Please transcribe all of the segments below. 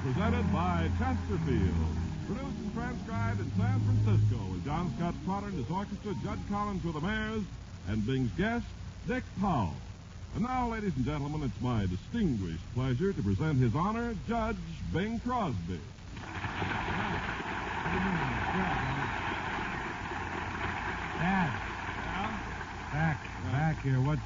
Presented by Chesterfield. Produced and transcribed in San Francisco with John Scott Trotter and his orchestra, Judd Collins with the Mares, and Bing's guest, Dick Powell. And now, ladies and gentlemen, it's my distinguished pleasure to present His Honor, Judge Bing Crosby. Dad. Back here. What's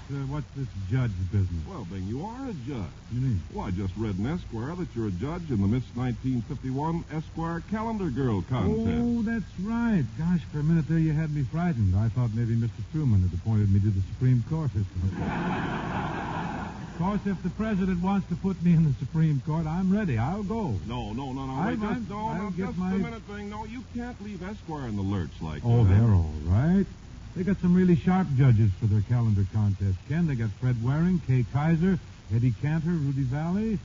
this judge business? Well, Bing, you are a judge. You mean? Well, I just read in Esquire that you're a judge in the Miss 1951 Esquire Calendar Girl contest. Oh, that's right. Gosh, for a minute there you had me frightened. I thought maybe Mr. Truman had appointed me to the Supreme Court or something. Of course, if the president wants to put me in the Supreme Court, I'm ready. I'll go. No. Just a minute, Bing. No, you can't leave Esquire in the lurch like that. Oh, they're all right. They got some really sharp judges for their calendar contest, Ken. They got Fred Waring, Kay Kaiser, Eddie Cantor, Rudy Valley,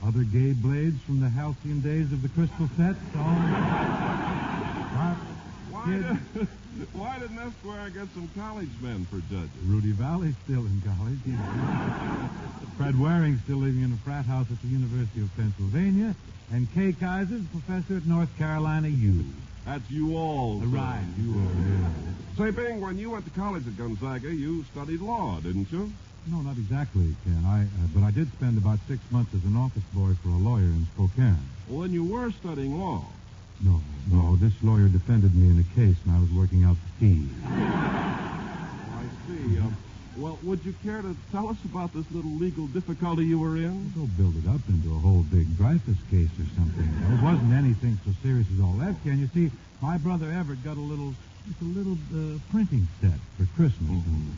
other gay blades from the halcyon days of the Crystal Set. Why didn't Esquire get some college men for judges? Rudy Valley's still in college. Fred Waring's still living in a frat house at the University of Pennsylvania, and Kay Kaiser's a professor at North Carolina U. That's you all. Right, you all, yeah. Say, Bing, when you went to college at Gonzaga, you studied law, didn't you? No, not exactly, Ken. But I did spend about 6 months as an office boy for a lawyer in Spokane. Well, then you were studying law. No, this lawyer defended me in a case, and I was working out the fees. I see. Well, would you care to tell us about this little legal difficulty you were in? Don't build it up into a whole big Dreyfus case or something. It wasn't anything so serious as all that, Ken. You see, my brother Everett got a little printing set for Christmas. Mm-hmm.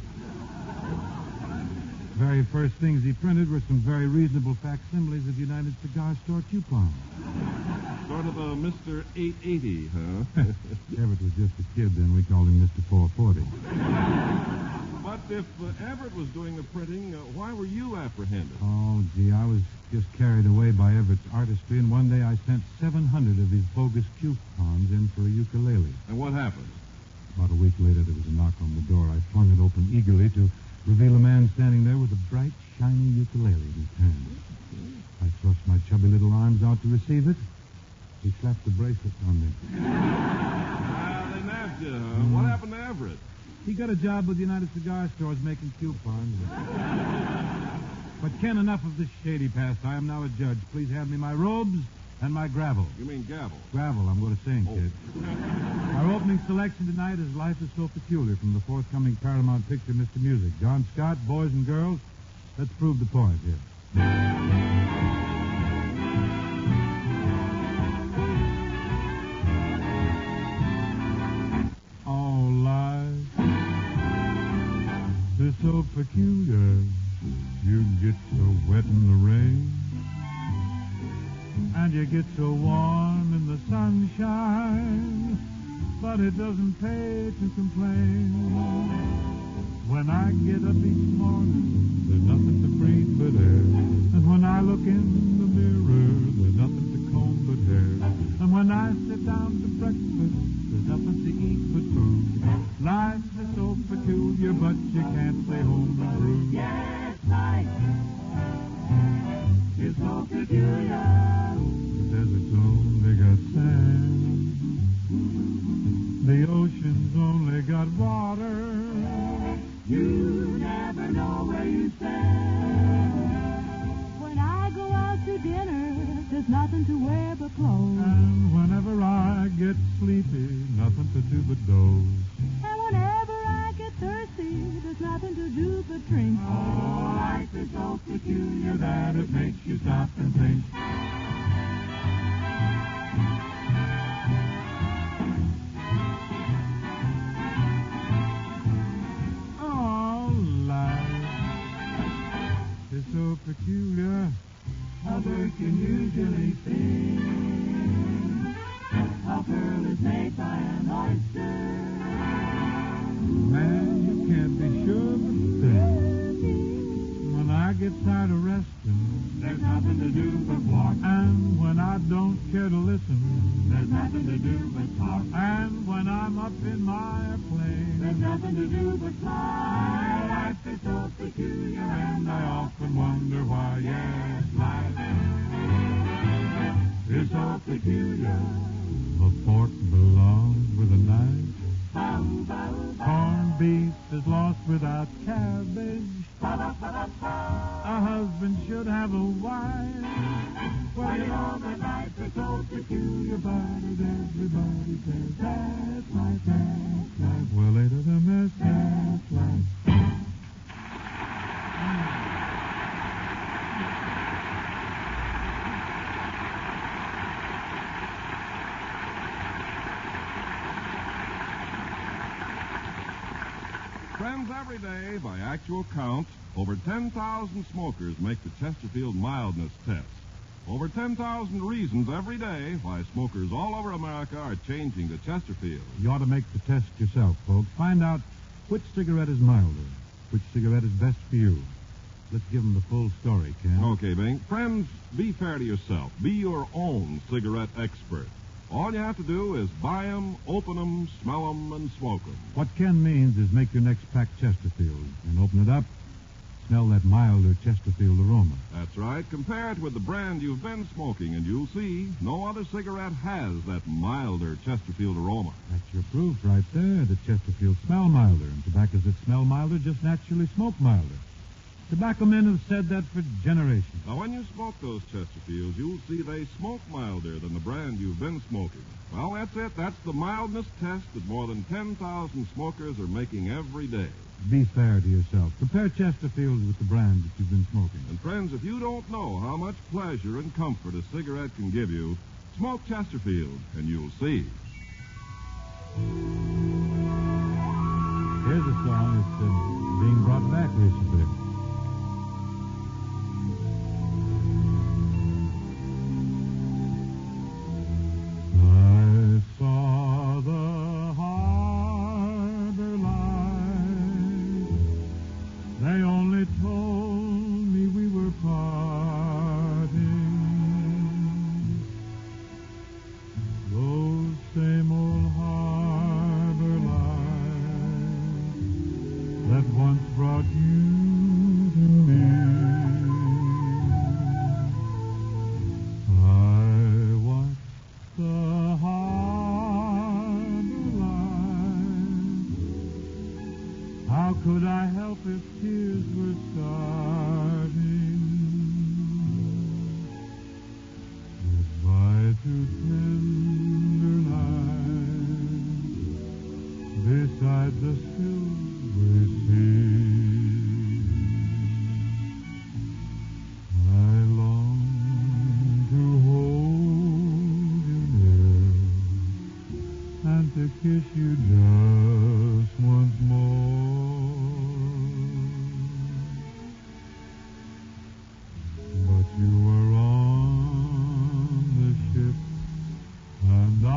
Very first things he printed were some very reasonable facsimiles of United Cigar Store coupons. Sort of a Mr. 880, huh? Everett was just a kid then. We called him Mr. 440. But if Everett was doing the printing, why were you apprehended? Oh, gee, I was just carried away by Everett's artistry, and one day I sent 700 of his bogus coupons in for a ukulele. And what happened? About a week later, there was a knock on the door. I flung it open eagerly to reveal a man standing there with a bright, shiny ukulele in his hand. I thrust my chubby little arms out to receive it. He slapped the bracelet on me. They nabbed you, huh? What happened to Everett? He got a job with United Cigar Stores making coupons. But, Ken, enough of this shady past. I am now a judge. Please hand me my robes and my gravel. You mean gavel? Gravel, I'm going to sing, kid. Our opening selection tonight is Life is So Peculiar from the forthcoming Paramount picture, Mr. Music. John Scott, boys and girls, let's prove the point here. Oh, life is so peculiar. You get so wet in the rain, and you get so warm in the sunshine, but it doesn't pay to complain. When I get up each morning, there's nothing to breathe but air, and when I look in the mirror, there's nothing to comb but hair, and when I sit down to breakfast, there's nothing to eat but food. Life is so peculiar, but you can't stay home and brood. Yes, life is so peculiar. The desert's only got sand. The ocean's only got water. You never know where you stand. When I go out to dinner, there's nothing to wear but clothes. And whenever I get sleepy, nothing to do but doze. And whenever I get thirsty, there's nothing to do but drink. Oh, life is so peculiar that it makes you stop and think. Oh, life is so peculiar, a bird can usually sing. listen. There's nothing to do but talk. And when I'm up in my plane, There's nothing to do but fly. Life is so peculiar, and I often wonder why. Yes, life is so peculiar. a fork belongs with a knife. Bow, bow, bow. Corned beef is lost without cabbage. A husband should have a wife. Well, you know that life is so peculiar, but everybody says that's life, that's life. Well, later the mess. That's life. Friends, every day, by actual count, over 10,000 smokers make the Chesterfield mildness test. Over 10,000 reasons every day why smokers all over America are changing to Chesterfield. You ought to make the test yourself, folks. Find out which cigarette is milder, which cigarette is best for you. Let's give them the full story, Ken. Okay, Bing. Friends, be fair to yourself. Be your own cigarette expert. All you have to do is buy 'em, open 'em, smell 'em, and smoke 'em. What Ken means is make your next pack Chesterfield and open it up. Smell that milder Chesterfield aroma. That's right. Compare it with the brand you've been smoking, and you'll see no other cigarette has that milder Chesterfield aroma. That's your proof right there that Chesterfield smell milder, and tobaccos that smell milder just naturally smoke milder. Tobacco men have said that for generations. Now, when you smoke those Chesterfields, you'll see they smoke milder than the brand you've been smoking. Well, that's it. That's the mildness test that more than 10,000 smokers are making every day. Be fair to yourself. Compare Chesterfield with the brand that you've been smoking. And, friends, if you don't know how much pleasure and comfort a cigarette can give you, smoke Chesterfield, and you'll see. Here's a song that's being brought back recently. I saw the harbor lights. They only told me we were parting. Those same old harbor lights that once brought you to me. I watched the harbor lights. How could I help if tears were starting? Goodbye to tender nights beside the silver sea. I long to hold you near and to kiss you just once more. But you were on the ship and I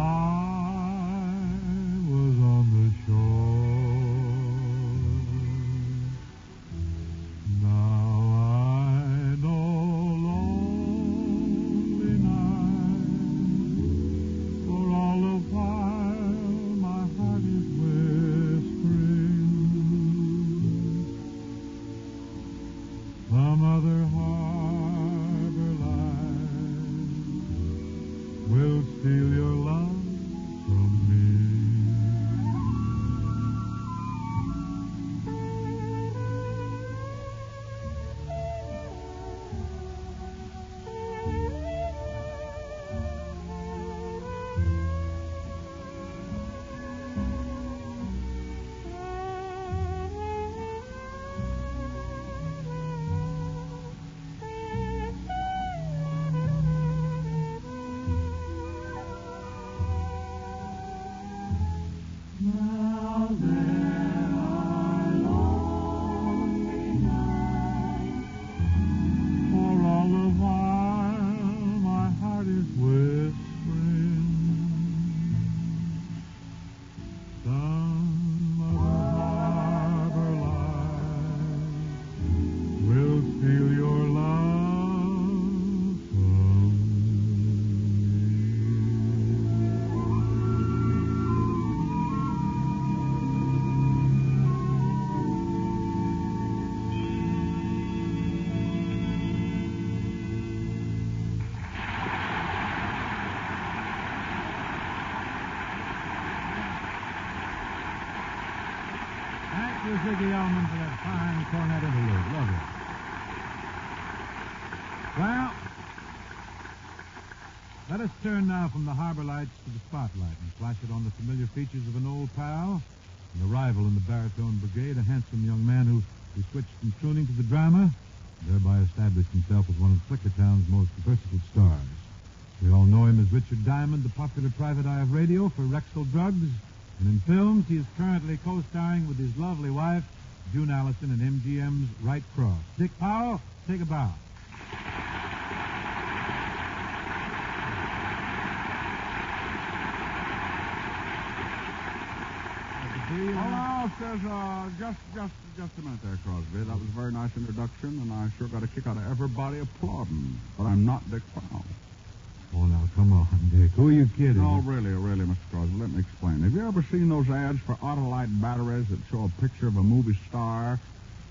was on the shore. Now I know lonely nights, for all the while my heart is whispering. Some other harbor light will steal your love from me. you, Ziggy Elman, for that fine cornet interlude. Lovely. Well, let us turn now from the harbor lights to the spotlight and flash it on the familiar features of an old pal, an arrival in the baritone brigade, a handsome young man who switched from crooning to the drama, thereby established himself as one of Flickertown's most versatile stars. We all know him as Richard Diamond, the popular private eye of radio for Rexall Drugs, and in films he is currently co-starring with his lovely wife, June Allison, in MGM's Right Cross. Dick Powell, take a bow. Hello, says, just a minute there, Crosby. That was a very nice introduction, and I sure got a kick out of everybody applauding. But I'm not Dick Powell. Oh, now, come on, Dick. Who are you kidding? No, really, Mr. Crosby, let me explain. Have you ever seen those ads for Autolite batteries that show a picture of a movie star,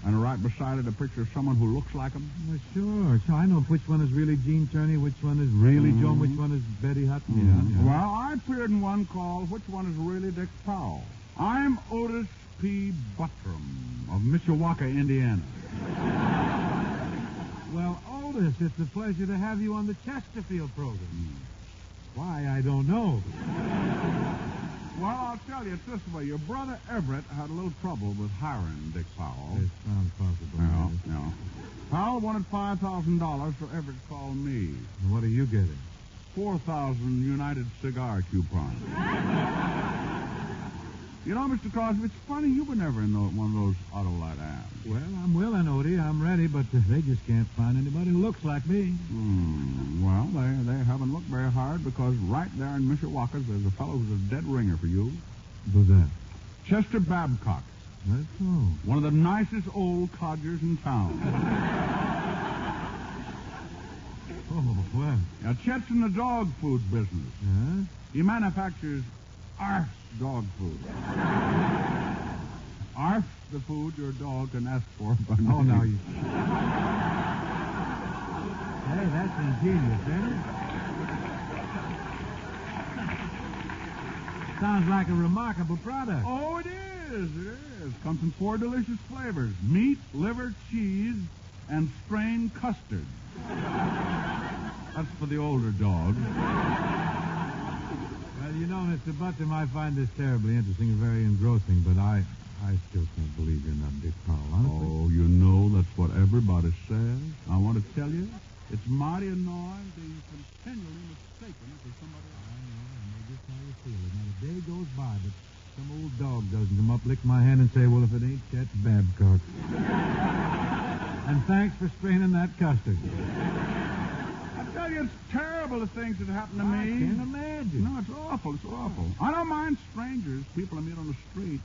and right beside it a picture of someone who looks like him? Well, sure. I know which one is really Gene Turney, which one is really Joan, which one is Betty Hutton. Yeah. Well, I appeared in one called Which One is Really Dick Powell? I'm Otis P. Buttram of Mishawaka, Indiana. Well, Otis, it's a pleasure to have you on the Chesterfield program. Why, I don't know. Well, I'll tell you, it's this way. Your brother Everett had a little trouble with hiring Dick Powell. It sounds possible. Yeah. Powell wanted $5,000, so Everett called me. And what are you getting? 4,000 United Cigar coupons. You know, Mr. Crosby, it's funny you were never in one of those Autolite ads. Well, I'm willing, Odie. I'm ready, but they just can't find anybody who looks like me. Well, they haven't looked very hard because right there in Mishawaka, there's a fellow who's a dead ringer for you. Who's that? Chester Babcock. That's so. One of the nicest old codgers in town. Oh, well. Now, Chet's in the dog food business. Huh? He manufactures Arf's dog food. Arf's the food your dog can ask for by name. Oh, now you... Hey, that's ingenious, isn't it? Sounds like a remarkable product. Oh, it is. Comes in 4 delicious flavors. Meat, liver, cheese, and strained custard. That's for the older dogs. Well, you know, Mr. Buttram, I find this terribly interesting and very engrossing, but I still can't believe you're not Dick Powell, honestly. Oh, you know, that's what everybody says. I want to tell you, it's mighty annoying being continually mistaken for somebody else. I know just how you feel. Not a day goes by that some old dog doesn't come up, lick my hand, and say, well, if it ain't Chet Babcock. And thanks for straining that custard. I tell you, it's terrible the things that happen to me. I can't imagine. No, it's awful. I don't mind strangers, people I meet on the street,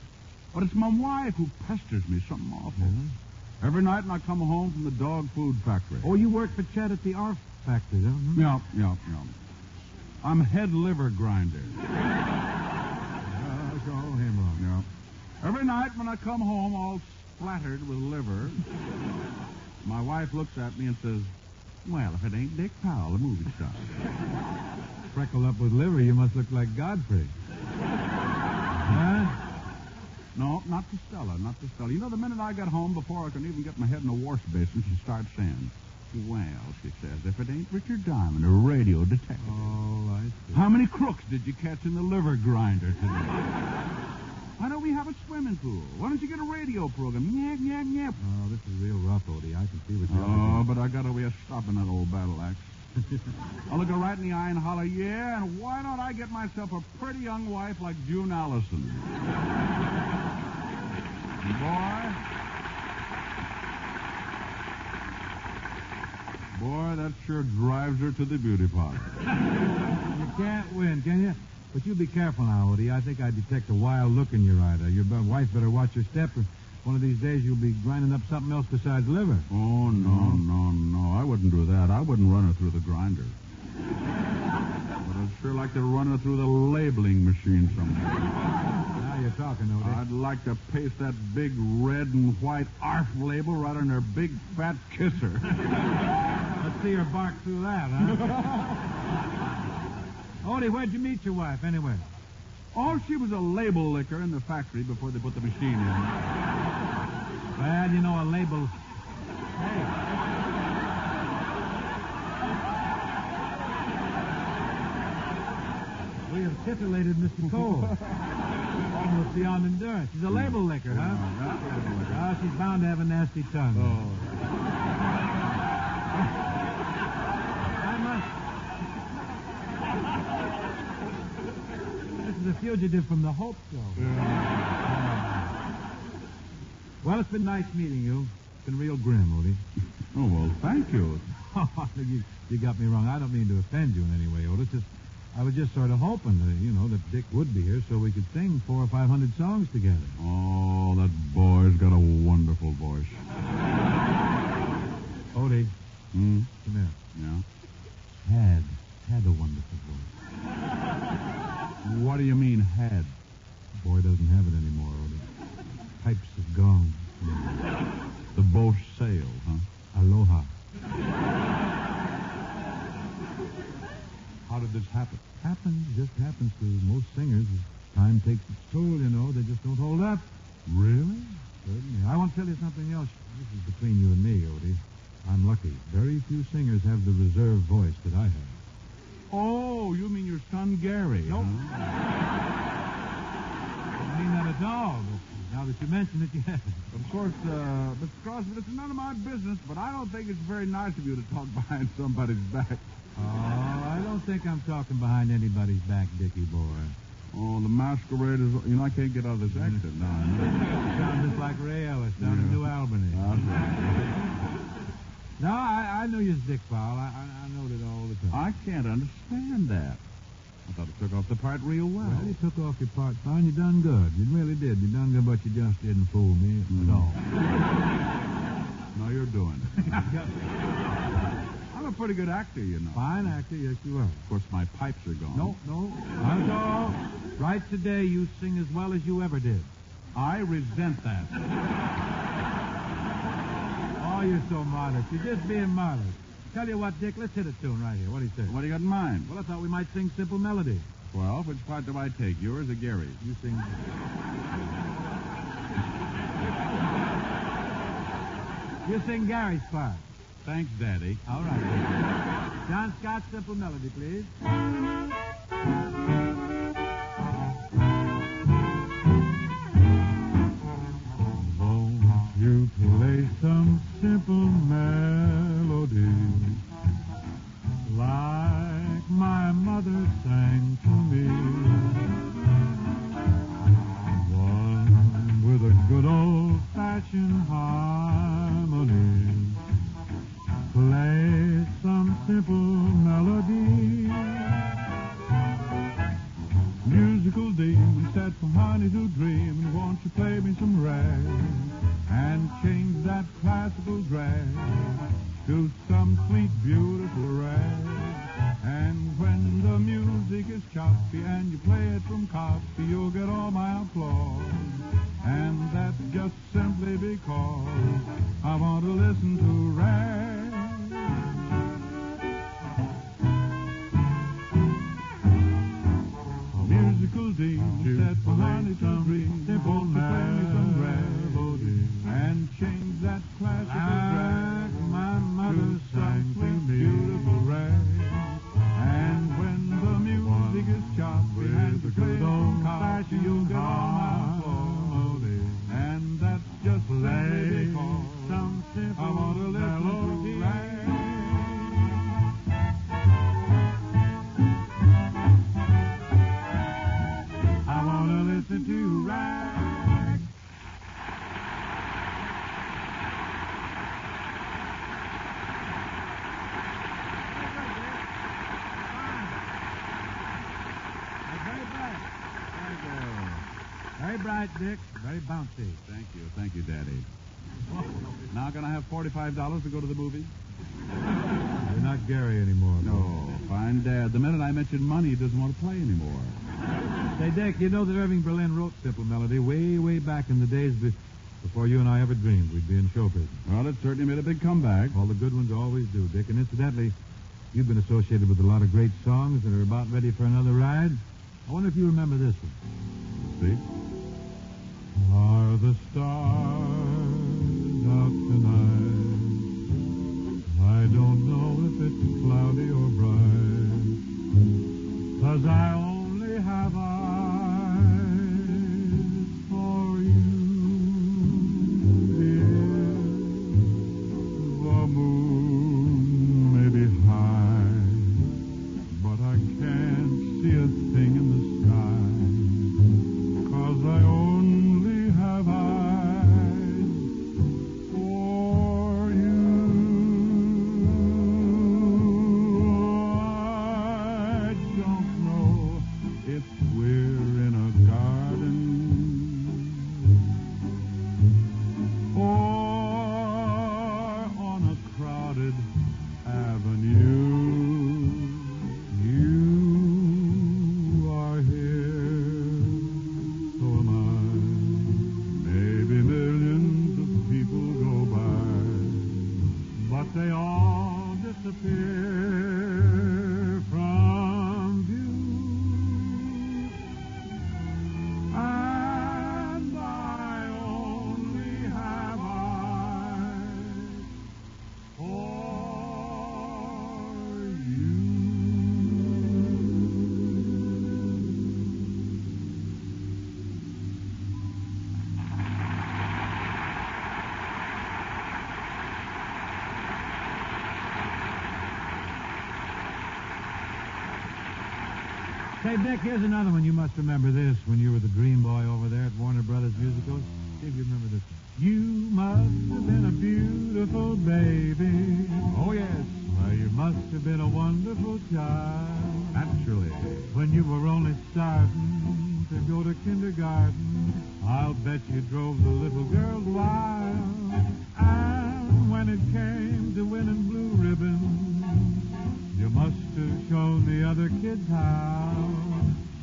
but it's my wife who pesters me, something awful. Yeah. Every night when I come home from the dog food factory. Oh, you work for Chet at the Arf factory, don't you? Yeah. I'm head liver grinder. Show him on. Yeah. Every night when I come home all splattered with liver, my wife looks at me and says, well, if it ain't Dick Powell, the movie star. Freckled up with liver, you must look like Godfrey. Huh? No, not to Stella. You know, the minute I get home, before I can even get my head in the wash basin, she starts saying, well, she says, if it ain't Richard Diamond, a radio detective. Oh, I see. How many crooks did you catch in the liver grinder today? Why don't we have a swimming pool? Why don't you get a radio program? Yep. Oh, this is real rough, Odie. I can see what you're Oh, but I got a way of stopping that old battle axe. I'll look her right in the eye and holler, yeah, and why don't I get myself a pretty young wife like June Allison? Boy, that sure drives her to the beauty parlor. You can't win, can you? But you be careful now, Odie. I think I detect a wild look in your eye. Your wife better watch her step. One of these days you'll be grinding up something else besides liver. Oh, no. I wouldn't do that. I wouldn't run her through the grinder. But I'd sure like to run her through the labeling machine somewhere. Now you're talking, Odie. I'd like to paste that big red and white ARF label right on her big fat kisser. Let's see her bark through that, huh? Odie, where'd you meet your wife, anyway? Oh, she was a label licker in the factory before they put the machine in. Well, you know, a label... Hey. We have titillated Mr. Cole. Almost beyond endurance. She's a label licker, huh? Oh, she's bound to have a nasty tongue. Oh. This is a fugitive from the Hope Show. Well, it's been nice meeting you. It's been real grim, Odie. Oh, well, thank you. You got me wrong. I don't mean to offend you in any way, Otis. I was just sort of hoping that, that Dick would be here so we could sing 400 or 500 songs together. Oh, that boy's got a wonderful voice. Odie. Hmm? Come here. Yeah? Had a wonderful voice. What do you mean, had? The boy doesn't have it anymore, Odie. Pipes have gone. The boat sailed, huh? Aloha. How did this happen? Just happens to most singers. As time takes its toll, they just don't hold up. Really? Certainly. I want to tell you something else. This is between you and me, Odie. I'm lucky. Very few singers have the reserve voice that I have. Oh, you mean your son Gary? Nope. Huh? I don't mean that at all, but now that you mention it, yes. Of course, Mr. Crosby, this is none of my business, but I don't think it's very nice of you to talk behind somebody's back. Oh, I don't think I'm talking behind anybody's back, Dickie boy. Oh, the masquerade is... I can't get out of this exit now. You sound just like Ray Ellis down in New Albany. No, I knew you was Dick Powell. I knowed it all the time. I can't understand that. I thought it took off the part real well. Well, you took off your part fine. You done good. You really did. You done good, but you just didn't fool me at all. No, you're doing it. I'm a pretty good actor, Fine actor, yes, you are. Of course, my pipes are gone. No, not at all. Right today, you sing as well as you ever did. I resent that. Oh, you're so modest. You're just being modest. Tell you what, Dick, let's hit a tune right here. What do you say? What do you got in mind? Well, I thought we might sing Simple Melody. Well, which part do I take, yours or Gary's? You sing... You sing Gary's part. Thanks, Daddy. All right. John Scott, Simple Melody, please. Won't you play some simple melody like my mother sang to me? One with a good old-fashioned harmony. Play some simple melody. Musical demon set from honey to dream. And won't you play me some rag and change that classical drag to some sweet, beautiful rag? And when the music is choppy and you play it from copy, you'll get all my applause. And that's just simply because I want to listen to rag. Musical demon set for honey to dream. Simple melody and change that classical drag. My mother sang to me, beautiful rag. And when the music is choppy and the good old copy, you'll get all my applause. And that's just simply because some simple I want to listen to rag. Listen to rag. Very bright, Dick. Very bouncy. Thank you, Daddy. Now can I have $45 to go to the movies? You're not Gary anymore. No, fine, Dad. The minute I mention money, he doesn't want to play anymore. Say, Dick, you know that Irving Berlin wrote Simple Melody way, way back in the days before you and I ever dreamed we'd be in show business. Well, it certainly made a big comeback. All the good ones always do, Dick. And incidentally, you've been associated with a lot of great songs that are about ready for another ride. I wonder if you remember this one. See? Are the stars out tonight? I don't know if it's cloudy or bright, 'cause I only have eyes for you. The moon may be high, but I can't see a thing in the sky, 'cause I only have eyes for you. I don't know if we're in a garden or on a crowded avenue. You are here, so am I. Maybe millions of people go by, but they all disappear from view. And I only have eyes for you. Say, Dick, here's another one. You must remember this when you were the dream boy over there at Warner Brothers Musicals. See if you remember this one. You must have been a beautiful baby. Oh, yes. Why, you must have been a wonderful child. Naturally. When you were only starting to go to kindergarten, I'll bet you drove the little girls wild. And when it came to winning blue ribbons, you must have shown the other kids how.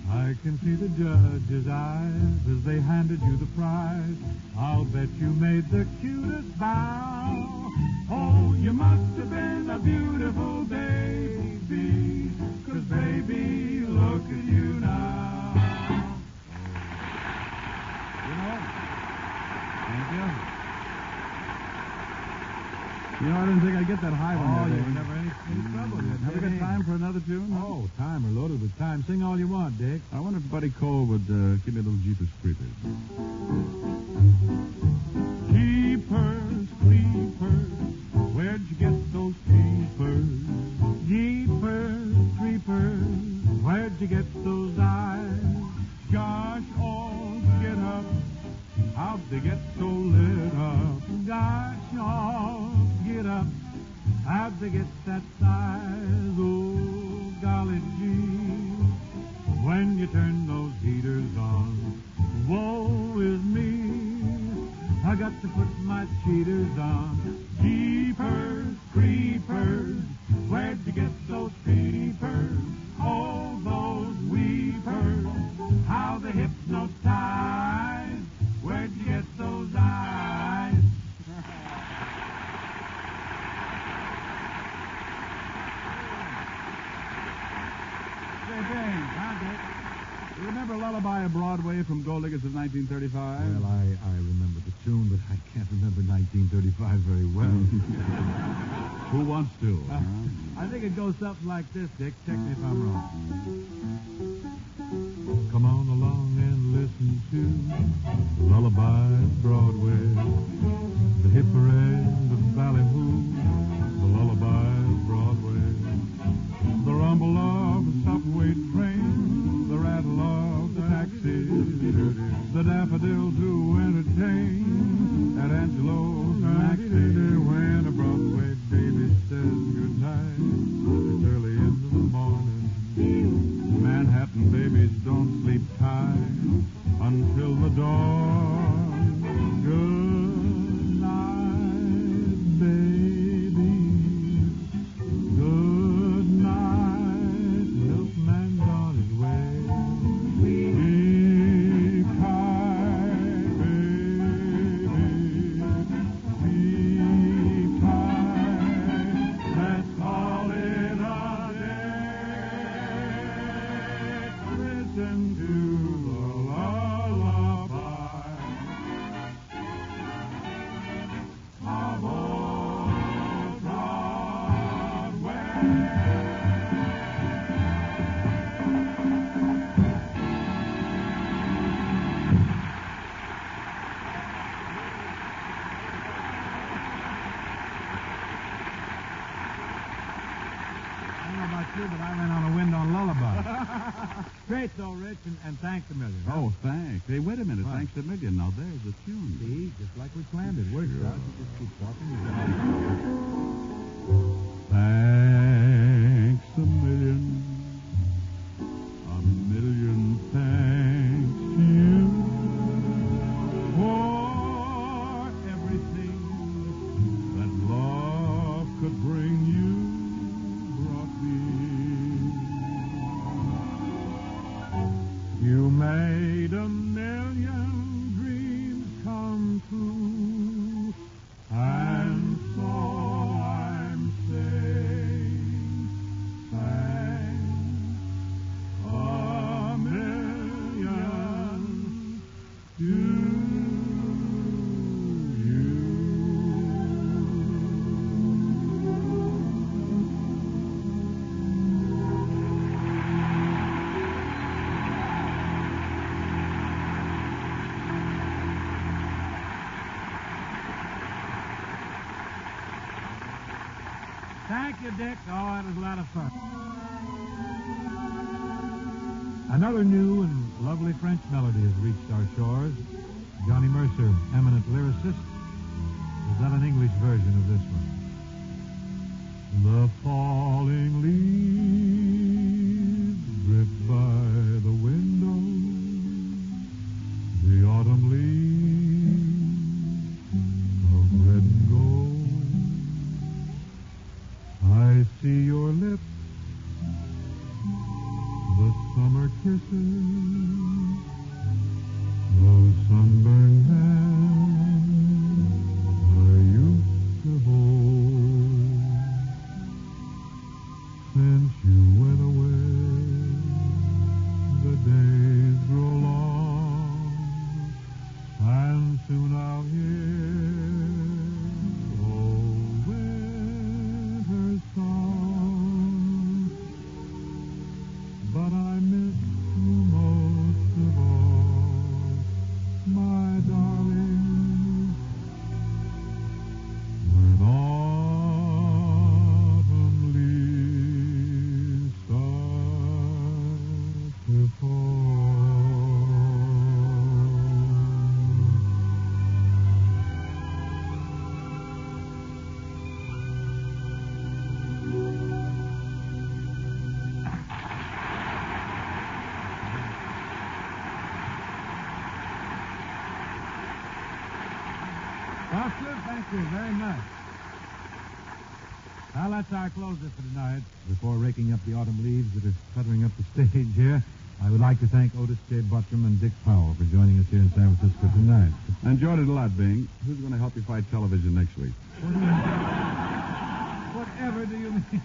I can see the judge's eyes as they handed you the prize. I'll bet you made the cutest bow. Oh, you must have been a beautiful baby, 'cause baby, look at you now. Thank you. You know, I didn't think I'd get that high one. Oh, there, you Dave. were never any trouble. Have we got time for another tune? Oh, time. We're loaded with time. Sing all you want, Dick. I wonder if Buddy Cole would give me a little Jeepers Creepers. Jeepers, creepers, where'd you get those creepers? Jeepers, creepers, where'd you get those eyes? Gosh, oh, get up, how'd they get so lit up? Gosh, oh, get up, how'd they get that size? Oh, golly gee, when you turn those heaters on, woe is me. I got to put my cheaters on. Jeepers, creepers, where'd you get those creepers? Oh, those weepers, how they hypnotize. Where'd you get those eyes? Say, James, you remember Lullaby of Broadway from Gold Diggers of 1935? Well, I remember the tune, but I can't remember 1935 very well. Who wants to? I think it goes something like this, Dick. Check me if I'm wrong. Come on along and listen to Lullaby of Broadway, the hip parade of ballyhoo, the Lullaby of Broadway, the rumble of the subway train, the rattle of the taxi, the daffodils who entertain at Angelo's Maxi. When a Broadway baby says goodnight, it's early in the morning. Manhattan babies don't sleep tight until the dawn. Good night, baby. Good night, milkman's on his way. Sleep tight, baby. Sleep tight. Straight, though, Rich, and thanks a million. Oh, thanks. Hey, wait a minute. What? Thanks a million. Now, there's the tune. See, just like we planned it. Works out. You just keep talking. Thanks a million. A million thanks to you for everything that love could bring you brought me. You made a million dreams come true, and so I'm saying thanks a million to you. Thank you, Dick. Oh, that was a lot of fun. Another new and lovely French melody has reached our shores. Johnny Mercer, eminent lyricist, has done an English version of this one. The falling leaves drift by the window. The autumn leaves of red and gold. I see your lips, the summer kisses, those sunburned hands I used to hold. Since you went away, the days grow long, and soon I'll hear old winter's song. But I miss you most of all, my darling, when autumn leaves start to fall. Well, sir, thank you very much. Well, that's our closer for tonight. Before raking up the autumn leaves that are cluttering up the stage here, I would like to thank Otis J. Buttram and Dick Powell for joining us here in San Francisco tonight. I enjoyed it a lot, Bing. Who's going to help you fight television next week? Whatever do you mean?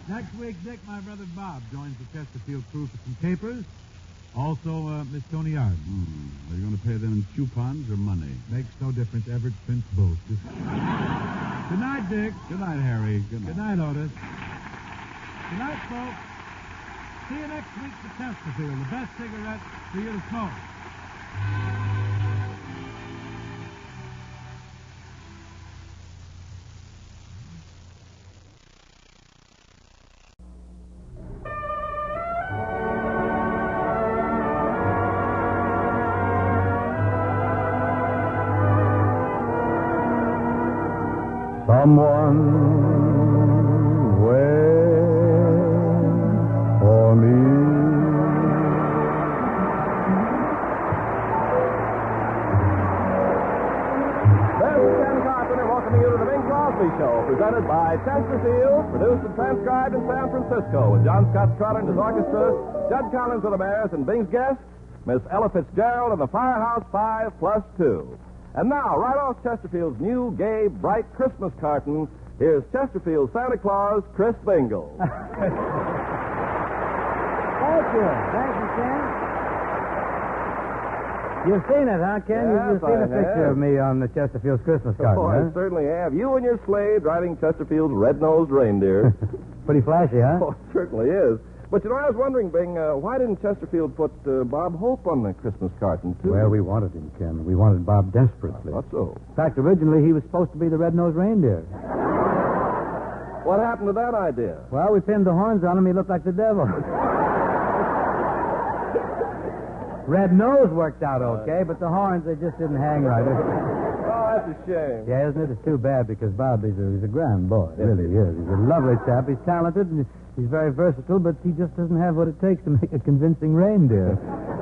Next week, Dick, my brother Bob, joins the Chesterfield crew for some capers. Also, Miss Toni Arden. Are you going to pay them in coupons or money? Makes no difference. Everett Prince both. Good night, Dick. Good night, Harry. Good Good night, Otis. Good night, folks. See you next week for Chesterfield, the best cigarette for you to smoke. Someone wait for me. This is Ken Carpenter welcoming you to the Bing Crosby Show, presented by Chesterfield, produced and transcribed in San Francisco, with John Scott Trotter and his orchestra, Judd Collins of the Mares, and Bing's guest, Miss Ella Fitzgerald and the Firehouse 5+2. And now, right off Chesterfield's new, gay, bright Christmas carton, here's Chesterfield Santa Claus, Chris Bingle. Thank you. Thank you, Ken. You've seen it, huh, Ken? Yes, You've seen I a picture have. of me on the Chesterfield's Christmas card, Oh, I certainly have. You and your sleigh driving Chesterfield's red-nosed reindeer. Pretty flashy, huh? Oh, it certainly is. But, you know, I was wondering, Bing, why didn't Chesterfield put Bob Hope on the Christmas carton, too? Well, we wanted him, Ken. We wanted Bob desperately. I thought so. In fact, originally he was supposed to be the red-nosed reindeer. What happened to that idea? Well, we pinned the horns on him. He looked like the devil. Red nose worked out okay, but the horns, they just didn't hang right. Oh, that's a shame. Yeah, isn't it? It's too bad because Bob, he's a grand boy. Really is. He's a lovely chap. He's talented and he's very versatile, but he just doesn't have what it takes to make a convincing reindeer.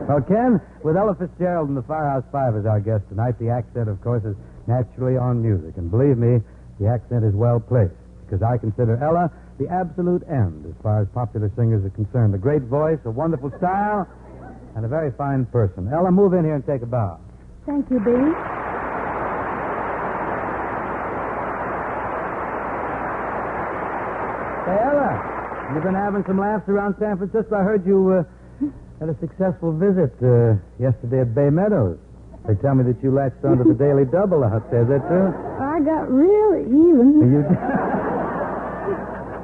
Well, Ken, with Ella Fitzgerald and the Firehouse Five as our guest tonight, the accent, of course, is naturally on music. And believe me, the accent is well placed because I consider Ella the absolute end as far as popular singers are concerned. A great voice, a wonderful style, and a very fine person. Ella, move in here and take a bow. Thank you, B. Hey, Ella, you've been having some laughs around San Francisco. I heard you had a successful visit yesterday at Bay Meadows. They tell me that you latched onto the Daily Double out there. Is that true? I got really even.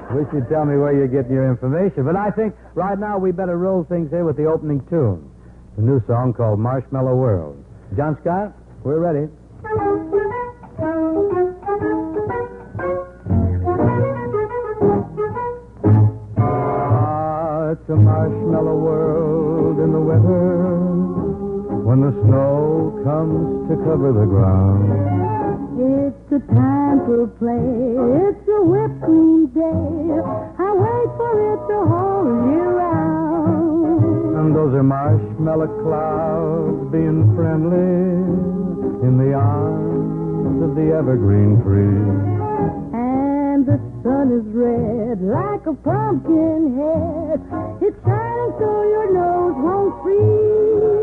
You wish you'd tell me where you're getting your information. But I think right now we better roll things here with the opening tune. The new song called Marshmallow World. John Scott, we're ready. Ah, it's a marshmallow world in the winter when the snow comes to cover the ground. It's a time for play. It's a whipped cream day. I wait for it the whole year round. And those are marshmallow clouds being friendly in the arms of the evergreen tree. And the sun is red like a pumpkin head. It's shining so your nose won't freeze.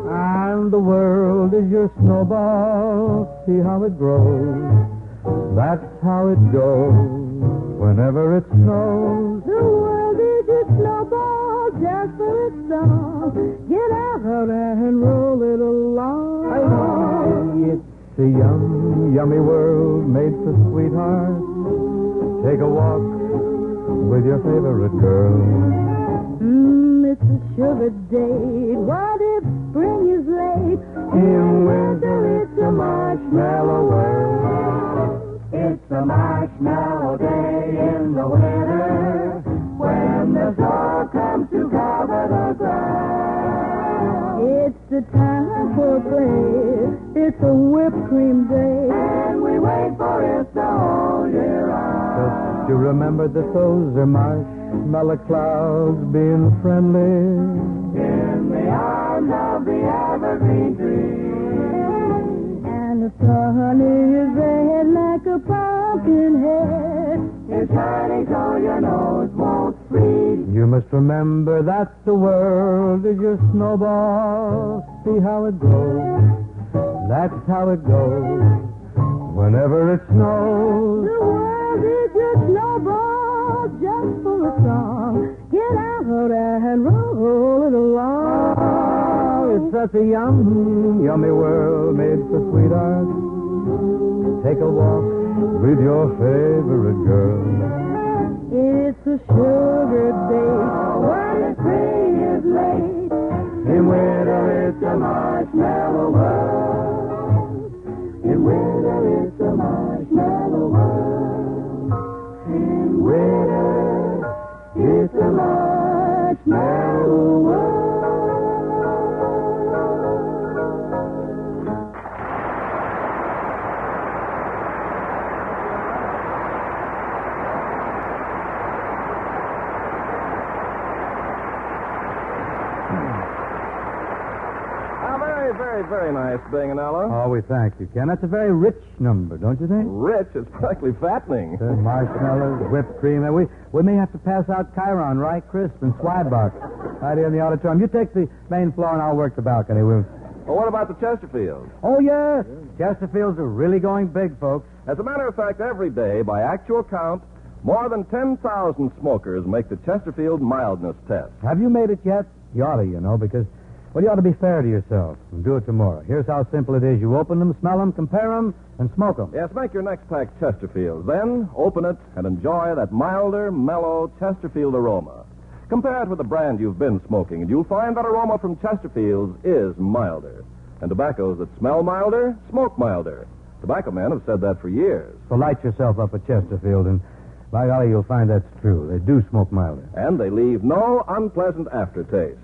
And the world is your snowball. See how it grows. That's how it goes whenever it snows. The world is your snowball just for its song. Get out and roll it along. It's a yummy world made for sweethearts. Take a walk with your favorite girl. It's a sugar date. What if spring is late? In winter, it's a marshmallow world. It's a marshmallow day in the winter when the snow comes to cover the ground. It's the time for play. It's a whipped cream day. And we wait for it the whole year round. Just you remember that those are marshmallow clouds being friendly in the arms of the evergreen tree. And the sun is red like a pumpkin head. It's shining so your nose won't freeze. You must remember that the world is your snowball. See how it goes. That's how it goes whenever it snows. The world is your snowball just for a song. Get out and roll it along. Oh, it's such a yummy world made for sweethearts. Take a walk with your favorite girl. It's a sugar date. When the spring is late, in winter it's a marshmallow world. In winter it's a marshmallow world. In winter it's a marshmallow world. Very nice, Bing and Ella. Oh, we thank you, Ken. That's a very rich number, don't you think? Rich? It's practically fattening. Marshmallows, whipped cream. And we may have to pass out Chiron, Rye Crisp, and Swabach right here in the auditorium. You take the main floor and I'll work the balcony. Well, what about the Chesterfields? Oh, yeah. Chesterfields are really going big, folks. As a matter of fact, every day, by actual count, more than 10,000 smokers make the Chesterfield mildness test. Have you made it yet? You ought to, because... Well, you ought to be fair to yourself and do it tomorrow. Here's how simple it is. You open them, smell them, compare them, and smoke them. Yes, make your next pack Chesterfield. Then open it and enjoy that milder, mellow Chesterfield aroma. Compare it with the brand you've been smoking, and you'll find that aroma from Chesterfields is milder. And tobaccos that smell milder, smoke milder. Tobacco men have said that for years. So light yourself up a Chesterfield, and by golly, you'll find that's true. They do smoke milder. And they leave no unpleasant aftertaste.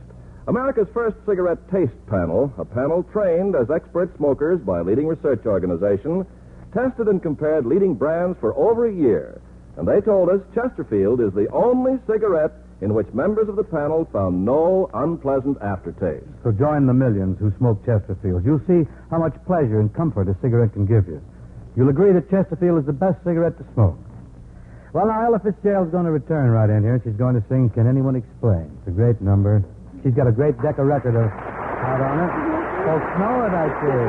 America's first cigarette taste panel, a panel trained as expert smokers by a leading research organization, tested and compared leading brands for over a year. And they told us Chesterfield is the only cigarette in which members of the panel found no unpleasant aftertaste. So join the millions who smoke Chesterfield. You'll see how much pleasure and comfort a cigarette can give you. You'll agree that Chesterfield is the best cigarette to smoke. Well, now, Ella Fitzgerald's going to return right in here. She's going to sing Can Anyone Explain? It's a great number. She's got a great deck of record out on it. Folks know it, I see.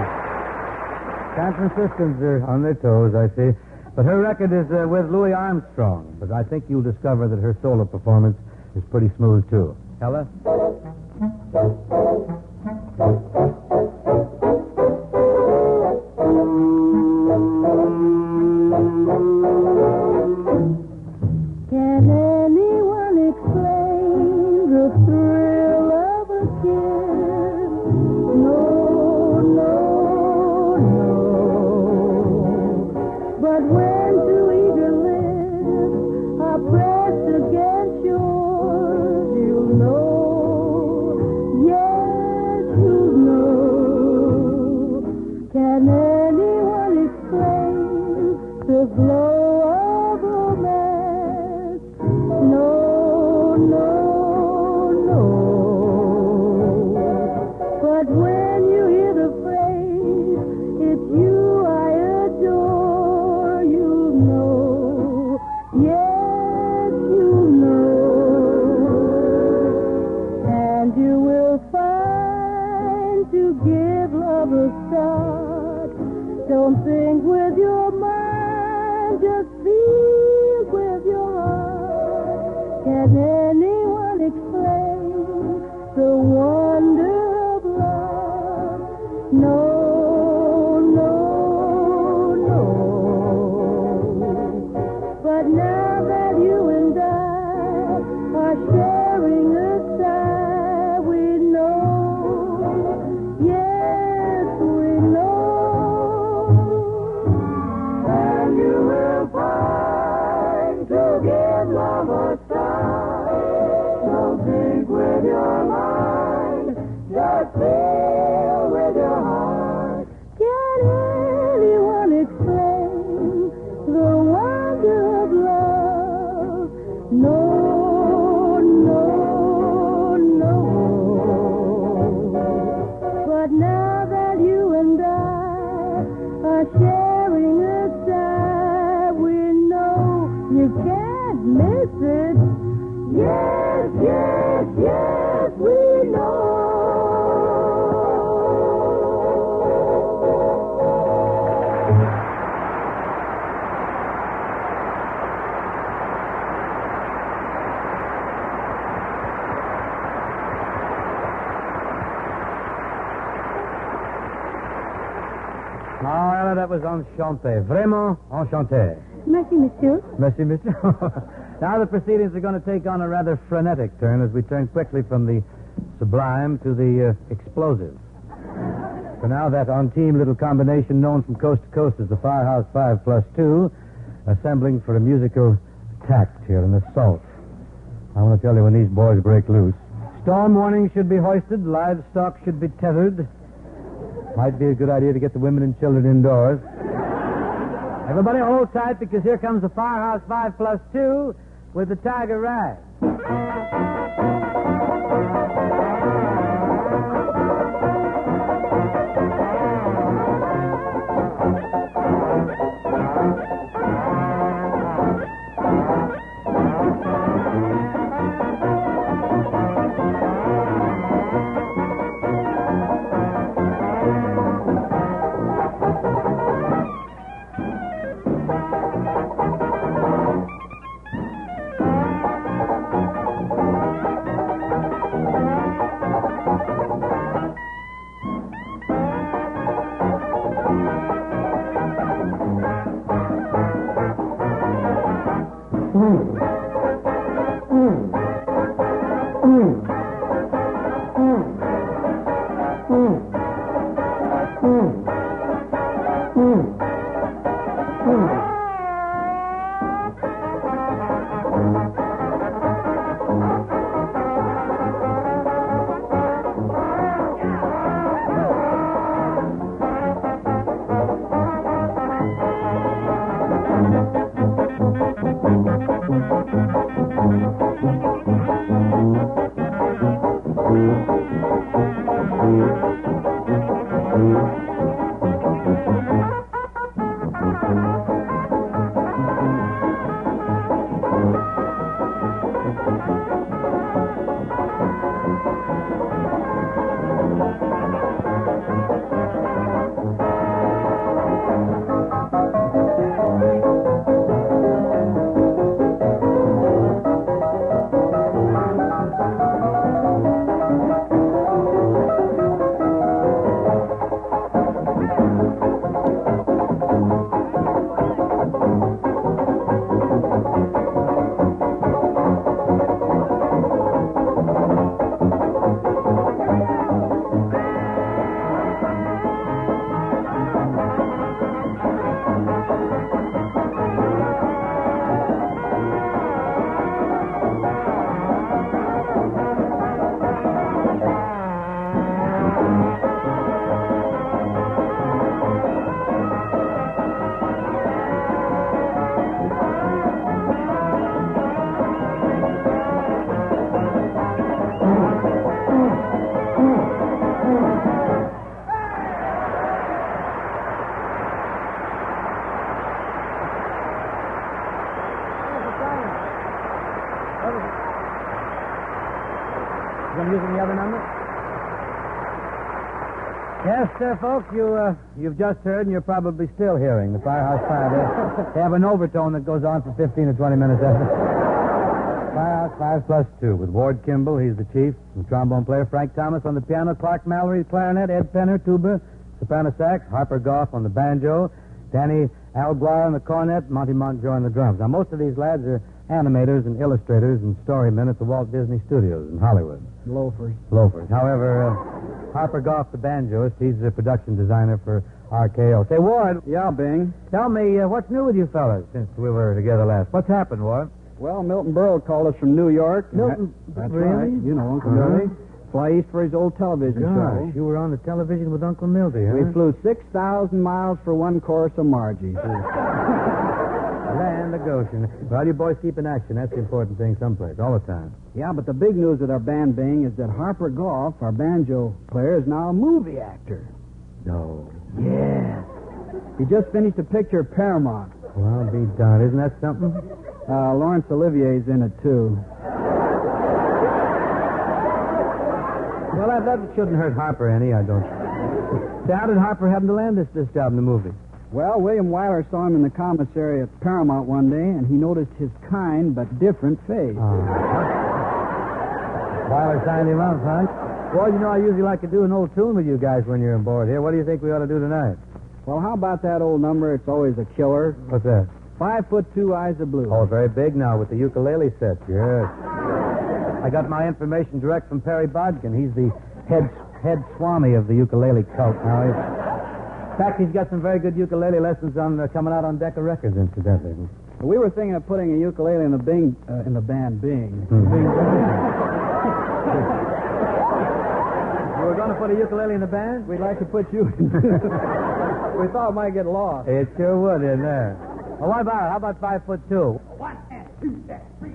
San Franciscans are on their toes, I see. But her record is with Louis Armstrong. But I think you'll discover that her solo performance is pretty smooth, too. Ella? Can anyone explain the thrill of a kiss? No, no, no. But when two eager lips are pressed against yours, you'll know. Yes, you'll know. Can anyone explain the glow of romance? No, no, no. But when you hear the phrase, it's you I adore, you know. Yes, you know. And you will find to give love a start. Don't think with your mind, just feel with your heart. Can anyone explain the wonder of love? No, no, no. But now that you and I are sharing a sigh, we know. Yes, we know. And you will find to give love a try. Don't think with your mind, just feel with your heart. Can anyone explain the wonder of love? No, no, no. But now that you and I are sharing a sigh, we know you can't miss it. Yes, yes, yes, we know. Oh, Ella, that was enchanté. Vraiment enchanté. Merci, monsieur. Merci, monsieur. Now the proceedings are going to take on a rather frenetic turn as we turn quickly from the sublime to the explosive. For now, that on-team little combination known from coast to coast as the Firehouse 5+2, assembling for a musical attack here, an assault. I want to tell you when these boys break loose. Storm warnings should be hoisted, livestock should be tethered. Might be a good idea to get the women and children indoors. Everybody hold tight because here comes the Firehouse 5+2 with the Tiger Rag. Using the other number? Yes, folks, you've just heard, and you're probably still hearing the Firehouse Five. They have an overtone that goes on for 15 or 20 minutes after. Firehouse 5+2 with Ward Kimball, he's the chief, the trombone player, Frank Thomas on the piano, Clark Mallory clarinet, Ed Penner tuba, soprano sax, Harper Goff on the banjo, Danny Alguire on the cornet, Monty Montjoy on the drums. Now, most of these lads are animators and illustrators and storymen at the Walt Disney Studios in Hollywood. Loafers. However, Harper Goff, the banjoist, he's the production designer for RKO. Say, Ward. Yeah, Bing. Tell me, what's new with you fellas since we were together last? What's happened, Ward? Well, Milton Burl called us from New York. Milton? That's Really? right. You know Uncle Milty. Fly east for his old television show. You were on the television with Uncle Milty, huh? We flew 6,000 miles for one course of Margie's. Land of Goshen. Well, you boys keep in action. That's the important thing someplace, all the time. Yeah, but the big news with our band, Bing, is that Harper Goff, our banjo player, is now a movie actor. No. Yes. He just finished a picture at Paramount. Well, I'll be darned. Isn't that something? Laurence Olivier's in it, too. Well, that shouldn't hurt Harper any, I don't. So how did Harper happen to land this job in the movie? Well, William Wyler saw him in the commissary at Paramount one day, and he noticed his kind but different face. Wyler signed him up, huh? Well, you know, I usually like to do an old tune with you guys when you're on board here. What do you think we ought to do tonight? Well, how about that old number? It's always a killer. What's that? 5'2", Eyes of Blue. Oh, very big now with the ukulele set. Yes. I got my information direct from Perry Bodkin. He's the head swami of the ukulele cult now. In fact, he's got some very good ukulele lessons on coming out on Decca Records, incidentally. We were thinking of putting a ukulele in the band Bing. You were going to put a ukulele in the band? We'd like to put you in. We thought it might get lost. It sure would in there. Well, what about it? How about 5'2"? 1 and 2 and 3.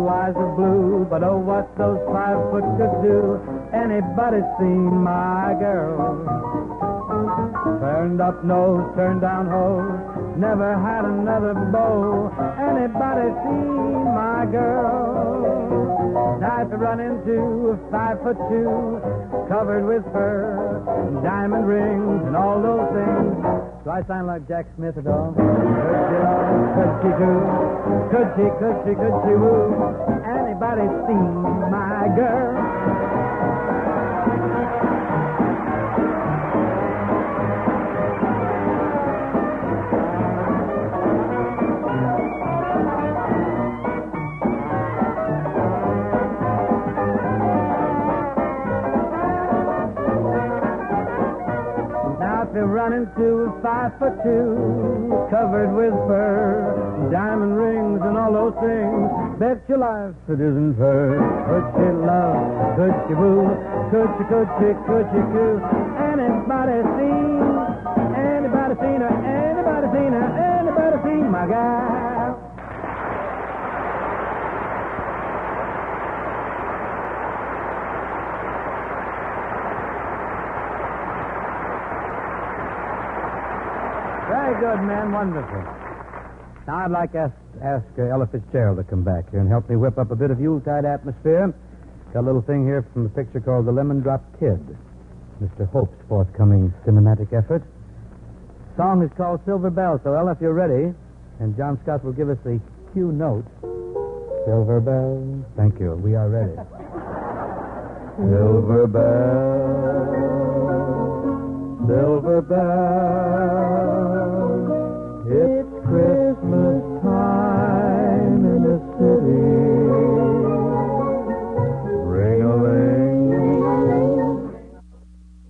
Eyes of blue, but oh, what those 5 foot could do. Anybody seen my girl? Turned up nose, turned down hose, never had another beau. Anybody seen my girl? Now if you run into 5'2", covered with fur, diamond rings and all those things. Do I sound like Jack Smith at all? Could she do? Could she woo? Anybody seen my girl? If you run into 5'2", covered with fur, diamond rings and all those things, bet your life it isn't her. Could she love? Could she woo? Could she coo? Anybody seen her? Anybody seen her? Anybody seen my gal? Very good, man. Wonderful. Now, I'd like to ask Ella Fitzgerald to come back here and help me whip up a bit of Yuletide atmosphere. Got a little thing here from a picture called The Lemon Drop Kid, Mr. Hope's forthcoming cinematic effort. The song is called Silver Bell. So, Ella, if you're ready, and John Scott will give us the cue notes. Silver bells. Thank you. We are ready. Silver bells, silver bells. It's Christmas time in the city. Ring-a-ling,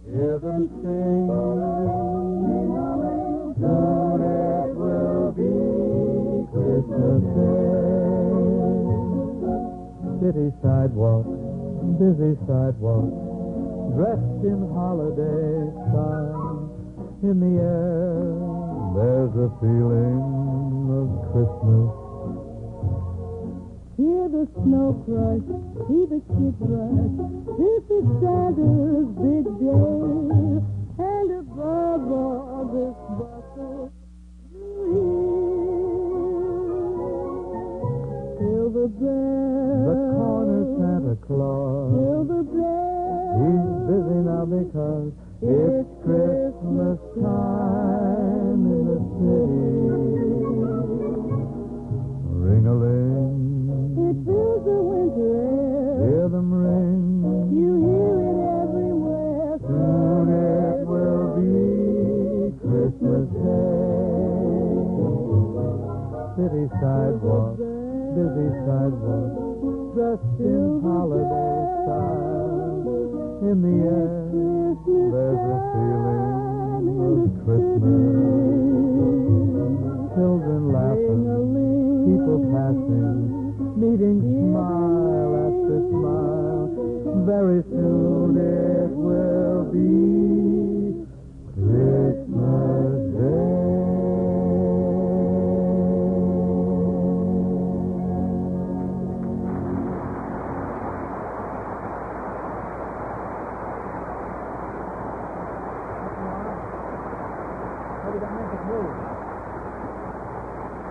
hear them sing. Soon it will be Christmas Day. City sidewalks, busy sidewalks, dressed in holiday style. In the air, there's a feeling of Christmas. Hear the snow crush, see the kids rush. This is Santa's big day. And above all this bustle, you hear silver bells. The corner Santa Claus, Silver bells. he's busy now because it's Christmas time in the city. Ring-a-ling, It fills the winter air. hear them ring. You hear it everywhere. Soon it will be Christmas Day. City sidewalks, busy sidewalks, dressed in holiday style. In the air, there's a feeling of Christmas. Children laughing, people passing, meeting smile after smile. Very soon it will be Christmas Day.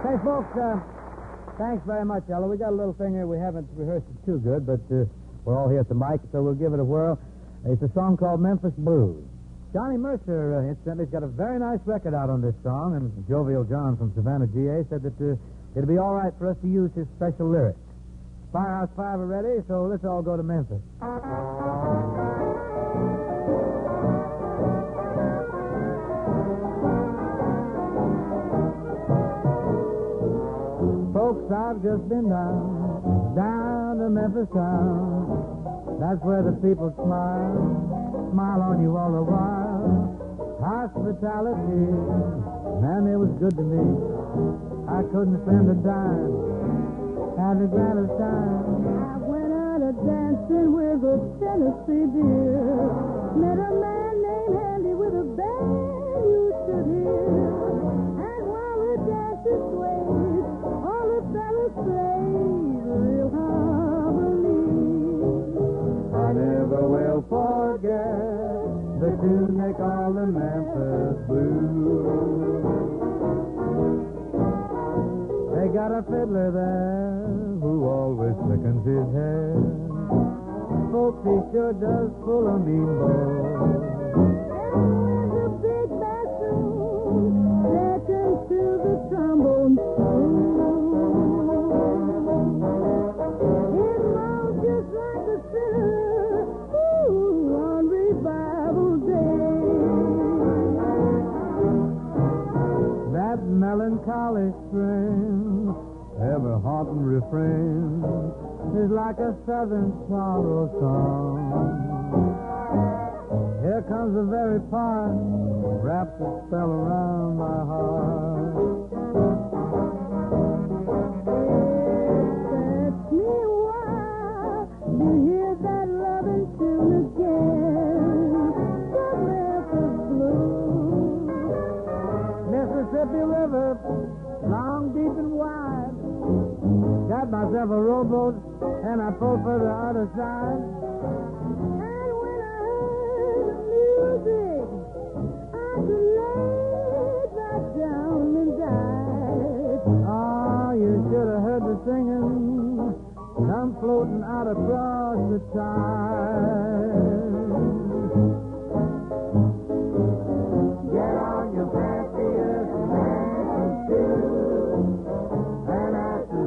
Hey, folks, thanks very much, Ella. We got a little thing here. We haven't rehearsed it too good, but we're all here at the mic, so we'll give it a whirl. It's a song called Memphis Blues. Johnny Mercer, incidentally, has got a very nice record out on this song, and Jovial John from Savannah, GA, said that it'd be all right for us to use his special lyrics. Firehouse 5 are ready, so let's all go to Memphis. Folks, I've just been down to Memphis town. That's where the people smile on you all the while. Hospitality, man, it was good to me. I couldn't spend a dime, had the grandest time. I went out a dancing with a Tennessee dear. Met a man named Handy with a band you should hear. And while the dancers swayed, all the fellas played real harmony. I never will forget the tune they call the Memphis Blues. They got a fiddler there who always slickens his hair. Folks, he sure does pull a mean bow. And the big bassoon seconds to the trombone it moans just like a sinner on revival day. That melancholy strain, ever haunting refrain, is like a southern sorrow song. Here comes the very part, wraps a spell around my heart. That's me why to hear that loving tune again. The Memphis Blues. Mississippi River, long, deep, and wide. Got myself a rowboat, and I pulled for the other side. And when I heard the music, I could lay back down and die. Oh, you should have heard the singing come floating out across the tide. Get on your fanciest Memphis shoes and ask the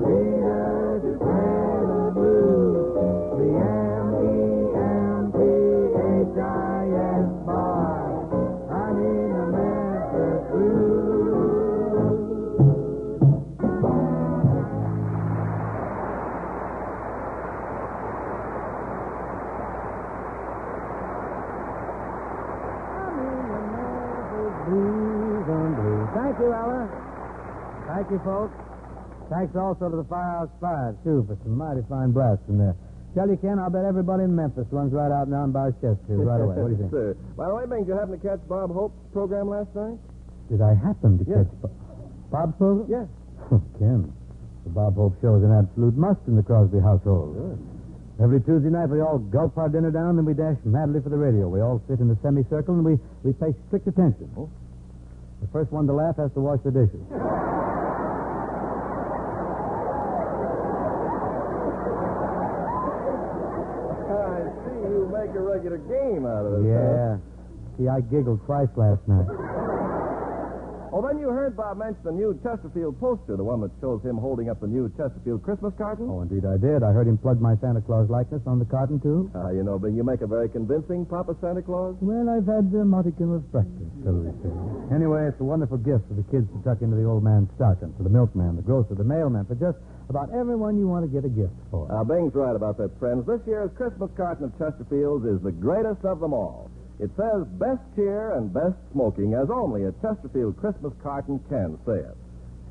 you, folks. Thanks also to the Firehouse Five, too, for some mighty fine blasts in there. Tell you, Ken, I'll bet everybody in Memphis runs right out now and buys Chesterfield right away. What do you think? Sir. By the way, Bing, did you happen to catch Bob Hope's program last night? Did I happen to Yes. catch Bob's program? Yes. Ken, the Bob Hope show is an absolute must in the Crosby household. Good. Every Tuesday night, we all gulp our dinner down, then we dash madly for the radio. We all sit in a semicircle, and we pay strict attention. Oh. The first one to laugh has to wash the dishes. I see you make a regular game out of it. Yeah. See, I giggled twice last night. Oh, then you heard Bob mention the new Chesterfield poster, the one that shows him holding up the new Chesterfield Christmas carton? Oh, indeed I did. I heard him plug my Santa Claus likeness on the carton, too. You know, Bing, you make a very convincing Papa Santa Claus. Well, I've had a modicum of practice, shall we say. Anyway, it's a wonderful gift for the kids to tuck into the old man's stocking, for the milkman, the grocer, the mailman, for just about everyone you want to get a gift for. Bing's right about that, friends. This year's Christmas carton of Chesterfield's is the greatest of them all. It says best cheer and best smoking, as only a Chesterfield Christmas carton can say it.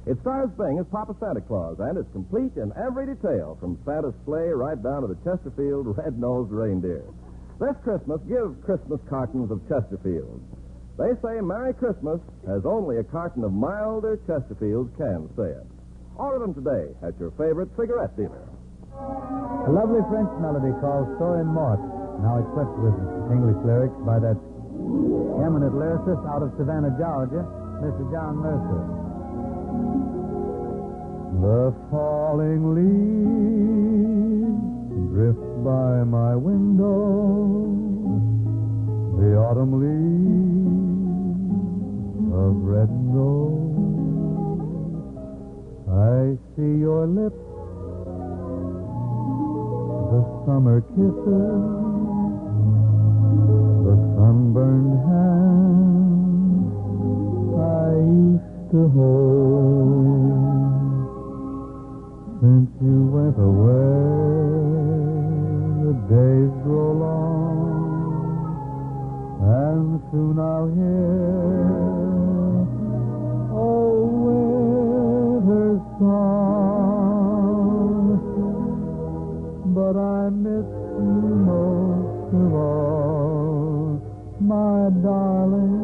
It stars Bing as Papa Santa Claus, and it's complete in every detail, from Santa's sleigh right down to the Chesterfield red-nosed reindeer. This Christmas, give Christmas cartons of Chesterfield. They say Merry Christmas, as only a carton of milder Chesterfields can say it. Order them today at your favorite cigarette dealer. A lovely French melody called So in Mart, now equipped with English lyrics by that eminent lyricist out of Savannah, Georgia, Mr. John Mercer. The falling leaves drift by my window, the autumn leaves of red and gold. I see your lips, the summer kisses, the sunburned hand I used to hold. Since you went away, the days grow long, and soon I'll hear winter's song. But I miss you most of all, my darling,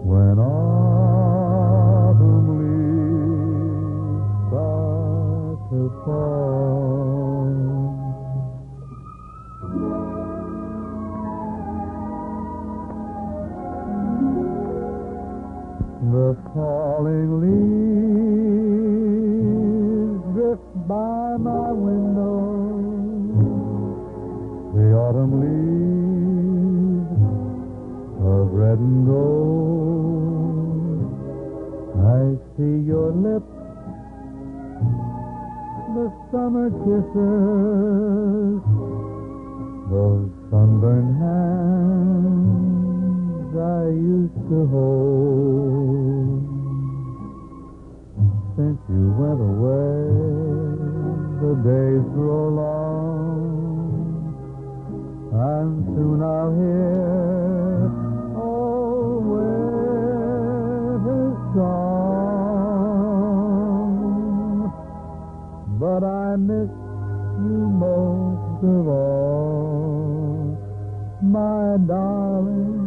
when autumn leaves start to fall. The falling leaves drift by my window, the autumn leaves of red and gold. I see your lips, the summer kisses, those sunburned hands I used to hold. Since you went away, the days grow long, and soon I'll hear winter's song. But I miss you most of all, my darling,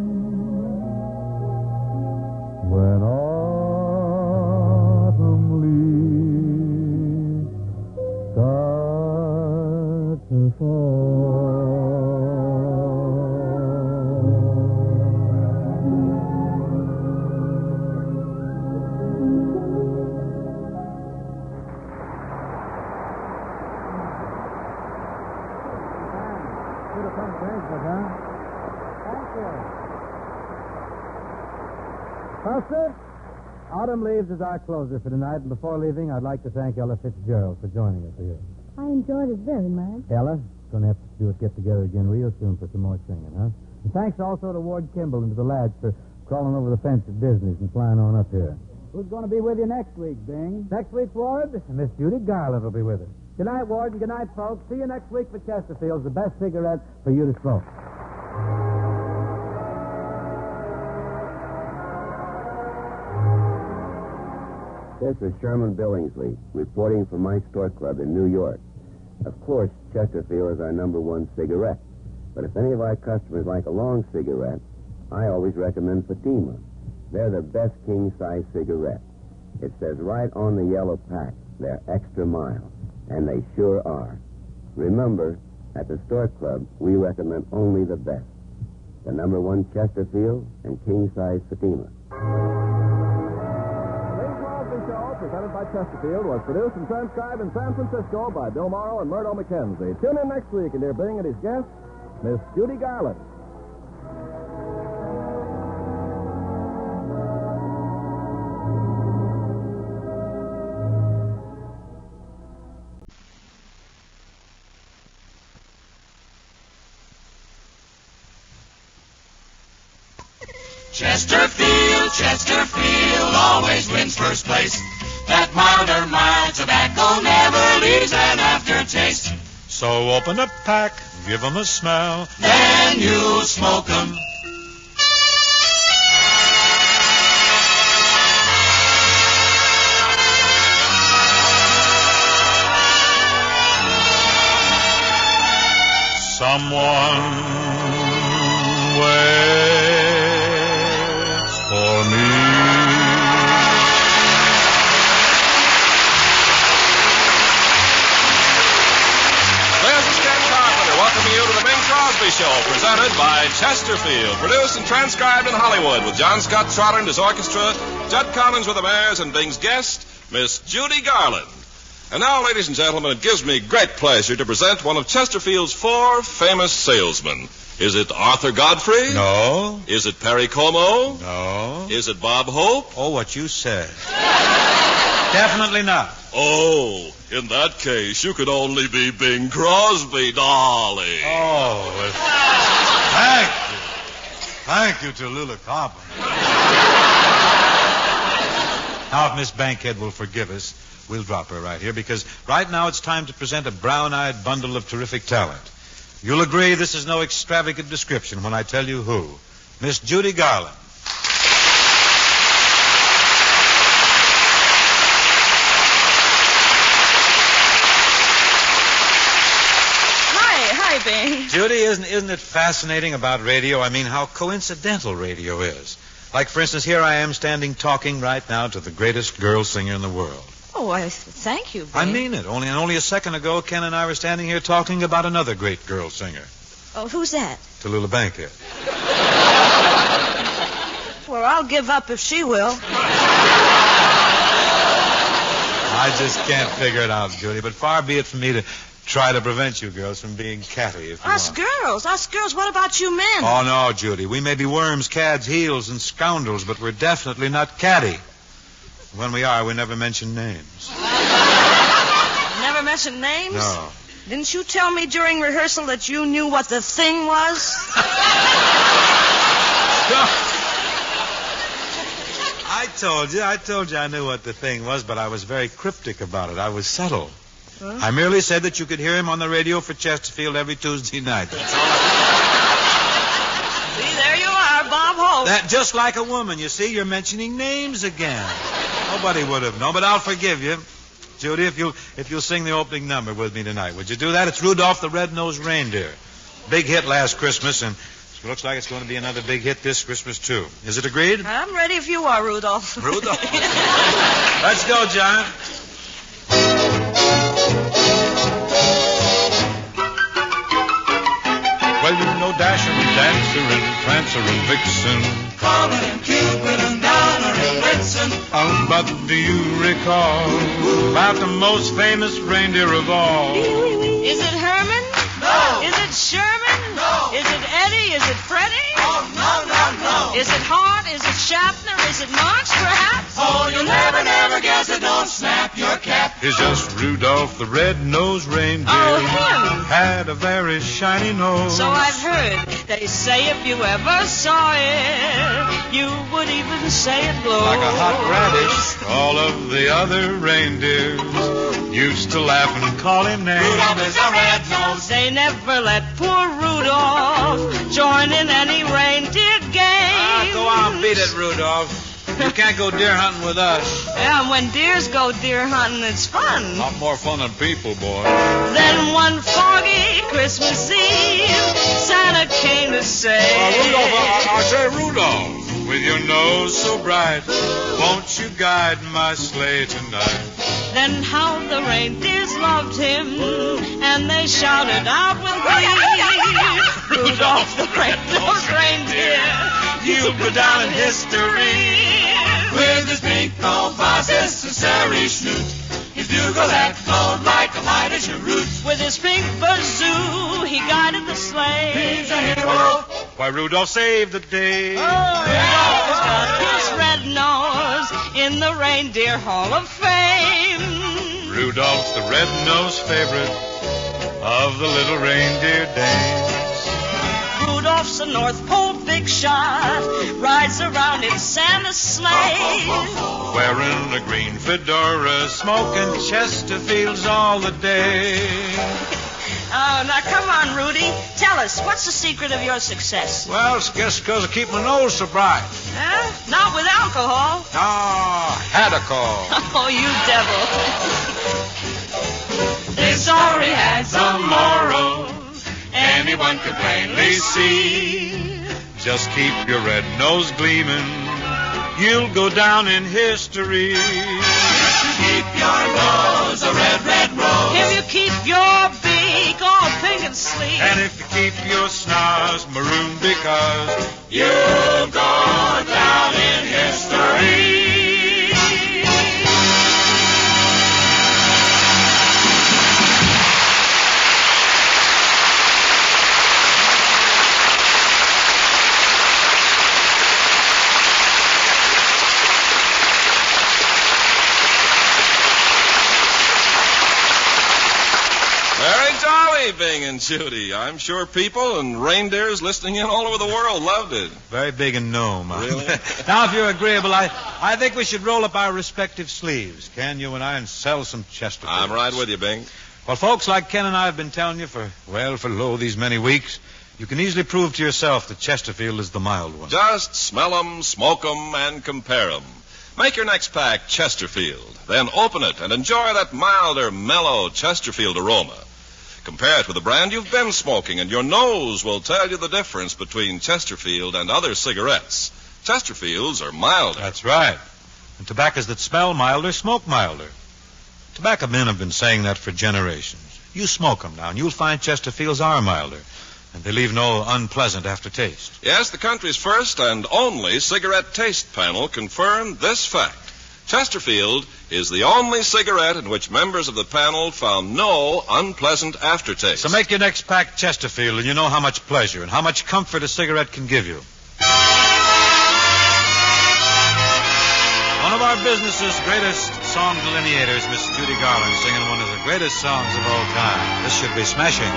when autumn leaves start to fall. Beautiful arrangement, huh? Thank you. Well, sir, Autumn Leaves is our closer for tonight, and before leaving, I'd like to thank Ella Fitzgerald for joining us here. I enjoyed it very much. Ella, going to have to do it get together again real soon for some more singing, huh? And thanks also to Ward Kimball and to the lads for crawling over the fence at Disney's and flying on up here. Who's going to be with you next week, Bing? Next week, Ward, Miss Judy Garland will be with us. Good night, Ward, and good night, folks. See you next week for Chesterfield's, the best cigarette for you to smoke. This is Sherman Billingsley, reporting from my store club in New York. Of course, Chesterfield is our #1 cigarette. But if any of our customers like a long cigarette, I always recommend Fatima. They're the best king-size cigarette. It says right on the yellow pack, they're extra mild. And they sure are. Remember, at the store club, we recommend only the best. The #1 Chesterfield and king-size Fatima. Presented by Chesterfield, was produced and transcribed in San Francisco by Bill Morrow and Murdo McKenzie. Tune in next week and hear Bing and his guest, Miss Judy Garland. Chesterfield always wins first place. That milder mild tobacco never leaves an aftertaste. So open a pack, give 'em a smell, Then you smoke 'em. someone waits for me. Welcoming you to the Bing Crosby Show, presented by Chesterfield, produced and transcribed in Hollywood with John Scott Trotter and his orchestra, Judd Collins with the Mares, and Bing's guest, Miss Judy Garland. And now, ladies and gentlemen, it gives me great pleasure to present one of Chesterfield's 4 famous salesmen. Is it Arthur Godfrey? No. Is it Perry Como? No. Is it Bob Hope? Oh, what you said. Definitely not. Oh, in that case, you could only be Bing Crosby, darling. Oh, thank you. Thank you, Tallulah Copper. Now, if Miss Bankhead will forgive us, we'll drop her right here, because right now it's time to present a brown-eyed bundle of terrific talent. You'll agree this is no extravagant description when I tell you who. Miss Judy Garland. Hi, Bing. Judy, isn't it fascinating about radio? I mean, how coincidental radio is. Like, for instance, here I am standing talking right now to the greatest girl singer in the world. Oh, thank you, Bing. I mean it. Only a second ago, Ken and I were standing here talking about another great girl singer. Oh, who's that? Tallulah Bankhead. Well, I'll give up if she will. I just can't figure it out, Judy, but far be it from me to try to prevent you girls from being catty if you Us girls, what about you men? Oh, no, Judy. We may be worms, cads, heels, and scoundrels, but we're definitely not catty. When we are, we never mention names. Never mention names? No. Didn't you tell me during rehearsal that you knew what the thing was? I told you I knew what the thing was, but I was very cryptic about it. I was subtle. Huh? I merely said that you could hear him on the radio for Chesterfield every Tuesday night. That's all. See, there you are, Bob Hope. That just like a woman, you see, you're mentioning names again. Nobody would have known, but I'll forgive you. Judy, if you'll sing the opening number with me tonight, would you do that? It's Rudolph the Red-Nosed Reindeer. Big hit last Christmas, and it looks like it's going to be another big hit this Christmas, too. Is it agreed? I'm ready if you are, Rudolph. Rudolph? Let's go, John. Well, you know Dasher and Dancer and Prancer and Vixen, Comet and Cupid and Donner and Blitzen. Oh, but do you recall about the most famous reindeer of all? Is it Herman? No. Is it Sherman? No. Is it Eddie? Is it Freddie? Oh, no. Is it Hart? Is it Shatner? Is it March, perhaps? Oh, you'll never guess it. Don't snap your cap. It's just Rudolph the Red-Nosed Reindeer. Oh, him. Had a very shiny nose. So I've heard. They say if you ever saw it, you would even say it glows. Like a hot radish. All of the other reindeers used to laugh and call him names. Rudolph is a red nose. They never let poor Rudolph join in any reindeer game. Go on, beat it, Rudolph. You can't go deer hunting with us. Yeah, and when deers go deer hunting, it's fun. A lot more fun than people, boy. Then one foggy Christmas Eve, Santa came to say, Rudolph, I say, Rudolph, with your nose so bright, won't you guide my sleigh tonight? Then how the reindeers loved him, and they shouted out with glee, Rudolph the red-nosed reindeer, You'll go down in history. With his pink nose, his Sari snoot, his bugle echoed like a mighty cheroot. With his pink bazoo, he guided the sleigh. He's a hero. Why, Rudolph saved the day. Rudolph has got his red nose in the Reindeer Hall of Fame. Rudolph's the red-nosed favorite of the little reindeer dames. Rudolph's a North Pole big shot, rides around in Santa's sleigh. Wearing a green fedora, smoking Chesterfields all the day. Oh, now come on, Rudy. Tell us, what's the secret of your success? Well, it's just because I keep my nose so bright. Huh? Not with alcohol. Had a call. Oh, you devil. This story had some moral. Anyone could plainly see. Just keep your red nose gleaming. You'll go down in history. If you keep your nose a red, red rose. If you keep your beak all pink and sleek. And if you keep your snars maroon because you'll go down in history. Bing and Judy. I'm sure people and reindeers listening in all over the world loved it. Very big and gnome. Really? Now, if you're agreeable, I think we should roll up our respective sleeves, Ken, you and I, and sell some Chesterfield. I'm right with you, Bing. Well, folks, like Ken and I have been telling you for these many weeks, you can easily prove to yourself that Chesterfield is the mild one. Just smell 'em, smoke 'em, and compare 'em. Make your next pack Chesterfield. Then open it and enjoy that milder, mellow Chesterfield aroma. Compare it with the brand you've been smoking, and your nose will tell you the difference between Chesterfield and other cigarettes. Chesterfields are milder. That's right. And tobaccos that smell milder smoke milder. Tobacco men have been saying that for generations. You smoke them now, and you'll find Chesterfields are milder, and they leave no unpleasant aftertaste. Yes, the country's first and only cigarette taste panel confirmed this fact. Chesterfield is the only cigarette in which members of the panel found no unpleasant aftertaste. So make your next pack Chesterfield, and you know how much pleasure and how much comfort a cigarette can give you. One of our business's greatest song delineators, Miss Judy Garland, singing one of the greatest songs of all time. This should be smashing.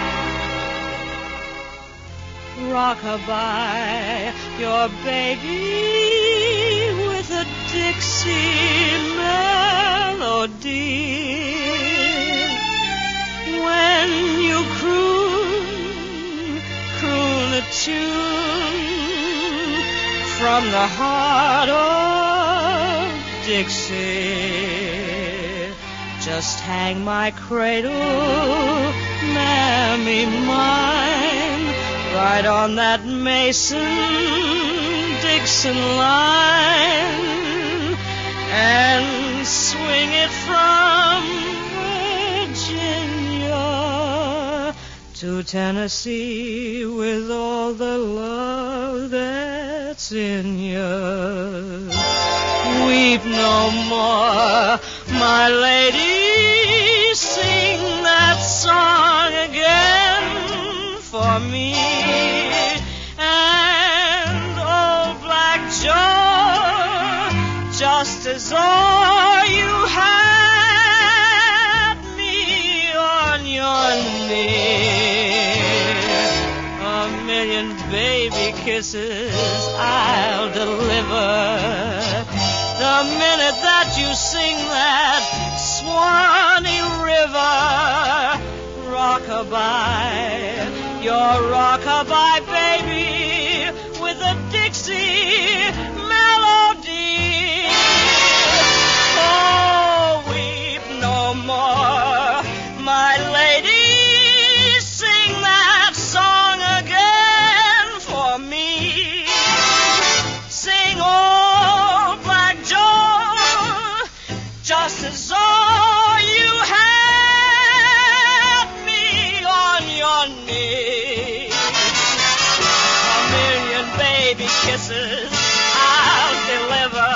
Rock-a-bye your baby with a Dixie melody. When you croon a tune from the heart of Dixie. Just hang my cradle, mammy mine, right on that Mason-Dixon line, and swing it from Virginia to Tennessee with all the love that's in you. Weep no more, my lady, sing that song again for me. And old Black Joe, just as all you had me on your knee. A million baby kisses I'll deliver the minute that you sing that Swanee River. Rock-a-bye, your rock-a-bye baby with a Dixie melody. no more. My lady, sing that song again for me. Sing Old Black Joe, just as though you had me on your knee. A million baby kisses I'll deliver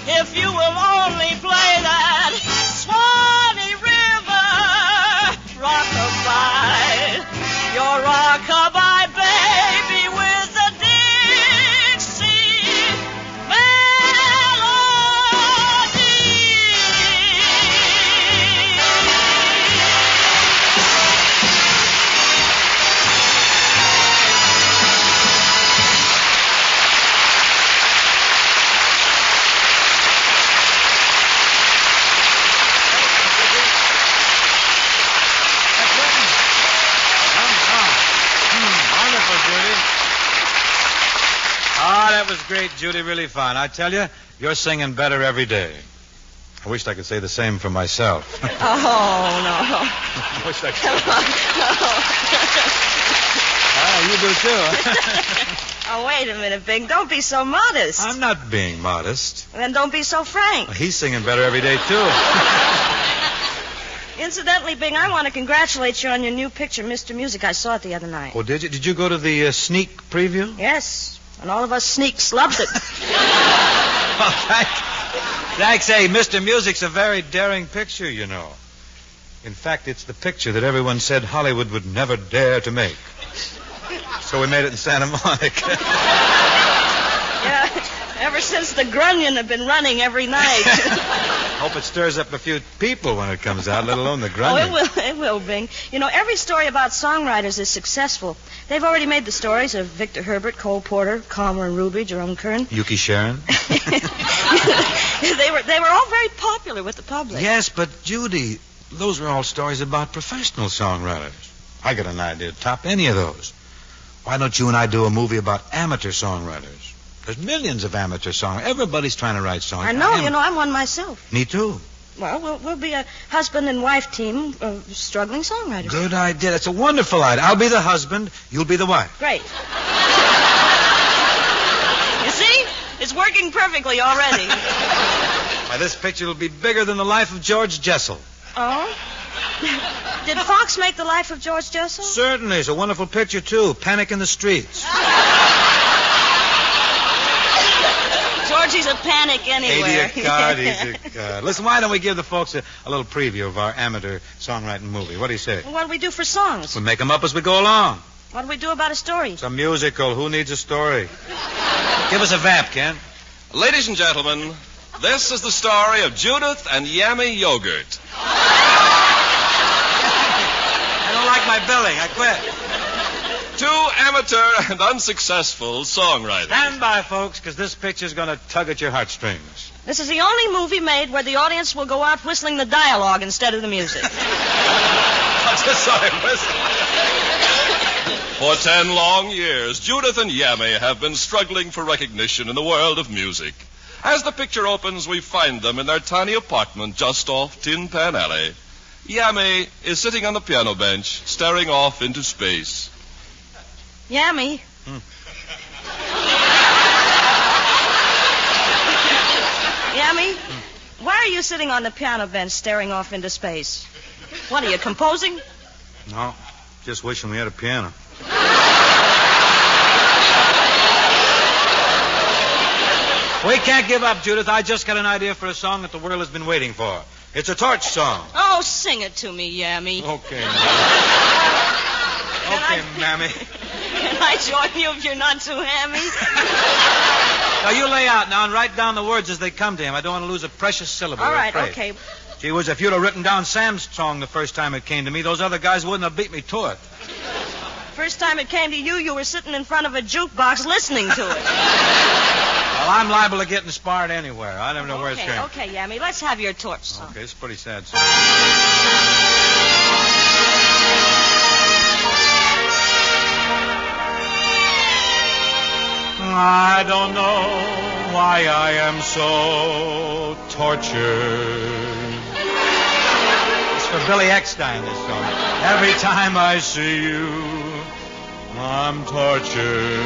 if you will only play that Swanee River rockabye, your rockabye baby with the Dixie melody. Ah, that was great, Judy. Really fine. I tell you, you're singing better every day. I wished I could say the same for myself. Oh, no. I wish I could. You do too. Oh, wait a minute, Bing. Don't be so modest. I'm not being modest. Then don't be so frank. He's singing better every day, too. Incidentally, Bing, I want to congratulate you on your new picture, Mr. Music. I saw it the other night. Oh, did you? Did you go to the sneak preview? Yes, and all of us sneaks loved it. Oh, thanks. Hey, Mr. Music's a very daring picture, you know. In fact, it's the picture that everyone said Hollywood would never dare to make. So we made it in Santa Monica. Yeah, ever since the Grunion have been running every night. Hope it stirs up a few people when it comes out, let alone the Oh, Grunion. it will, Bing. You know, every story about songwriters is successful. They've already made the stories of Victor Herbert, Cole Porter, Calmer and Ruby, Jerome Kern. Yuki Sharon? They were all very popular with the public. Yes, but Judy, those are all stories about professional songwriters. I got an idea to top any of those. Why don't you and I do a movie about amateur songwriters? There's millions of amateur songwriters. Everybody's trying to write songs. I know, I'm one myself. Me too. Well, we'll be a husband and wife team of struggling songwriters. Good idea. That's a wonderful idea. I'll be the husband. You'll be the wife. Great. You see? It's working perfectly already. Why, this picture will be bigger than the life of George Jessel. Oh? Did Fox make the life of George Jessel? Certainly. It's a wonderful picture, too. Panic in the Streets. Georgie's a panic anywhere. Easy a card. Listen, why don't we give the folks a little preview of our amateur songwriting movie? What do you say? What do we do for songs? We make them up as we go along. What do we do about a story? It's a musical. Who needs a story? Give us a vamp, Ken. Ladies and gentlemen, this is the story of Judith and Yummy Yogurt. I don't like my billing. I quit. Two amateur and unsuccessful songwriters. Stand by, folks, because this picture's going to tug at your heartstrings. This is the only movie made where the audience will go out whistling the dialogue instead of the music. I just saw him whistle. For 10 long years, Judith and Yummy have been struggling for recognition in the world of music. As the picture opens, we find them in their tiny apartment just off Tin Pan Alley. Yummy is sitting on the piano bench, staring off into space. Yummy. Yummy, why are you sitting on the piano bench staring off into space? What, are you composing? No, just wishing we had a piano. We can't give up, Judith. I just got an idea for a song that the world has been waiting for. It's a torch song. Oh, sing it to me, Yummy. Okay, Mammy. Can I join you if you're not too hammy? Now, you lay out now and write down the words as they come to him. I don't want to lose a precious syllable. All right, okay. Gee whiz, if you'd have written down Sam's song the first time it came to me, those other guys wouldn't have beat me to it. First time it came to you, you were sitting in front of a jukebox listening to it. Well, I'm liable to get inspired anywhere. I never know where it's going. Okay, Yummy, let's have your torch song. Okay, it's a pretty sad song. I don't know why I am so tortured. Billy Eckstein, this song. Every time I see you, I'm tortured.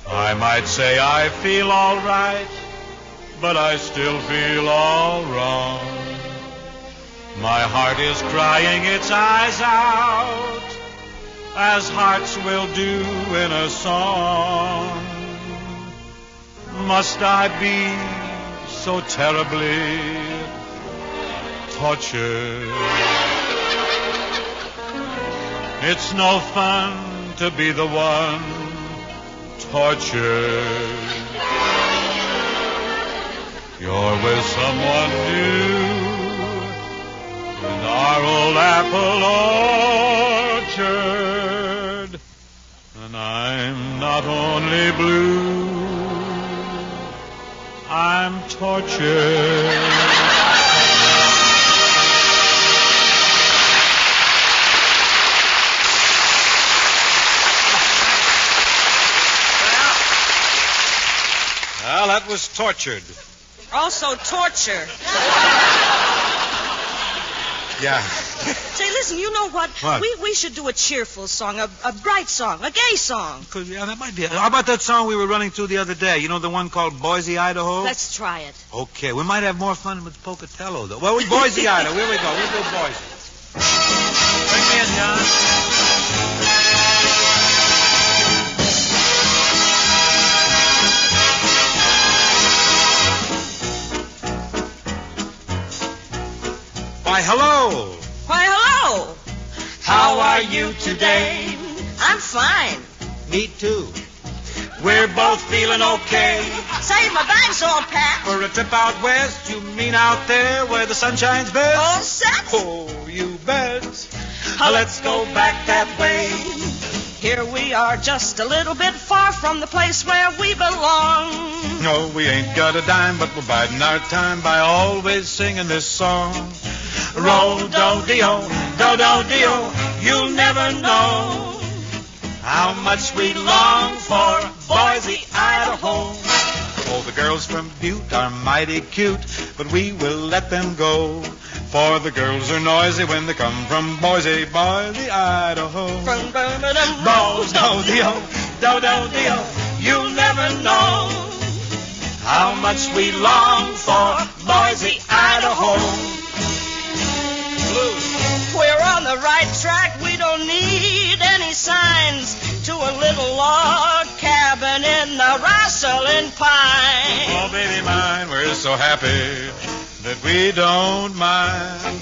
I might say I feel all right, but I still feel all wrong. My heart is crying its eyes out, as hearts will do in a song. Must I be so terribly tortured? It's no fun to be the one tortured. You're with someone new in our old apple orchard, and I'm not only blue, I'm tortured. Well, that was tortured. Also torture. Yeah. Say, listen, you know what? What? We should do a cheerful song, a bright song, a gay song. Yeah, that might be it. How about that song we were running through the other day? You know, the one called Boise, Idaho? Let's try it. Okay, we might have more fun with Pocatello, though. Well, Boise, Idaho. Here we go. We'll do Boise. Bring me in, John. Why, hello. Why, hello. How are you today? I'm fine. Me too. We're both feeling okay. Say, my bag's all packed. For a trip out west, you mean out there where the sun shines best? All set? Oh, you bet. Let's go back that way. Here we are, just a little bit far from the place where we belong. No, we ain't got a dime, but we're biding our time by always singing this song. Ro-do-de-o, do-do-de-o, you'll never know how much we long for Boise, Idaho. Oh, the girls from Butte are mighty cute, but we will let them go. For the girls are noisy when they come from Boise, Idaho. Ro-do-de-o, do-do-de-o, you'll never know how much we long for Boise, Idaho. We're on the right track. We don't need any signs to a little log cabin in the rustling pine. Oh, baby mine, we're so happy that we don't mind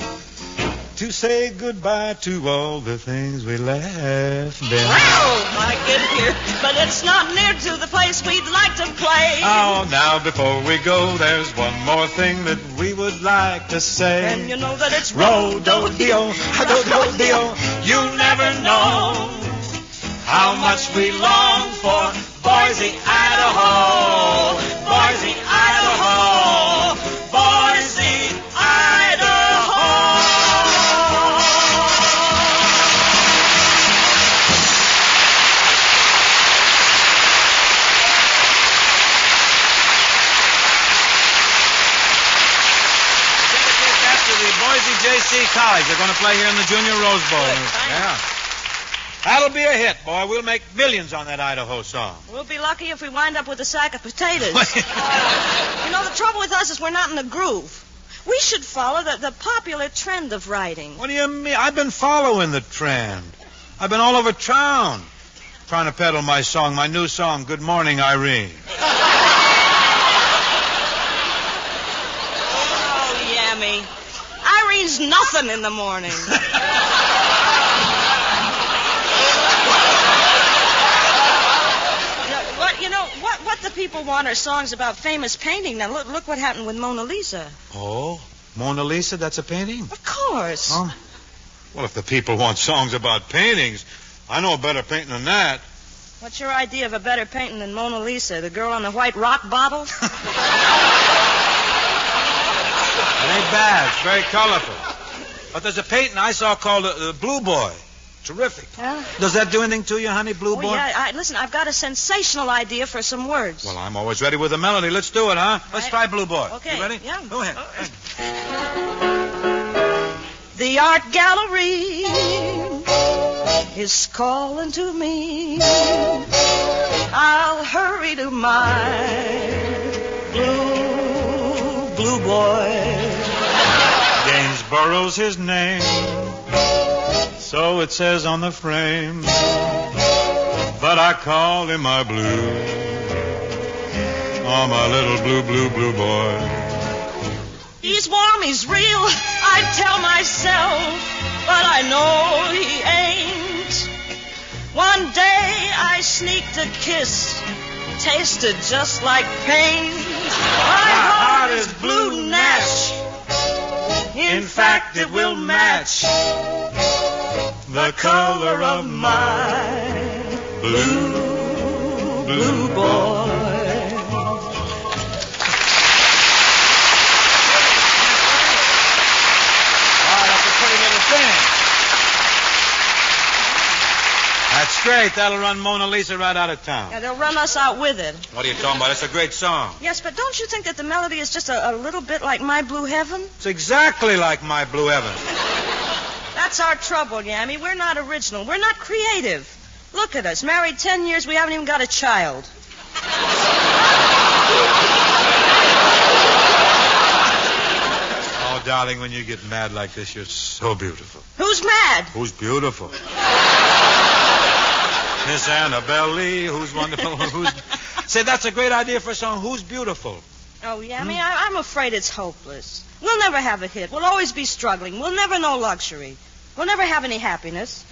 to say goodbye to all the things we left behind. Well, I get here, but it's not near to the place we'd like to play. Oh, now before we go, there's one more thing that we would like to say. And you know that it's Ro-do-de-o, do-do-de-o, you'll never know how much we long for Boise, Idaho. Boise, Idaho. Boise, Idaho. Boise J.C. College. They're going to play here in the Junior Rose Bowl. Yeah. That'll be a hit, boy. We'll make millions on that Idaho song. We'll be lucky if we wind up with a sack of potatoes. You know, the trouble with us is we're not in the groove. We should follow the popular trend of writing. What do you mean? I've been following the trend. I've been all over town trying to peddle my song, my new song, Good Morning, Irene. Oh, yammy. Irene's nothing in the morning. What the people want are songs about famous painting. Now, look what happened with Mona Lisa. Oh, Mona Lisa, that's a painting? Of course. Oh. Well, if the people want songs about paintings, I know a better painting than that. What's your idea of a better painting than Mona Lisa? The girl on the white rock bottle? It ain't bad. It's very colorful. But there's a painting I saw called the Blue Boy. Terrific. Yeah? Does that do anything to you, honey, Blue Boy? Yeah. Listen, I've got a sensational idea for some words. Well, I'm always ready with a melody. Let's do it, huh? Let's try Blue Boy. Okay. You ready? Yeah. Go ahead. The art gallery is calling to me. I'll hurry to my blue boy. Gainsborough's his name, so it says on the frame, but I call him my blue. Oh, my little blue boy. He's warm, he's real, I tell myself, but I know he ain't. One day I sneaked a kiss, tasted just like pain. My heart is blue Nash. In fact, it will match the color of my blue boy. That's great. That'll run Mona Lisa right out of town. Yeah, they'll run us out with it. What are you talking about? It's a great song. Yes, but don't you think that the melody is just a little bit like My Blue Heaven? It's exactly like My Blue Heaven. That's our trouble, Yammy. We're not original. We're not creative. Look at us. Married 10 years, we haven't even got a child. Oh, darling, when you get mad like this, you're so beautiful. Who's mad? Who's beautiful? Miss Annabelle Lee, who's wonderful, who's... Say, that's a great idea for a song, Who's Beautiful? Oh, Yammy, I'm afraid it's hopeless. We'll never have a hit. We'll always be struggling. We'll never know luxury. We'll never have any happiness.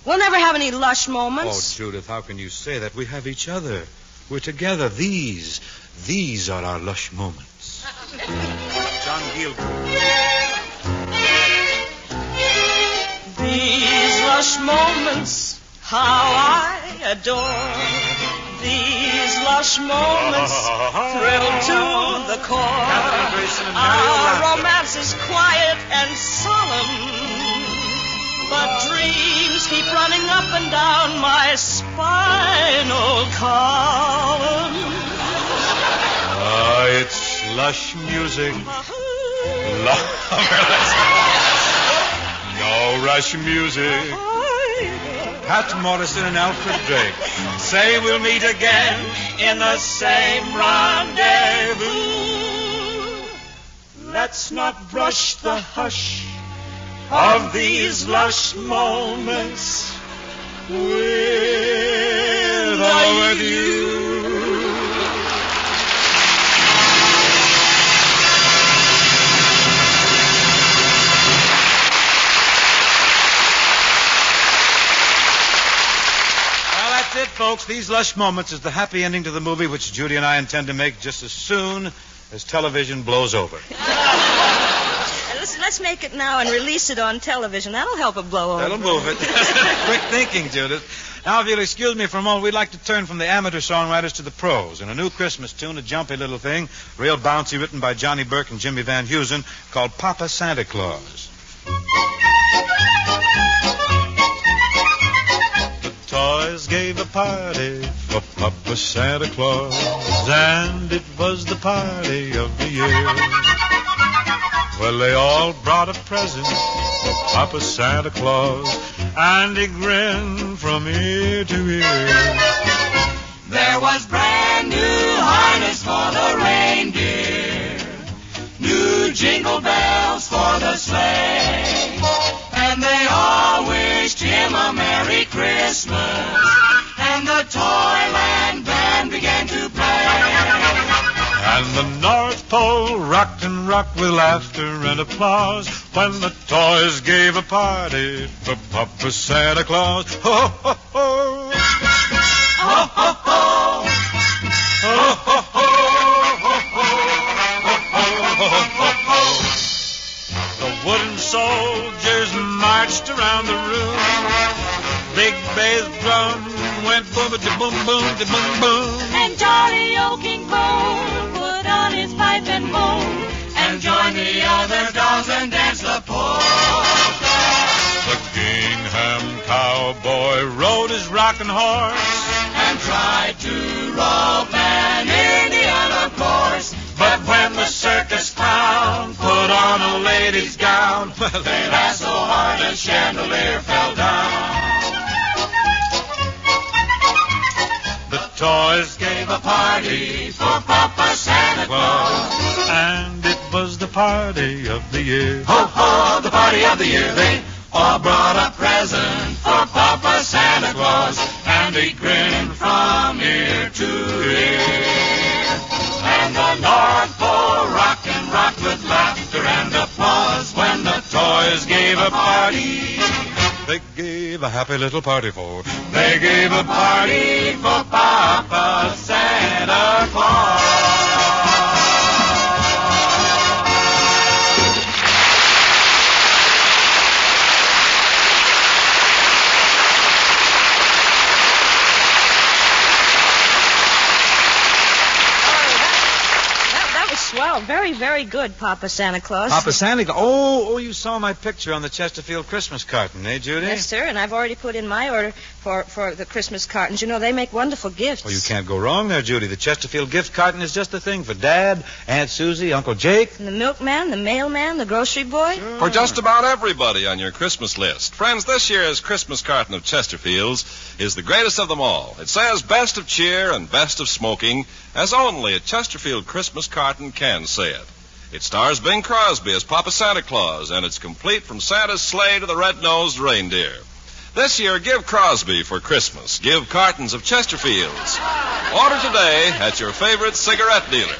We'll never have any lush moments. Oh, Judith, how can you say that? We have each other. We're together. These are our lush moments. John Gielgud. These lush moments, how I adore. These lush moments thrill to the core. Our romance is quiet and solemn, but dreams keep running up and down my spinal column. It's lush music. No rush music. Pat Morrison and Alfred Drake say we'll meet again in the same rendezvous. Let's not brush the hush of these lush moments with you. That's it, folks. These lush moments is the happy ending to the movie which Judy and I intend to make just as soon as television blows over. Let's make it now and release it on television. That'll help it blow over. That'll move it. Quick thinking, Judith. Now, if you'll excuse me for a moment, we'd like to turn from the amateur songwriters to the pros. And a new Christmas tune, a jumpy little thing, real bouncy, written by Johnny Burke and Jimmy Van Heusen, called Papa Santa Claus. Toys gave a party for Papa Santa Claus, and it was the party of the year. Well, they all brought a present for Papa Santa Claus, and he grinned from ear to ear. There was brand new harness for the reindeer, new jingle bells for the sleigh, and they all wished him a Merry Christmas, and the Toyland band began to play. And the North Pole rocked and rocked with laughter and applause when the toys gave a party for Papa Santa Claus. Ho, ho, ho! Ho, ho, ho! Ho, ho, ho! The wooden soldiers marched around the room. Big bass drum went boom-a-boom-boom-boom, boom. And Jolly Old King Cole put on his pipe and bowl and joined the other dolls and danced the polka. The Kingham cowboy rode his rocking horse and tried to rope an Indian, of course. But when the circus clown put on a lady's gown, they laughed so hard harness chandelier fell down. The toys gave a party for Papa Santa Claus, And it was the party of the year. ho ho, the party of the year. They all brought a present for Papa Santa Claus, and he grinned from ear to ear. And the North Pole rocked with laughter and applause when the toys gave a party. They gave a happy little party for. They gave a party for Papa Santa Claus. Swell. Very, very good, Papa Santa Claus. Papa Santa Claus. Oh, you saw my picture on the Chesterfield Christmas carton, eh, Judy? Yes, sir, and I've already put in my order for the Christmas cartons. You know, they make wonderful gifts. Well, you can't go wrong there, Judy. The Chesterfield gift carton is just the thing for Dad, Aunt Susie, Uncle Jake. And the milkman, the mailman, the grocery boy. For just about everybody on your Christmas list. Friends, this year's Christmas carton of Chesterfield's is the greatest of them all. It says best of cheer and best of smoking, as only a Chesterfield Christmas carton can say it. It stars Bing Crosby as Papa Santa Claus, and it's complete from Santa's sleigh to the red-nosed reindeer. This year, give Crosby for Christmas. Give cartons of Chesterfields. Order today at your favorite cigarette dealer.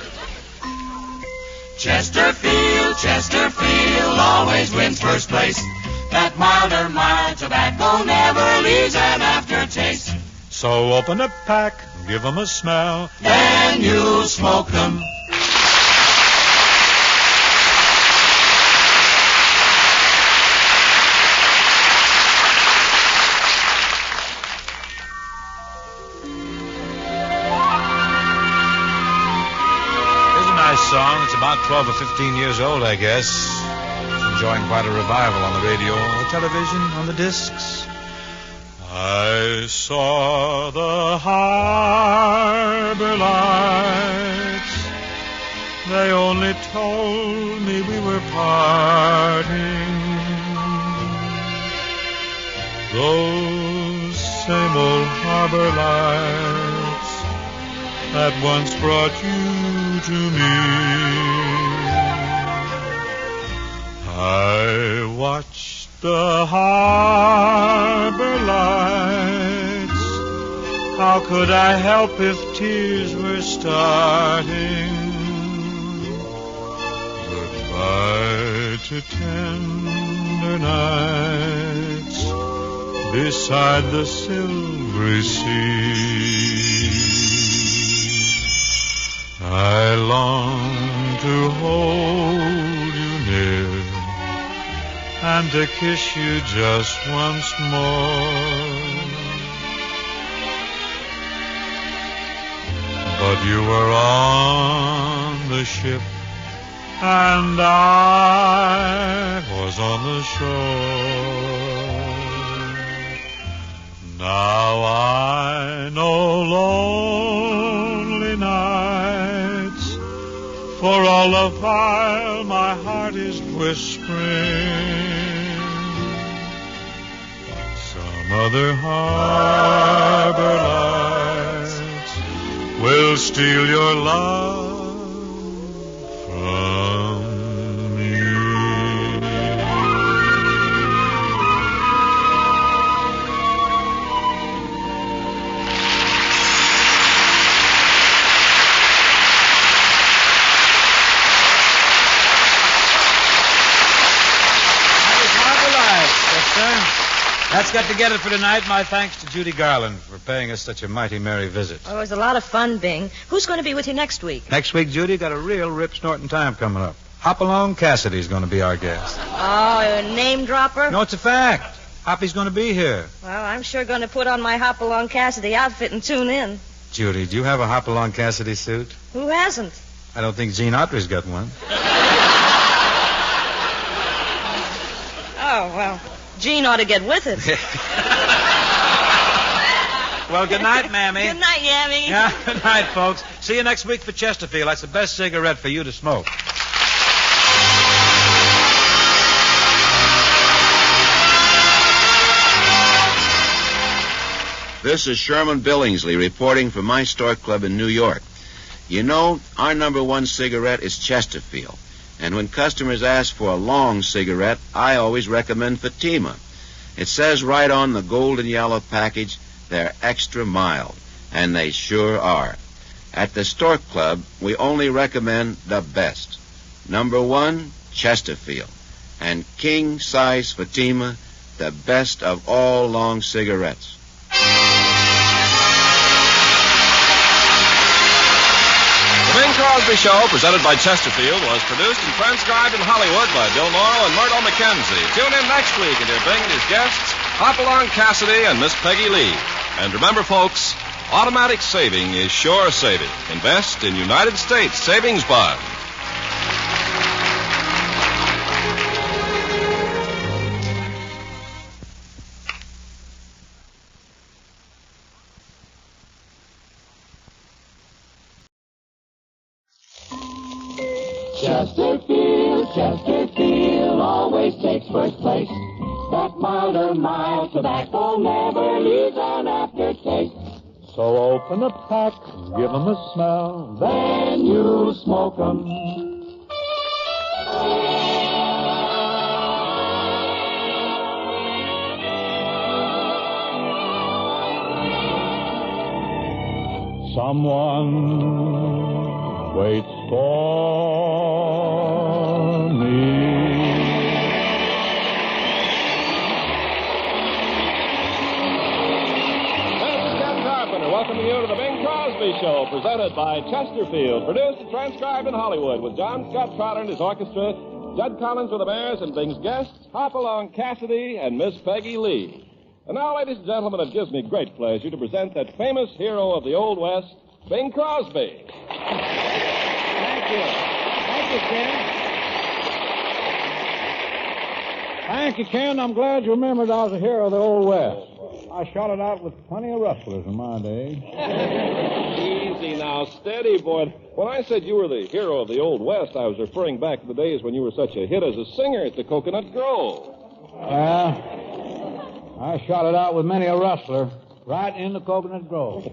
Chesterfield, Chesterfield always wins first place. That milder, mild tobacco never leaves an aftertaste. So open a pack, give 'em a smell, Then you'll smoke them. Song. It's about 12 or 15 years old, I guess. It's enjoying quite a revival on the radio, on the television, on the discs. I saw the harbor lights. They only told me we were parting. Those same old harbor lights that once brought you to me. I watched the harbor lights. How could I help if tears were starting? Goodbye to tender nights beside the silvery sea. I long to hold you near and to kiss you just once more. But you were on the ship and I was on the shore. Now I know lonely nights, for all the while my heart is whispering. Some other harbor lights will steal your love from me. That's got to get it for tonight. My thanks to Judy Garland for paying us such a mighty merry visit. Oh, it was a lot of fun, Bing. Who's going to be with you next week? Next week, Judy, got a real rip-snorting time coming up. Hopalong Cassidy's going to be our guest. Oh, a name dropper? No, it's a fact. Hoppy's going to be here. Well, I'm sure going to put on my Hopalong Cassidy outfit and tune in. Judy, do you have a Hopalong Cassidy suit? Who hasn't? I don't think Gene Autry's got one. Oh, well, Gene ought to get with it. Well, good night, Mammy. Good night, Yammy. Yeah, good night, folks. See you next week for Chesterfield. That's the best cigarette for you to smoke. This is Sherman Billingsley reporting from my store club in New York. You know, our number one cigarette is Chesterfield. And when customers ask for a long cigarette, I always recommend Fatima. It says right on the gold and yellow package, they're extra mild. And they sure are. At the store club, we only recommend the best. Number one, Chesterfield. And king size Fatima, the best of all long cigarettes. The Bing Crosby Show, presented by Chesterfield, was produced and transcribed in Hollywood by Bill Morrow and Mart McKenzie. Tune in next week and hear Bing and his guests, Hopalong, Cassidy, and Miss Peggy Lee. And remember, folks, automatic saving is sure saving. Invest in United States savings bonds. Chesterfield always takes first place. That milder, mild tobacco never leaves an aftertaste. So open a pack, give 'em a smell, Then you smoke 'em. Someone waits for me. Welcoming you to the Bing Crosby Show, presented by Chesterfield, produced and transcribed in Hollywood with John Scott Trotter and his orchestra, Judd Collins with the Bears, and Bing's guests, Hopalong, Cassidy, and Miss Peggy Lee. And now, ladies and gentlemen, it gives me great pleasure to present that famous hero of the Old West, Bing Crosby. Thank you. Thank you, Ken. Thank you, Ken. I'm glad you remembered I was a hero of the Old West. I shot it out with plenty of rustlers in my day. Easy now, steady, boy. When I said you were the hero of the Old West, I was referring back to the days when you were such a hit as a singer at the Coconut Grove. I shot it out with many a rustler right in the Coconut Grove.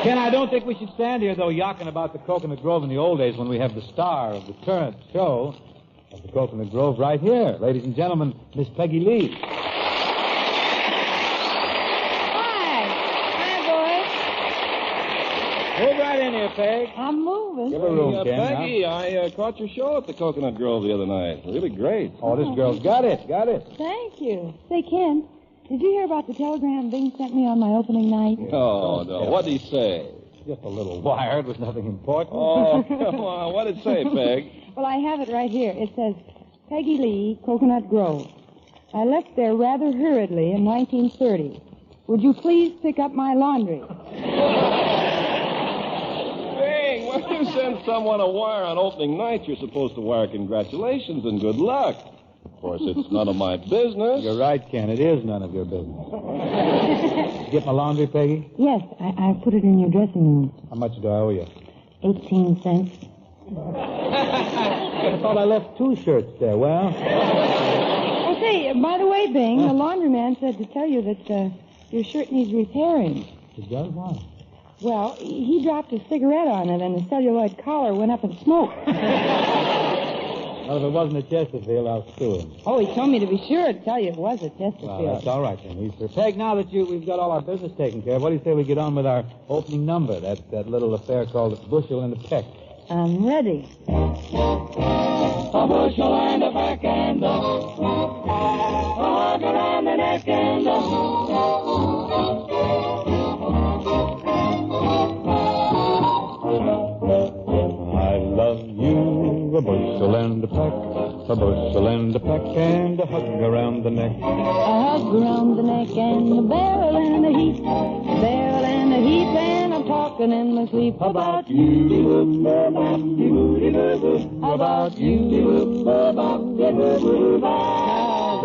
Ken, I don't think we should stand here, though, yakking about the Coconut Grove in the old days when we have the star of the current show of the Coconut Grove right here. Ladies and gentlemen, Miss Peggy Lee. Move right in here, Peg. I'm moving. Give her room, Ken. Peggy, I caught your show at the Coconut Grove the other night. Really great. Oh, this girl's got it. Got it. Thank you. Say, Ken, did you hear about the telegram Bing sent me on my opening night? Oh, no. What'd he say? Just a little wire. It was nothing important. Oh, come on. What'd it say, Peg? Well, I have it right here. It says, Peggy Lee, Coconut Grove. I left there rather hurriedly in 1930. Would you please pick up my laundry? When you send someone a wire on opening night, you're supposed to wire congratulations and good luck. Of course, it's none of my business. You're right, Ken. It is none of your business. Get my laundry, Peggy? Yes, I put it in your dressing room. How much do I owe you? 18 cents. I thought I left 2 shirts there. Well? Oh, say, by the way, Bing, the laundryman said to tell you that your shirt needs repairing. It does? Why? Well, he dropped a cigarette on it, and the celluloid collar went up in smoke. Well, if it wasn't a Chesterfield, I'll sue him. Oh, he told me to be sure to tell you it was a Chesterfield. Well, that's all right, then. He's Peg, now that we've got all our business taken care of, what do you say we get on with our opening number, that little affair called the Bushel and the Peck? I'm ready. A bushel and a peck and a organ and a neck and I love you, a bushel and a peck, a bushel and a peck, and a hug around the neck. A hug around the neck and a barrel and a heap, a barrel and a heap, and I'm talking in my sleep about you, about you, about you,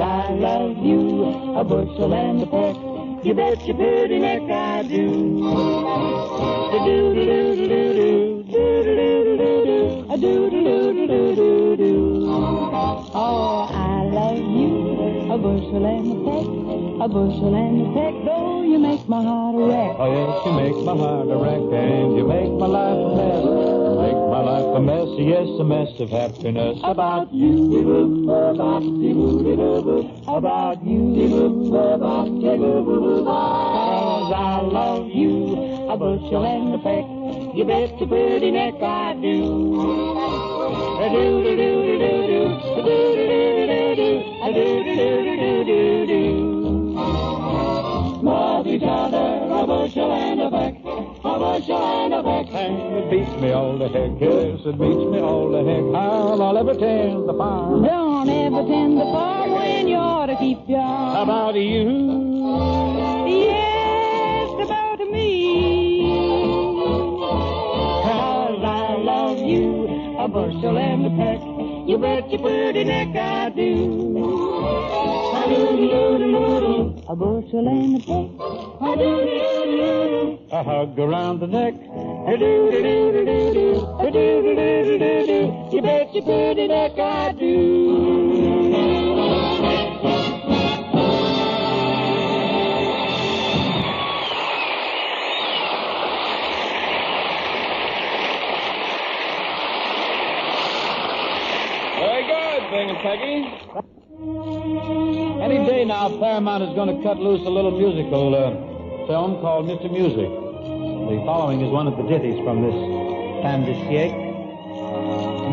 I love you, a bushel and a peck. You bet your pretty neck I do. Do-do-do-do-do-do, do-do-do-do-do-do, a do-do-do-do-do-do-do. Oh, I love you, a bushel and a peck. a bushel and a peck, though you make my heart a wreck. Oh, yes, you make my heart a wreck, and you make my life a mess. You make my life a mess, yes, a mess of happiness. About you, about you, cause I love you, a bushel and a peck. You bet your pretty neck I do. Love each other, a bushel and a peck, a bushel and a peck. And it beats me all the heck, yes, it beats me all the heck. I'll ever tend the farm. Don't ever tend the farm when you ought to keep your arm. How about you? Yes, about me. Cause I love you, a bushel and a peck. You bet your pretty neck I do. A bushel and a peck. A hug around the neck. You bet your pretty neck I do. Very good, Bing and Peggy. Any day now, Paramount is going to cut loose a little musical film called Mr. Music. The following is one of the ditties from this fin de siècle.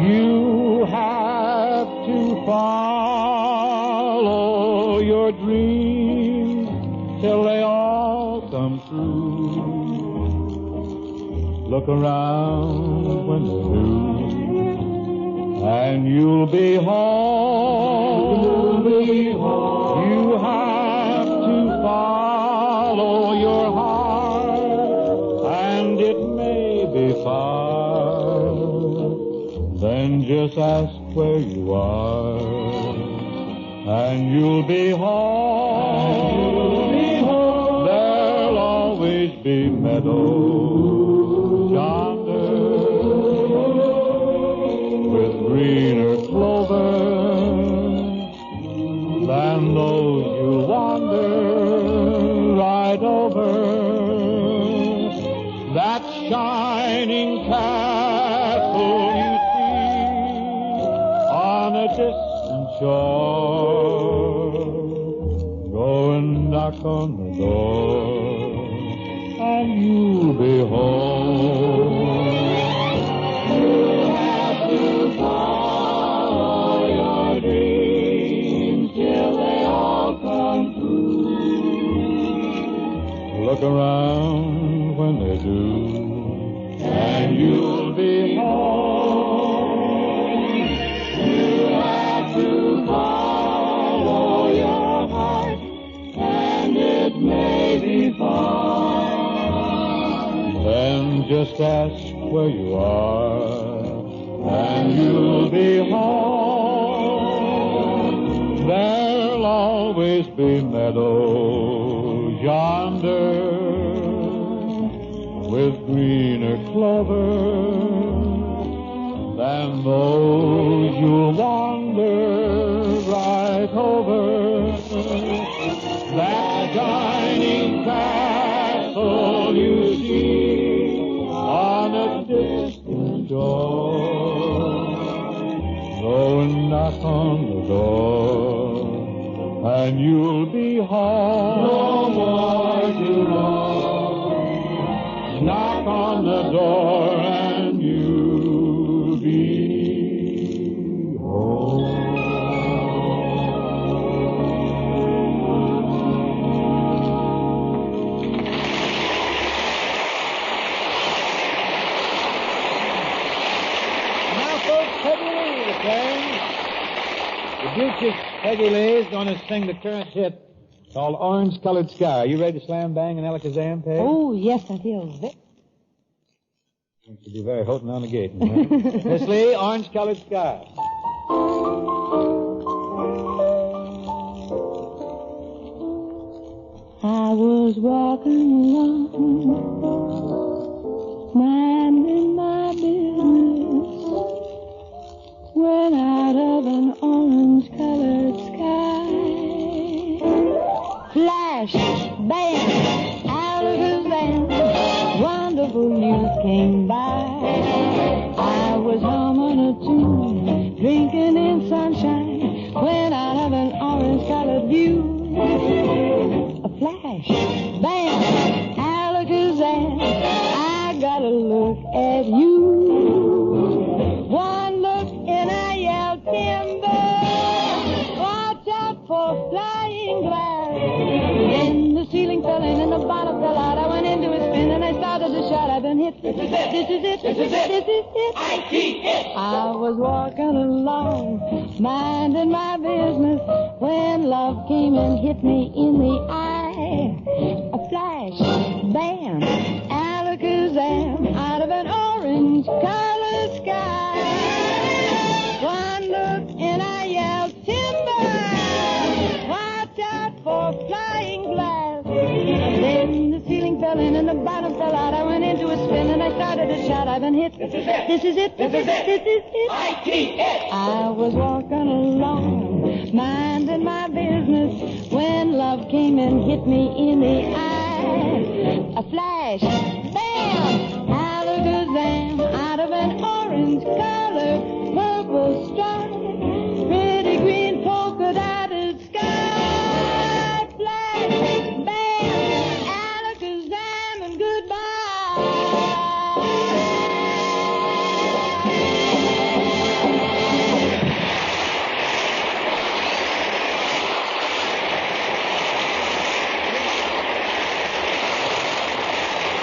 You have to follow your dreams till they all come true. Look around when they do, and you'll be home. You'll be home. You have to follow your heart, and it may be far. Then just ask where you are, and you'll be home. You'll be home. There'll always be meadows yonder with greener clover than those you wander right over. That shining castle you see on a distant shore. Go and knock on the door, and you'll be home. Look around when they do, and you'll be home. You have to follow your heart, and it may be far. Then just ask where you are, and you'll be home. There'll always be meadows yonder with greener clover than those you'll wander right over. That shining castle you see on a distant shore. Go and knock on the door, and you'll be home. No more to roam. Knock on the door, and you'll be home. Now, folks, Peggy Lee is playing. The Duchess Peggy Lee is going to sing the current hit called Orange Colored Sky. You ready to slam bang and Alakazam, Peg? Oh, yes, I feel very... You should be very hooting on the gate. Huh? Miss Lee, Orange Colored Sky. I was walking along, minding my business, when out of an orange-colored sky, fly This is it. This is it. This is it. This is it. I was walking along, minding my business, when love came and hit me in the eye. A flash, bam, alakazam, out of an orange-colored sky. One look and I yelled, timber! Watch out for flying glass. Then the ceiling fell in and the bottom fell out. I went into a spin and I started to shout, I've been hit. This is it. This is it. This is it. This is it. I was walking along, minding my business, when love came and hit me in the eye. A flash, bam, alakazam, out of an orange-colored purple stripe, pretty green polka-dotted sky. Flash, bam, alakazam, and goodbye.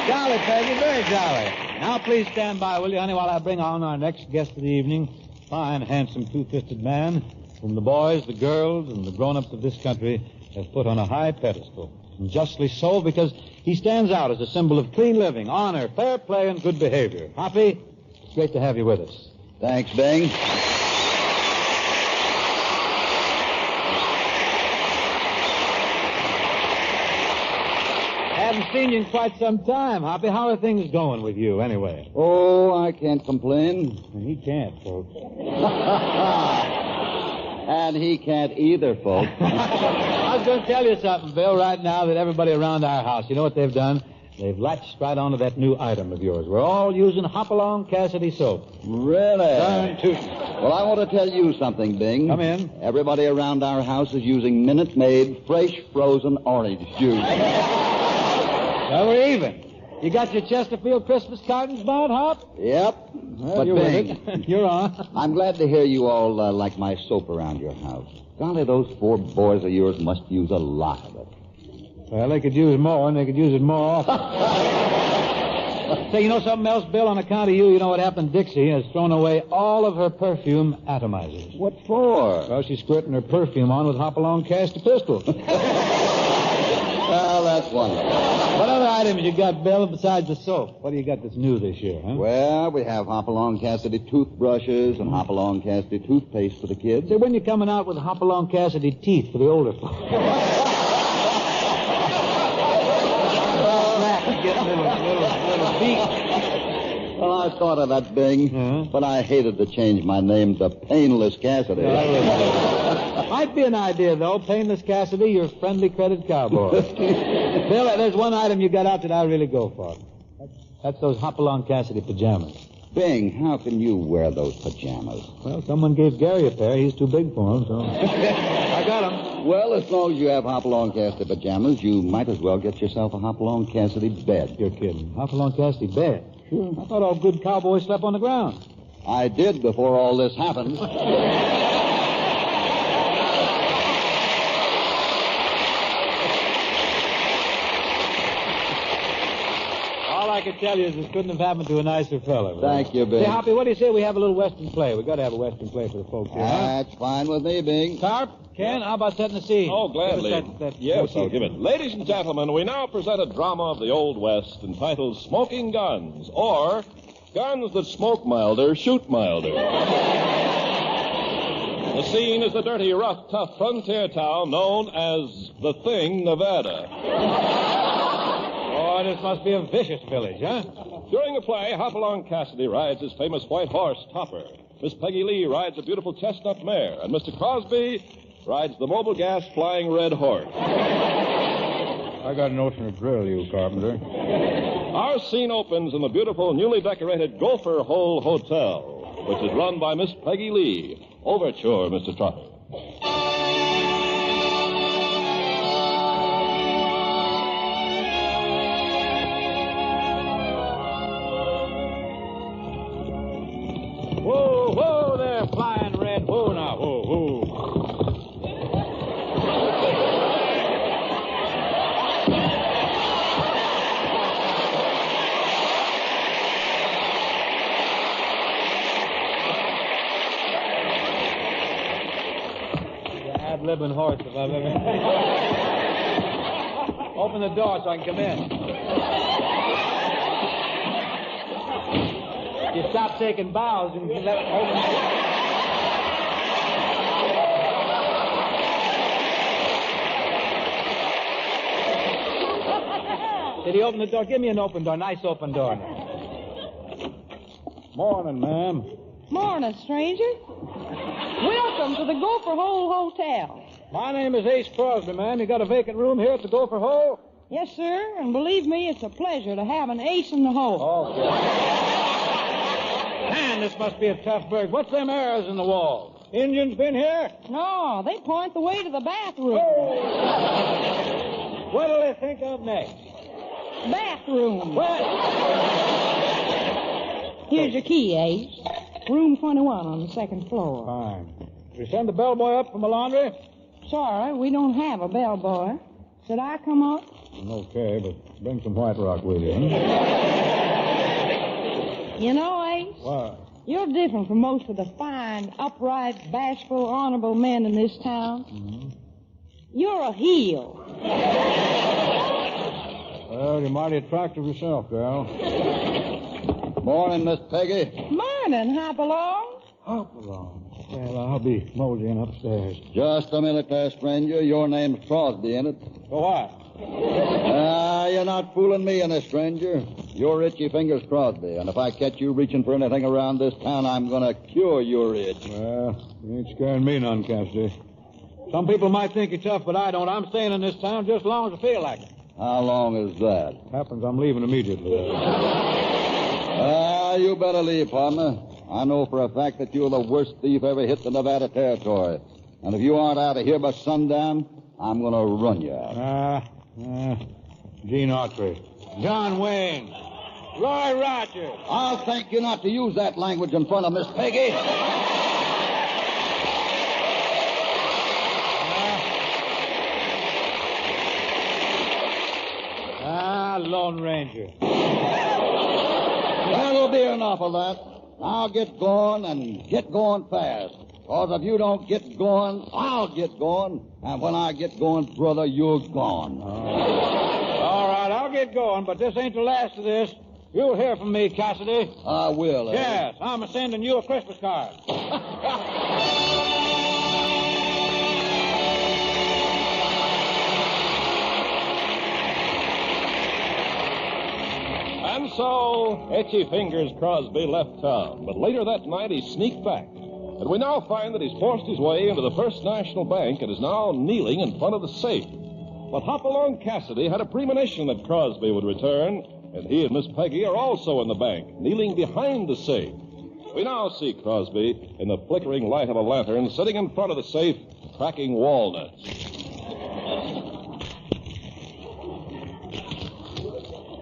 Jolly, Peggy, very jolly. Now, please stand by, will you, honey, while I bring on our next guest of the evening. Fine, handsome, two-fisted man whom the boys, the girls, and the grown-ups of this country have put on a high pedestal. And justly so, because he stands out as a symbol of clean living, honor, fair play, and good behavior. Hoppy, it's great to have you with us. Thanks, Bing. Haven't seen you in quite some time, Hoppy. How are things going with you, anyway? Oh, I can't complain. He can't, folks. And he can't either, folks. I was going to tell you something, Bill, right now, that everybody around our house, you know what they've done? They've latched right onto that new item of yours. We're all using Hopalong Cassidy soap. Really? Darn tootin'. Well, I want to tell you something, Bing. Come in. Everybody around our house is using minute-maid, fresh frozen orange juice. Well, we're even. You got your Chesterfield Christmas cartons bought, Hop? Yep. Well, But you're Bing, with it. You're on. I'm glad to hear you all like my soap around your house. Golly, those 4 boys of yours must use a lot of it. Well, they could use more, and they could use it more often. Say, you know something else, Bill? On account of you, you know what happened? Dixie has thrown away all of her perfume atomizers. What for? Well, she's squirting her perfume on with Hopalong Cassidy pistol. Well, that's wonderful. What other items you got, Bill, besides the soap? What do you got that's new this year, huh? Well, we have Hopalong Cassidy toothbrushes and Hopalong Cassidy toothpaste for the kids. Say, when you coming out with Hopalong Cassidy teeth for the older folks? Get little beak. Well, I thought of that, Bing, but I hated to change my name to Painless Cassidy. Might be an idea, though. Painless Cassidy, your friendly credit cowboy. Bill, there's one item you got out that I really go for. That's those Hopalong Cassidy pajamas. Bing, how can you wear those pajamas? Well, someone gave Gary a pair. He's too big for them, so... I got them. Well, as long as you have Hopalong Cassidy pajamas, you might as well get yourself a Hopalong Cassidy bed. You're kidding. Hopalong Cassidy bed? Sure. I thought all good cowboys slept on the ground. I did before all this happened. All I can tell you is this couldn't have happened to a nicer fella. Thank you, Bing. Say, Hoppy, what do you say we have a little Western play? We've got to have a Western play for the folks here, huh? That's fine with me, Bing. Carp, Ken, how about setting the scene? Oh, gladly. That Yes, I'll give it. Ladies and gentlemen, we now present a drama of the Old West entitled Smoking Guns, or Guns That Smoke Milder, Shoot Milder. The scene is the dirty, rough, tough frontier town known as The Thing, Nevada. Oh, this must be a vicious village, huh? During the play, Hopalong Cassidy rides his famous white horse, Topper. Miss Peggy Lee rides a beautiful chestnut mare, and Mr. Crosby rides the mobile gas flying red horse. I got a notion to drill you, Carpenter. Our scene opens in the beautiful, newly decorated Gopher Hole Hotel, which is run by Miss Peggy Lee. Overture, Mr. Trotter. Whoa, whoa there, flying red. Whoa now, whoa, whoa. ad-libbing horse if I've ever... Open the door so I can come in. You stop taking bows and let it open. Did he open the door? Give me an open door, nice open door. Morning, ma'am. Morning, stranger. Welcome to the Gopher Hole Hotel. My name is Ace Crosby, ma'am. You got a vacant room here at the Gopher Hole? Yes, sir, and believe me, it's a pleasure to have an ace in the hole. Okay. Man, this must be a tough burg. What's them arrows in the wall? Indians been here? No, they point the way to the bathroom. Oh. What'll they think of next? Bathroom. What? Here's your key, Ace. Room 21 on the second floor. Fine. You send the bellboy up from the laundry? Sorry, we don't have a bellboy. Should I come up? Okay, but bring some White Rock with you. You know, Ace, What? you're different from most of the fine, upright, bashful, honorable men in this town. Mm-hmm. You're a heel. Well, you're mighty attractive yourself, girl. Morning, Miss Peggy. Morning, Hopalong. Hopalong. Well, I'll be moseying upstairs. Just a minute there, stranger. Your name's Crosby, ain't it? For what? You're not fooling me, any stranger. You're Itchy Fingers Crosby, and if I catch you reaching for anything around this town, I'm going to cure your itch. Well, you ain't scaring me none, Cassidy. Some people might think you're tough, but I don't. I'm staying in this town just as long as I feel like it. How long is that? Happens I'm leaving immediately. You better leave, partner. I know for a fact that you're the worst thief ever hit the Nevada Territory. And if you aren't out of here by sundown, I'm going to run you out. Gene Autry. John Wayne. Roy Rogers. I'll thank you not to use that language in front of Miss Peggy. Lone Ranger. That'll be enough of that. Now get going and get going fast. Because if you don't get going, I'll get going. And when I get going, brother, you're gone. All right, I'll get going, but this ain't the last of this. You'll hear from me, Cassidy. I will, Yes, I'm sending you a Christmas card. And so, Itchy Fingers Crosby left town, but later that night he sneaked back. And we now find that he's forced his way into the First National Bank and is now kneeling in front of the safe. But Hopalong Cassidy had a premonition that Crosby would return, and he and Miss Peggy are also in the bank, kneeling behind the safe. We now see Crosby, in the flickering light of a lantern, sitting in front of the safe, cracking walnuts.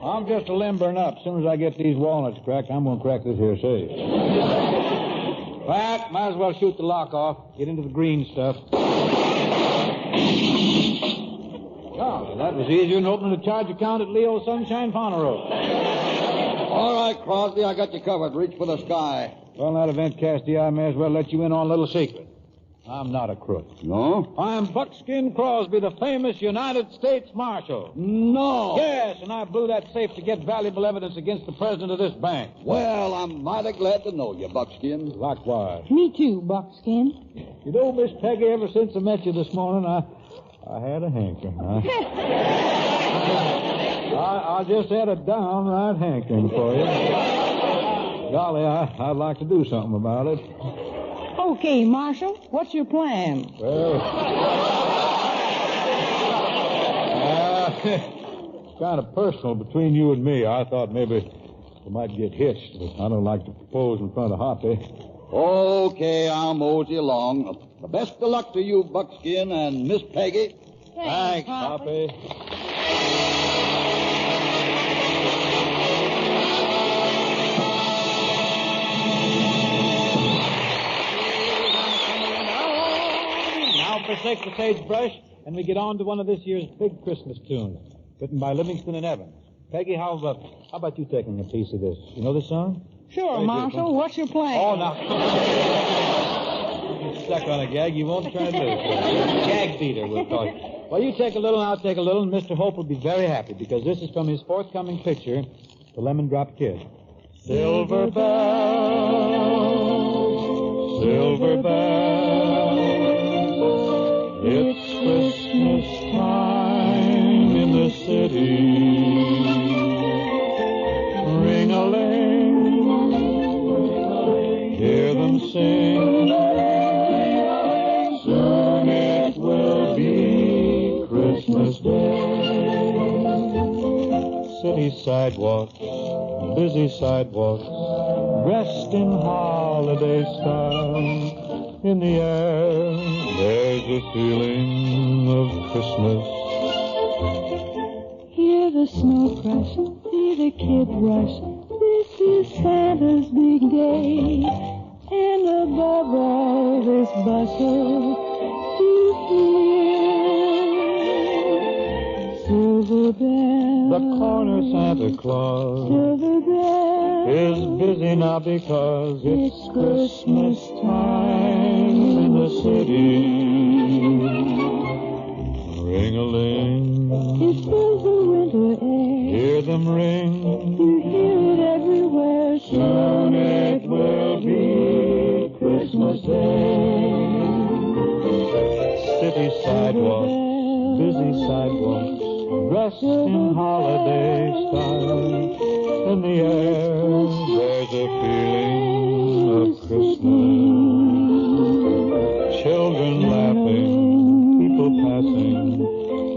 I'm just a limbering up. As soon as I get these walnuts cracked, I'm going to crack this here safe. Pat, might as well shoot the lock off. Get into the green stuff. Oh, that was easier than opening a charge account at Leo's Sunshine Farm. All right, Crosby, I got you covered. Reach for the sky. Well, in that event, Cassidy, I may as well let you in on a little secret. I'm not a crook. No? I'm Buckskin Crosby, the famous United States Marshal. No. Yes, and I blew that safe to get valuable evidence against the president of this bank. Well, I'm mighty glad to know you, Buckskin. Likewise. Me too, Buckskin. You know, Miss Peggy, ever since I met you this morning, I had a hankering. I just had a downright hankering for you. Golly, I'd like to do something about it. Okay, Marshal, what's your plan? Well, it's kind of personal between you and me. I thought maybe we might get hitched, but I don't like to propose in front of Hoppy. Okay, I'll mosey along. The best of luck to you, Buckskin, and Miss Peggy. Thanks, Hoppy. Forsake the sagebrush, and we get on to one of this year's big Christmas tunes, written by Livingston and Evans. Peggy, how about you taking a piece of this? You know this song? Sure, Marshal. What's your plan? Oh, now. stuck on a gag, you won't turn loose. Gag beater, we'll call it. Well, you take a little, and I'll take a little, and Mr. Hope will be very happy, because this is from his forthcoming picture, The Lemon Drop Kid. Silver bells, silver bells, it's Christmas time in the city. Ring-a-ling, hear them sing. Soon it will be Christmas Day. City sidewalks, busy sidewalks, dressed in holiday style. In the air, there's a feeling of Christmas. Hear the snow crush, see the kid rush. This is Santa's big day. And above all this bustle, you hear silver bells. The corner Santa Claus Silver bells is busy now because it's Christmas time in the city. Ring-a-ling, it fills the winter air. Hear them ring. You hear it everywhere. Soon it will be Christmas Day. City sidewalks, busy sidewalks, dressed in holiday style. In the air, there's a feeling of Christmas. Children laughing, people passing,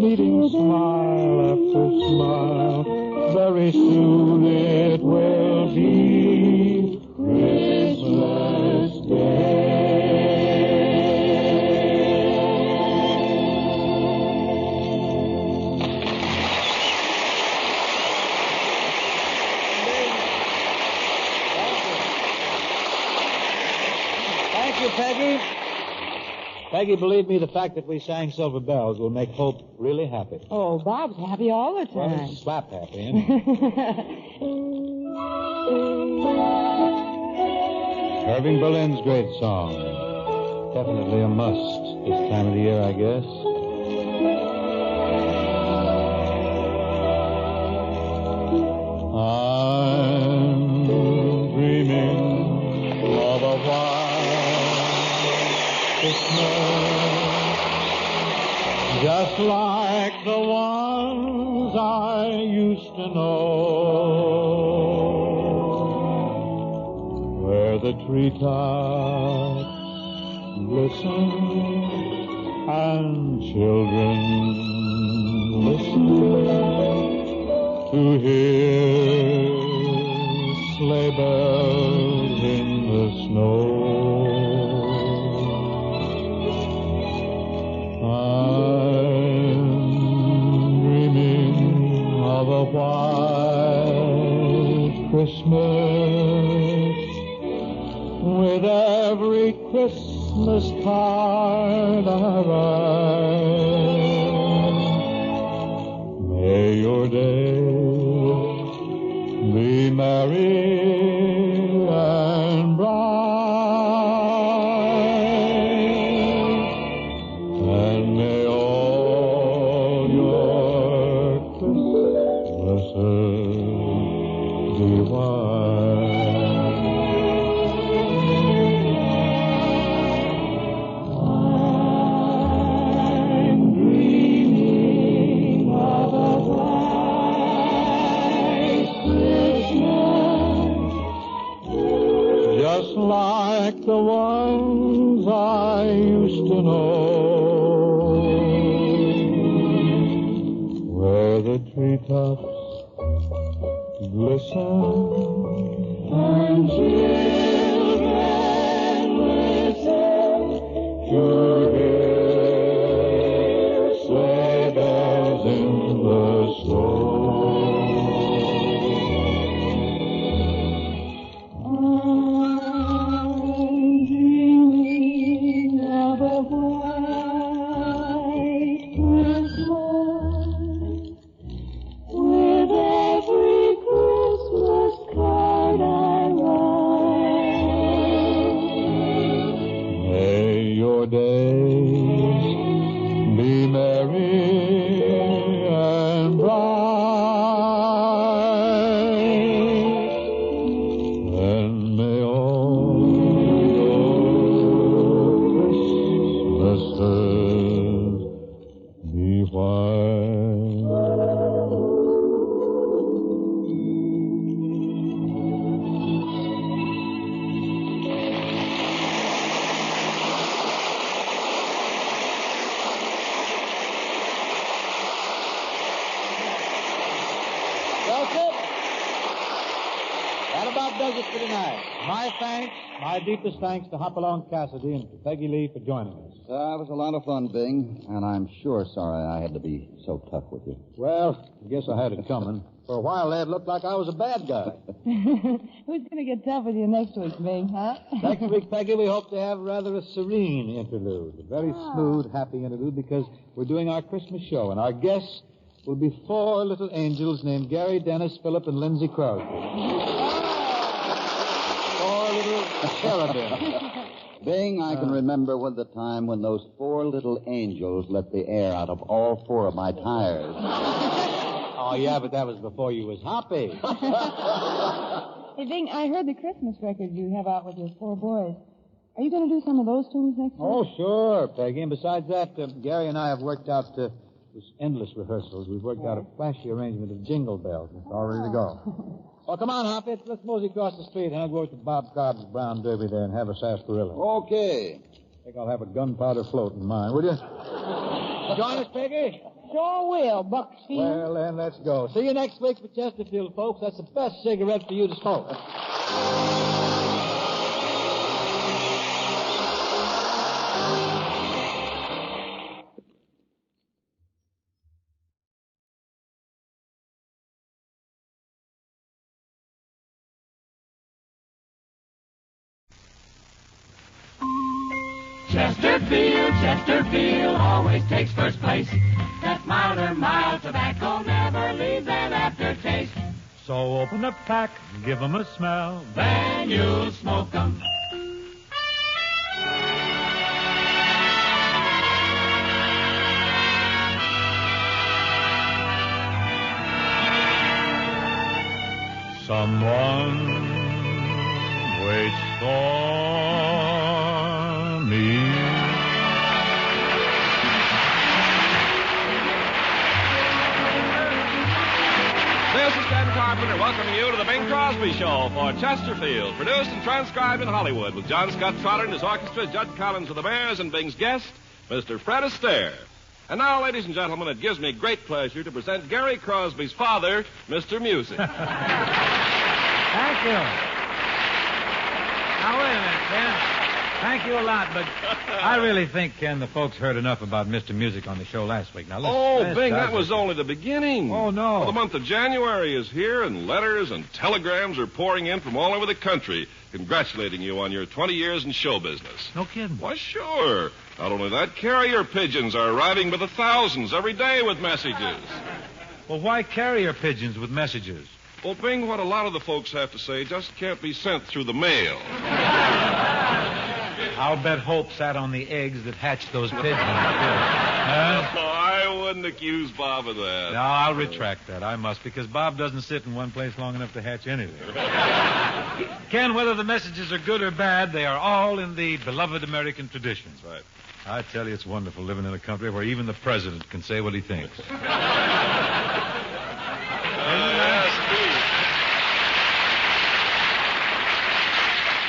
meeting smile after smile. Very soon it will be Christmas Day. Thank you, Peggy. Peggy, believe me, the fact that we sang Silver Bells will make Hope really happy. Oh, Bob's happy all the Well, time. he's slap happy, isn't he? Irving Berlin's great song. Definitely a must this time of the year, I guess. I'm dreaming of a white Christmas, just like the ones I used to know, where the treetops glisten and children listen to hear sleigh bells in the snow. I'm dreaming of a white Christmas with every Christmas card I write. May your day be merry and bright, and may all your Christmases be white. I'm dreaming of a white Christmas, just like the ones I used to know, where the treetops glisten and children listen to hear sleigh bells in the snow. dreaming of a white Christmas with every Christmas card I write. May be merry and bright, and may all your Christmases be white. That about does it for tonight. My deepest thanks to Hopalong Cassidy and to Peggy Lee for joining us. It was a lot of fun, Bing, and I'm sure sorry I had to be so tough with you. Well, I guess I had it coming. For a while there, it looked like I was a bad guy. Who's going to get tough with you next week, Bing, huh? Next week, Peggy, we hope to have rather a serene interlude. A very smooth, happy interlude because we're doing our Christmas show, and our guests will be 4 little angels named Gary, Dennis, Philip, and Lindsay Crosby. 4 little cherubim. Bing, I can remember the time when those 4 little angels let the air out of all 4 of my tires. Oh, yeah, but that was before you was hoppy. Hey, Bing, I heard the Christmas record you have out with your 4 boys. Are you going to do some of those tunes next week? Oh, sure, Peggy. And besides that, Gary and I have worked out this endless rehearsals. We've worked out a flashy arrangement of Jingle Bells. It's all ready to go. Oh, come on, Hoppy. Let's mosey across the street and I'll go to Bob Cobb's Brown Derby there and have a sarsaparilla. Okay. I think I'll have a gunpowder float in mine, will you? Join us, Peggy? Sure will, Bucksfield. Well, then, let's go. See you next week for Chesterfield, folks. That's the best cigarette for you to smoke. Chesterfield, Chesterfield always takes first place. That milder, mild tobacco never leaves an aftertaste. So open the pack, give 'em a smell, Then you'll smoke 'em. Someone waits for me. This is Ken Carpenter welcoming you to the Bing Crosby Show for Chesterfield, produced and transcribed in Hollywood with John Scott Trotter and his orchestra, Judd Collins of the Bears, and Bing's guest, Mr. Fred Astaire. And now, ladies and gentlemen, it gives me great pleasure to present Gary Crosby's father, Mr. Music. Thank you. Now, wait a minute, Ken. Thank you a lot, but I really think, Ken, the folks heard enough about Mr. Music on the show last week. Now, let's Bing, that was only the beginning. Oh, no. Well, the month of January is here, and letters and telegrams are pouring in from all over the country, congratulating you on your 20 years in show business. No kidding. Why, sure. Not only that, carrier pigeons are arriving by the thousands every day with messages. Well, why carrier pigeons with messages? Well, Bing, what a lot of the folks have to say just can't be sent through the mail. I'll bet Hope sat on the eggs that hatched those pigeons. I wouldn't accuse Bob of that. No, I'll retract that. I must, because Bob doesn't sit in one place long enough to hatch anything. Ken, whether the messages are good or bad, they are all in the beloved American traditions. Right. I tell you, it's wonderful living in a country where even the president can say what he thinks.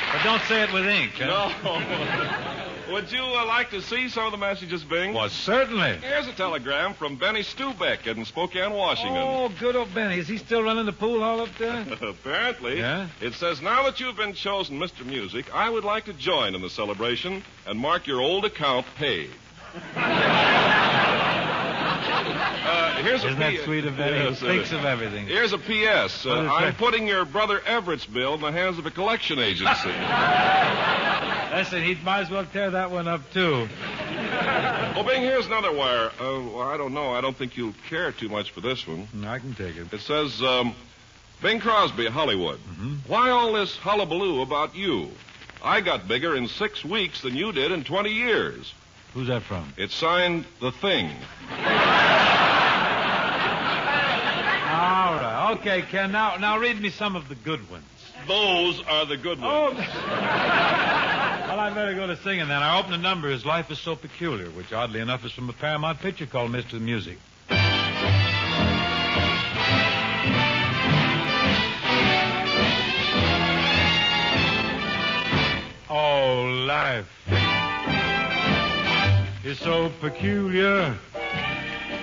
But don't say it with ink, huh? No. Would you like to see some of the messages, Bing? Well, certainly. Here's a telegram from Benny Stubeck in Spokane, Washington. Oh, good old Benny. Is he still running the pool hall up there? Apparently. Yeah? It says, now that you've been chosen Mr. Music, I would like to join in the celebration and mark your old account paid. Isn't that sweet of Benny? Yes, He thinks of everything. Here's a P.S. I'm putting your brother Everett's bill in the hands of a collection agency. Listen, he might as well tear that one up, too. Well, Bing, here's another wire. Well, I don't know. I don't think you'll care too much for this one. I can take it. It says, Bing Crosby, Hollywood. Mm-hmm. Why all this hullabaloo about you? I got bigger in 6 weeks than you did in 20 years. Who's that from? It's signed The Thing. All right. Okay, Ken, now read me some of the good ones. Those are the good ones. Oh. Well, I better go to singing then. Our opening number is Life is So Peculiar, which oddly enough is from a Paramount picture called Mr. Music. Oh, life is so peculiar.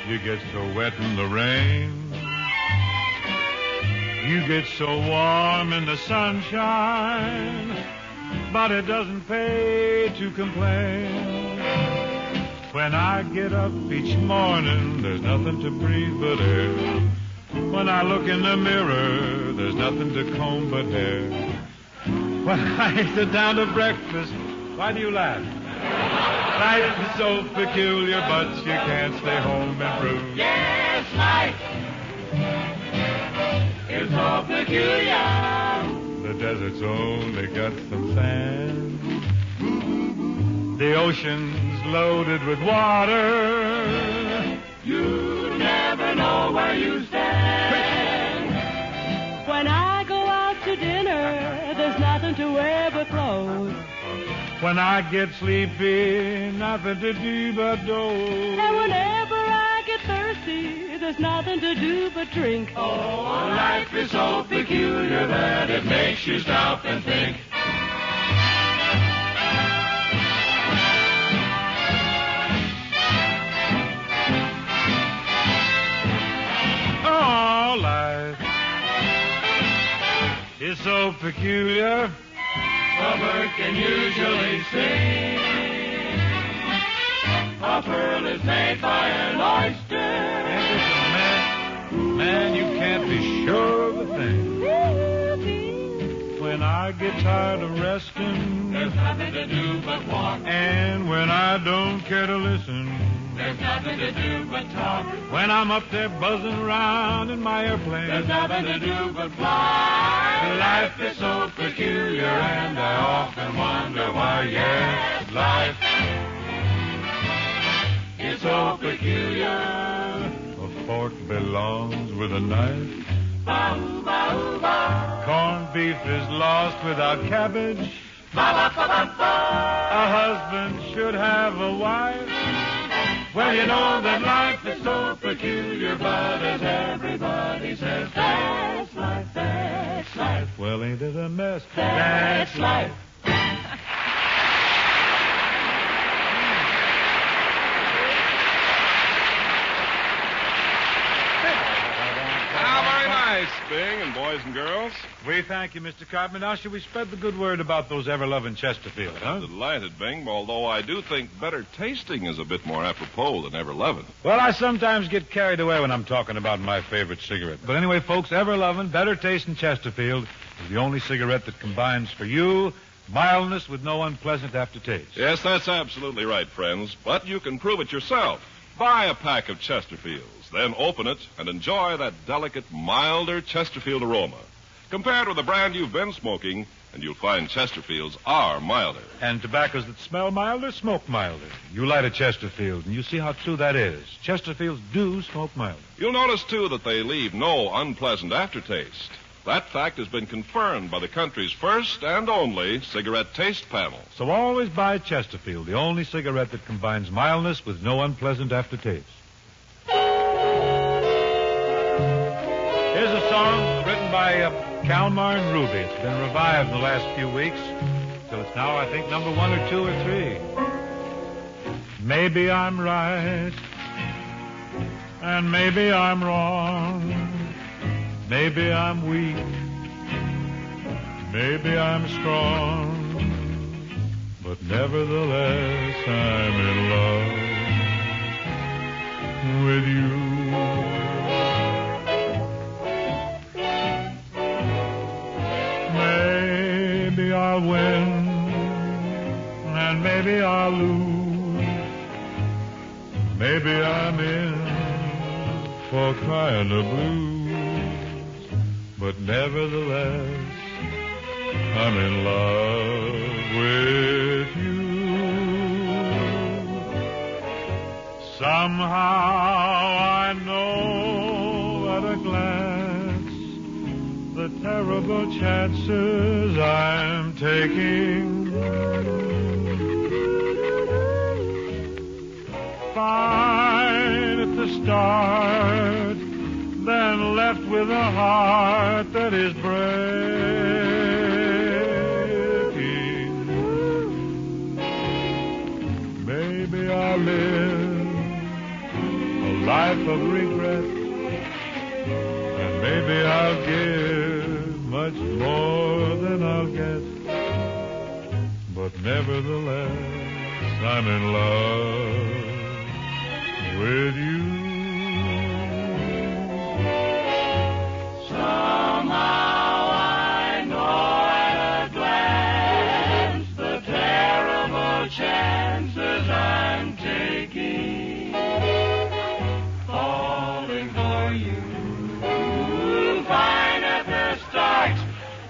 You get so wet in the rain. You get so warm in the sunshine. But it doesn't pay to complain. When I get up each morning, there's nothing to breathe but air. When I look in the mirror, there's nothing to comb but hair. When I sit down to breakfast, why do you laugh? Life is so peculiar, but you can't stay home and prove. Yes, life is so peculiar. The desert's only got some sand. The ocean's loaded with water. You never know where you stand. When I go out to dinner, there's nothing to wear but clothes. When I get sleepy, nothing to do but doze. And whenever I get thirsty, there's nothing to do but drink. Oh, life is so peculiar that it makes you stop and think. Oh, life is so peculiar. A bird can usually sing. A pearl is made by an oyster. Man, you can't be sure of a thing. When I get tired of resting, there's nothing to do but walk. And when I don't care to listen, there's nothing to do but talk. When I'm up there buzzing around in my airplane, there's nothing to do but fly. Life is so peculiar, and I often wonder why. Yes, life is so peculiar. A fork belongs with a knife. Bow, bow, bow. Corned beef is lost without cabbage. Ba, ba, ba, ba, ba. A husband should have a wife. Well, you know that life is so peculiar, but as everybody says, that's life, that's life. Well, ain't it a mess? That's life. Very nice, Bing and boys and girls. We thank you, Mr. Cartman. Now, should we spread the good word about those ever-loving Chesterfield, huh? I'm delighted, Bing, although I do think better tasting is a bit more apropos than ever-loving. Well, I sometimes get carried away when I'm talking about my favorite cigarette. But anyway, folks, ever-loving, better tasting Chesterfield is the only cigarette that combines for you mildness with no unpleasant aftertaste. Yes, that's absolutely right, friends. But you can prove it yourself. Buy a pack of Chesterfields, then open it and enjoy that delicate, milder Chesterfield aroma. Compare it with the brand you've been smoking, and you'll find Chesterfields are milder. And tobaccos that smell milder, smoke milder. You light a Chesterfield, and you see how true that is. Chesterfields do smoke milder. You'll notice, too, that they leave no unpleasant aftertaste. That fact has been confirmed by the country's first and only cigarette taste panel. So always buy Chesterfield, the only cigarette that combines mildness with no unpleasant aftertaste. Here's a song written by Kalmar and Ruby. It's been revived in the last few weeks, so it's now, I think, number 1 or 2 or 3. Maybe I'm right, and maybe I'm wrong. Maybe I'm weak, maybe I'm strong, but nevertheless I'm in love with you. Maybe I'll win, and maybe I'll lose. Maybe I'm in for kind of blues. But nevertheless, I'm in love with you. Somehow I know at a glance the terrible chances I'm taking. Fine at the start, then left with a heart that is breaking. Maybe I'll live a life of regret, and maybe I'll give much more than I'll get. But nevertheless, I'm in love with you. Somehow I know at a glance the terrible chances I'm taking. Falling for you, fine at the start,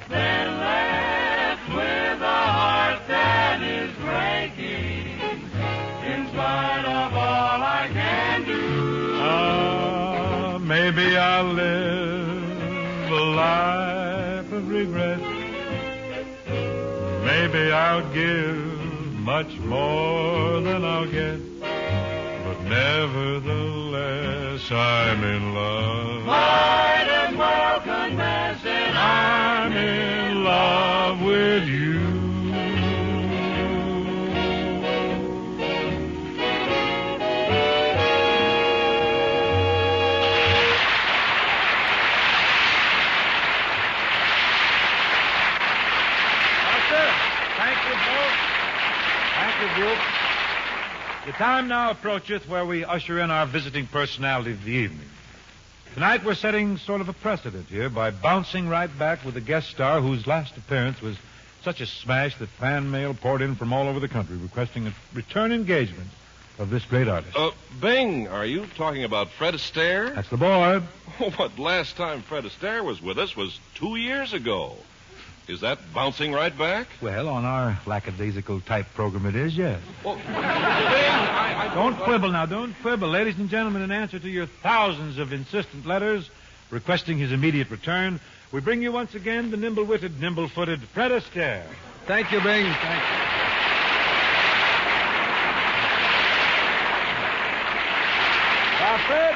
then left with a heart that is breaking. In spite of all I can do, maybe I'll live a life of regret. Maybe I'll give much more than I'll get. But nevertheless, I'm in love. might as well confess it. I'm in love with you. The time now approacheth where we usher in our visiting personality of the evening. Tonight we're setting sort of a precedent here by bouncing right back with a guest star whose last appearance was such a smash that fan mail poured in from all over the country requesting a return engagement of this great artist. Bing, are you talking about Fred Astaire? That's the boy. Oh, but last time Fred Astaire was with us was 2 years ago. Is that bouncing right back? Well, on our lackadaisical type program it is, yes. Well, Bing, I Don't quibble now, don't quibble. Ladies and gentlemen, in answer to your thousands of insistent letters requesting his immediate return, we bring you once again the nimble-witted, nimble-footed Fred Astaire. Thank you, Bing. Thank you. Now, Fred,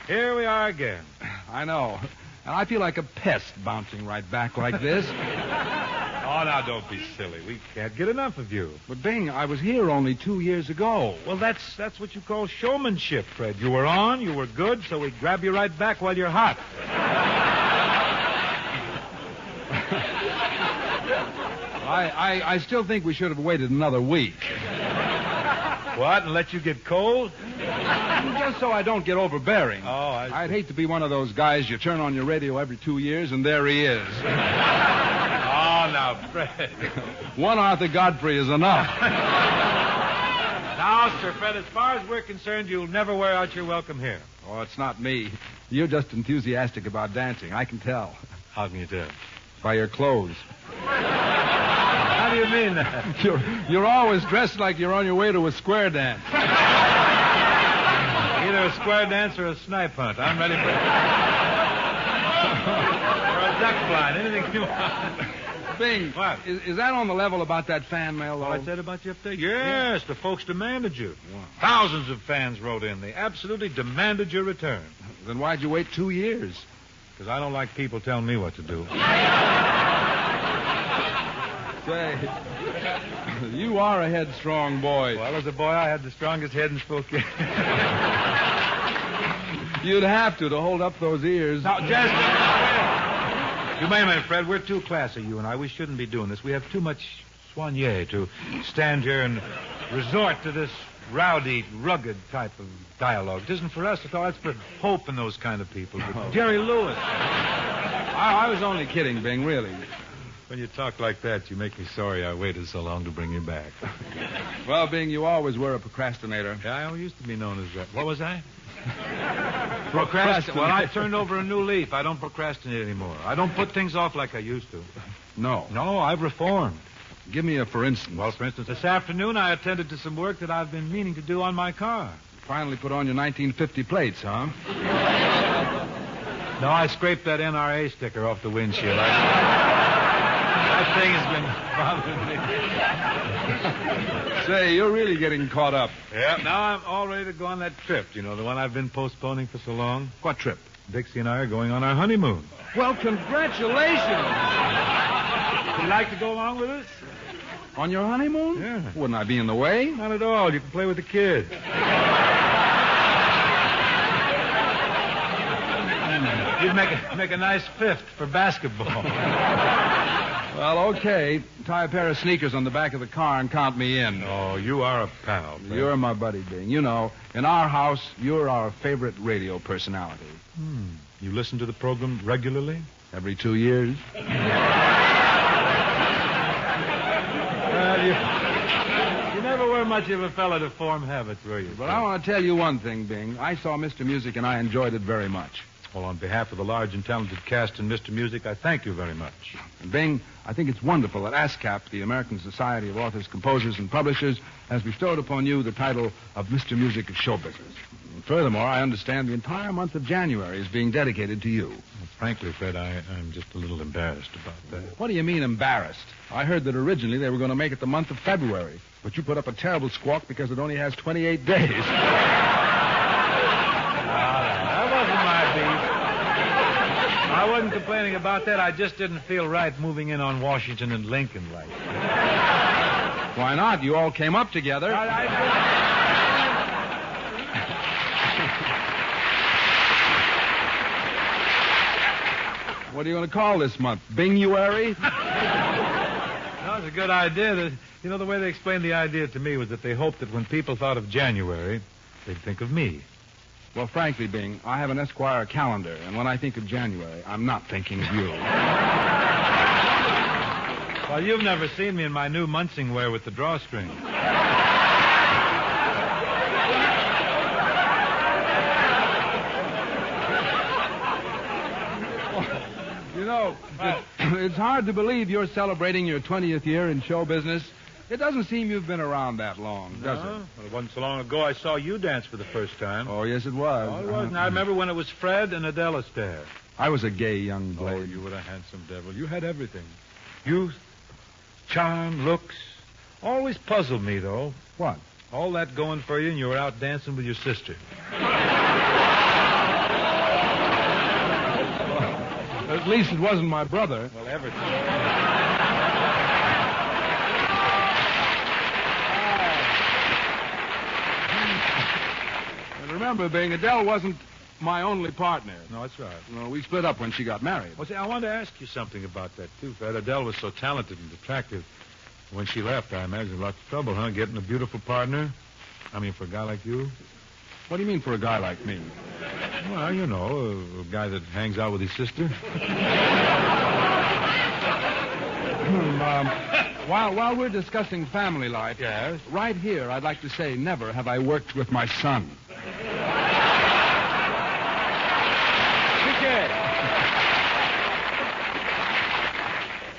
here we are again. I know. And I feel like a pest bouncing right back like this. Oh, now, don't be silly. We can't get enough of you. But, Bing, I was here only 2 years ago. Well, that's what you call showmanship, Fred. You were on, you were good, so we grab you right back while you're hot. I still think we should have waited another week. What, and let you get cold? Just so I don't get overbearing. Oh, I'd hate to be one of those guys you turn on your radio every 2 years, and there he is. Oh, now, Fred. One Arthur Godfrey is enough. Now, Sir Fred, as far as we're concerned, you'll never wear out your welcome here. Oh, it's not me. You're just enthusiastic about dancing. I can tell. How can you tell? By your clothes. How do you mean that? You're always dressed like you're on your way to a square dance. Either a square dance or a snipe hunt. I'm ready for or a duck blind. Anything you want. Bing, What? Is that on the level about that fan mail, though? What I said about you up there? Yes, the folks demanded you. Wow. Thousands of fans wrote in. They absolutely demanded your return. Then why'd you wait 2 years? Because I don't like people telling me what to do. Say, you are a headstrong boy. Well, as a boy, I had the strongest head in Spokane. You'd have to hold up those ears. Now, just... You wait a minute, Fred. We're too classy, you and I. We shouldn't be doing this. We have too much soigné to stand here and resort to this rowdy, rugged type of dialogue. It isn't for us at all. It's for Hope and those kind of people. But Jerry Lewis. I was only kidding, Bing, really. When you talk like that, you make me sorry I waited so long to bring you back. Well, Bing, you always were a procrastinator. Yeah, I used to be known as that. What was I? Procrastinator. Well, I turned over a new leaf. I don't procrastinate anymore. I don't put things off like I used to. No. No, I've reformed. Give me a for instance. Well, for instance, this afternoon I attended to some work that I've been meaning to do on my car. Finally put on your 1950 plates, huh? No, I scraped that NRA sticker off the windshield. That thing has been bothering me. Say, you're really getting caught up. Yeah, now I'm all ready to go on that trip, the one I've been postponing for so long. What trip? Dixie and I are going on our honeymoon. Well, congratulations. Would you like to go along with us? On your honeymoon? Yeah. Wouldn't I be in the way? Not at all. You can play with the kids. You'd make a nice fifth for basketball. Well, okay. Tie a pair of sneakers on the back of the car and count me in. Oh, you are a pal. Bert. You're my buddy, Bing. In our house, you're our favorite radio personality. You listen to the program regularly? Every 2 years. Well, you never were much of a fella to form habits, were you? But I want to tell you one thing, Bing. I saw Mr. Music and I enjoyed it very much. Well, on behalf of the large and talented cast in Mr. Music, I thank you very much. And Bing, I think it's wonderful that ASCAP, the American Society of Authors, Composers, and Publishers, has bestowed upon you the title of Mr. Music of Show Business. And furthermore, I understand the entire month of January is being dedicated to you. Well, frankly, Fred, I'm just a little embarrassed about that. What do you mean embarrassed? I heard that originally they were going to make it the month of February, but you put up a terrible squawk because it only has 28 days. That wasn't my beat. I wasn't complaining about that. I just didn't feel right moving in on Washington and Lincoln like that. Why not? You all came up together. What are you going to call this month? Binguary? That was a good idea. The way they explained the idea to me was that they hoped that when people thought of January, they'd think of me. Well, frankly, Bing, I have an Esquire calendar, and when I think of January, I'm not thinking of you. Well, you've never seen me in my new Munsing wear with the drawstring. It's hard to believe you're celebrating your 20th year in show business. It doesn't seem you've been around that long, does it? Well, it wasn't so long ago I saw you dance for the first time. Oh, yes, it was. Oh, it was. And I remember when it was Fred and Adele Astaire. I was a gay young blade. Oh, you were a handsome devil. You had everything. Youth, charm, looks. Always puzzled me, though. What? All that going for you, and you were out dancing with your sister. At least it wasn't my brother. Well, Everett. And remember, Bing, Adele wasn't my only partner. No, that's right. No, we split up when she got married. Well, see, I wanted to ask you something about that, too, Fred. Adele was so talented and attractive. When she left, I imagine lots of trouble, huh? Getting a beautiful partner? I mean, for a guy like you? What do you mean for a guy like me? Well, a guy that hangs out with his sister. While we're discussing family life, yes, right here, I'd like to say never have I worked with my son.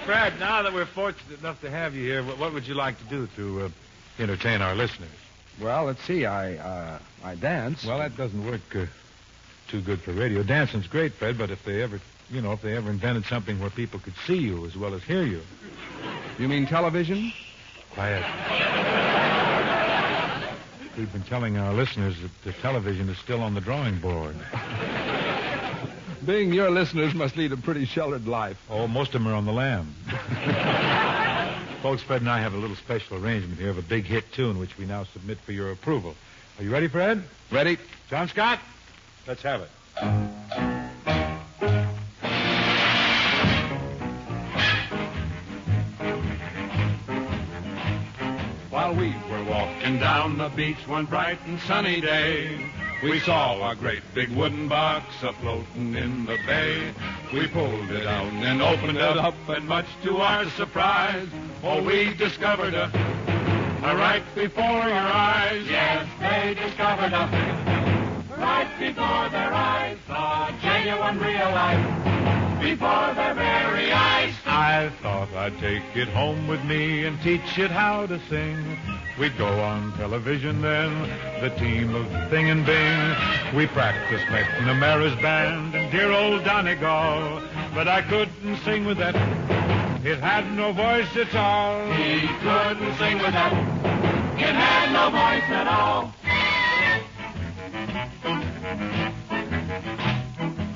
Fred, now that we're fortunate enough to have you here, what would you like to do to entertain our listeners? Well, let's see. I dance. Well, that doesn't work too good for radio. Dancing's great, Fred, but if they ever invented something where people could see you as well as hear you. You mean television? Quiet. We've been telling our listeners that the television is still on the drawing board. Bing, your listeners must lead a pretty sheltered life. Oh, most of them are on the lam. Folks, Fred and I have a little special arrangement here of a big hit tune, which we now submit for your approval. Are you ready, Fred? Ready. John Scott, let's have it. While we were walking down the beach one bright and sunny day, we saw a great big wooden box a-floating in the bay. We pulled it out and opened it up, and much to our surprise, we discovered a right before your eyes. Yes, they discovered a right before their eyes, a genuine real life before their very eyes. I thought I'd take it home with me and teach it how to sing. We'd go on television then, the team of Thing and Bing. We practiced McNamara's band and dear old Donegal. But I couldn't sing with that. It had no voice at all. He couldn't sing with that. It had no voice at all.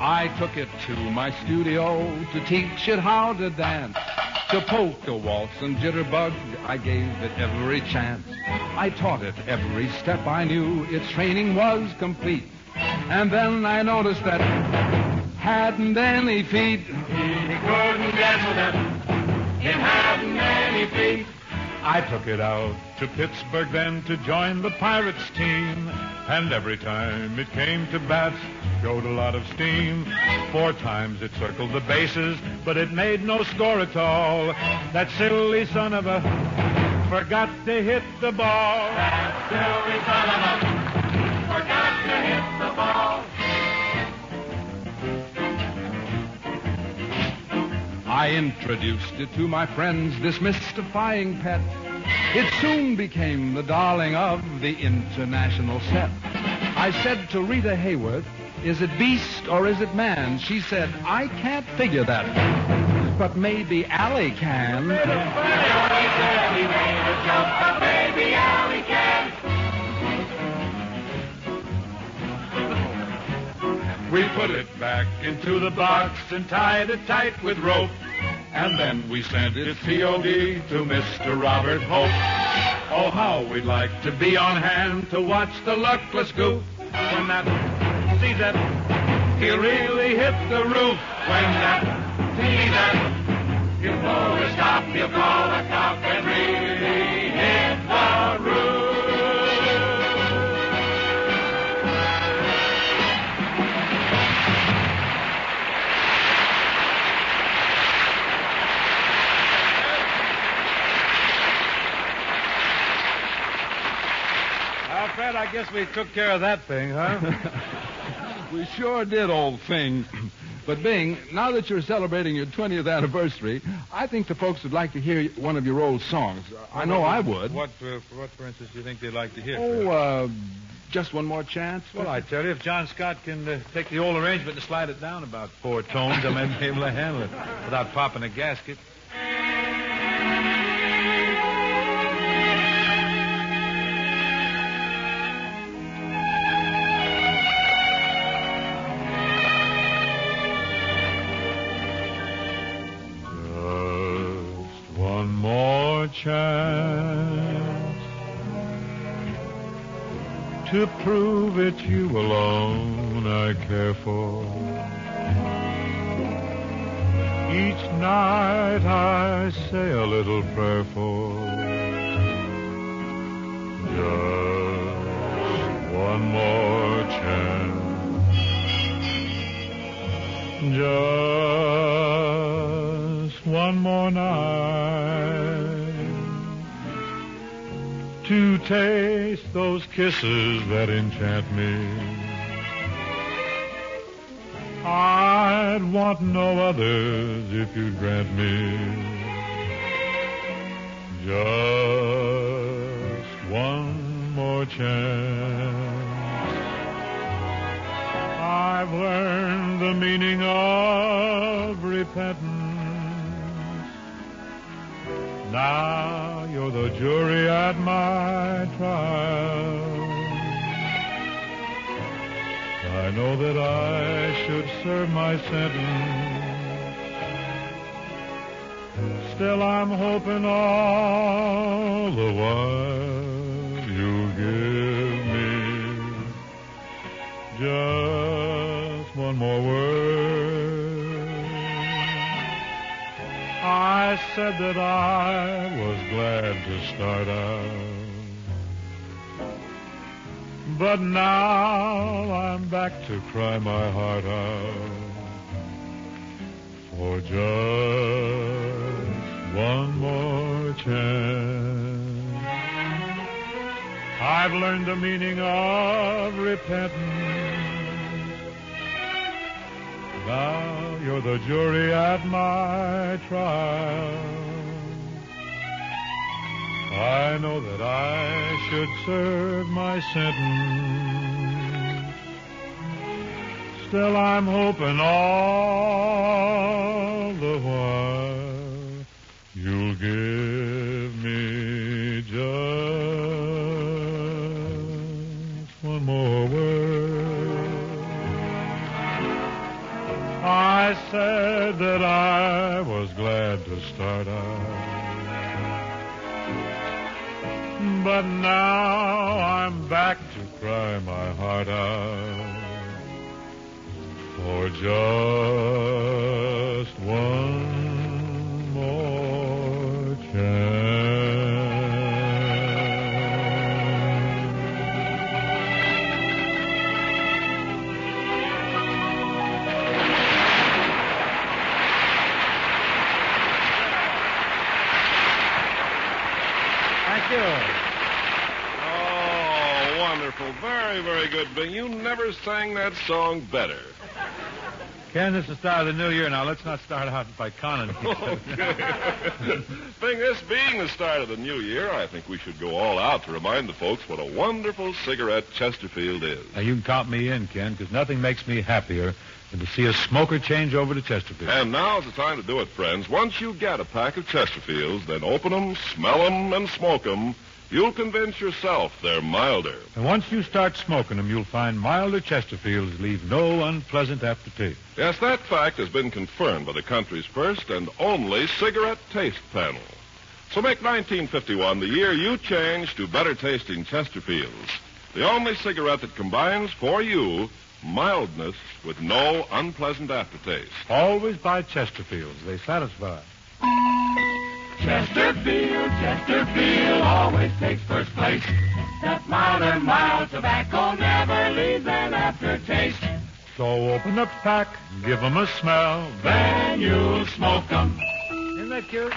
I took it to my studio to teach it how to dance. To polka, waltz, and jitterbug, I gave it every chance. I taught it every step I knew. Its training was complete. And then I noticed that hadn't any feet. He couldn't dance with it. It hadn't any feet. I took it out to Pittsburgh then to join the Pirates team. And every time it came to bats, showed a lot of steam. 4 times it circled the bases, but it made no score at all. That silly son of a forgot to hit the ball. That silly son of a forgot to hit the ball. I introduced it to my friends, this mystifying pet. It soon became the darling of the international set. I said to Rita Hayworth, is it beast or is it man? She said, I can't figure that, but maybe Allie can. He made a joke, but maybe Allie can. We put it back into the box and tied it tight with rope. And then we sent it COD to Mr. Robert Hope. Oh, how we'd like to be on hand to watch the luckless goof. When that sees that, he'll really hit the roof. When that sees that, he'll blow his top, he'll call a cop and really hit the roof. Fred, I guess we took care of that thing, huh? We sure did, old thing. But, Bing, now that you're celebrating your 20th anniversary, I think the folks would like to hear one of your old songs. I know I would. What, for instance, do you think they'd like to hear? Oh, just one more chance? Well, I tell you, if John Scott can take the old arrangement and slide it down about 4 tones, I may be able to handle it without popping a gasket. Chance to prove it's you alone I care for. Each night I say a little prayer for. Just one more chance. Just one more night to taste those kisses that enchant me. I'd want no others if you'd grant me just one more chance. I've learned the meaning of repentance. Now you're the jury at my trial. I know that I should serve my sentence. Still I'm hoping all the while you'll give me just one more word. I said that I was glad to start out, but now I'm back to cry my heart out for just one more chance. I've learned the meaning of repentance. Now you're the jury at my trial. I know that I should serve my sentence. Still I'm hoping all the while you'll give me just one more word. I said that I was glad to start out, but now I'm back to cry my heart out for just one more chance. Thank you. Oh, wonderful. Very, very good, Bing. You never sang that song better. Ken, this is the start of the new year. Now, let's not start out by conning. Okay. Bing, this being the start of the new year, I think we should go all out to remind the folks what a wonderful cigarette Chesterfield is. Now, you can count me in, Ken, because nothing makes me happier than to see a smoker change over to Chesterfield. And now's the time to do it, friends. Once you get a pack of Chesterfields, then open them, smell them, and smoke them. You'll convince yourself they're milder. And once you start smoking them, you'll find milder Chesterfields leave no unpleasant aftertaste. Yes, that fact has been confirmed by the country's first and only cigarette taste panel. So make 1951 the year you change to better-tasting Chesterfields, the only cigarette that combines for you mildness with no unpleasant aftertaste. Always buy Chesterfields. They satisfy. Chesterfield, Chesterfield always takes first place. That milder, mild tobacco never leaves an aftertaste. So open up the pack, give 'em a smell, Then you'll smoke 'em. Isn't that cute?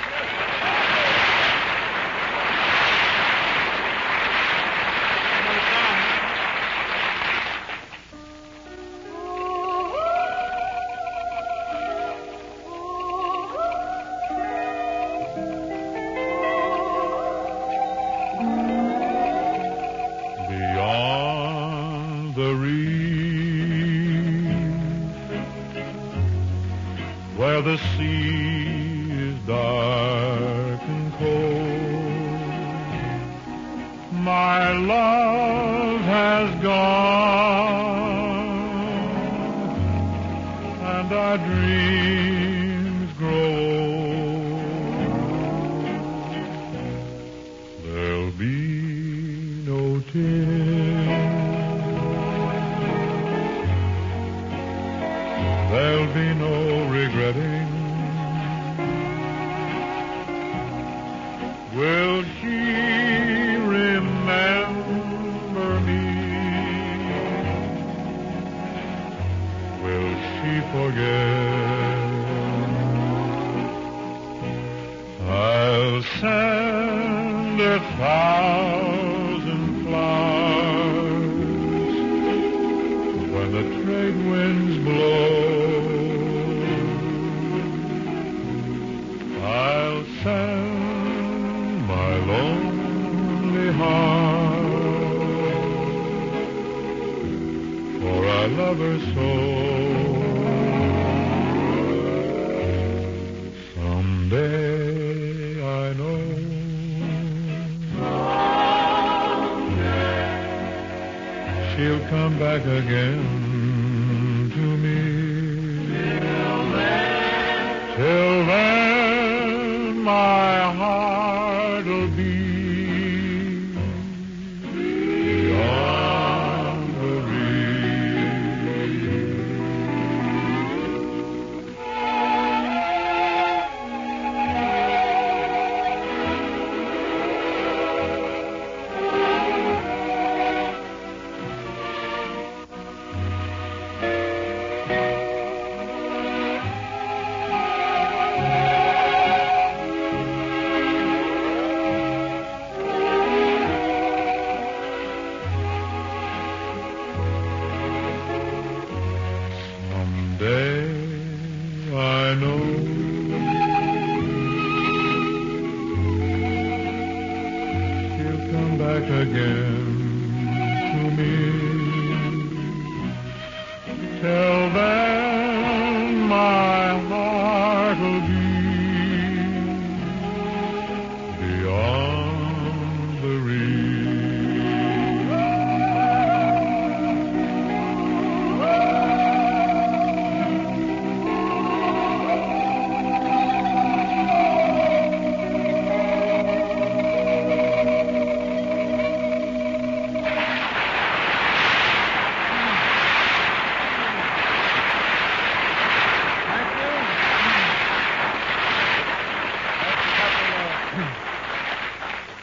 beyond the reef, where the sea is dark and cold, my love has gone, and our dreams grow old. There'll be no tears, there'll be no regretting. Will she remember me? Will she forget? I'll send 1,000 flowers when the trade winds blow. I'll send my lonely heart, for I love her so. Someday I know she'll come back again to me. Till then my heart'll be beyond the Someday I know again to me. Till then, my heart will be beyond the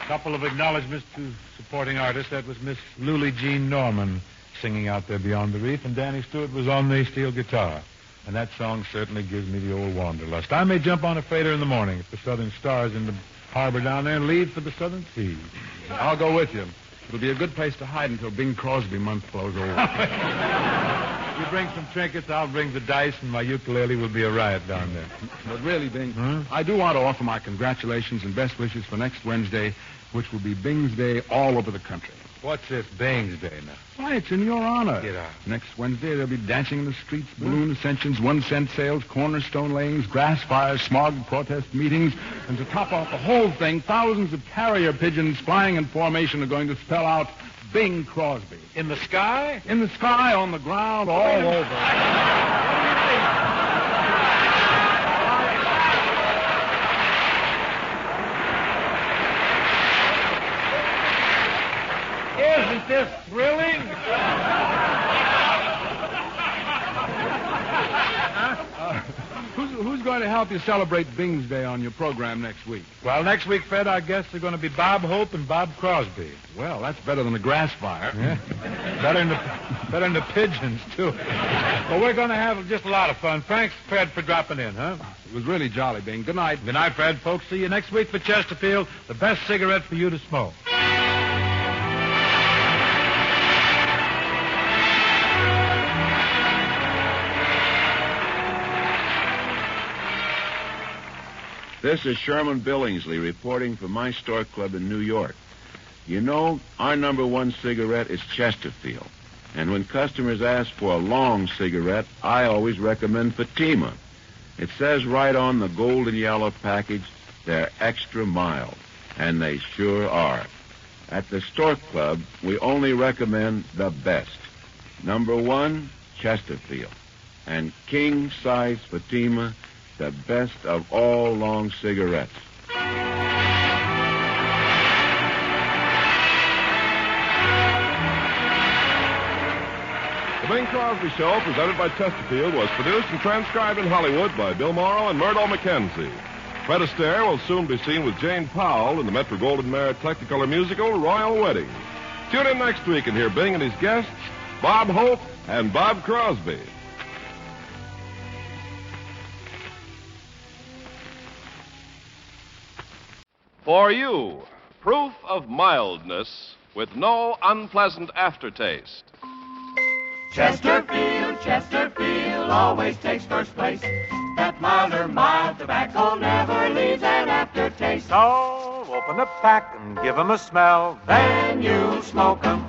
Couple of acknowledgments to supporting artists. That was Miss Lulie Jean Norman singing out there beyond the reef, and Danny Stewart was on the steel guitar. And that song certainly gives me the old wanderlust. I may jump on a freighter in the morning if the Southern Star's in the harbor down there and leave for the Southern Seas. I'll go with you. It'll be a good place to hide until Bing Crosby month blows over. You bring some trinkets, I'll bring the dice, and my ukulele will be a riot down there. But really, Bing, I do want to offer my congratulations and best wishes for next Wednesday, which will be Bing's Day all over the country. What's this Bing's Day now? Why, it's in your honor. Get out. Next Wednesday, there'll be dancing in the streets, balloon ascensions, 1-cent sales, cornerstone layings, grass fires, smog protest meetings, and to top off the whole thing, thousands of carrier pigeons flying in formation are going to spell out Bing Crosby. In the sky? In the sky, on the ground, all over. Isn't this thrilling? Who's going to help you celebrate Bing's Day on your program next week? Well, next week, Fred, I guess they're going to be Bob Hope and Bob Crosby. Well, that's better than the grass fire. Yeah. better than the pigeons, too. Well, we're going to have just a lot of fun. Thanks, Fred, for dropping in, huh? It was really jolly, Bing. Good night. Good night, Fred, folks. See you next week for Chesterfield, the best cigarette for you to smoke. This is Sherman Billingsley reporting from my store club in New York. You know, our number one cigarette is Chesterfield. And when customers ask for a long cigarette, I always recommend Fatima. It says right on the gold and yellow package, they're extra mild. And they sure are. At the store club, we only recommend the best. Number one, Chesterfield. And king-size Fatima, the best of all long cigarettes. The Bing Crosby Show, presented by Chesterfield, was produced and transcribed in Hollywood by Bill Morrow and Murdo McKenzie. Fred Astaire will soon be seen with Jane Powell in the Metro-Goldwyn-Mayer Technicolor musical Royal Wedding. Tune in next week and hear Bing and his guests, Bob Hope and Bob Crosby. For you, proof of mildness with no unpleasant aftertaste. Chesterfield, Chesterfield always takes first place. That milder, mild tobacco never leaves an aftertaste. So, open the pack and give 'em a smell. Then you smoke 'em.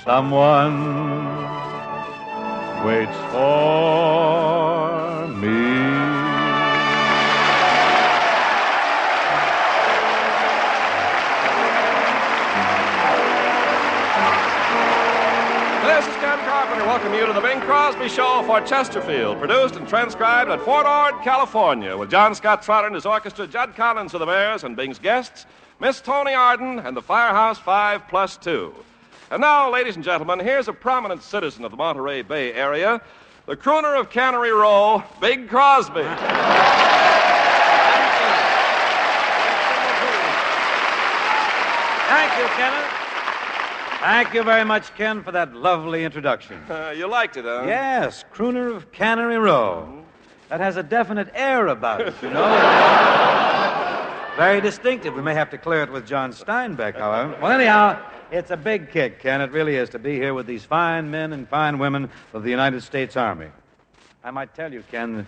Someone waits for me. This is Ken Carpenter welcoming you to the Bing Crosby Show for Chesterfield, produced and transcribed at Fort Ord, California, with John Scott Trotter and his orchestra, Judd Collins of the Bears, and Bing's guests, Miss Toni Arden and the Firehouse 5+2. And now, ladies and gentlemen, here's a prominent citizen of the Monterey Bay area, the crooner of Cannery Row, Bing Crosby. Thank you, Kenneth. Thank you very much, Ken, for that lovely introduction. You liked it, huh? Yes, crooner of Cannery Row. That has a definite air about it, you know. Very distinctive. We may have to clear it with John Steinbeck, however. Well, anyhow, It's a big kick, Ken. It really is, to be here with these fine men and fine women of the United States Army. I might tell you, Ken,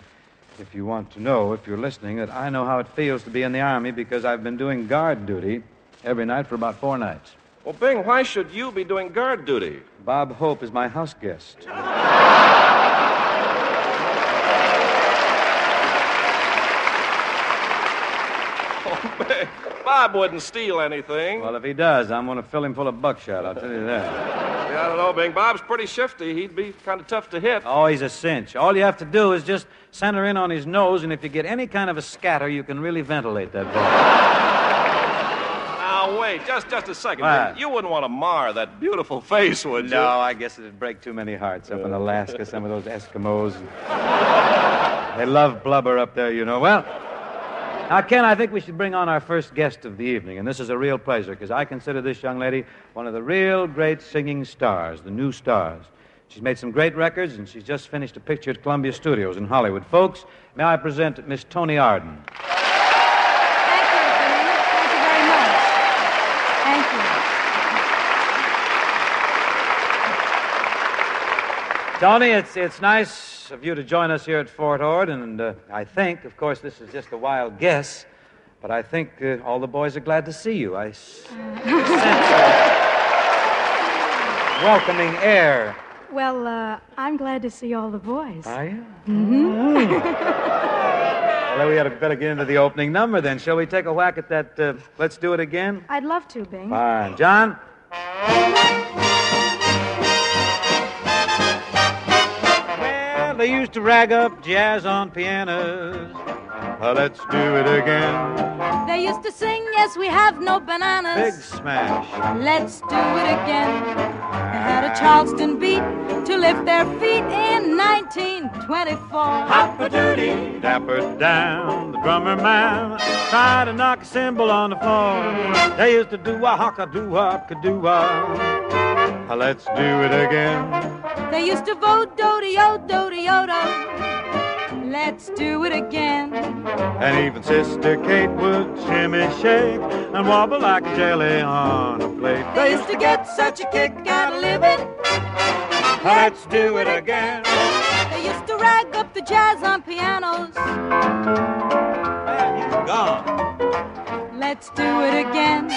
if you want to know, if you're listening, that I know how it feels to be in the Army because I've been doing guard duty every night for about 4 nights. Well, Bing, why should you be doing guard duty? Bob Hope is my house guest. Oh, Bing, Bob wouldn't steal anything. Well, if he does, I'm going to fill him full of buckshot, I'll tell you that. Yeah, I don't know, Bing. Bob's pretty shifty. He'd be kind of tough to hit. Oh, he's a cinch. All you have to do is just center in on his nose, and if you get any kind of a scatter, you can really ventilate that ball. Now, wait, just a second. What? Bing. You wouldn't want to mar that beautiful face, would you? No, I guess it'd break too many hearts up in Alaska, some of those Eskimos. They love blubber up there, you know. Well, now, Ken, I think we should bring on our first guest of the evening, and this is a real pleasure, because I consider this young lady one of the real great singing stars, the new stars. She's made some great records, and she's just finished a picture at Columbia Studios in Hollywood. Folks, may I present Miss Toni Arden. Toni, it's nice of you to join us here at Fort Ord, and I think, of course, this is just a wild guess, but I think all the boys are glad to see you. I sense a welcoming air. Well, I'm glad to see all the boys. Are you? Mm-hmm. Well, we had better get into the opening number then. Shall we take a whack at that Let's Do It Again? I'd love to, Bing. Fine. John? They used to rag up jazz on pianos. Well, let's do it again. They used to sing, yes, we have no bananas. Big smash. Let's do it again. They had a Charleston beat to lift their feet in 1924. Hop-a-doody, dapper down. The drummer man tried to knock a cymbal on the floor. They used to do-a, hocka-do-a, let's do it again. They used to vote do-de-o-do-de-o-do. Let's do it again. And even Sister Kate would shimmy, shake, and wobble like a jelly on a plate. They used to get such a kick out of living. Let's do it again. They used to rag up the jazz on pianos. Man, you're gone. Let's do it again.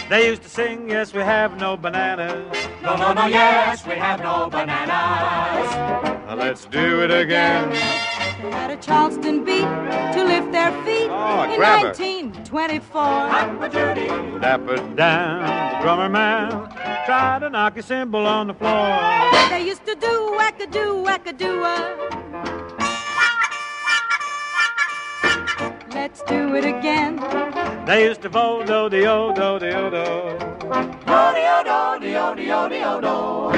They used to sing, yes, we have no bananas. No, no, no, yes, we have no bananas. Let's do it again. They had a Charleston beat to lift their feet in 1924. Hop-a-doody, dapper down. The drummer man tried to knock his cymbal on the floor. They used to do whack-a-do, whack-a-do-a. Let's do it again. They used to vote do-de-o-do-de-o-do. Do-de-o-do-de-o-de-o-de-o-do.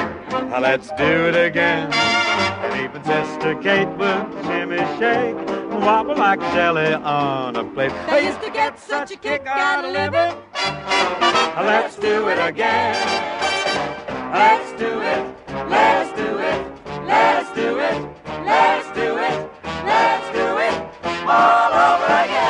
Let's do it again. And even Sister Kate would shimmy, shake, and wobble like jelly on a plate. They used to get such a kick out of living. Let's do it again. Let's do it. Let's do it. Let's do it. Let's do it. Let's do it all over again.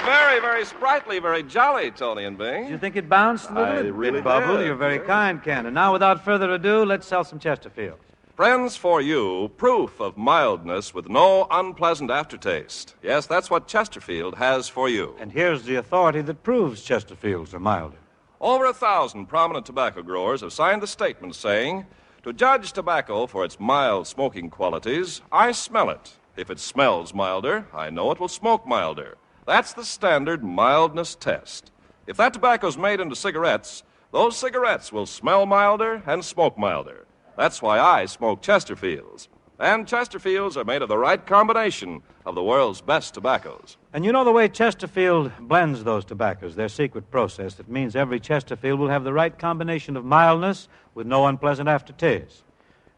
Very, very sprightly, very jolly, Toni and Bing. Do you think it bounced a little bit? I really Bubble, did. you're very kind, Ken. And now, without further ado, let's sell some Chesterfield. Friends, for you, proof of mildness with no unpleasant aftertaste. Yes, that's what Chesterfield has for you. And here's the authority that proves Chesterfields are milder. Over 1,000 prominent tobacco growers have signed the statement saying, to judge tobacco for its mild smoking qualities, I smell it. If it smells milder, I know it will smoke milder. That's the standard mildness test. If that tobacco's made into cigarettes, those cigarettes will smell milder and smoke milder. That's why I smoke Chesterfields. And Chesterfields are made of the right combination of the world's best tobaccos. And you know the way Chesterfield blends those tobaccos, their secret process, it means every Chesterfield will have the right combination of mildness with no unpleasant aftertaste.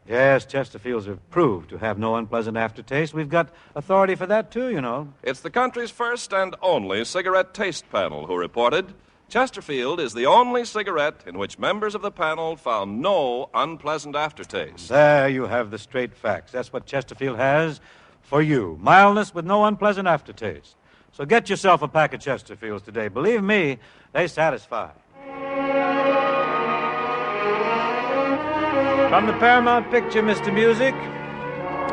Yes, Chesterfields have proved to have no unpleasant aftertaste. We've got authority for that, too, you know. It's the country's first and only cigarette taste panel who reported Chesterfield is the only cigarette in which members of the panel found no unpleasant aftertaste. There you have the straight facts. That's what Chesterfield has for you. Mildness with no unpleasant aftertaste. So get yourself a pack of Chesterfields today. Believe me, they satisfy. From the Paramount picture, Mr. Music,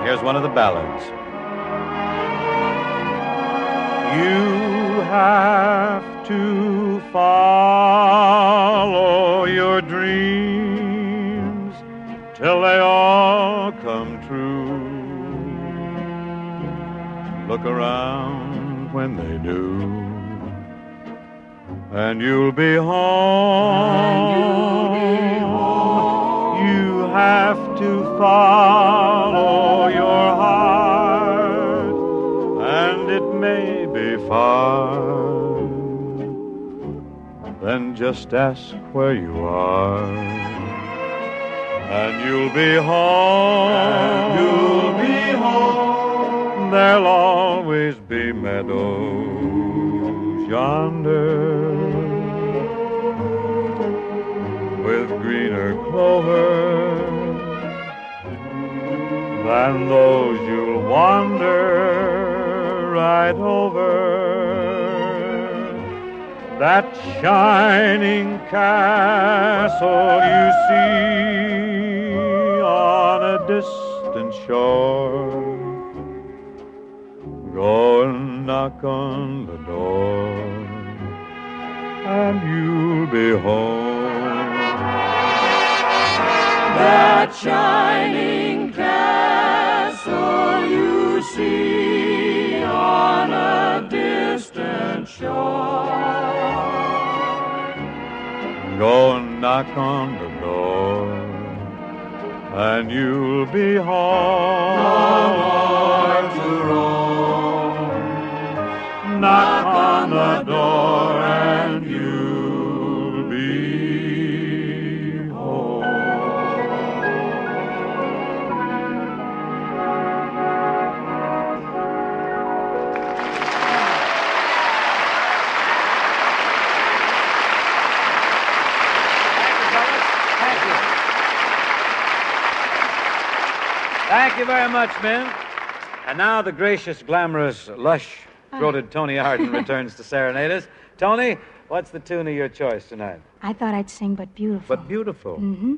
here's one of the ballads. You have to follow your dreams till they all come true. Look around when they do, and you'll be home. You have to follow your heart, and it may be far. Then just ask where you are, and you'll be home. And you'll be home. There'll always be meadows yonder with greener clover than those you'll wander right over. That shining castle you see on a distant shore. Go and knock on the door, and you'll be home. That shining castle you see on a distant shore. Go and knock on the door, and you'll be home. No more to roam. Knock on the door, and you'll be home. Thank you very much, men. And now the gracious, glamorous, lush-throated Toni Arden returns to serenade us. Toni, what's the tune of your choice tonight? I thought I'd sing But Beautiful. But Beautiful. Mm-hmm.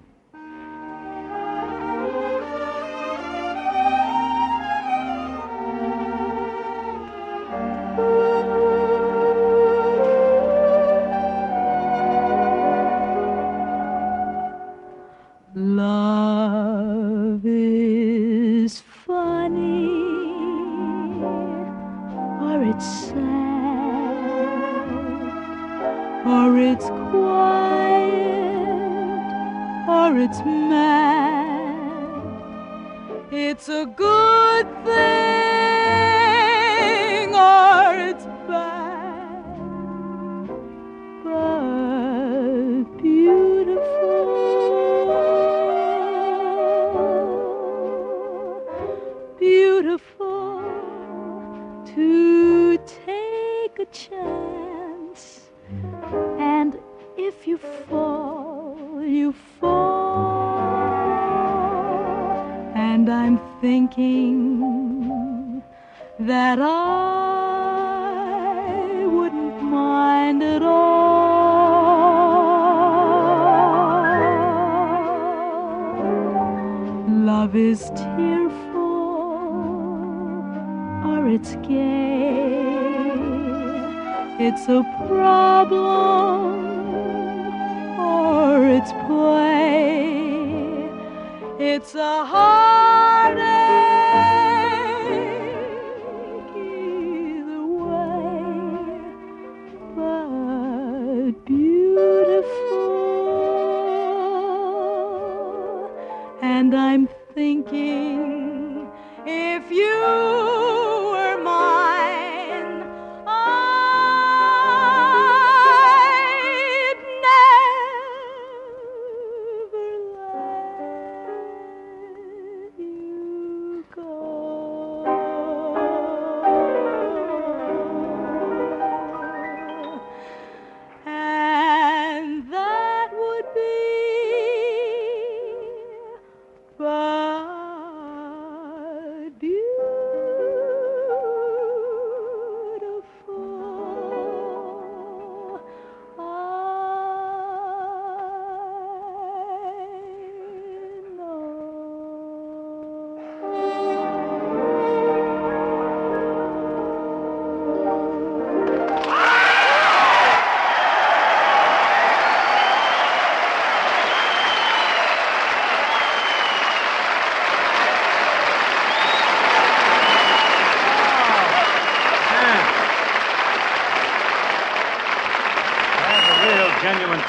Love is funny, or it's sad, or it's quiet, or it's mad. It's a good thing, or it's bad, but beautiful. Beautiful to take a chance, and if you fall, you fall. And I'm thinking that I wouldn't mind at all. Love is tearful, or it's gay. It's a problem, or it's play. It's a heartache either way, but beautiful. And I'm thinking, if you were mine, I'd never let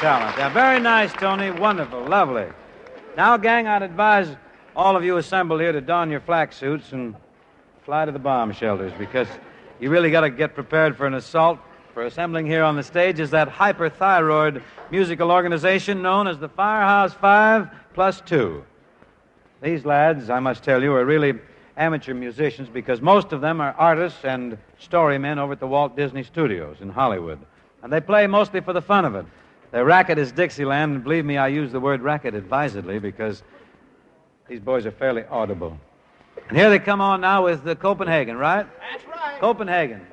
talent. Yeah, very nice, Toni. Wonderful. Lovely. Now, gang, I'd advise all of you assembled here to don your flak suits and fly to the bomb shelters because you really got to get prepared for an assault. For assembling here on the stage is that hyperthyroid musical organization known as the Firehouse 5+2. These lads, I must tell you, are really amateur musicians because most of them are artists and storymen over at the Walt Disney Studios in Hollywood. And they play mostly for the fun of it. Their racket is Dixieland, and believe me, I use the word racket advisedly because these boys are fairly audible. And here they come on now with the Copenhagen, right? That's right. Copenhagen.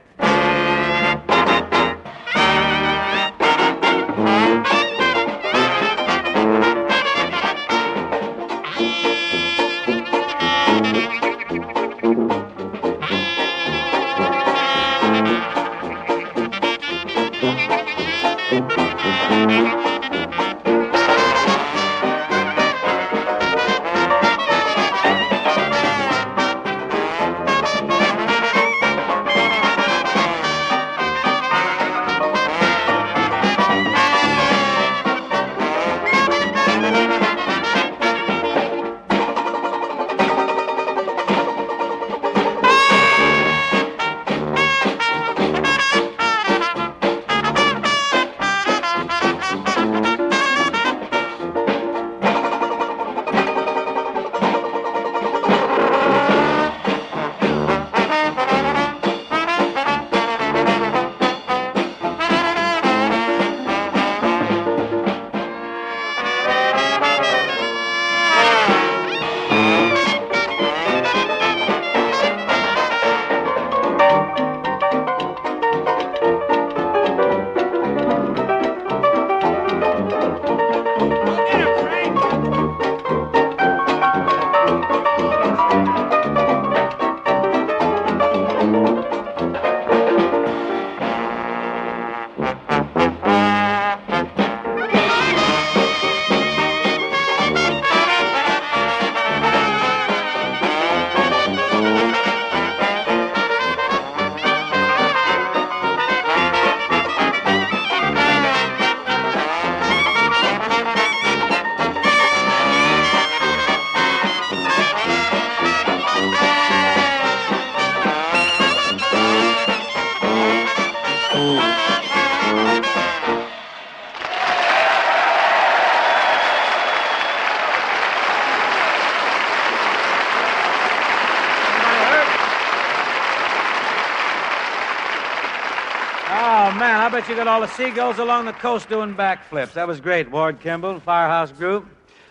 I bet you got all the seagulls along the coast doing backflips. That was great, Ward Kimball, Firehouse Group.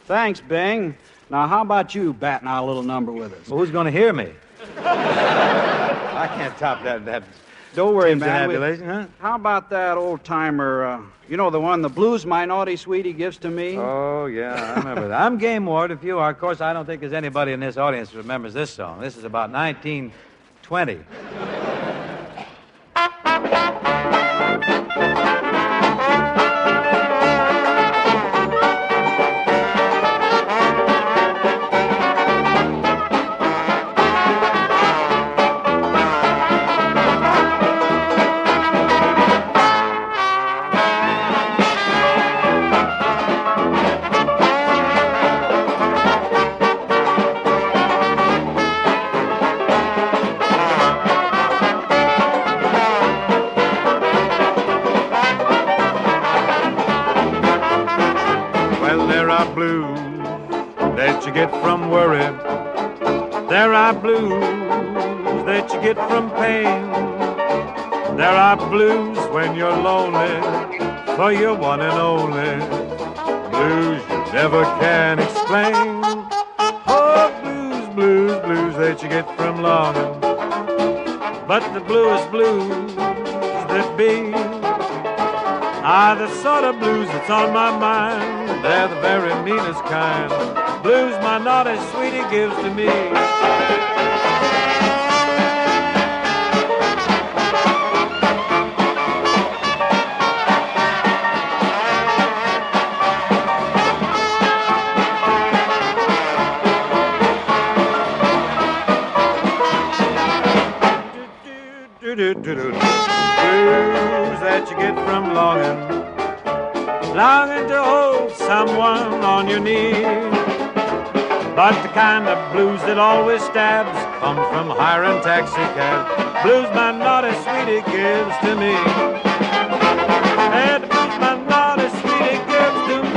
Thanks, Bing. Now, how about you batting out a little number with us? Well, who's going to hear me? I can't top that. Don't worry, man. Huh? How about that old-timer, you know, the one, the blues my naughty sweetie gives to me? Oh, yeah, I remember that. I'm game, Ward, if you are. Of course, I don't think there's anybody in this audience who remembers this song. This is about 1920. From worry, there are blues that you get from pain. There are blues when you're lonely for your one and only. Blues you never can explain. Oh, blues that you get from longing. But the bluest blues that be are the sort of blues that's on my mind. They're the very meanest kind. Blues my naughty sweetie gives to me. Blues that you get from longing longing to hold someone on your knee. But the kind of blues that always stabs comes from hiring taxi cabs. Blues my naughty sweetie gives to me. And the blues my naughty sweetie gives to me.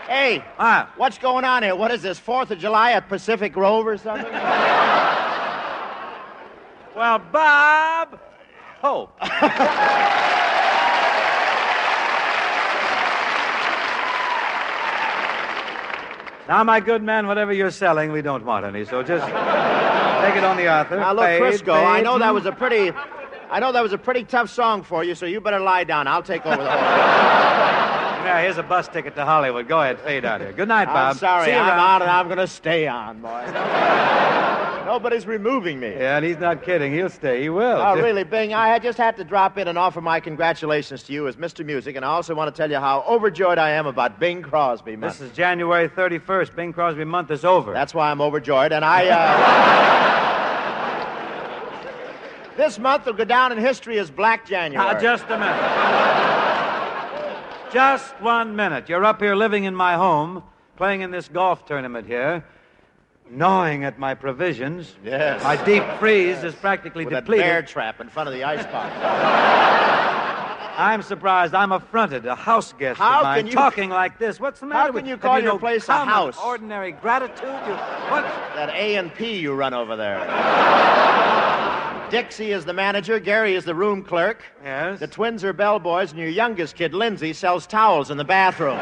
Hey, what's going on here? What is this, 4th of July at Pacific Grove or something? Well, Bob. Oh. Now, my good man, whatever you're selling, we don't want any, so just take it on the author. Now, look, Fade, Crisco, fade. I know that was a pretty tough song for you, so you better lie down. I'll take over the whole thing. Yeah, here's a bus ticket to Hollywood. Go ahead, fade out here. Good night, Bob. I'm sorry, See you I'm around. out and I'm going to stay on, boy. Nobody's removing me. Yeah, and he's not kidding. He'll stay. He will. Oh, really, Bing, I just had to drop in and offer my congratulations to you as Mr. Music, and I also want to tell you how overjoyed I am about Bing Crosby month. This is January 31st. Bing Crosby month is over. That's why I'm overjoyed, and this month will go down in history as Black January. Now, just a minute. Just 1 minute. You're up here living in my home, playing in this golf tournament here, gnawing at my provisions. Yes. My deep freeze is practically With depleted. a bear trap in front of the icebox. I'm surprised. I'm affronted. A house guest How of mine can you- talking like this. What's the matter How with can you have call your no place a common, house? Ordinary gratitude. What? That A&P you run over there. Dixie is the manager, Gary is the room clerk. Yes. The twins are bellboys, and your youngest kid, Lindsay, sells towels in the bathroom.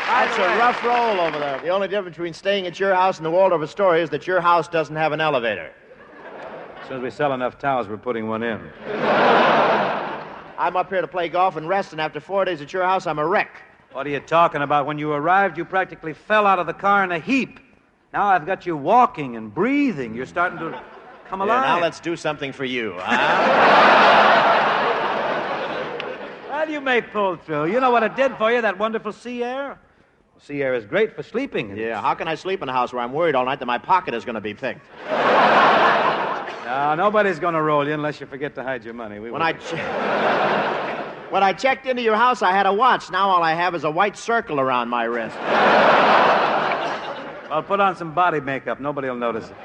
That's a rough roll over there. The only difference between staying at your house and the Waldorf Astoria is that your house doesn't have an elevator. As soon as we sell enough towels, we're putting one in. I'm up here to play golf and rest, and after 4 days at your house, I'm a wreck. What are you talking about? When you arrived, you practically fell out of the car in a heap. Now I've got you walking and breathing. You're starting to come alive. Now let's do something for you, huh? Well, you may pull through. You know what it did for you, that wonderful sea air? Sea air is great for sleeping. Yeah, how can I sleep in a house where I'm worried all night that my pocket is going to be picked? No, nobody's going to roll you unless you forget to hide your money. When I checked into your house, I had a watch. Now all I have is a white circle around my wrist. Well, put on some body makeup. Nobody will notice it.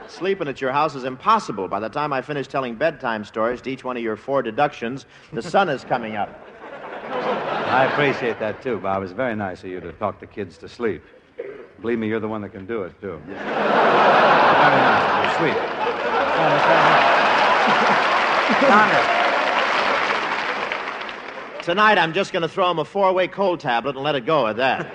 Sleeping at your house is impossible. By the time I finish telling bedtime stories to each one of your 4 deductions, the sun is coming up. I appreciate that, too, Bob. It's very nice of you to talk the kids to sleep. Believe me, you're the one that can do it, too. Very nice. You're sweet. Tonight, I'm just going to throw him a 4-way cold tablet and let it go at that.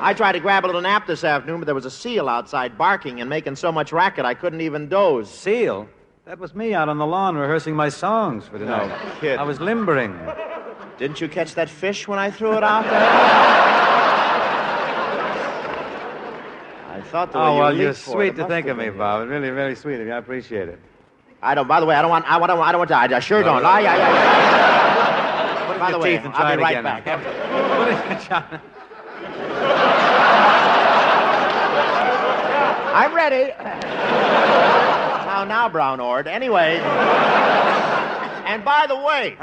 I tried to grab a little nap this afternoon, but there was a seal outside barking and making so much racket I couldn't even doze. Seal? That was me out on the lawn rehearsing my songs for tonight. No, kid. I was limbering. Didn't you catch that fish when I threw it out there? I thought the way you well, leaped you're for sweet it to must think have of me, been Bob. Really, very sweet of you. I appreciate it. I don't. By the way, I don't want to. I sure don't. Put By your the way, teeth and I'll try be it right again. back. Put it in your John. I'm ready. Now, Brown Ord. Anyway. And by the way,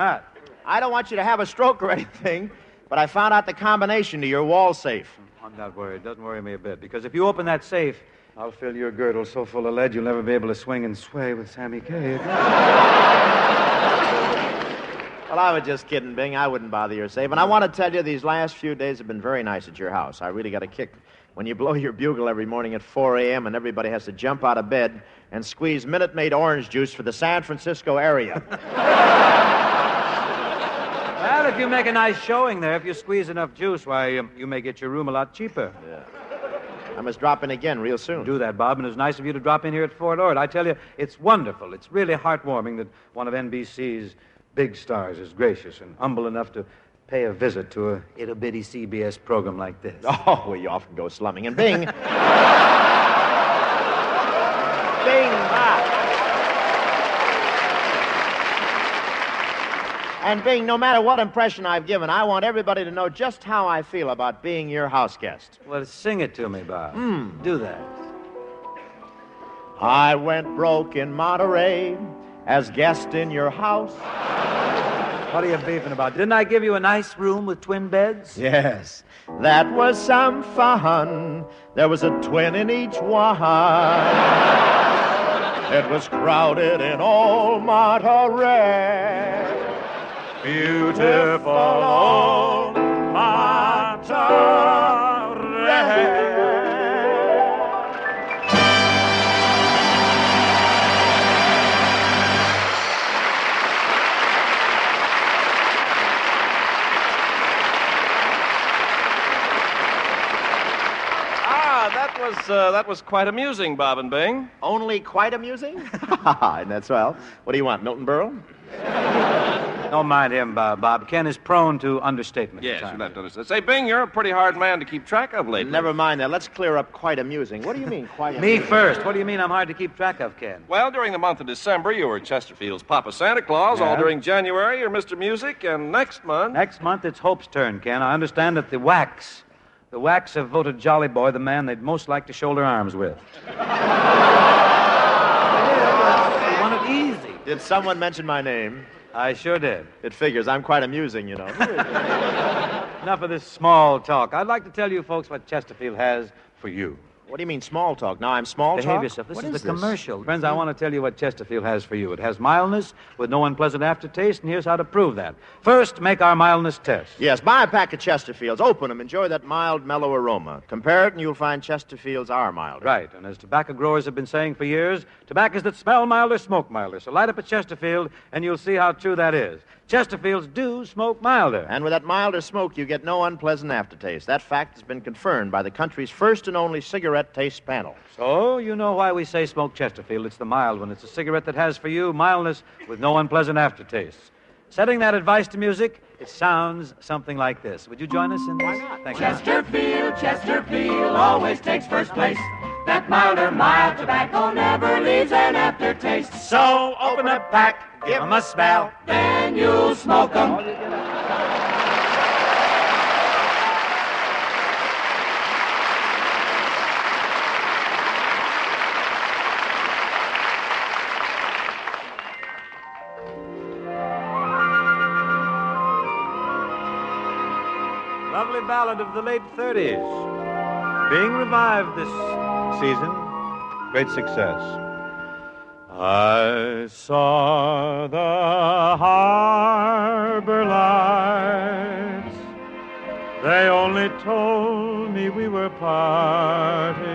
I don't want you to have a stroke or anything, but I found out the combination to your wall safe. I'm not worried. It doesn't worry me a bit. Because if you open that safe, I'll fill your girdle so full of lead you'll never be able to swing and sway with Sammy Kaye. Well, I was just kidding, Bing. I wouldn't bother your safe. And I want to tell you, these last few days have been very nice at your house. I really got a kick when you blow your bugle every morning at 4 a.m. and everybody has to jump out of bed and squeeze Minute Maid orange juice for the San Francisco area. Well, if you make a nice showing there, if you squeeze enough juice, why, you may get your room a lot cheaper. Yeah. I must drop in again real soon. Do that, Bob, and it's nice of you to drop in here at Fort Ord. I tell you, it's wonderful. It's really heartwarming that one of NBC's big stars is gracious and humble enough to pay a visit to a itty-bitty CBS program like this. Oh, well, you often go slumming. And Bing... Bing, And Bing, no matter what impression I've given, I want everybody to know just how I feel about being your house guest. Well, sing it to me, Bob. Do that. I went broke in Monterey as guest in your house. What are you beefing about? Didn't I give you a nice room with twin beds? Yes. That was some fun. There was a twin in each one. It was crowded in old Monterey. Beautiful old Monterey. That was quite amusing, Bob and Bing. Only quite amusing? And that's well. What do you want, Milton Burl? Don't mind him, Bob. Ken is prone to understatement. Yes, you'll have to understand. Say, Bing, you're a pretty hard man to keep track of lately. Never mind that. Let's clear up quite amusing. What do you mean, quite Me amusing? first. What do you mean I'm hard to keep track of, Ken? Well, during the month of December, you were Chesterfield's Papa Santa Claus. Yeah. All during January, you're Mr. Music. And next month... Next month, it's Hope's turn, Ken. I understand that the Wax have voted Jolly Boy the man they'd most like to shoulder arms with. They want it easy. Did someone mention my name? I sure did. It figures. I'm quite amusing, you know. Enough of this small talk. I'd like to tell you folks what Chesterfield has for you. What do you mean small talk? Now I'm small talk? Behave yourself. This is the commercial. Friends, I want to tell you what Chesterfield has for you. It has mildness with no unpleasant aftertaste, and here's how to prove that. First, make our mildness test. Yes, buy a pack of Chesterfields. Open them. Enjoy that mild, mellow aroma. Compare it, and you'll find Chesterfields are milder. Right, and as tobacco growers have been saying for years, tobaccos that smell milder smoke milder. So light up a Chesterfield, and you'll see how true that is. Chesterfields do smoke milder. And with that milder smoke, you get no unpleasant aftertaste. That fact has been confirmed by the country's first and only cigarette taste panel. So, you know why we say smoke Chesterfield. It's the mild one. It's a cigarette that has for you mildness with no unpleasant aftertaste. Setting that advice to music, it sounds something like this. Would you join us in this? Why not? Thank Chesterfield always takes first place. That milder, mild tobacco never leaves an aftertaste. So, open a pack, give 'em a smell, then you'll smoke 'em. Lovely ballad of the late 30s. Being revived this season. Great success. I saw the harbor lights. They only told me we were parting.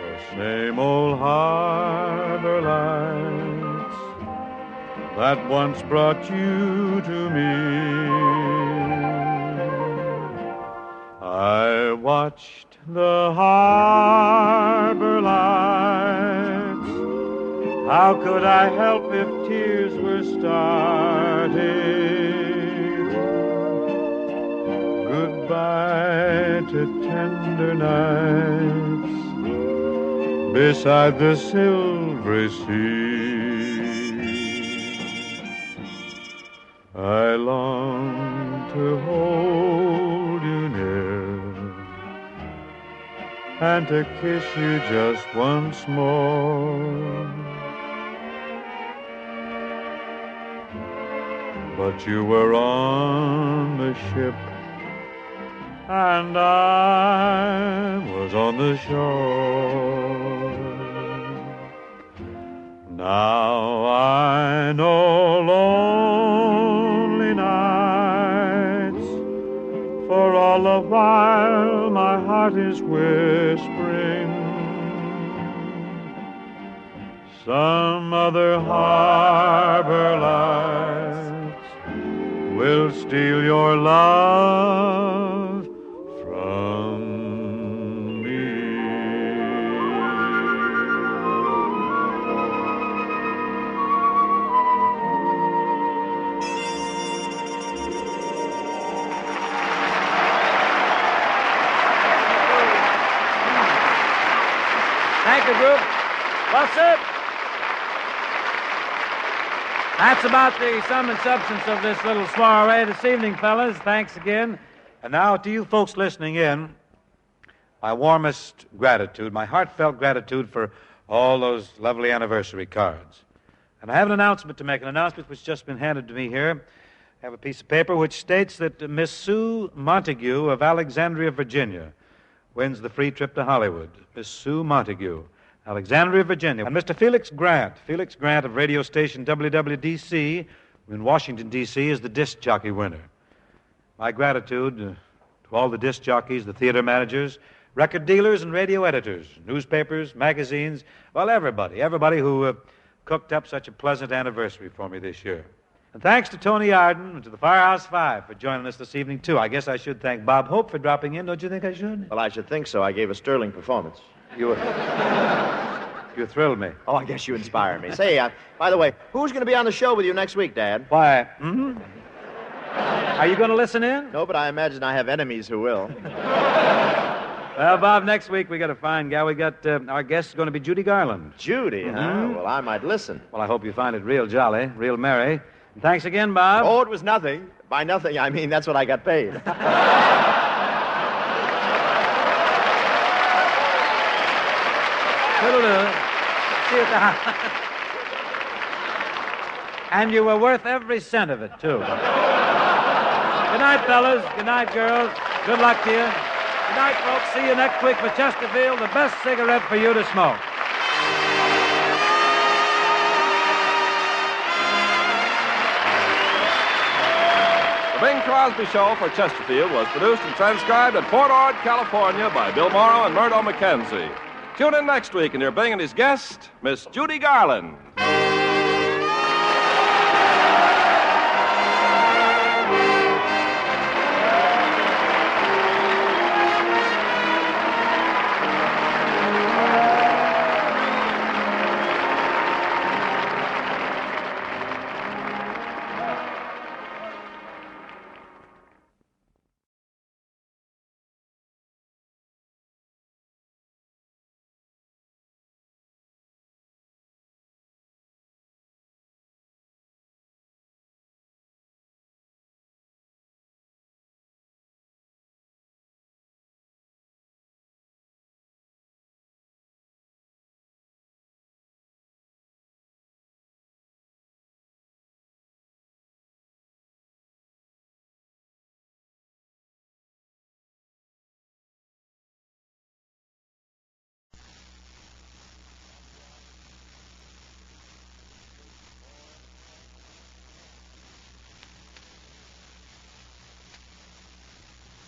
The same old harbor lights that once brought you to me. I watched the harbor lights. How could I help if tears were starting? Goodbye to tender nights beside the silvery sea. I long to hold you near and to kiss you just once more. But you were on the ship and I was on the shore. Now I know lonely nights, for all the while my heart is whispering some other harbor lights will steal your love from the group. Well, sir, that's about the sum and substance of this little soiree this evening, fellas. Thanks again. And now to you folks listening in, my warmest gratitude, my heartfelt gratitude for all those lovely anniversary cards. And I have an announcement to make, an announcement which has just been handed to me here. I have a piece of paper which states that Miss Sue Montague of Alexandria, Virginia, wins the free trip to Hollywood. Miss Sue Montague, Alexandria, Virginia. And Mr. Felix Grant of radio station WWDC in Washington, D.C., is the disc jockey winner. My gratitude to all the disc jockeys, the theater managers, record dealers, and radio editors, newspapers, magazines, well, everybody who cooked up such a pleasant anniversary for me this year. And thanks to Toni Arden and to the Firehouse Five for joining us this evening, too. I guess I should thank Bob Hope for dropping in. Don't you think I should? Well, I should think so. I gave a sterling performance. You thrilled me. Oh, I guess you inspire me. Say, by the way, who's going to be on the show with you next week, Dad? Why, Are you going to listen in? No, but I imagine I have enemies who will. Well, Bob, next week we got a fine gal. We got our guest is going to be Judy Garland. Judy, huh? Well, I might listen. Well, I hope you find it real jolly, real merry. And thanks again, Bob. Oh, it was nothing. By nothing, I mean that's what I got paid. Toodaloo. See you at the house. And you were worth every cent of it, too. Good night, fellas. Good night, girls. Good luck to you. Good night, folks. See you next week for Chesterfield, the best cigarette for you to smoke. The Bing Crosby Show for Chesterfield was produced and transcribed at Fort Ord, California by Bill Morrow and Murdo McKenzie. Tune in next week and hear Bing and his guest, Miss Judy Garland.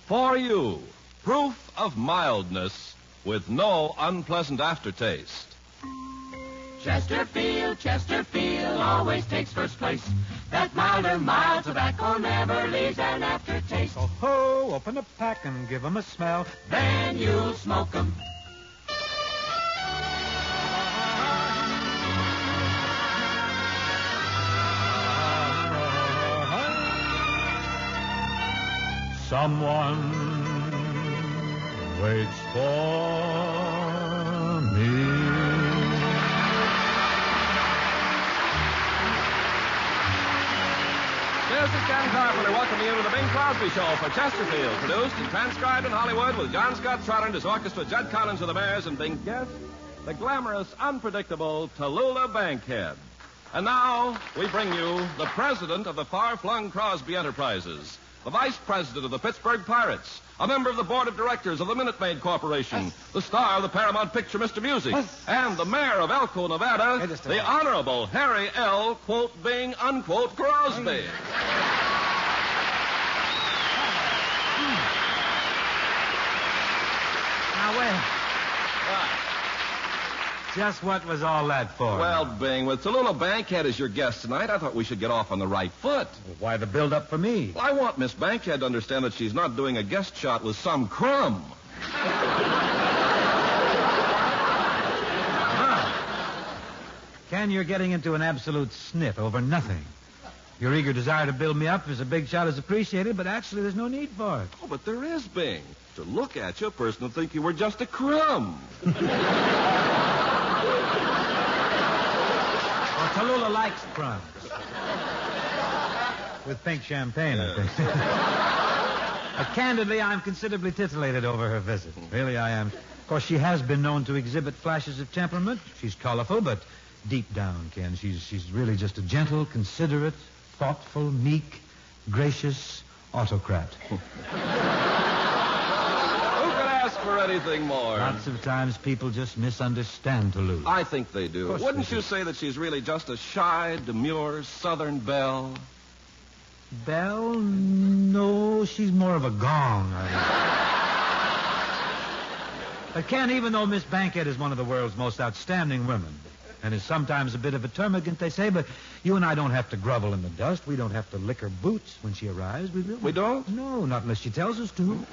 For you, proof of mildness with no unpleasant aftertaste. Chesterfield, Chesterfield always takes first place. That milder, mild tobacco never leaves an aftertaste. Oh, ho, open a pack and give 'em a smell. Then you'll smoke 'em. Someone waits for me. This is Ken Carpenter welcoming you to the Bing Crosby Show for Chesterfield, produced and transcribed in Hollywood with John Scott Trotter and his orchestra, Judd Collins of the Bears, and Bing's guest, the glamorous, unpredictable Tallulah Bankhead. And now we bring you the president of the far-flung Crosby Enterprises, the vice president of the Pittsburgh Pirates, a member of the board of directors of the Minute Maid Corporation, the star of the Paramount picture Mr. Music, and the mayor of Elko, Nevada, the Honorable Harry L., quote, Bing, unquote, Crosby. Now, wait. Just what was all that for? Well, Bing, with Tallulah Bankhead as your guest tonight, I thought we should get off on the right foot. Well, why the build-up for me? Well, I want Miss Bankhead to understand that she's not doing a guest shot with some crumb. Ken, you're getting into an absolute snit over nothing. Your eager desire to build me up as a big shot is appreciated, but actually there's no need for it. Oh, but there is, Bing. To look at you, a person would think you were just a crumb. Tallulah likes crumbs. With pink champagne, I think. Candidly, I'm considerably titillated over her visit. Really, I am. Of course, she has been known to exhibit flashes of temperament. She's colorful, but deep down, Ken, she's really just a gentle, considerate, thoughtful, meek, gracious autocrat. Who could ask for anything more? Lots of times people just misunderstand Tallulah. I think they do. Wouldn't you say that she's really just a shy, demure Southern belle? Belle? No, she's more of a gong. But Ken, even though Miss Bankhead is one of the world's most outstanding women, and is sometimes a bit of a termagant, they say, but you and I don't have to grovel in the dust. We don't have to lick her boots when she arrives. We don't? No, not unless she tells us to.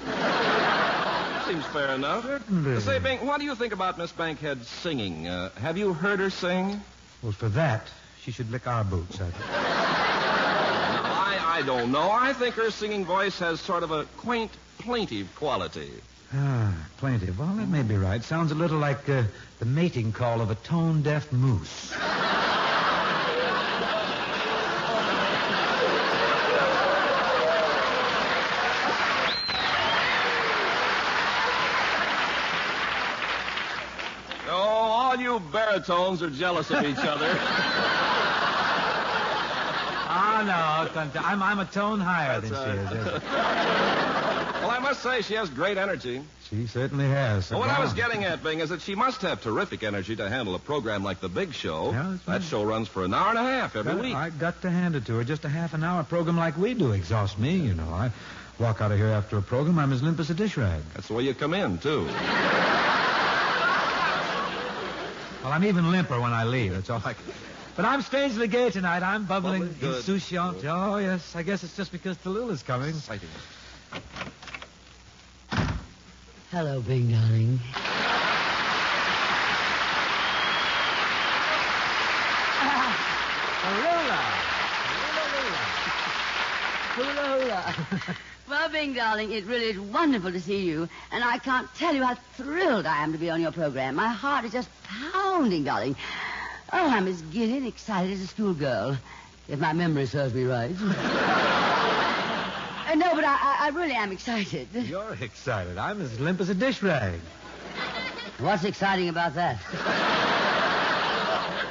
Seems fair enough. Certainly. Say, Bink, what do you think about Miss Bankhead singing? Have you heard her sing? Well, for that, she should lick our boots, I think. I don't know. I think her singing voice has sort of a quaint, plaintive quality. Ah, plaintive. Well, that may be right. Sounds a little like the mating call of a tone-deaf moose. Oh, all you baritones are jealous of each other. Oh, no. I'm a tone higher than she is. Well, I must say, she has great energy. She certainly has. Well, what I was getting at, Bing, is that she must have terrific energy to handle a program like The Big Show. Yeah, that show runs for an hour and a half every week. I got to hand it to her. Just a half an hour program like we do exhausts me, you know. I walk out of here after a program, I'm as limp as a dish rag. That's the way you come in, too. Well, I'm even limper when I leave. That's all I can... But I'm strangely gay tonight. I'm bubbling, insouciant. Oh, yes. I guess it's just because Tallulah's coming. Exciting. Hello, Bing, darling. Tallulah. Well, Bing, darling, it really is wonderful to see you. And I can't tell you how thrilled I am to be on your program. My heart is just pounding, darling. Oh, I'm as giddy and excited as a schoolgirl, if my memory serves me right. No, but I really am excited. You're excited. I'm as limp as a dish rag. What's exciting about that?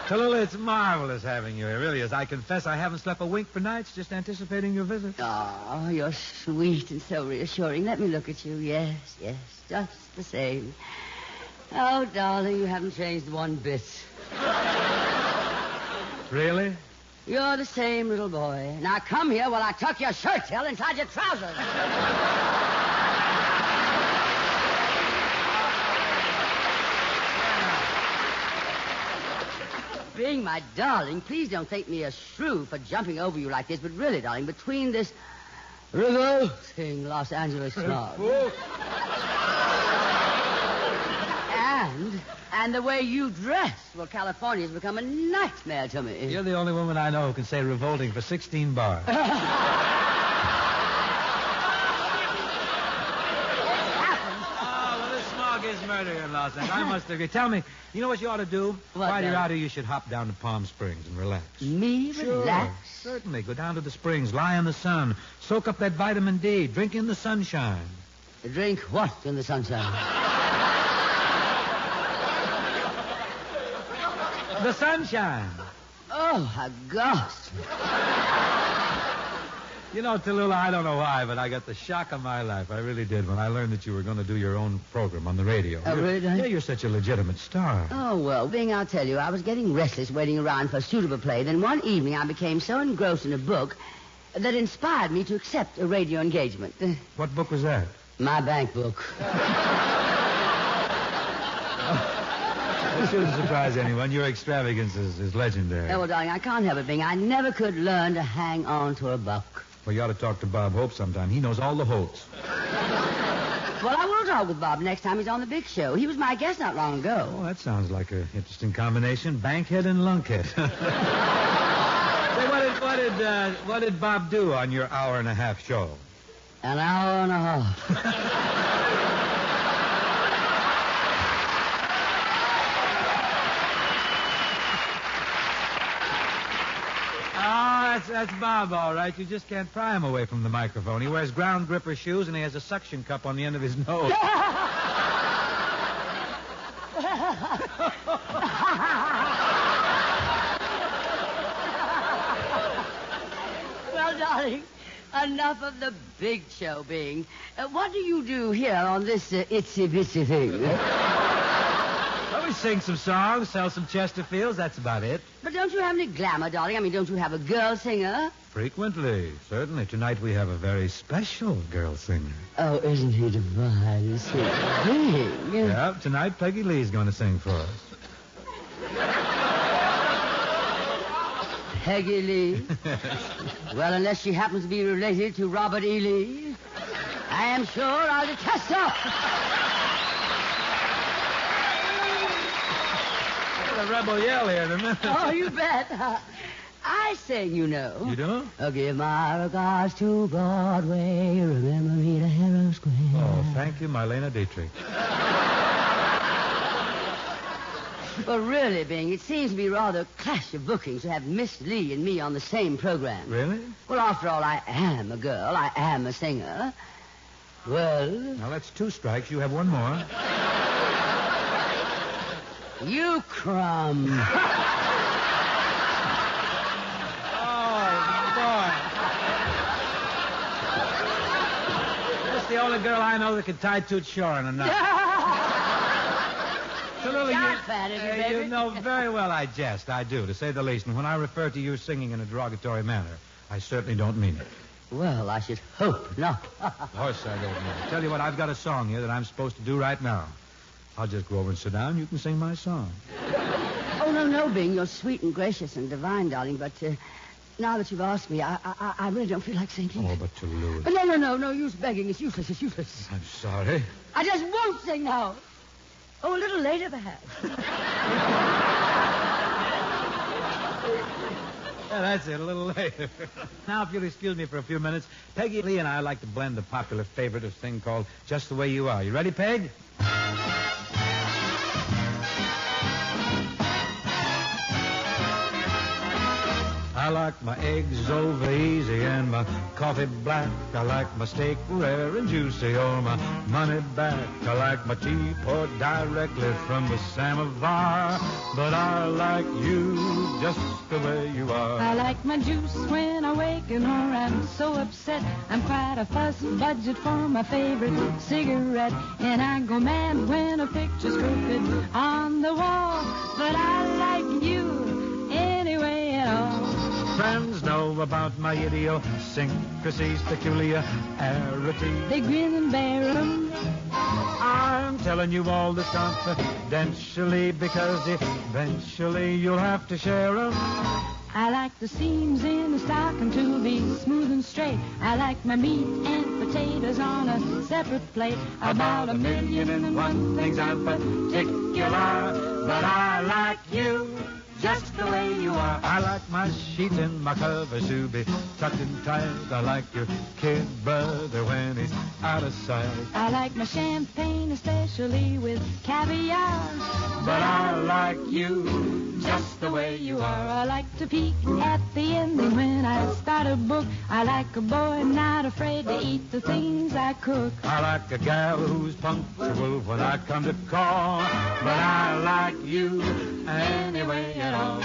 Tallulah, it's marvelous having you here. It really is. I confess I haven't slept a wink for nights just anticipating your visit. Oh, you're sweet and so reassuring. Let me look at you. Yes, just the same. Oh, darling, you haven't changed one bit. Really? You're the same little boy. Now come here while I tuck your shirt tail inside your trousers. Being my darling, please don't think me a shrew for jumping over you like this, but really, darling, between this revolting Los Angeles snob and the way you dress, well, California's become a nightmare to me. You're the only woman I know who can say revolting for 16 bars. Oh, well, this smog is murder in Los Angeles. I must agree. Tell me, you know what you ought to do? While you're out here, you should hop down to Palm Springs and relax. Me relax? Sure, certainly. Go down to the springs, lie in the sun, soak up that vitamin D, drink in the sunshine. Drink what in the sunshine? The sunshine. Oh, August. You know, Tallulah, I don't know why, but I got the shock of my life. I really did when I learned that you were going to do your own program on the radio. Oh, really? Yeah, you're such a legitimate star. Oh, well, Bing, I'll tell you, I was getting restless waiting around for a suitable play. Then one evening I became so engrossed in a book that inspired me to accept a radio engagement. What book was that? My bank book. It shouldn't surprise anyone. Your extravagance is legendary. Oh, well, darling, I can't help it, Bing. I never could learn to hang on to a buck. Well, you ought to talk to Bob Hope sometime. He knows all the Hopes. Well, I will talk with Bob next time he's on the big show. He was my guest not long ago. Oh, that sounds like an interesting combination. Bankhead and lunkhead. Say, what did Bob do on your hour-and-a-half show? An hour and a half. That's Bob, all right. You just can't pry him away from the microphone. He wears ground gripper shoes, and he has a suction cup on the end of his nose. Well, darling, enough of the big show being. What do you do here on this itsy-bitsy thing? Well, we sing some songs, sell some Chesterfields, that's about it. But don't you have any glamour, darling? I mean, don't you have a girl singer? Frequently, certainly. Tonight we have a very special girl singer. Oh, isn't he divine? Sweet thing. Yeah, tonight Peggy Lee's going to sing for us. Peggy Lee? Well, unless she happens to be related to Robert E. Lee, I am sure I'll detest her. A rebel yell here in a minute. Oh, you bet. I sing, you know. You do? Give my regards to Broadway. Remember me to Harrow Square. Oh, thank you, Marlena Dietrich. But really, Bing, it seems to be rather a clash of bookings to have Miss Lee and me on the same program. Really? Well, after all, I am a girl. I am a singer. Well... Now, that's 2 strikes. You have 1 more. You crumb. That's the only girl I know that can tie Toot Shore in a knot. Tallulah, you know very well I jest. I do, to say the least. And when I refer to you singing in a derogatory manner, I certainly don't mean it. Well, I should hope not. Of course I don't mean it. Tell you what, I've got a song here that I'm supposed to do right now. I'll just go over and sit down. You can sing my song. Oh, no, Bing. You're sweet and gracious and divine, darling, but now that you've asked me, I really don't feel like singing. Oh, but Tallulah. No use begging. It's useless. I'm sorry. I just won't sing now. Oh, a little later, perhaps. Yeah, that's it, a little later. Now, if you'll excuse me for a few minutes, Peggy Lee and I like to blend a popular favorite of a thing called Just the Way You Are. You ready, Peg? I like my eggs over easy and my coffee black. I like my steak rare and juicy or my money back. I like my tea poured directly from the samovar. But I like you just the way you are. I like my juice when I waken or I'm so upset. I'm quite a fuss budget for my favorite cigarette. And I go mad when a picture's crooked on the wall. But I like you anyway at all. Friends know about my idiosyncrasies, peculiarities. They grin and bear 'em. I'm telling you all this confidentially because eventually you'll have to share 'em. I like the seams in the stocking to be smooth and straight. I like my meat and potatoes on a separate plate. About 1,000,001 things I'm particular, but I like you just the way you are. I like my sheets and my covers to be tucked in tight. I like your kid brother when he's out of sight. I like my champagne, especially with caviar. But I like you just the way you are. I like to peek at the ending when I start a book. I like a boy not afraid to eat the things I cook. I like a gal who's punctual when I come to call. But I like you anyway at all.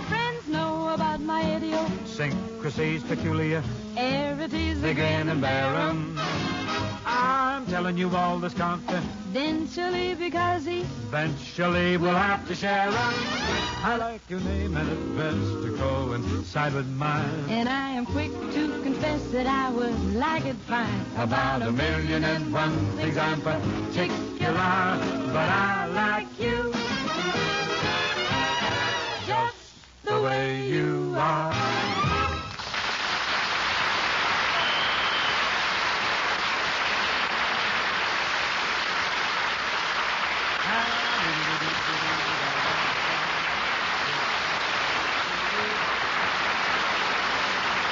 Friends know about my idiosyncrasies, peculiarities. They grin and bear 'em. I'm telling you all this confidentially because eventually we'll have to share 'em. I like your name and address to coincide with mine. And I am quick to confess that I would like it fine. About 1,000,001 things I'm particular, but I like you just the way you are.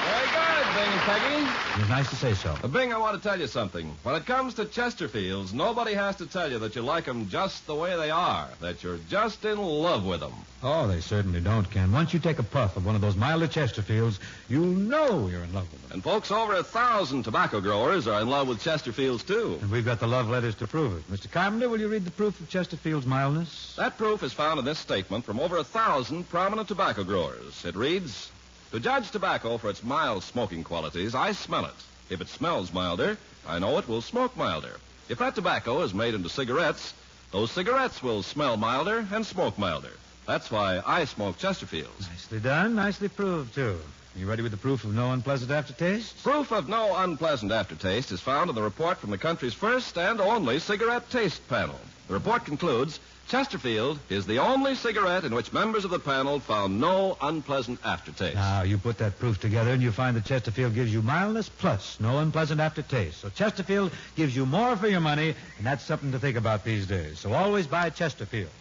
Very good, Bing and Peggy. It was nice to say so. Bing, I want to tell you something. When it comes to Chesterfields, nobody has to tell you that you like them just the way they are, that you're just in love with them. Oh, they certainly don't, Ken. Once you take a puff of one of those milder Chesterfields, you'll know you're in love with them. And folks, over 1,000 tobacco growers are in love with Chesterfields, too. And we've got the love letters to prove it. Mr. Carpenter, will you read the proof of Chesterfield's mildness? That proof is found in this statement from over 1,000 prominent tobacco growers. It reads, "To judge tobacco for its mild smoking qualities, I smell it. If it smells milder, I know it will smoke milder. If that tobacco is made into cigarettes, those cigarettes will smell milder and smoke milder. That's why I smoke Chesterfields." Nicely done. Nicely proved, too. You ready with the proof of no unpleasant aftertaste? Proof of no unpleasant aftertaste is found in the report from the country's first and only cigarette taste panel. The report concludes, Chesterfield is the only cigarette in which members of the panel found no unpleasant aftertaste. Now, you put that proof together and you find that Chesterfield gives you mildness plus no unpleasant aftertaste. So Chesterfield gives you more for your money, and that's something to think about these days. So always buy Chesterfield.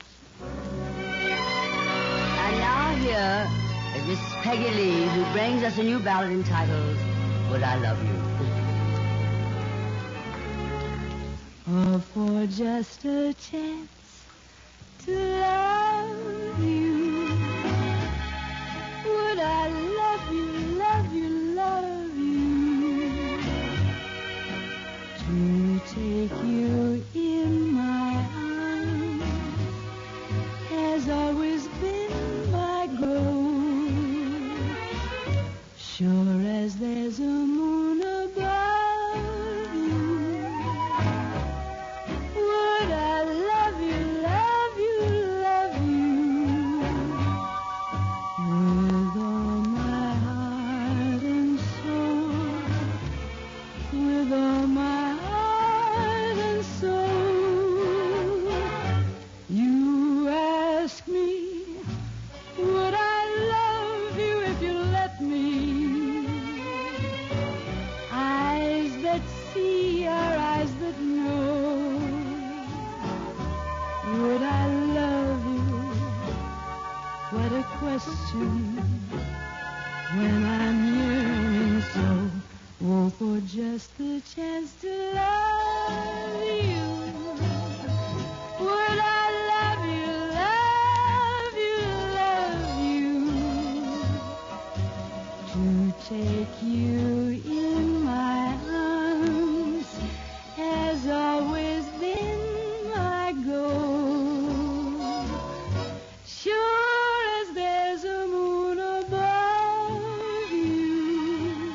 And now here is Miss Peggy Lee, who brings us a new ballad entitled, Would I Love You? Oh, for just a chance to love you. Would I love you, love you, love you? To take you in my arms has always been my goal. Sure as there's a moon above you, would I love you, love you, love you, with all my heart and soul, with all my heart and soul. You ask me, would I love you if you let me? Eyes that see are eyes that know. Would I love you? What a question when I'm yearning so. Oh, for just the chance to love you. Would I love you, love you, love you? To take you in my arms has always been my goal. Sure as there's a moon above you,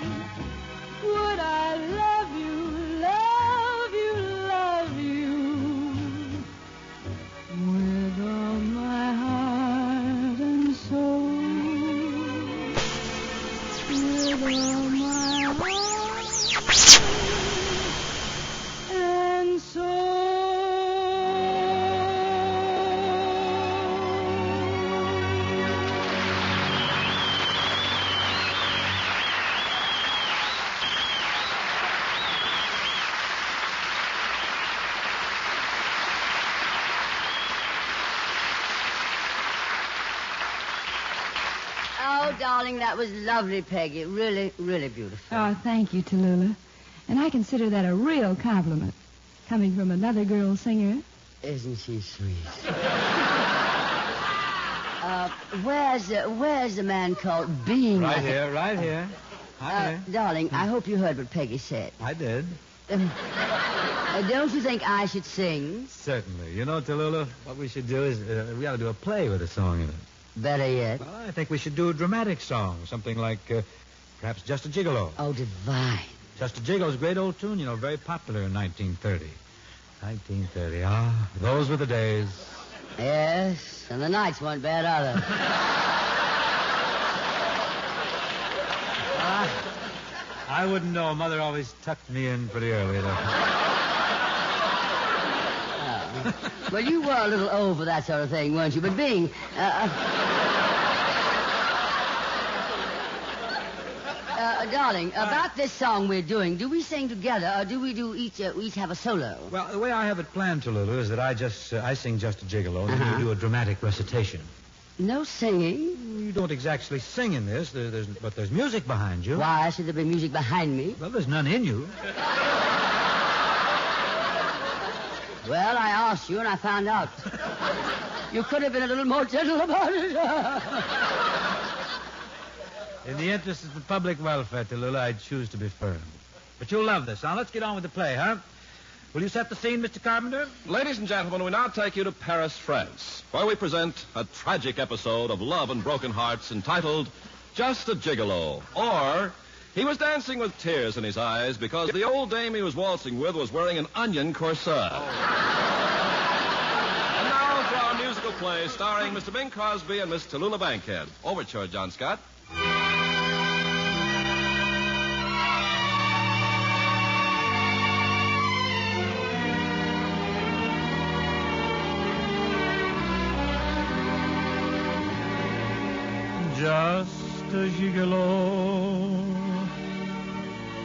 would I love you, love you, love you, with all my heart and soul, with all my heart and soul. Oh, darling, that was lovely, Peggy. Really, really beautiful. Oh, thank you, Tallulah. And I consider that a real compliment, coming from another girl singer. Isn't she sweet? Where's the man called Being? Right here, right here. Right here. Darling, I hope you heard what Peggy said. I did. Don't you think I should sing? Certainly. You know, Tallulah, what we should do is we ought to do a play with a song in it. Better yet. Well, I think we should do a dramatic song, something like perhaps Just a Gigolo. Oh, divine. Just a Gigolo's a great old tune, you know, very popular in 1930. 1930, those were the days. Yes, and the nights weren't bad either. I wouldn't know. Mother always tucked me in pretty early, though. Well, you were a little old for that sort of thing, weren't you? But being... darling, about this song we're doing, do we sing together, or do we do each have a solo? Well, the way I have it planned, Tallulah, is that I sing Just a Gigolo, and then you do a dramatic recitation. No singing? You don't exactly sing in this, but there's music behind you. Why should there be music behind me? Well, there's none in you. Well, I asked you and I found out. You could have been a little more gentle about it. In the interest of the public welfare, Tallulah, I'd choose to be firm. But you'll love this. Now, let's get on with the play, huh? Will you set the scene, Mr. Carpenter? Ladies and gentlemen, we now take you to Paris, France, where we present a tragic episode of love and broken hearts entitled Just a Gigolo, or He Was Dancing with Tears in His Eyes because the old dame he was waltzing with was wearing an onion corset. And now for our musical play starring Mr. Bing Crosby and Miss Tallulah Bankhead. Overture, John Scott. Just a gigolo,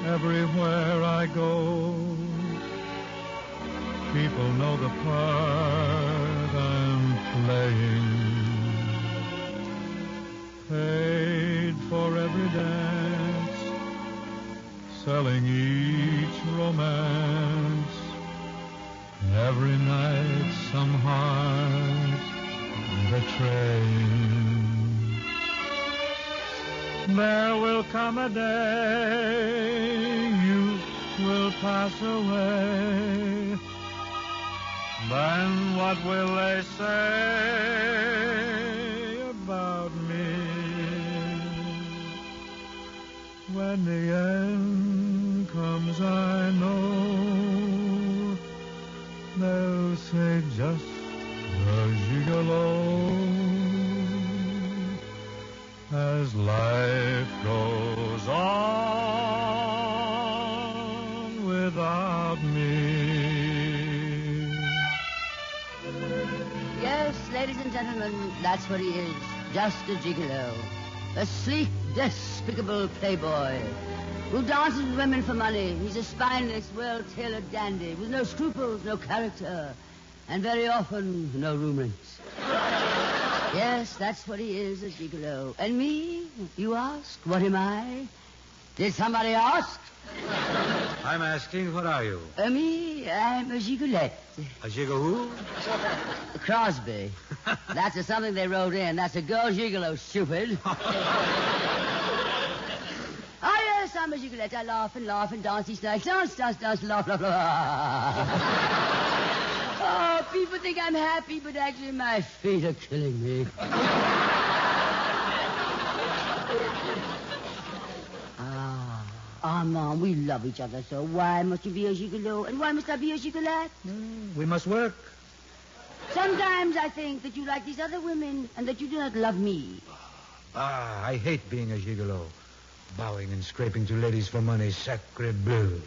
everywhere I go. People know the part I'm playing. Paid for every dance, selling each romance. Every night some heart betraying. There will come a day youth will pass away. Then what will they say about me? When the end comes, I know they'll say just a gigolo. As life goes on without me. Yes, ladies and gentlemen, that's what he is. Just a gigolo. A sleek, despicable playboy who dances with women for money. He's a spineless, well-tailored dandy with no scruples, no character, and very often no roommates. Yes, that's what he is, a gigolo. And me, you ask, what am I? Did somebody ask? I'm asking, what are you? Me, I'm a gigolette. A gigolo who? Crosby. That's something they wrote in. That's a girl gigolo, stupid. Oh, yes, I'm a gigolette. I laugh and dance each night. Dance, laugh, laugh, laugh. Oh, people think I'm happy, but actually my feet are killing me. Mom, we love each other so. Why must you be a gigolo? And why must I be a gigolette? We must work. Sometimes I think that you like these other women and that you do not love me. I hate being a gigolo. Bowing and scraping to ladies for money, sacre bleu.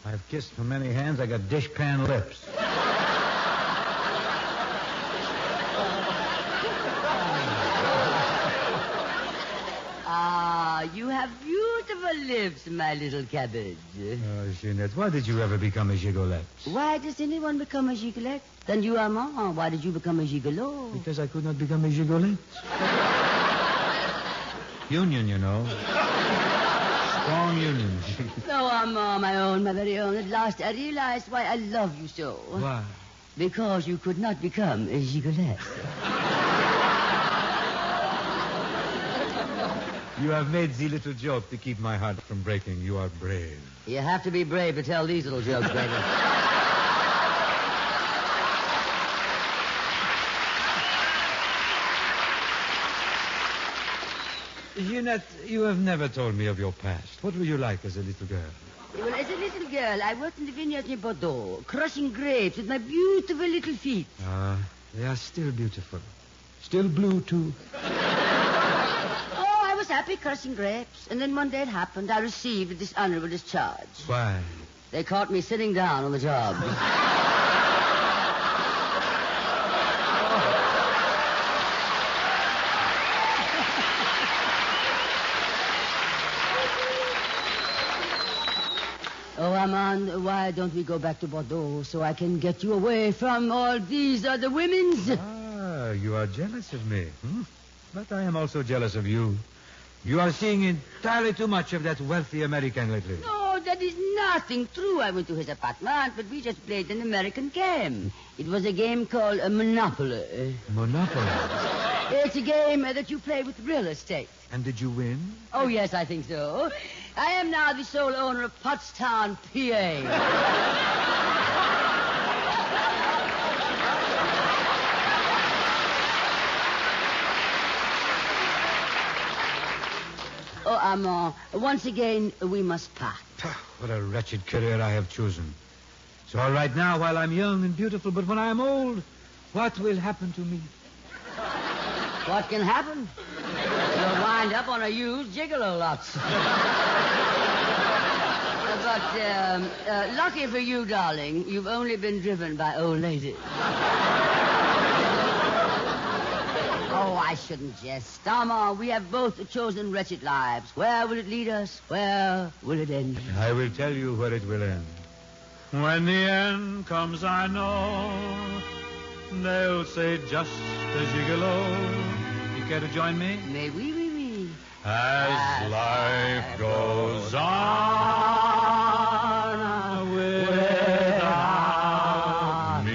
I've kissed from many hands, I got dishpan lips. You have beautiful lips, my little cabbage. Oh, Jeanette, why did you ever become a gigolette? Why does anyone become a gigolette? Then you are mom. Why did you become a gigolo? Because I could not become a gigolette. Union, you know. Strong union. No, Mom, my own, my very own. At last I realized why I love you so. Why? Because you could not become a gigolette. You have made the little joke to keep my heart from breaking. You are brave. You have to be brave to tell these little jokes, baby. Jeanette, you have never told me of your past. What were you like as a little girl? Well, as a little girl, I worked in the vineyards near Bordeaux, crushing grapes with my beautiful little feet. They are still beautiful. Still blue, too. I was happy crushing grapes, and then one day it happened. I received a dishonorable discharge. Why? They caught me sitting down on the job. Oh, Armand, why don't we go back to Bordeaux so I can get you away from all these other women? you are jealous of me. But I am also jealous of you. You are seeing entirely too much of that wealthy American lately. No, that is nothing true. I went to his apartment, but we just played an American game. It was a game called Monopoly. Monopoly? It's a game that you play with real estate. And did you win? Oh, yes, I think so. I am now the sole owner of Pottstown, PA. Oh, Armand, once again, we must part. What a wretched career I have chosen. It's all right now while I'm young and beautiful, but when I'm old, what will happen to me? What can happen? You'll wind up on a used gigolo lot. But lucky for you, darling, you've only been driven by old ladies. Oh, I shouldn't jest. Armand, we have both chosen wretched lives. Where will it lead us? Where will it end? I will tell you where it will end. When the end comes, I know they'll say just a gigolo. You care to join me? Mais oui, oui, oui. As life goes on without me.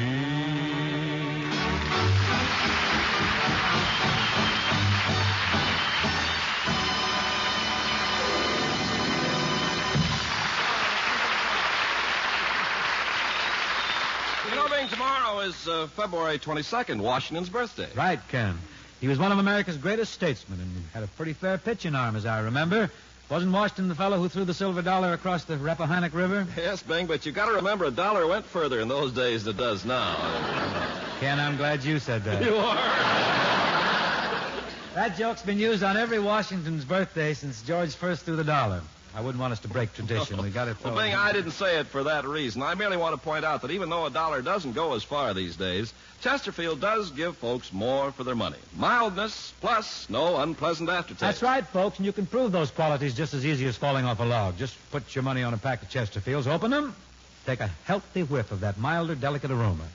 You know, Bing, tomorrow is February 22nd, Washington's birthday. Right, Ken. He was one of America's greatest statesmen and had a pretty fair pitching arm, as I remember. Wasn't Washington the fellow who threw the silver dollar across the Rappahannock River? Yes, Bing, but you got to remember a dollar went further in those days than it does now. Ken, I'm glad you said that. You are. That joke's been used on every Washington's birthday since George first threw the dollar. I wouldn't want us to break tradition. We got it. Well, Bing, I didn't say it for that reason. I merely want to point out that even though a dollar doesn't go as far these days, Chesterfield does give folks more for their money. Mildness plus no unpleasant aftertaste. That's right, folks, and you can prove those qualities just as easy as falling off a log. Just put your money on a pack of Chesterfields, open them, take a healthy whiff of that milder, delicate aroma.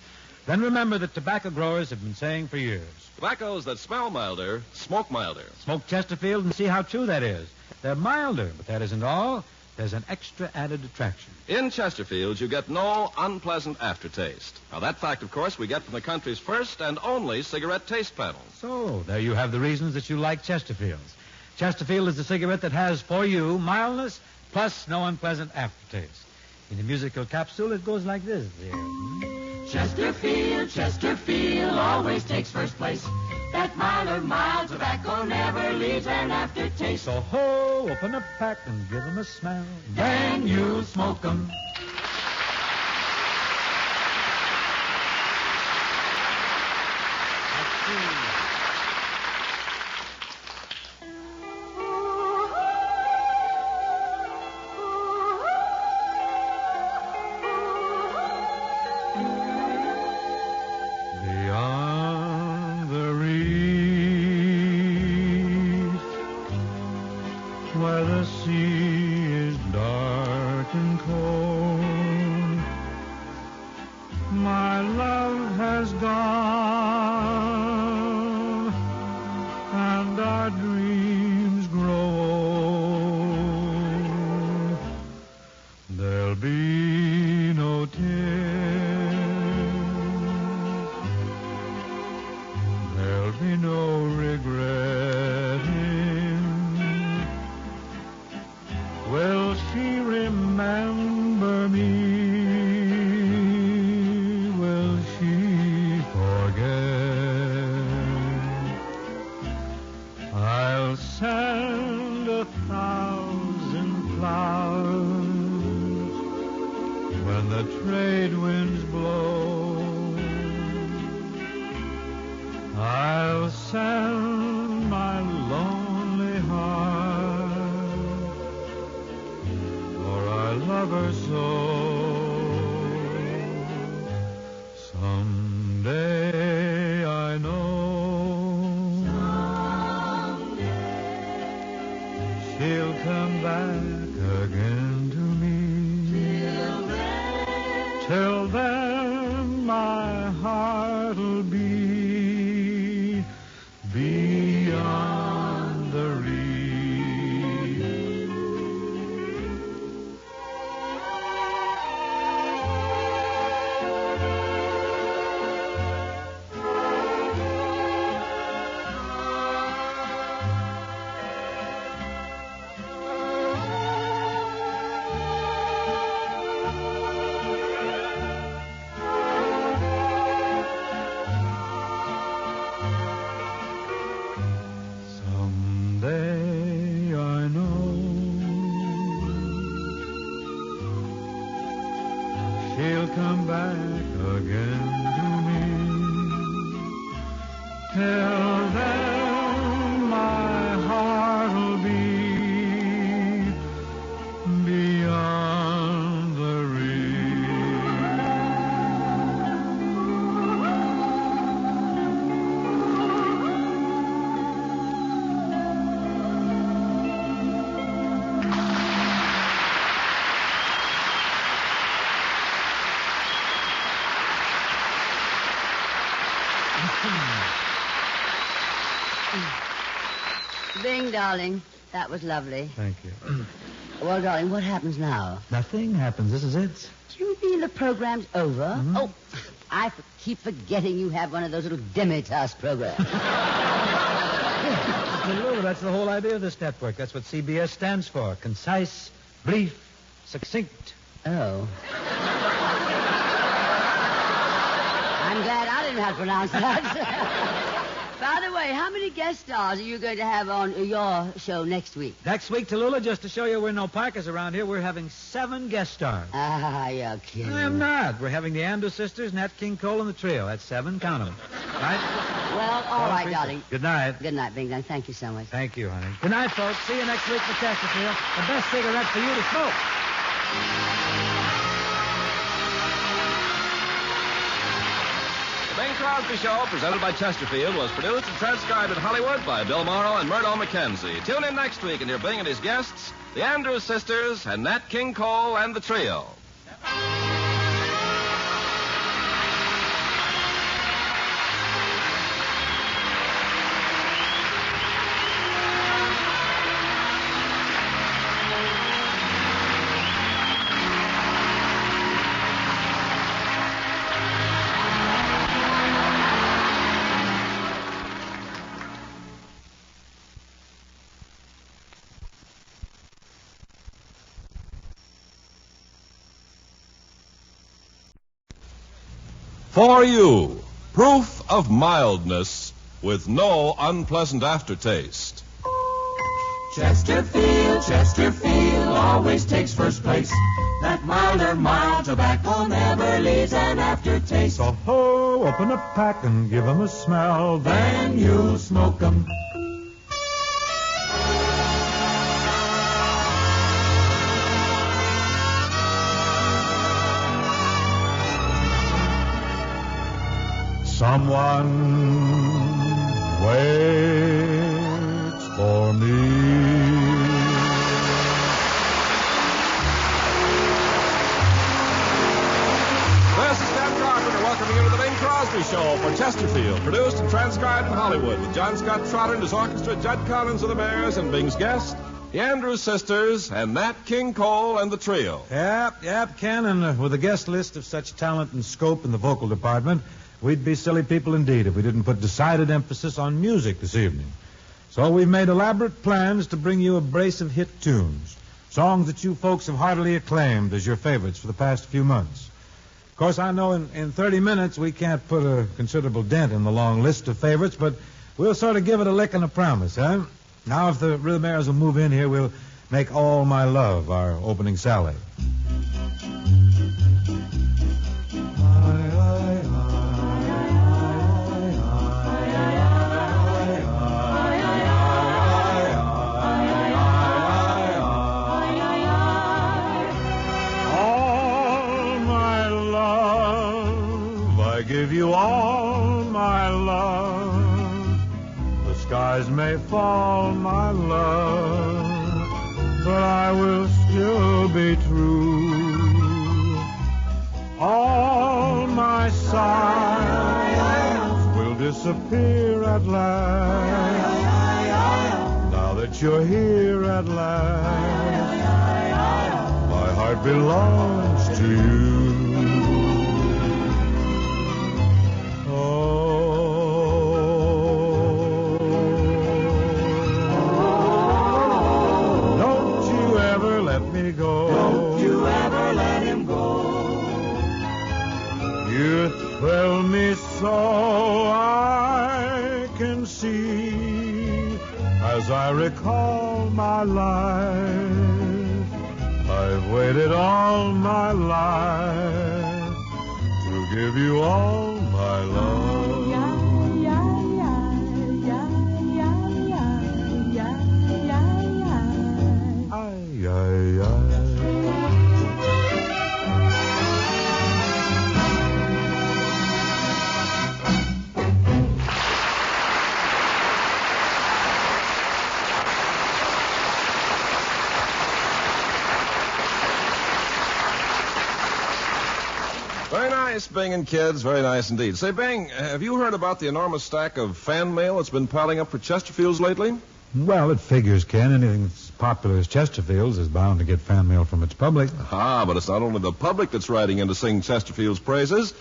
Then remember that tobacco growers have been saying for years, tobaccos that smell milder, smoke milder. Smoke Chesterfield and see how true that is. They're milder, but that isn't all. There's an extra added attraction. In Chesterfield, you get no unpleasant aftertaste. Now, that fact, of course, we get from the country's first and only cigarette taste panel. So, there you have the reasons that you like Chesterfields. Chesterfield is the cigarette that has, for you, mildness plus no unpleasant aftertaste. In the musical capsule, it goes like this, dear. Chesterfield, Chesterfield always takes first place. That mild tobacco never leaves an aftertaste. So, ho, open a pack and give 'em a smell. Then you'll smoke 'em. Till then, my heart'll be beyond the reach. Bing, darling, that was lovely. Thank you. Well, darling, what happens now? Nothing happens. This is it. Do you mean the program's over? Mm-hmm. Oh, I keep forgetting you have one of those little demi-task programs. Tallulah, that's the whole idea of this network. That's what CBS stands for. Concise, brief, succinct. Oh. I'm glad I didn't have to pronounce that. By the way, how many guest stars are you going to have on your show next week? Next week, Tallulah, just to show you we're no Parkers around here, we're having 7 guest stars. Ah, you're kidding. I am not. We're having the Andrews sisters, Nat King Cole, and the trio. That's 7. Count them. Right? Well, all right, darling. Good night. Good night, Bing. Thank you so much. Thank you, honey. Good night, folks. See you next week for Chesterfield. The best cigarette for you to smoke. The Bing Crosby Show, presented by Chesterfield, was produced and transcribed in Hollywood by Bill Morrow and Murdo McKenzie. Tune in next week and hear Bing and his guests, the Andrews sisters and Nat King Cole and the trio. For you, proof of mildness with no unpleasant aftertaste. Chesterfield always takes first place. That milder, mild tobacco never leaves an aftertaste. So ho, open a pack and give 'em a smell, Then you'll smoke 'em. Someone waits for me. This is Ken Carpenter welcoming you to the Bing Crosby Show for Chesterfield, produced and transcribed in Hollywood with John Scott Trotter and his orchestra, Judd Collins of the Bears, and Bing's guests, the Andrews sisters, and Nat King Cole and the trio. Yep, Ken, and with a guest list of such talent and scope in the vocal department, we'd be silly people indeed if we didn't put decided emphasis on music this evening. So we've made elaborate plans to bring you a brace of hit tunes, songs that you folks have heartily acclaimed as your favorites for the past few months. Of course, I know in 30 minutes we can't put a considerable dent in the long list of favorites, but we'll sort of give it a lick and a promise, huh? Now, if the real mares will move in here, we'll make All My Love our opening sally. Give you all my love. The skies may fall, my love, but I will still be true. All my sighs will disappear disappear at last. Now that you're here at last, my heart belongs to you. Don't you ever let me go. Don't you ever let him go. You thrill me so I can see as I recall my life. I've waited all my life to give you all my love. Ay, ay, ay. Very nice, Bing and kids. Very nice indeed. Say, Bing, have you heard about the enormous stack of fan mail that's been piling up for Chesterfields lately? Well, it figures, Ken. Anything that's popular as Chesterfield's is bound to get fan mail from its public. But it's not only the public that's writing in to sing Chesterfield's praises.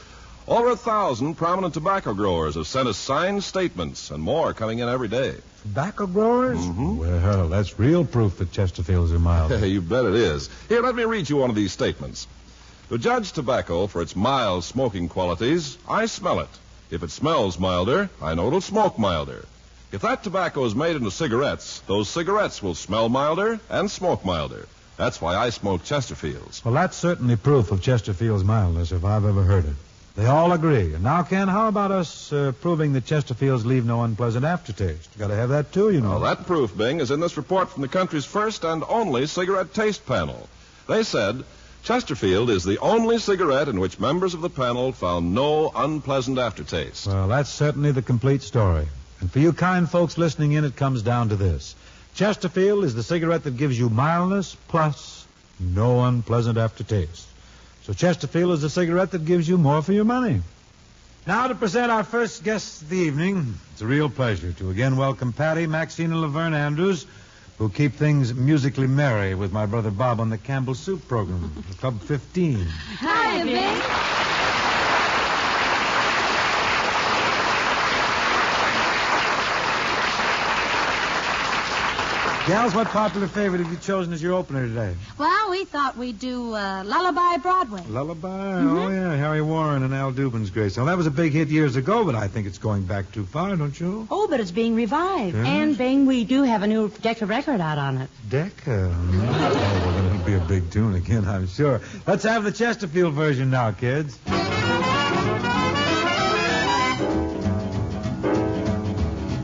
Over 1,000 prominent tobacco growers have sent us signed statements, and more coming in every day. Tobacco growers? Mm-hmm. Well, that's real proof that Chesterfield's are mild. You bet it is. Here, let me read you one of these statements. To judge tobacco for its mild smoking qualities, I smell it. If it smells milder, I know it'll smoke milder. If that tobacco is made into cigarettes, those cigarettes will smell milder and smoke milder. That's why I smoke Chesterfields. Well, that's certainly proof of Chesterfield's mildness, if I've ever heard it. They all agree. And now, Ken, how about us proving that Chesterfields leave no unpleasant aftertaste? You got to have that, too, you know. Well, that proof, Bing, is in this report from the country's first and only cigarette taste panel. They said Chesterfield is the only cigarette in which members of the panel found no unpleasant aftertaste. Well, that's certainly the complete story. And for you kind folks listening in, it comes down to this. Chesterfield is the cigarette that gives you mildness plus no unpleasant aftertaste. So Chesterfield is the cigarette that gives you more for your money. Now to present our first guest of the evening, it's a real pleasure to again welcome Patty, Maxine, and Laverne Andrews, who keep things musically merry with my brother Bob on the Campbell Soup program, Club 15. Hi, Bing. Gals, what popular favorite have you chosen as your opener today? Well, we thought we'd do Lullaby Broadway. Lullaby? Mm-hmm. Oh, yeah, Harry Warren and Al Dubin's great song. That was a big hit years ago, but I think it's going back too far, don't you? Oh, but it's being revived. Yeah. And, Bing, we do have a new Decca record out on it. Decca? Oh, well, then it'll be a big tune again, I'm sure. Let's have the Chesterfield version now, kids.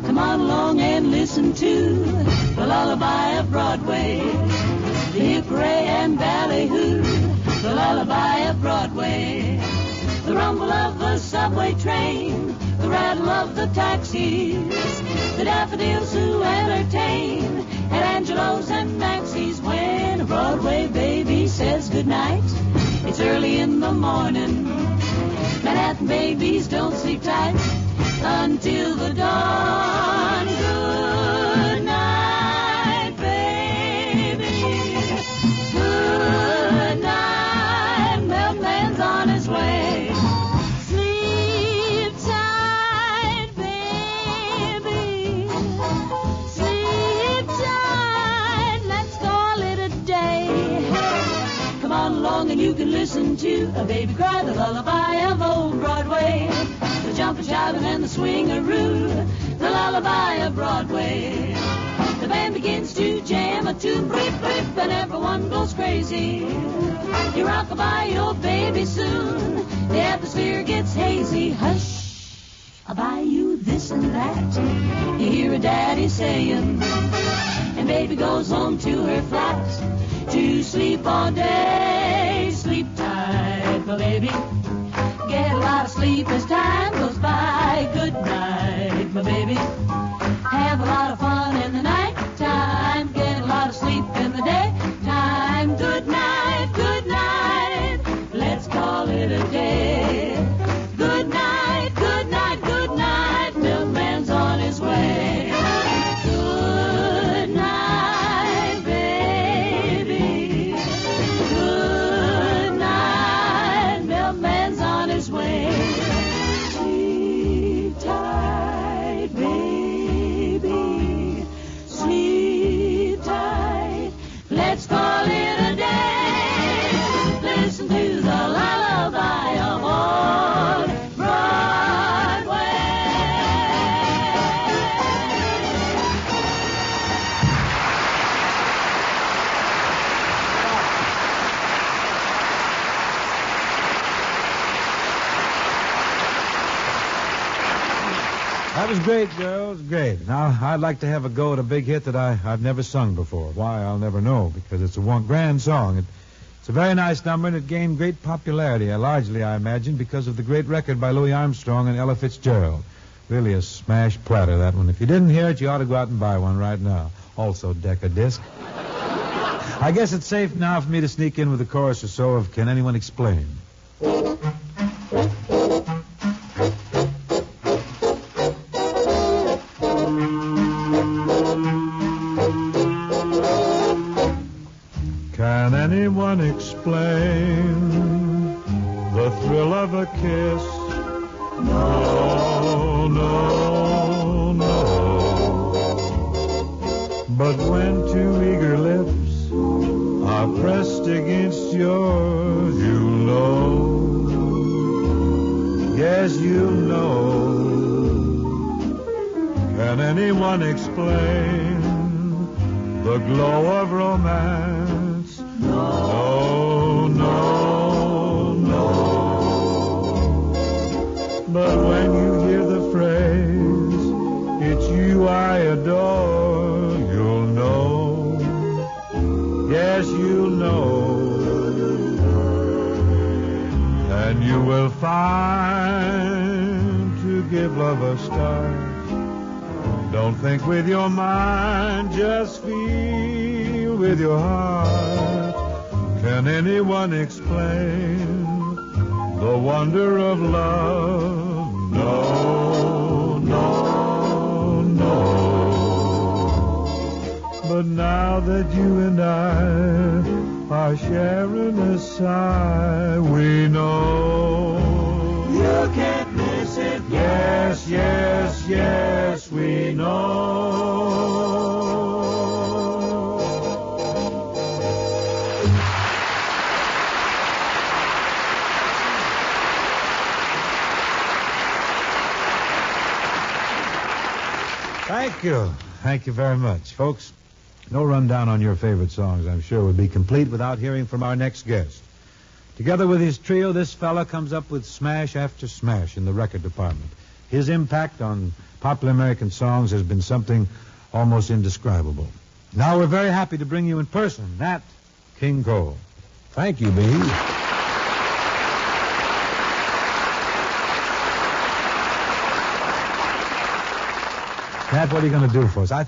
Come on along and listen to the lullaby of Broadway, the hip-ray and ballyhoo, the lullaby of Broadway, the rumble of the subway train, the rattle of the taxis, the daffodils who entertain at Angelo's and Maxie's when a Broadway baby says goodnight. It's early in the morning. Manhattan babies don't sleep tight until the dawn. Good night, baby. Good night. Milkman's on his way. Sleep tight, baby. Sleep tight. Let's call it a day. Come on along and you can listen to a baby cry, the lullaby of old Broadway. The jumpin', shoutin', and the swing-a-roo, the lullaby of Broadway. The band begins to jam a tune, blip, blip, and everyone goes crazy. You rock-a-bye your baby soon, the atmosphere gets hazy. Hush, I'll buy you this and that, you hear a daddy saying, and baby goes home to her flat to sleep all day. Sleep tight, my baby. Get a lot of sleep as time goes by. Good night, my baby. Have a lot of fun in the night time. Get a lot of sleep in the day time. Good night, good night. Let's call it a day. Good night, good night, good night. That was great, girls. Great. Now, I'd like to have a go at a big hit that I've never sung before. Why, I'll never know, because it's a grand song. It's a very nice number, and it gained great popularity, largely, I imagine, because of the great record by Louis Armstrong and Ella Fitzgerald. Really a smash platter, that one. If you didn't hear it, you ought to go out and buy one right now. Also, deck a disc. I guess it's safe now for me to sneak in with a chorus or so of Can Anyone Explain? Can anyone explain the thrill of a kiss? No, no, no. But when two eager lips are pressed against yours, you'll know. Yes, you'll know. Can anyone explain the glow of romance? No, no, no. But when you hear the phrase, it's you I adore, you'll know. Yes, you'll know. And you will find to give love a start. Don't think with your mind, just feel with your heart. Can anyone explain the wonder of love? No, no, no. But now that you and I are sharing a sigh, we know you can't miss it. Yes, yes, yes, we know. Thank you. Thank you very much. Folks, no rundown on your favorite songs, I'm sure, would be complete without hearing from our next guest. Together with his trio, this fella comes up with smash after smash in the record department. His impact on popular American songs has been something almost indescribable. Now we're very happy to bring you in person, Nat King Cole. Thank you, B. Nat, what are you going to do for us? I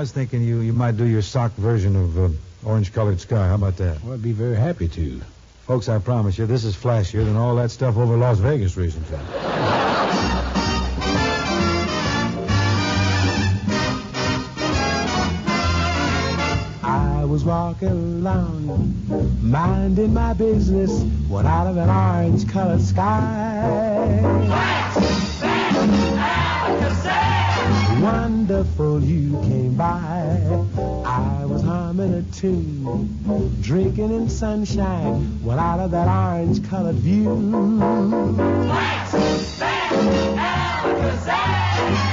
was thinking you might do your sock version of Orange-Colored Sky. How about that? Well, I'd be very happy to. Folks, I promise you, this is flashier than all that stuff over Las Vegas recently. I was walking along, minding my business, when out of an orange-colored sky, wonderful you came by. I was humming a tune, drinking in sunshine, when out of that orange-colored view,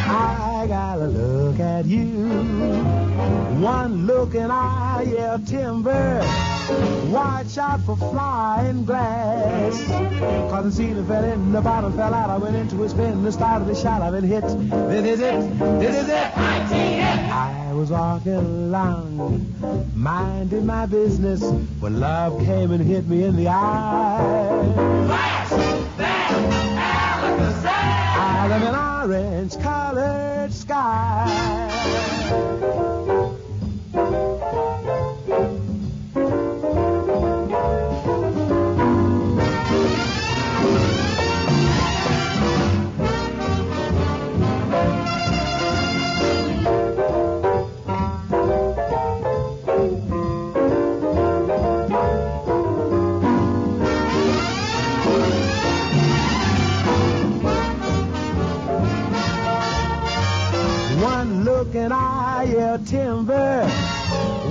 I gotta look at you. One look and I yell timber. Watch out for flying glass. Cause the ceiling fell in, the bottom fell out. I went into a spin, the start of the shot, I've been hit. This is it, this is it. I was walking along, minding my business, when love came and hit me in the eye. Flash, bang, Alakazam. Out of an orange-colored sky. And I yell timber,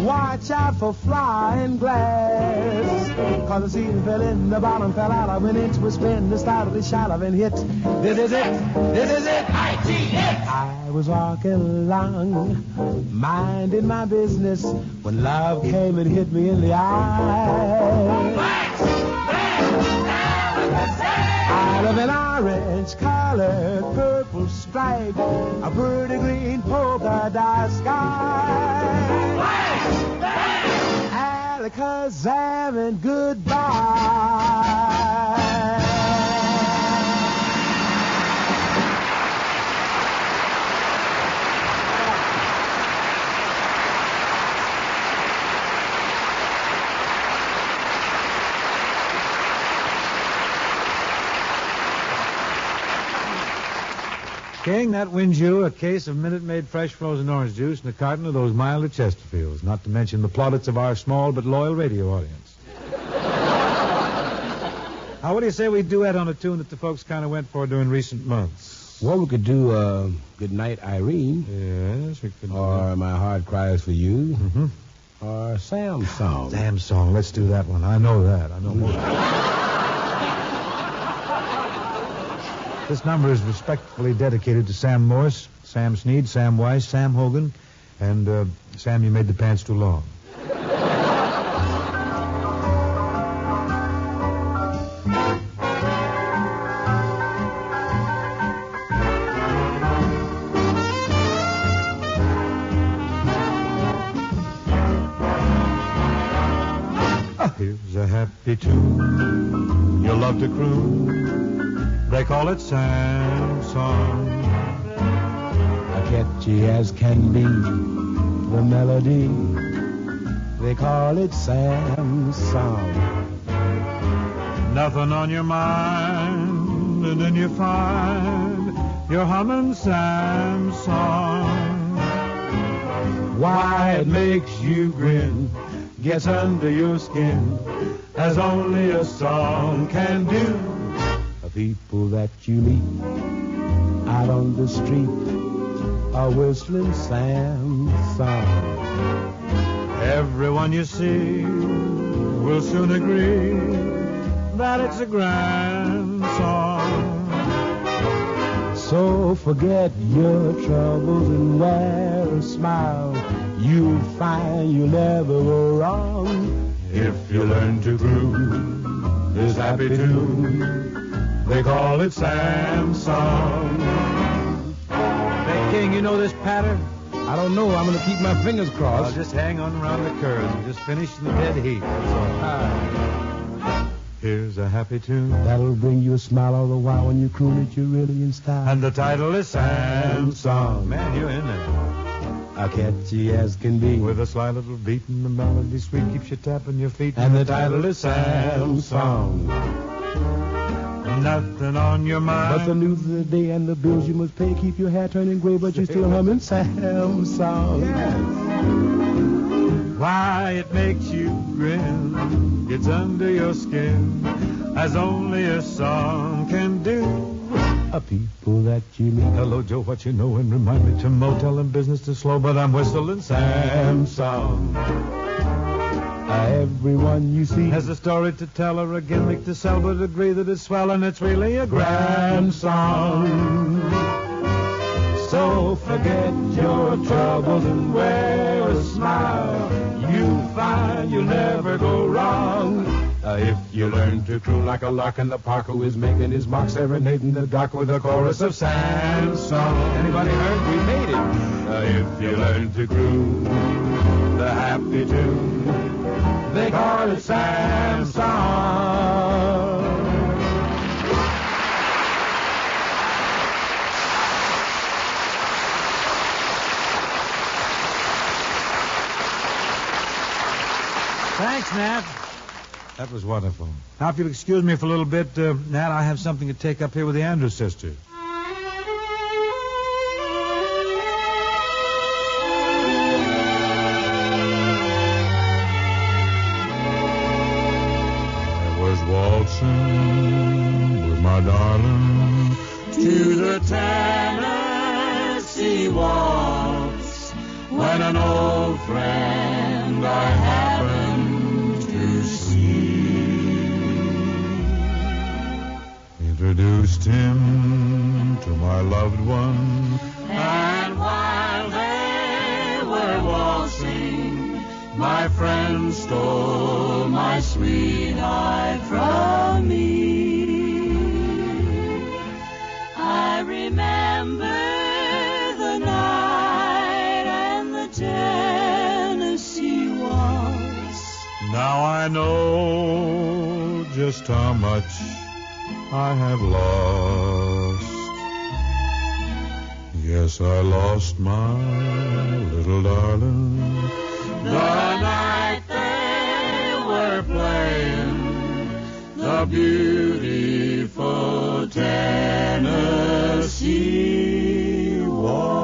watch out for flying glass. Cause the ceiling fell in, the bottom fell out. I went into a spin, the start of the shot, I've been hit. This is it, this is it, I was walking along, minding my business, when love came and hit me in the eye. Out of an orange-colored purple sky. stripe, a pretty green polka dot sky. Alakazam and goodbye. King, that wins you a case of Minute Maid fresh frozen orange juice and a carton of those milder Chesterfields, not to mention the plaudits of our small but loyal radio audience. Now, what do you say we duet on a tune that the folks kind of went for during recent months? Well, we could do Good Night, Irene. Yes, we could do Or My Heart Cries for You. Mm-hmm. Or Sam's Song. Sam's Song. Let's do that one. I know that. I know more. This number is respectfully dedicated to Sam Morse, Sam Sneed, Sam Weiss, Sam Hogan, and Sam, you made the pants too long. Here's a happy tune you'll love to croon. They call it Sam's Song. Catchy as can be, the melody. They call it Sam's Song. Nothing on your mind, and then you find you're humming Sam's Song. Why it makes you grin, gets under your skin, as only a song can do. The people that you meet out on the street are whistling Sam's song. Everyone you see will soon agree that it's a grand song. So forget your troubles and wear a smile. You'll find you'll never go wrong if you learn to groove this happy tune. They call it Sam's Song. Hey, King, you know this pattern? I don't know. I'm going to keep my fingers crossed. Well, just hang on around the curves and just finish in the dead heat. That's all. Here's a happy tune. That'll bring you a smile all the while when you croon it, you're really in style. And the title is Sam's Song. Man, you're in there. Catchy as can be. With a sly little beat and the melody sweet keeps you tapping your feet. And the title is Sam's Song. Nothing on your mind. But the news of the day and the bills you must pay keep your hair turning gray, but you're still humming Sam's Song. Yes. Why it makes you grin, gets under your skin, as only a song can do. A people that you meet. Hello, Joe, what you know, and remind me to motel and business to slow, but I'm whistling Sam's Song. Everyone you see has a story to tell or a gimmick to sell, but agree that it's swell and it's really a grand song. So forget your troubles and wear a smile. You'll find you'll never go wrong if you learn to croon like a lark in the park who is making his mark, serenading the dark with a chorus of Sam's Song. Anybody heard? We made it. If you learn to croon the happy tune, they call it Sam's Song. Thanks, Nat. That was wonderful. Now, if you'll excuse me for a little bit, Nat, I have something to take up here with the Andrews sisters. Waltzing with my darling to the Tennessee waltz, when an old friend I happened to see introduced him to my loved one, and while they were waltzing, my friend stole my sweetheart from me. I remember just how much I have lost. Yes, I lost my little darling the night they were playing the beautiful Tennessee Waltz.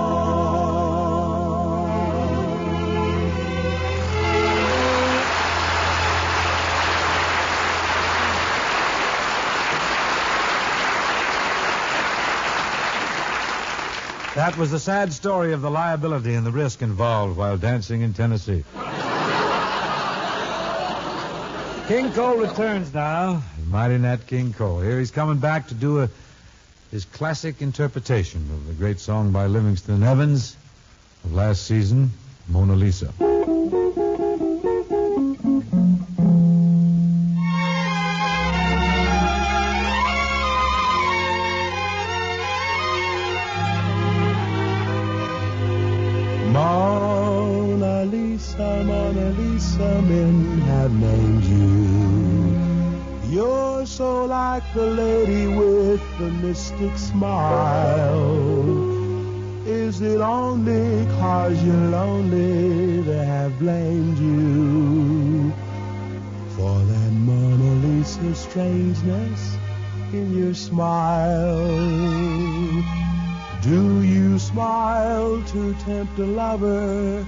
That was the sad story of the liability and the risk involved while dancing in Tennessee. King Cole returns now. Mighty Nat King Cole. Here he's coming back to do his classic interpretation of the great song by Livingston Evans of last season, Mona Lisa. Mona Lisa, men have named you. You're so like the lady with the mystic smile. Is it only 'cause you're lonely they have blamed you for that Mona Lisa strangeness in your smile? Do you smile to tempt a lover,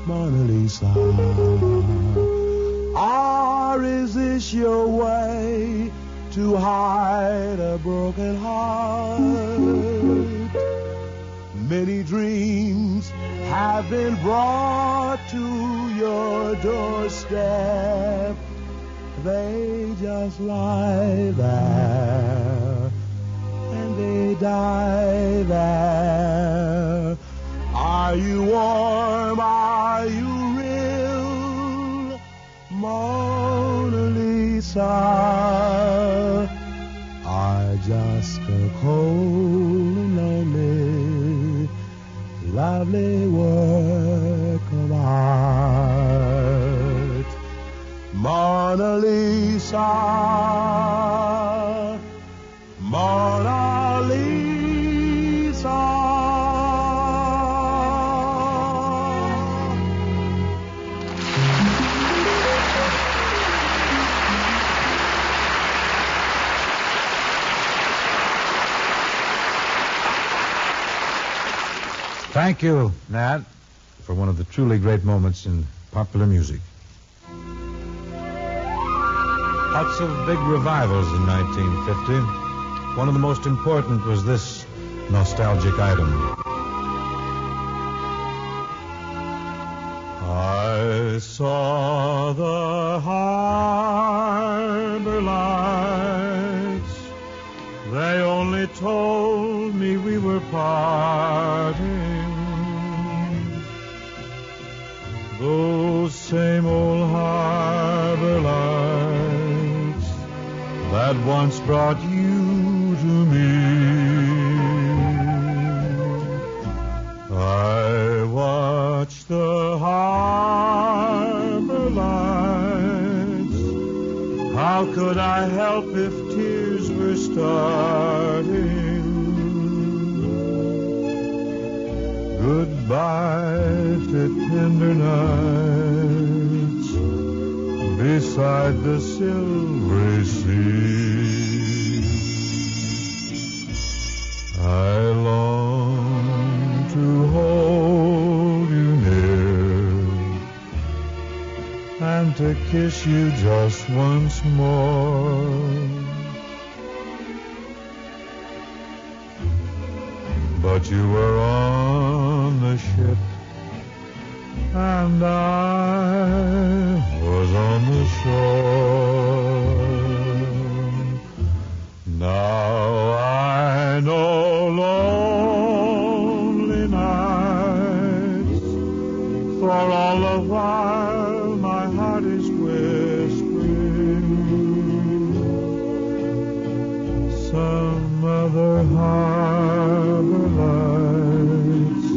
Mona Lisa? Or is this your way to hide a broken heart? Many dreams have been brought to your doorstep. They just lie there and they die there. Are you warm? Are you real, Mona Lisa? Are just a cold and lonely, lovely work of art, Mona Lisa, Mona Lisa. Thank you, Nat, for one of the truly great moments in popular music. Lots of big revivals in 1950. One of the most important was this nostalgic item. I saw the harbor lights. They only told me we were parting. Those same old harbor lights that once brought you to me. I watched the harbor lights. How could I help if tears were starting? Goodbye to tender nights beside the silvery sea. I long to hold you near and to kiss you just once more. But you were on the ship and I was on the shore. Now I know lonely nights, for all the while my heart is whispering some other harbor lights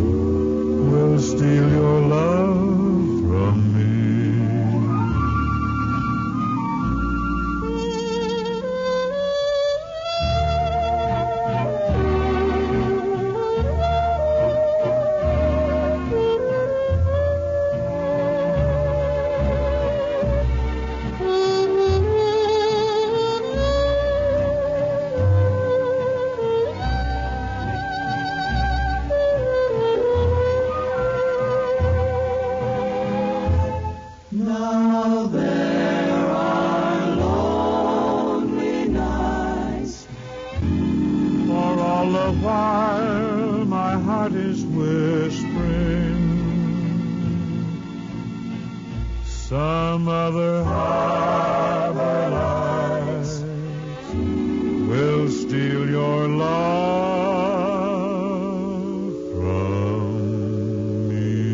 will steal your love from me. the while my heart is whispering some other harbor lights will steal your love from me.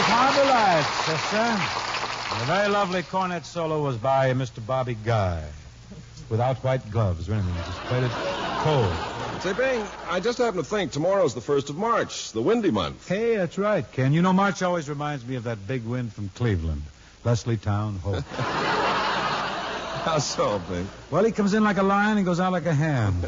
Harbor Lights, sister. And a very lovely cornet solo was by Mr. Bobby Guy. Without white gloves or anything. Just played it cold. Say, Bing, I just happen to think tomorrow's the 1st of March, the windy month. Hey, that's right, Ken. You know, March always reminds me of that big wind from Cleveland. Leslietown, Hope. How so, Bing? Well, he comes in like a lion and goes out like a ham.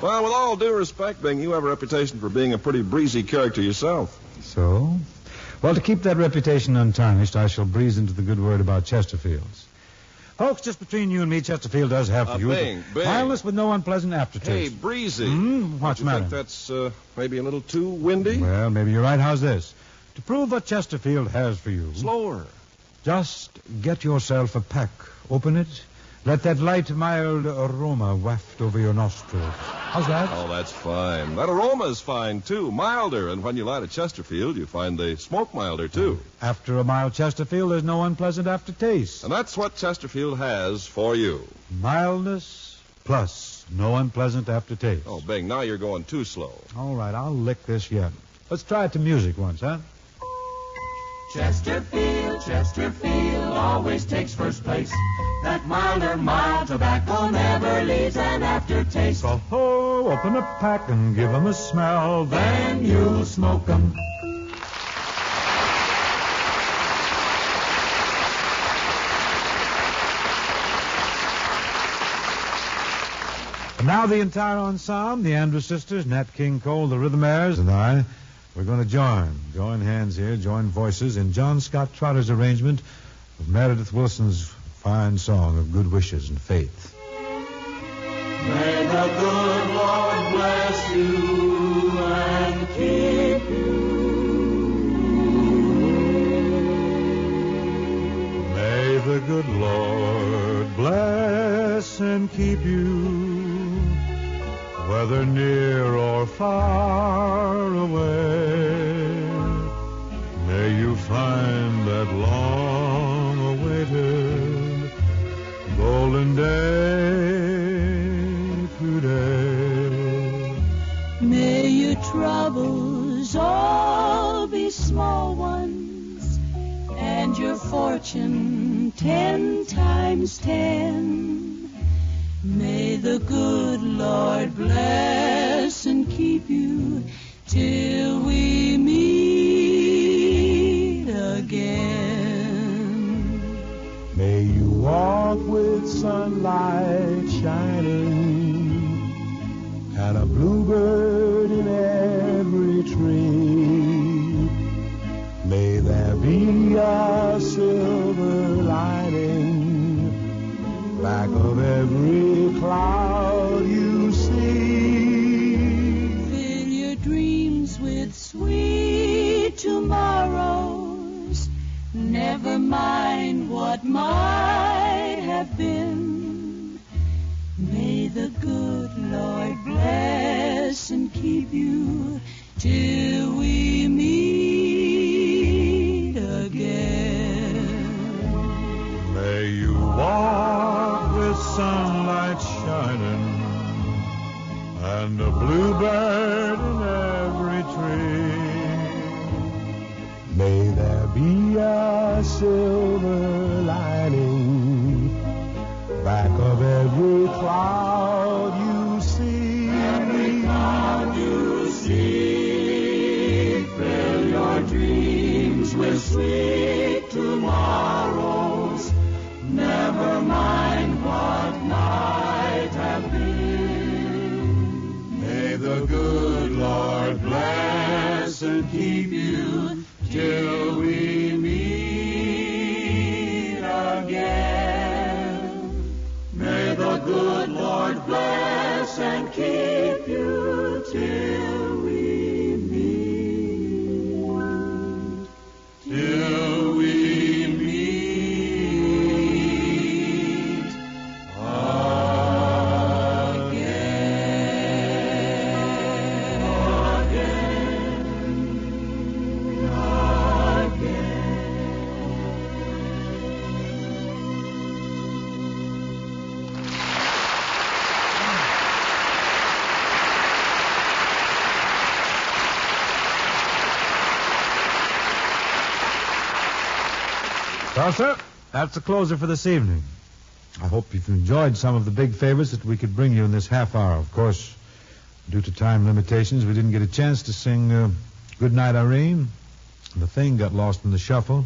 Well, with all due respect, Bing, you have a reputation for being a pretty breezy character yourself. So? Well, to keep that reputation untarnished, I shall breeze into the good word about Chesterfields. Folks, just between you and me, Chesterfield does have for you Bing. mildness with no unpleasant aftertaste. Hey, breezy. What's the You matter? think that's maybe a little too windy? Well, maybe you're right. How's this? To prove what Chesterfield has for you... Slower. Just get yourself a pack. Open it. Let that light, mild aroma waft over your nostrils. How's that? Oh, that's fine. That aroma is fine, too. Milder. And when you light a Chesterfield, you find the smoke milder, too. After a mild Chesterfield, there's no unpleasant aftertaste. And that's what Chesterfield has for you. Mildness plus no unpleasant aftertaste. Oh, Bing, now you're going too slow. All right, I'll lick this yet. Let's try it to music once, huh? Chesterfield always takes first place. That milder, mild tobacco never leaves an aftertaste. So ho, open a pack and give 'em a smell, Then you'll smoke 'em. And now the entire ensemble, the Andrews Sisters, Nat King Cole, the Rhythmaires, and I, we're going to join hands here, join voices in John Scott Trotter's arrangement of Meredith Wilson's fine song of good wishes and faith. May the good Lord bless you and keep you. May the good Lord bless and keep you, whether near or far away. May you find that long-awaited golden day today. May your troubles all be small ones, and your fortune 10 times 10. May the good Lord bless and keep you till we meet again. May you walk with sunlight shining and a bluebird in every tree. May there be a silver lining back of every cloud you see. Fill your dreams with sweet tomorrows. Never mind what might have been. May the good Lord bless and keep you till we meet again. May you walk with sunlight shining and a bluebird in every tree. May there be a silver lining back of every cloud you see. Every cloud you see. Fill your dreams with sweet tomorrows. Never mind what might have been. May the good Lord bless and keep you till we meet Well, sir, that's the closer for this evening. I hope you've enjoyed some of the big favors that we could bring you in this half hour. Of course, due to time limitations, we didn't get a chance to sing Good Night, Irene. The thing got lost in the shuffle.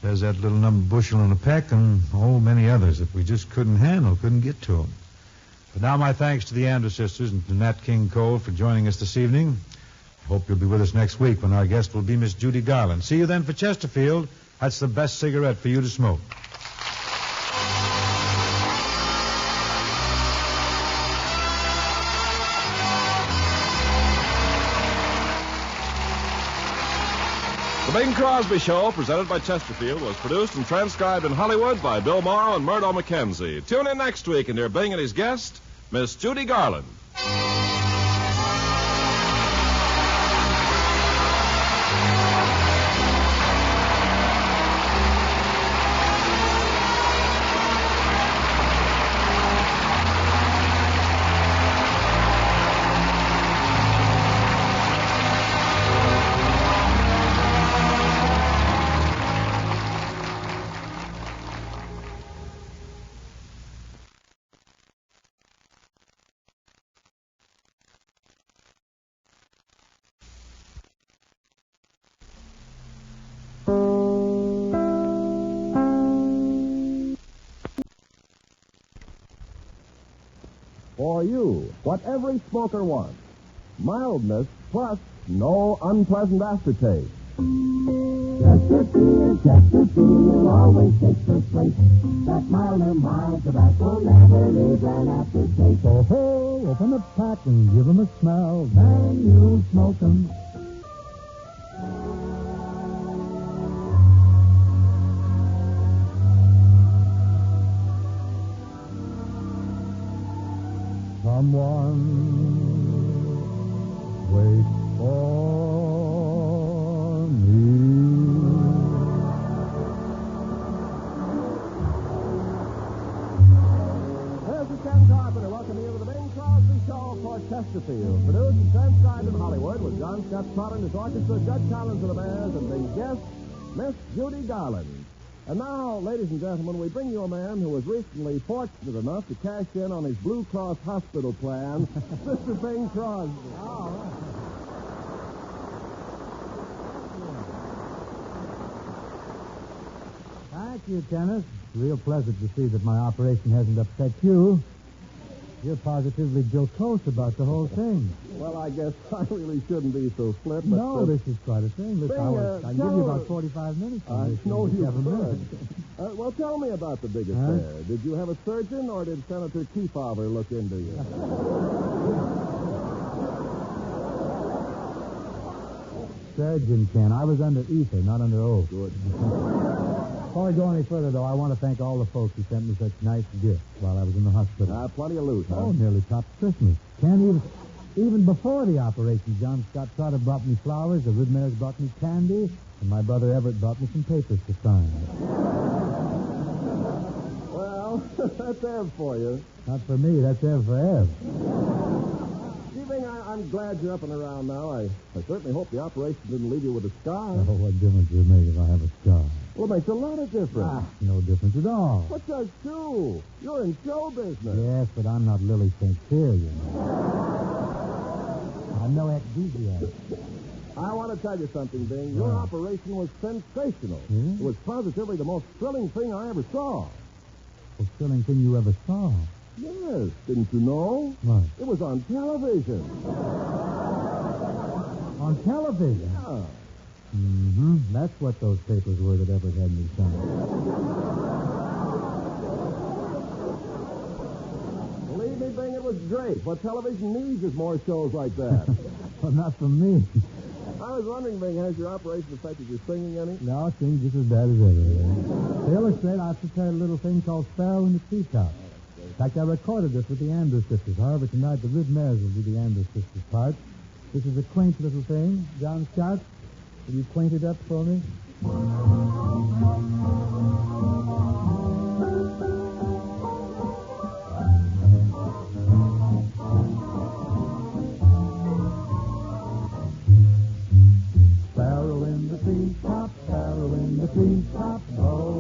There's that little number Bushel and a Peck and many others that we just couldn't handle, couldn't get to them. But now my thanks to the Andrews sisters and to Nat King Cole for joining us this evening. I hope you'll be with us next week when our guest will be Miss Judy Garland. See you then for Chesterfield. That's the best cigarette for you to smoke. The Bing Crosby Show, presented by Chesterfield, was produced and transcribed in Hollywood by Bill Morrow and Murdo McKenzie. Tune in next week and hear Bing and his guest, Miss Judy Garland. For you, what every smoker wants. Mildness plus no unpleasant aftertaste. Chesterfield always takes first place. That mild tobacco never leaves an aftertaste. Oh, open the pack and give 'em a smell. Then you'll smoke 'em. Someone wait for me. This is Ken Carpenter welcoming you to the Bing Crosby Show for Chesterfield. Produced and transcribed in Hollywood with John Scott Trotter and his orchestra, Judge Collins of the Bears, and Bing's guest, Miss Judy Garland. And now, ladies and gentlemen, we bring you a man who was recently fortunate enough to cash in on his Blue Cross hospital plan, Mr. Bing Crosby. All right. Thank you, Dennis. It's real pleasant to see that my operation hasn't upset you. You're positively jocose about the whole thing. Well, I guess I really shouldn't be so flip. But, No, this is quite a thing. This hour, I can give you about 45 minutes. I know you 7 could. minutes. Well, tell me about the big affair. Did you have a surgeon, or did Senator Kefauver look into you? Surgeon, Ken. I was under ether, not under oath. Good. Before we go any further, though, I want to thank all the folks who sent me such nice gifts while I was in the hospital. Plenty of loot, huh? Oh, nearly topped Christmas. Ken, even before the operation, John Scott Trotter brought me flowers, the Ridmares brought me candy, and my brother Everett brought me some papers to sign. Well, that's Ev for you. Not for me, that's Ev for Ev. I'm glad you're up and around now. I certainly hope the operation didn't leave you with a scar. Oh, what difference does it make if I have a scar? Well, it makes a lot of difference. No difference at all. What does too? You're in show business. Yes, but I'm not Lily St. Cyr, you know. I'm no enthusiast. I want to tell you something, Bing. Your operation was sensational. Yeah? It was positively the most thrilling thing I ever saw. The thrilling thing you ever saw? Yes. Didn't you know? What? It was on television. On television? Yeah. Mm-hmm. That's what those papers were that Everett had me sign. Believe me, Bing, it was great. What television needs is more shows like that. Well, not from me. I was wondering, Bing, has your operation affected your singing any? No, it seems just as bad as ever. To illustrate, I prepared a little thing called Sparrow in the Treetop. In fact, I recorded this with the Andrews sisters. However, tonight the Ridmares will do the Andrews sisters' part. This is a quaint little thing. John Scott, will you quaint it up for me? Sparrow in the treetop, sparrow in the treetop, go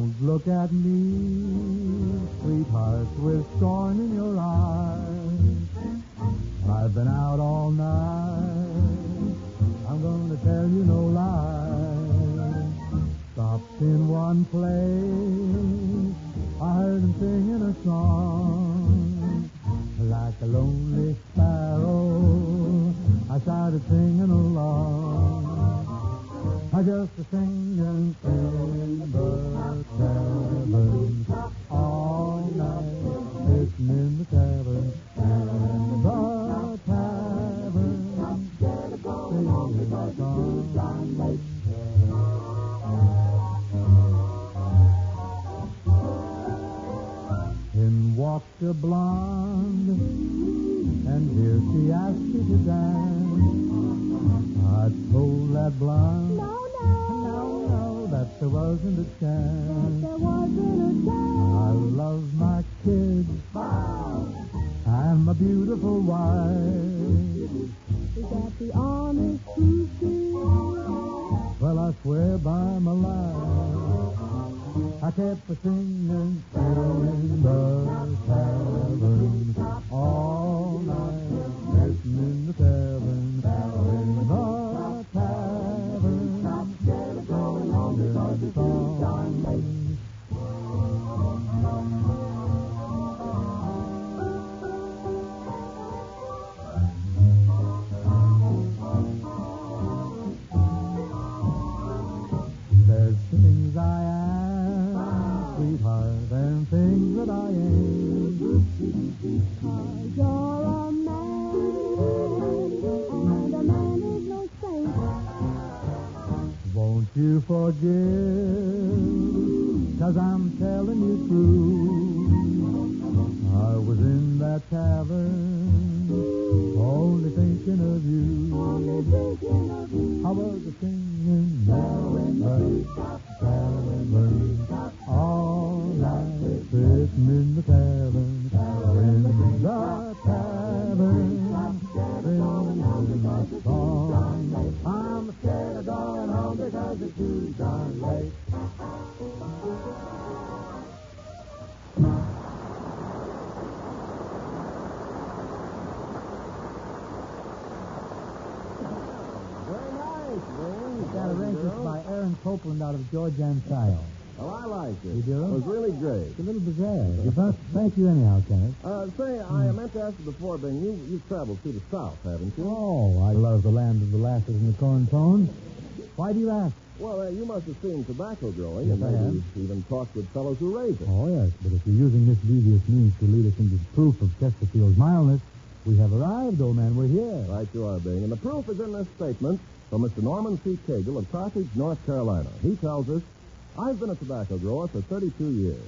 Don't look at me, sweetheart, with scorn in your eyes. I've been out all night. I'm going to tell you no lie. Stopped in one place. I heard him singing a song. Like a lonely sparrow, I started singing along. I just a singing in the tavern all night, sitting in the tavern, in the tavern, singing a song. In walked a blonde, and here she asked me to dance. I told that blonde, no, that there wasn't a chance. I love my kids and my beautiful wife. Is that the honest truth? Well, I swear by my life. I kept singing in the tavern all night, sitting in the tavern, in the tavern, going on because it's all late. There's things I am, sweetheart, and things that I ain't. You're a man, and a man is no saint. Won't you forgive, 'cause I'm telling you true. I was in that tavern, only thinking of you. I was singing now in the tavern all night, sitting in the tavern, in the tavern, singing a song. I'm scared of going home because it's too darn late. Got arrangements by Aaron Copeland out of Georgian Style. Oh, I liked it. You do? It was really great. It's a little bizarre. Thank you anyhow, Kenneth. Say, I meant to ask you before, Ben, you've traveled through the South, haven't you? Oh, I love the land of the lasses and the corn tones. Why do you ask? Well, you must have seen tobacco growing, Yes, and I have. maybe even talked with fellows who raise it. Oh, yes, but if you're using this devious means to lead us into proof of Chesterfield's mildness, we have arrived, old man. We're here. Right you are, Bing. And the proof is in this statement from Mr. Norman C. Cagle of Carthage, North Carolina. He tells us, I've been a tobacco grower for 32 years.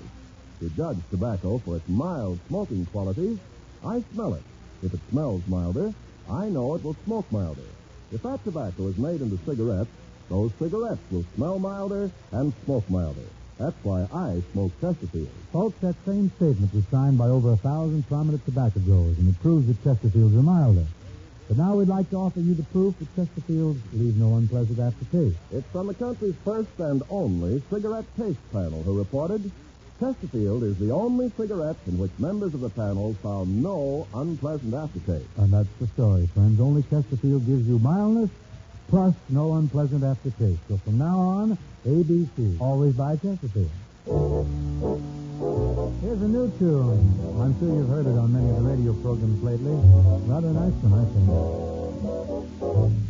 To judge tobacco for its mild smoking qualities, I smell it. If it smells milder, I know it will smoke milder. If that tobacco is made into cigarettes, those cigarettes will smell milder and smoke milder. That's why I smoke Chesterfield. Folks, that same statement was signed by over 1,000 prominent tobacco growers, and it proves that Chesterfields are milder. But now we'd like to offer you the proof that Chesterfields leave no unpleasant aftertaste. It's from the country's first and only cigarette taste panel who reported, Chesterfield is the only cigarette in which members of the panel found no unpleasant aftertaste. And that's the story, friends. Only Chesterfield gives you mildness plus no unpleasant aftertaste. So from now on, ABC. Always buy Chesterfield. Here's a new tune. I'm sure you've heard it on many of the radio programs lately. Rather nice one, I think.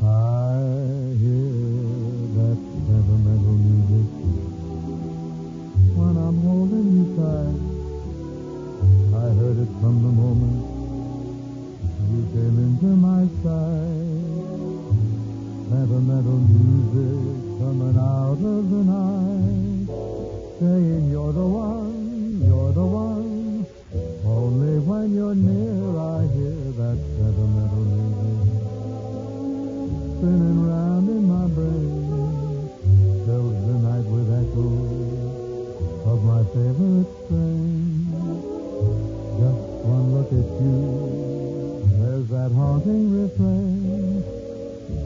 I hear that sentimental music when I'm holding you tight. I heard it from the moment you came into my sight. Sentimental music coming out of the night, saying you're the one, you're the one. Only when you're near I hear that sentimental music spinning round in my brain, fills the night with echoes of my favorite strain. Just one look at you, there's that haunting refrain,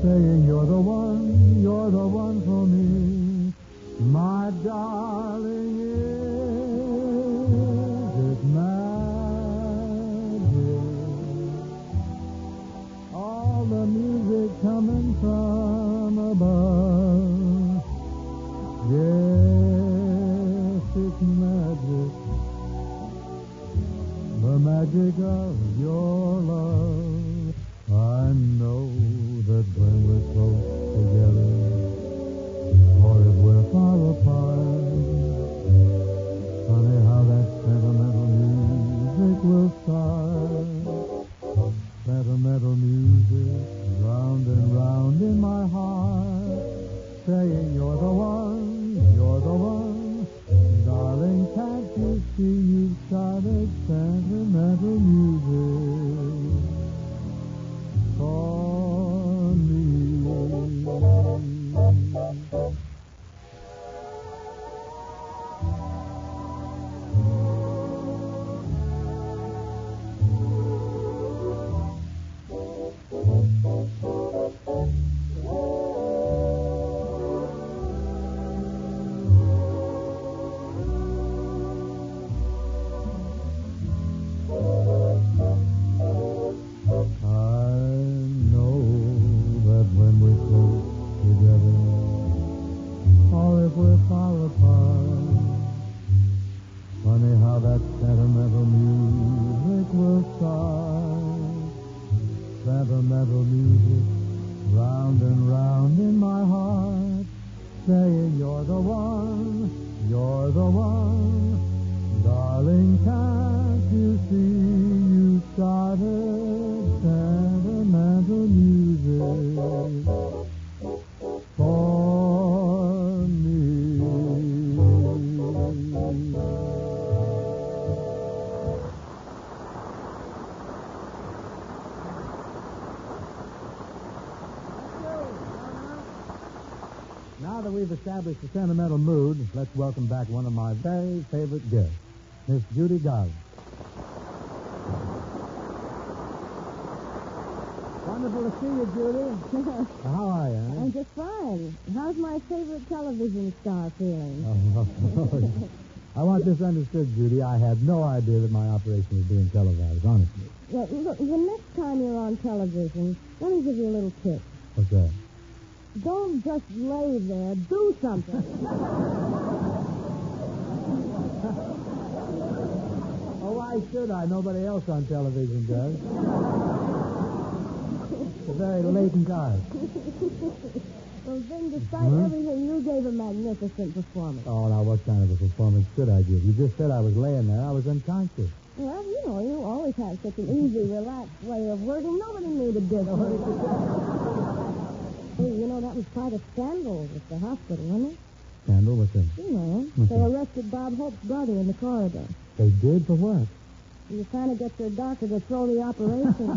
saying you're the one for me, my darling. magic of your love. I know that when we're close together, or if we're far apart, funny how that sentimental music will start. Sentimental music round and round in my heart, saying you're the one, you're the one. Darling, can't you see you've started sentimental music for me? Sentimental music round and round in my heart, saying you're the one, you're the one. Darling, can't you see you started sentimental music for me? Now that we've established the sentimental mood, let's welcome back one of my very favorite guests, Miss Judy Garland. Wonderful to see you, Judy. How are you? Huh? I'm just fine. How's my favorite television star feeling? I want this understood, Judy. I had no idea that my operation was being televised, honestly. Well, look, the next time you're on television, let me give you a little tip. What's that? Don't just lay there. Do something. Oh, why should I? Nobody else on television does. It's a very latent art. Well, then, despite everything, you gave a magnificent performance. Oh, now, what kind of a performance should I give? You just said I was laying there. I was unconscious. Well, you know, you always have such an easy, relaxed way of working. Nobody needed this. Hey, you know, that was quite a scandal at the hospital, wasn't it? Scandal? What's that? You know, they arrested Bob Hope's brother in the corridor. They did? For what? He was trying to get their doctor to throw the operation. No,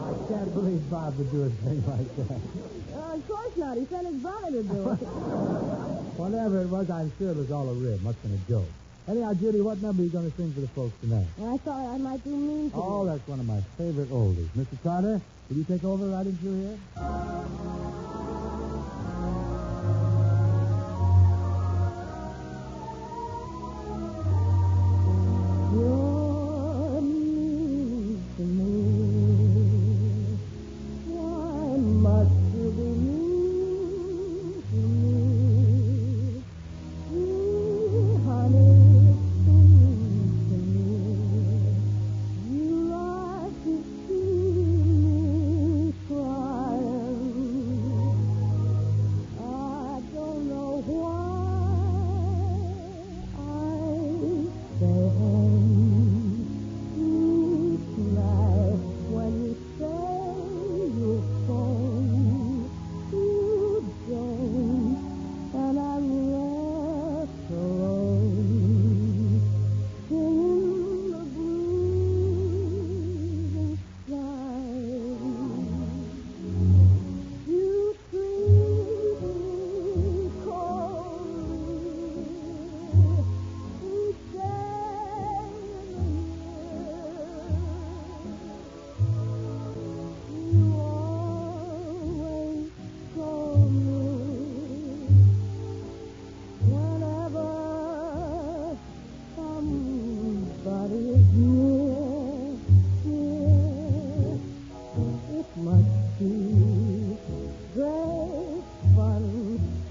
I can't believe Bob would do a thing like that. Of course not. He sent his brother to do it. Whatever it was, I'm sure it was all a rib. Must have been a joke. Anyhow, Judy, what number are you going to sing for the folks tonight? Well, I thought I might do mean to. Oh, that's one of my favorite oldies. Mr. Carter, will you take over right into here? You're mean to me. Why must you be mean to me? Honey.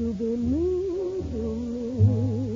to be mean to me.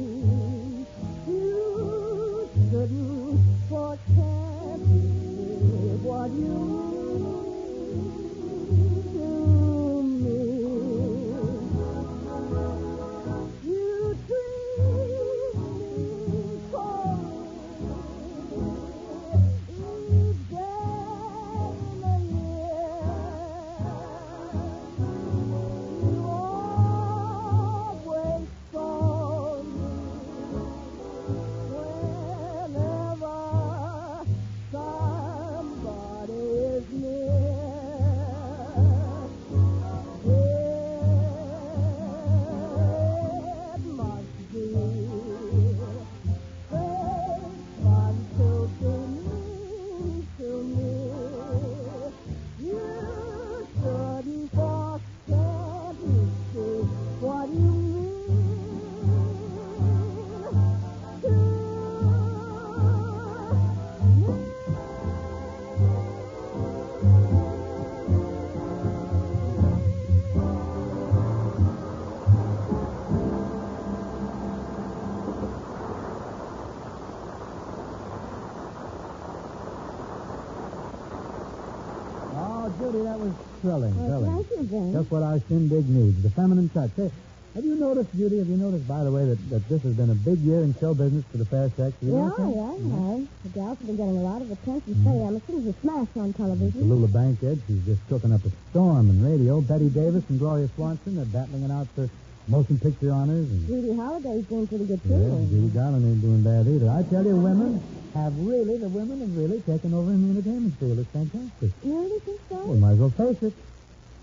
thrilling. Thank you, Ben. Just what our shindig needs, the feminine touch. Hey, have you noticed, Judy, by the way, that this has been a big year in show business for the fair sex? Yeah, I have. The gals have been getting a lot of attention. Say, Emerson's a smash on television. Tallulah Bankhead, she's just cooking up a storm in radio. Betty Davis and Gloria Swanson are battling it out for motion picture honors. And Judy Holliday's doing pretty good, too. yeah, Judy Garland ain't doing bad either. I tell you, the women have really taken over in the entertainment field. It's fantastic. You really think so? We might as well face it.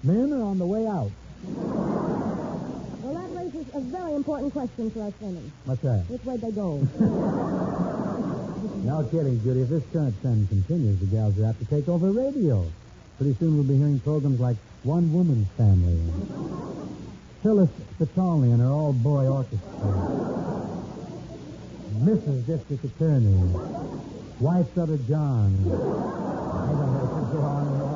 Men are on the way out. Well, that raises a very important question for us women. What's that? Which way they go? No kidding, Judy. If this current trend continues, the gals are apt to take over radio. Pretty soon we'll be hearing programs like One Woman's Family, Phyllis Spitali and her all-boy orchestra, Mrs. District Attorney, Wife Brother John. I don't know. It could go on and on.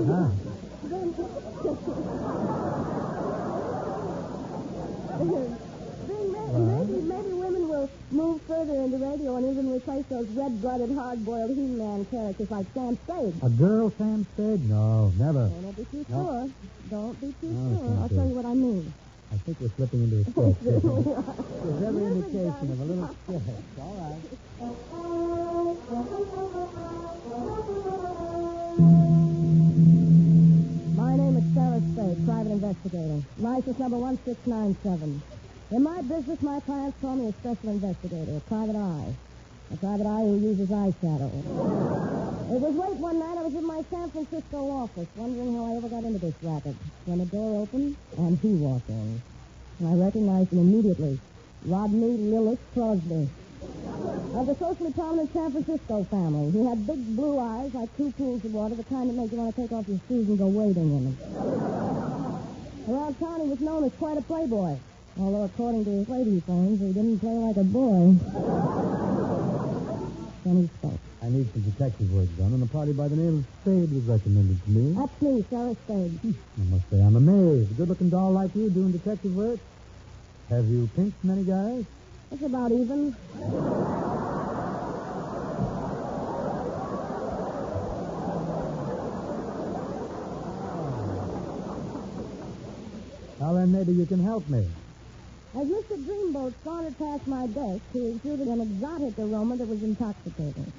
Huh? Maybe women will move further into radio and even replace those red-blooded, hard-boiled He-Man characters like Sam Spade. A girl, Sam Spade? No, never. Don't be too No. sure. Don't be too No, sure. I'll tell you what I mean. I think we're slipping into a sketch. There's every indication of a little sketch. All right. My name is Sarah Spade, private investigator. License number 1697. In my business, my clients call me a special investigator, a private eye. A private eye who uses eyeshadow. It was late one night. I was in my San Francisco office, wondering how I ever got into this racket. When the door opened, and he walked in. And I recognized him immediately. Rodney Lillis Crosby. Of the socially prominent San Francisco family. He had big blue eyes like two pools of water, the kind that make you want to take off your shoes and go wading in them. Around town, he was known as quite a playboy. Although, according to his lady friends, he didn't play like a boy. Then he spoke. I need some detective work done, and a party by the name of Spade was recommended to me. That's me, Sarah Spade. I must say I'm amazed. A good-looking doll like you doing detective work? Have you pinked many guys? It's about even. Well, then maybe you can help me. As Mr. Dreamboat sauntered past my desk, he exuded an exotic aroma that was intoxicating.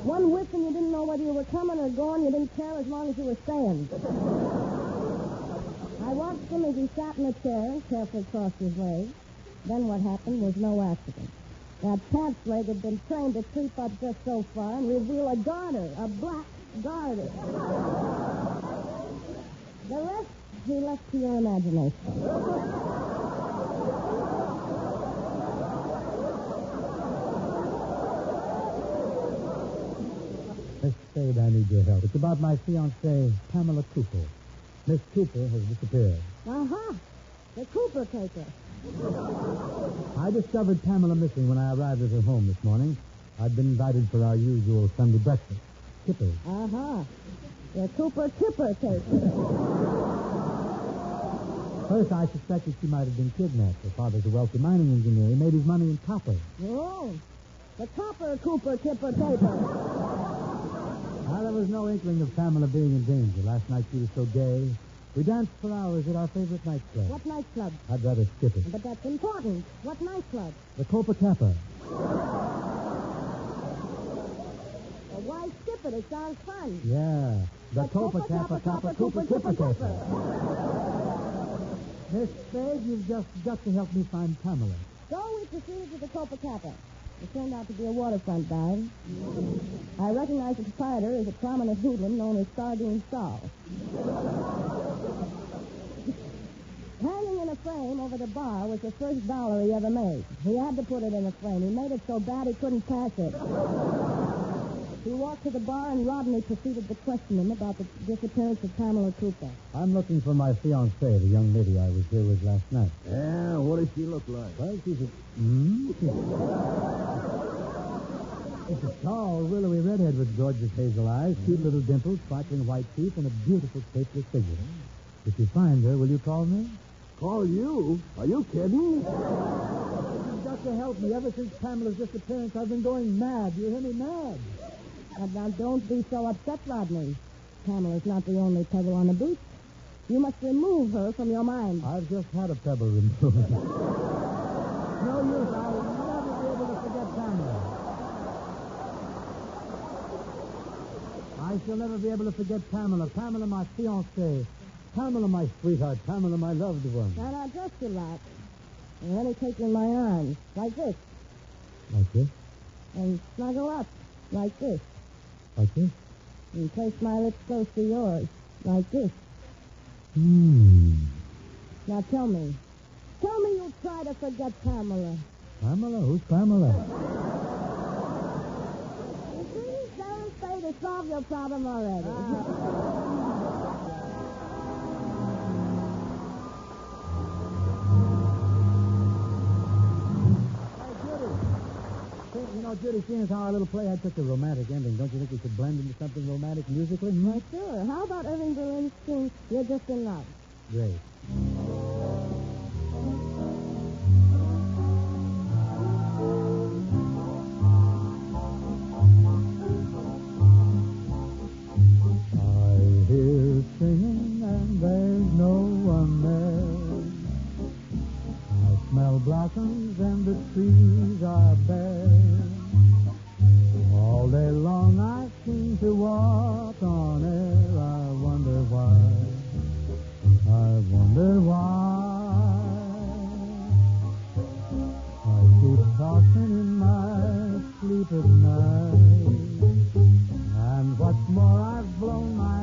One whiff and you didn't know whether you were coming or going. You didn't care as long as you were staying. I watched him as he sat in a chair and carefully crossed his legs. Then what happened was no accident. That pants leg had been trained to creep up just so far and reveal a garter, a black garter. The rest he left to your imagination. Miss Spade, I need your help. It's about my fiancée, Pamela Cooper. Miss Cooper has disappeared. Uh-huh. The Cooper taker. I discovered Pamela missing when I arrived at her home this morning. I'd been invited for our usual Sunday breakfast. Kippers. Uh-huh. The Cooper Kipper taker. First, I suspected she might have been kidnapped. Her father's a wealthy mining engineer. He made his money in copper. Oh, the Copper Cooper Kipper taker. Now, there was no inkling of Pamela being in danger. Last night she was so gay. We danced for hours at our favorite nightclub. What nightclub? I'd rather skip it. But that's important. What nightclub? The Copacabana. Well, why skip it? It sounds fun. Yeah. The Copacabana Cooper Kipper. Miss Spade, you've just got to help me find Pamela. So we proceeded to the Copacabana. It turned out to be a waterfront dive. I recognized the proprietor as a prominent hoodlum known as Sardine Saul. Hanging in a frame over the bar was the first dollar he ever made. He had to put it in a frame. He made it so bad he couldn't pass it. He walked to the bar and Rodney proceeded to question him about the disappearance of Pamela Cooper. I'm looking for my fiancée, the young lady I was here with last night. Yeah, what does she look like? Well, she's a... It's a tall, willowy redhead with gorgeous hazel eyes, cute little dimples, sparkling white teeth, and a beautiful, shapeless figure. If you find her, will you call me? Call you? Are you kidding? You've got to help me. Ever since Pamela's disappearance, I've been going mad. You hear me? Mad. Now, don't be so upset, Rodney. Pamela's not the only pebble on the beach. You must remove her from your mind. I've just had a pebble removed. No use. I'll never be able to forget Pamela. I shall never be able to forget Pamela. Pamela, my fiancée. Pamela, my sweetheart. Pamela, my loved one. Now, just relax. And let me take you in my arms, like this. Like this? And snuggle up, like this. Like this? And place my lips close to yours, like this. Now tell me you'll try to forget Pamela. Pamela? Who's Pamela? You see, don't say to solve your problem already. Judy, seeing as how our little play had such a romantic ending, don't you think we could blend into something romantic musically? Well, sure. How about Irving Berlin's tune, You're Just in Love? Great. I hear singing and there's no one there. I smell blossoms and the trees are bare. All day long I seem to walk on air. I wonder why. I wonder why. I keep tossing in my sleep at night. And what's more, I've blown my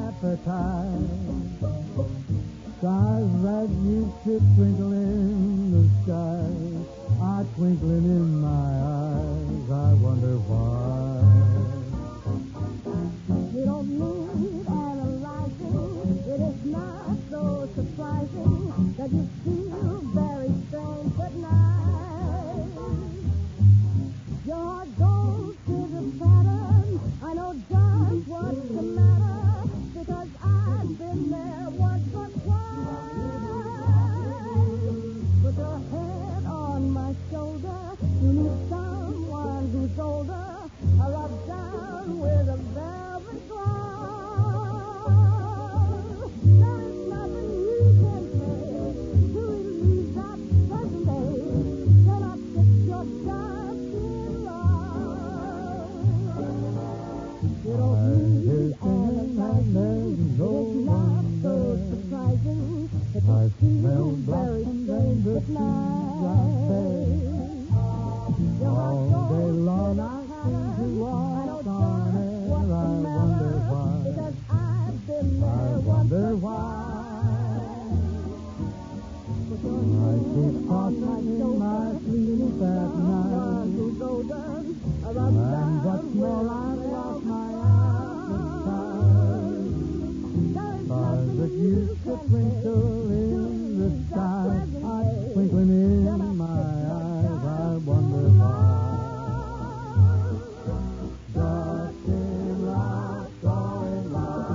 appetite. Stars that used to twinkle in the sky are twinkling in my eyes. I wonder why. You don't need analyzing. It is not so surprising that you feel very strange at night. Your heart goes to the pattern. I know just what's the matter because I've been there once or twice. Put your head on my shoulder. You need someone who's older. I rub down with a velvet glove. There is nothing you can say to relieve that present ache. Then I fix your just in love. You don't need analyzing. It is not so surprising that you feel very strange at night. All day long I seem to walk on air. I wonder why. Because I've been there I wonder why. I keep tossing in my sleep at night. And what's more, I've lost my appetite. Stars that used to twinkle in the sky are twinkling in my eyes. I wonder why. Just in love, so in love.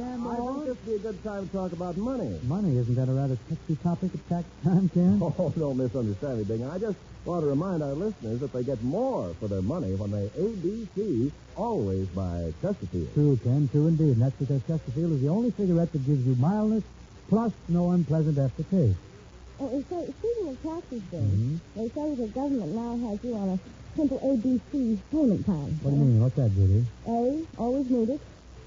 I think this would be a good time to talk about money. Money, isn't that a rather touchy topic at tax time, Ken? Oh, don't misunderstand me, Bing. I just want to remind our listeners that they get more for their money when they ABC, always by Chesterfield. True, Ken, true indeed. And that's because Chesterfield is the only cigarette that gives you mildness plus no unpleasant aftertaste. Oh, speaking of taxes, Bill, they say the government now has you on a simple ABC payment plan. What do you mean? What's that, Judy? A, always need it.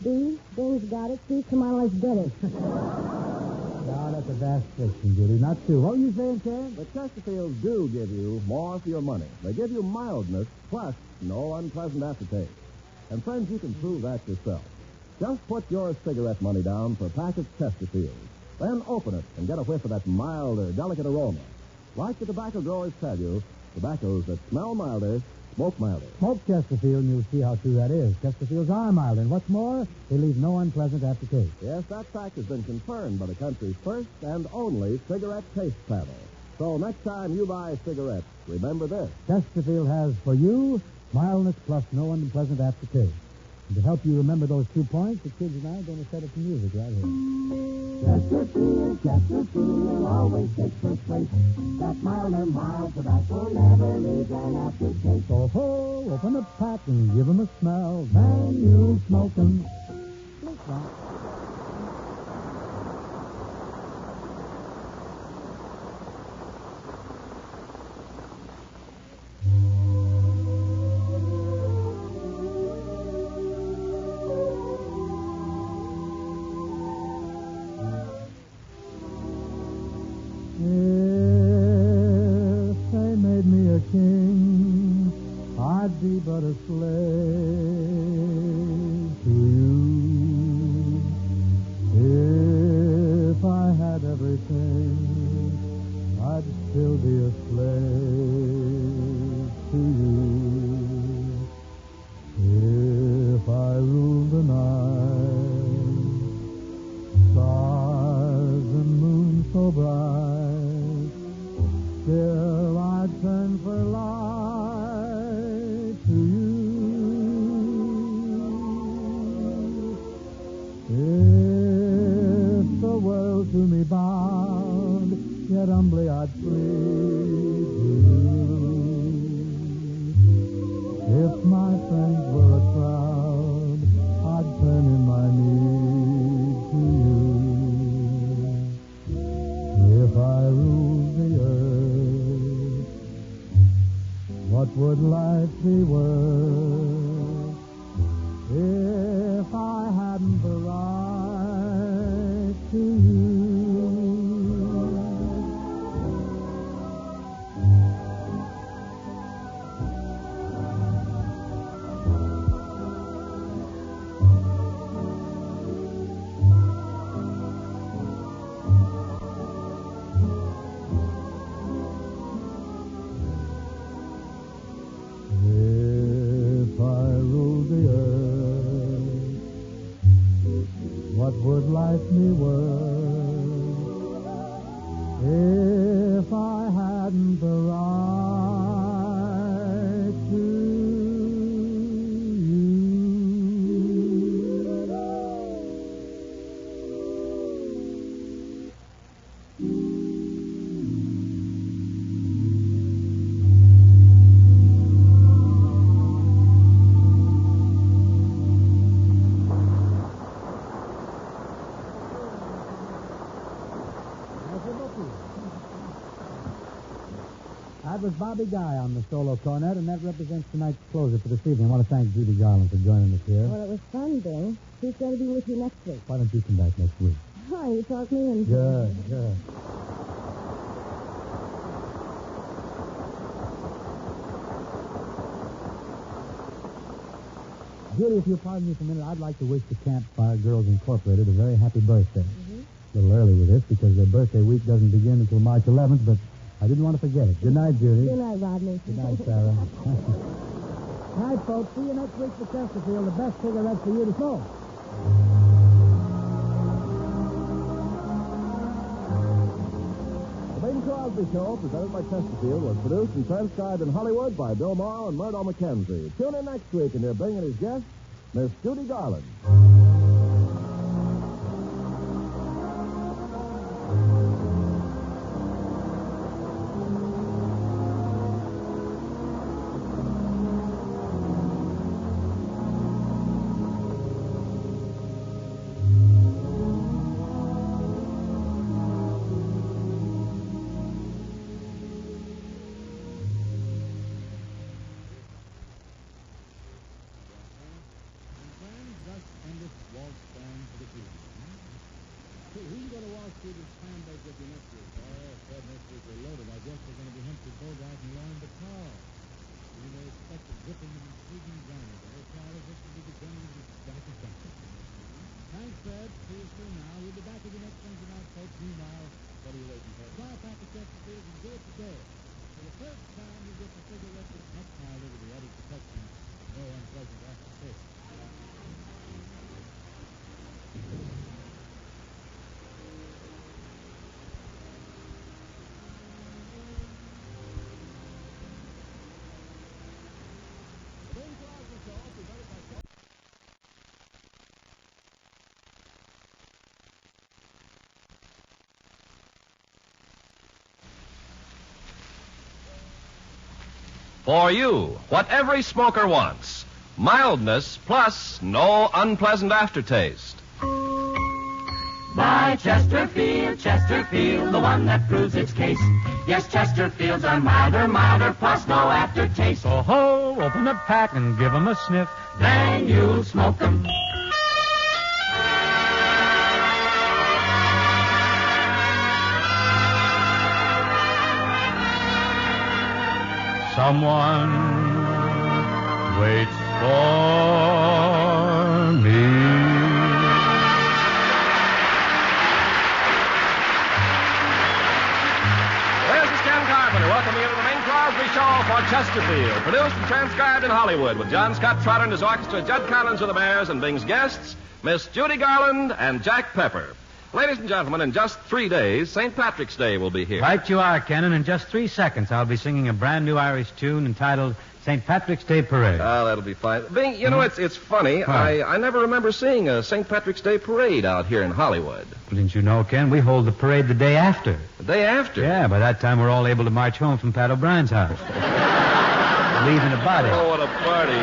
B, Bing's got it. C, come on, let's get it. Now, that's a vast fiction, Judy. Not true. What were you saying, Ken? The Chesterfields do give you more for your money. They give you mildness plus no unpleasant aftertaste. And, friends, you can prove that yourself. Just put your cigarette money down for a pack of Chesterfields. Then open it and get a whiff of that milder, delicate aroma. Like the tobacco growers tell you, tobaccos that smell milder smoke milder. Smoke Chesterfield, and you'll see how true that is. Chesterfields are milder, and what's more, they leave no unpleasant aftertaste. Yes, that fact has been confirmed by the country's first and only cigarette taste panel. So next time you buy cigarettes, remember this. Chesterfield has for you mildness plus no unpleasant aftertaste. And to help you remember those 2 points, the kids and I are going to set up some music right here. Chesterfield always takes first place. That milder, mild tobacco never leaves an aftertaste. So, open the pack and give 'em a smell. Then you smoke 'em. But a slave to you. If I had everything, I'd still be a slave to you. If I ruled the night, stars and moon so bright, still I'd turn for light. To me bound, yet humbly I'd plead to you. If my friends were a crowd, I'd turn in my need to you. If I ruled the earth, what would life be worth if I hadn't the right to you? Would life be worth if I hadn't the right to That was Bobby Guy on the solo cornet, and that represents tonight's closer for this evening. I want to thank Judy Garland for joining us here. Well, it was fun, Bill. Who's going to be with you next week? Why don't you come back next week? Oh, you talk me into Good, good. Judy, if you'll pardon me for a minute, I'd like to wish the Campfire Girls Incorporated a very happy birthday. Mm-hmm. A little early with this because their birthday week doesn't begin until March 11th, but I didn't want to forget it. Good night, Judy. Good night, Rodney. Good night, Sarah. Night, folks. See you next week for Chesterfield, the best cigarettes for you to smoke. The Bing Crosby Show, presented by Chesterfield, was produced and transcribed in Hollywood by Bill Morrow and Mart McKenzie. Tune in next week, and he'll bring in his guest, Miss Judy Garland. For the first time, you get the cigarette that's much milder with the added protection. No unpleasant aftertaste. For you, what every smoker wants. Mildness plus no unpleasant aftertaste. By Chesterfield, Chesterfield, the one that proves its case. Yes, Chesterfields are milder, plus no aftertaste. So ho, open a pack and give 'em a sniff. Then you'll smoke them. Someone waits for me. This is Ken Carpenter welcoming you to the Bing Crosby Show for Chesterfield. Produced and transcribed in Hollywood with John Scott Trotter and his orchestra, Judd Collins of the Bears, and Bing's guests, Miss Judy Garland and Jack Pepper. Ladies and gentlemen, in just 3 days, St. Patrick's Day will be here. Right you are, Ken, and in just 3 seconds I'll be singing a brand new Irish tune entitled St. Patrick's Day Parade. Oh, that'll be fine. Bing, you know, it's funny. I never remember seeing a St. Patrick's Day parade out here in Hollywood. Didn't you know, Ken? We hold the parade the day after. The day after? Yeah, by that time we're all able to march home from Pat O'Brien's house. Leaving a body. Oh, what a party.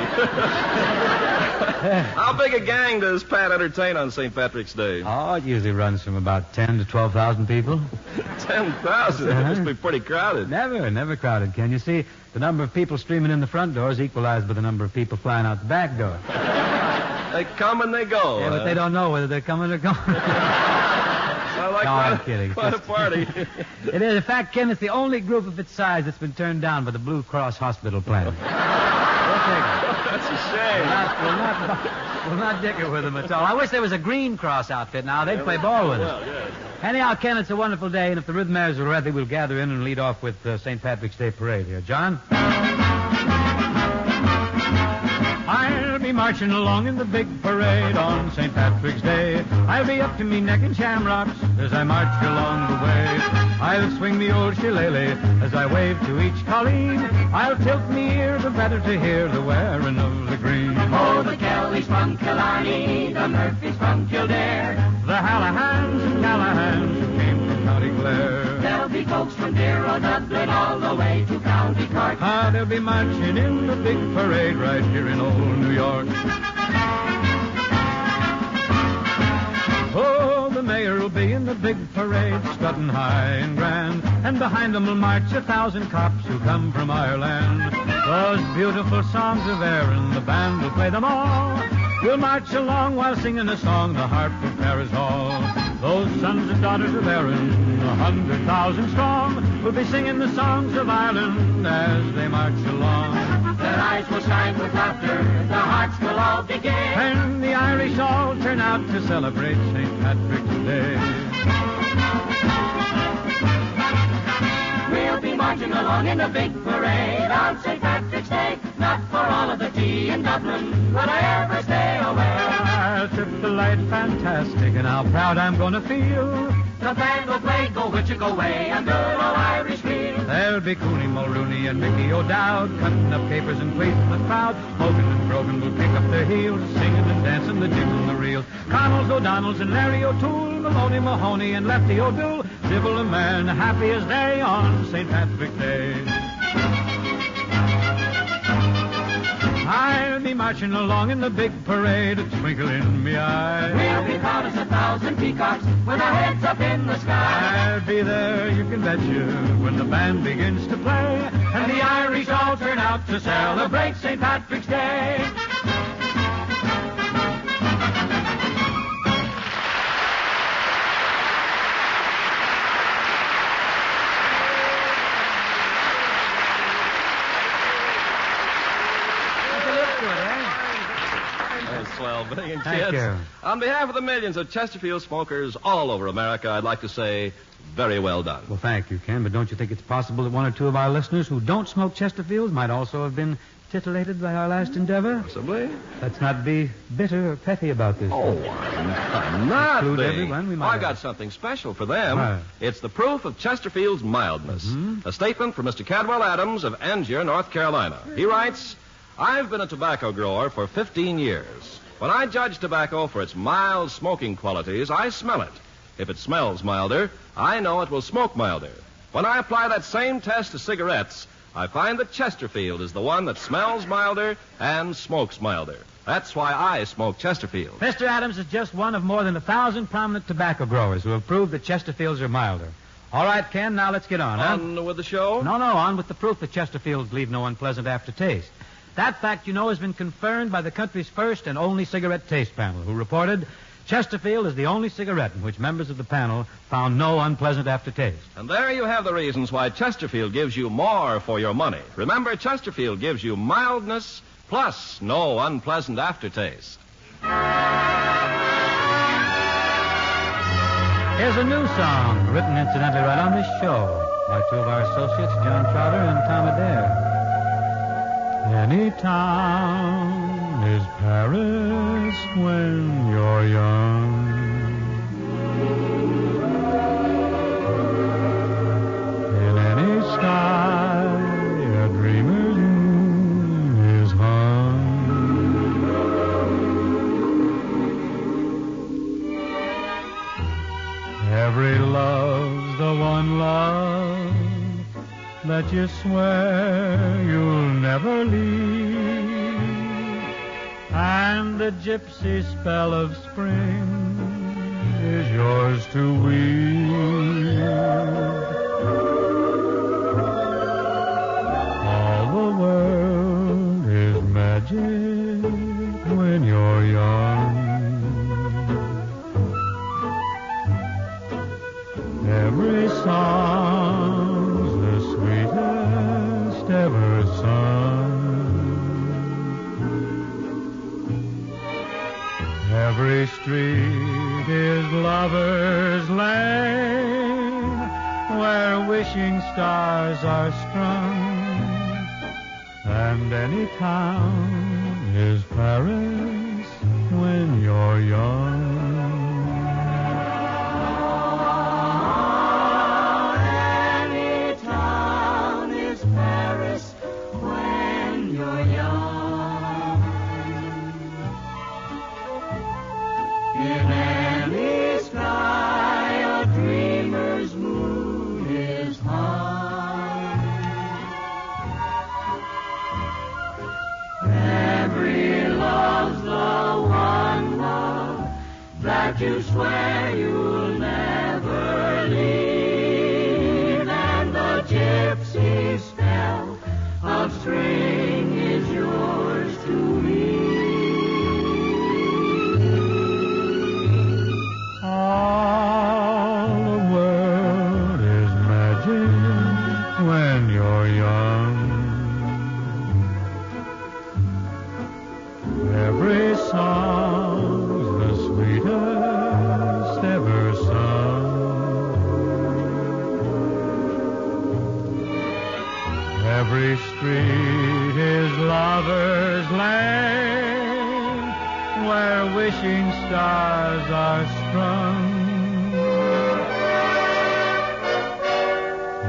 How big a gang does Pat entertain on St. Patrick's Day? Oh, it usually runs from about 10 to 12,000 people. 10,000? It must be pretty crowded. Never crowded, Ken. You see, the number of people streaming in the front door is equalized by the number of people flying out the back door. They come and they go. Yeah, but they don't know whether they're coming or going. I'm kidding. Quite a party. It is. In fact, Ken, it's the only group of its size that's been turned down by the Blue Cross Hospital plan. That's a shame. We'll not dicker with them at all. I wish there was a Green Cross outfit now. They'd play ball with us. Yes. Anyhow, Ken, it's a wonderful day, and if the Rhythmaires are ready, we'll gather in and lead off with St. Patrick's Day Parade here. John? I'll be marching along in the big parade on St. Patrick's Day. I'll be up to me neck in shamrocks as I march along the way. I'll swing me old shillelagh as I wave to each colleen. I'll tilt me ear the better to hear the wearing of the green. Oh, the Kellys from Killarney, the Murphys from Kildare, the Hallahans and Callahans who came from County Clare. There'll be folks from dear old Dublin all the way to County Cork. They'll be marching in the big parade right here in old New York. Oh, the mayor will be in the big parade, strutting high and grand, and behind them will march 1,000 cops who come from Ireland. Those beautiful songs of Erin, the band will play them all. We'll march along while singing a song, the harp of Paris Hall. Those sons and daughters of Erin, 100,000 strong, will be singing the songs of Ireland as they march along. Their eyes will shine with laughter, their hearts will all be gay, and the Irish all turn out to celebrate St. Patrick's Day. We'll be marching along in a big parade on St. Patrick's Day. Not for all of the tea in Dublin would I ever stay away. I'll trip the light fantastic, and how proud I'm gonna feel. The band will play Go Witcher Go Way and good old Irish reel. There'll be Cooney Mulrooney and Mickey O'Dowd cutting up capers and pleasing the crowd. Hogan and Brogan will pick up their heels, singing and dancing the jigs and the reels. Connells, O'Donnells and Larry O'Toole, Maloney Mahoney and Lefty O'Doul, Sybil and man, happy as they on St. Patrick's Day. I'll be marching along in the big parade, a twinkle in me eye. We'll be proud as 1,000 peacocks with our heads up in the sky. I'll be there, you can bet you, when the band begins to play, and the Irish all turn out to celebrate St. Patrick's Day. Swell, Bing. singing, Thank kids. you. On behalf of the millions of Chesterfield smokers all over America, I'd like to say, very well done. Well, thank you, Ken, but don't you think it's possible that one or two of our listeners who don't smoke Chesterfields might also have been titillated by our last endeavor? Possibly. Let's not be bitter or petty about this. Oh, I'm not Include being. everyone we might I have. got something special for them. What? It's the proof of Chesterfield's mildness. A statement from Mr. Cadwell Adams of Angier, North Carolina. He writes, I've been a tobacco grower for 15 years. When I judge tobacco for its mild smoking qualities, I smell it. If it smells milder, I know it will smoke milder. When I apply that same test to cigarettes, I find that Chesterfield is the one that smells milder and smokes milder. That's why I smoke Chesterfield. Mr. Adams is just one of more than 1,000 prominent tobacco growers who have proved that Chesterfields are milder. All right, Ken, now let's get on, huh? On with the show? No, on with the proof that Chesterfields leave no unpleasant aftertaste. That fact, you know, has been confirmed by the country's first and only cigarette taste panel, who reported Chesterfield is the only cigarette in which members of the panel found no unpleasant aftertaste. And there you have the reasons why Chesterfield gives you more for your money. Remember, Chesterfield gives you mildness plus no unpleasant aftertaste. Here's a new song, written incidentally right on this show by two of our associates, John Trotter and Tom Adair. Any town is Paris when you're young. In any sky, a dreamer's moon is hung. Every love's the one love that you swear you'll never leave, and the gypsy spell of spring is yours to weave. All the world is magic when you're young. Every song's the sweetest ever sung. Every street is lover's lane, where wishing stars are strung. And any town is Paris when you're young. You swear you'll never leave, and the gypsy spell of spring is yours to leave. All the world is magic when you're young. Every song's the sweetest ever sung. Every street is lover's lane, where wishing stars are strung.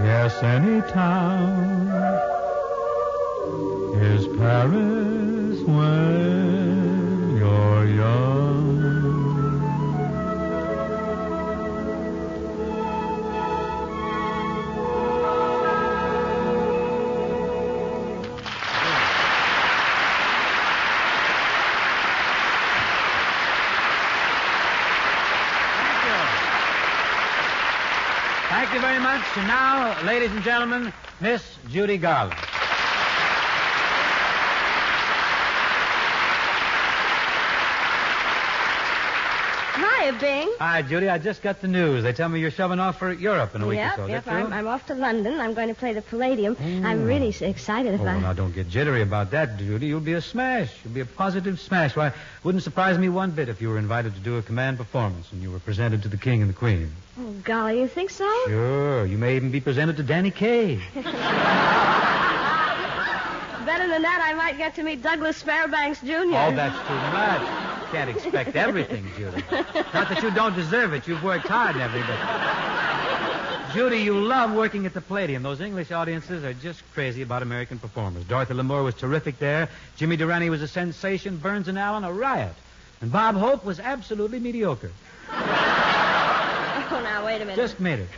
Yes, any town is Paris when you're young. Thank you very much. And now, ladies and gentlemen, Miss Judy Garland. Hiya, Bing. Hi, Judy. I just got the news. They tell me you're shoving off for Europe in a week or so. Yep, Is that true? I'm off to London. I'm going to play the Palladium. I'm really excited Oh, about now don't get jittery about that, Judy. You'll be a smash. You'll be a positive smash. Why, wouldn't surprise me one bit if you were invited to do a command performance and you were presented to the king and the queen. Oh, golly, you think so? Sure. You may even be presented to Danny Kaye. Better than that, I might get to meet Douglas Fairbanks Jr. Oh, that's too much. Can't expect everything, Judy. Not that you don't deserve it. You've worked hard and everything. Judy, you love working at the Palladium. Those English audiences are just crazy about American performers. Dorothy Lamour was terrific there. Jimmy Durante was a sensation. Burns and Allen, a riot. And Bob Hope was absolutely mediocre. Oh, now, wait a minute. Just made it.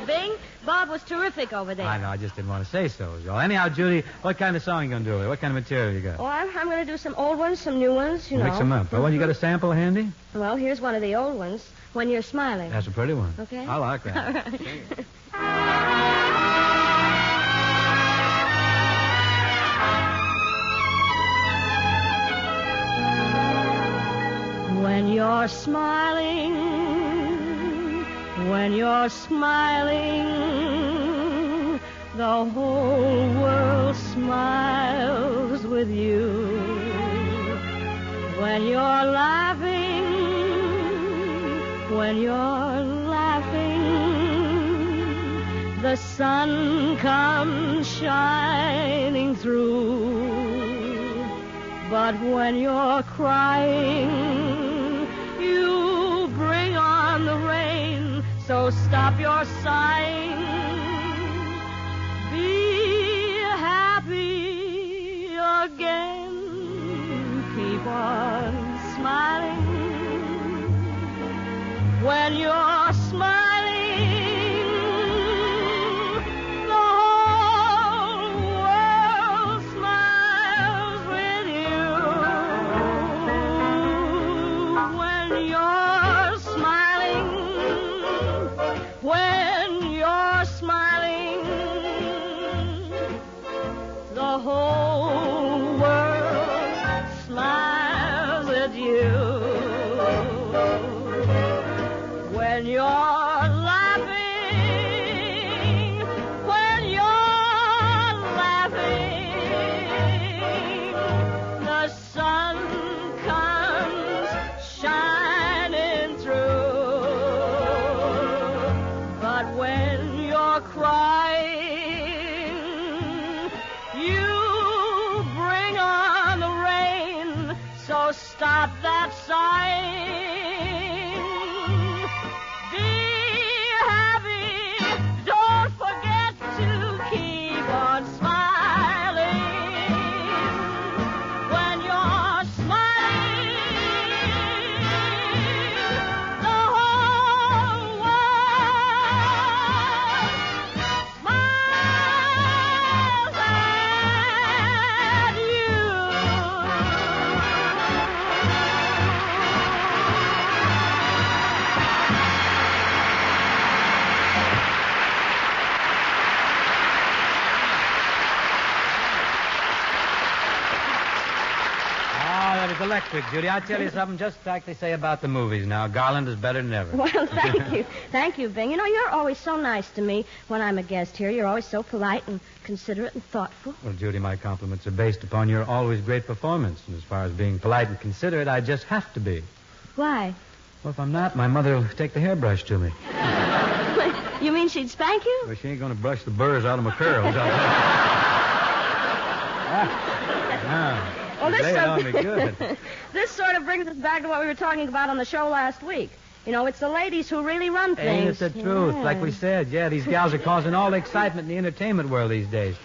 Bing, Bob was terrific over there. I know, I just didn't want to say so. Anyhow, Judy, what kind of song you going to do? What kind of material you got? Oh, I'm going to do some old ones, some new ones, you know. Mix them up. Well, you got a sample handy? Well, here's one of the old ones, When You're Smiling. That's a pretty one. Okay. I like that. All right. When you're smiling, the whole world smiles with you. When you're laughing, the sun comes shining through. But when you're crying, you bring on the rain, so stop your sighing. Be happy again. Keep on smiling. When you're smiling, the whole world smiles with you. When you're smiling, the whole world smiles at you. When you're laughing, the sun comes shining through. But when you're crying, you bring on the rain, so stop that sighing. Be happy, don't forget to keep on smiling. When you're smiling, the whole world smiles at you. That is electric, Judy. I'll tell you something just like they say about the movies now. Garland is better than ever. Well, thank you. Thank you, Bing. You know, you're always so nice to me when I'm a guest here. You're always so polite and considerate and thoughtful. Well, Judy, my compliments are based upon your always great performance. And as far as being polite and considerate, I just have to be. Why? Well, if I'm not, my mother will take the hairbrush to me. You mean she'd spank you? Well, she ain't going to brush the burrs out of my curls. Well, Lay it on me good. This sort of brings us back to what we were talking about on the show last week. You know, it's the ladies who really run things. Ain't it the truth? Yeah. Like we said, these gals are causing all the excitement in the entertainment world these days.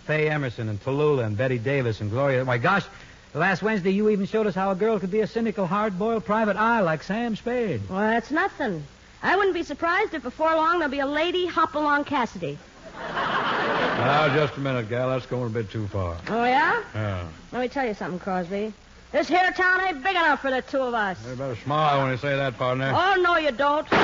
Faye Emerson and Tallulah and Betty Davis and Gloria. My gosh, last Wednesday you even showed us how a girl could be a cynical, hard-boiled private eye like Sam Spade. Well, that's nothing. I wouldn't be surprised if before long there'll be a lady Hopalong Cassidy. Now, just a minute, gal. That's going a bit too far. Oh, yeah? Yeah. Let me tell you something, Crosby. This here town ain't big enough for the two of us. You better smile when you say that, partner. Oh, no, you don't. You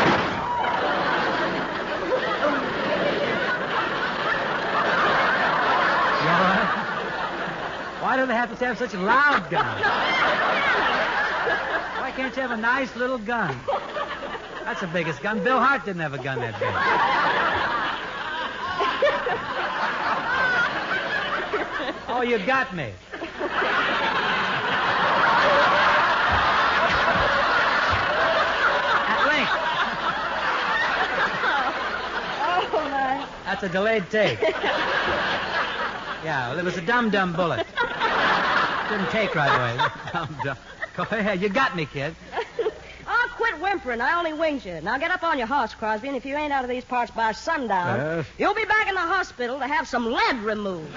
all right? Why do they have to have such loud guns? Why can't you have a nice little gun? That's the biggest gun. Bill Hart didn't have a gun that big. Oh, you got me. At length. Oh, my. That's a delayed take. Yeah, well, it was a dum-dum bullet. Didn't take right away. Dum-dum. Go ahead. You got me, kid. Oh, quit whimpering. I only winged you. Now get up on your horse, Crosby, and if you ain't out of these parts by sundown, Yes. you'll be back in the hospital to have some lead removed.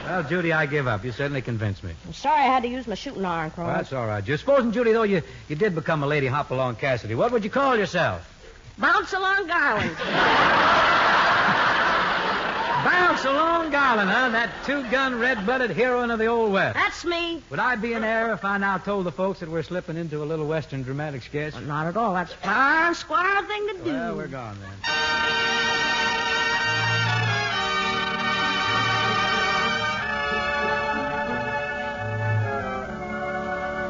Well, Judy, I give up. You certainly convinced me. I'm sorry I had to use my shooting iron, Crosby. Well, that's all right. You're supposing, Judy, though, you did become a lady Hopalong Cassidy. What would you call yourself? Bounce along, Garland. Bounce along, Garland, huh? That two-gun, red-blooded heroine of the Old West. That's me. Would I be in error if I now told the folks that we're slipping into a little Western dramatic sketch? Well, not at all. That's a fine, squire thing to do. Well, we're gone then.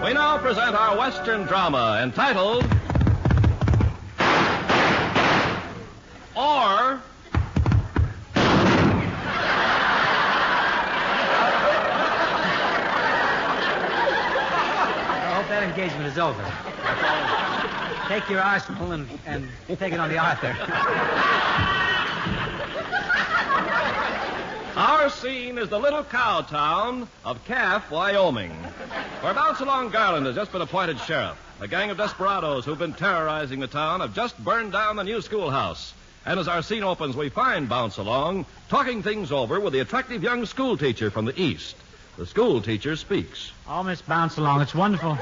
We now present our Western drama entitled Or. I hope that engagement is over. Take your arsenal and take it on the Arthur. Our scene is the little cow town of Calf, Wyoming, where Bounce Along Garland has just been appointed sheriff. A gang of desperados who've been terrorizing the town have just burned down the new schoolhouse. And as our scene opens, we find Bounce Along talking things over with the attractive young schoolteacher from the East. The schoolteacher speaks. Oh, Miss Bounce Along, it's wonderful.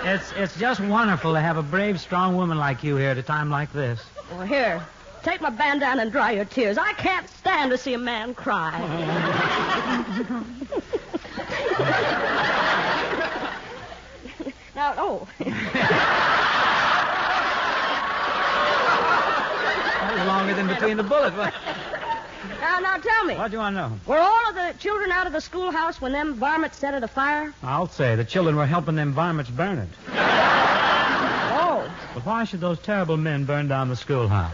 It's just wonderful to have a brave, strong woman like you here at a time like this. Well, here, take my bandana and dry your tears. I can't stand to see a man cry. Now, oh. That was longer than between the bullets. Now tell me. What do you want to know? Were all of the children out of the schoolhouse when them varmints set it afire? I'll say. The children were helping them varmints burn it. Oh. But why should those terrible men burn down the schoolhouse?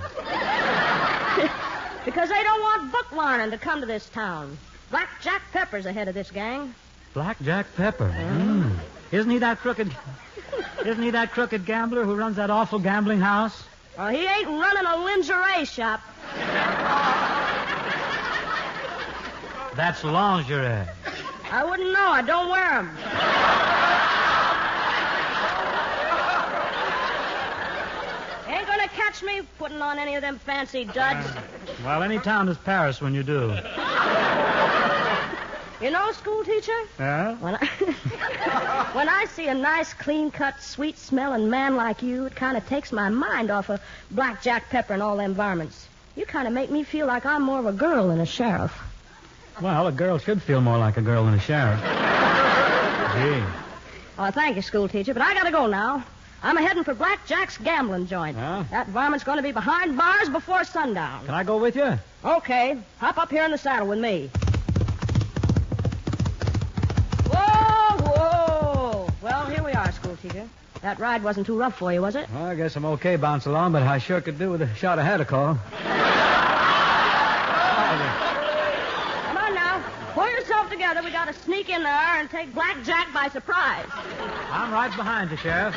Because they don't want book learning to come to this town. Black Jack Pepper's ahead of this gang. Black Jack Pepper. Mm. Isn't he that crooked gambler who runs that awful gambling house? Well, he ain't running a lingerie shop. That's lingerie. I wouldn't know. I don't wear them. Ain't gonna catch me putting on any of them fancy duds. Well, any town is Paris when you do. You know, schoolteacher? Yeah? When I see a nice, clean-cut, sweet-smelling man like you, it kind of takes my mind off of Black Jack Pepper and all them varmints. You kind of make me feel like I'm more of a girl than a sheriff. Well, a girl should feel more like a girl than a sheriff. Gee. Oh, thank you, schoolteacher, but I gotta go now. I'm heading for Black Jack's gambling joint. Huh? That varmint's gonna be behind bars before sundown. Can I go with you? Okay. Hop up here in the saddle with me. Whoa! Well, here we are, schoolteacher. That ride wasn't too rough for you, was it? Well, I guess I'm okay, Bounce Along, but I sure could do with a shot of Hadacol. Come on now. Pull yourself together. We gotta sneak in there and take Black Jack by surprise. I'm right behind you, Sheriff.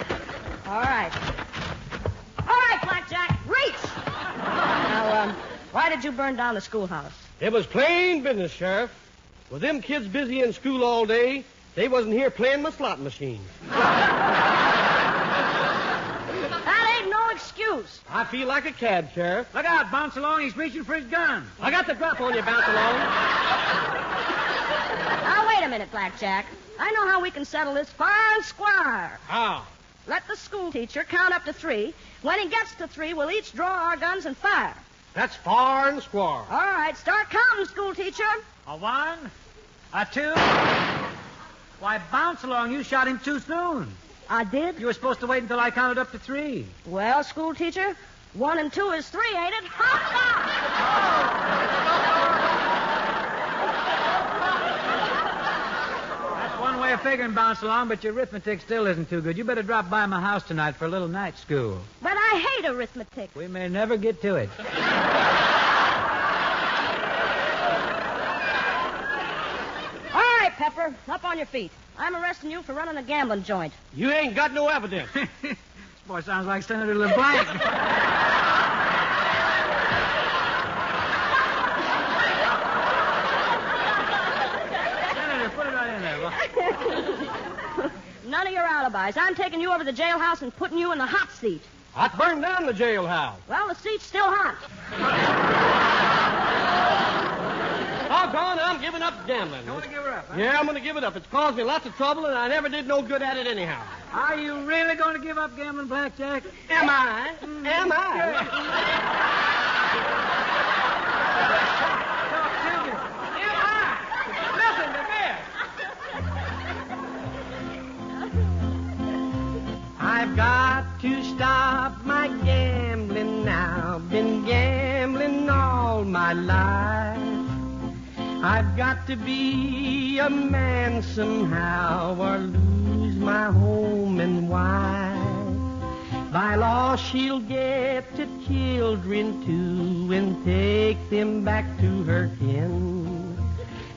All right. All right, Black Jack. Reach! Now, why did you burn down the schoolhouse? It was plain business, Sheriff. With them kids busy in school all day, they wasn't here playing my slot machine. That ain't no excuse. I feel like a cad, Sheriff. Look out, Bounce Along. He's reaching for his gun. I got the drop on you, Bounce Along. Now, wait a minute, Black Jack. I know how we can settle this fair and square. How? Let the schoolteacher count up to 3. When he gets to 3, we'll each draw our guns and fire. That's far and square. All right, start counting, schoolteacher. A 1, a 2. Why, Bounce Along, you shot him too soon. I did? You were supposed to wait until I counted up to 3. Well, schoolteacher, 1 and 2 is 3, ain't it? Ha ha! you're figuring bounce along, but your arithmetic still isn't too good. You better drop by my house tonight for a little night school. But I hate arithmetic. We may never get to it. All right, Pepper. Up on your feet. I'm arresting you for running a gambling joint. You ain't got no evidence. This boy sounds like Senator LeBlanc. Senator, put it right in there. None of your alibis. I'm taking you over to the jailhouse and putting you in the hot seat. I'd burn down the jailhouse. Well, the seat's still hot. Doggone, I'm giving up gambling. You want to give her up, huh? Yeah, I'm going to give it up. It's caused me lots of trouble, and I never did no good at it anyhow. Are you really going to give up gambling, Blackjack? Am I? Am I? Talk to me. Am I? Listen to this. I've got to stop my gambling now. Been gambling all my life. I've got to be a man somehow or lose my home and wife. By law, she'll get the children too and take them back to her kin.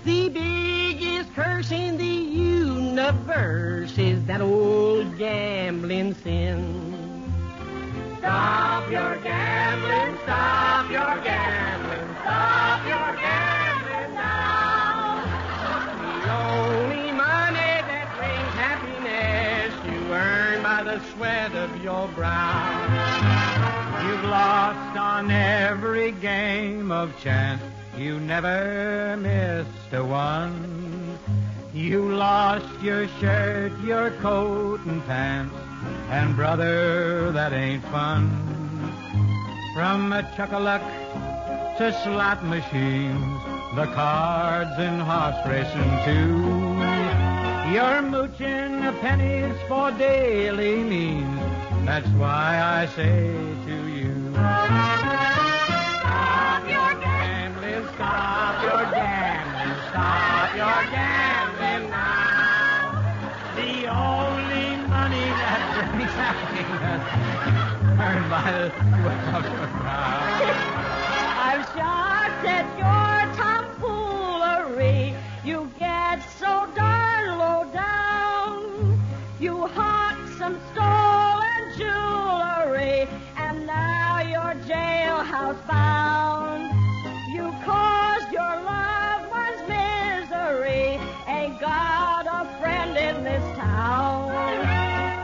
The biggest curse in the universe is that old gambling sin. Stop your gambling, stop your gambling, stop your gambling now. The only money that brings happiness you earn by the sweat of your brow. You've lost on every game of chance. You never missed a one. You lost your shirt, your coat and pants. And brother, that ain't fun. From a chuck-a-luck to slot machines, the cards and horse racing too. You're mooching pennies for daily means. That's why I say to you, stop your gambling, stop your gambling, stop your gambling now. The only money that brings happiness earned by the sweat of your brow. I'm shocked at your tomfoolery. You get so darn low down. You hawk some stolen jewelry, and now you're jailhouse bound. You caused your loved ones misery. Ain't got a friend in this town.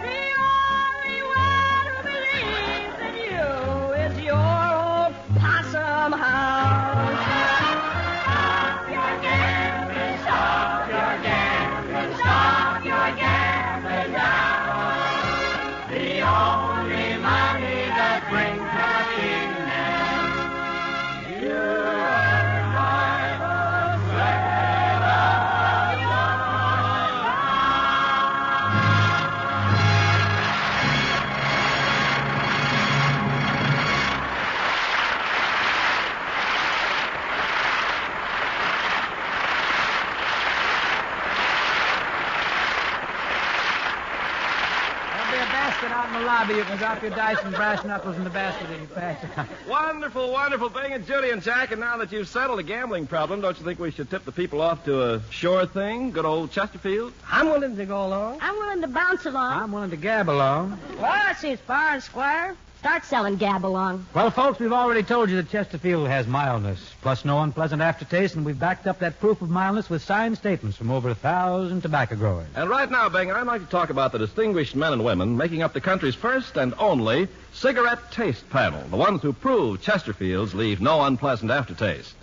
The only one who believes in you is your old possum house. Stop your gambling, stop your gambling, stop your gambling now. The only money that brings happiness you earn by the sweat of your There'll be a basket out in the lobby. You can drop your dice and brass knuckles in the basket and you pass it out. Wonderful, wonderful thing. And Judy and Jack, and now that you've settled a gambling problem, don't you think we should tip the people off to a sure thing? Good old Chesterfield? I'm willing to go along. I'm willing to bounce along. I'm willing to gab along. Well, that seems fair and square. Start selling gab along. Well, folks, we've already told you that Chesterfield has mildness, plus no unpleasant aftertaste, and we've backed up that proof of mildness with signed statements from over 1,000 tobacco growers. And right now, Bing, I'd like to talk about the distinguished men and women making up the country's first and only cigarette taste panel, the ones who prove Chesterfields leave no unpleasant aftertaste.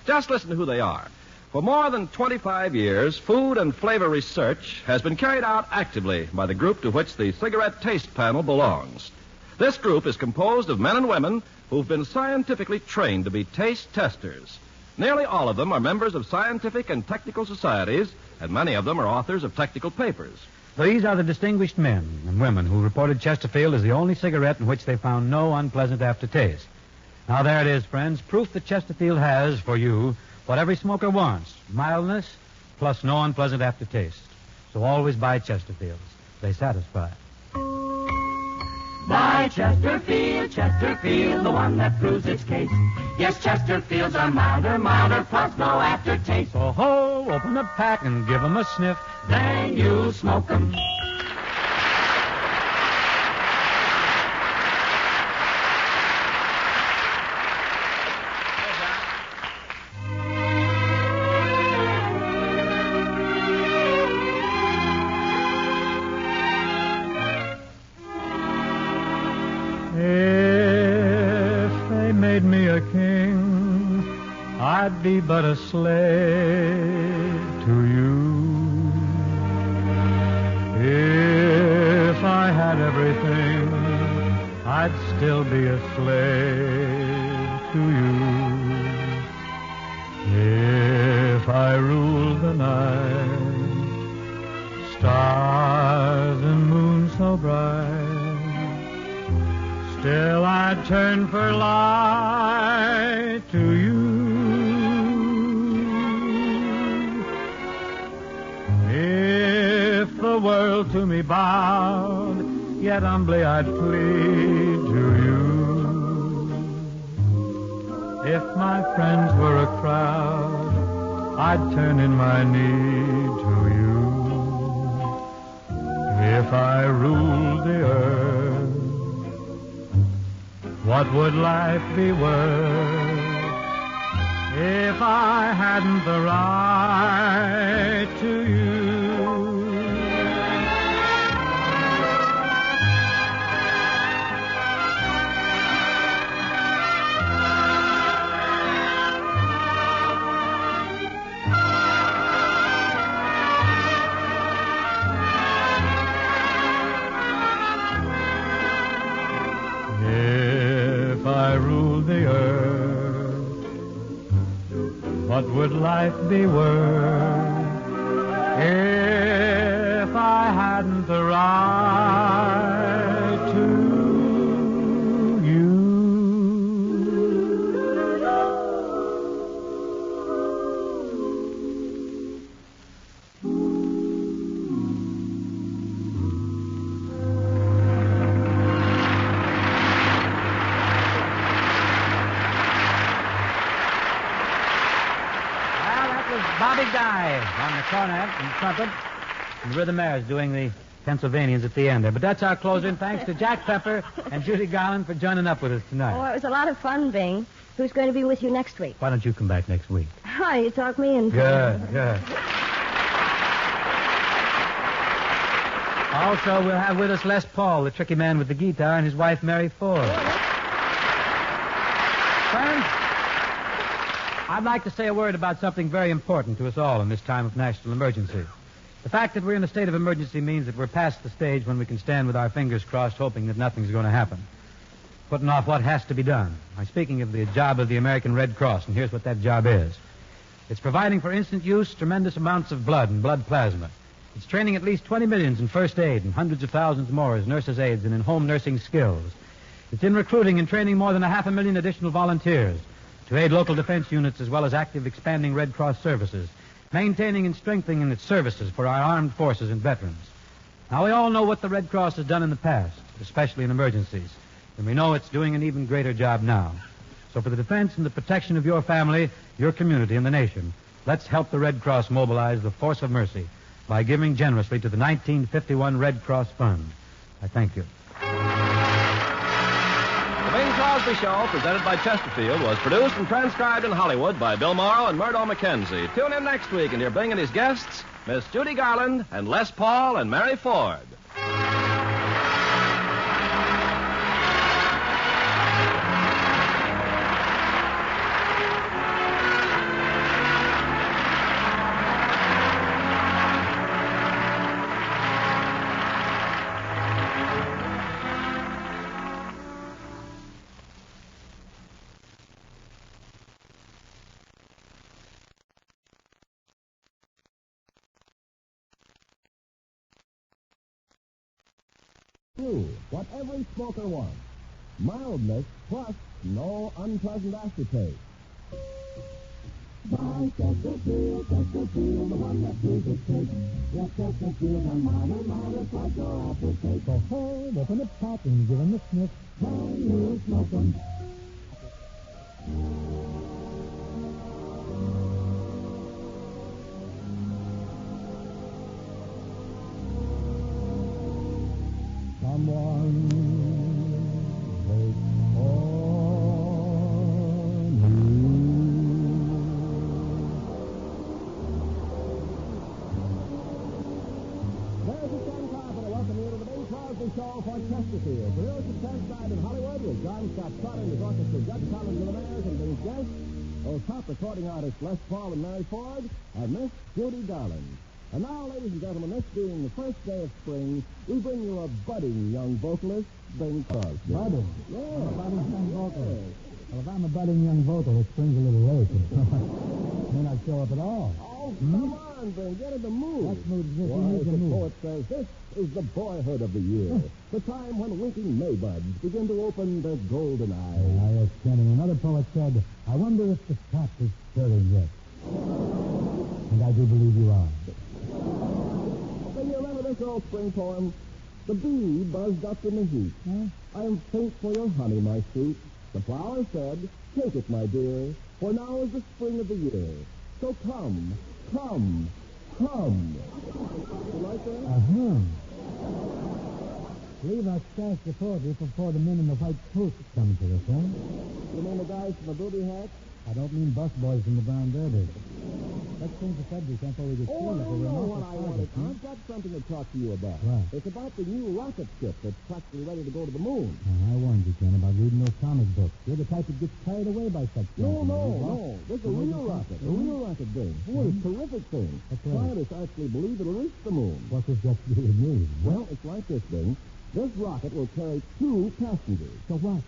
Just listen to who they are. For more than 25 years, food and flavor research has been carried out actively by the group to which the cigarette taste panel belongs. This group is composed of men and women who've been scientifically trained to be taste testers. Nearly all of them are members of scientific and technical societies, and many of them are authors of technical papers. These are the distinguished men and women who reported Chesterfield as the only cigarette in which they found no unpleasant aftertaste. Now, there it is, friends, proof that Chesterfield has, for you, what every smoker wants, mildness plus no unpleasant aftertaste. So always buy Chesterfields. They satisfy. Buy Chesterfield, Chesterfield, the one that proves its case. Yes, Chesterfields are milder, milder, plus no aftertaste. So ho, open a pack and give 'em a sniff. Then you'll smoke 'em. I'd be but a slave to you. If I had everything, I'd still be a slave to you. If I ruled the night, stars and moon so bright, still I'd turn for light to you. If the world to me bowed, yet humbly I'd plead to you. If my friends were a crowd, I'd turn in my need to you. If I ruled the earth, what would life be worth if I hadn't the right to you? If I ruled the earth, what would life be worth if I hadn't the right to you? Bobby Guy on the cornet and trumpet, and Rhythm Ayers doing the Pennsylvanians at the end there. But that's our closer, and thanks to Jack Pepper and Judy Garland for joining up with us tonight. Oh, it was a lot of fun, Bing. Who's going to be with you next week? Why don't you come back next week? Oh, you talk me into Good. Also, we'll have with us Les Paul, the tricky man with the guitar, and his wife, Mary Ford. Friends, I'd like to say a word about something very important to us all in this time of national emergency. The fact that we're in a state of emergency means that we're past the stage when we can stand with our fingers crossed hoping that nothing's going to happen. Putting off what has to be done. I'm speaking of the job of the American Red Cross, and here's what that job is. It's providing for instant use tremendous amounts of blood and blood plasma. It's training at least 20 millions in first aid and hundreds of thousands more as nurses' aides and in home nursing skills. It's in recruiting and training more than 500,000 additional volunteers to aid local defense units as well as active expanding Red Cross services, maintaining and strengthening its services for our armed forces and veterans. Now, we all know what the Red Cross has done in the past, especially in emergencies, and we know it's doing an even greater job now. So for the defense and the protection of your family, your community, and the nation, let's help the Red Cross mobilize the force of mercy by giving generously to the 1951 Red Cross Fund. I thank you. The Bing Crosby Show, presented by Chesterfield, was produced and transcribed in Hollywood by Bill Morrow and Murdo McKenzie. Tune in next week and hear Bing and his guests, Miss Judy Garland and Les Paul and Mary Ford. What every smoker wants. Mildness plus no unpleasant aftertaste. Buy Chesterfield, Chesterfield, the one that proves its taste. Yes, Chesterfield. Here's a mighty, mighty flush your appetite. So hold, open the pot and give 'em a sniff. Can you smoke 'em? Someone waits for me. There's the Ken Carpenter. Welcome you to the Bing Crosby Show for Chesterfield. Produced and transcribed in Hollywood with John Scott Trotter and his orchestra, Judge Collins of the Mayors and Bing's guests, those top recording artists Les Paul and Mary Ford, and Miss Judy Garland. And now, ladies and gentlemen, this being the first day of spring, we bring you a budding young vocalist, Bing Crosby. Budding? Yeah. A budding young vocalist. Well, if I'm a budding young vocalist, spring's a little late. May not show up at all. Oh, come on, Bing. Get in the mood. What mood is this? Why, You need as the the mood. poet says, this is the boyhood of the year. The time when winking Maybuds begin to open their golden eyes. Ah, yes, Kenny. Another poet said, I wonder if the sap is stirring yet. And I do believe you are. Then you remember this old spring poem? The bee buzzed up in the heat. Huh? I am faint for your honey, my sweet. The flower said, take it, my dear, for now is the spring of the year. So come, come, come. You like that? Uh-huh. Leave our stash the poetry before the men in the white coats come to us, huh? You mean the guys from the booby hats? I don't mean bus boys from the brown derby. Let's change the subject before we get Oh, killed. I know what I wanted. I've got something to talk to you about. What? It's about the new rocket ship that's practically ready to go to the moon. I warned you, Ken, about reading those comic books. You're the type that gets carried away by such things. No. This is a real rocket. A real rocket, Bing. Boy, it's a terrific thing. That's right. Scientists actually believe it'll reach the moon. What's this got to do with me? Well, it's like this, Bing. This rocket will carry 2 passengers. So what?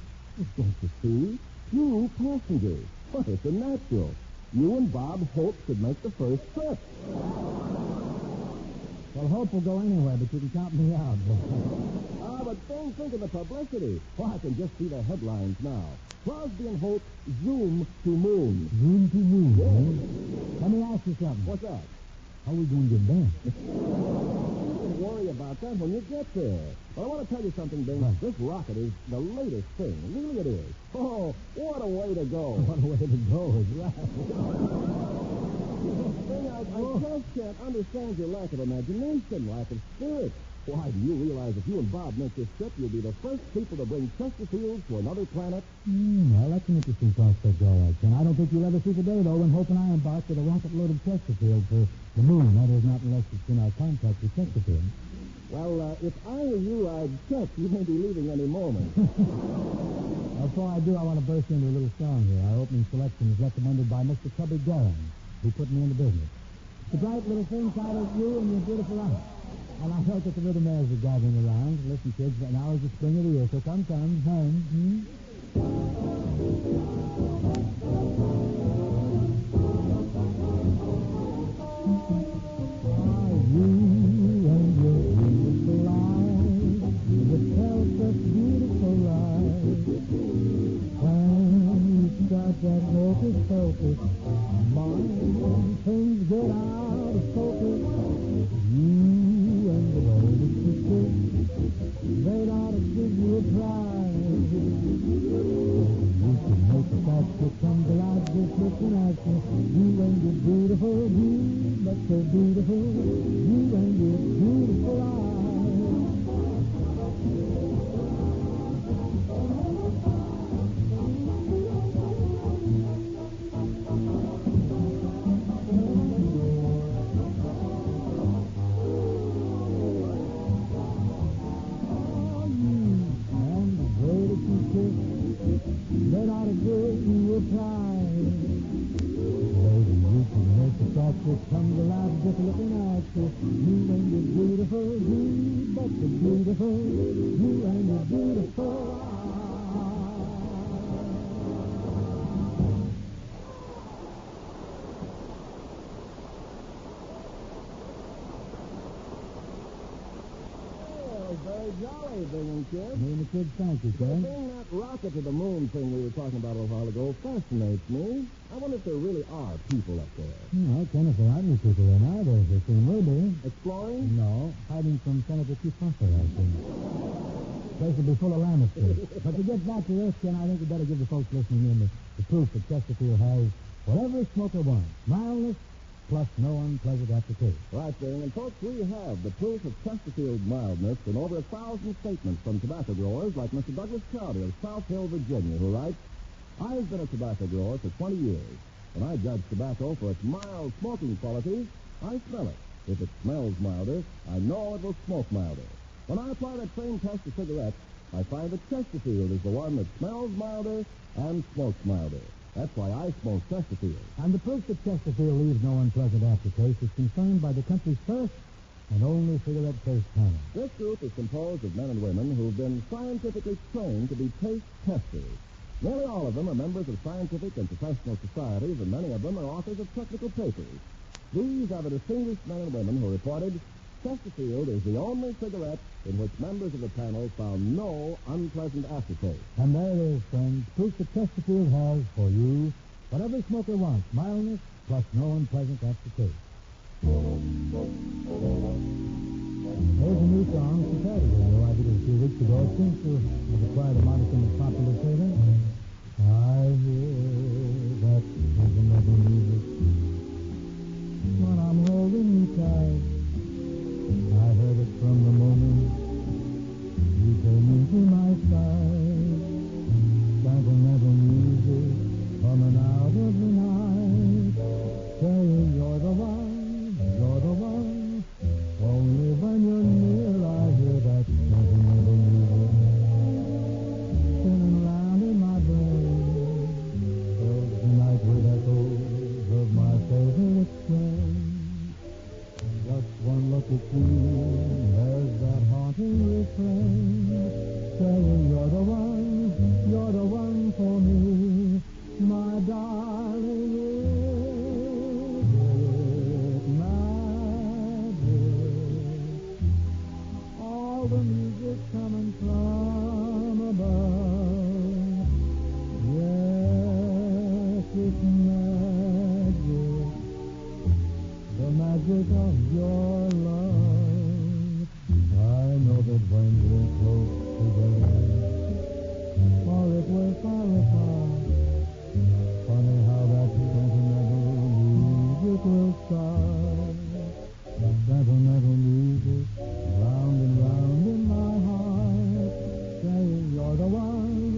Don't you see? 2 passengers. But it's a natural. You and Bob Hope should make the first trip. Well, Hope will go anywhere, but you can count me out. But don't think of the publicity. Oh, I can just see the headlines now. Crosby and Hope zoom to moon. Zoom to moon, Yes. eh? Let me ask you something. What's that? How are we going to get there? Don't worry about that when you get there. But I want to tell you something, Bing. What? This rocket is the latest thing. Really it is. Oh, what a way to go. What a way to go is right. Bing, I just can't understand your lack of imagination, lack of spirit. Why, do you realize if you and Bob make this trip, you'll be the first people to bring Chesterfield to another planet? Well, that's an interesting prospect, all right, Ken. I don't think you'll ever see the day, though, when Hope and I embark with a rocket-loaded Chesterfield for the moon. That is, not unless it's in our contract with Chesterfield. Well, if I were you, I'd check. You may be leaving any moment. Before I do, I want to burst into a little song here. Our opening selection is recommended by Mr. Cubby Garland, who put me into business. It's a bright little thing titled You and Your Beautiful Eyes. And I felt that the little mares are gathering around. Listen, kids, now is the spring of the year, so come, home. You and your beautiful eyes, you tell such beautiful lies. When you start that hocus-pocus, mind, things get out of focus. You and the older sister, they'd ought to give you a prize. You can make a basket come to life just looking at you. You and your beautiful, you, but so beautiful. You and your beautiful eyes. That ought to give you a prize. Lady, you can make the practice come to life just looking at you. You and your beautiful, you, but the beautiful, you and your beautiful Well, Bing, Jolly, jolly, Bing and Kid. Me and the kids, thank you, Ken. Bing, that rocket to the moon thing we were talking about a little while ago fascinates me. I wonder if there really are people up there. Well, Ken, if there aren't any people there now, there soon will be. Exploring? No, hiding from Senator Kefauver, I think. The place will be full of Lannisters. But to get back to this, Ken, I think we better give the folks listening in the proof that Chesterfield has whatever a smoker wants. Mildness plus no unpleasant aftertaste. Right, Bing. And folks, we have the proof of Chesterfield's mildness in over 1,000 statements from tobacco growers like Mr. Douglas Crowder of South Hill, Virginia, who writes, I've been a tobacco grower for 20 years. When I judge tobacco for its mild smoking qualities, I smell it. If it smells milder, I know it will smoke milder. When I apply that same test to cigarettes, I find that Chesterfield is the one that smells milder and smokes milder. That's why I smoke Chesterfield. And the proof that Chesterfield leaves no unpleasant aftertaste is confirmed by the country's first and only cigarette taste panel. This group is composed of men and women who've been scientifically trained to be taste testers. Nearly all of them are members of scientific and professional societies, and many of them are authors of technical papers. These are the distinguished men and women who reported Chesterfield is the only cigarette in which members of the panel found no unpleasant aftertaste. And there it is, friends. Proof that Chesterfield has for you whatever smoker wants. Mildness plus no unpleasant aftertaste. There's a new song from Saturday. I did it a few weeks ago. It seems to have acquired a modicum of popular favor. I hear that another music when I'm holding you tight. I heard it from the moment you came into my sight. Sentimental music coming out of the night, saying you're the one, you're the one. Only when you're near I hear that sentimental music spinning round in my brain. Fills the night with echoes of my favorite strain. Just one look at you, there's that haunting refrain, saying you're the one for me, my darling, is it magic? All the music coming from above, yes, it's magic. The magic of your love. I know that when we're close together, or if we're far apart, funny how that sentimental music will start. Sentimental music, round and round in my heart, saying you're the one,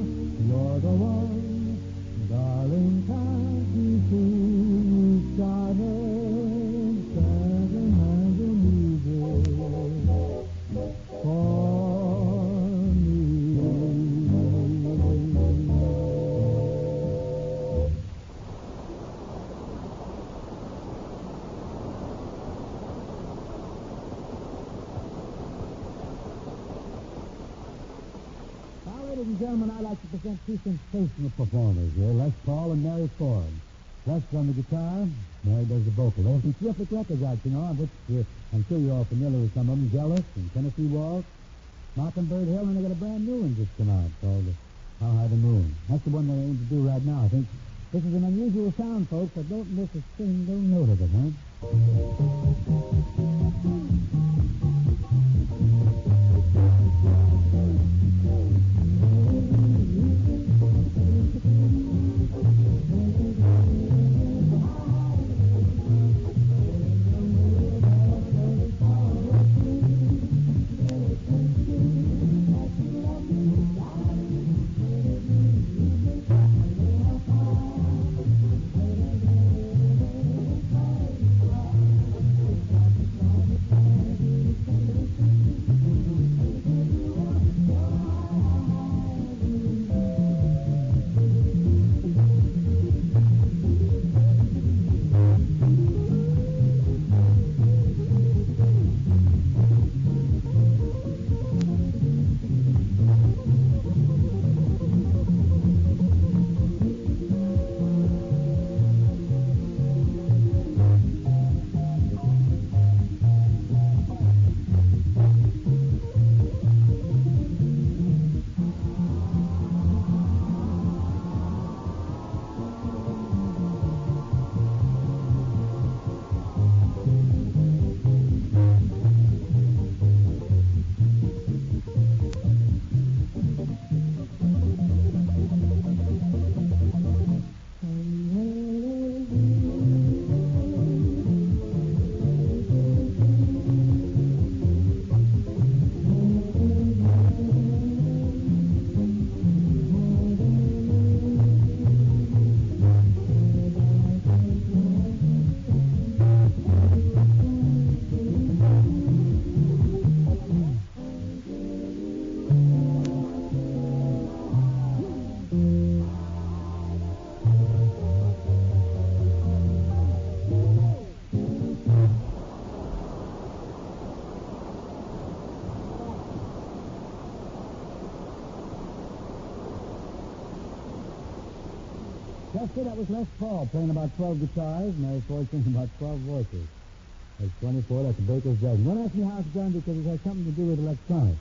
darling, can't you see you started sentimental music for me. Now, ladies and gentlemen, I'd like to present two sensational performers here, Les Paul and Mary Ford. Les on the guitar, Mary does the vocal. There's some terrific records out, you know, of which I'm sure you're all familiar with some of them. Jealous and Tennessee Waltz, Mockingbird Hill, and they got a brand new one just come out called How High the Moon. That's the one they aim to do right now. I think this is an unusual sound, folks, but don't miss a single note of it, huh? Chester, that was Les Paul playing about 12 guitars, and Mary Ford singing about 12 voices. That's 24, that's a baker's dozen. Don't ask me how it's done because it has something to do with electronics.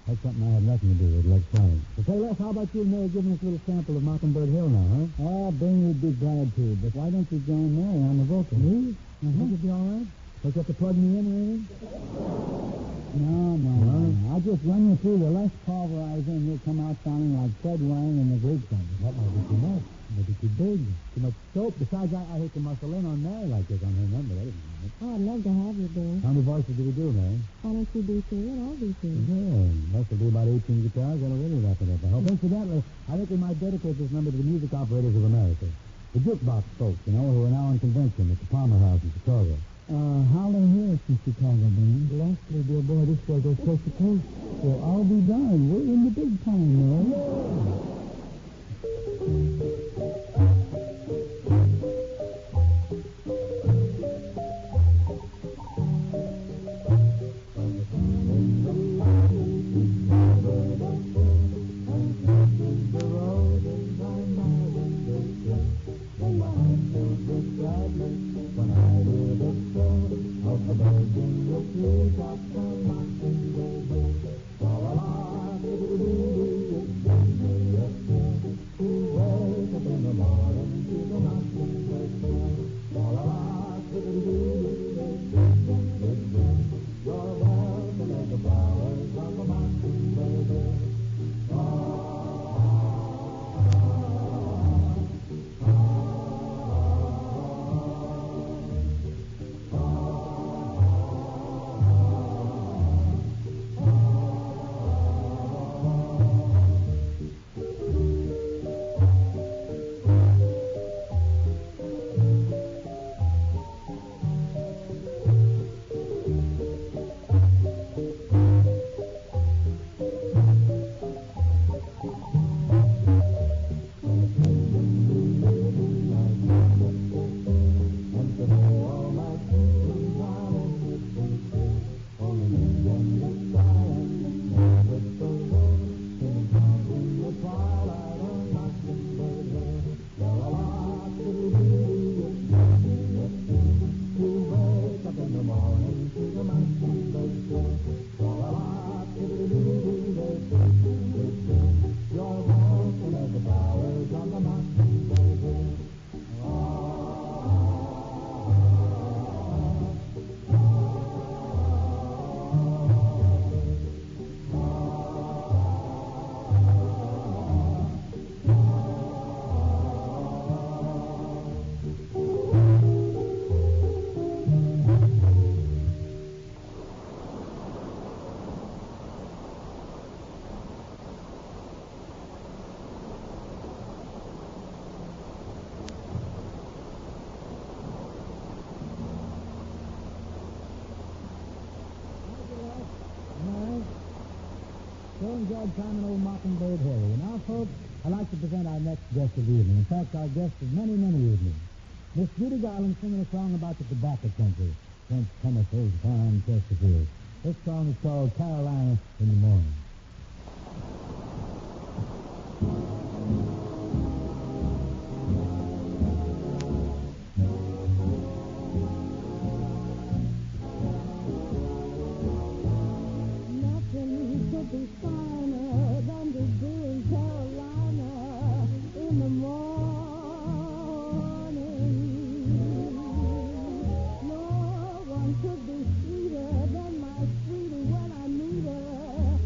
That's something I have nothing to do with electronics. So say, Les, how about you and Mary giving us a little sample of Mockingbird Hill now, huh? Oh, Bing would be glad to, but why don't you join Mary on the vocal? Me? Think it'd be all right? Don't you have to plug me in or anything? No. I'll just run you through the Les Paul variety and you'll come out sounding like Fred Wang in the Greek song. That might be too much. Maybe too big. Too much soap. Besides, I hate to muscle in on Mary like this on her number. Oh, I'd love to have you, Bill. How many voices do we do, Mary? Why don't you do two and I'll do two? Yeah, most will do about 18 guitars. That'll really wrap it up. I hope. Incidentally, I think we might dedicate this number to the music operators of America. The jukebox folks, you know, who are now in convention at the Palmer House in Chicago. How they here from Chicago, Ben? Leslie, dear boy, this show goes coast to coast. So I'll be darned. We're in the big time, man. Enjoyed climbing old Mockingbird Hill. And now, folks, I'd like to present our next guest of the evening. In fact, our guest of many, many evenings. Miss Judy Garland singing a song about the tobacco country. French chemicals, fine Chesterfield. This song is called Carolina in the Morning. Could be sweeter than my sweetie when I meet her.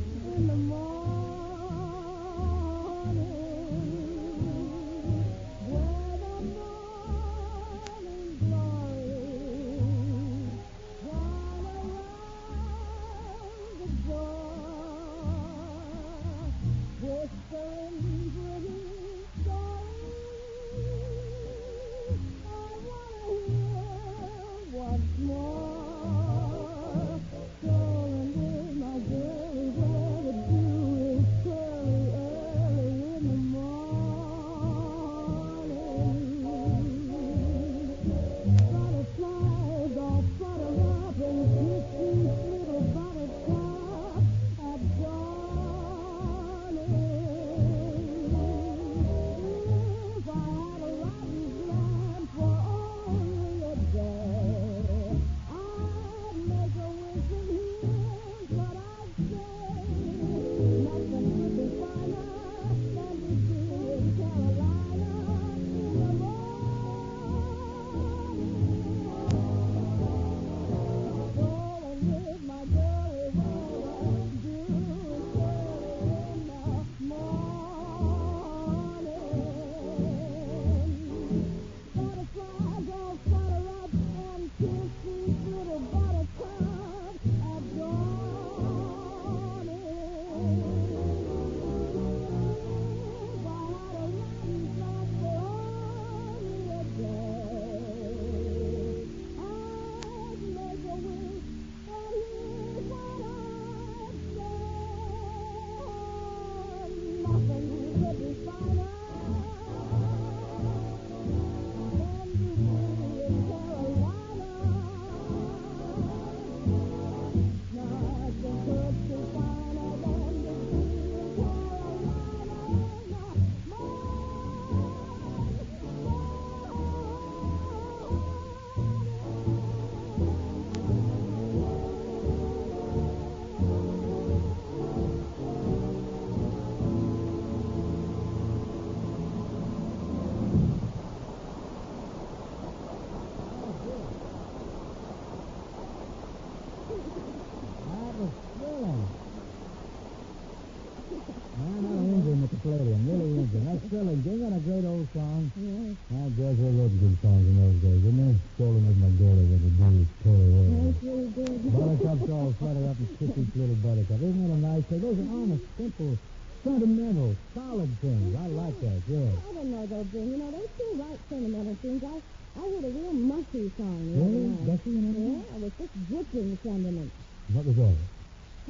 thrilling. They got a great old song. Yes. I guess they wrote good songs in those days, didn't they? Stolen with my girlie with the blues. That's really good. Buttercups all flutter up and kiss each little buttercup. Isn't that a nice thing? Those are honest, simple, sentimental, solid things. I like that, yeah. I don't know, though, Jim. You know, they still write sentimental things. I heard a real mushy song. Really? Bessie and everything? Yeah, it was just dripping sentiment. What was that?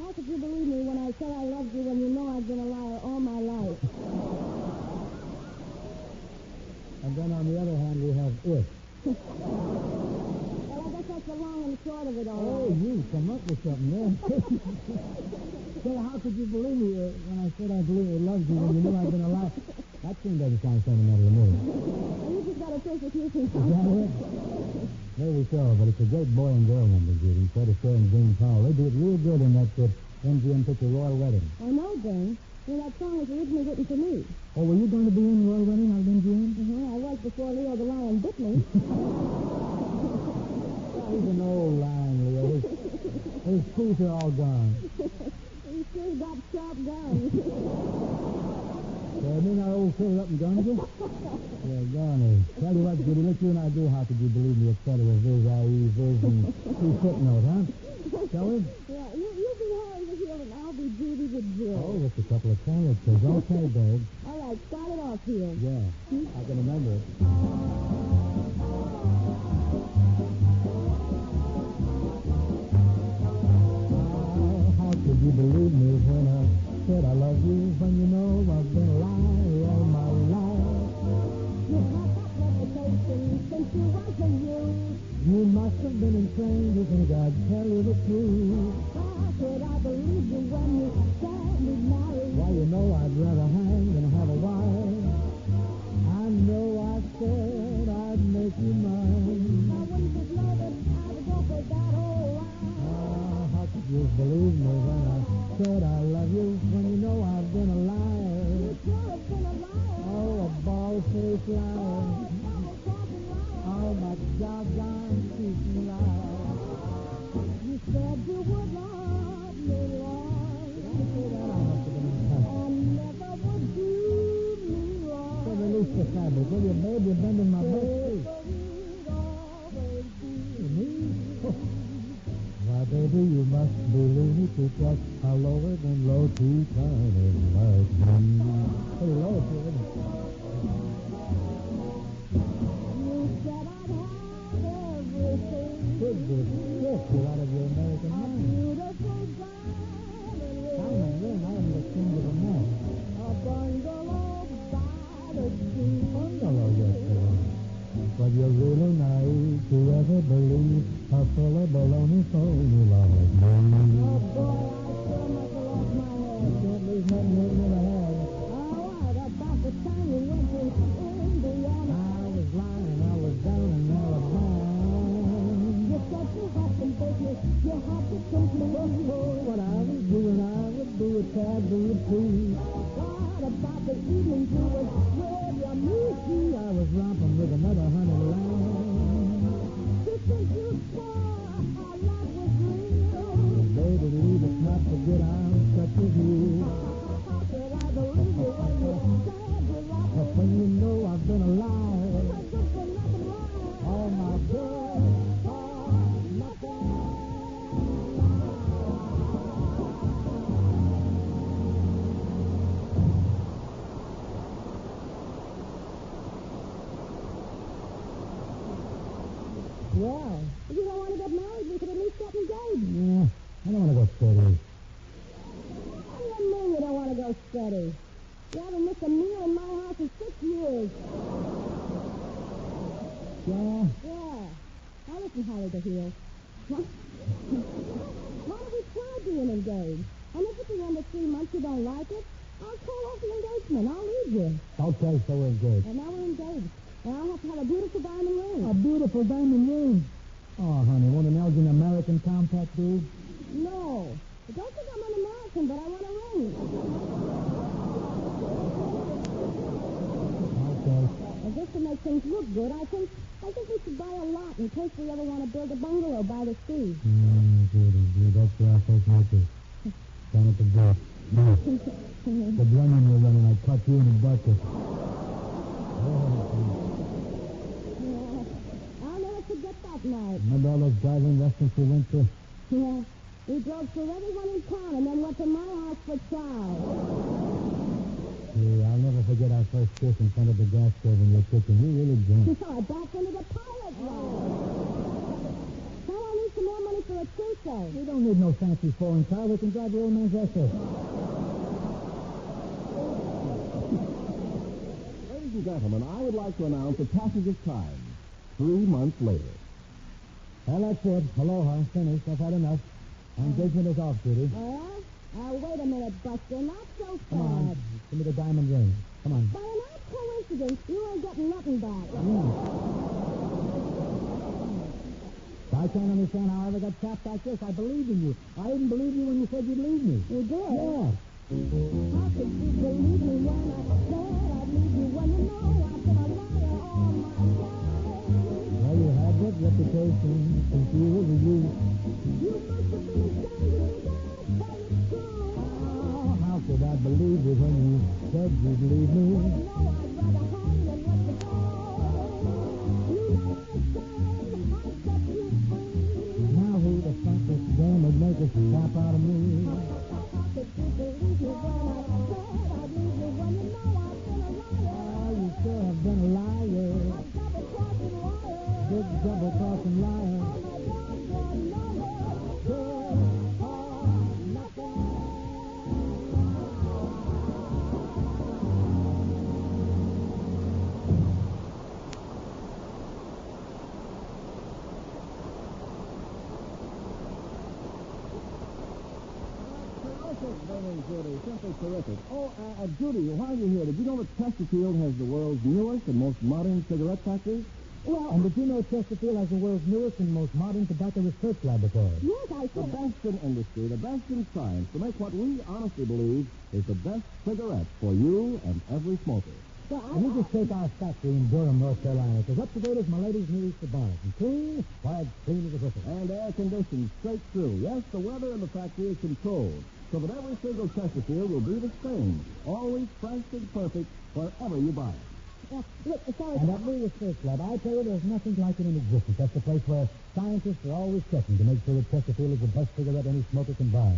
How could you believe me when I said I loved you when you know I've been a liar all my life? And then on the other hand, we have it. Well, I guess that's the long and short of it all. Oh, you come up with something there. Say, how could you believe me when I said I loved you when you knew I'd been a liar? That thing doesn't sound sentimental to me. You just got to take it easy. Is that it? Maybe so, but it's a great boy and girl number, Judy. Fred Astaire and Jane Powell. They do it real good in that MGM picture, Royal Wedding. I know, Jane. You know, that song was originally written for me. Oh, were you going to be in Royal Wedding out of MGM? I was before Leo the Lion bit me. He's an old lion, Leo. His teeth are all gone. He still got sharp guns. I mean, our old fill up and gone again? Yeah, gone. Tell you what, Judy, let you and I do How Could You Believe Me, etc. Viz, I.E., Viz, and footnote, huh? Shall we? Yeah, you'll be Harry the Hill and I'll be Judy the Jill. Oh, just a couple of characters. Okay, babe. All right, start it off here. Yeah, I can remember it. How could you believe me when I said I love you when you know I've been a liar all my life? You had that reputation since you wasn't you. You must have been insane to think I'd tell you the truth. How could I believe you when you said we'd marry? Why, you know I'd rather hang than have a wife. I know I said I'd make you mine. I wouldn't just know that I'd go for that whole line. How could you believe me when I said I love you when you know I've been a liar? You sure have been a liar. Oh, a bald-faced liar. Oh, my doggone cheeky liar. You said you would love me long. And never would do me wrong. So release the fabric, will you, babe? You're bending my back. Why, baby, you must believe me to trust how lower than low to kind of like me. Pretty low, kid. You said I'd have everything. Could the shit you out of your American mind? Beautiful diamond ring. I am the king of the man. A bungalow by the sea. Bungalow, yes, sir. But you're really naive to ever believe how full of baloney phony love me. Oh, boy, I sure must have lost my head. Can't leave nothing in the head. All right, about the time you went to Indiana. I was lying, I was down in Alabama. You said you had some business, you had to take me home. What I was doing, I would do a tad, do it too. What about the evening you was with your Missy? I was romping with another honey lamb. You said you saw our love was real. Baby, leave us not forget I'm such as you. How could I believe you when you said you loved me? When you know I've been a liar. I just for nothing wrong. Oh, my God. Yeah. If you don't want to get married, we could at least get engaged. Yeah, I don't want to go steady. What do you mean you don't want to go steady? You haven't missed a meal in my house in 6 years. Yeah? Yeah. Now listen, Harry the Heel. Why don't we try being engaged? And if at the end of 3 months you don't like it, I'll call off the engagement. I'll leave you. Okay, so we're engaged. And now we're engaged. And I'll have to have a beautiful diamond ring. A beautiful diamond ring. Oh, honey, won't an Elgin American compact do? No. I don't think I'm an American, but I want a ring. Okay. And just to make things look good, I think we should buy a lot in case we ever want to build a bungalow by the sea. Judy, that's where I first met you. Down at the gate. No. The running were running. I caught you in the bucket. I'll never forget that night. Remember all those driving restaurants we went to? Yeah. We drove through everyone in town and then went to my house for chow. Yeah, I'll never forget our first kiss in front of the gas stove in your kitchen. You really drunk. I backed into the pilot line. Now I need some more money for a trousseau. We don't need no fancy foreign car. We can drive your old man's Esther. Ladies and gentlemen, I would like to announce the passage of time. 3 months later. Well, that's it. Aloha. Finished. I've had enough. Engagement is off, Judy. Wait a minute, Buster. Not so fast. Come on. Give me the diamond ring. Come on. By an odd coincidence, you ain't getting nothing back. I can't understand how I ever got trapped like this. I believed in you. I didn't believe you when you said you'd leave me. You did? Yeah. How could you believe me when I said I'd leave you when you know I've been a liar all my life? Well, you had that reputation since you was a youth. You must have been ashamed of me, Dad, but it's true. Oh, how could I believe you when you said you'd leave me? Well, you know I'd rather hang than let you go. You know I said I'd set you free. Now who the fuck this game would make a slap out of me? How could you believe me when I said I'd leave you when you know I've been a liar? Oh, you sure have been a liar. A double-crossing liar. Big double-crossing liar. Judy, simply terrific. Oh, Judy, while you're here, did you know that Chesterfield has the world's newest and most modern cigarette factory? Well, and did you know Chesterfield has the world's newest and most modern tobacco research laboratory? Yes, I The said. best in industry, the best in science, to make what we honestly believe is the best cigarette for you and every smoker. And you just take our factory in Durham, North Carolina. It's as up to date as my lady's newest bonnet. And clean, why, it's clean as a whistle. And air conditioned straight through. Yes, the weather in the factory is controlled, so that every single Chesterfield will be the same. Always fresh and perfect wherever you buy it. Look, sorry. And every research lab, I tell you, there's nothing like it in existence. That's the place where scientists are always checking to make sure that Chesterfield is the best cigarette any smoker can buy.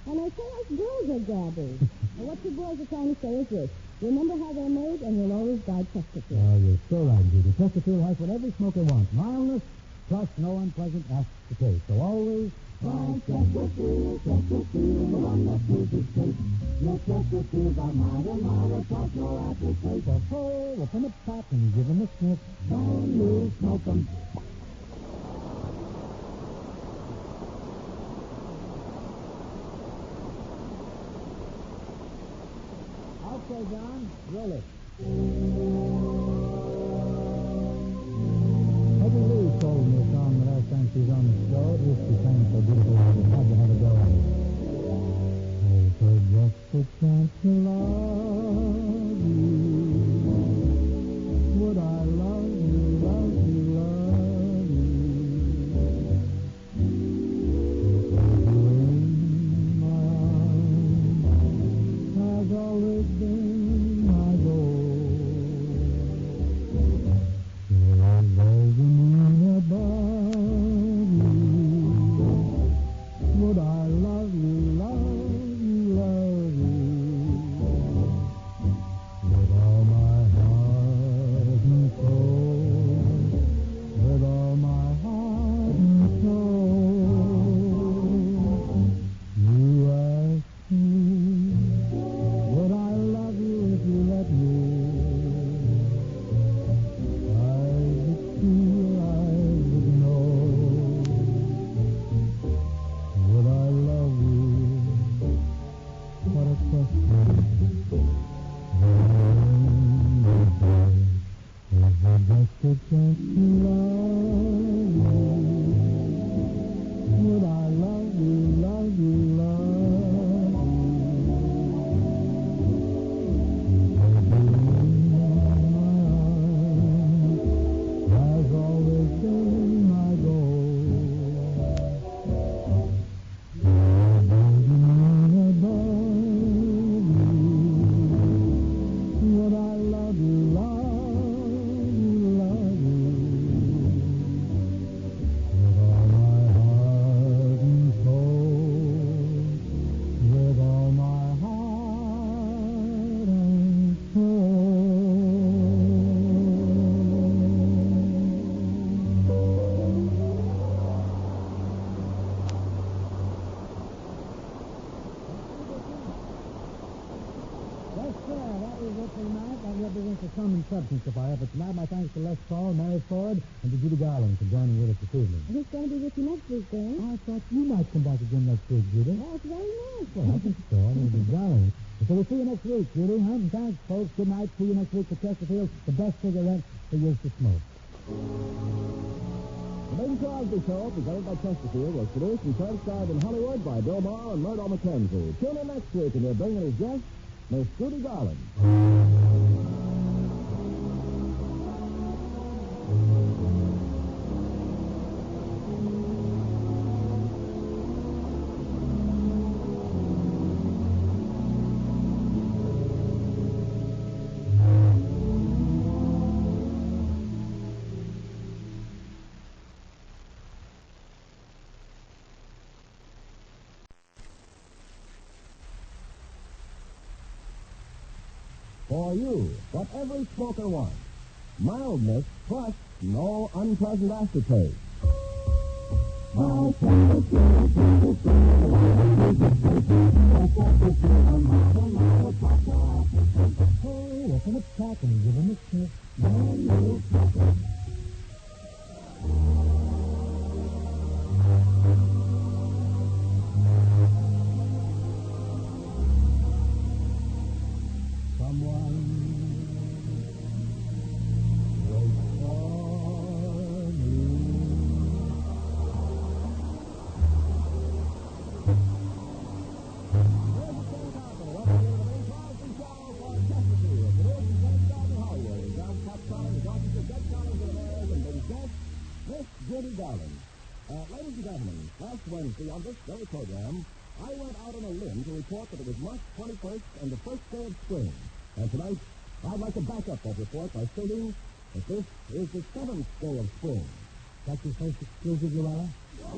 And they say us girls are gabby. And what you boys are trying to say is this. Remember how they're made, and you'll always buy Chesterfield. Oh, you're so right, Judy. Chesterfield has what every smoker wants. Mildness, plus no unpleasant aftertaste. So always buy Chesterfield, Chesterfield, the one that produces taste. Your Chesterfields are mild, plus no aftertaste. So hold, open the pack and give them a sniff. Now you smoke them. Okay, John, roll it. Peggy Lee told me a song the last time she was on the show. It used to sound so beautiful, I just had to have a go at it. Oh, for just a chance to love you, would I love you, love you, love you? Take you in my arms has always been my goal. There's a moon above you. Would I love you, love you, love you? tonight, I represent the Sum and Substance Supplier, but tonight my thanks to Les Paul, Mary Ford, and to Judy Garland for joining with us this evening. Who's going to be with you next week, Dan? I thought you might come back again next week, Judy. Oh, it's very nice. Well, I think so. It'll be jolly. So we'll see you next week, Judy. And thanks, folks. Good night. See you next week for Chesterfield, the best cigarette for years to smoke. The Bing Crosby Show, presented by Chesterfield, was produced and transcribed in Hollywood by Bill Maher and Mart McKenzie. Tune in next week, and we'll bring in his guest, Miss Judy Garland. For you, what every smoker wants. Mildness plus no unpleasant aftertaste. Hey, open the pack and give him a kiss. Judy Garland. Ladies and gentlemen, last Wednesday on this very program, I went out on a limb to report that it was March 21st and the first day of spring. And tonight, I'd like to back up that report by stating that this is the 7th day of spring. That's your first exclusive, Luella? Yes,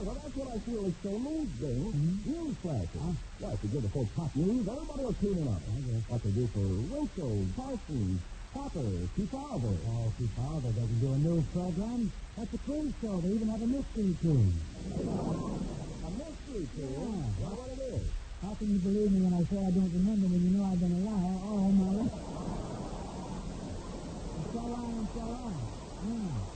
well, that's what I feel is so news, Bing. News flashes. Well, if you give the folks hot news, everybody will tune in on it. What they do for Winslow, Parsons, Popper, Kefauver. Oh, Kefauver doesn't do a news program. That's a quiz show. They even have a mystery tune. A mystery tune? Yeah. Well, what it is? How can you believe me when I say I don't remember when you know I've been a liar all my life? I'm so lying, I'm so lying. Yeah.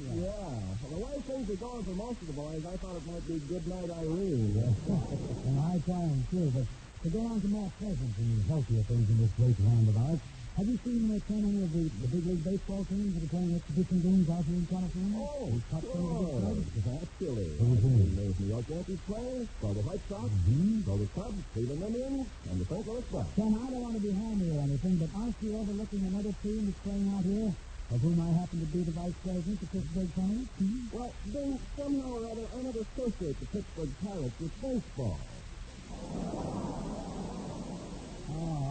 Yeah. Well, the way things are going for most of the boys, I thought it might be Good Night Irene. And I try them, too. But to go on to more pleasant and healthier things in this great land of ours, have you seen any of the big league baseball teams that are playing exhibition games out here in California? Oh, sure. Naturally. There's New York Yankees players, so the White Sox, so the Cubs, Cleveland Indians, and the St. Louis Bluffs. Ken, I don't want to be hammy or anything, but aren't you overlooking another team that's playing out here, of whom I happen to be the vice president of Pittsburgh Pirates? Well, they somehow or other I never associate the Pittsburgh Pirates with baseball.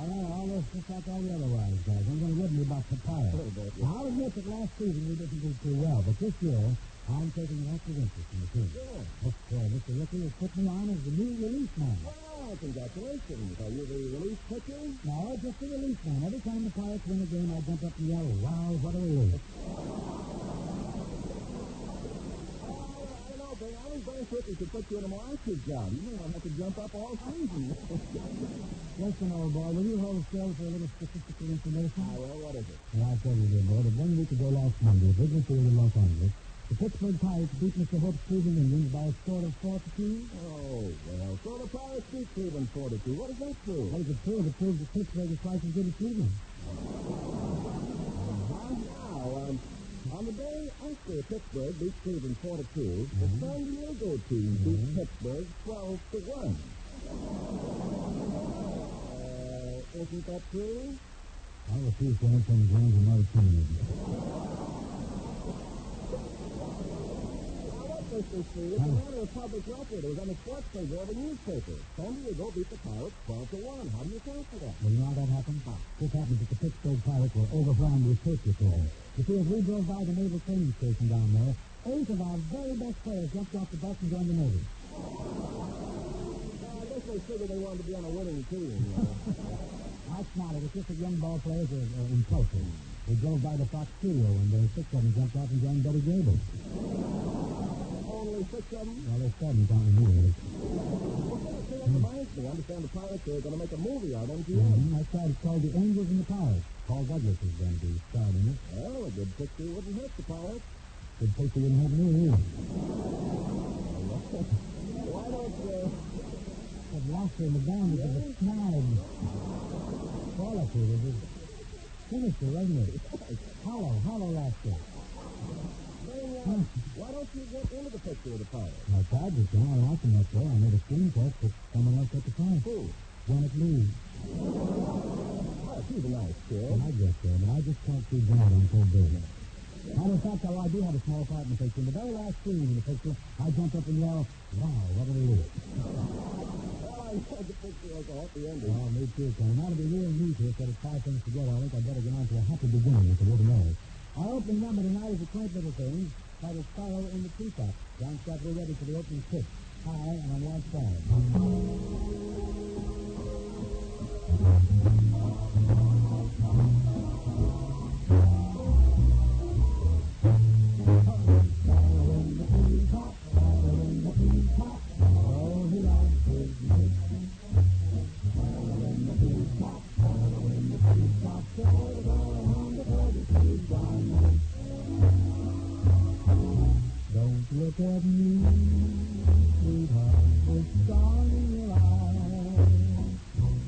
All this just like all the other wise guys. I'm going to give you about the Pirates. Now, I'll admit that last season we didn't do too well, but this year I'm taking lots of interest in the team. Mr. Ricky has put me on as the new release man. Well, congratulations. Are you the release pitcher? No, just the release man. Every time the Pirates win a game, I jump up and yell, wow, what a release. I was very quickly to put you in a more active job. You don't have to jump up all season. Listen, old boy, will you hold still for a little statistical information? Well, what is it? Well, I'll tell you, dear boy, that 1 week ago last Monday, at Wrigley Field in Los Angeles, the Pittsburgh Pirates beat Mr. Hope's Cleveland Indians by a score of 4-2. Oh, well, so the Pirates beat Cleveland 4-2. What does that prove? What does it prove? It proves that Pittsburgh is twice as good as Cleveland. On the day after Pittsburgh beat Cleveland 4-2, the San Diego team beat Pittsburgh 12-1. Isn't that true? I refuse to answer on the grounds of my opinion. Mr. Steve, it's a matter of public record. It was on the sports page of the newspaper. San Diego beat the Pirates 12-1. How do you account for that? Well, you know how that happened? This happened that the Pittsburgh Pirates were overwhelmed with patriotism. You see, as we drove by the naval training station down there, 8 of our very best players jumped off the bus and joined the Navy. I guess they figured they wanted to be on a winning team. That's not. It was just that young ball players are impulsive. We drove by the Fox Studio, and 6 of them jumped off and joined Betty Gable. Only 6 of them? Well, there's 7 counting me. Well, stay at the bank. I understand the pirates are going to make a movie out, MGM. That's right. It's called The Angels and the Pirates. Paul Douglas is going to be starred in it. Well, a good picture wouldn't hurt the pirates. Good picture wouldn't have me either. Why don't That laughter in the band is a snag. Quality, it is sinister, wasn't it? Hollow laughter. Why don't you get into the picture with the pirates? I tried to, John. I like him that way. I made a screen test, but someone else got the part. Who? Janet Lee. Well, she's a nice kid. Well, I guess so, but I just can't see Janet on full business. Matter of fact, though, I do have a small part in the picture. In the very last scene in the picture, I jumped up and yelled, "Wow, what a relief." Well, I said the picture was a happy ending. Oh, me too, Tony. Now to be real neat here, so it's 5 things together, I think I'd better get on to a happy beginning with the little nose. Our opening number tonight is a quaint little thing titled Sparrow in the Treetop. John Scott, we're ready for the opening kick. High and on one side. Look at me, sweetheart, with stars in your eyes.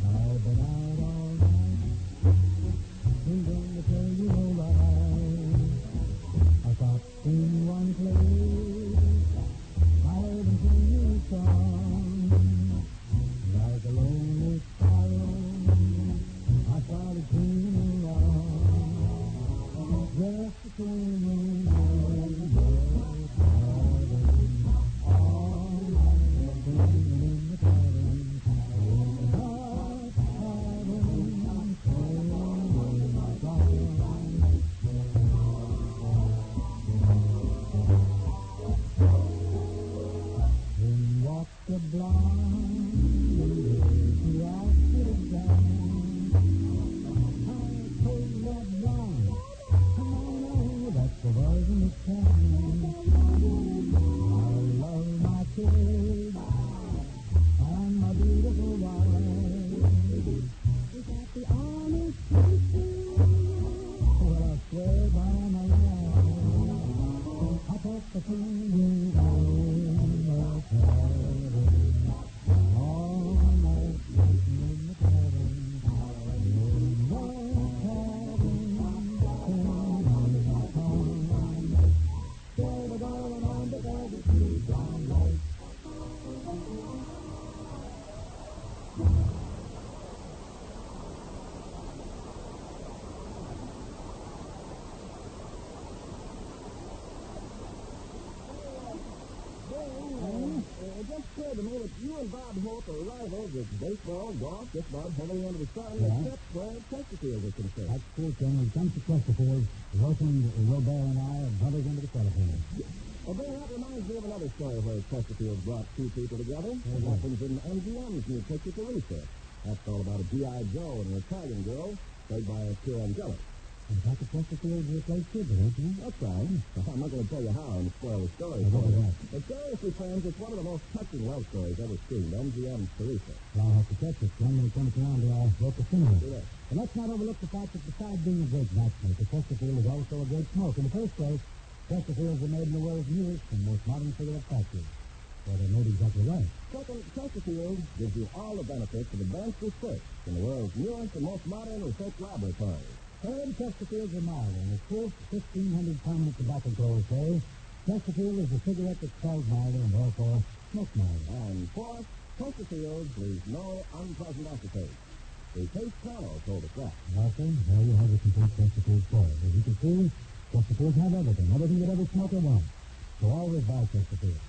I've been out all night, thinking to tell you no lies. I stopped in one place, I heard them sing you a song. Like a lonely sparrow, I started singing along. Just between you and me. Baseball, golf, just about heavily under the sun, except where Chesterfield is concerned. That's true, Ken. When it comes to Chesterfield, Wilson, Robert, and I are brothers into the telephone. Well, Ben, that reminds me of another story where Chesterfield brought two people together. It happens in MGM's new picture, Teresa. That's all about a G.I. Joe and an Italian girl, played by a pure Angelic. Is that the Chesterfield replaced Cooper, isn't it? That's right. I'm not going to tell you how and spoil the story for you. But seriously, friends, it's one of the most touching love stories ever seen, MGM's Teresa. Well, I'll have to catch it, Ken, when it comes around to our local cinema. Yes. But let's not overlook the fact that besides being a great matchmaker, Chesterfield is also a great smoke. In the first place, Chesterfields are made in the world's newest and most modern cigarette factories. Well, they're made exactly right. Second, Chesterfield gives you all the benefits of advanced research in the world's newest and most modern research laboratories. Third, Chesterfields are milder, and the truth, 1,500 prominent tobacco growers say Chesterfield is a cigarette that sells milder and therefore smokes milder. And fourth, Chesterfield leaves no unpleasant aftertaste. The taste panel told us that. Arthur, there you have the complete Chesterfield story. As you can see, Chesterfields have everything that every smoker wants. So always buy Chesterfield.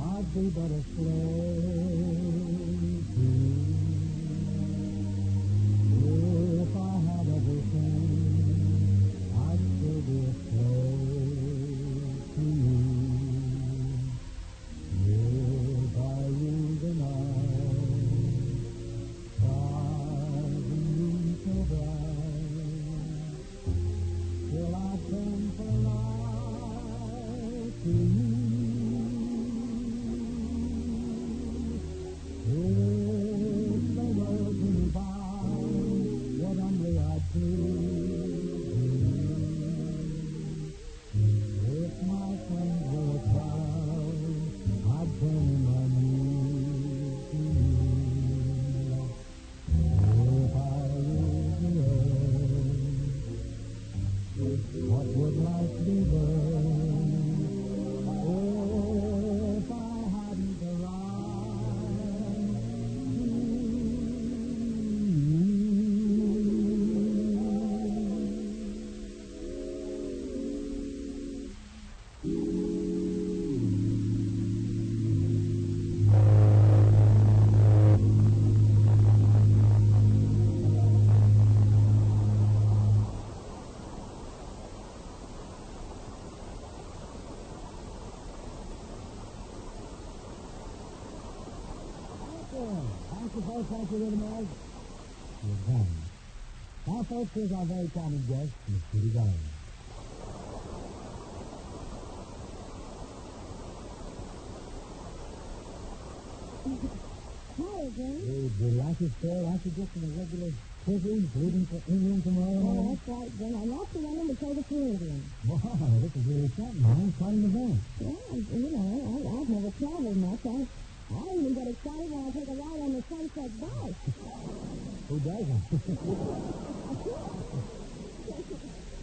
I'd be but a slave to you. If I had everything, I'd still be a slave to you. What would life be worth if I hadn't Thank you, little Meg. You're done. Now, folks, here's our very charming guest, Miss Judy Garland. Hi again. Hey, Judy, aren't you still? Aren't you just in a regular privilege leaving for England tomorrow morning? Oh, that's right, Jim. I'm off to London to play the Floridian. Wow, this is really something, huh? Quite an event. Yeah, you know, I've never traveled much. I even get excited when I take a ride on the Sunset bus. Who doesn't?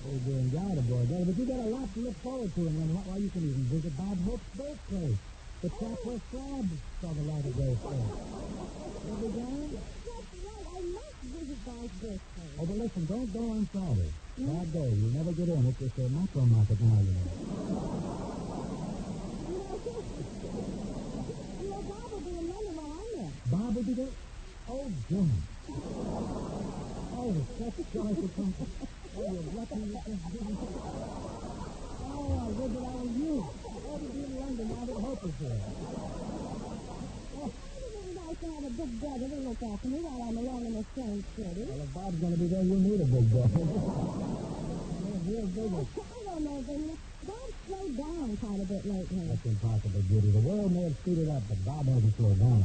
They're doing God aboard there, but you got a lot to look forward to, and then why you can even visit Bob Hope's birthplace. The chap where Crab saw the light of day first. You be going? That's right, I must visit Bob's birthplace. Oh, but listen, don't go on Friday. Bad day, you never get in. It's just a macro market now, you know. Bob will be in London while I'm there. Bob will be there? Oh, Jim. Oh, such joy to come. Oh, you're lucky you can do it. Oh, I wish that I was you. Oh, to be in London now that Hope is here. Oh, it's nice to have a big brother to look after me while I'm alone in the strange city. Well, if Bob's going to be there, you need a big brother. Real big one. I don't know, Vinny. Bob's slowed down quite a bit lately. That's impossible, Judy. The world may have speeded up, but Bob hasn't slowed down.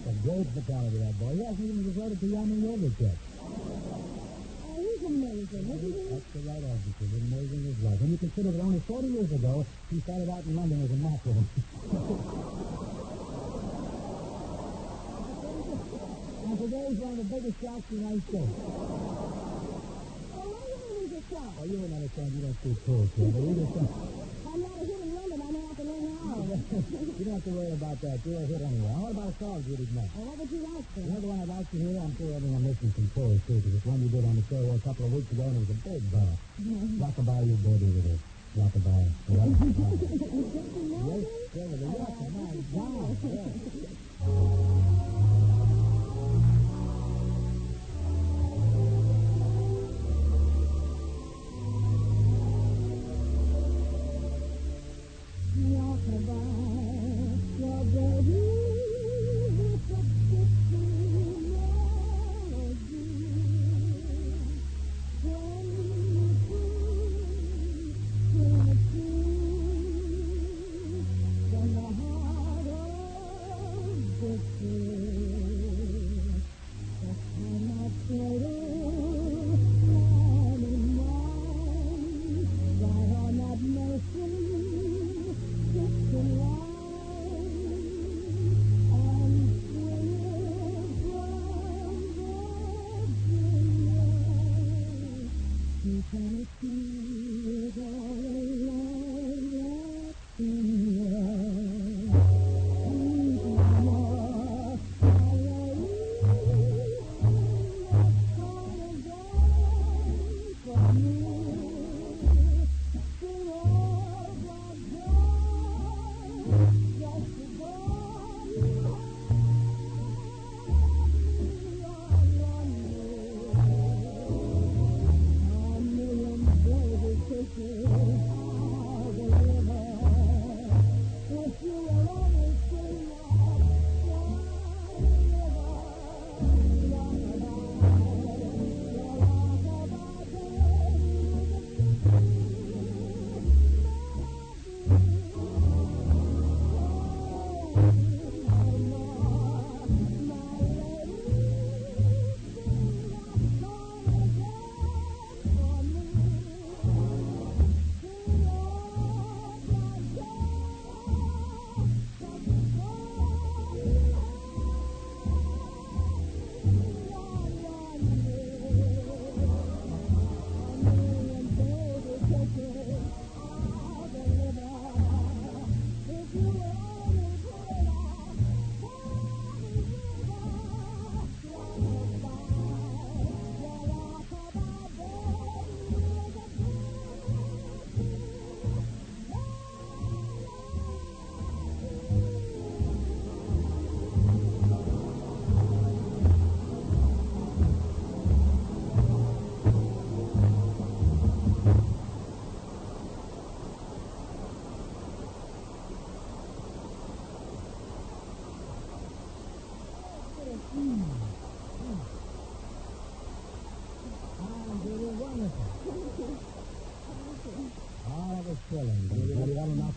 A great fatality, that boy. He hasn't even resorted to yamming yogurt yet. Oh, he's amazing, isn't he? That's the right adjective. Amazing is right. When you consider that only 40 years ago, he started out in London as a naturalist. And today he's one of the biggest shots in the United States. Oh, you wouldn't understand. You don't speak cool, kid. But you just I'm not a hit in London. I may have to learn how. You don't have to worry about that. You're a hit anyway. What about a song, Judy? Well, what would you like, sir? You know the one I'd like to hear? I'm sure everyone listening can chorus, too, because it's one you did on the show a couple of weeks ago, and it was a big bar. Rockabye, you baby, with it. Rockabye. Rockabye. Yes, sir, with a rockabye. Wow, yes.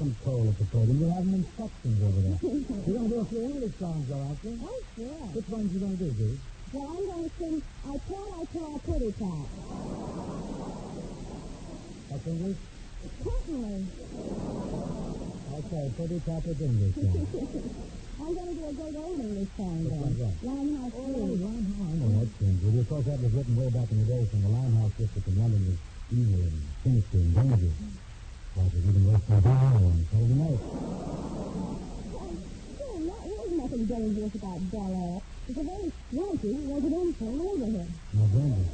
some coal at the podium. You'll have them in sections over there. You're going to do a few English songs, though, aren't you? Oh, sure. Which ones are you going to do, Judy? Well, I'm going to sing I Tell, Pretty Pat. That's English? Certainly. Okay, Pretty Pat is English, then. I'm going to do a great old English song, Which then. one's that? Limehouse Oh, Blues. Limehouse. I know that thing, Judy. Of course, that was written way back in the day when the Limehouse district in London was evil and sinister and dangerous. Like it was even worse than Powell and Saturday night. There's nothing dangerous about Bel Air. It's a very swanky residential neighborhood. No danger.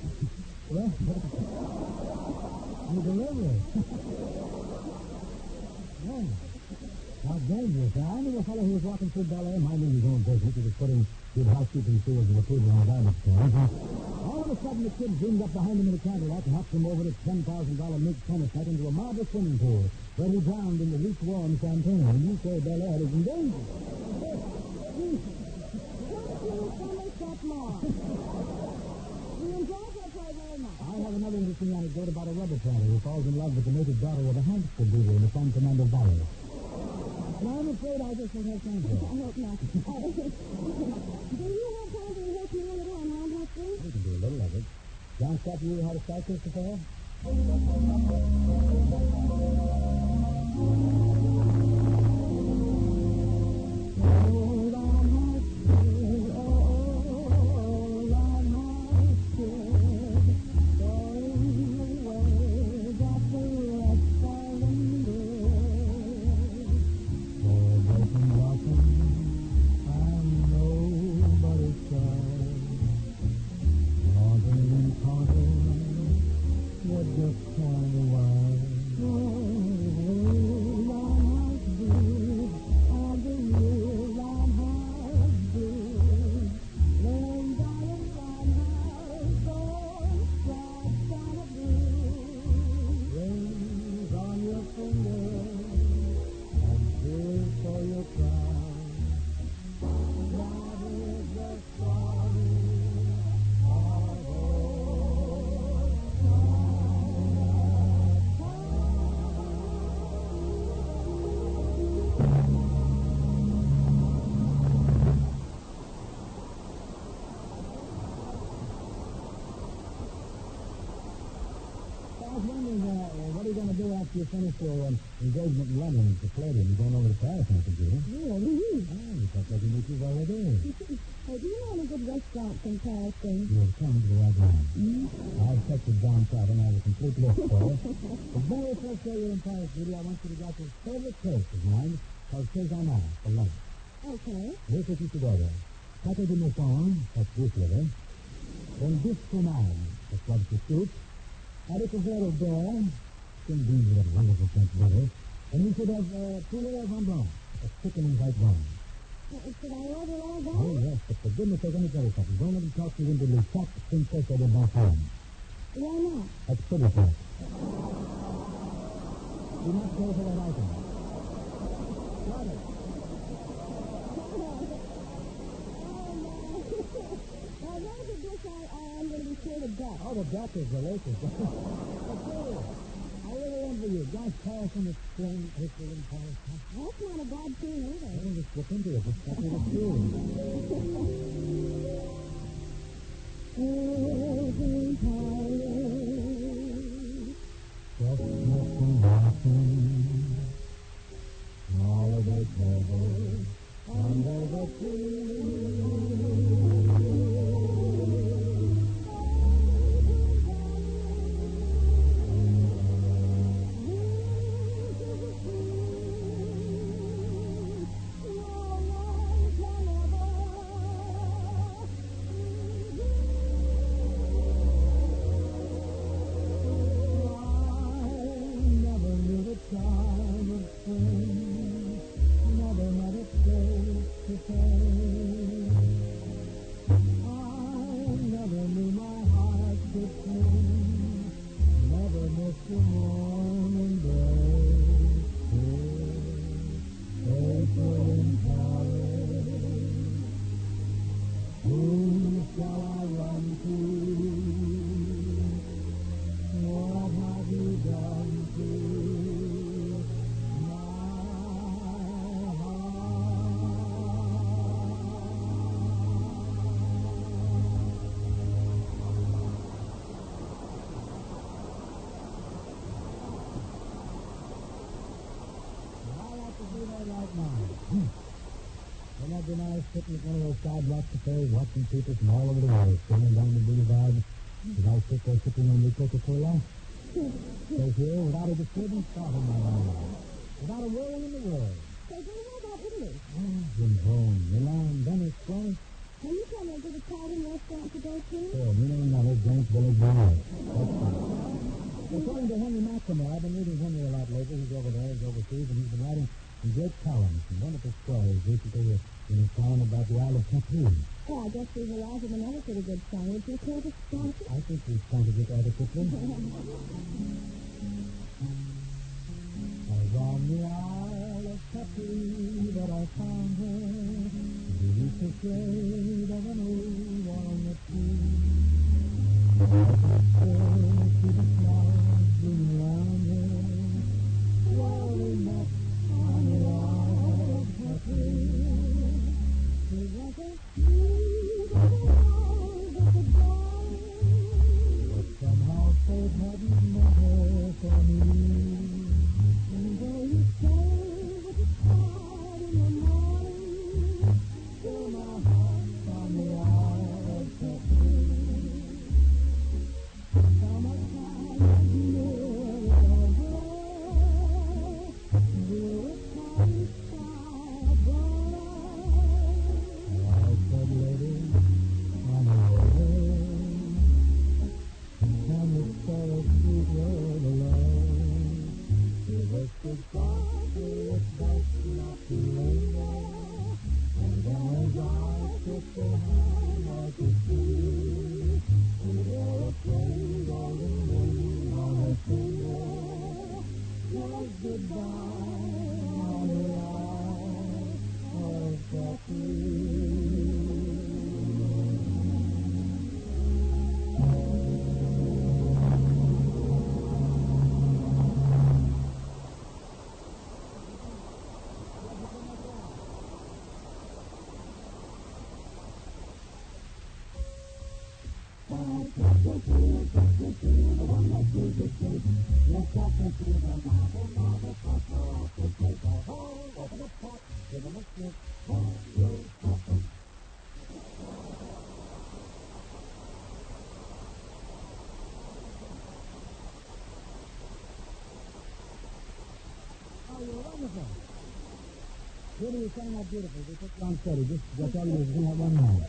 Well, you deliver it. Yeah. Not dangerous. I knew a fellow who was walking through Bel Air, minding his own business. He was putting good housekeeping tools in the food on garbage cans. All of a sudden, the kid zoomed up behind him in a Cadillac and hopped him over the $10,000 mink tennis net into a marble swimming pool, where he drowned in the lukewarm champagne. And you say Bel Air is in danger. I have another interesting anecdote about a rubber planter who falls in love with the native daughter of a hamster breeder in the San Fernando Valley. And I'm afraid I just don't have time for it. I hope not. Do you have time to rehearse me a little on Limehouse Blues? We can do a little of it. John Scott, you know how to start this affair? You finished your engagement in London at the Palladium. You're going over to Paris, I think, you? Really? Oh, you thought maybe meet you over there. Hey, do you know any good restaurants in Paris, then? You have come to the right line. I've texted John Scott and I have a complete list for you. The very first day you're in Paris, Judy, I want you to get your favorite place of mine called César for lunch. Okay. Here's what you should order. Pâté de mouton, that's beef liver. Then beef fromage, that's lobster soup. Haricots verts of bear. Some beans with that wonderful French butter. And you should have poulet vin blanc, a chicken and white wine. Should I order all that? Oh, yes, but for goodness sake, let me tell you something. Don't let him talk you into the Chac Princesse de Bonfemme. Why not? That's pretty fast. Do not pay for that item. Got it. Now, there's a dish I'm going to be sure to get. Oh, the duck is delicious. I really envy you. Josh Carlson is playing April in Paris. That's not a bad tune either. I just slip into it. Just stuck with the tune. Chestnuts and blossoms, holiday tables under the tree. now. Wouldn't that be nice sitting at one of those sidewalk cafes watching people from all over the world sailing down the boulevard as I sit there sipping on the Coca-Cola? So here, without a disturbing thought in my mind, without a worry in the world. So, Jimmy, how about Italy? From Rome, Milan, Venice, Florence. Can you tell me a good Italian restaurant to go to? Sure, we know another, Greenwich Village, Burl. That's fine. According to Henry Maximore, I've been reading Henry a lot lately. He's over there, he's overseas, and he's been writing some great columns, some wonderful stories recently in his column about the Isle of Capri. Well, I guess we've arrived at another pretty good song. Would you care to start it? I think we've started it adequately. Was on the Isle of Capri that I found her, beneath the shade of an old walnut tree. I could see the clouds blooming around her, while we met on the Isle of Capri. It was a beautiful world of the dawn, but somehow fate hadn't meant her for me. And though you say with a start in the morning, still my heart's on the Isle of Capri. Summertime is nearly over, we're a tiny star above. I said, lady, I'm over. Can you spell a sweet word alone? Give us goodbye, it's best not to linger. And then as I sit behind I could see, we were a pretty golden ring on her finger. Was goodbye on the Isle of Capri. Judy, you sound not beautiful. They put you on steady. Just all you do is bring out one man.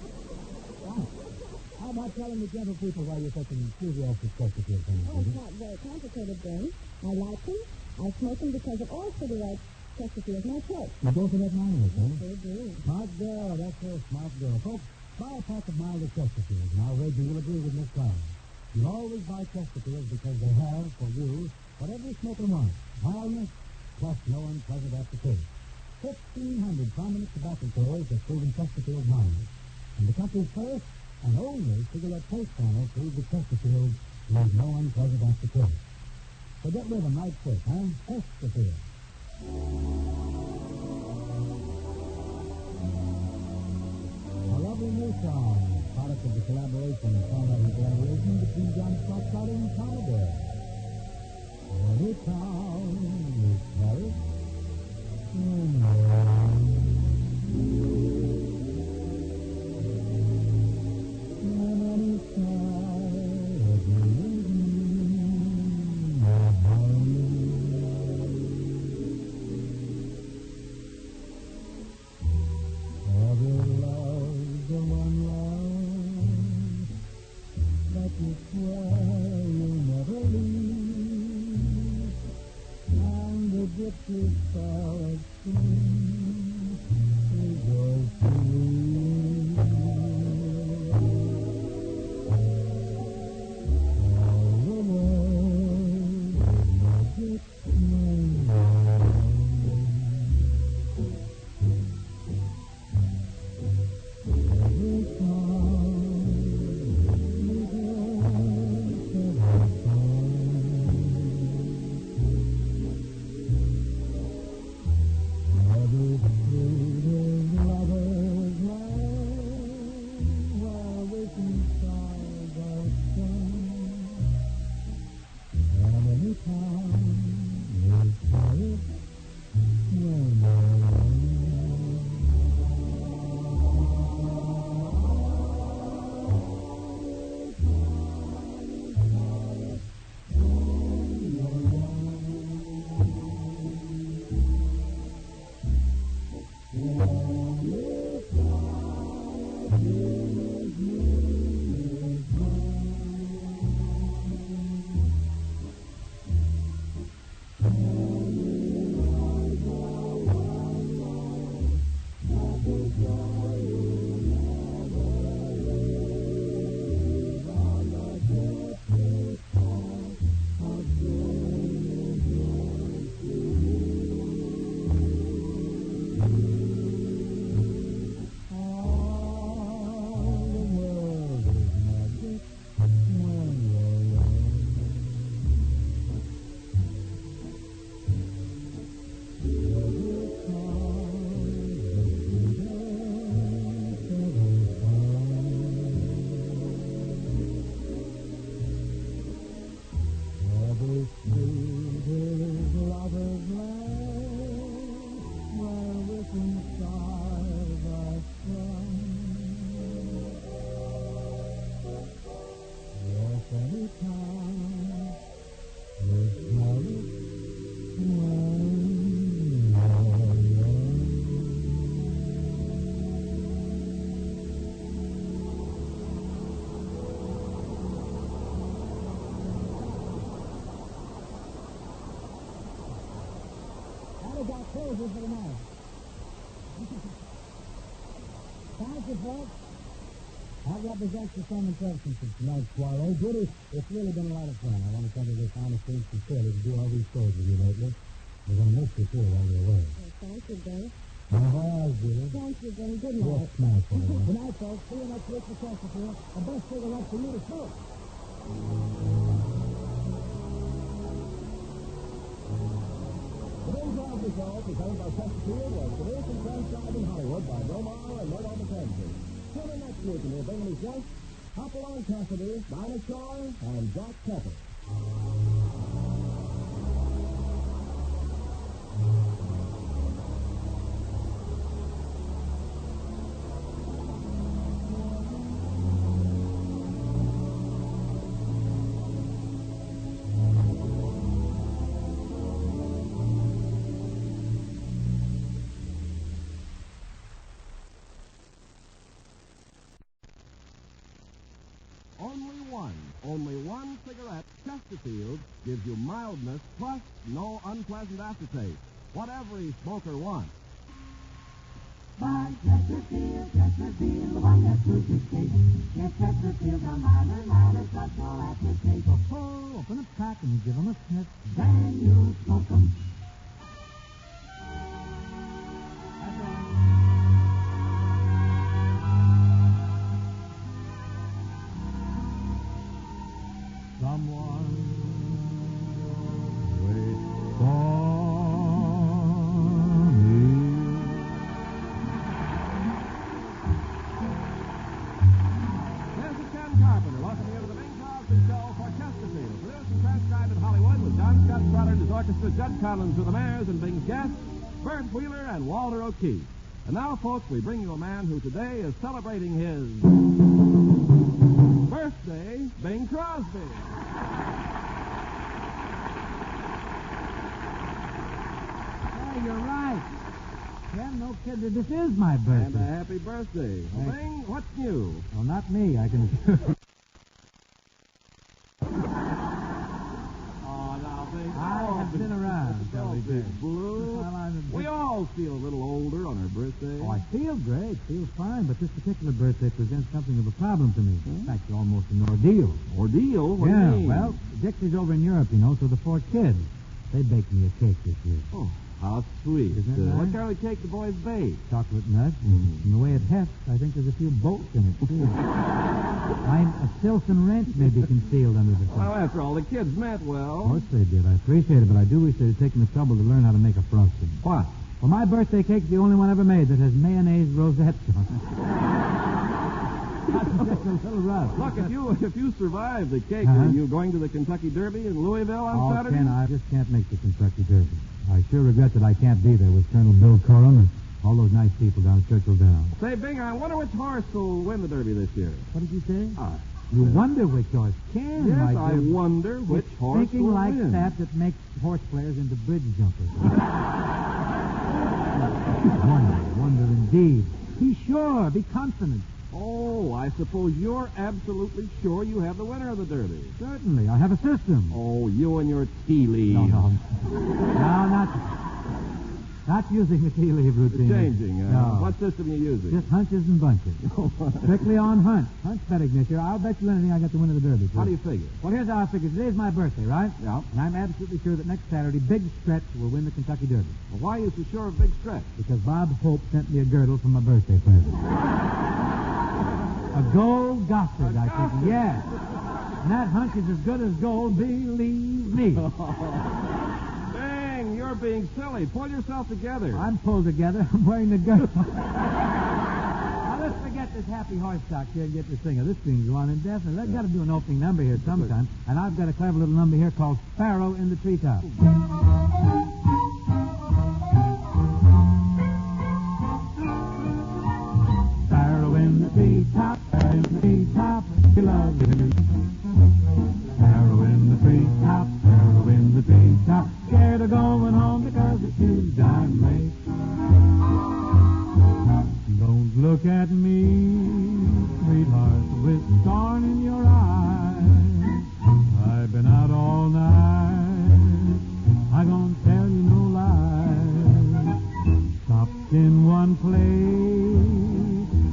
How about telling the gentle people why you're such an enthusiastic Chesterfield fan? Oh, it's not very complicated, Ben. I like them. I smoke them because of all cigarettes. Chesterfield's my choice. You go for that Miles, huh? They do. Smart girl, that's her smart girl. Folks, buy a pack of Miles of Chesterfield, and I'll wager you'll agree with Miss Garland. You'll always buy Chesterfields because they have, for you, what every smoker wants. Mildness, plus no unpleasant aftertaste. 1,500 prominent tobacco have proven Chesterfield mild. And the country's first and only cigarette taste panel proves that Chesterfield leaves no unpleasant aftertaste. So get rid of them right quick, huh? Chesterfield. A lovely new song, product of the collaboration between John Scott Carter and Powell. Any town is Paris. got closers for the night. Thank you, folks. That represents the sum and substance of tonight's soiree. Judy, it's really been a lot of fun. I want to tell you this honestly and sincerely to do all these shows with you lately. We're going to miss you, too, while you're away. Well, thank you, Bert. Well, Judy. Thank you, Benny. Good Yes, night. smash for you. Good night, folks. See you next week for Chesterfield. The best cigarette for you to smoke. The Bing Crosby Show, presented by Chesterfield, was produced and transcribed in Hollywood by Bill Morrow and Mart Mackenzie. Tune in next week and we'll bring his guests, Hopalong Cassidy, Dinah Shaw, and Jack Pepper. Only one cigarette, Chesterfield, gives you mildness plus no unpleasant aftertaste. What every smoker wants. Buy Chesterfield, Chesterfield, the one that proves its taste. Get Chesterfield, a milder, plus no aftertaste. Oh, open a pack and give 'em a sniff. Then you'll smoke 'em. Someone wait for me. This is Ken Carpenter, welcoming you to the Bing Crosby Show for Chesterfield. Produced and transcribed in Hollywood with John Scott Trotter and his orchestra, Judd Collins with the Mares and Bing's guests, Bert Wheeler and Walter O'Keefe. And now, folks, we bring you a man who today is celebrating his birthday, Bing Crosby. Hey, you're right. Ken, no kidding. This is my birthday. And a happy birthday. Well, Bing, what's new? Well, not me, I can assure you. Oh, now, Bing. I have been around, shall we say. Blue. We all feel a little older on our birthday. Oh, I feel great, feel fine, but this particular birthday presents something of a problem to me. In fact, almost an ordeal. Ordeal? What do yeah, you mean? well, Dixie's over in Europe, you know, so the 4 kids, they baked me a cake this year. Oh, how sweet. Isn't that What nice? kind of cake the boys bake? Chocolate nut, and the way it hefts, I think there's a few bolts in it, too. A Tilton wrench may be concealed under the top. Well, after all, the kids meant well. Of course they did. I appreciate it, but I do wish they'd have taken the trouble to learn how to make a frosting. What? Well, my birthday cake's the only one ever made that has mayonnaise rosettes on it. That's just a little rough. Look, if you survive the cake, Uh-huh. are you going to the Kentucky Derby in Louisville on Saturday? Ken, I just can't make the Kentucky Derby. I sure regret that I can't be there with Colonel Bill Corum and all those nice people down at Churchill Downs. Say, Bing, I wonder which horse will win the Derby this year. What did you say? You wonder which horse can. Yes, my I dear. wonder which It's horse thinking will like win. that makes horse players into bridge jumpers. Wonder indeed. Be sure. Be confident. Oh, I suppose you're absolutely sure you have the winner of the Derby. Certainly. I have a system. Oh, you and your tea leaves. No, not using the tea leaf routine. Changing. No. What system are you using? Just hunches and bunches. Strictly on hunch. Hunch betting this year. I'll bet you anything I got the win of the Derby. How do you figure? Well, here's how I figure. Today's my birthday, right? Yeah. And I'm absolutely sure that next Saturday, Big Stretch will win the Kentucky Derby. Well, why are you so sure of Big Stretch? Because Bob Hope sent me a girdle for my birthday present. A gold gossard, I think. Yes. And that hunch is as good as gold, believe me. Dang, you're being silly. Pull yourself together. I'm pulled together. I'm wearing the girdle. Now, let's forget this happy horse talk here and get this thing. This thing's go on indefinitely. I've got to do an opening number here sometime. And I've got a clever little number here called Sparrow in the Treetop. Sparrow in the treetop, sparrow in the treetop, we love you. Sparrow in the treetop, sparrow in the treetop, scared of going home because it's too darn late. Don't look at me, sweetheart, with scorn in your eyes. I've been out all night, I don't tell you no lies. in one place,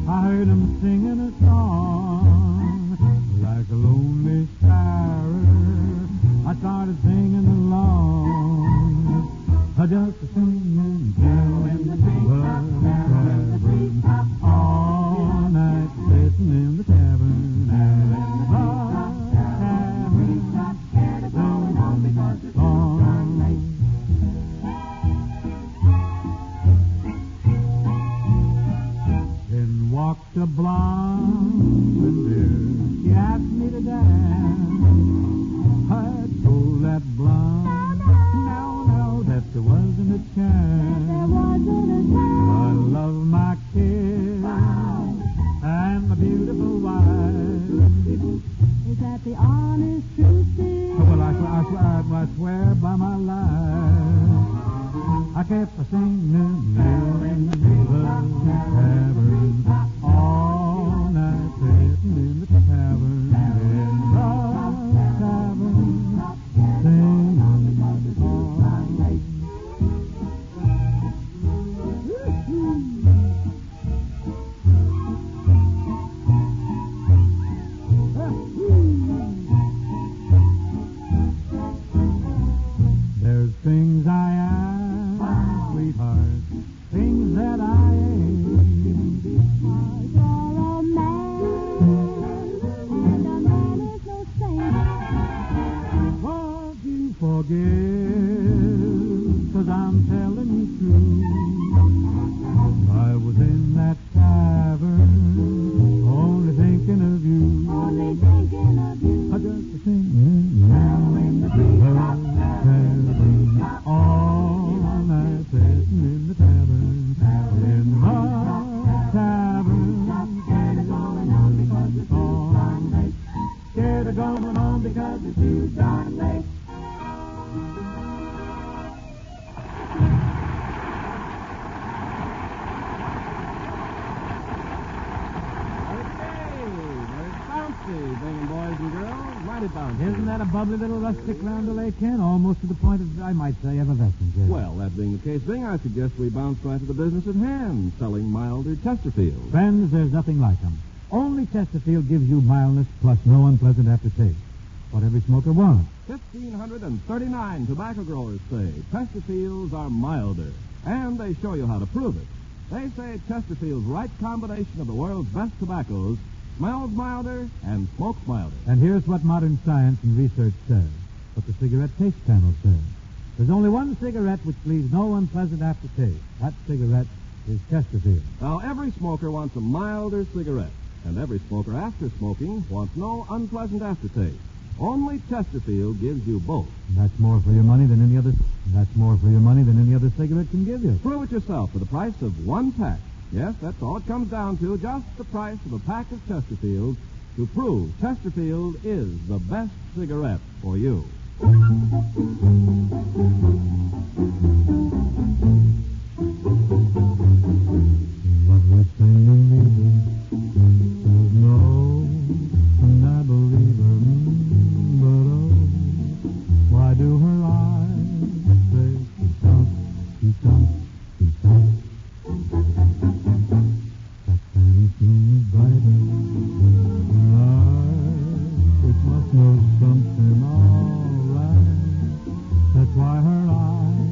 I heard him singing a song like a lonely sparrow. I started singing along, just a singing in the tavern, all night sitting in the tavern. Then walked a blonde dear, she asked me to dance. I told that blonde, no, that there wasn't a chance. I love my kid and my beautiful wife. Is that the honest truth, dear? Well, I swear by my life, I kept singing in the tavern, all night sitting in the tavern, singing all night. There's things I am, sweetheart, things that I ain't. You're a man, and a man is no saint. Won't you forgive, 'cause I'm telling you true. I was in that tavern, only thinking of you. Only thinking of you. I just singing now in the tavern, all night sitting in the tavern, in the tavern, scared of going on because it's too darn late. Scared of going on because it's too darn late. Bringing boys and girls, mighty bouncy. Isn't that a bubbly little rustic roundelay, Ken? Almost to the point of, I might say, effervescence. Yes. Well, that being the case, Bing, I suggest we bounce right to the business at hand, selling milder Chesterfield. Friends, there's nothing like them. Only Chesterfield gives you mildness plus no unpleasant aftertaste. What every smoker wants. 1,539 tobacco growers say Chesterfields are milder, and they show you how to prove it. They say Chesterfield's right combination of the world's best tobaccos smells milder and smokes milder. And here's what modern science and research says, what the cigarette taste panel says. There's only one cigarette which leaves no unpleasant aftertaste. That cigarette is Chesterfield. Now, every smoker wants a milder cigarette, and every smoker after smoking wants no unpleasant aftertaste. Only Chesterfield gives you both. And that's more for your money than any other. That's more for your money than any other cigarette can give you. Prove it yourself for the price of one pack. Yes, that's all it comes down to, just the price of a pack of Chesterfield to prove Chesterfield is the best cigarette for you. Lovely thing to me, says no, and I believe her, but oh, why do her eyes say keep on, keep on, keep on? That Spanish moon is brighter than I, it must know something all right. That's why her eyes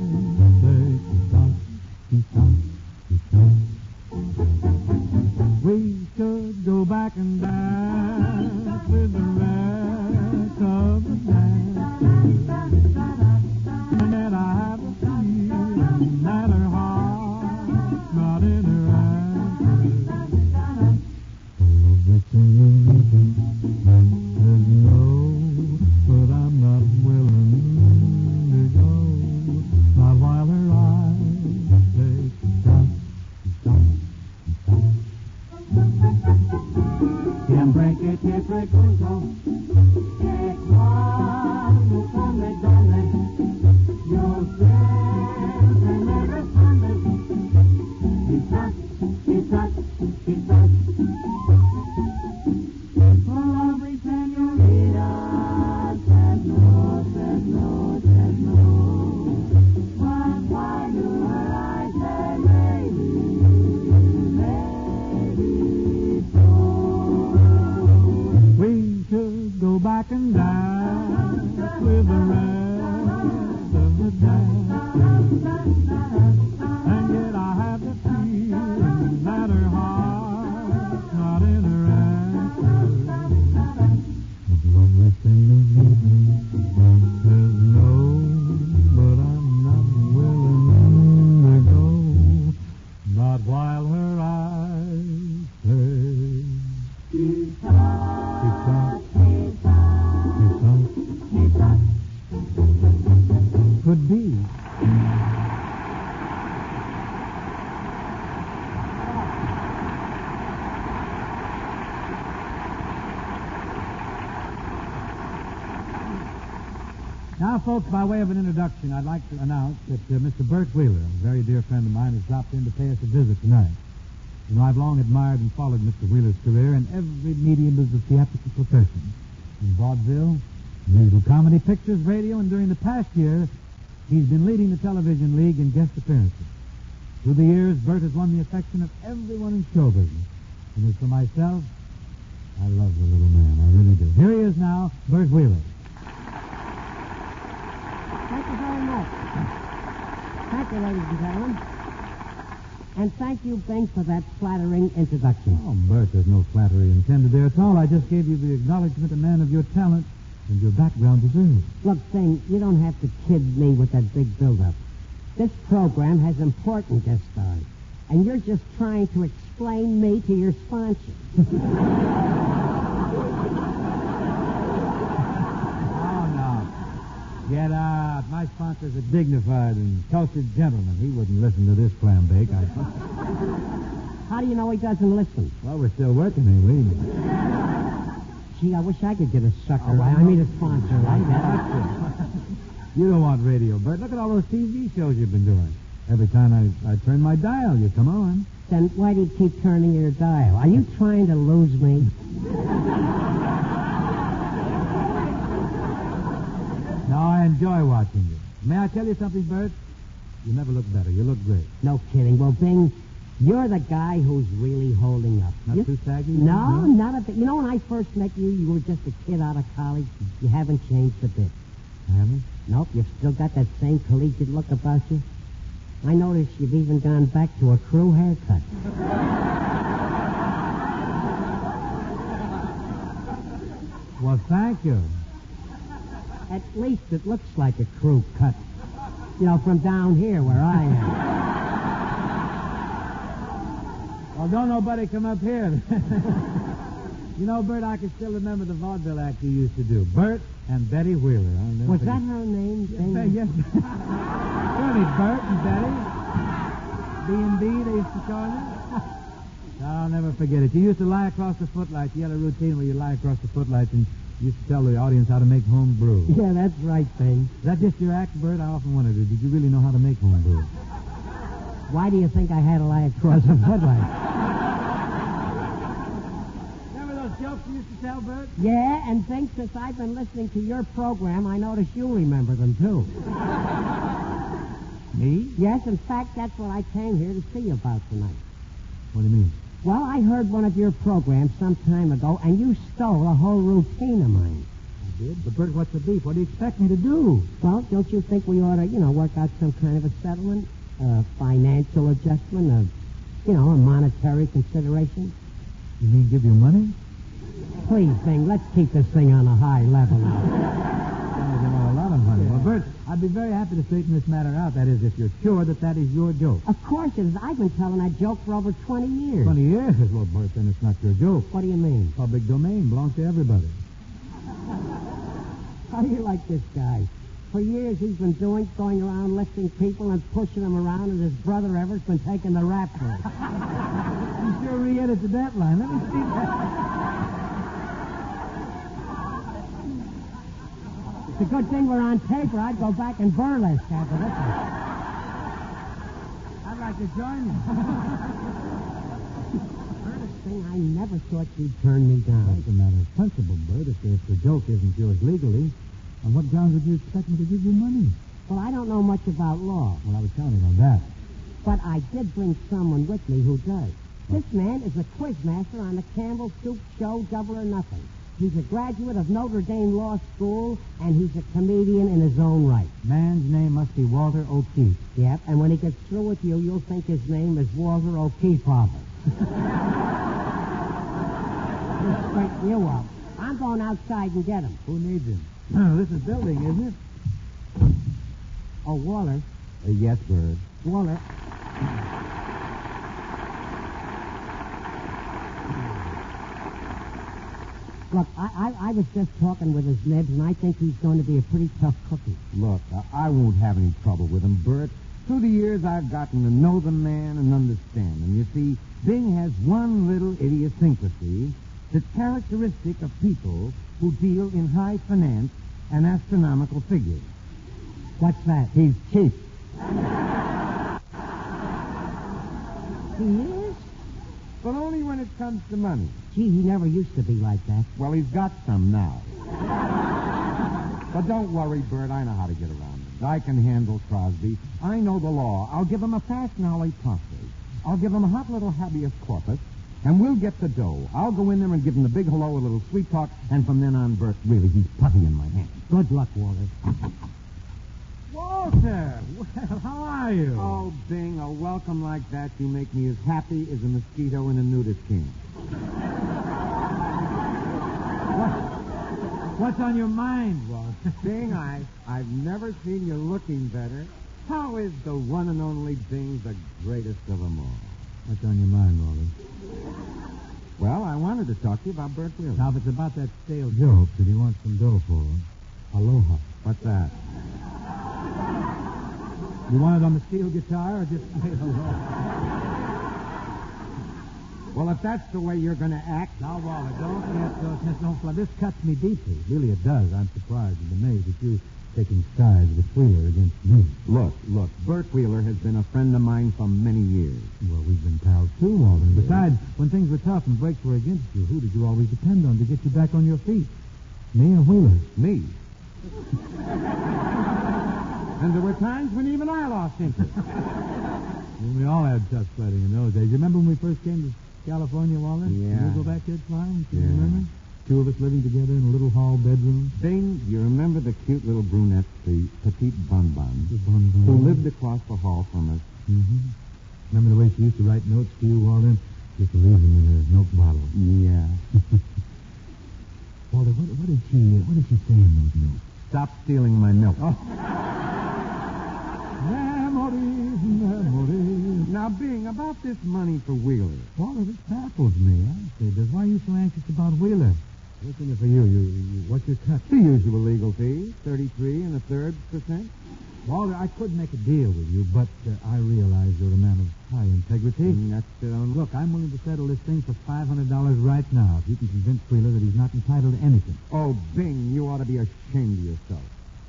folks, by way of an introduction, I'd like to announce that Mr. Bert Wheeler, a very dear friend of mine, has dropped in to pay us a visit tonight. You know, I've long admired and followed Mr. Wheeler's career in every medium of the theatrical profession. In vaudeville, musical comedy, pictures, radio, and during the past year, he's been leading the television league in guest appearances. Through the years, Bert has won the affection of everyone in show business. And as for myself, I love the little man. I really do. Here he is now, Bert Wheeler. Thank you very much. Thank you, ladies and gentlemen. And thank you, Bing, for that flattering introduction. Oh, Bert, there's no flattery intended there at all. I just gave you the acknowledgement a man of your talent and your background deserves. Look, Bing, you don't have to kid me with that big build-up. This program has important guest stars, and you're just trying to explain me to your sponsor. Get out. My sponsor's a dignified and toasted gentleman. He wouldn't listen to this clam bake. How do you know he doesn't listen? Well, we're still working, ain't we? Gee, I wish I could get a sucker. I mean a sponsor like that. You don't want radio, Bert. Look at all those TV shows you've been doing. Every time I turn my dial, you come on. Then why do you keep turning your dial? Are you trying to lose me? No, I enjoy watching you. May I tell you something, Bert? You never look better. You look great. No kidding. Well, Bing, you're the guy who's really holding up. Not too saggy? No, not a bit. You know, when I first met you, you were just a kid out of college. You haven't changed a bit. I haven't? Nope, you've still got that same collegiate look about you. I noticed you've even gone back to a crew haircut. Well, thank you. At least it looks like a crew cut. You know, from down here where I am. Well, don't nobody come up here. You know, Bert, I can still remember the vaudeville act you used to do. Bert and Betty Wheeler. Was that her name? Yes. Surely Bert and Betty. B&B, they used to call you. I'll never forget it. You used to lie across the footlights. You had a routine where you lie across the footlights and you used to tell the audience how to make home brew. Yeah, that's right, Bing. Is that just your act, Bert? I often wondered, did you really know how to make home brew? Why do you think I had to lie across the footlights? Remember those jokes you used to tell, Bert? Yeah, and Bing, since I've been listening to your program, I notice you remember them, too. Me? Yes, in fact, that's what I came here to see you about tonight. What do you mean? Well, I heard one of your programs some time ago, and you stole a whole routine of mine. I did? But, Bert, what's the beef? What do you expect me to do? Well, don't you think we ought to, work out some kind of a settlement? A financial adjustment? A monetary consideration? You mean give you money? Please, Bing, let's keep this thing on a high level now. A lot of money. Well, Bert, I'd be very happy to straighten this matter out. That is, if you're sure that is your joke. Of course it is. I've been telling that joke for over 20 years. 20 years? Well, Bert, then it's not your joke. What do you mean? Public domain. Belongs to everybody. How do you like this guy? For years he's been going around lifting people and pushing them around, and his brother Everett's been taking the rap for it. You sure re-edited that line. Let me see that. It's a good thing we're on tape, or I'd go back and burlesque after this one. I'd like to join you. First thing, I never thought you'd turn me down. It's a matter of principle, Bert. If the joke isn't yours legally, on what grounds would you expect me to give you money? Well, I don't know much about law. Well, I was counting on that. But I did bring someone with me who does. This man is a quizmaster on the Campbell Soup Show, Double or Nothing. He's a graduate of Notre Dame Law School, and he's a comedian in his own right. Man's name must be Walter O'Keefe. Yep, and when he gets through with you, you'll think his name is Walter O'Keefe-Hopper. He'll straighten you up. I'm going outside and get him. Who needs him? This is building, isn't it? Oh, Walter. Yes, Bird. Walter. Look, I was just talking with his nibs, and I think he's going to be a pretty tough cookie. Look, I won't have any trouble with him, Bert. Through the years, I've gotten to know the man and understand him. You see, Bing has one little idiosyncrasy that's characteristic of people who deal in high finance and astronomical figures. What's that? He's cheap. He is? But only when it comes to money. Gee, he never used to be like that. Well, he's got some now. But don't worry, Bert. I know how to get around him. I can handle Crosby. I know the law. I'll give him a fast nollie promptly. I'll give him a hot little habeas corpus, and we'll get the dough. I'll go in there and give him the big hello, a little sweet talk, and from then on, Bert, really, he's putty in my hand. Good luck, Walter. Walter! Well, how are you? Oh, Bing, a welcome like that, you make me as happy as a mosquito in a nudist camp. What's on your mind, Walter? Bing, I've never seen you looking better. How is the one and only Bing the greatest of them all? What's on your mind, Walter? Well, I wanted to talk to you about Bert Wheeler. Now, if it's about that stale joke that he wants some dough for, aloha. What's that? You want it on the steel guitar or just say aloha? Well, if that's the way you're going to act... Now, Walter, don't fly. This cuts me deeply. Really, it does. I'm surprised and amazed at you taking sides with Wheeler against me. Look. Bert Wheeler has been a friend of mine for many years. Well, we've been pals too, Walter. Besides, when things were tough and breaks were against you, who did you always depend on to get you back on your feet? Me or Wheeler? Me. And there were times when even I lost interest. We all had tough sledding in those days. You remember when we first came to California, Walter? Yeah. Did you go back there flying? Do you Yeah. remember? Two of us living together in a little hall bedroom. Bing, you remember the cute little brunette, the petite bonbon, who lived across the hall from us? Mm-hmm. Remember the way she used to write notes to you, Walter? Just to leave them in her milk bottle. Yeah. Walter, what did she say in those notes? Stop stealing my milk. Oh. Memories. Now, Bing, about this money for Wheeler. Walter, this baffles me. I say, why are you so anxious about Wheeler? What's in it for you? What's your cut? The usual legal fee, 33 1/3%. Walter, I could make a deal with you, but I realize you're a man of high integrity. That's Look, I'm willing to settle this thing for $500 right now if you can convince Wheeler that he's not entitled to anything. Oh, Bing, you ought to be ashamed of yourself.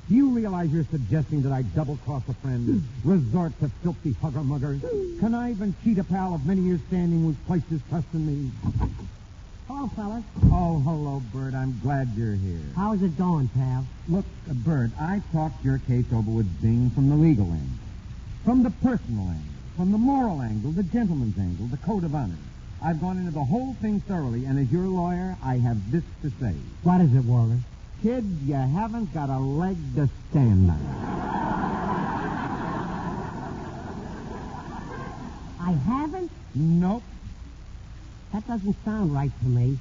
Do you realize you're suggesting that I double-cross a friend, resort to filthy hugger-mugger, connive and cheat a pal of many years' standing who's placed his trust in me? Hello, fellas. Oh, hello, Bert. I'm glad you're here. How's it going, pal? Look, Bert, I talked your case over with Bing from the legal end, from the personal angle, from the moral angle, the gentleman's angle, the code of honor. I've gone into the whole thing thoroughly, and as your lawyer, I have this to say. What is it, Walter? Kid, you haven't got a leg to stand on. I haven't? Nope. That doesn't sound right to me.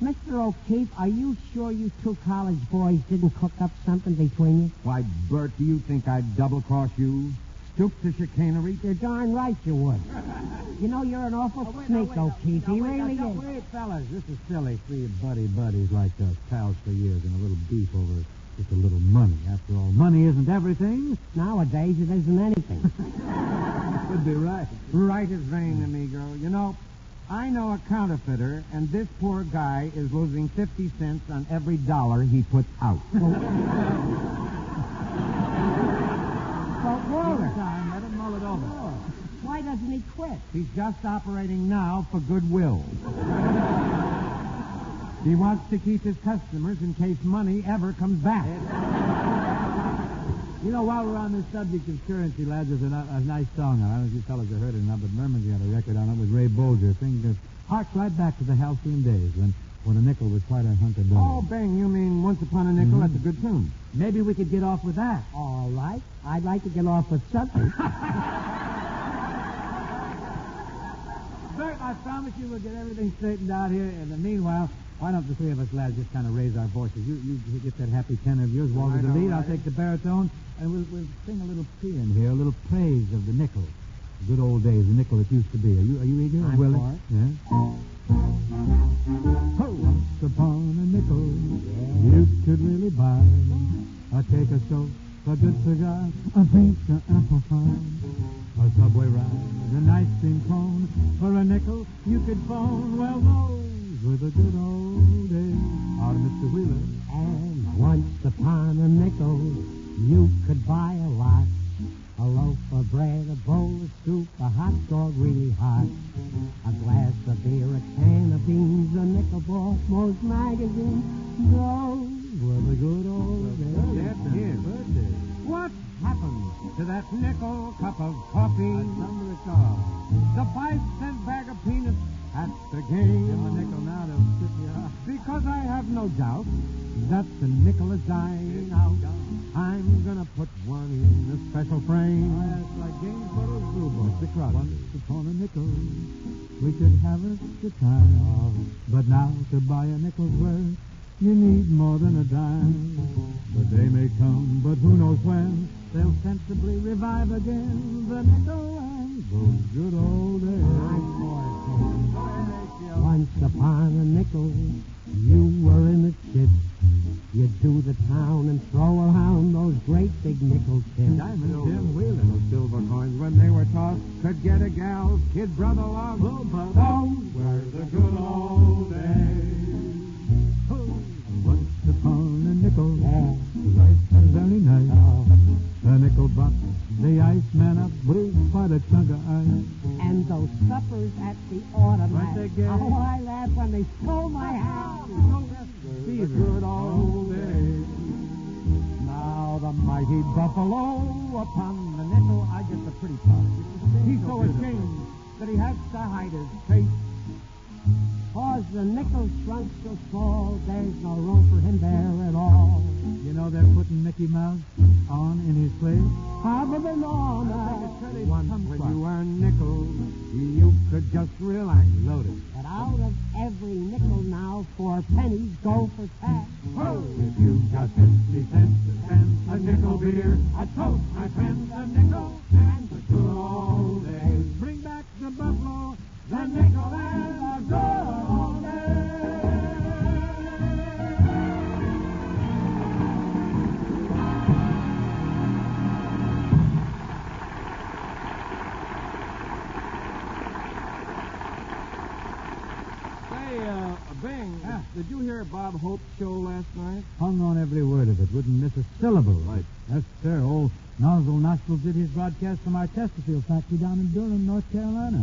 Mr. O'Keefe, are you sure you two college boys didn't cook up something between you? Why, Bert, do you think I'd double-cross you? Stoop to chicanery? You're darn right you would. You know, you're an awful snake, O'Keefe. He really is. Wait, fellas, this is silly. Three buddies like us, pals for years, and a little beef over just a little money. After all, money isn't everything. Nowadays, it isn't anything. Could be right. Right as rain, amigo. You know, I know a counterfeiter, and this poor guy is losing 50 cents on every dollar he puts out. But Walter, Let him mull it over. why doesn't he quit? He's just operating now for goodwill. He wants to keep his customers in case money ever comes back. You know, while we're on this subject of currency, lads, there's a nice song. I don't know if you fellas have heard it or not, but Merman's got a record on it with Ray Bolger. A thing that harks right back to the halcyon days when a nickel was quite a hunk of dough. Oh, Bang, you mean Once Upon a Nickel? That's a good tune. Maybe we could get off with that. All right. I'd like to get off with something. Bert, I promise you we'll get everything straightened out here. In the meanwhile, why don't the three of us lads just kind of raise our voices? You get that happy tenor of yours, Walter, the lead. I'll take the baritone, and we'll sing a little paean here, a little praise of the nickel. The good old days, the nickel it used to be. Are you eager? I'm willing? for it. Yeah? Once upon a nickel, you could really buy a cake of soap, a good cigar, a pizza apple pie, a subway ride, an ice cream cone. For a nickel, you could phone. Well, those were the good old days. Our Mr. Wheeler. And once upon a nickel, You could buy a lot. A loaf of bread, a bowl of soup, a hot dog really hot, a glass of beer, a can of beans, a nickel bought most magazines. Those were the good old days. That's him. What happened to that nickel cup of coffee? Under the car. The 5-cent bag of peanuts at the game. Give him a nickel now, they'll sit you up. Because I have no doubt that the nickel is dying out. I'm gonna put one in a special frame. It's like game photos, blue book. Mr. Crosby. Once upon a nickel, we could have a good time. But now to buy a nickel's worth, you need more than a dime. The day may come, but who knows when, they'll sensibly revive again the nickel and those good old days. Once upon a nickel, you were in the shit. You'd do the town and throw around those great big nickel tips. Diamond Tim Wheeler, those silver coins when they were tossed could get a gal's kid brother lost. Those were the good old days. Once upon a nickel, life was very nice. A nickel box, the Iceman up with quite a chunk of ice. And those suppers at the automat. Oh, I laughed when they stole my hat. The good old days. Now the mighty buffalo upon the nickel. I get the pretty part. He's so ashamed that he has to hide his face. Cause the nickel shrunk so small, there's no room for him there at all. You know they're putting Mickey Mouse on in his place? Probably not. Once when you earn nickels, you could just relax. Notice. But out of every nickel now, 4 pennies go for tax. If you've got 50 cents to spend, a nickel beer, a toast, my friend, a nickel, and the good old days. Bring back the buffalo, the nickel, and the good old days. Bing, did you hear Bob Hope's show last night? Hung on every word of it. Wouldn't miss a syllable. Right. Astaire, old Nozzle Nostrils, did his broadcast from our Chesterfield factory down in Durham, North Carolina.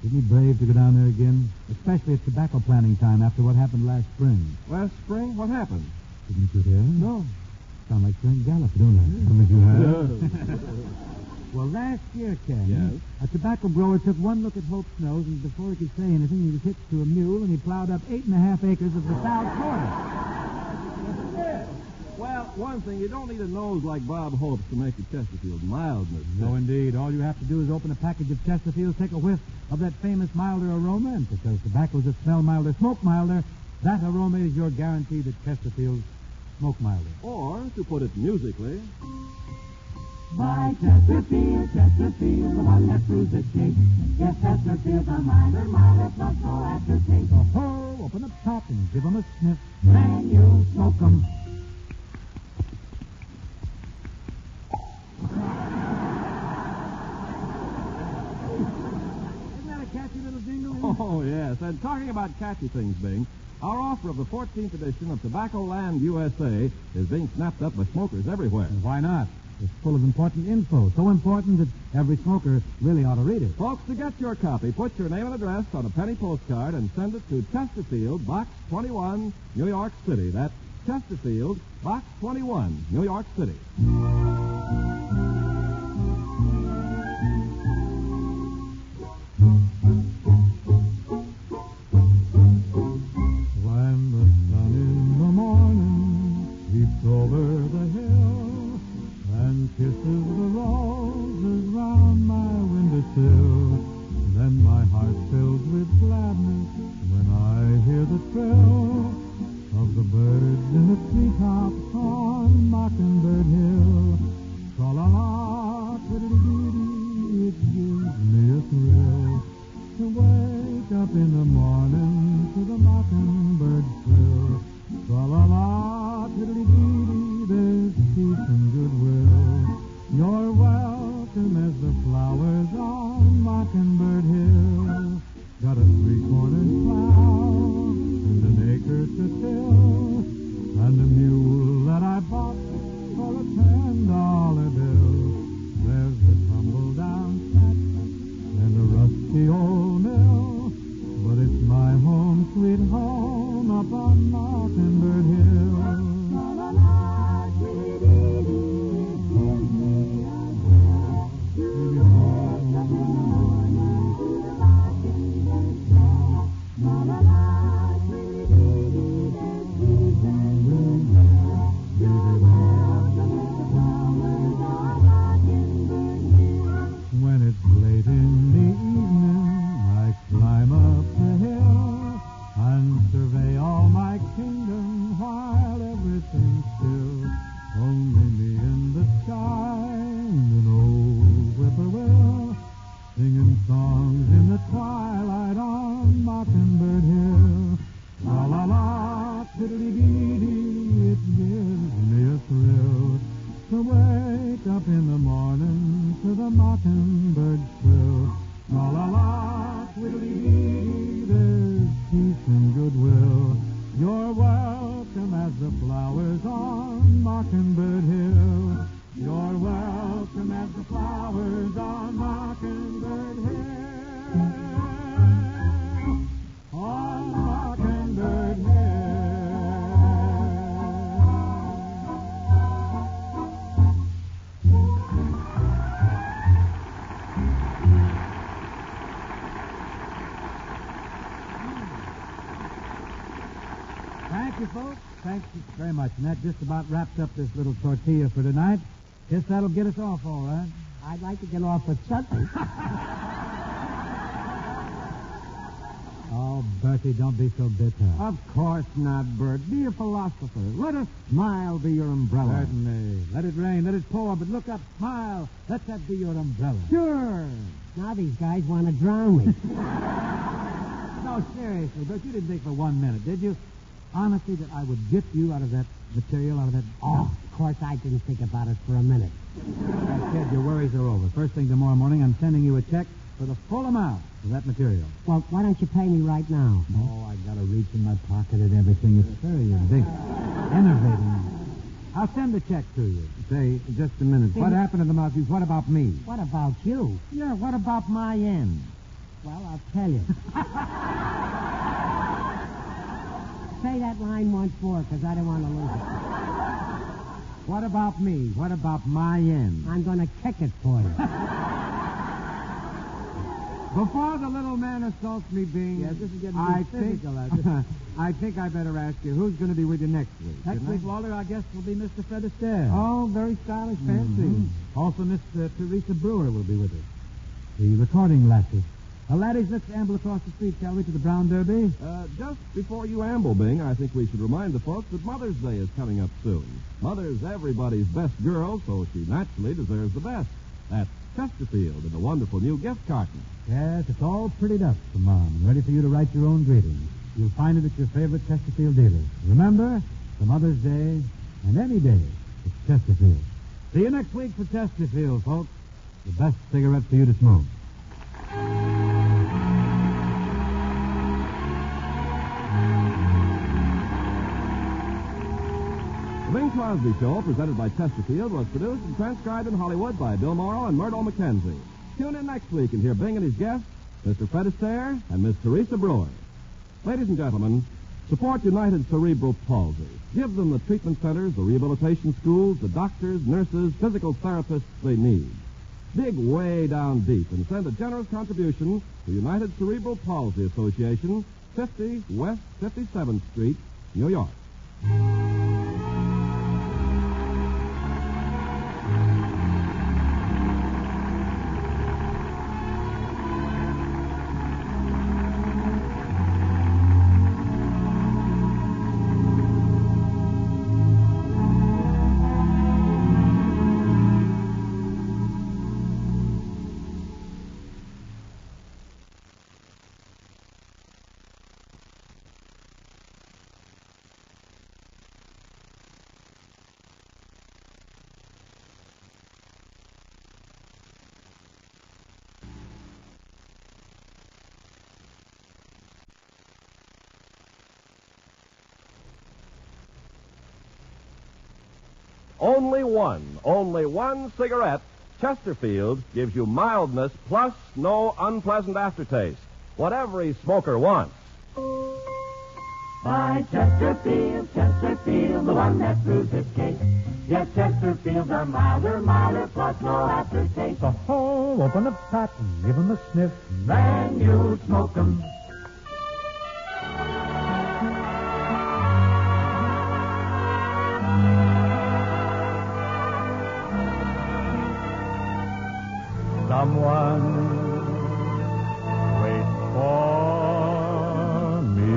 Isn't he brave to go down there again? Especially at tobacco planting time after what happened last spring. Last spring? What happened? Didn't you hear? No. Sound like Frank Gallup, don't I? Haven't you heard? Well, last year, Ken, Yes? a tobacco grower took one look at Hope's nose, and before he could say anything, he was hitched to a mule, and he plowed up 8.5 acres of the south border. Well, one thing, you don't need a nose like Bob Hope's to make a Chesterfield mildness. No, indeed. All you have to do is open a package of Chesterfield, take a whiff of that famous milder aroma, and because tobaccos that smell milder smoke milder, that aroma is your guarantee that Chesterfield smoke milder. Or, to put it musically... By Chesterfield, Chesterfield, the one that proves its case. Yes, Chesterfield's a milder, milder, plus no aftertaste. Oh, open up top and give 'em a sniff. Then you smoke 'em. Isn't that a catchy little jingle? Oh, yes. And talking about catchy things, Bing, our offer of the 14th edition of Tobacco Land USA is being snapped up by smokers everywhere. And why not? It's full of important info. So important that every smoker really ought to read it. Folks, to get your copy, put your name and address on a penny postcard and send it to Chesterfield, Box 21, New York City. That's Chesterfield, Box 21, New York City. When the sun in the morning peeps over the hill and kisses the roses round my windowsill, then my heart fills with gladness when I hear the trill of the birds in the treetops on Mockingbird Hill. Tra-la-la, twiddly-dee, it gives me a thrill to wake up in the morning to the mockingbird trill. Tra-la-la, twiddly-dee, there's peace and goodwill. You're welcome as the flowers on Mockingbird Hill. Got a three-cornered plow and an acre to till, and a mule that I bought for a $10. mockingbirds trill. La la la, twiddly-dee, there's peace and goodwill. You're welcome as the flowers on Mockingbird Hill. You're welcome as the flowers on Mockingbird Hill. On Mockingbird Hill. Thank you, folks. Thank you very much. And that just about wraps up this little tortilla for tonight. Guess that'll get us off, all right. I'd like to get off with something. Oh, Bertie, don't be so bitter. Of course not, Bert. Be a philosopher. Let a smile be your umbrella. Certainly. Let it rain, let it pour, but look up, smile. Let that be your umbrella. Sure. Now these guys want to drown me. No, seriously, Bert, you didn't think for 1 minute, did you? Honestly, that I would get you out of that material, out of that... Oh, of course I didn't think about it for a minute. Kid, your worries are over. First thing tomorrow morning, I'm sending you a check for the full amount of that material. Well, why don't you pay me right now? Oh, I got to reach in my pocket at everything. It's very big, innovating. I'll send the check to you. Say, just a minute. What happened to the mouthpiece? What about me? What about you? Yeah, what about my end? Well, I'll tell you. Say that line once more, because I don't want to lose it. What about me? What about my end? I'm going to kick it for you. Before the little man assaults me, Bing, yes, this is getting physical. I think I better ask you, who's going to be with you next week? Next week, Walter, I guess, will be Mr. Fred Astaire. Oh, very stylish, fancy. Also, Miss Teresa Brewer will be with us. The recording lasses. Laddies, let's amble across the street, shall we, to the Brown Derby? Just before you amble, Bing, I think we should remind the folks that Mother's Day is coming up soon. Mother's everybody's best girl, so she naturally deserves the best. That's Chesterfield in the wonderful new gift carton. Yes, it's all prettied up for Mom and ready for you to write your own greetings. You'll find it at your favorite Chesterfield dealer. Remember, for Mother's Day and any day, it's Chesterfield. See you next week for Chesterfield, folks. The best cigarette for you to smoke. The Bing Crosby Show, presented by Chesterfield, was produced and transcribed in Hollywood by Bill Morrow and Myrtle McKenzie. Tune in next week and hear Bing and his guests, Mr. Fred Astaire and Miss Teresa Brewer. Ladies and gentlemen, support United Cerebral Palsy. Give them the treatment centers, the rehabilitation schools, the doctors, nurses, physical therapists they need. Dig way down deep and send a generous contribution to United Cerebral Palsy Association, 50 West 57th Street, New York. Only one cigarette. Chesterfield gives you mildness plus no unpleasant aftertaste. What every smoker wants. By Chesterfield, Chesterfield, the one that proves its case. Yes, Chesterfield's a milder, plus no aftertaste. So, open up fat and give 'em a sniff. Then you smoke 'em. Someone wait for me.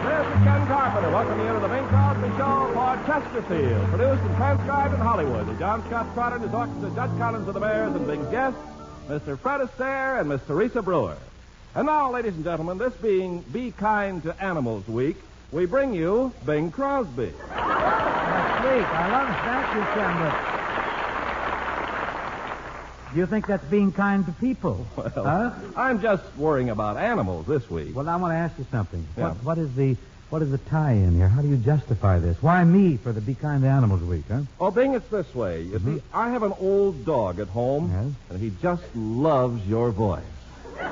This is Ken Carpenter welcoming you to the Bing Crosby Show for Chesterfield, produced and transcribed in Hollywood. With John Scott Trotter and his orchestra, Judge Collins of the Bears, and Bing's guests, Mr. Fred Astaire and Miss Teresa Brewer. And now, ladies and gentlemen, this being Be Kind to Animals Week, we bring you Bing Crosby. sweet. I love it. Thank you, Sam. Do you think that's being kind to people? Well, huh? I'm just worrying about animals this week. Well, I want to ask you something. Yeah. What is the tie-in here? How do you justify this? Why me for the Be Kind to Animals Week, huh? Oh, Bing, it's this way. You see, I have an old dog at home, and he just loves your voice. He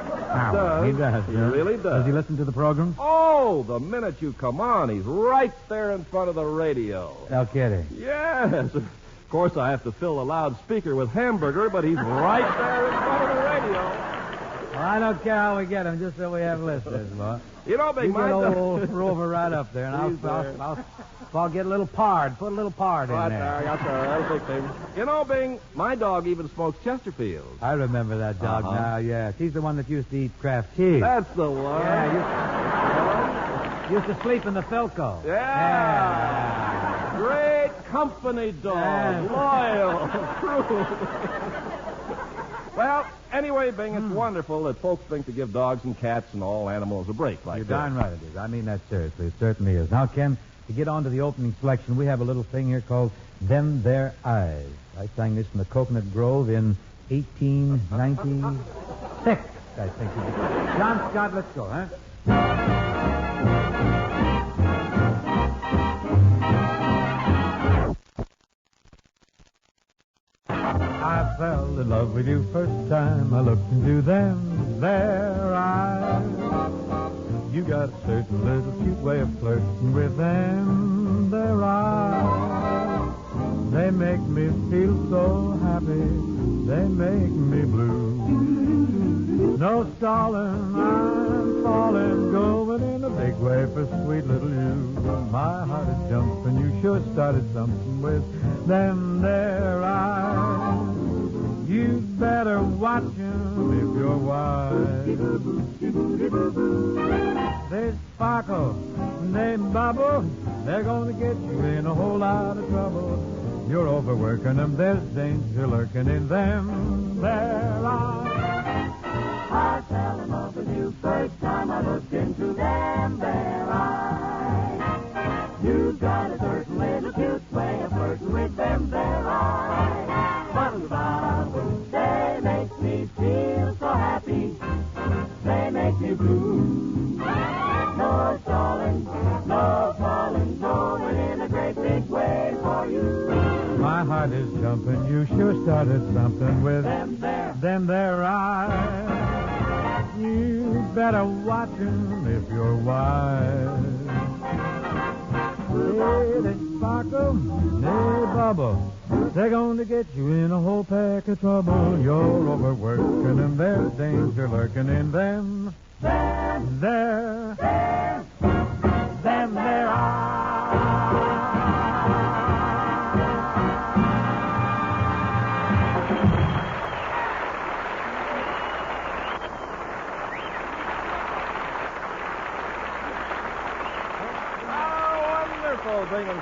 does. He really does. Does he listen to the program? Oh, the minute you come on, he's right there in front of the radio. No kidding. Yes. Of course, I have to fill the loudspeaker with hamburger, but he's right there in front of the radio. Well, I don't care how we get him, just so we have listeners, Lord. You know, Big You Mike. get old Rover right up there, and I'll get a little pard. Put a little pard in there. That'll fix him. You know, Bing, my dog even smokes Chesterfield. I remember that dog now, yes. He's the one that used to eat Kraft cheese. That's the one. Yeah, used to sleep in the Philco. Yeah. Great company dog. Loyal. True. Well, anyway, Bing, it's wonderful that folks think to give dogs and cats and all animals a break like You're this. darn right it is. I mean that seriously. It certainly is. Now, Ken, to get on to the opening selection, we have a little thing here called Them Their Ives. I sang this in the Coconut Grove in 1896, I think. John Scott, let's go, huh? I fell in love with you first time I looked into them their eyes. You got a certain little cute way of flirting with them their eyes. They make me feel so happy, they make me blue. No stalling, I'm falling, going in a big way for sweet little you. My heart is jumping, you sure started something with them their eyes. You better watch 'em if you're wise. They sparkle, they bubble, they're gonna get you in a whole lot of trouble. You're overworking them, there's danger lurking in them their eyes. I fell in love with you first time I looked into them their eyes. You've got a certain little cute way of flirting with them their eyes. Bubble, they make me feel so happy. They make me blue. No stalling, no falling, going in a great big way for you. My heart is jumping, you sure started something with them their eyes. You better watch 'em if you're wise. Hey, they sparkle, they bubble. They're going to get you in a whole pack of trouble. You're overworking them, there's danger lurking in them. Them their eyes.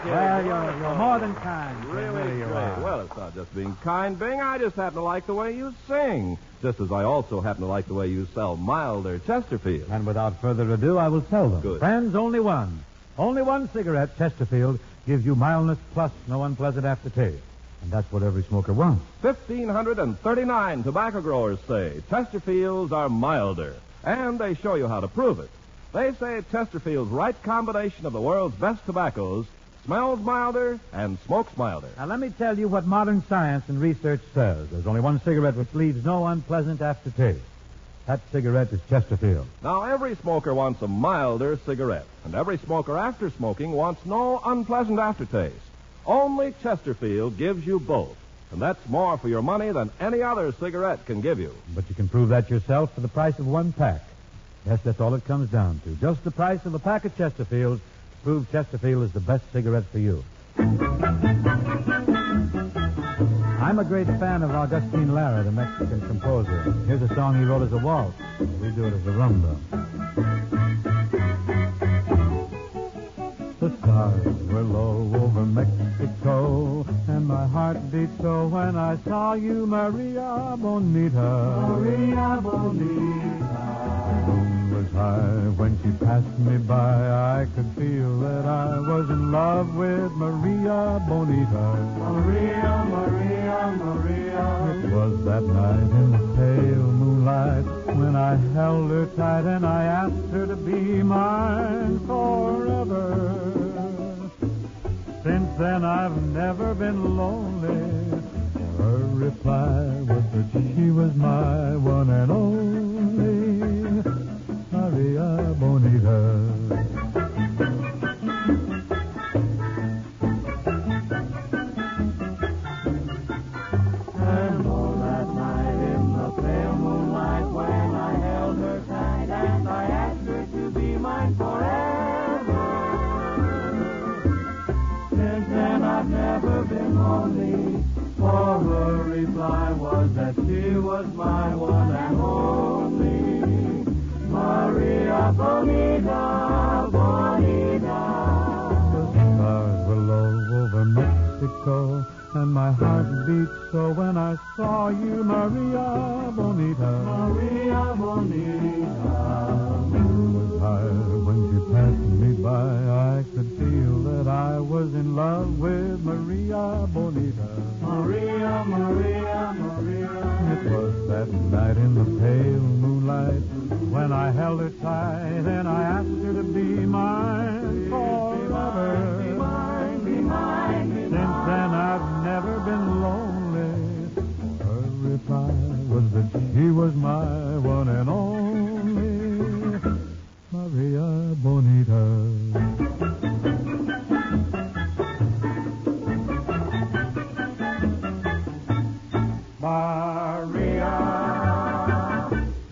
Well, you're more than kind. Really you great. are. Well, it's not just being kind, Bing. I just happen to like the way you sing. Just as I also happen to like the way you sell milder Chesterfield. And without further ado, I will tell them. Good. Friends, only one cigarette, Chesterfield, gives you mildness plus no unpleasant aftertaste. And that's what every smoker wants. 1,539 tobacco growers say Chesterfields are milder. And they show you how to prove it. They say Chesterfield's right combination of the world's best tobaccos smells milder and smokes milder. Now, let me tell you what modern science and research says. There's only one cigarette which leaves no unpleasant aftertaste. That cigarette is Chesterfield. Now, every smoker wants a milder cigarette, and every smoker after smoking wants no unpleasant aftertaste. Only Chesterfield gives you both, and that's more for your money than any other cigarette can give you. But you can prove that yourself for the price of one pack. Yes, that's all it comes down to. Just the price of a pack of Chesterfield to prove Chesterfield is the best cigarette for you. I'm a great fan of Augustine Lara, the Mexican composer. Here's a song he wrote as a waltz. We do it as a rumba. The stars were low over Mexico, and my heart beat so when I saw you, Maria Bonita. Maria Bonita. The moon was reply. When she passed me by, I could feel that I was in love with Maria Bonita. Maria, Maria, Maria. It was that night in the pale moonlight when I held her tight and I asked her to be mine forever. Since then I've never been lonely. Her reply was that she was my one and only Maria Bonita. And all that night in the pale moonlight when I held her tight and I asked her to be mine forever. Since then I've never been lonely. For her reply was that she was my one and only Maria Bonita, Bonita. The stars were low over Mexico, and my heart beat so when I saw you, Maria Bonita. Maria Bonita. The moon was high when she passed me by. I could feel that I was in love with Maria Bonita. Maria, Maria, Maria. It was that night in the pale moonlight when I held her tight and I asked her to be mine forever. Be mine, be mine, be mine. Since then I've never been lonely. Her reply was that she was my one and only Maria Bonita. Maria,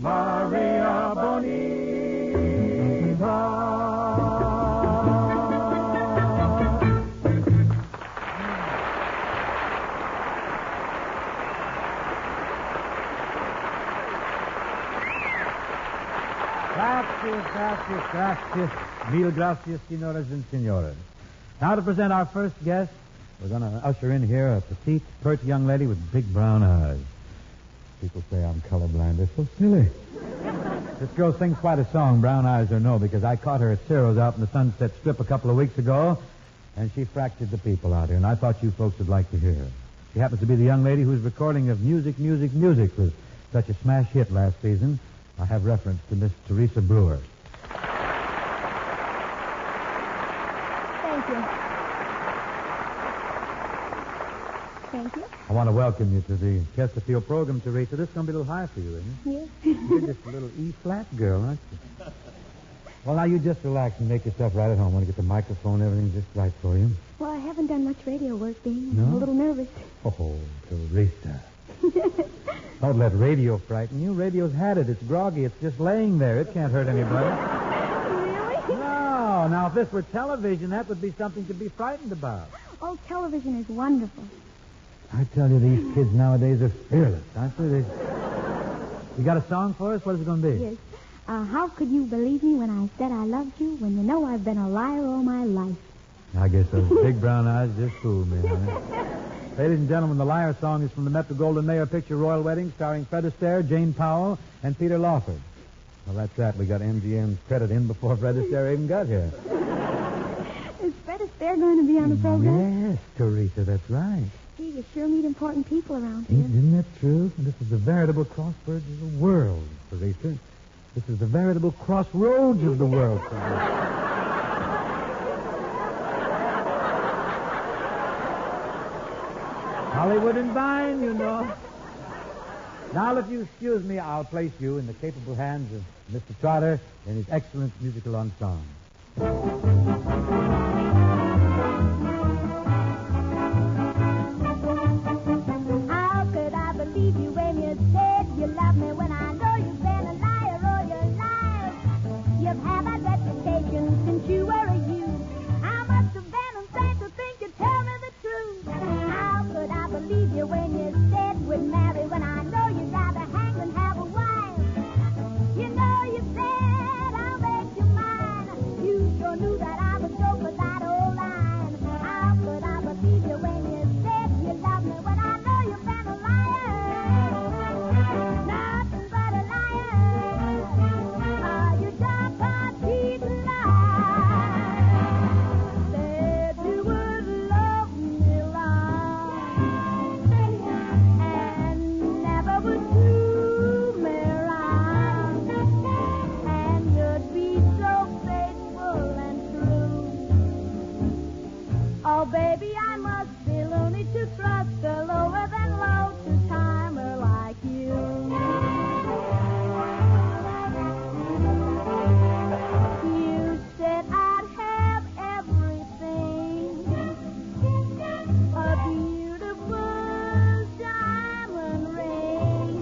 Maria Bonita. Gracias. Mil gracias, senoras and senores. Now to present our first guest, we're going to usher in here a petite, pert young lady with big brown eyes. People say I'm colorblind. They're so silly. This girl sings quite a song, Brown Eyes or No, because I caught her at Ciro's out in the Sunset Strip a couple of weeks ago, and she fractured the people out here, and I thought you folks would like to hear her. She happens to be the young lady whose recording of Music was such a smash hit last season. I have reference to Miss Teresa Brewer. Thank you. Thank you. I want to welcome you to the Chesterfield program, Teresa. This is going to be a little high for you, isn't it? Yes. You're just a little E-flat girl, aren't you? Well, now you just relax and make yourself right at home. I want to get the microphone and everything just right for you. Well, I haven't done much radio work, Dean. No? I'm a little nervous. Oh, Teresa. Don't let radio frighten you. Radio's had it. It's groggy. It's just laying there. It can't hurt anybody. Really? No. Now, if this were television, that would be something to be frightened about. Oh, television is wonderful. I tell you, these kids nowadays are fearless, aren't they? You got a song for us? What is it going to be? Yes. How could you believe me when I said I loved you when you know I've been a liar all my life? I guess those big brown eyes just fooled me, honey. Ladies and gentlemen, the Liar song is from the Metro-Goldwyn-Mayer picture Royal Wedding, starring Fred Astaire, Jane Powell, and Peter Lawford. Well, that's that. We got MGM's credit in before Fred Astaire even got here. Is Fred Astaire going to be on the program? Yes, Teresa, that's right. Gee, you sure meet important people around here. Isn't that true? This is the veritable crossroads of the world, Teresa. This is the veritable crossroads of the world, Teresa. Hollywood and Vine, you know. Now, if you excuse me, I'll place you in the capable hands of Mr. Trotter and his excellent musical ensemble. How could I believe you when you said you love me when I know you've been a liar all your life? You've had that reputation since you were a youth. I must have been insane to think you'd tell me the truth. How could I believe you when you said we'd marry when I know you'd rather hang than have a wife? You know you said I'll make you mine. You sure knew that I must be loony to trust a lower than low two-timer like you. You said I'd have everything, a beautiful diamond ring,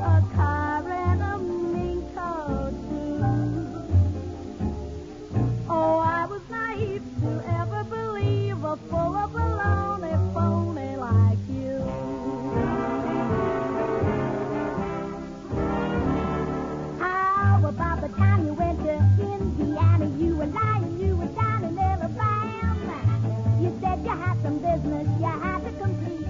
a car and a mink coat too. Oh, I was naive to ever believe a full of baloney phony like you. How about the time you went to Indiana? You were lying, you were down in Alabama. You said you had some business you had to complete.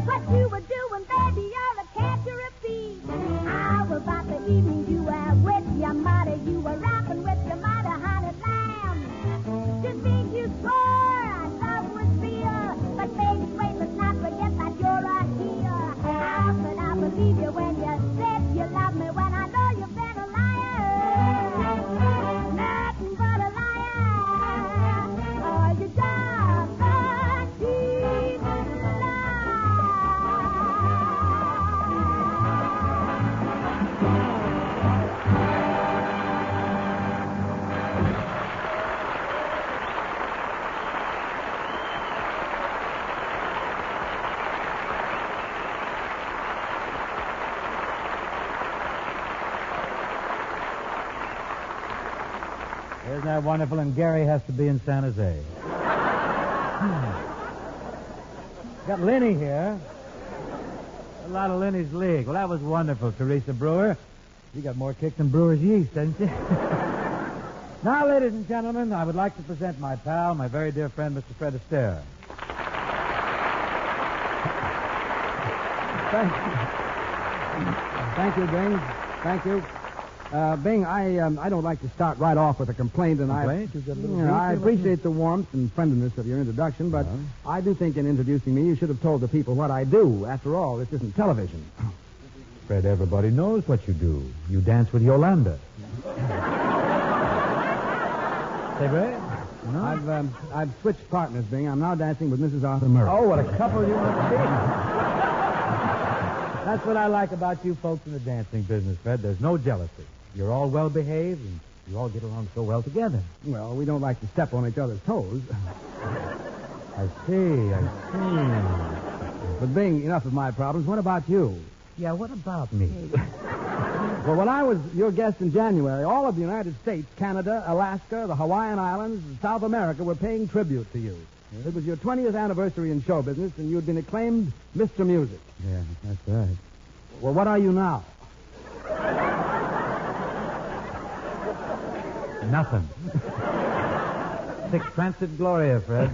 What you were doing, baby, you're a can't you repeat. How about the evening you were with your mother? You were rapping with your mother, honey lamb. To think you swore I love with fear, but baby, wait, let's not forget that you're a here. How could I believe you when you said you love me when I know you've been a liar? Nothing but a liar. Oh, you just a cheap Isn't that wonderful? And Gary has to be in San Jose. Got Lenny here. A lot of Lenny's league. Well, that was wonderful, Teresa Brewer. You got more kick than Brewer's yeast, didn't you? Now, ladies and gentlemen, I would like to present my pal, my very dear friend, Mr. Fred Astaire. Thank you, Bing. Thank you. Bing, I don't like to start right off with a complaint, and I appreciate the warmth and friendliness of your introduction, but I do think in introducing me, you should have told the people what I do. After all, this isn't television. Fred, everybody knows what you do. You dance with Yolanda. Say, Fred? No? I've switched partners, Bing. I'm now dancing with Mrs. Arthur Murray. Oh, what a couple you must be. That's what I like about you folks in the dancing business, Fred. There's no jealousy. You're all well-behaved, and you all get along so well together. Well, we don't like to step on each other's toes. I see. But, Bing, enough of my problems. What about you? Yeah, what about me? Well, when I was your guest in January, all of the United States, Canada, Alaska, the Hawaiian Islands, and South America were paying tribute to you. It was your 20th anniversary in show business, and you had been acclaimed Mr. Music. Yeah, that's right. Well, what are you now? Nothing. Sic transit gloria, Fred.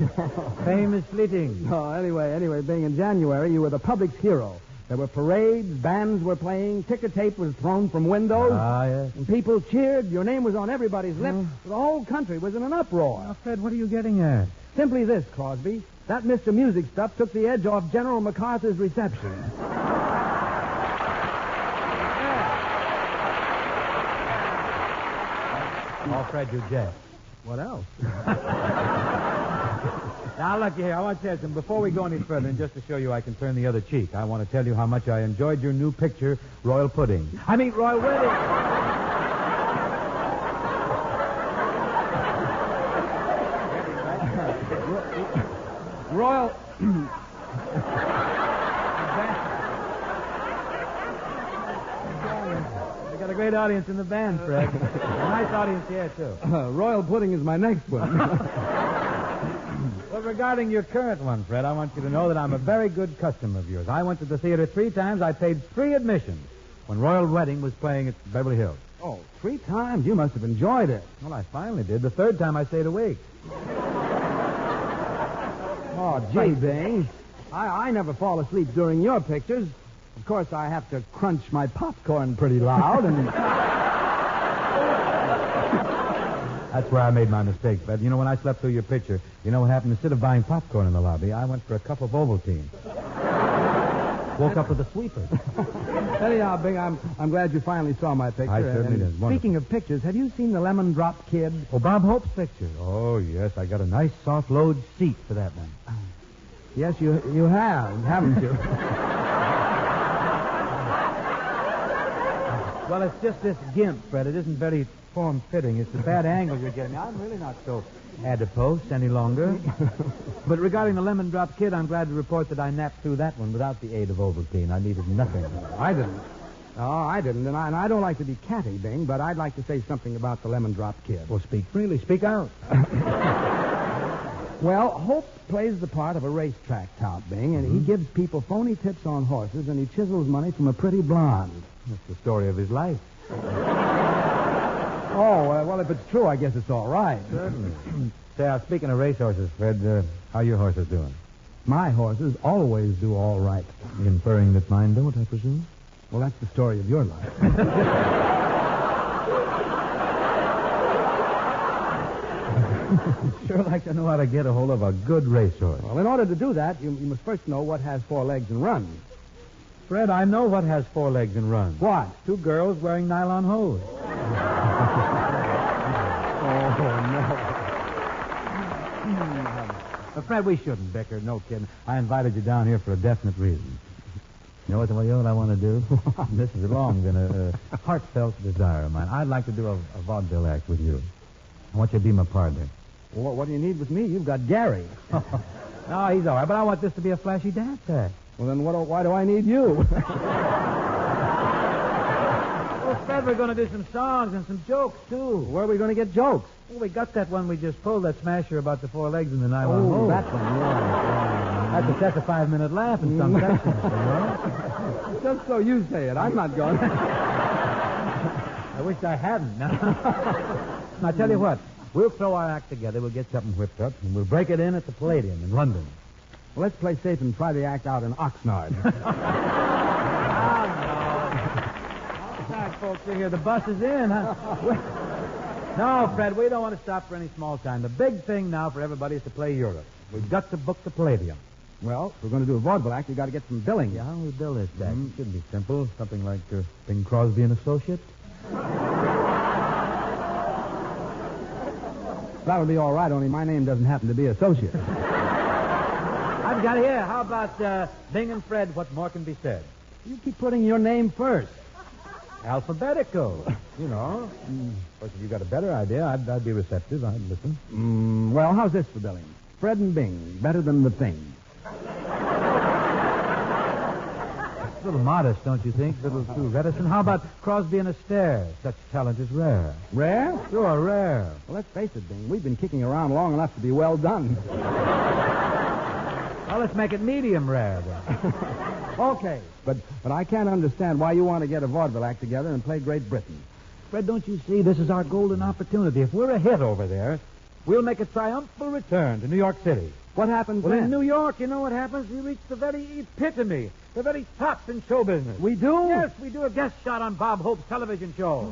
Fame is fleeting. Oh, anyway, being in January, you were the public's hero. There were parades, bands were playing, ticker tape was thrown from windows. Ah, yes. And people cheered. Your name was on everybody's lips. The whole country was in an uproar. Now, Fred, what are you getting at? Simply this, Crosby. That Mr. Music stuff took the edge off General MacArthur's reception. Oh, Fred, you jest. What else? Now, look here. I want to tell you something. Before we go any further, and just to show you I can turn the other cheek, I want to tell you how much I enjoyed your new picture, Royal Pudding. I mean, Royal Wedding. Royal... We got a great audience in the band, Fred. A nice audience here, too. Royal Pudding is my next one. Well, regarding your current one, Fred, I want you to know that I'm a very good customer of yours. I went to the theater 3 times. I paid 3 admissions when Royal Wedding was playing at Beverly Hills. Oh, 3 times? You must have enjoyed it. Well, I finally did. The 3rd time I stayed a week. Oh, gee, Bing. I never fall asleep during your pictures. Of course, I have to crunch my popcorn pretty loud, and... That's where I made my mistake, Fred. You know, when I slept through your picture, you know what happened? Instead of buying popcorn in the lobby, I went for a cup of Ovaltine. Woke up with a sweeper. Anyhow, Bing, I'm glad you finally saw my picture. I certainly did. Wonderful. Speaking of pictures, have you seen the Lemon Drop Kid? Oh, Bob Hope's picture. Oh, yes. I got a nice soft load seat for that one. Yes, you have, haven't you? Well, it's just this gimp, Fred. It isn't very form-fitting. It's the bad angle you're getting. I'm really not so adipose any longer. But regarding the Lemon Drop Kid, I'm glad to report that I napped through that one without the aid of Ovaltine. I needed nothing. I didn't. Oh, I didn't. And I don't like to be catty, Bing, but I'd like to say something about the Lemon Drop Kid. Well, speak freely. Speak out. Well, Hope plays the part of a racetrack tout, Bing, and he gives people phony tips on horses, and he chisels money from a pretty blonde. That's the story of his life. Oh, well, if it's true, I guess it's all right. Certainly. Say, speaking of racehorses, Fred, how are your horses doing? My horses always do all right. Inferring that mine don't, I presume? Well, that's the story of your life. Sure like to know how to get a hold of a good racehorse. Well, in order to do that, you must first know what has four legs and runs. Fred, I know what has four legs and runs. What? 2 girls wearing nylon hose. Oh, no. But Fred, we shouldn't bicker. No kidding. I invited you down here for a definite reason. You know what I want to do? This has long been a heartfelt desire of mine. I'd like to do a vaudeville act with you. I want you to be my partner. Well, what do you need with me? You've got Gary. No, he's all right, but I want this to be a flashy dance act. Well, then why do I need you? Well, Fred, we're going to do some songs and some jokes, too. Where are we going to get jokes? Well, we got that one we just pulled, that smasher about the 4 legs and the nylon hose. That one, yeah. That's a 5-minute laugh in some sections, you know? Just so you say it. I'm not going. I wish I hadn't. Now, tell you what. We'll throw our act together. We'll get something whipped up, and we'll break it in at the Palladium in London. Well, let's play safe and try the act out in Oxnard. Oh, no. All right, folks, you hear the bus is in, huh? No, Fred, we don't want to stop for any small time. The big thing now for everybody is to play Europe. We've got to book the Palladium. Well, if we're going to do a vaudeville act, you've got to get some billing. Yeah, how do we bill this act? It should be simple. Something like Bing Crosby and Associates. That'll be all right, only my name doesn't happen to be Associate. I've got here. How about Bing and Fred, what more can be said? You keep putting your name first. Alphabetical. You know. Of course, if you got a better idea, I'd be receptive. I'd listen. Well, how's this for billing? Fred and Bing, better than the Thing. A little modest, don't you think? A little too reticent. How about Crosby and Astaire? Such talent is rare. Rare? Sure, rare. Well, let's face it, Bing. We've been kicking around long enough to be well done. Well, let's make it medium rare, then. Okay. But I can't understand why you want to get a vaudeville act together and play Great Britain. Fred, don't you see? This is our golden opportunity. If we're a hit over there, we'll make a triumphal return to New York City. What happens then? Well, in New York, you know what happens? We reach the very epitome, the very top in show business. We do? Yes, we do a guest shot on Bob Hope's television show.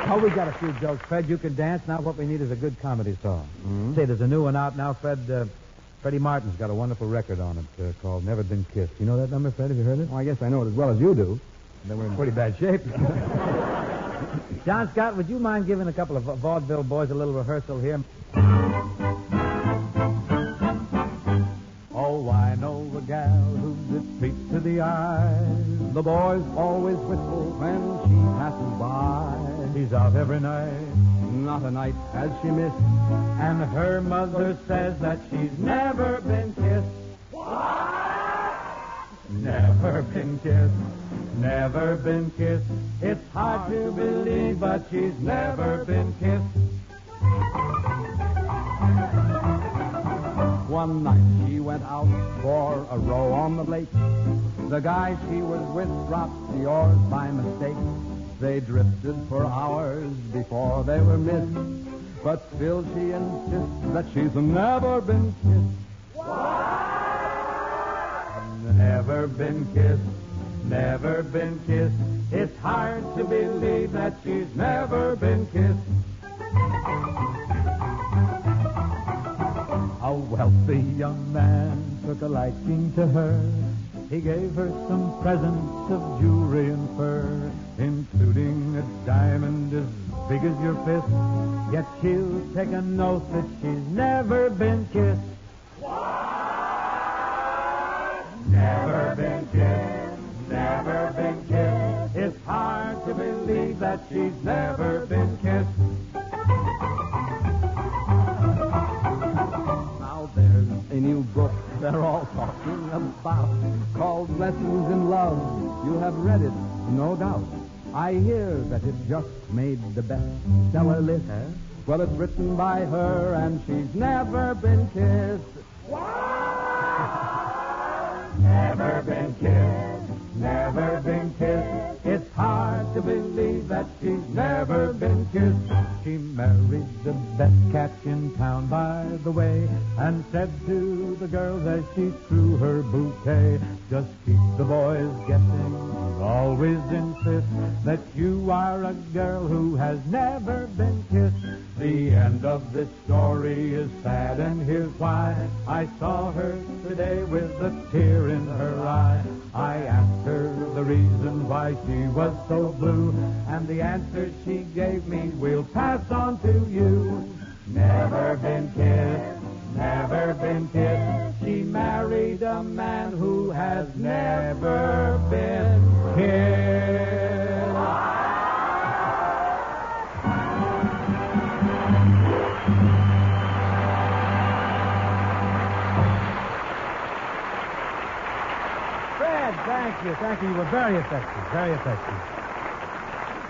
Oh, we got a few jokes, Fred. You can dance. Now what we need is a good comedy song. Say, there's a new one out now, Fred. Freddie Martin's got a wonderful record on it called Never Been Kissed. You know that number, Fred? Have you heard it? Well, I guess I know it as well as you do. Then we're in pretty bad shape. John Scott, would you mind giving a couple of vaudeville boys a little rehearsal here? Oh, I know a gal who's a treat to the eye. The boys always whistle when she passes by. She's out every night. Not a night has she missed. And her mother says that she's never been kissed. Never been kissed. Never been kissed. It's hard to believe, but she's never been kissed. One night she went out for a row on the lake. The guy she was with dropped the oars by mistake. They drifted for hours before they were missed. But still she insists that she's never been kissed. Never been kissed. Never been kissed. It's hard to believe that she's never been kissed. The young man took a liking to her. He gave her some presents of jewelry and fur, including a diamond as big as your fist. Yet she'll take an oath that she's never been kissed. Never been kissed, never been kissed. It's hard to believe that she's never been kissed. Now there's a new book they're all talking about called Lessons in Love. You have read it, no doubt. I hear that it just made the bestseller list. Well, it's written by her, and she's never been kissed. Never been kissed, never been kissed. It's hard to believe that she's never been kissed. She married the best cat in town, by the way, and said to the girls as she threw her bouquet, just keep the boys guessing. Always insist that you are a girl who has never been kissed. The end of this story is sad, and here's why. I saw her today with a tear in her eye. I asked her the reason why she was so blue, and the answer she gave me will pass on to you. Never been kissed, never been kissed. She married a man who has never been kissed. Thank you. You were very effective, very effective.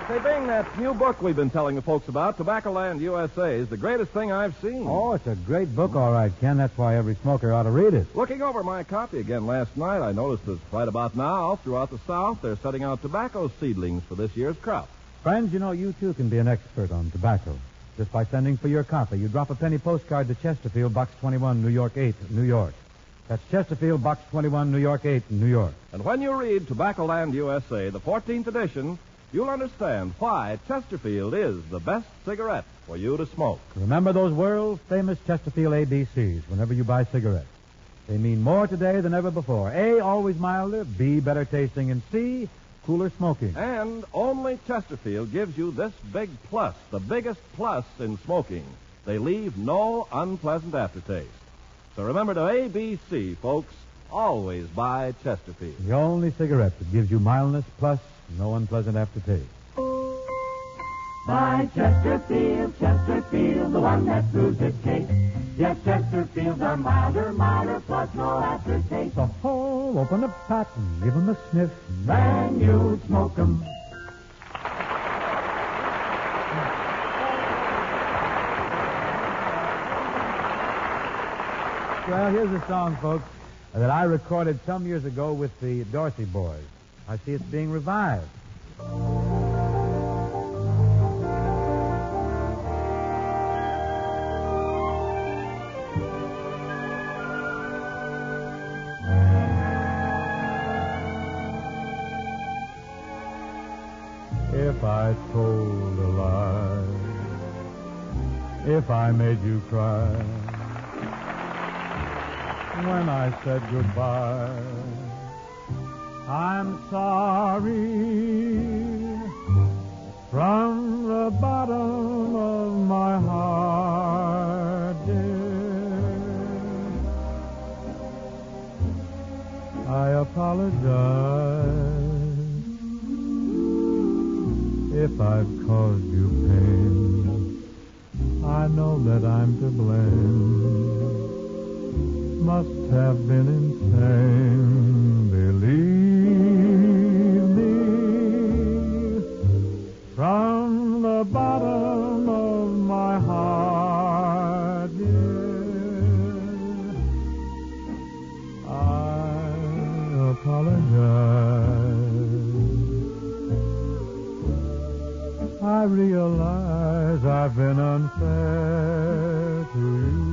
Say, Bing, that new book we've been telling the folks about, Tobacco Land USA, is the greatest thing I've seen. Oh, it's a great book, all right, Ken. That's why every smoker ought to read it. Looking over my copy again last night, I noticed that right about now, throughout the South, they're setting out tobacco seedlings for this year's crop. Friends, you know, you too can be an expert on tobacco. Just by sending for your copy. You drop a penny postcard to Chesterfield, Box 21, New York 8, New York. That's Chesterfield, Box 21, New York 8, New York. And when you read Tobacco Land USA, the 14th edition, you'll understand why Chesterfield is the best cigarette for you to smoke. Remember those world-famous Chesterfield ABCs whenever you buy cigarettes. They mean more today than ever before. A, always milder. B, better tasting. And C, cooler smoking. And only Chesterfield gives you this big plus, the biggest plus in smoking. They leave no unpleasant aftertaste. So remember to ABC, folks. Always buy Chesterfield. The only cigarette that gives you mildness plus no unpleasant aftertaste. Buy Chesterfield, Chesterfield, the one that proves its case. Yes, Chesterfields are milder, plus no aftertaste. So open a pack and give 'em a sniff. Then you smoke 'em. Well, here's a song, folks, that I recorded some years ago with the Dorsey boys. I see it's being revived. If I told a lie, if I made you cry, when I said goodbye, I'm sorry from the bottom of my heart, dear. I apologize if I've caused you pain. I know that I'm to blame. Must have been insane, believe me. From the bottom of my heart, dear, I apologize. I realize I've been unfair to you.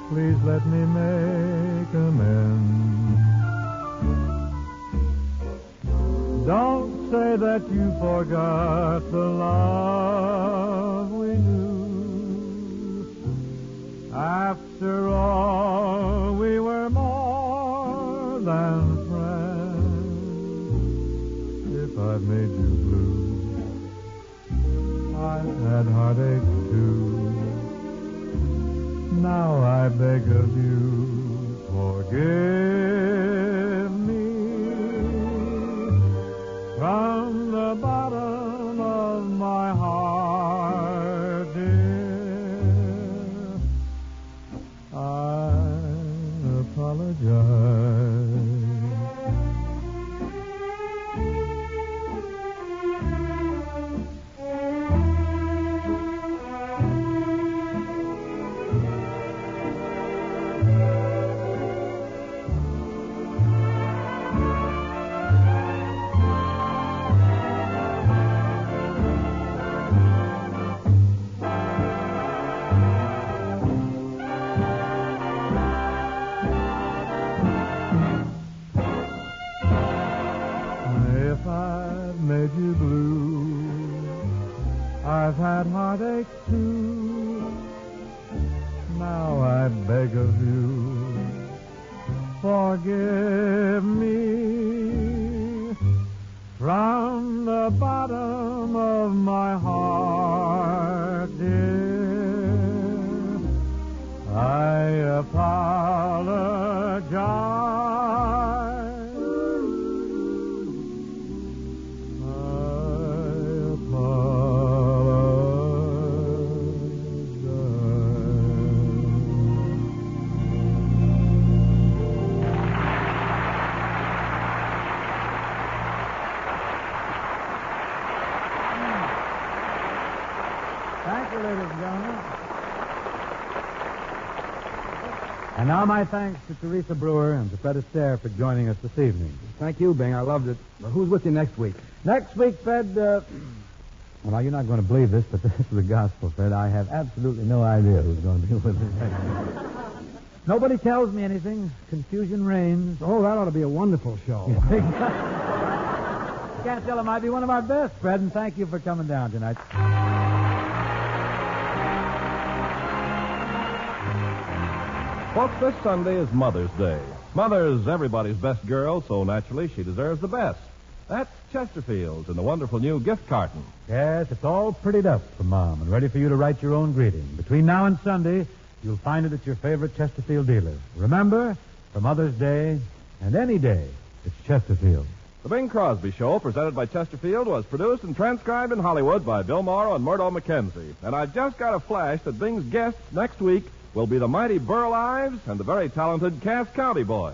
Please let me make amends. Don't say that you forgot the love we knew. After all, we were more than friends. If I've made you blue, I've had heartache too. Now I beg of you, forgive me. From the bottom of my heart, dear, I apologize. Made you blue, I've had heartache too. Now I beg of you, forgive me. From the bottom of my heart, dear, I apologize. And now my thanks to Teresa Brewer and to Fred Astaire for joining us this evening. Thank you, Bing. I loved it. Well, who's with you next week? Next week, Fred, well, now, you're not going to believe this, but this is the gospel, Fred. I have absolutely no idea who's going to be with us next week. Nobody tells me anything. Confusion reigns. Oh, that ought to be a wonderful show. Can't tell, it might be one of our best, Fred, and thank you for coming down tonight. Folks, this Sunday is Mother's Day. Mother's everybody's best girl, so naturally she deserves the best. That's Chesterfield's in the wonderful new gift carton. Yes, it's all prettied up for Mom and ready for you to write your own greeting. Between now and Sunday, you'll find it at your favorite Chesterfield dealer. Remember, for Mother's Day and any day, it's Chesterfield. The Bing Crosby Show, presented by Chesterfield, was produced and transcribed in Hollywood by Bill Morrow and Murdo McKenzie. And I've just got a flash that Bing's guests next week will be the mighty Burl Ives and the very talented Cass County Boys.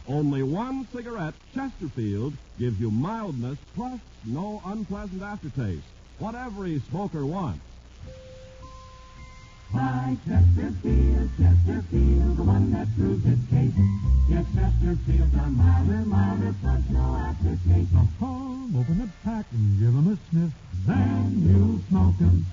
Only one cigarette, Chesterfield, gives you mildness plus no unpleasant aftertaste. What every smoker wants. My Chesterfield, Chesterfield, the one that proves its case. Yes, Chesterfields are milder, plus no aftertaste. Oh, open the pack and give 'em a sniff. Then you smoke 'em.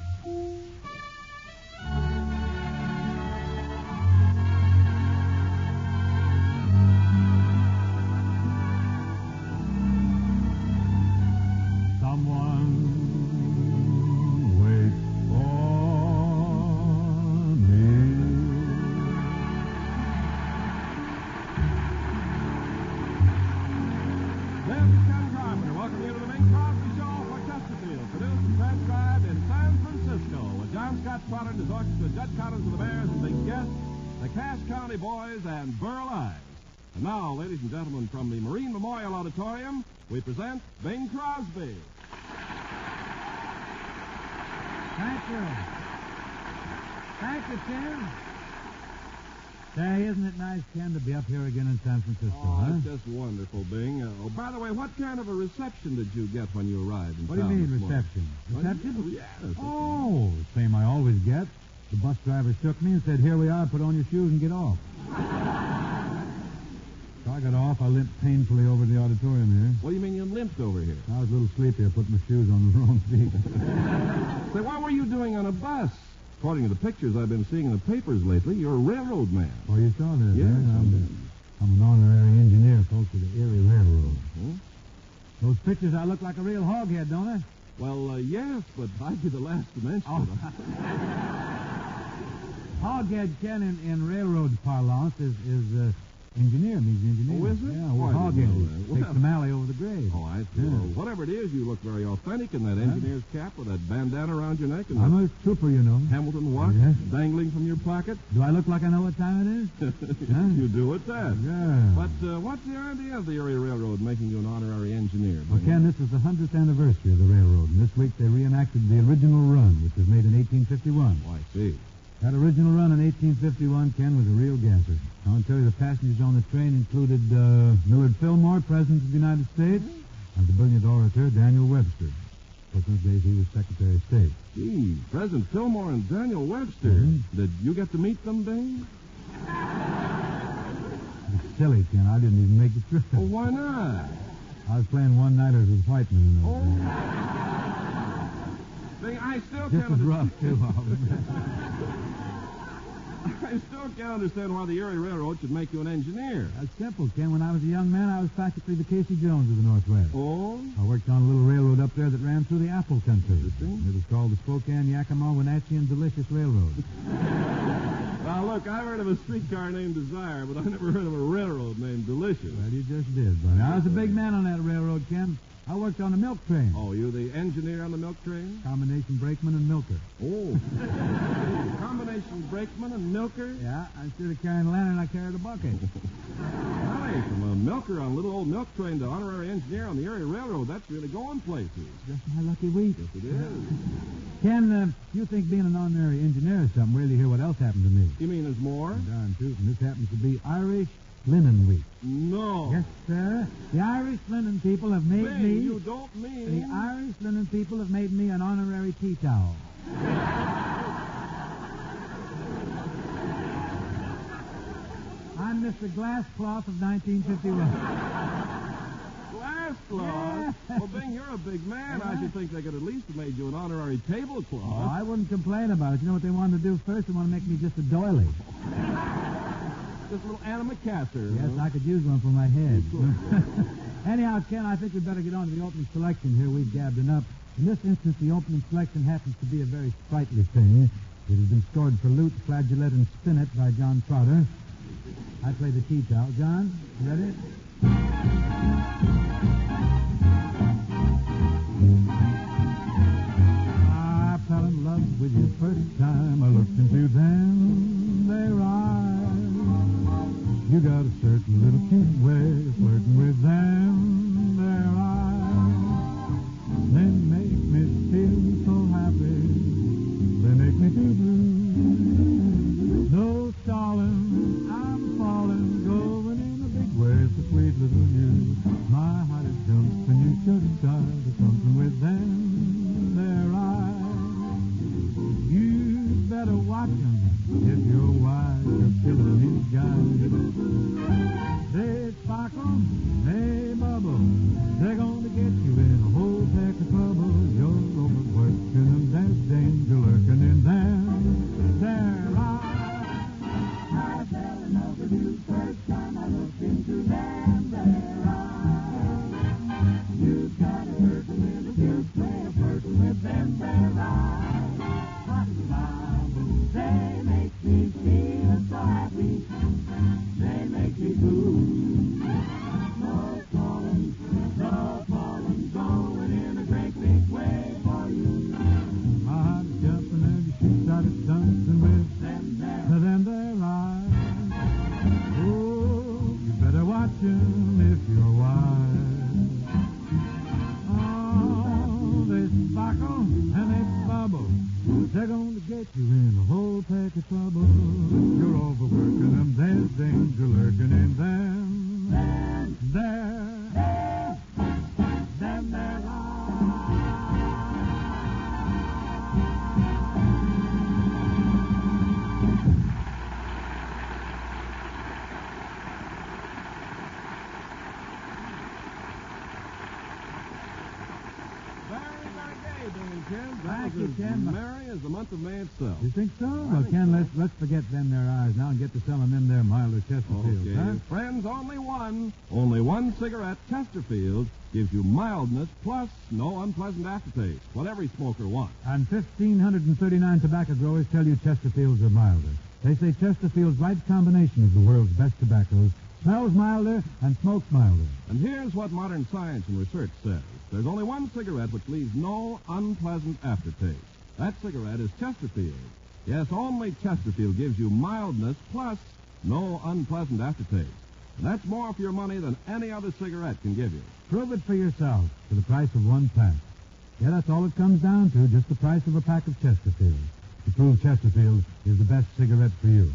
Boys and Burl Ives. And now, ladies and gentlemen, from the Marine Memorial Auditorium, we present Bing Crosby. Thank you. Thank you, Ken. Say, isn't it nice, Ken, to be up here again in San Francisco, huh? It's just wonderful, Bing. By the way, what kind of a reception did you get when you arrived in What do you town mean, this morning? reception? Reception? Yes. Oh, the same I always get. The bus driver shook me and said, "Here we are, put on your shoes and get off." I got off. I limped painfully over to the auditorium here. What do you mean you limped over here? I was a little sleepy. I put my shoes on the wrong feet. Say, what were you doing on a bus? According to the pictures I've been seeing in the papers lately, you're a railroad man. Oh, you saw that? Yes, I'm an honorary engineer, folks, of the Erie Railroad. Hmm? Those pictures, I look like a real hoghead, don't I? Well, yes, but I'd be the last to mention it. Hoghead, Ken, in railroad parlance, is engineer, means engineer. Oh, is it? Yeah, well, hoghead takes the mallet over the grave. Oh, I see. Yeah. Well, whatever it is, you look very authentic in that engineer's cap with that bandana around your neck and I'm a trooper, you know. Hamilton watch Yes. dangling from your pocket. Do I look like I know what time it is? Huh? You do at that. Yeah. But what's the idea of the Erie Railroad making you an honorary engineer? Well, Ken, this is the 100th anniversary of the railroad, and this week they reenacted the original run, which was made in 1851. Oh, I see. That original run in 1851, Ken, was a real gasser. I want to tell you the passengers on the train included Millard Fillmore, President of the United States, and the brilliant orator Daniel Webster. For those days he was Secretary of State. Gee, President Fillmore and Daniel Webster. Mm-hmm. Did you get to meet them, Bing? It's silly, Ken. I didn't even make the trip. Well, why not? I was playing one-nighters with Whiteman. Bing, I still Just can't... as rough, too. I still can't understand why the Erie Railroad should make you an engineer. That's simple, Ken. When I was a young man, I was practically the Casey Jones of the Northwest. Oh? I worked on a little railroad up there that ran through the apple country. Interesting. It was called the Spokane, Yakima, Wenatchee, and Delicious Railroad. Now, look, I've heard of a streetcar named Desire, but I've never heard of a railroad named Delicious. Well, you just did, buddy. I was a big man on that railroad, Ken. I worked on a milk train. Oh, you the engineer on the milk train? Combination brakeman and milker. Oh. Combination brakeman and milker? Yeah, instead of carrying a lantern, I carried a bucket. Hey, from a milker on a little old milk train to honorary engineer on the Erie Railroad, that's really going places. Just my lucky week. Yes, it is. Ken, you think being an honorary engineer is something? Wait till you hear what else happened to me. You mean there's more? Darn tootin'. This happens to be Irish Linen Week. No. Yes, sir. The Irish linen people have made Bing, me... you don't mean... The Irish linen people have made me an honorary tea towel. I'm Mr. Glasscloth of 1951. Glasscloth? Yeah. Well, Bing, you're a big man. I should think they could at least have made you an honorary tablecloth. Oh, I wouldn't complain about it. You know what they wanted to do first? They want to make me just a doily. This little antimacassar. Yes, I could use one for my head. Anyhow, Ken, I think we'd better get on to the opening selection here. We've gabbed enough. In this instance, the opening selection happens to be a very sprightly thing. It has been scored for lute, flageolet, and spinet by John Trotter. I play the tea towel. John, you ready? I fell in love with you first time I looked into them, their eyes. You got a certain little cute way of flirting with them, their eyes. They make me feel so happy. They make me feel blue. No stalling, I'm falling, going in a big way. It's a sweet little news. My heart is jumps and you should start or something with them, their eyes. You better watch them if you're wise. You're killing these guys. They sparkle, they bubble. They're going to get you in a whole pack of trouble. You're overworking and there's danger lurking in them, their eyes. I fell in love with you first time I looked into them, their eyes. You've got a certain little cute way of flirting with them, their eyes. What love, they make me feel so happy. They make me blue. No falling, going in a great big way for you. My heart is jumping and your shoes started dancing with them their eyes. Oh, you better watch them if you're wise. Oh, they sparkle and they bubble. They're going to get you in a whole pack of trouble. You're overworking them, there's danger lurking in them. Them, their you, Ken. merry as the month of May itself. You think so? Well, Ken, let's forget them there eyes now and get to selling them there milder Chesterfields, Okay. huh? Friends, only one cigarette, Chesterfield, gives you mildness plus no unpleasant aftertaste. What every smoker wants. And 1,539 tobacco growers tell you Chesterfields are milder. They say Chesterfield's right combination is the world's best tobaccos. Smells milder and smokes milder. And here's what modern science and research says. There's only one cigarette which leaves no unpleasant aftertaste. That cigarette is Chesterfield. Yes, only Chesterfield gives you mildness plus no unpleasant aftertaste. And that's more for your money than any other cigarette can give you. Prove it for yourself for the price of one pack. Yeah, that's all it comes down to, just the price of a pack of Chesterfield. To prove Chesterfield is the best cigarette for you.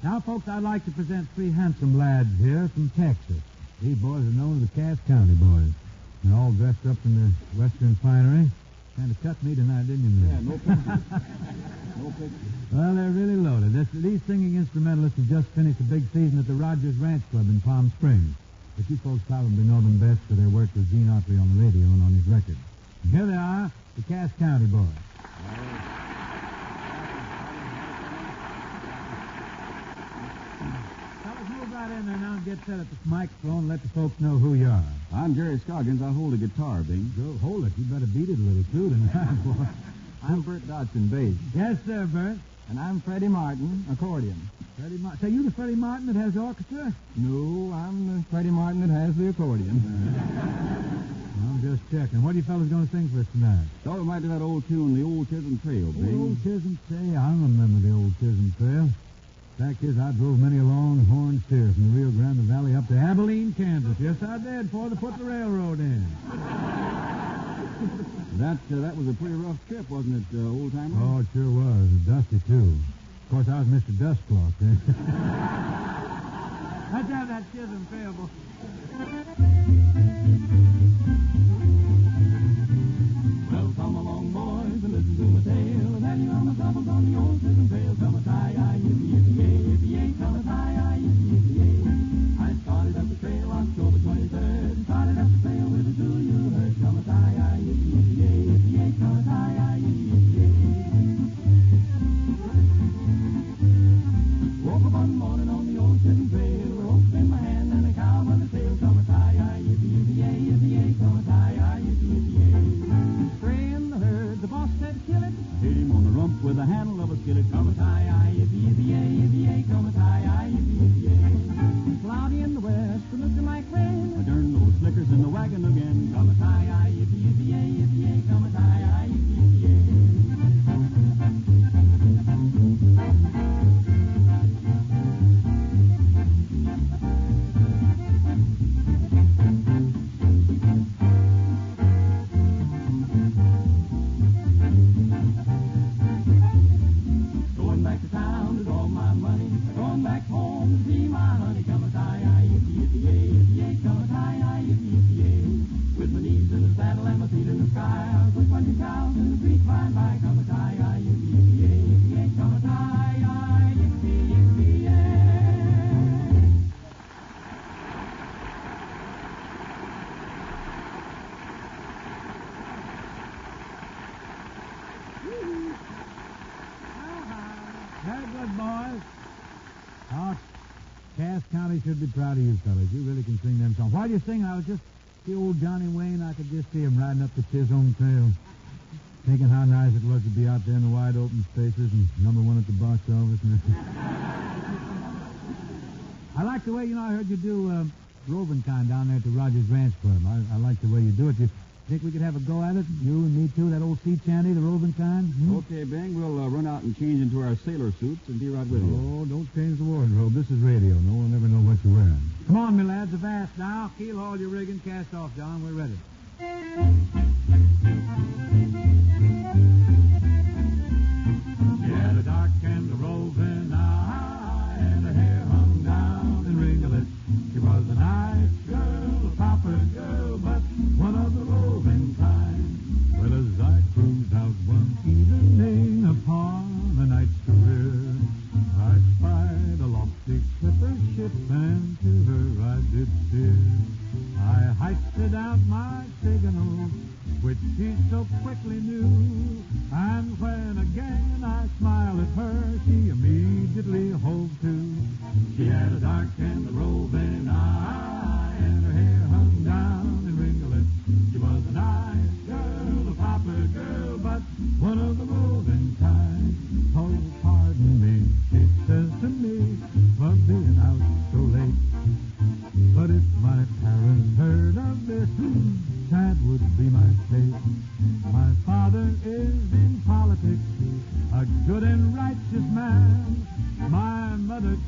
Now, folks, I'd like to present three handsome lads here from Texas. These boys are known as the Cass County boys. They're all dressed up in their western finery. Kind of cut me tonight, didn't you, Yeah, miss? no pictures. No pictures. Well, they're really loaded. These singing instrumentalists have just finished a big season at the Rogers Ranch Club in Palm Springs. But you folks probably know them best for their work with Gene Autry on the radio and on his record. And here they are, the Cass County boys. Move right in there now and get set at this microphone and let the folks know who you are. I'm Jerry Scoggins. I hold a guitar, Bing. Go, hold it. You better beat it a little, too, tonight, boy. I'm Bert Dodson, bass. Yes, sir, Bert. And I'm Freddie Martin, accordion. Freddie Martin. Say, you the Freddie Martin that has the orchestra? No, I'm the Freddie Martin that has the accordion. I'm just checking. What are you fellas going to sing for us tonight? Thought we might do that old tune, the Old Chisholm Trail, The Bing. old Chisholm Trail. I remember the old Chisholm Trail. Fact is, I drove many a long horn steer from the Rio Grande Valley up to Abilene, Kansas. Yes, I did, before they put the railroad in. That was a pretty rough trip, wasn't it, old timer? Oh, it sure was. And dusty, too. Of course, I was Mr. Dustcloth. Let's have that Chisholm Trail, boy. Well, come along, boys, and listen to my tale. And then you on the troubles on the old Chisholm Trail. Come a tie, yippee-yippee-yay, come a tie, yippee-yippee-yay. I started up the trail October 23rd. Started up the trail with a do you heard. Come a tie, yippee-yippee-yay, come a tie, yippee-yippee-yay. Woke up one morning on the old Chisholm Trail. With ropes in my hand and a cow by the tail. Come a tie, yippee-yippee-yay, come a tie, yippee-yippee-yay. Spraying the herd, the boss said kill it. Hit him on the rump with the handle of a skillet. Come a tie, yippee-yippee-yay, come a tie, yippee-yippee-yay. Cloudy in the west, looking like rain. I darn those slickers in the wagon again. Come a tie, yippee-yippee-yay, come a tie, yippee-yippee-yay. Going back to town is all my money. Going back home to see my honey. Come a tie, yippee-yippee-yay, come a tie, yippee-yippee-yay. With my knees in the saddle and my feet in the sky, I'll put 20 cows in the creek flying by. Come a tie, yippee-yippee-yay, come a tie, yippee-yippee-yay. Very good, boys. Oh, Cass County should be proud of you fellas. You really can sing them songs. While you're singing, I was just see old Johnny Wayne. I could just see him riding up the Chisholm Trail, thinking how nice it was to be out there in the wide open spaces and number one at the box office. I like the way, I heard you do roving kind down there at the Rogers Ranch Club. I like the way you do it. You think we could have a go at it? You and me, too, that old sea chanty, the roving kind? Hmm? Okay, Bing, we'll run out and change into our sailor suits and be right with you. Oh, don't change the wardrobe. This is radio. No one ever know what you're wearing. Come on, me lads, avast now. Keel haul your rigging. Cast off, John. We're ready. Yeah, the dark and the roving eye, and her hair hung down in ringlets. She was a nice girl, a proper girl, but one of the roving kind. Well, as I cruised out one evening upon a night's career, I spied a lofty clipper ship, and to her I did steer. I hoisted out my signal, which she so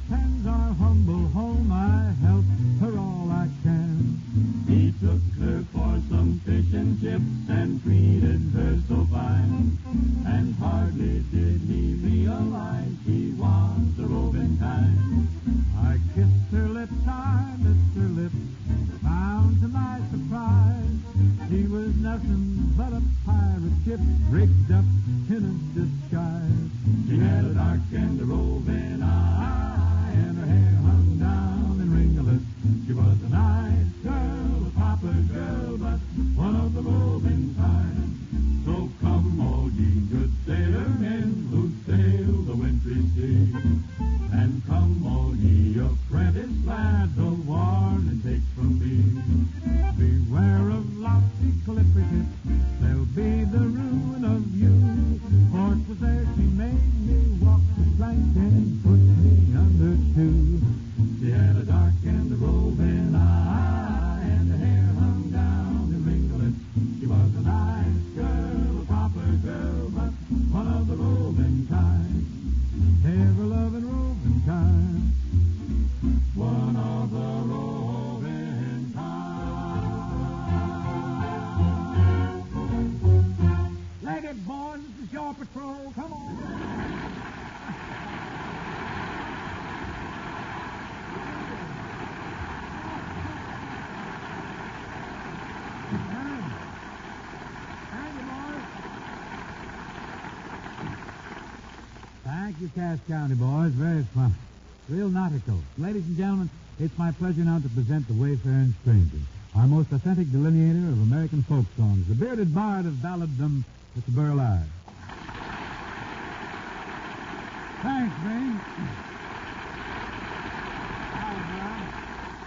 pens, our humble home, I help her all I can. He took her for some fish and chips and treated her so fine. And hardly did he realize she was the roving kind. I kissed her lips, I missed her lips, found to my surprise she was nothing but a pirate ship rigged up in a disguise. She had a dark and a roving eye, and her hair hung down in ringlets. She was a nice girl, a proper girl, but one of the roving kind. So come, all ye good sailor men who sail the wintry sea, and come, all ye apprentice lads, a warning take from me. Beware of lofty clipper tips, they'll be the ruin of you. For 'twas there she made me walk the plank and put me under two. She had a dark and a roving eye, and her hair hung down in ringlets. She was a nice girl, a proper girl, but one of the roving kind. Ever loving roving kind. One of the roving kind. Leg it, boys. This is your patrol. Come on. Thank you, Cass County, boys. Very fun. Real nautical. Ladies and gentlemen, it's my pleasure now to present the Wayfaring Stranger, our most authentic delineator of American folk songs, the bearded bard of balladdom, Mr. Burl Ives. Thanks, Bing.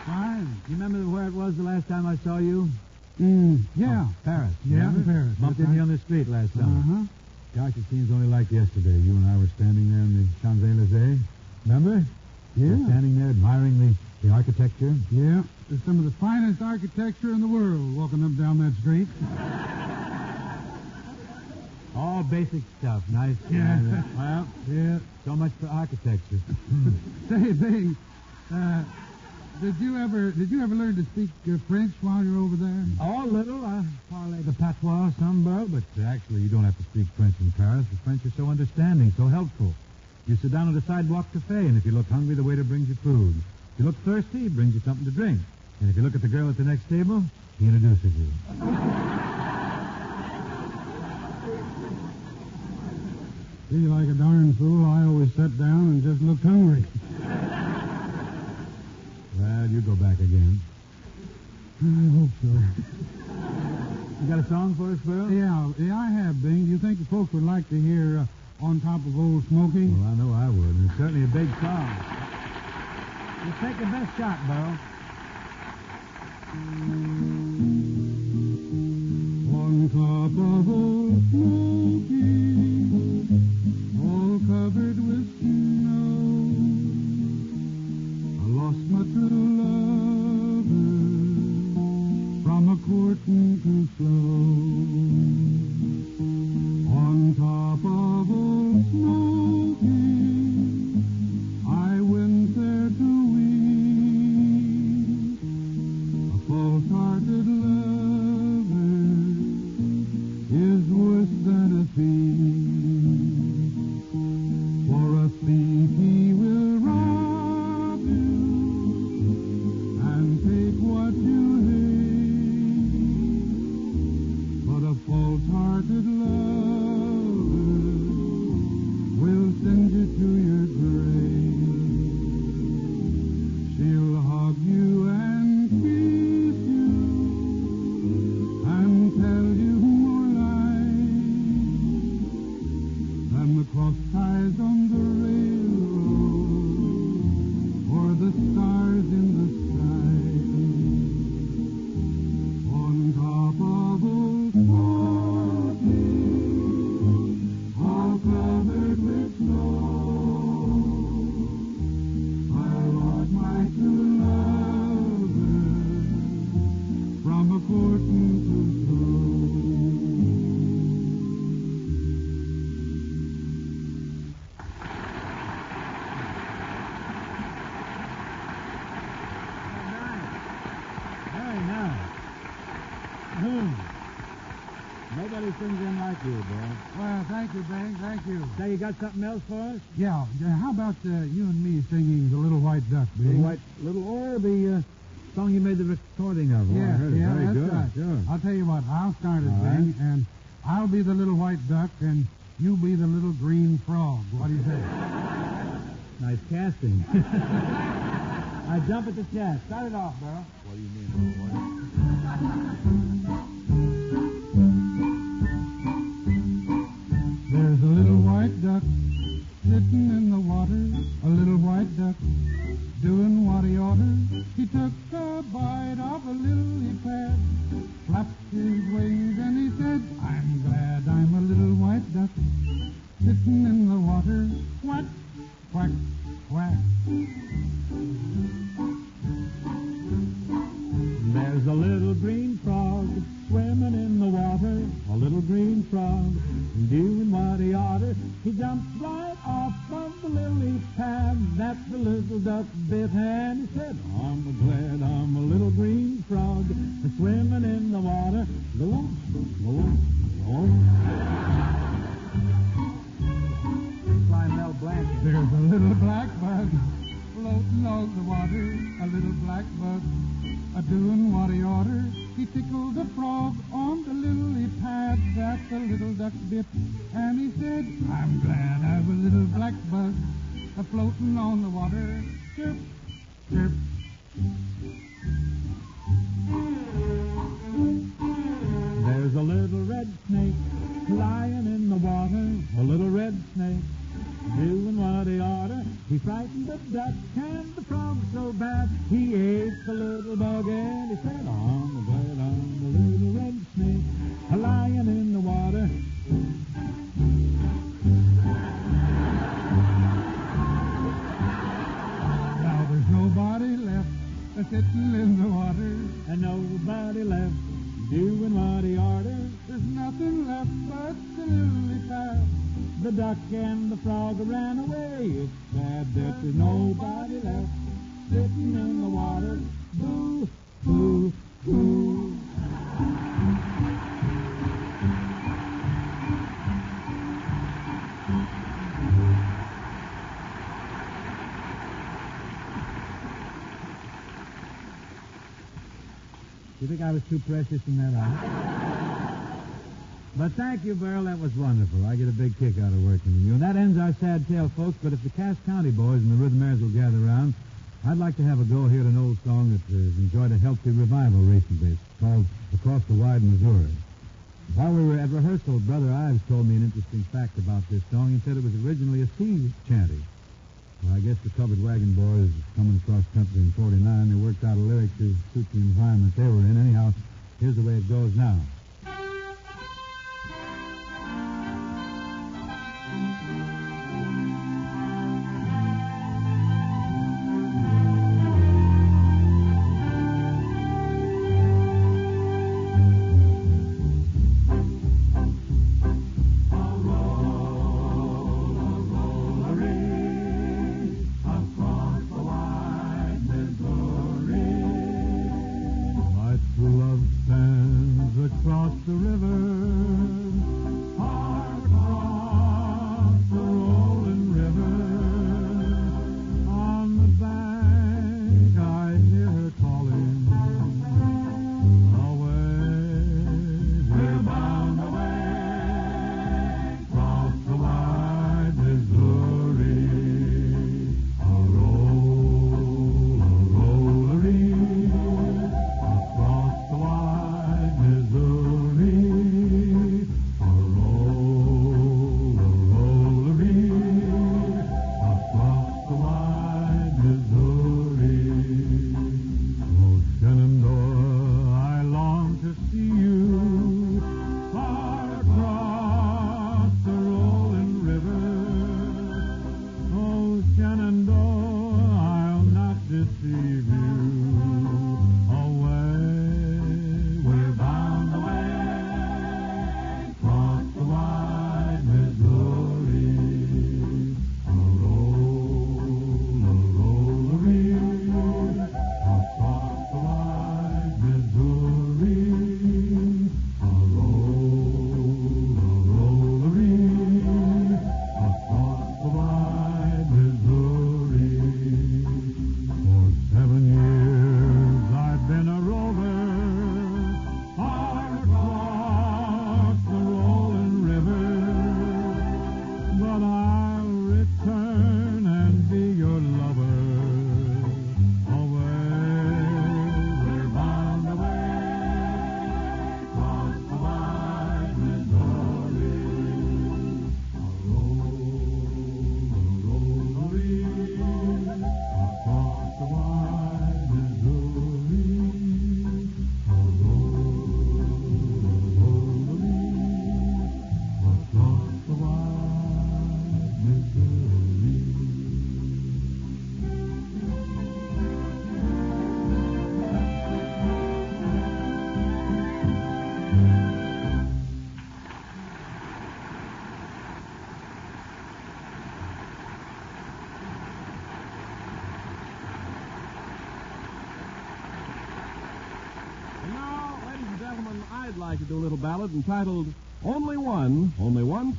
Fine. You remember where it was the last time I saw you? Yeah. Oh, Paris. Yeah, Remember? Paris. Bumped That's into you right. on the street last summer. Uh-huh. Gosh, it seems only like yesterday. You and I were standing there in the Champs-Élysées. Remember? Yeah. We're standing there admiring the architecture. Yeah. There's some of the finest architecture in the world walking up down that street. All basic stuff. Nice. Yeah. Well, yeah. So much for architecture. Say, Bing, did you ever learn to speak French while you're over there? Oh, a little. I parlay the patois some, Burl, but actually you don't have to speak French in Paris. The French are so understanding, so helpful. You sit down at a sidewalk cafe, and if you look hungry, the waiter brings you food. If you look thirsty, he brings you something to drink. And if you look at the girl at the next table, he introduces you. See, like a darn fool, I always sat down and just looked hungry. Well, you go back again. I hope so. You got a song for us, Burl? Yeah, I have, Bing. Do you think the folks would like to hear On Top of Old Smoky? Well, I know I would. And it's certainly a big song. Just take the best shot, Burl. On top of Old Smoky, all covered with snow, I lost my true lover from a courting too slow. On top of Old Smoky, I went there to weep. A false-hearted lover is worse than a thief. For a thief he will rob you and take what you hate. But a false-hearted lover will send you to your grave. She'll hug you and kiss you and tell you more lies than the cross ties on the railroad or the stars in the sky. On top of Old Smoky, all covered with snow, I lost my true lover from a courting too slow. Thank you, Bang. Thank you. Say, you got something else for us? Yeah. How about you and me singing The Little White Duck, Bing? The song you made the recording of. Yeah, I heard it. Very that's good. right. Sure. I'll tell you what. I'll start it, All Bing, right. and I'll be the little white duck, and you be the little green frog. What do you say? Nice casting. I jump at the chest. Start it off, Burl. What do you mean, little white? There's a little white duck sitting in the water, a little white duck doing what he oughter. He took a bite of a lily pad, flapped his wings, and he said, I'm glad I'm a little white duck sitting in the water. Quack, quack, quack. There's a little green frog swimming in the water, a little green frog doing what he oughter. He jumped right off of the lily pad that the little duck bit, and he said, I'm glad I'm a little green frog swimming in the water. There's a little black bug floating on the water, a little black bug a-doing what he oughter. He tickled a frog on the lily pad that the little duck bit, and he said, I'm glad I'm a little black bug a-floating on the water. Chirp, chirp. There's a little red snake lying in the water, a little red snake doing what he oughter. He frightened the duck and the frog so bad, he ate the little bug, and he said, I'm glad I'm a little red snake lying in the water. Now there's nobody left sitting in the water, and nobody left doing what he oughter. There's nothing left but the lily pad. The duck and the frog ran away. It's sad that there's nobody left sitting in the water. Boo, boo, boo. You think I was too precious in that hour? But thank you, Burl. That was wonderful. I get a big kick out of working with you. And that ends our sad tale, folks. But if the Cass County boys and the Rhythmaires will gather around, I'd like to have a go here at an old song that has enjoyed a healthy revival recently. It's called Across the Wide Missouri. While we were at rehearsal, Brother Ives told me an interesting fact about this song. He said it was originally a sea chanty. Well, I guess the covered wagon boys coming across country in 49, they worked out a lyric to suit the environment they were in. Anyhow, here's the way it goes now. Across I'd like to do a little ballad entitled Only One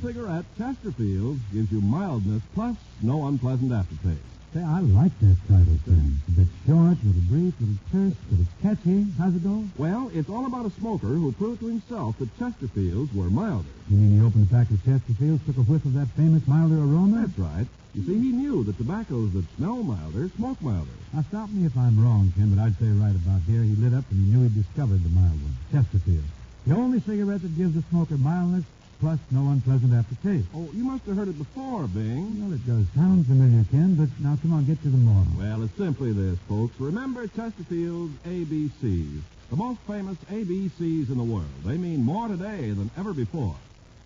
Cigarette, Chesterfield, gives you mildness plus no unpleasant aftertaste. Say, I like that title, Sam. A bit short, a little brief, a little terse, but it's catchy. How's it go? Well, it's all about a smoker who proved to himself that Chesterfields were milder. You mean he opened a pack of Chesterfields, took a whiff of that famous milder aroma? That's right. You see, he knew that tobaccos that smell milder smoke milder. Now, stop me if I'm wrong, Ken, but I'd say right about here he lit up and he knew he'd discovered the mild one, Chesterfield. The only cigarette that gives the smoker mildness plus no unpleasant aftertaste. Oh, you must have heard it before, Bing. Well, it does sound familiar, Ken, but now come on, get to the moral. Well, it's simply this, folks. Remember Chesterfield's ABCs, the most famous ABCs in the world. They mean more today than ever before.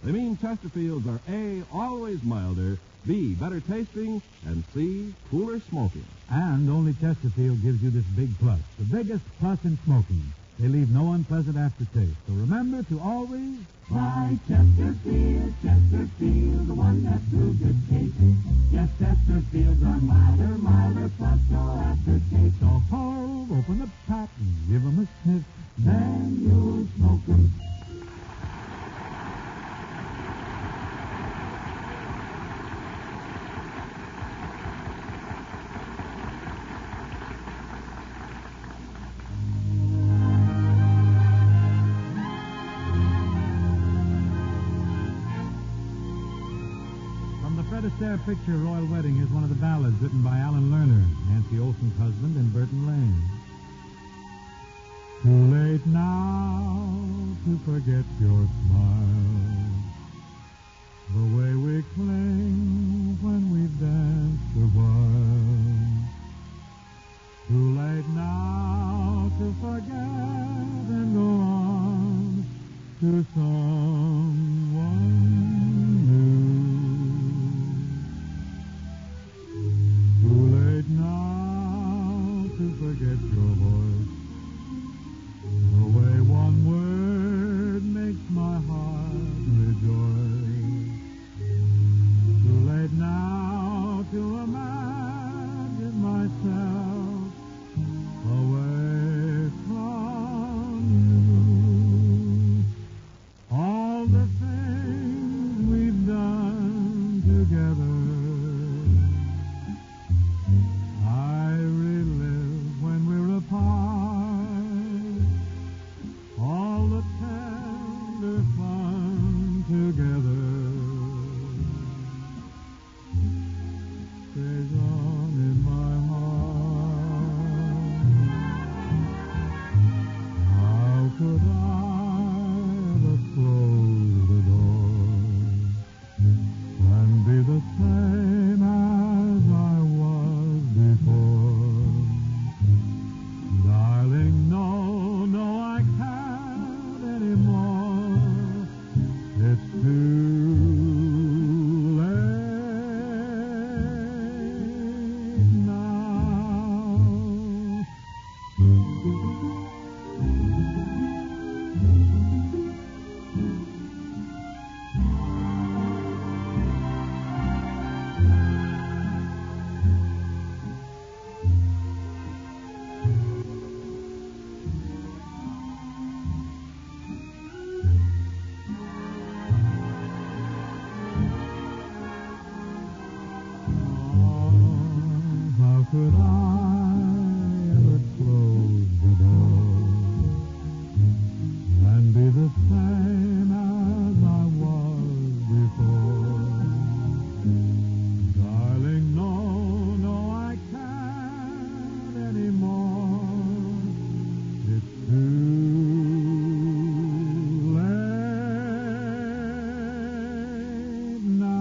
They mean Chesterfields are A, always milder, B, better tasting, and C, cooler smoking. And only Chesterfield gives you this big plus, the biggest plus in smoking. They leave no unpleasant aftertaste. So remember to always buy Chesterfield, Chesterfield, the one that proves its case. Yes, Chesterfields are milder, plus no aftertaste. So ho, open the pack and give 'em a sniff. Then you'll smoke 'em. Astaire picture, Royal Wedding, is one of the ballads written by Alan Lerner, Nancy Olsen's husband, and Burton Lane. Too late now to forget your smile, the way we cling when we've danced a while. Too late now to forget and go on to someone new. Now to forget your voice, the way one word makes my heart rejoice. Too late now to imagine myself away from you. All the things we've done together I relive when we're apart, all the tender fun together stays on in my heart. How could I ever close the door and be the same as I was before? Darling, no, I can't anymore. It's too late now. How could I ever close the door and be the same as I was before? Darling, no, I can't anymore. It's too late now.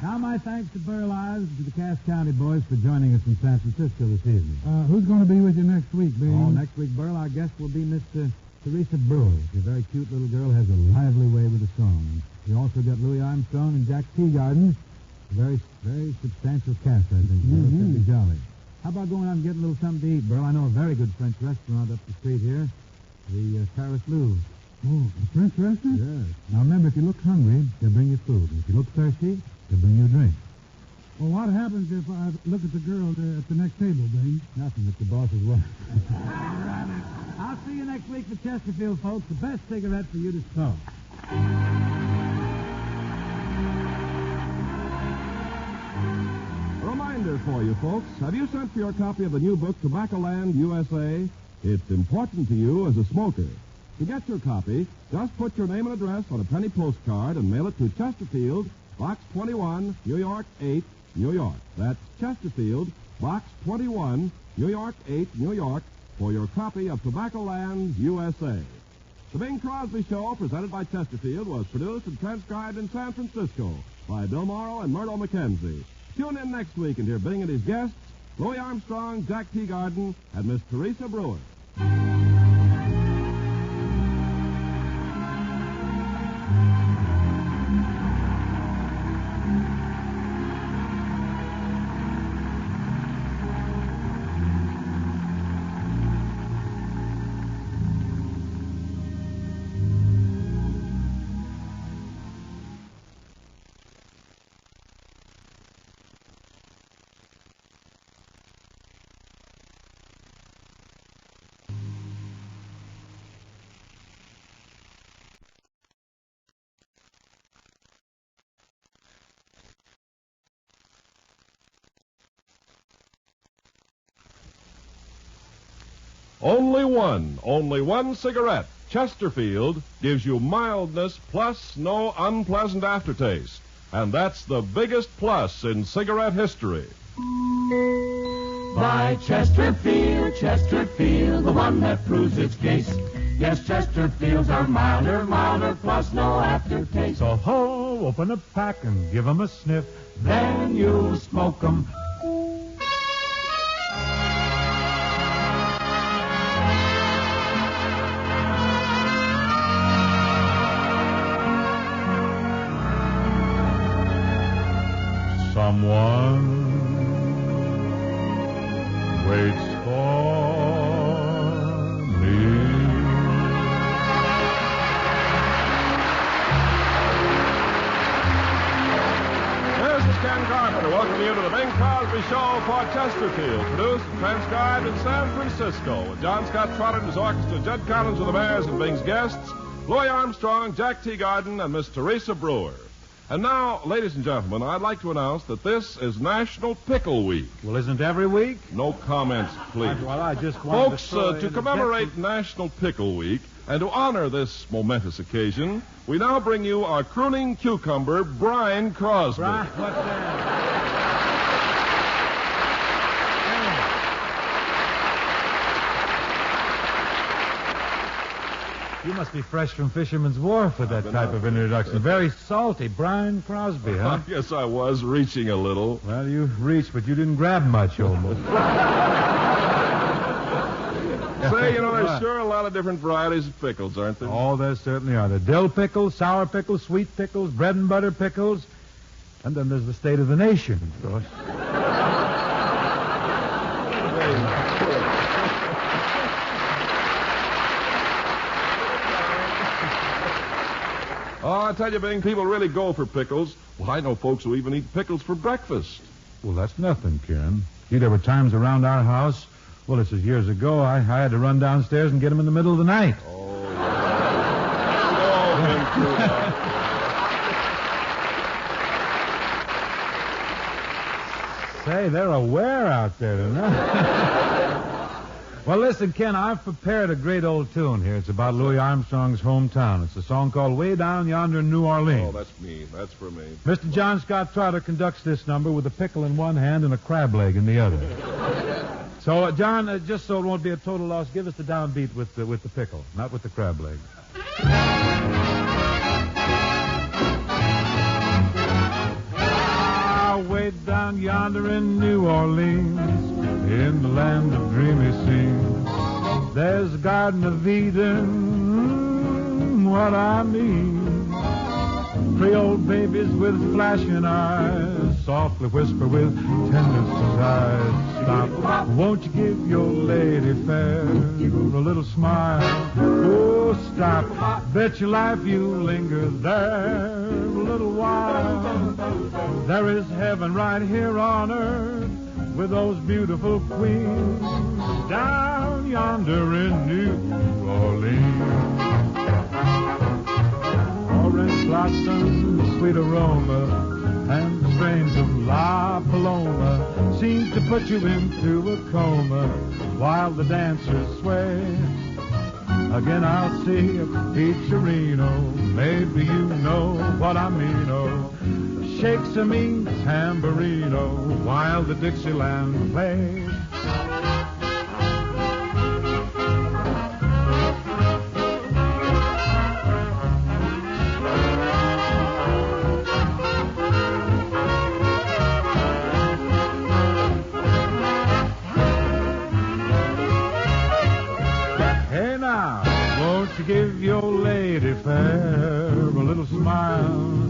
Now, my thanks to Burl, Ives, and to the Cass County boys for joining us in San Francisco this evening. Who's going to be with you next week, Bing? Oh, next week, Burl, our guest will be Miss Teresa Brewer. She's a very cute little girl, has a lively way with the song. We also got Louis Armstrong and Jack Teagarden Very, very substantial cast, I think. That'll be jolly. How about going out and getting a little something to eat, Burl? I know a very good French restaurant up the street here. The Paris Louvre. Oh, a French restaurant? Yes. Now, remember, if you look hungry, they'll bring you food. And if you look thirsty, they'll bring you a drink. Well, what happens if I look at the girl at the next table, Bing? Nothing. It's the boss's wife. I'll see you next week for Chesterfield, folks. The best cigarette for you to smoke. A reminder for you, folks. Have you sent for your copy of the new book, Tobaccoland USA? It's important to you as a smoker. To get your copy, just put your name and address on a penny postcard and mail it to Chesterfield, Box 21, New York 8, New York. That's Chesterfield, Box 21, New York 8, New York, for your copy of Tobaccoland USA. The Bing Crosby Show, presented by Chesterfield, was produced and transcribed in San Francisco by Bill Morrow and Myrtle McKenzie. Tune in next week and hear Bing and his guests, Louis Armstrong, Jack T. Garland, and Miss Teresa Brewer. Only one cigarette. Chesterfield gives you mildness plus no unpleasant aftertaste. And that's the biggest plus in cigarette history. By Chesterfield, Chesterfield, the one that proves its case. Yes, Chesterfields are milder, plus no aftertaste. So ho, open a pack and give 'em a sniff. Then you smoke 'em. Someone waits for me. This is Ken Carpenter welcoming you to the Bing Crosby Show for Chesterfield, produced and transcribed in San Francisco with John Scott Trotter and his orchestra, Judd Collins with the Mares and Bing's guests, Louis Armstrong, Jack T. Garland, and Miss Teresa Brewer. And now, ladies and gentlemen, I'd like to announce that this is National Pickle Week. Well, isn't every week? No comments, please. I just wanted Folks, to commemorate National Pickle Week and to honor this momentous occasion, we now bring you our crooning cucumber, Brian Crosby. Brian, what's that? You must be fresh from Fisherman's Wharf with that type of introduction. Very salty. Brian Crosby, huh? I guess I was reaching a little. Well, you reached, but you didn't grab much, almost. Say, there's sure a lot of different varieties of pickles, aren't there? Oh, there certainly are. The dill pickles, sour pickles, sweet pickles, bread and butter pickles. And then there's the state of the nation, of course. Oh, I tell you, Bing, people really go for pickles. Well, I know folks who even eat pickles for breakfast. Well, that's nothing, Ken. Gee, there were times around our house. Well, this is years ago. I had to run downstairs and get them in the middle of the night. Oh, yeah. Say, they're aware out there tonight. Well, listen, Ken, I've prepared a great old tune here. It's about Louis Armstrong's hometown. It's a song called Way Down Yonder in New Orleans. Oh, that's me. That's for me. Mr. John Scott Trotter conducts this number with a pickle in one hand and a crab leg in the other. So, John, just so it won't be a total loss, give us the downbeat with the pickle, not with the crab leg. Way down yonder in New Orleans, in the land of dreamy scenes, there's a Garden of Eden, what I mean. Creole babies with flashing eyes, softly whisper with tender sighs. Stop, won't you give your lady fair a little smile? Oh, stop, bet your life you'll linger there a little while. There is heaven right here on earth with those beautiful queens down yonder in New Orleans. Orange blossoms, sweet aroma, and the strains of La Paloma seem to put you into a coma while the dancers sway. Again I'll see a Peacherino, maybe you know what I mean, oh. Shakes a mean tambourino while the Dixieland plays. Hey now, won't you give your lady fair a little smile?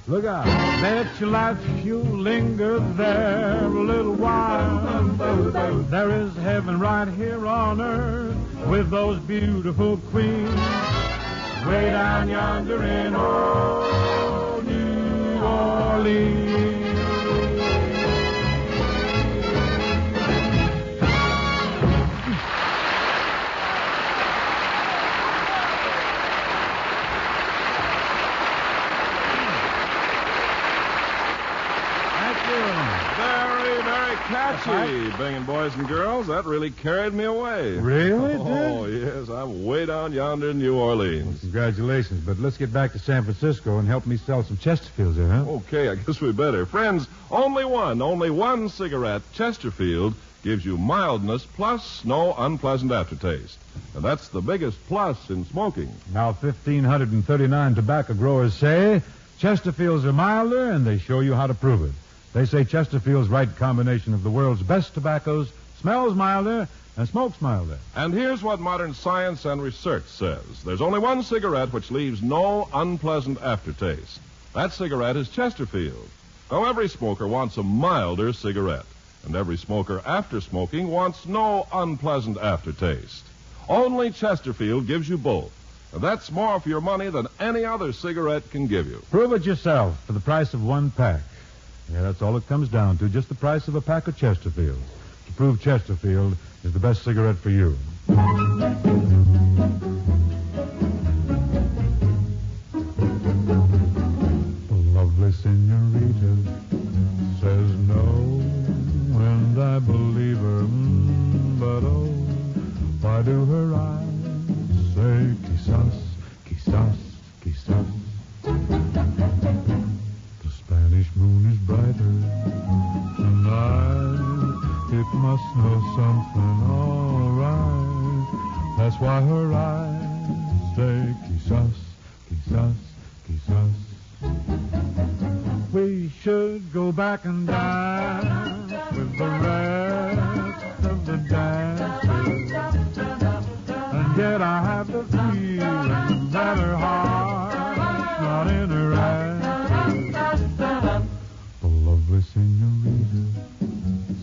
Look out, bet your life you'll linger there a little while. There is heaven right here on earth with those beautiful queens way down yonder in old New Orleans. Catchy, banging boys and girls. That really carried me away. Really? Oh, yes. I'm way down yonder in New Orleans. Well, congratulations, but let's get back to San Francisco and help me sell some Chesterfields there, huh? Okay, I guess we better. Friends, only one cigarette, Chesterfield, gives you mildness plus no unpleasant aftertaste. And that's the biggest plus in smoking. Now, 1,539 tobacco growers say Chesterfields are milder, and they show you how to prove it. They say Chesterfield's right combination of the world's best tobaccos smells milder and smokes milder. And here's what modern science and research says. There's only one cigarette which leaves no unpleasant aftertaste. That cigarette is Chesterfield. Now, every smoker wants a milder cigarette. And every smoker after smoking wants no unpleasant aftertaste. Only Chesterfield gives you both. And that's more for your money than any other cigarette can give you. Prove it yourself for the price of one pack. Yeah, that's all it comes down to, just the price of a pack of Chesterfield. To prove Chesterfield is the best cigarette for you. The lovely senorita says no, and I believe her, but oh, why do her eyes say quizás, quizás, quizás? Spanish moon is brighter tonight. It must know something all right. That's why her eyes say quizás, quizás, quizás. We should go back and dine with the rest of the dancers. And yet I have the feeling that her heart's not in her eyes. The lovely senorita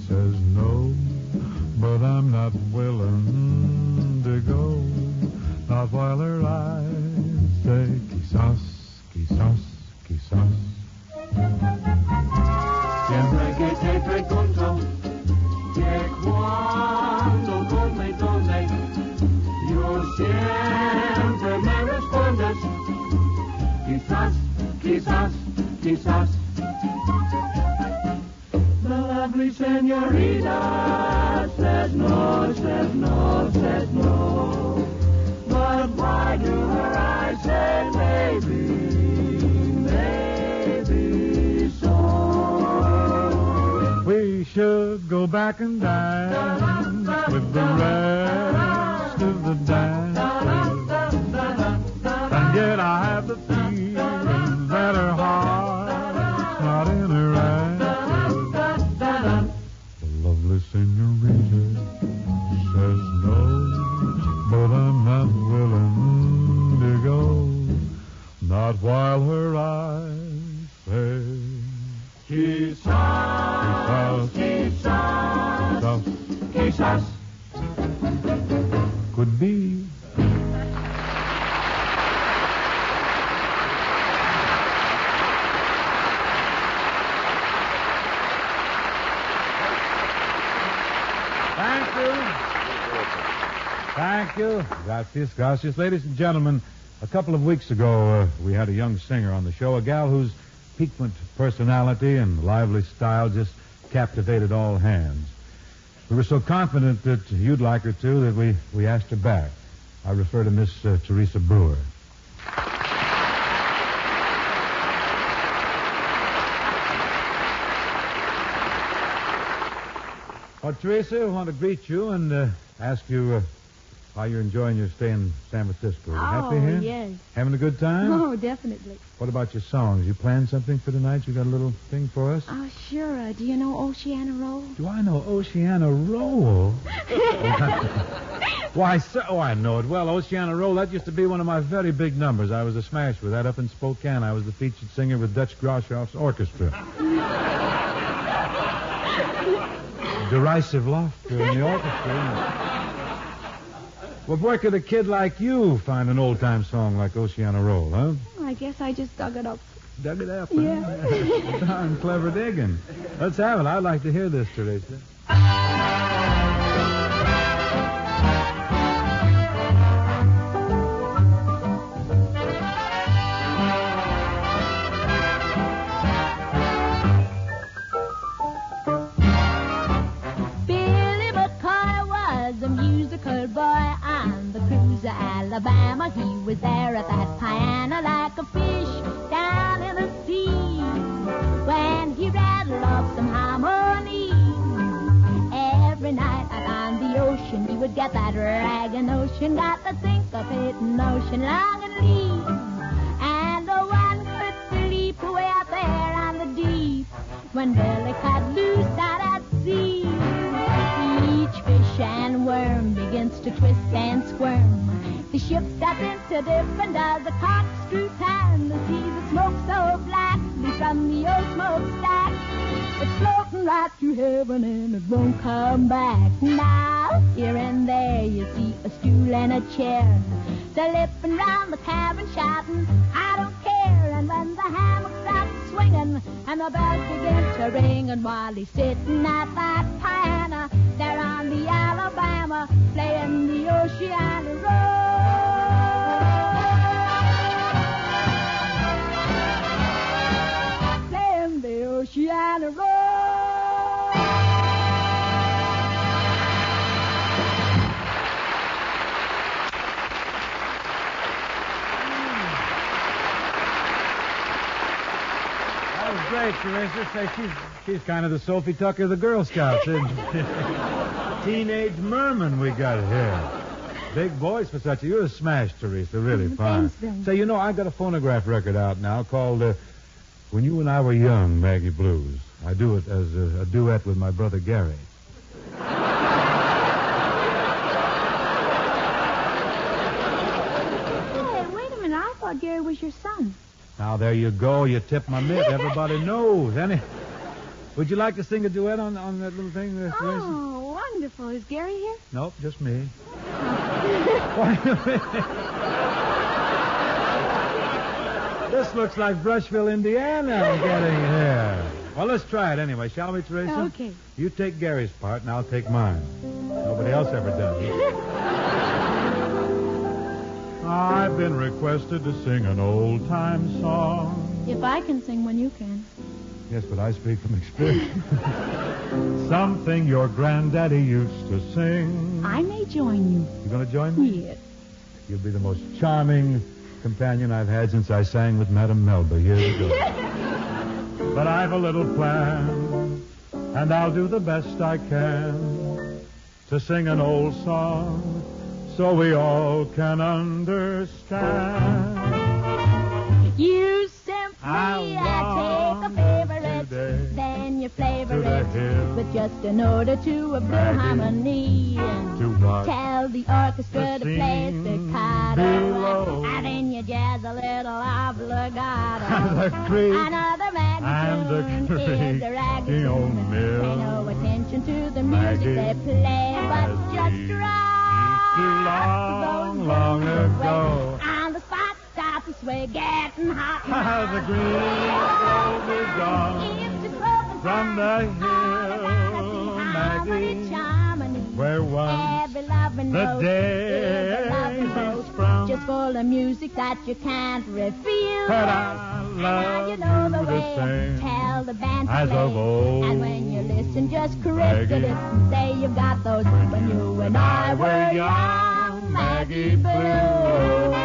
says no, but I'm not willing to go. Not while her eyes say quizás, quizás, quizás. Siempre que te pregunto que cuándo, cómo y dónde, yo siempre me respondes quizás, quizás, quizás. The lovely senorita says no, says no, says no. But why do her eyes say maybe, maybe so? We should go back and dine with the rest of the dancers. And yet I have the feeling that her heart's not in her eyes. The lovely senorita says no, but I'm not willing to go. Not while her eyes say you. Gracias. Ladies and gentlemen, a couple of weeks ago, we had a young singer on the show, a gal whose piquant personality and lively style just captivated all hands. We were so confident that you'd like her, too, that we asked her back. I refer to Miss Teresa Brewer. Well, Teresa, I want to greet you and ask you how you're enjoying your stay in San Francisco. You happy here? Yes. Having a good time? Oh, definitely. What about your songs? You planned something for tonight? You got a little thing for us? Oh, sure. Do you know Oceana Roll? Do I know Oceana Roll? Why, so I know it well. Oceana Roll, that used to be one of my very big numbers. I was a smash with that up in Spokane. I was the featured singer with Dutch Groshoff's orchestra. Derisive laughter in the orchestra. Well, where could a kid like you find an old-time song like Oceana Roll, huh? I guess I just dug it up. Dug it up, Yeah. Huh? Darn clever digging. Let's have it. I'd like to hear this, Teresa. Alabama, he was there at that piano like a fish down in the sea. When he rattled off some harmony, every night out on the ocean, he would get that ragged notion, got the syncopating notion long and lean. And the one could sleep away out there on the deep when Billy cut loose out at sea. Each fish and worm begins to twist and squirm. The ship steps into different as the corkscrew time. The seas that smoke so blackly from the old smokestack. It's floating right to heaven and it won't come back. Now, here and there you see a stool and a chair. Slipping round the cabin shouting, I don't care. And when the hammock stops swinging and the bells begin to ring, and while he's sitting at that piano there on the Alabama, playing the Oceana Roll. Oceana Roll. That was great, Teresa. Say, she's kind of the Sophie Tucker of the Girl Scouts. Teenage merman we got here. Big voice for such a... You're a smash, Teresa. Really fine. Thanks, Bill. Say, you know, I got a phonograph record out now called... When You and I Were Young, Maggie Blues. I do it as a duet with my brother Gary. Hey, wait a minute. I thought Gary was your son. Now, there you go. You tipped my mitt. Everybody knows. Would you like to sing a duet on that little thing? Oh, wonderful. Is Gary here? Nope, just me. This looks like Brushville, Indiana I'm getting here. Well, let's try it anyway, shall we, Teresa? Okay. You take Gary's part, and I'll take mine. Nobody else ever does. I've been requested to sing an old-time song. If I can sing one, you can. Yes, but I speak from experience. Something your granddaddy used to sing. I may join you. You going to join me? Yes. You'll be the most charming companion I've had since I sang with Madame Melba years ago. But I've a little plan, and I'll do the best I can to sing an old song so we all can understand. You simply take a favorite, then you flavor it with just a note or two of blue harmony. Tell the orchestra to play staccato, and then you jazz a little obligato. Another magazine is a ragged tune. Pay no attention to the music they play, but just rock long ago. On the spot, stop and sway, getting hot. The green grove is gone from the hill, Maggie, where once the day It's full of music that you can't refuse. But I love you know the you the way same tell the band to as play. of old. And when you listen, just correct Maggie. it and say you've got those when you and I were young, Maggie Blue.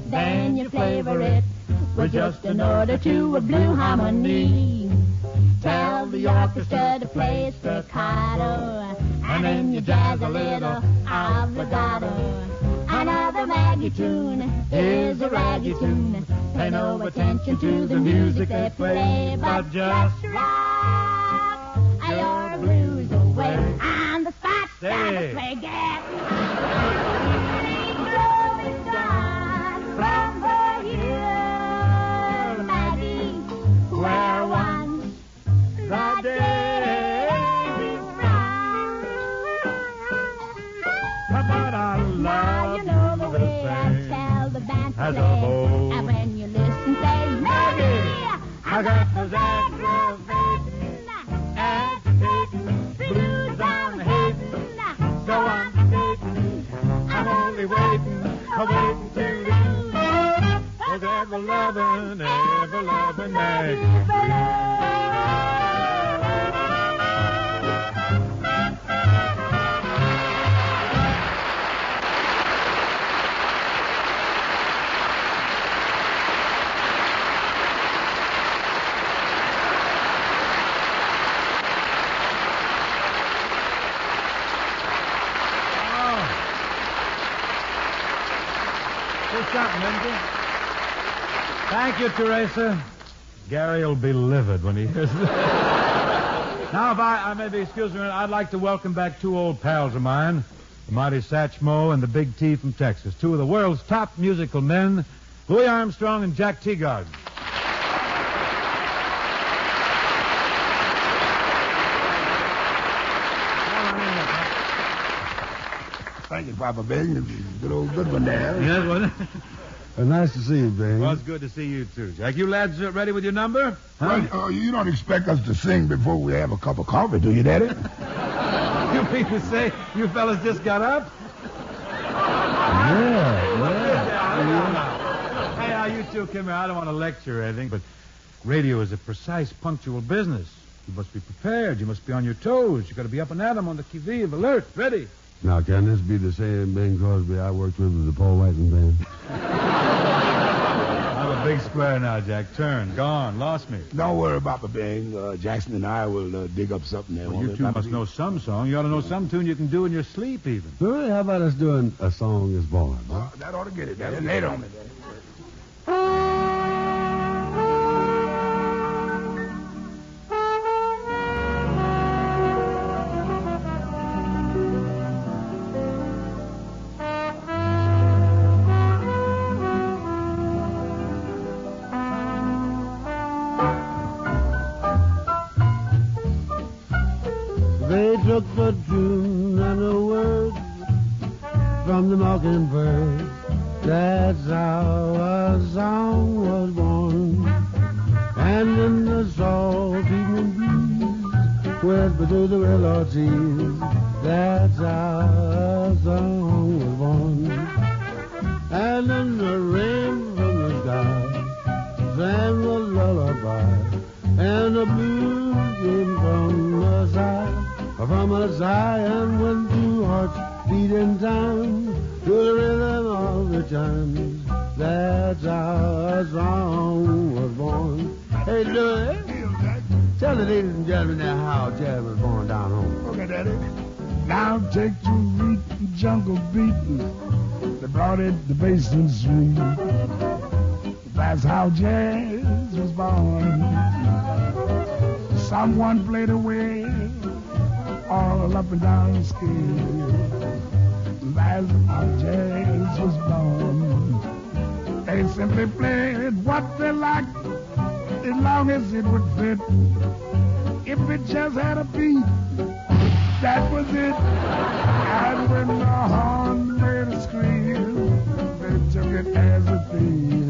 Then you flavor it with just an note or two of blue harmony. Tell the orchestra to play staccato, and then you jazz a little of legato. Another Maggie tune is a raggy tune. Pay no attention to the music they play, but just rock your blues away on the spot. Gotta play gas. From the hill, Maggie, where once the daisy sprung. But I love now you know the way I tell the band to as play. of old. And when you listen, say, Maggie, I got those aggravating, agitating blues I'm hating. So I'm skating, I'm only waiting to lose. Was ever loving Maggie. Thank you, Teresa. Gary will be livid when he hears that. Now, if I may be excused a minute, I'd like to welcome back two old pals of mine, the mighty Satchmo and the Big T from Texas, two of the world's top musical men, Louis Armstrong and Jack Teagarden. Thank you, Papa Bing. Good one there. Yes, wasn't it? Nice to see you, Bing. Well, it's good to see you, too, Jack. You lads ready with your number? Huh? Well, you don't expect us to sing before we have a cup of coffee, do you, Daddy? You mean to say you fellas just got up? Yeah. Hey, now, you two come here. I don't want to lecture or anything, but radio is a precise, punctual business. You must be prepared. You must be on your toes. You got to be up and at 'em on the qui-vive, alert, ready. Now, can this be the same Bing Crosby I worked with the Paul Whiting band? I'm a big square now, Jack. Turn. Gone. Lost me. Don't worry, Papa Bing. Jackson and I will dig up something there. Well, you two must know some song. You ought to know some tune you can do in your sleep, even. Well, how about us doing A Song Is Born? That ought to get it, Daddy. Lay it on me, Daddy. They took the tune and the words from the mockingbird. That's how a song was born. And in the soft evening breeze, whisper to the willow trees. That's how a song was born. And in the rain from the sky, sang the lullaby, and the blues came from the side. From a sigh, and when two hearts beat in time to the rhythm of the chimes, that's how a song was born. Hey, Louis, tell the ladies and gentlemen now how jazz was born down home. Okay, Daddy. Now take to read the jungle beating. They brought it to Basin Street. That's how jazz was born. Someone played away all up and down the scale. That's how jazz was born. They simply played what they liked as long as it would fit. If it just had a beat, that was it. And when the horn made a scream, they took it as a theme.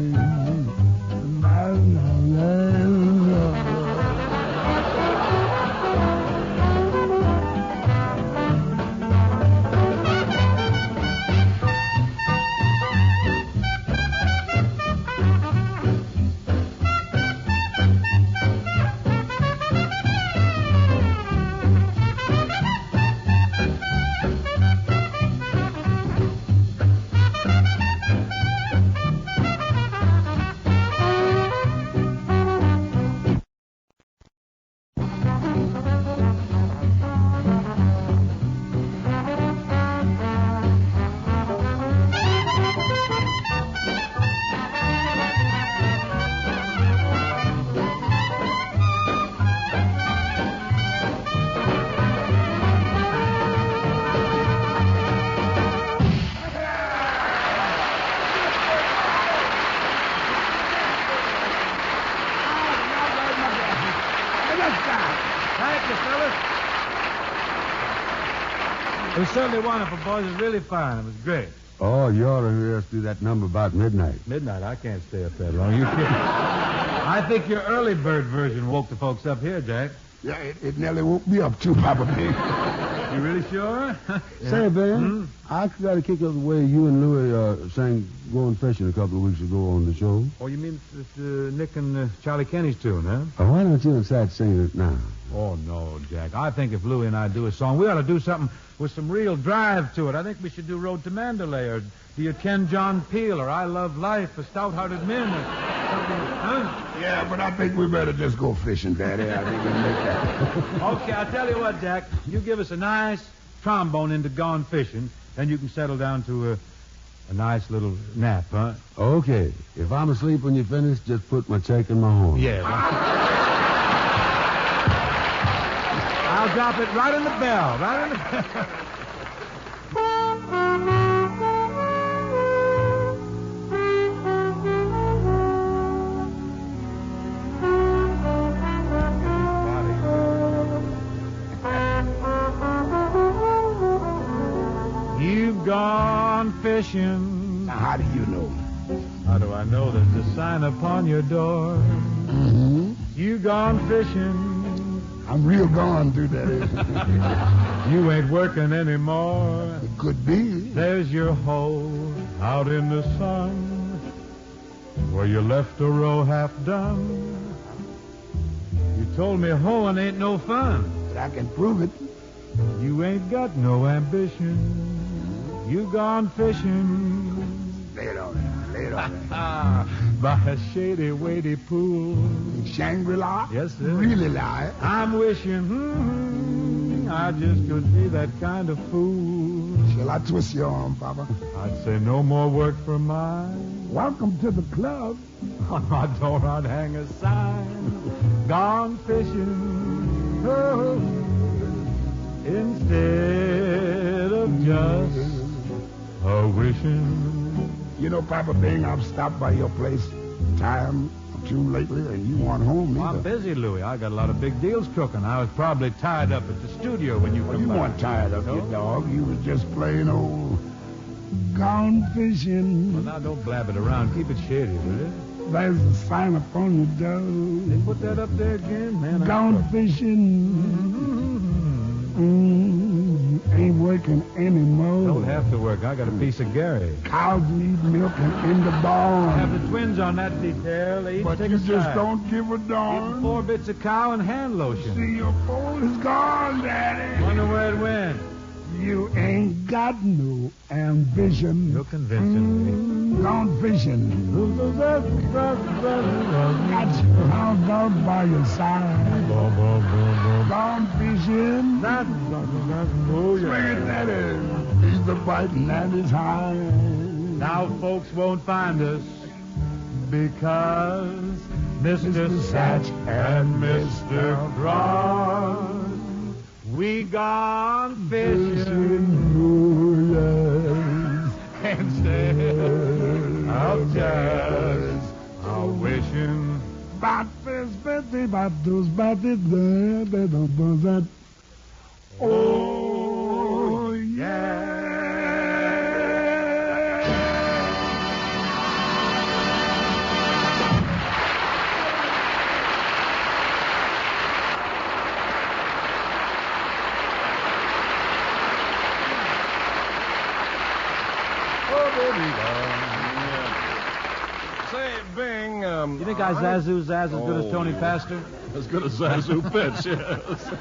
It was certainly wonderful, boys. It was really fine. It was great. Oh, you ought to hear us do that number about midnight. Midnight? I can't stay up that long. You kidding? I think your early bird version woke the folks up here, Jack. Yeah, it nearly woke me up, too, Papa Bing. You really sure? Say, Ben, I actually got a kick of the way you and Louie sang Going Fishing a couple of weeks ago on the show. Oh, you mean Nick and Charlie Kenny's tune, huh? Why don't you and Sat sing it now? Oh, no, Jack. I think if Louie and I do a song, we ought to do something with some real drive to it. I think we should do Road to Mandalay, or Do You Ken John Peel, or I Love Life, or Stout-Hearted Men, or something, huh? Yeah, but I think we better just go fishing, Daddy. I think we'll make that. Okay, I'll tell you what, Jack. You give us a nice trombone into Gone Fishing, then you can settle down to a nice little nap, huh? Okay. If I'm asleep when you finish, just put my check in my horn. Yeah. I'll drop it right in the bell, right in the bell. You've gone fishing. Now, how do you know? How do I know? There's a sign upon your door. Mm-hmm. You've gone fishing. I'm real gone through that. You ain't working anymore. It could be. There's your hoe out in the sun where you left a row half done. You told me hoeing ain't no fun. But I can prove it. You ain't got no ambition. You gone fishing. Lay it on there. Lay it on there. By a shady, weighty pool. Shangri-La? Yes, sir. Really lie. I'm wishing I just could be that kind of fool. Shall I twist your arm, Papa? I'd say no more work for mine. Welcome to the club. On my door I'd hang a sign. Gone fishing. Oh, instead of just a wishing. You know, Papa Bing, I've stopped by your place time or two lately, and you weren't home either. I'm busy, Louie. I got a lot of big deals cooking. I was probably tied up at the studio when you come by. You weren't tired of your dog. You was just plain old gone fishing. Well, now, don't blab it around. Keep it shady, will you? There's a sign upon the door. They put that up there again, man. Gone fishing. Ain't working anymore. Don't have to work. I got a piece of Gary. Cows need milking in the barn. I have the twins on that detail. They each but take you a just side. Don't give a darn. 4 bits of cow and hand lotion. See, your phone is gone, Daddy. Wonder where it went. You ain't got no ambition. You're convincing me. Gone fishing. Got your house out by your side. Gone fishing. Swing it, Daddy. He's the biting and he's high. Now folks won't find us because Mr. Satch and Mr. Broad We gone fishing. Instead of just a wishing. Oh, yeah. Say, Bing, You think I Zazu Zaz as good as Tony Pastor? As good as Zazu Pitch, yes.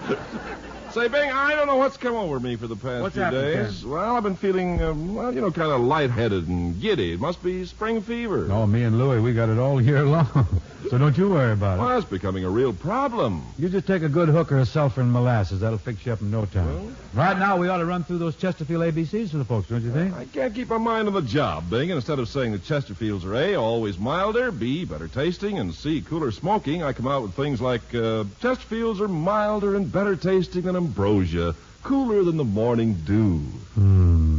Say, Bing, I don't know what's come over me for the past few days. Ken? Well, I've been feeling, kind of lightheaded and giddy. It must be spring fever. Oh, me and Louie, we got it all year long. So don't you worry about it. Well, it's becoming a real problem. You just take a good hooker of sulfur and molasses. That'll fix you up in no time. Right now, we ought to run through those Chesterfield ABCs for the folks, don't you think? I can't keep my mind on the job, Bing. And instead of saying that Chesterfields are A, always milder, B, better tasting, and C, cooler smoking, I come out with things like Chesterfields are milder and better tasting than ambrosia, cooler than the morning dew.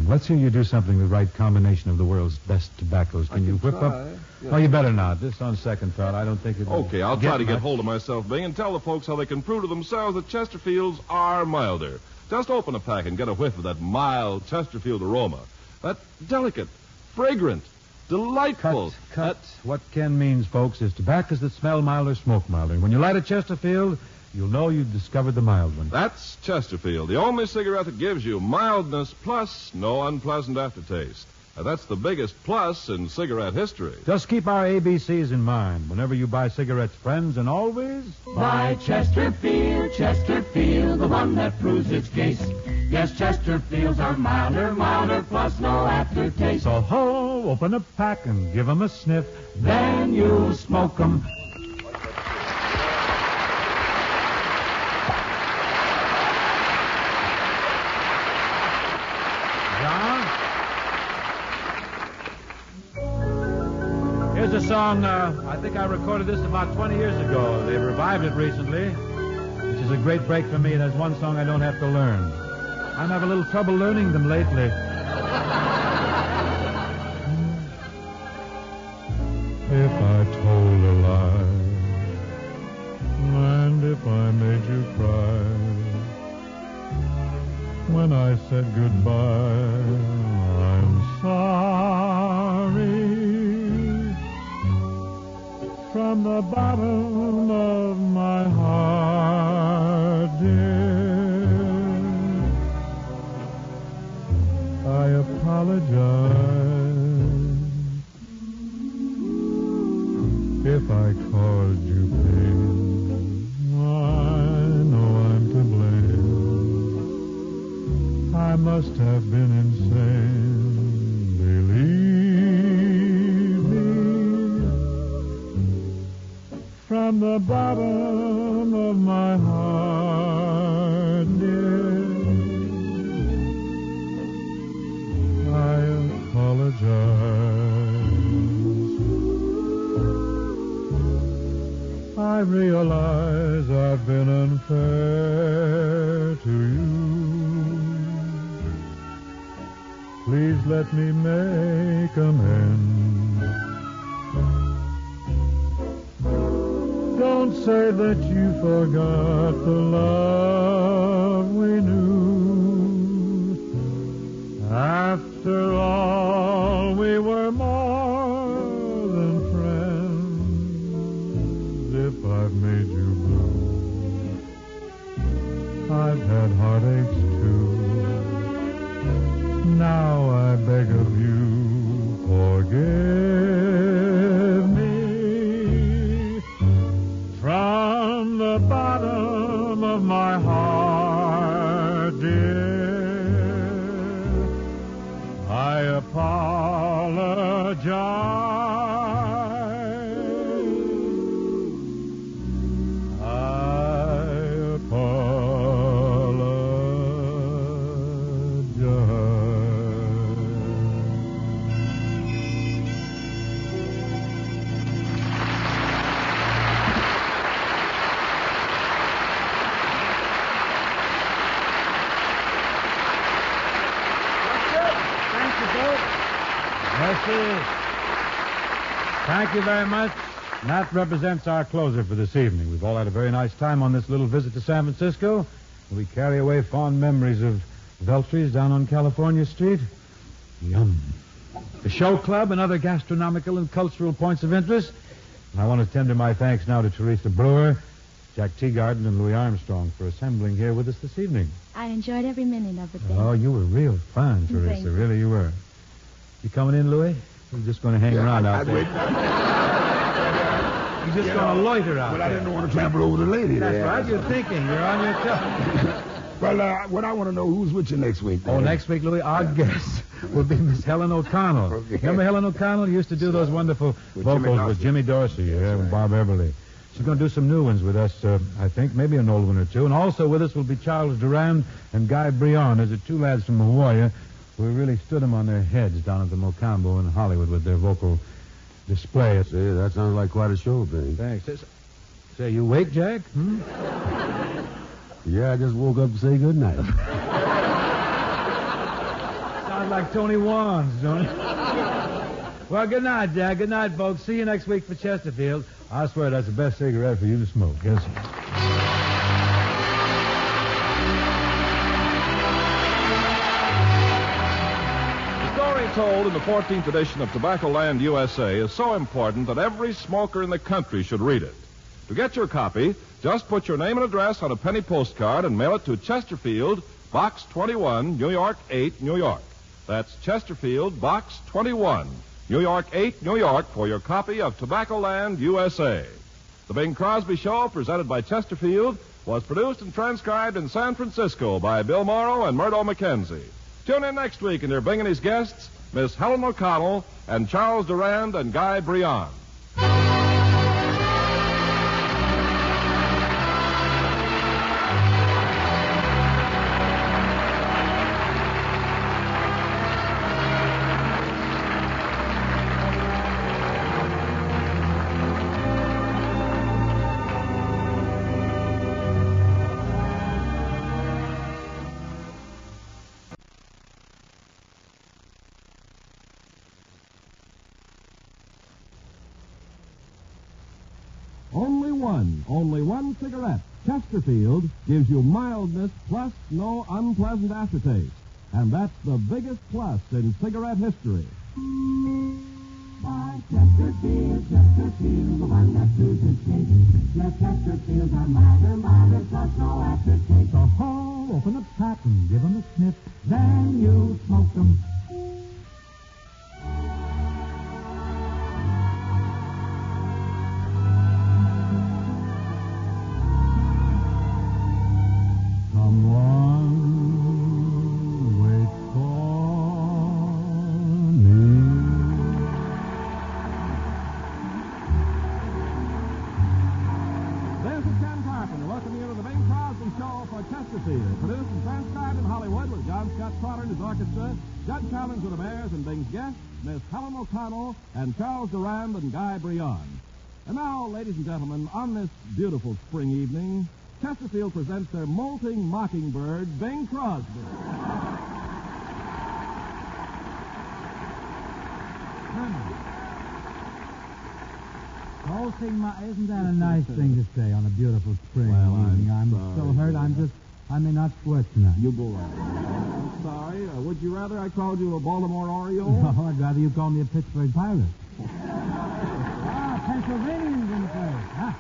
Let's hear you do something with the right combination of the world's best tobaccos. Can you whip up? Yeah. Well, you better not. Just on second thought, I don't think it. Okay, I'll try to get hold of myself, Bing, and tell the folks how they can prove to themselves that Chesterfields are milder. Just open a pack and get a whiff of that mild Chesterfield aroma. That delicate, fragrant, delightful. Cut. What Ken means, folks, is tobaccos that smell milder, smoke milder. And when you light a Chesterfield, you'll know you've discovered the mild one. That's Chesterfield, the only cigarette that gives you mildness plus no unpleasant aftertaste. Now, that's the biggest plus in cigarette history. Just keep our ABCs in mind whenever you buy cigarettes, friends, and always Buy Chesterfield, Chesterfield, the one that proves its case. Yes, Chesterfields are milder, plus no aftertaste. So ho, open a pack and give 'em a sniff. Then you'll smoke 'em. Here's a song, I think I recorded this about 20 years ago. They've revived it recently, which is a great break for me. There's one song I don't have to learn. I'm having a little trouble learning them lately. If I told a lie, and if I made you cry, when I said goodbye, I'm sorry. From the bottom of my heart, dear, I apologize if I caused you pain. I know I'm to blame. I must have been insane, believe me. From the bottom of my heart, dear, I apologize. I realize I've been unfair to you. Please let me make amends. Don't say that you forgot the love we knew. After all, we were more than friends. If I've made you blue, I've had heartaches too. Now I beg of you, forgive me. From the bottom of my heart, dear, I apologize. Chester, thank you very much. That represents our closer for this evening. We've all had a very nice time on this little visit to San Francisco. We carry away fond memories of Veltry's down on California Street. Yum. The show club and other gastronomical and cultural points of interest. And I want to tender my thanks now to Teresa Brewer, Jack Teagarden, and Louis Armstrong for assembling here with us this evening. I enjoyed every minute of it. Oh, you were real fun, Teresa. Thank you. Really, you were. You coming in, Louis? You're just going to hang around out there. You're just going to loiter out there. But I didn't want to trample over the lady. That's there. right. You're thinking. You're on your toes. Well, what I want to know, who's with you next week? Oh, next week, Louis, our guest will be Miss Helen O'Connell. Okay. Remember Helen O'Connell? Used to do those wonderful vocals with Jimmy Dorsey, with Bob Everly. She's going to do some new ones with us, I think, maybe an old one or two. And also with us will be Charles Durand and Guy Brion. Those are two lads from Hawaii who really stood them on their heads down at the Mocambo in Hollywood with their vocal display. Say, that sounds like quite a show, Bing. Thanks. Say, you awake, Jack? Yeah, I just woke up to say good night. Sounds like Tony Wands, don't it? Well, good night, Jack. Good night, folks. See you next week for Chesterfield. I swear that's the best cigarette for you to smoke. Yes, sir. The story told in the 14th edition of Tobacco Land USA is so important that every smoker in the country should read it. To get your copy, just put your name and address on a penny postcard and mail it to Chesterfield, Box 21, New York 8, New York. That's Chesterfield, Box 21, New York 8, New York, for your copy of Tobacco Land USA. The Bing Crosby Show, presented by Chesterfield, was produced and transcribed in San Francisco by Bill Morrow and Murdo McKenzie. Tune in next week and hear Bing and his guests, Miss Helen O'Connell and Charles Durand and Guy Brion. Only one cigarette. Chesterfield gives you mildness plus no unpleasant aftertaste. And that's the biggest plus in cigarette history. By Chesterfield, Chesterfield, the one that soothes taste. Yes, Chesterfields are milder, plus no aftertaste. So ho, open a patent, give 'em a sniff, then you smoke 'em. Judd Collins with the Bears and Bing's guests, Miss Helen O'Connell and Charles Durand and Guy Brion. And now, ladies and gentlemen, on this beautiful spring evening, Chesterfield presents their molting mockingbird, Bing Crosby. Oh, isn't that a nice thing to say on a beautiful spring evening? I'm so hurt, I may not sweat tonight. You go right. I'm sorry. Would you rather I called you a Baltimore Oriole? No, I'd rather you call me a Pittsburgh Pirate. Pennsylvanians in the place.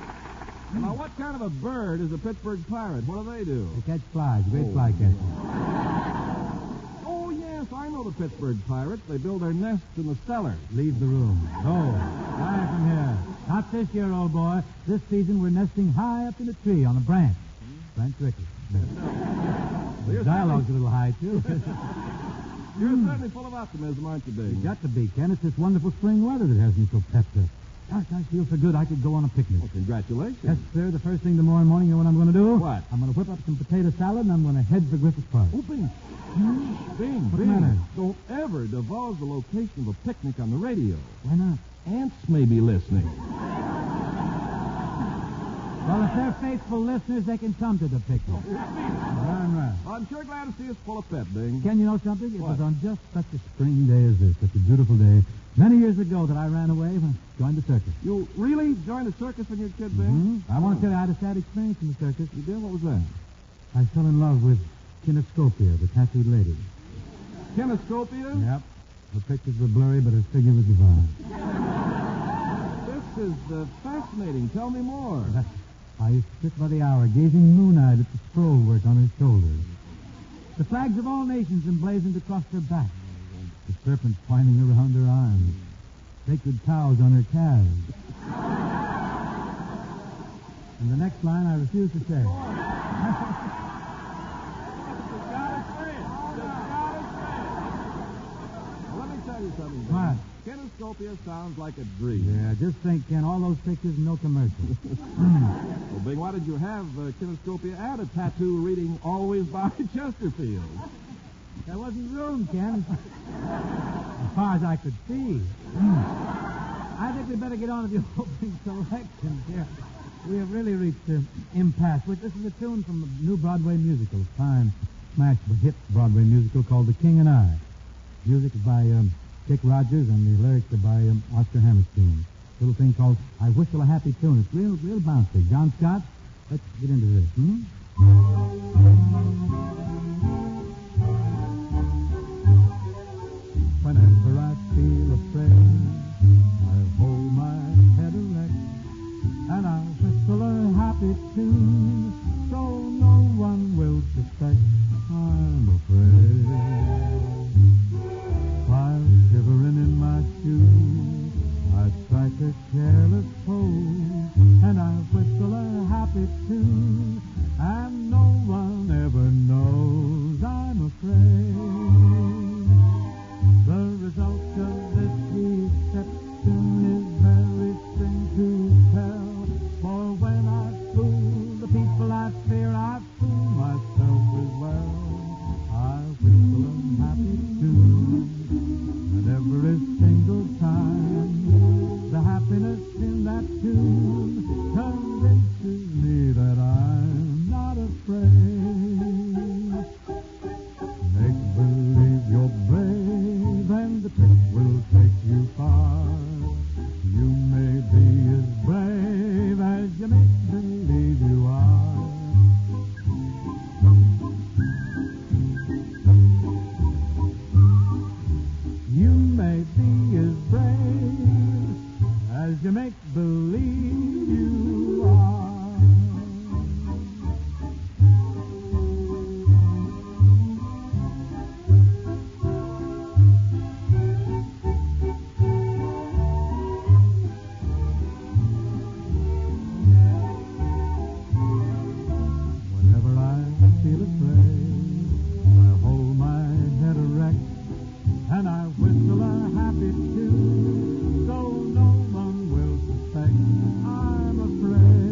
Now, what kind of a bird is a Pittsburgh Pirate? What do they do? They catch flies. Great fly catcher. Oh, yes, I know the Pittsburgh Pirates. They build their nests in the cellars. Leave the room. Oh, fly from here. Not this year, old boy. This season we're nesting high up in a tree on a branch. Branch Ricketts. The dialogue's a little high, too. You're certainly full of optimism, aren't you, Big? You got to be, Ken. It's this wonderful spring weather that has me so pepped up. Gosh, I feel so good I could go on a picnic. Well, congratulations. Yes, sir. The first thing tomorrow morning, you know what I'm going to do? What? I'm going to whip up some potato salad, and I'm going to head for Griffith Park. Oh, Bing. Bing, What's the matter? Don't ever divulge the location of a picnic on the radio. Why not? Ants may be listening. Well, if they're faithful listeners, they can come to the picnic. Darn right. Well, I'm sure glad to see us full of pep, Bing. Ken, you know something? It What? was on just such a spring day as this, such a beautiful day, many years ago that I ran away and joined the circus. You really joined the circus when you were a kid, Bing? I want to tell you I had a sad experience in the circus. You did? What was that? I fell in love with Kinescopia, the tattooed lady. Kinescopia? Yep. Her pictures were blurry, but her figure was divine. This is fascinating. Tell me more. I used to sit by the hour, gazing moon-eyed at the scroll work on her shoulders. The flags of all nations emblazoned across her back. The serpent twining around her arms. Sacred cows on her calves. And the next line I refuse to say. Let me tell you something, What? Bing. Kinescopia sounds like a dream. Yeah, just think, Ken, all those pictures and no commercials. Well, Bing, why did you have Kinescopia add a tattoo reading always by Chesterfield? There wasn't room, Ken. As far as I could see. I think we'd better get on with the opening selections here. We have really reached an impasse. This is a tune from a new Broadway musical, a fine, smash hit Broadway musical called The King and I. Music is by Dick Rogers, and the lyrics are by Oscar Hammerstein. A little thing called I Whistle a Happy Tune. It's real bouncy. John Scott, let's get into this. Whenever I feel afraid, I hold my head erect, and I whistle a happy tune, so no one will suspect I'm afraid. While shivering in my shoes, I strike a careless pose, and I whistle a happy tune, and no one ever knows I'm afraid. The result of this deception is very strange to tell, for when I fool the people I fear, I fool myself as well. I whistle a happy tune, and every single time the happiness in that tune convinces me that I'm not afraid. Make believe you're brave, and the trick will take you far. You may be as brave as you make believe you are. You may be as brave as you make believe you are. Whenever I feel afraid, I hold my head erect, and I whistle a happy tune, so no one will suspect I'm afraid.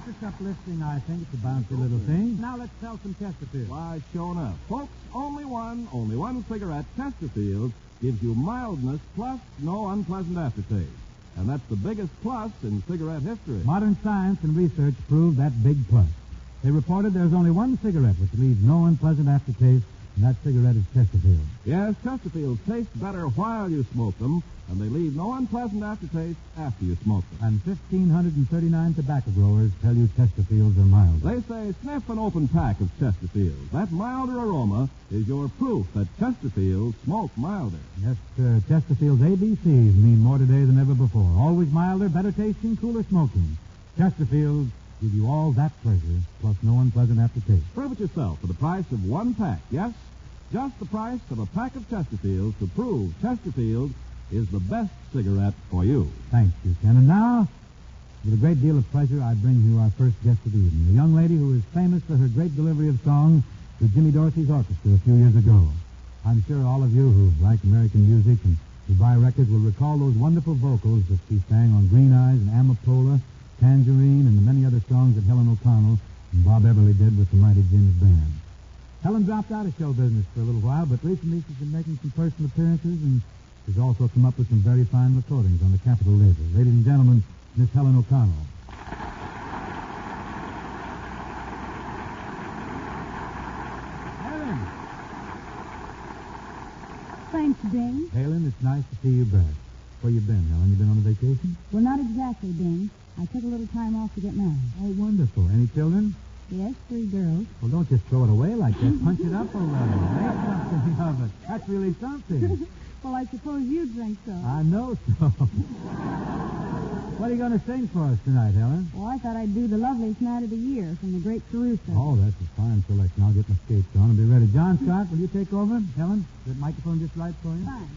It's uplifting, I think. It's a bouncy little thing. Now let's sell some Chesterfield. Why, sure enough. Folks, only one cigarette, Chesterfield, gives you mildness plus no unpleasant aftertaste. And that's the biggest plus in cigarette history. Modern science and research prove that big plus. They reported there's only one cigarette which leaves no unpleasant aftertaste, and that cigarette is Chesterfield. Yes, Chesterfield taste better while you smoke them, and they leave no unpleasant aftertaste after you smoke them. And 1,539 tobacco growers tell you Chesterfields are mild. They say sniff an open pack of Chesterfield. That milder aroma is your proof that Chesterfield smoke milder. Yes, Chesterfield's ABCs mean more today than ever before. Always milder, better tasting, cooler smoking. Chesterfield give you all that pleasure, plus no unpleasant aftertaste. Prove it yourself for the price of one pack. Yes, just the price of a pack of Chesterfield to prove Chesterfield is the best cigarette for you. Thank you, Ken. And now, with a great deal of pleasure, I bring you our first guest of the evening, a young lady who is famous for her great delivery of songs with Jimmy Dorsey's orchestra a few years ago. I'm sure all of you who like American music and who buy records will recall those wonderful vocals that she sang on Green Eyes and Amapola, Tangerine, and the many other songs that Helen O'Connell and Bob Everly did with the Mighty Jim's band. Helen dropped out of show business for a little while, but recently she's been making some personal appearances, and she's also come up with some very fine recordings on the Capitol label. Ladies and gentlemen, Miss Helen O'Connell. Helen! Thanks, Bing. Helen, it's nice to see you back. Where you been, Helen? You been on a vacation? Well, not exactly, Bing. I took a little time off to get married. Oh, wonderful. Any children? Yes, 3 girls. Well, don't just throw it away like that. Punch it up a little. Make something of it. That's really something. Well, I suppose you think so. I know so. What are you going to sing for us tonight, Helen? Well, I thought I'd do The Loveliest Night of the Year from the great Teresa. Oh, that's a fine selection. I'll get my skates on and be ready. John Scott, will you take over? Helen, is that microphone just right for you? Fine.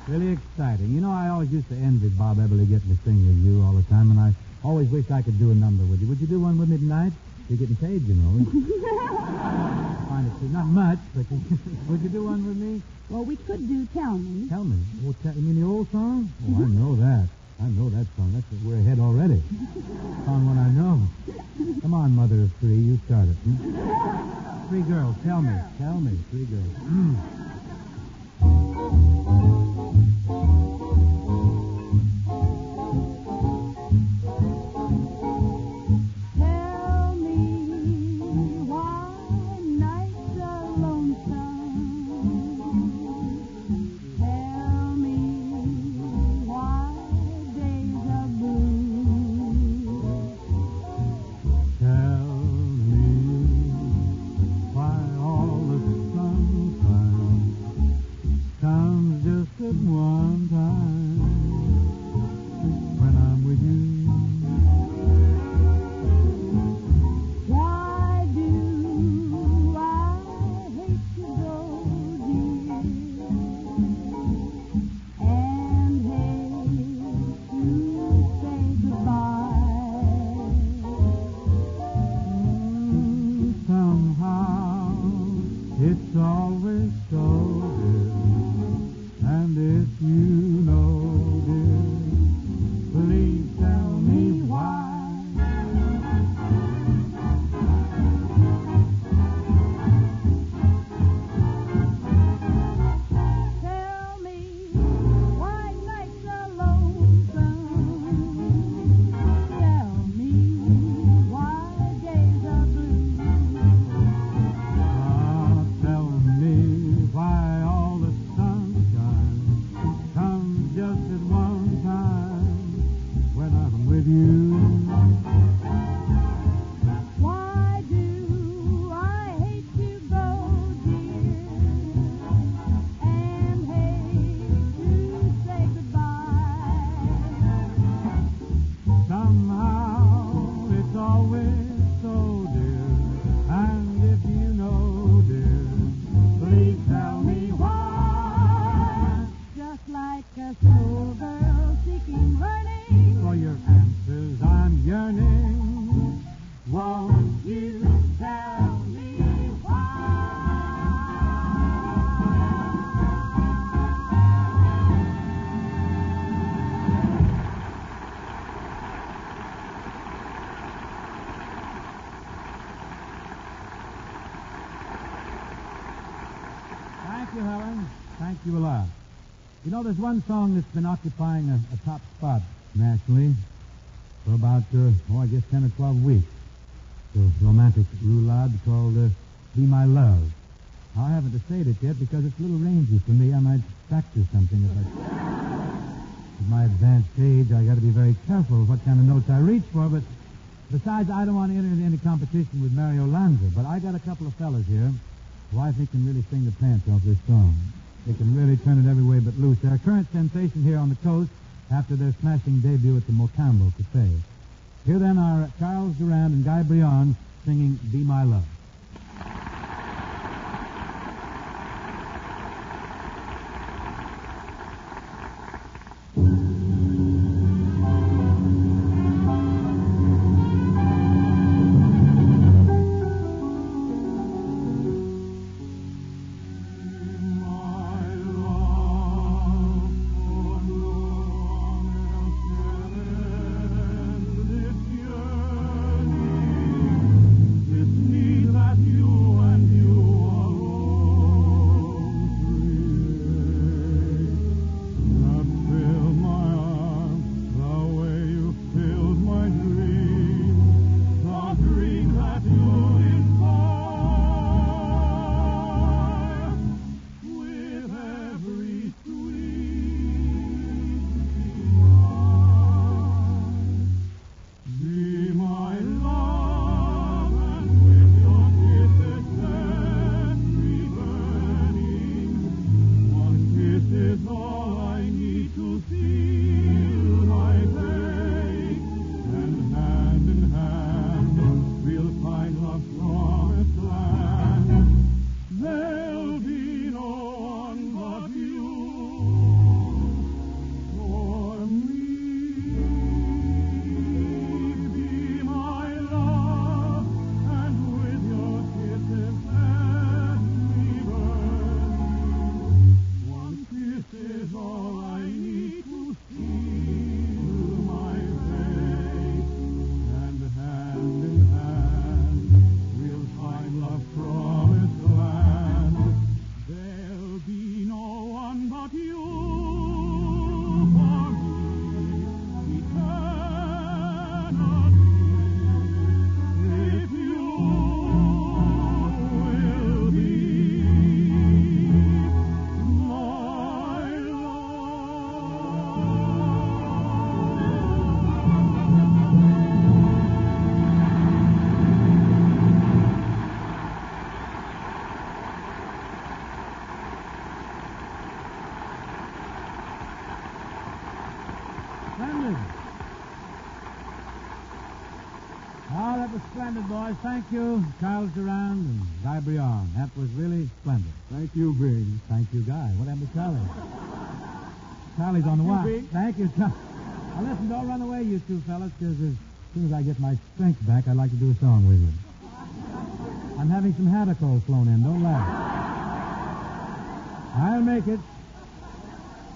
Really exciting. You know, I always used to envy Bob Everly getting to sing with you all the time, and I always wished I could do a number with you. Would you do one with me tonight? You're getting paid, you know. Find it, not much, but would you do one with me? Well, we could do Tell Me. Tell Me? Oh, you mean the old song? Oh, I know that. I know that song. We're ahead already. Found one I know. Come on, mother of 3, you start it. 3 girls, tell me. Tell me, 3 girls. so, dear. And if you know, dear, please tell me why. Tell me why nights are lonesome. Tell me why days are blue. Tell me why all the sunshine comes just at one time when I'm with you. Why do I hate to go, dear, and hate to say goodbye? Somehow it's always so, dear. And if you know, dear, please tell me why. Just like a schoolgirl seeking learning. For your answers I'm yearning. Won't you tell me why? Thank you, Helen. Thank you a lot. You know, there's one song that's been occupying a top spot nationally for about, I guess 10 or 12 weeks. The romantic roulade called Be My Love. Now, I haven't essayed it yet because it's a little rangy for me. I might practice something if I... At my advanced age, I got to be very careful what kind of notes I reach for, but besides, I don't want to enter into any competition with Mario Lanza, but I got a couple of fellas here who I think can really sing the pants off this song. They can really turn it every way but loose. They're a current sensation here on the coast after their smashing debut at the Mocambo Cafe. Here then are Charles Durand and Guy Brion singing Be My Love. Oh, that was splendid, boys. Thank you, Charles Durand and Guy Brion. That was really splendid. Thank you, Big. Thank you, Guy. What happened to Charlie? Charlie's on the Thank you, wire. Big. Thank you, Charlie. Now, listen, don't run away, you two fellas, because as soon as I get my strength back, I'd like to do a song with you. I'm having some Habacoles flown in. Don't laugh. I'll make it.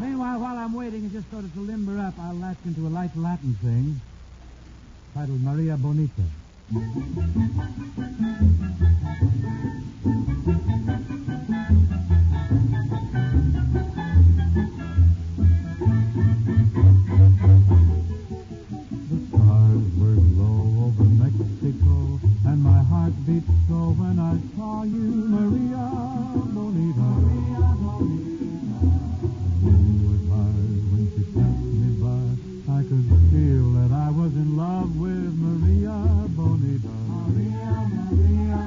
Meanwhile, while I'm waiting, and just sort of to limber up, I'll latch into a light Latin thing titled Maria Bonita. And my heart beat so when I saw you, Maria Bonita. Maria Bonita. The moon was high when she passed me by. I could feel that I was in love with Maria Bonita. Maria, Maria, Maria.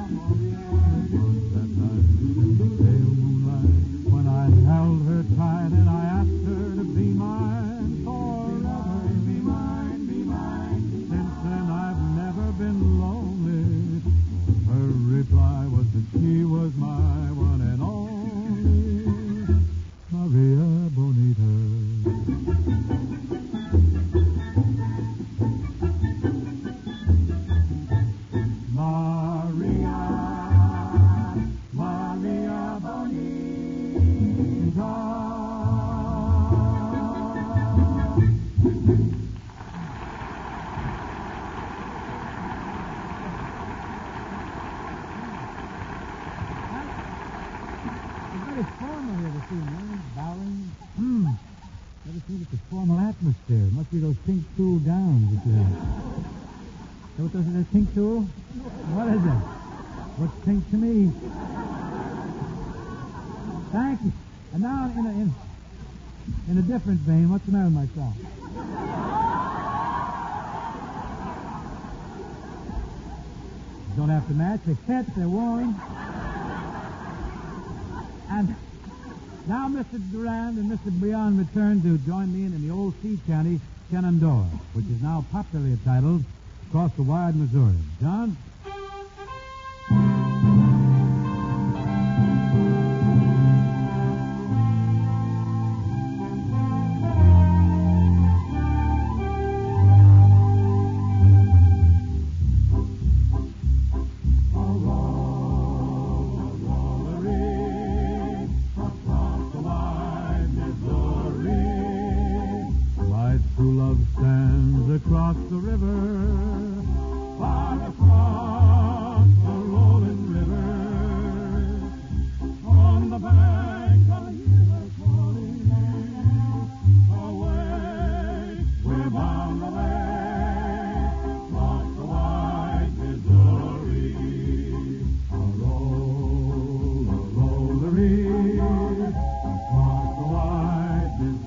It was that night in the pale moonlight when I held her tight and I asked her to be mine forever. Be mine, be mine. Since then I've never been lonely. Her reply was that she was my one and only Maria Bonita. Maria, Maria Bonita. Formal here this evening, bowing. Never seen such a formal atmosphere. Must be those pink tulle gowns that you have. So what is it, pink tulle? What is it? Looks pink to me. Thank you. And now in a different vein, what's the matter with myself? Don't have to match. They fit. They're worn. And now Mr. Durand and Mr. Brion return to join me in the old sea shanty, Shenandoah, which is now popularly entitled Across the Wide Missouri. John? Across the river, far across the rolling river, on the bank I hear her calling, away, we're bound away, across the wide Missouri, a roll-a-roll-a-ree, across the wide Missouri.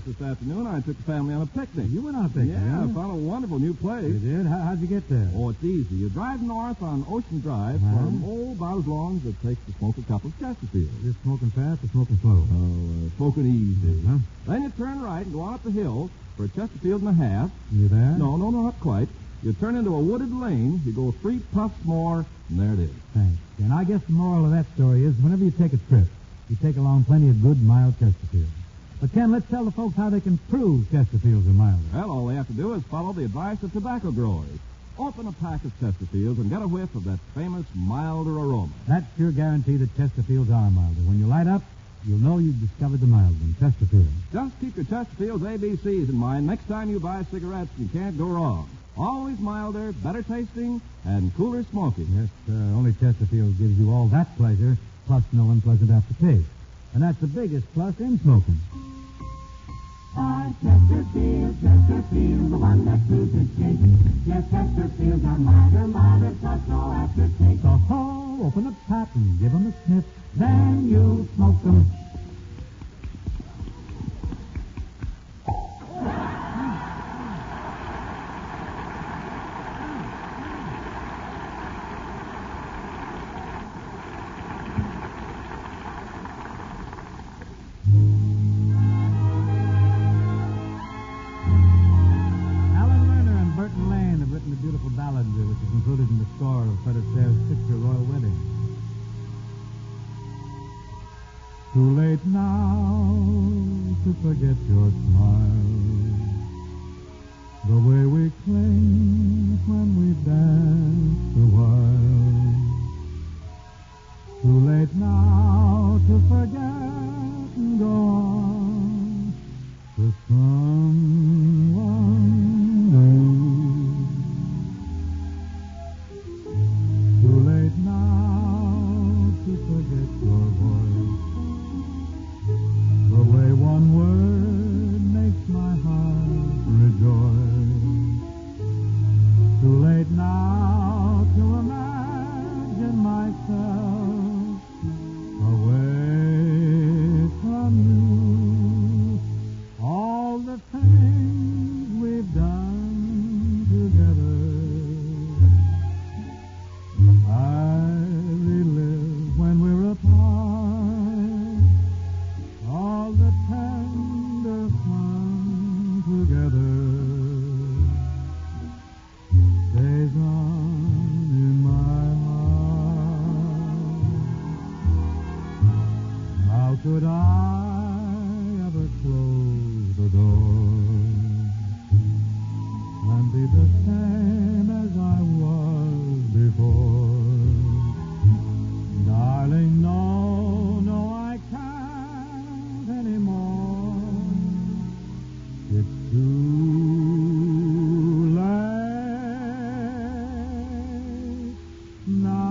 Just this afternoon, I took the family on a picnic. You went on a picnic? Yeah, huh? I found a wonderful new place. You did? How'd you get there? Oh, it's easy. You drive north on Ocean Drive for about as long as it takes to smoke a cup of Chesterfield. You're smoking fast or smoking slow? Oh, smoking easy. Huh? Then you turn right and go on up the hill for a Chesterfield and a half. You there? No, not quite. You turn into a wooded lane, you go 3 puffs more, and there it is. Thanks. And I guess the moral of that story is whenever you take a trip, you take along plenty of good, mild Chesterfields. But, Ken, let's tell the folks how they can prove Chesterfields are milder. Well, all they have to do is follow the advice of tobacco growers. Open a pack of Chesterfields and get a whiff of that famous milder aroma. That's your guarantee that Chesterfields are milder. When you light up, you'll know you've discovered the mild one, Chesterfield. Just keep your Chesterfield's ABCs in mind next time you buy cigarettes. You can't go wrong. Always milder, better tasting, and cooler smoking. Yes, only Chesterfield gives you all that pleasure, plus no unpleasant aftertaste. And that's the biggest plus in smoking. Chesterfield, the one that proves its case. Yes, Chesterfields are milder, plus no aftertaste. So, open a pack and give 'em a sniff, then you smoke 'em. Which is included in the score of Fred Astaire's picture Royal Wedding. Too late now to forget your smile, the way we cling when we danced a while. Too late now to forget and go on to someone new. Too late now to forget your voice, the way one word makes my heart rejoice. Too late now to imagine myself away from you. All the things we've done together, I relive when we're apart, all the tender fun together stays on in my heart. How could I ever close the door and be the same as I was before? Darling, no, I can't anymore. It's too late now.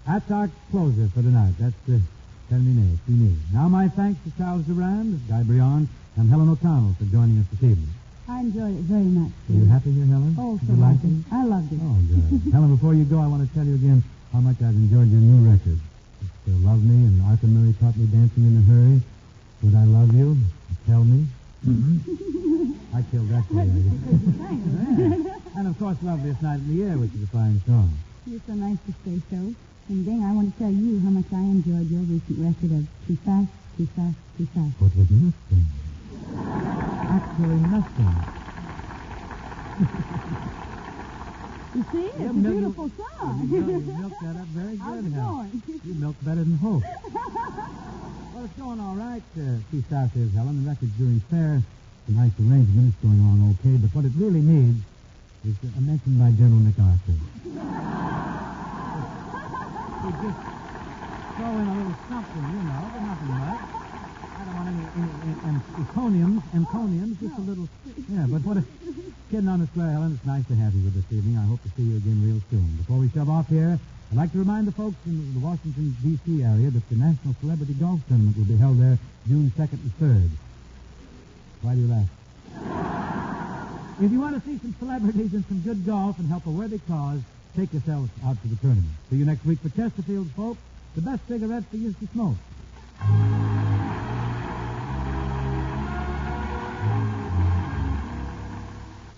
That's our closer for tonight. That's Terminé, Fini. Now my thanks to Charles Durand, Guy Briand, and Helen O'Connell for joining us this evening. I enjoyed it very much. Are you happy here, Helen? Oh, Did so you like lovely. it? I loved it. Oh, good. Helen, before you go, I want to tell you again how much I've enjoyed your new record. It's Love Me, and Arthur Murray taught me Dancing in a Hurry. Would I love you? Tell me. Mm-hmm. I killed that for you. Yeah. And, of course, Loveliest Night of the Year, which is a fine song. You're so nice to say so. And, Bing, I want to tell you how much I enjoyed your recent record of Too Fast, Too Fast, Too Fast. What was nothing? Actually nothing. You see? It's a beautiful song. You milked that up very good, Helen. You milked better than Hope. Well, it's going all right. Too Fast is, Helen. The record's doing fair. It's a nice arrangement. It's going along okay. But what it really needs is a mention by General MacArthur. We just throw in a little something, you know, but nothing much. I don't want any encomiums, just a little. Yeah, but what a kidding on the square, Helen. It's nice to have you with us this evening. I hope to see you again real soon. Before we shove off here, I'd like to remind the folks in the Washington, D.C. area that the National Celebrity Golf Tournament will be held there June 2nd and 3rd. Why do you laugh? If you want to see some celebrities and some good golf and help a worthy cause, take yourselves out to the tournament. See you next week for Chesterfield, folks. The best cigarettes for you to smoke.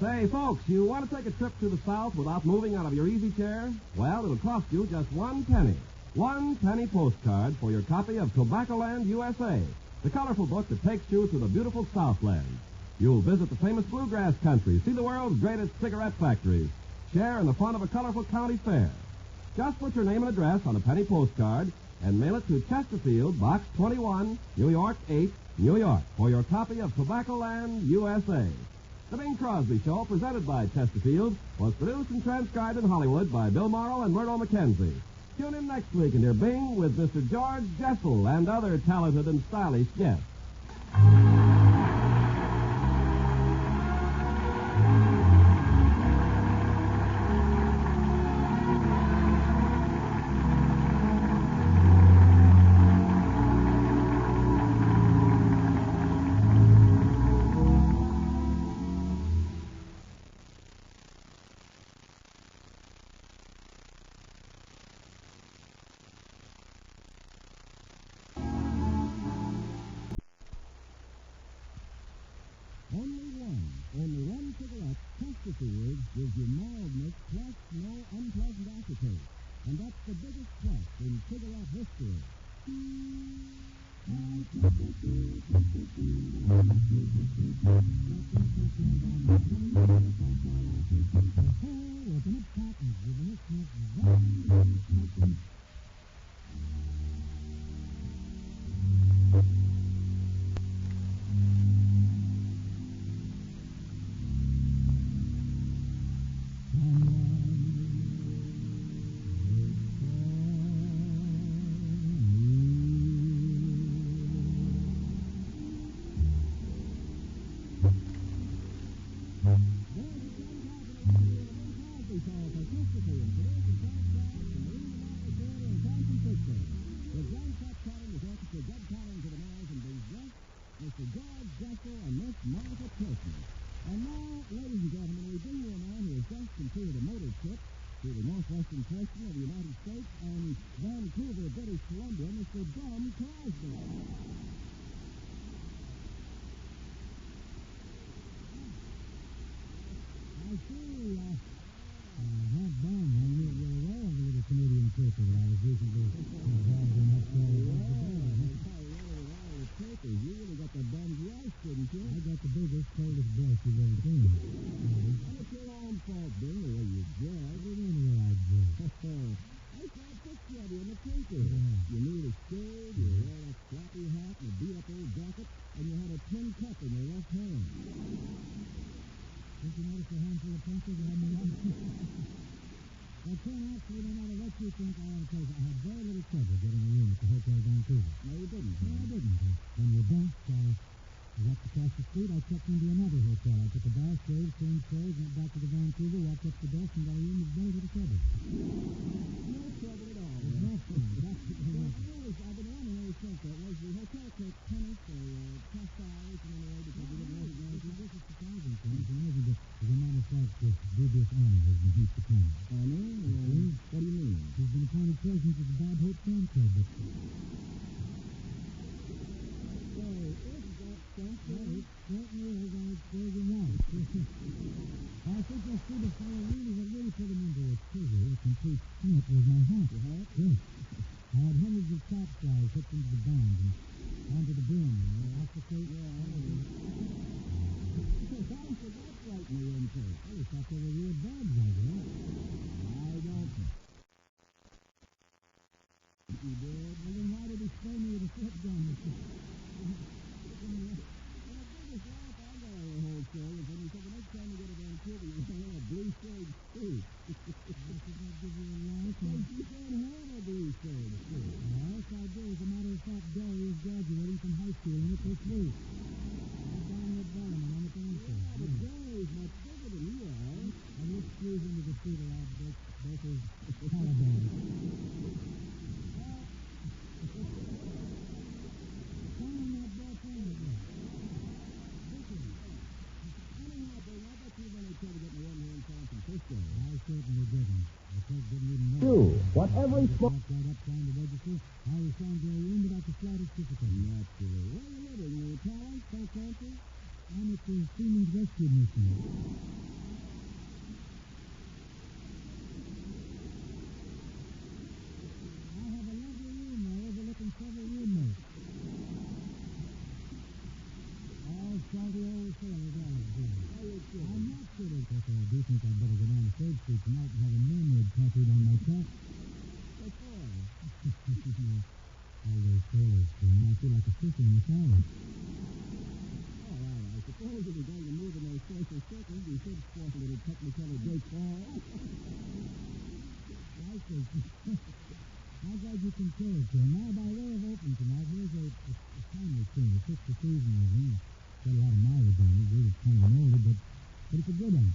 Say, folks, you want to take a trip to the South without moving out of your easy chair? Well, it'll cost you just 1 penny. 1 penny postcard for your copy of Tobaccoland, USA, the colorful book that takes you to the beautiful Southland. You'll visit the famous bluegrass country, see the world's greatest cigarette factories, share in the fun of a colorful county fair. Just put your name and address on a penny postcard and mail it to Chesterfield, Box 21, New York 8, New York, for your copy of Tobaccoland, USA. The Bing Crosby Show, presented by Chesterfield, was produced and transcribed in Hollywood by Bill Morrow and Myrtle McKenzie. Tune in next week and hear Bing with Mr. George Jessel and other talented and stylish guests. Only one cigarette, Chesterfield, gives you mildness plus no unpleasant aftertaste. And that's the biggest plus in cigarette history. Mr. George Jessel and Miss Martha Tilton. And now, ladies and gentlemen, we bring you a man who has just completed a motor trip to the northwestern portion of the United States and Vancouver, British Columbia, Mr. Bum Crosby. I see, Not Bum, you're aware of the little Canadian paper that I was recently involved in up there. You really got the bum's rice, didn't you? I got the biggest, coldest brush you've ever seen. And it's your own fault, Bill, the way you drag. What do you mean the way I drag? I saw a picture of you in the paper. Yeah. You need a shade, you wear a floppy hat and a beat-up old jacket, and you had a tin cup in your left hand. Didn't you notice a handful of pencils you had in your left hand? Well, Ken, actually, no matter what you think, I want to tell you, I had very little trouble getting a room at the Hotel Vancouver. No, you didn't. No, I didn't. When you're best, I walked across the street, I checked into another hotel. I took a bath, shaved, changed clothes, went back to the Vancouver, walked up to the desk, and got a room with very little trouble. No trouble at all. There's nothing. I've been wondering how you think that. Was the hotel take tennis or test hours in any way because you didn't recognize it? This is surprising, Ken. It's amazing that, as a matter of fact, this dubious arm has been heaped to Ken. I know? What do you mean? He's been appointed president of the Bad Hope Fan Club. But... So, is that something? It certainly is. I suppose you're right. I think you'll see the fellow really put him into a figure. A complete snip was my hat. Your hat? Yes. I had hundreds of top flies hooked into the band and onto the brim. That's the case? Yeah, I know. Why should that frighten you into? I just thought they were real bugs, I guess. I don't. You did? Well, then why did he spray me with a foot gun? The biggest laugh I got out of the whole story is when you said the next time you go to Vancouver, you're going to wear a blue shade suit. Why should that give you a laugh? Because you can't have a blue shade suit. Yes, I do. As a matter of fact, Dory is graduating from high school in it this week. I'm down with Bellman on the council. Yeah, but Dory's much bigger than you are. I will squeeze into the suit a lot, both his collarbones. I certainly didn't. The clerk didn't even know. You, what every walked right up trying to register. I was trying to get a room without the slightest difficulty. Naturally. Where are you living? In Powell, St. Francis? I'm at the Seamen's Rescue Mission. I have a lovely room there overlooking several roommates. All salty old sailors, all of them. I'm not kidding. Yes, I do think I'd better go down to Third Street tonight and have a mermaid tattooed on my chest. What for? All those sailors, I feel like a fisher in the shower. All right, I suppose if you're going to move in those social circles, you should sport a little technicolor Jake Paul. I think. I'm glad you concurred, sir. Now, by way of opening tonight, here's a timely tune. It's just the season of it. Got a lot of mileage on it. It's kind of an oldie, but it's a good one.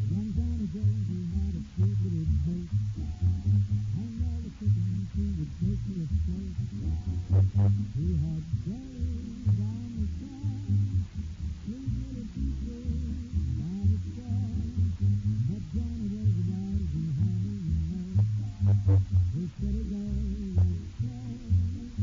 Young Johnny Jones, he had a cute little boat. And all the chickens, he would take to his place. He had days on the side, three little people by the side. But Johnny was wise and honey, he said it all like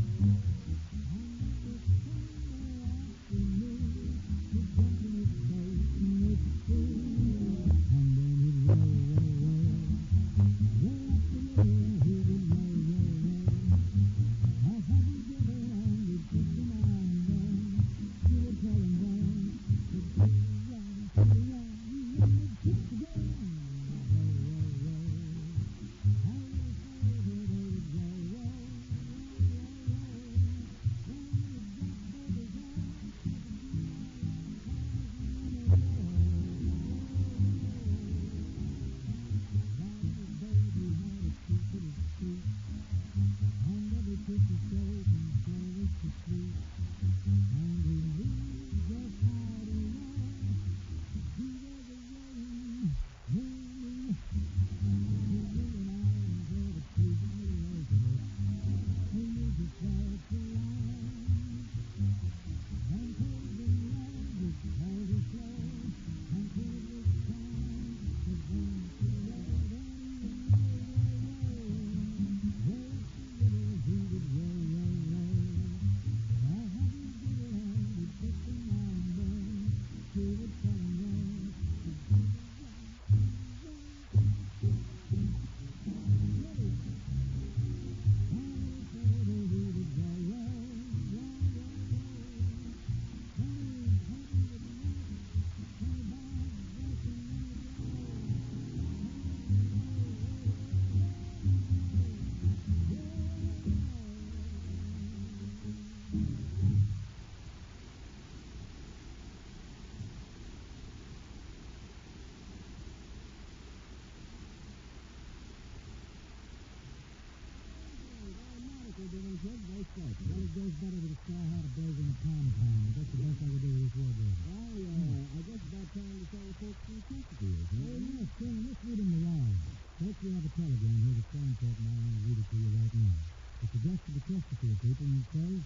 so. Well, it goes better with a straw hat, a blazer, and a tom-tom. That's the best I could do with this wardrobe. I guess it's about time to tell the folks who Chesterfield, huh? Oh, yes, sir. Let's read them aloud. Folks, we have a telegram here that's so important, I want to read it to you right now. It's addressed to the Chesterfield people, and it says,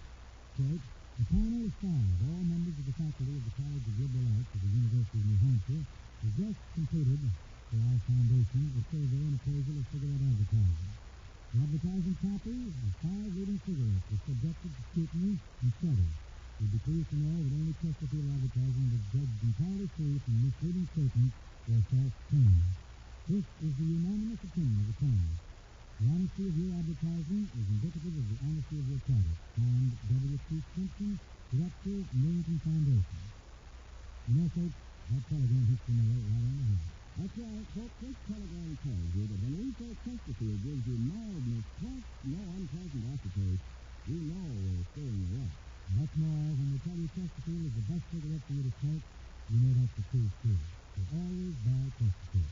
quote, upon April 5, all members of the faculty of the College of Liberal Arts of the University of New Hampshire have just completed, for our foundation, a survey and appraisal of cigarette advertising. The advertising copy of 5 leading cigarettes was subjected to scrutiny and study. You'll be pleased to know that only Chesterfield advertising was judged entirely free from misleading statements or false claims. This is the unanimous opinion of the Congress. The honesty of your advertising is indicative of the honesty of your product. Signed, W.T. Simpson, Director, Millington Foundation. You know, folks, that telegram hits the nail right on the head. That's right, folks. This telegram tells you that when info Chesterfield gives you mildness plus no unpleasant aftertaste, you know we're stirring you up. That's more, when they tell you Chesterfield is the best cigarette for you to smoke, you know that's the truth, too. So always buy Chesterfield.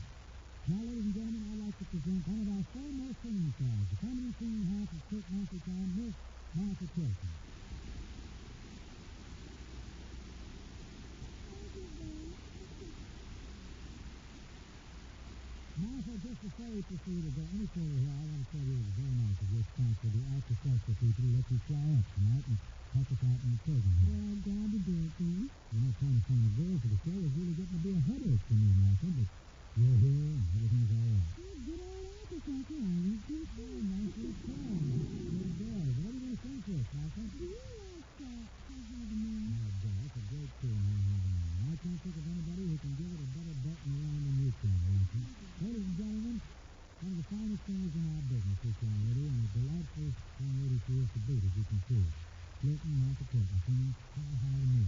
Now, ladies and gentlemen, I'd like to present one of our foremost singing stars, the comedy singing half of Kurt Monthly Time, Miss Martha Tilton. Martha, just before we proceed to go any further here, I want to tell you it was very nice of your sponsor, the Alka-Seltzer people, to let you fly up tonight and help us out in the program. Well, glad to do it, Ben. Trying to find a girl for the show is really getting to be a headache for me, Martha, but you're here and everything's all right. Good old Albergetti, Ives. Nicely done. Good girl. What are you going to sing for us, Martha? Do you like Have a Man? Oh, boy, that's a great tune, Have a Man. I can't think of anybody who can give it a better belting around than you can, Martha. Ladies and gentlemen, one of the finest singers in our business, this young lady, and a delightful young lady she is to boot, as you can see. Tilton, Martha Tilton, singing How High to Me.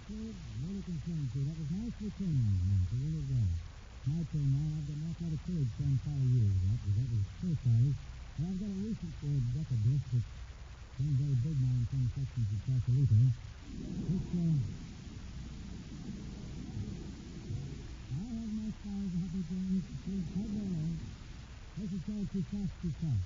Really concerned, too. That was nicely tuned, Martha. Really well. My turn now. I've got enough out of courage trying to follow you with that, because that was first artist. And I've got a recent record disc that's been very big now in some sections of Tallulah. It's, I have my stars, happy things, please hold their own. This is called Too Fast, Too Fast.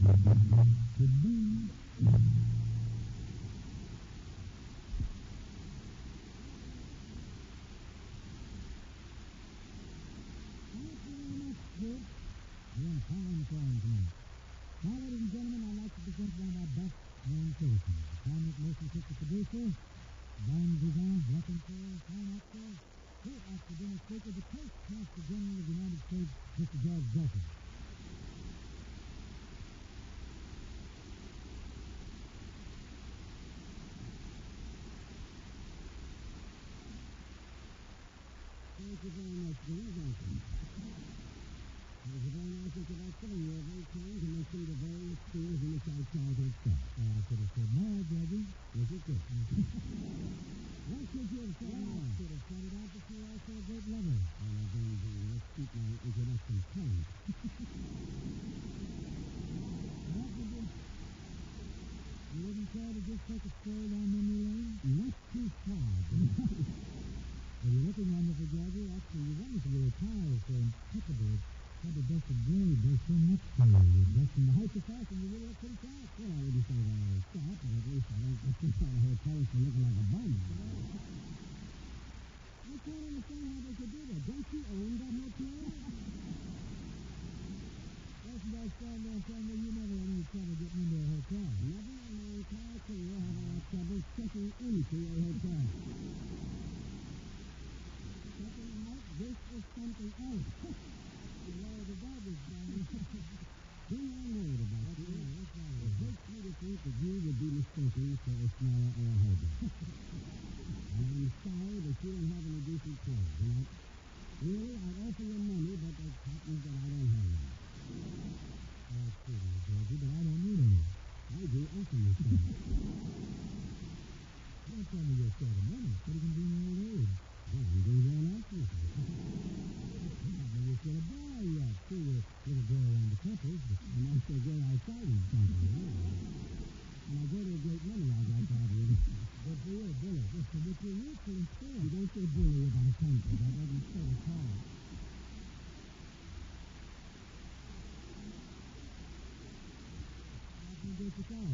Ladies and gentlemen, I'd like to present one of our best known citizens. The prominent motion picture producer, Van Dugan, raconteur, fine actor, great actor, dinner speaker, the Postmaster General of the United States, Mr. George Jessel. Thank you very much, Jimmy. Thank you. It was a very nice introduction, and you were very kind to mention the various things in which I tried to excel. I could have said more, Judgy. Yes, you could. Why should you have said more? I should have started out to say also a great lover. Well, now, then, let's keep my introduction kind. You wouldn't care to just take a stroll down memory lane? Not too far. Well, you're looking wonderful, Judgy. Actually, you want to be retired so impeccable. It's the best of grade. There's so much to you. You're dressed in the height of fashion. You really look pretty sharp. Well, I wouldn't say that I was sharp, but at least I don't get kicked out of hotels for looking like a bum. I can't understand how they could do that. Don't you own that hotel? That's about stand there and tell me you never had any trouble getting into a hotel. Never in my entire career have I had trouble checking into a hotel. Checking out, this is something else. You're worried about this, Johnny. Thing I'm worried about you. It hurts me to think that you would be mistaken for a Snella or a Hobart. And I'm sorry that you don't have any decent clothes. And really, I'd offer you money, but it happens that I don't have any. Oh, that's true, Georgie, but I don't need any. I do offer you some. Don't tell me you're short of money. What are you going to do in your old age? Well, I'm doing very nicely. You're going to buy yet. See, you're a little girl around the country. A nice little girl outside of the country. And I go to a great many I'd like to have you. But for you, bully. Listen, with your youthful and spirit. You don't say bully about a country. That doesn't say a car. I can get the car,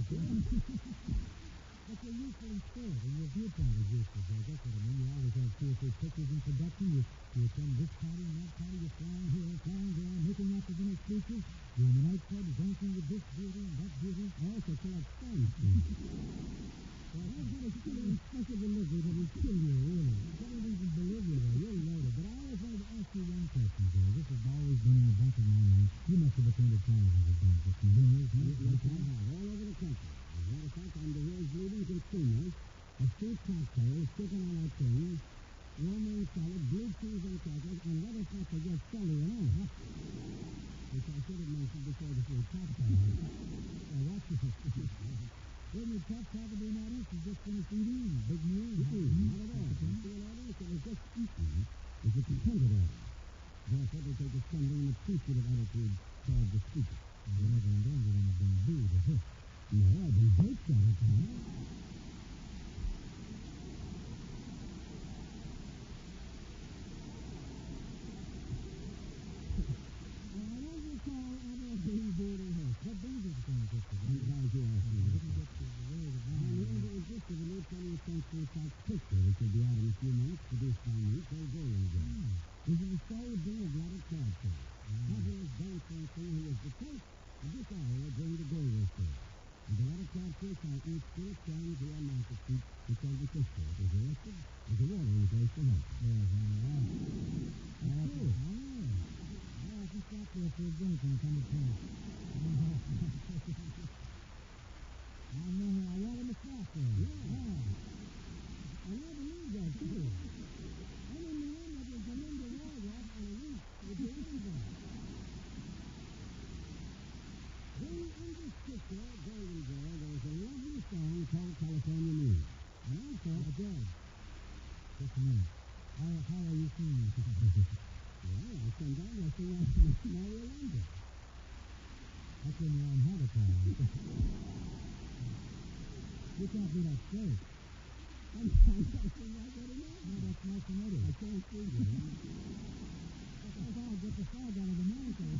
but your youthful and spirit, and your viewpoint is youthful, George. That's what I mean. You always have 2 or 3 pictures in production. You attend this party and that party. You're flying here, flying there, making up the dinner speeches. You're in the nightclub, dancing with this beauty and that beauty. I also collect stamps. Well, how good is it in special delivery that will kill you, really? I can't even believe you, though. You're loaded. But I always wanted to ask you one question, George. This has always been in the back of my mind. You must have attended thousands of things. But you know, yes, I have. All over the country. As a matter of fact, I'm the world's leading consumer of street cocktails, chicken a la king, romaine salad, blue cheese and crackers, and let us not forget celery and all. Which I should have mentioned before this was cocktail. Watch this. When you top probably not eat, you just finished eating. Big meal. Not at all. You see an audience that was just eating. It's a contented audience. Therefore, they take a trembling and appreciative attitude toward the speaker. You never intended anything booed or hit. No, I've been baked all the time. I won't recall ever being booed or hit. What brings us to this? I'm glad you asked me. I'm interested in a new 20th century South picture, which will be out in a few months, produced by me, called Burl. This is a story of a lot of characters. Here is Bankhead, who was the first of this hour during the Brewer story. And a lot of characters are each still trying to our market street because the Fitzgerald was arrested as a watering place for him. Yes, I know. That's true. I can stop there for a drink when I come to town. I know. I want him to stop there. Yeah. I never knew that, too. I didn't know that they come into Walmart on a week with the engine. In this picture, Golden Girl, there is a lovely song called California News. And I thought, George, just a minute. How are you feeling? Well, I come down and I sing Mario London. That's when you're on Hopalong. You can't do that straight. I'm trying to sing that good enough. No, that's nice and ready. I can't sing it. That's how I get the fog out of the monitor.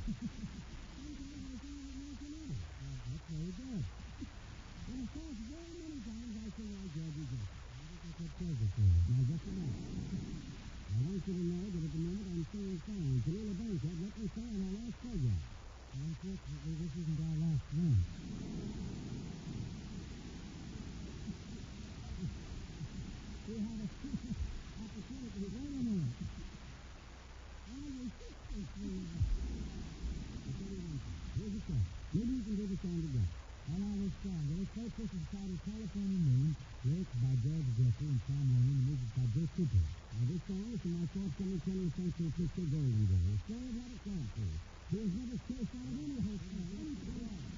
I want you to know that at the moment I'm staying fine. Tallulah Bankhead let me stay on our last program. Unfortunately, this isn't our last one. We have a opportunity. Wait a minute. Here's a song. Maybe you can do the song together. On our song, there is first this is titled California Moon, lyrics by George Jessel and Sam Lennon, and music by Joe Cooper. This song is from my forthcoming 20th Century Picture Golden Day. A story of what it counts for. He has never chased out of any hotel, any club.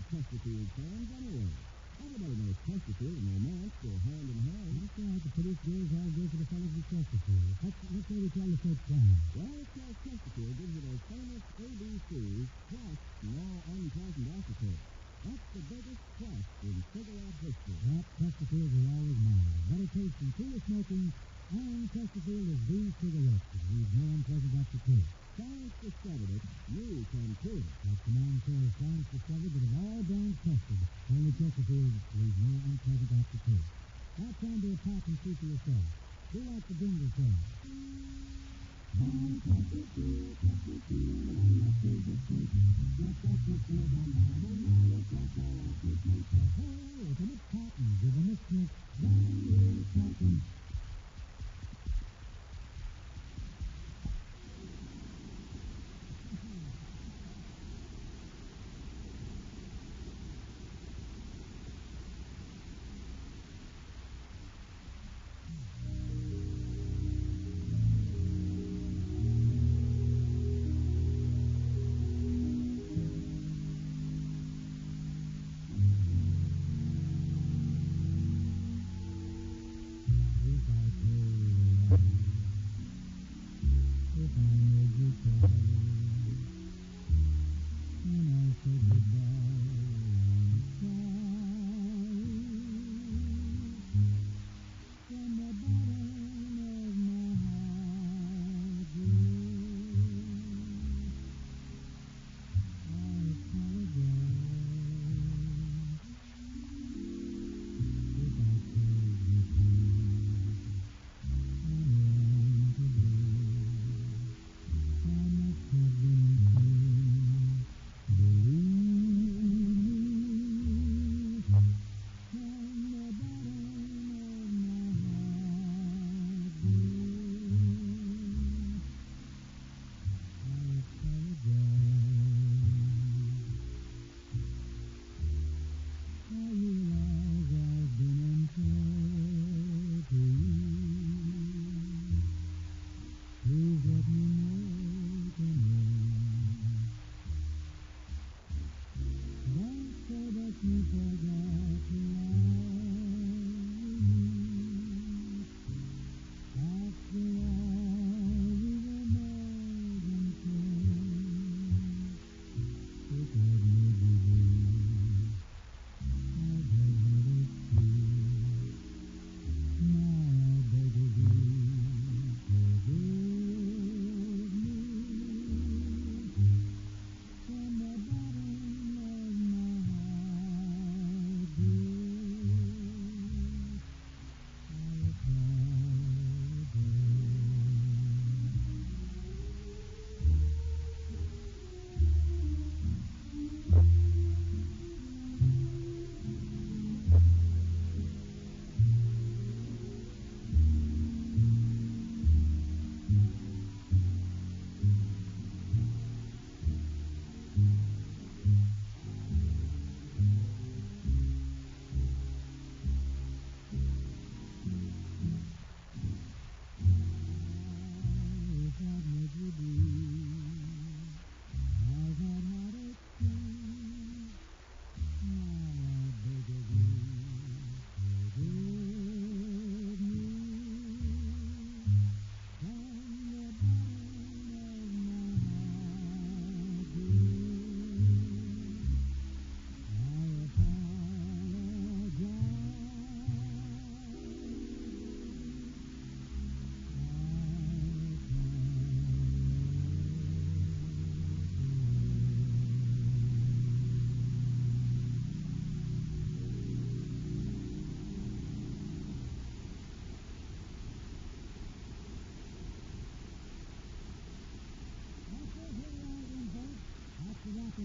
Chesterfield fans anyway. Everybody knows Chesterfield and romance go hand in hand. That's right. The prettiest girls all go for the fellas with Chesterfield. That's what they tell the folks from. Well, it's because Chesterfield gives you those famous ABCs plus no unpleasant aftertaste. That's the biggest plus in cigarette history. That Chesterfields are always mine. Better taste than cooler smoking, and Chesterfield is the cigarette that leaves no unpleasant aftertaste. Science discovered it, you can prove it. That's the man says science discovered that of all brands tested, only Chesterfield leaves no unpleasant aftertaste. Now time to a pack and see for yourself. Do like the jingle says. Open up cotton, give them a sniff.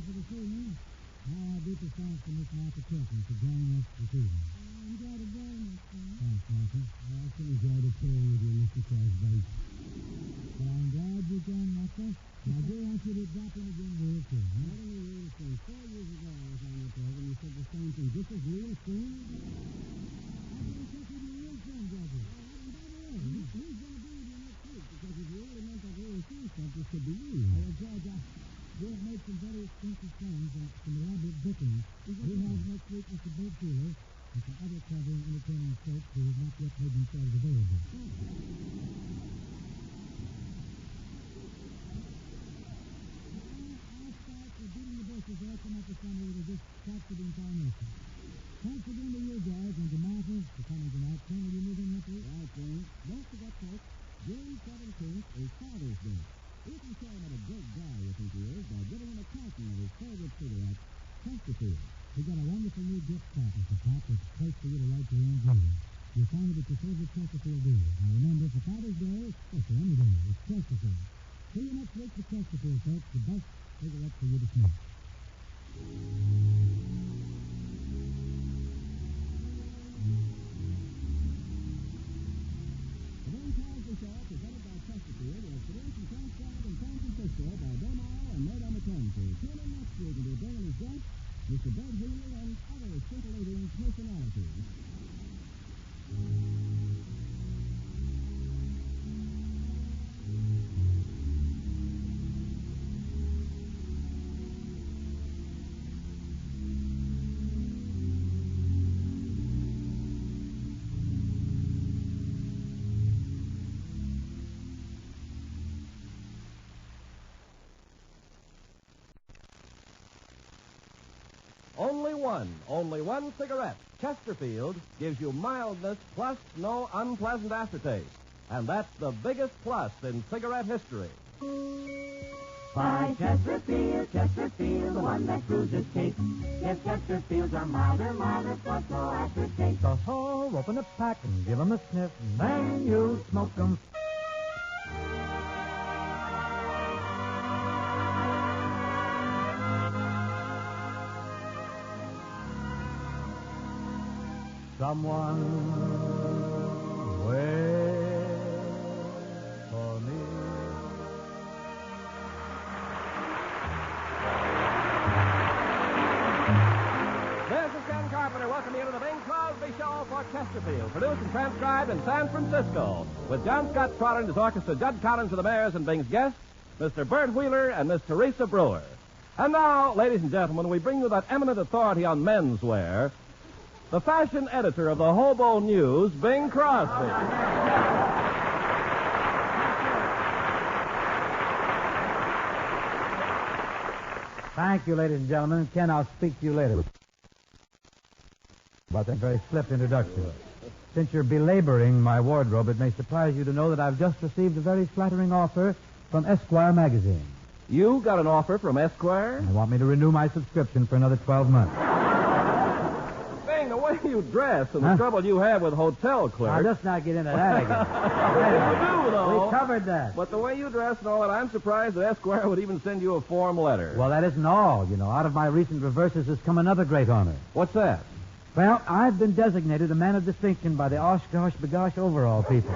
for this evening. Now, I'll be to thanks to Miss Martha Tilton for joining us this evening. Enjoyed it very much, Frank. Thanks, Martha. I also enjoyed it too with you, Mr. Crosby. Well, I'm glad you came, Martha. I do want you to drop in again real soon. What do you really think? 4 years ago, I was on your program. You said the same thing. This is real soon? I didn't think you'd be real soon, Judge. He's going to be with you next week because if you really meant that real soon stuff, this could be you. Well, Judge, we've made some very expensive plans and some elaborate bookings. We have next week Mr. Bert and some other clever and entertaining folks who have not yet made themselves available. They'll come up with somebody that'll just capture the entire nation. Thanks again to you guys and to Martha for coming tonight. Tony, you moving next week? Right, James. Don't forget, folks, June 17th is Father's Day. You can show him what a great guy you think he is by giving him a carton of his favorite cigarette, Chesterfield. We've got a wonderful new gift pack at the top that's a place for you to write your own greeting. You'll find it at your favorite Chesterfield dealer. Now remember, for Father's Day, or for any day, it's Chesterfield. See you next week for Chesterfield, folks. The best cigarette for you to smoke. The Ben Crosby Show, presented by Chesterfield, is produced and transcribed in San Francisco by Bill and made on the Tennessee. Tune in next week and Burl and his guests, Mr. Bert and other scintillating personalities. Only one cigarette. Chesterfield gives you mildness plus no unpleasant aftertaste. And that's the biggest plus in cigarette history. Why, Chesterfield, Chesterfield, the one that cruises cake. Yes, Chesterfields are milder, plus no aftertaste. So open a pack and give 'em a sniff, and then you smoke 'em. Someone wait for me. This is Ken Carpenter welcoming you to the Bing Crosby Show for Chesterfield, produced and transcribed in San Francisco, with John Scott Trotter and his orchestra, Judd Collins of the Mares and Bing's guests, Mr. Bert Wheeler and Miss Teresa Brewer. And now, ladies and gentlemen, we bring you that eminent authority on menswear, the fashion editor of the Hobo News, Bing Crosby. Thank you, ladies and gentlemen. Ken, I'll speak to you later about that very slipped introduction. Since you're belaboring my wardrobe, it may surprise you to know that I've just received a very flattering offer from Esquire magazine. You got an offer from Esquire? They want me to renew my subscription for another 12 months. The way you dress and the trouble you have with hotel clerks. I'll just not get into that again. You do, though. We covered that. But the way you dress and all that, I'm surprised that Esquire would even send you a form letter. Well, that isn't all. You know, out of my recent reverses has come another great honor. What's that? Well, I've been designated a man of distinction by the Oshkosh Bagosh overall people.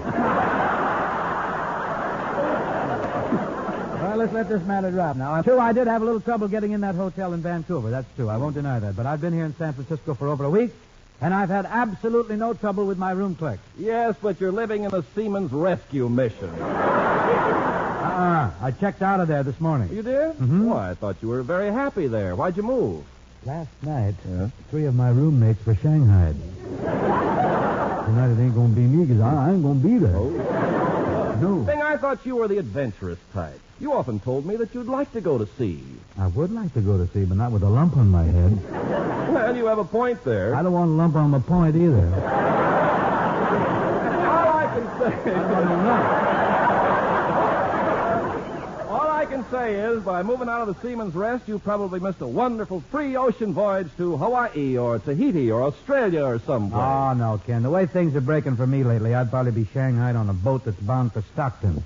Well, let's let this matter drop now. True, I did have a little trouble getting in that hotel in Vancouver. That's true. I won't deny that. But I've been here in San Francisco for over a week, and I've had absolutely no trouble with my room clerk. Yes, but you're living in a seaman's rescue mission. I checked out of there this morning. You did? Mm-hmm. Why, I thought you were very happy there. Why'd you move? Last night, 3 of my roommates were shanghaied. Tonight it ain't going to be me because I ain't going to be there. Oh. No. Bing, I thought you were the adventurous type. You often told me that you'd like to go to sea. I would like to go to sea, but not with a lump on my head. Well, you have a point there. I don't want a lump on my point either. All I can say is, by moving out of the Seaman's Rest, you probably missed a wonderful free ocean voyage to Hawaii or Tahiti or Australia or someplace. Oh, no, Ken. The way things are breaking for me lately, I'd probably be shanghaied on a boat that's bound for Stockton.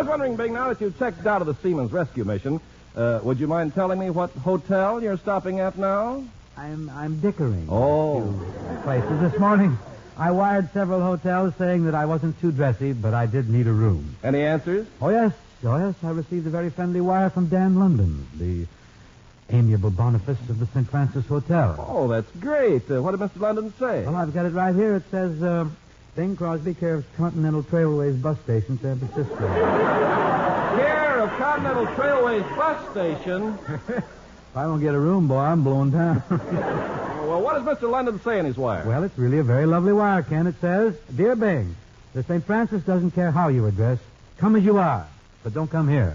was wondering, Bing, now that you've checked out of the Seaman's Rescue Mission, would you mind telling me what hotel you're stopping at now? I'm dickering. Oh. Places. This morning, I wired several hotels saying that I wasn't too dressy, but I did need a room. Any answers? Oh, yes. I received a very friendly wire from Dan London, the amiable Boniface of the St. Francis Hotel. Oh, that's great. What did Mr. London say? Well, I've got it right here. It says, Bing Crosby, care of Continental Trailways Bus Station, San Francisco. Care of Continental Trailways Bus Station? If I don't get a room, boy, I'm blowing down. Well, what does Mr. London say in his wire? Well, it's really a very lovely wire, Ken. It says, Dear Bing, the St. Francis doesn't care how you are dressed. Come as you are, but don't come here.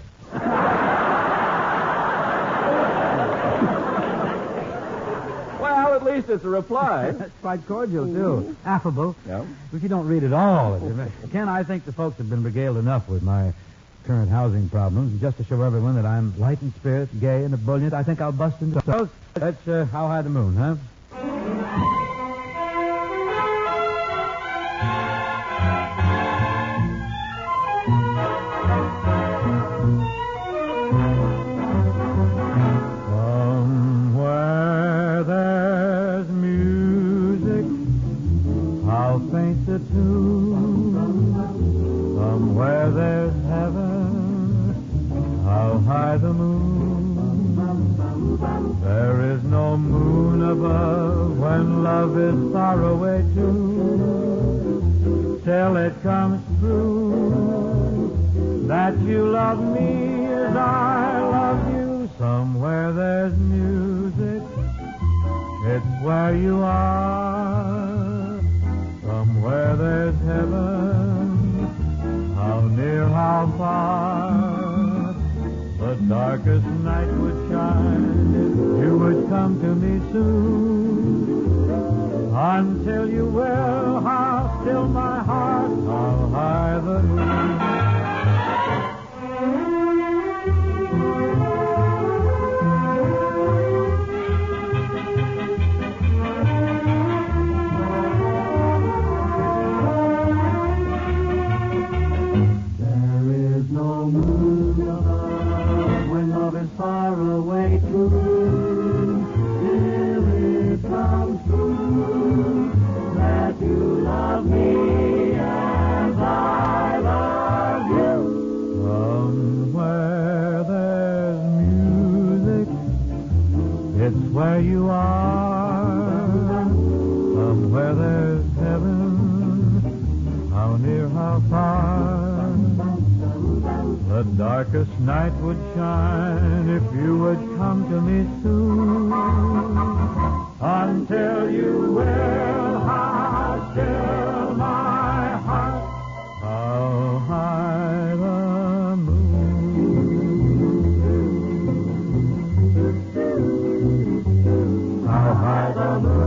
Well, at least it's a reply. That's quite cordial, too. Affable. Yeah. If you don't read it all. Ken, I think the folks have been regaled enough with my current housing problems. And just to show everyone that I'm light in spirit, gay, and ebullient, I think I'll bust into those. That's How High the Moon, huh? Somewhere there's music, how faint the tune. Somewhere there's heaven, how high the moon. There is no moon above when love is far away too. Till it comes true that you love me as I love you. Somewhere there's music, it's where you are. Somewhere there's heaven, how near, how far. The darkest night would shine if you would come to me soon. Until you will, how still my heart, how high the moon. Far away true, till it comes true that you love me as I love you. Somewhere there's music, it's where you are. Somewhere there's heaven, how near, how far. The darkest night would shine if you would come to me soon. Until you will, how still my heart, how high the moon, how high the moon.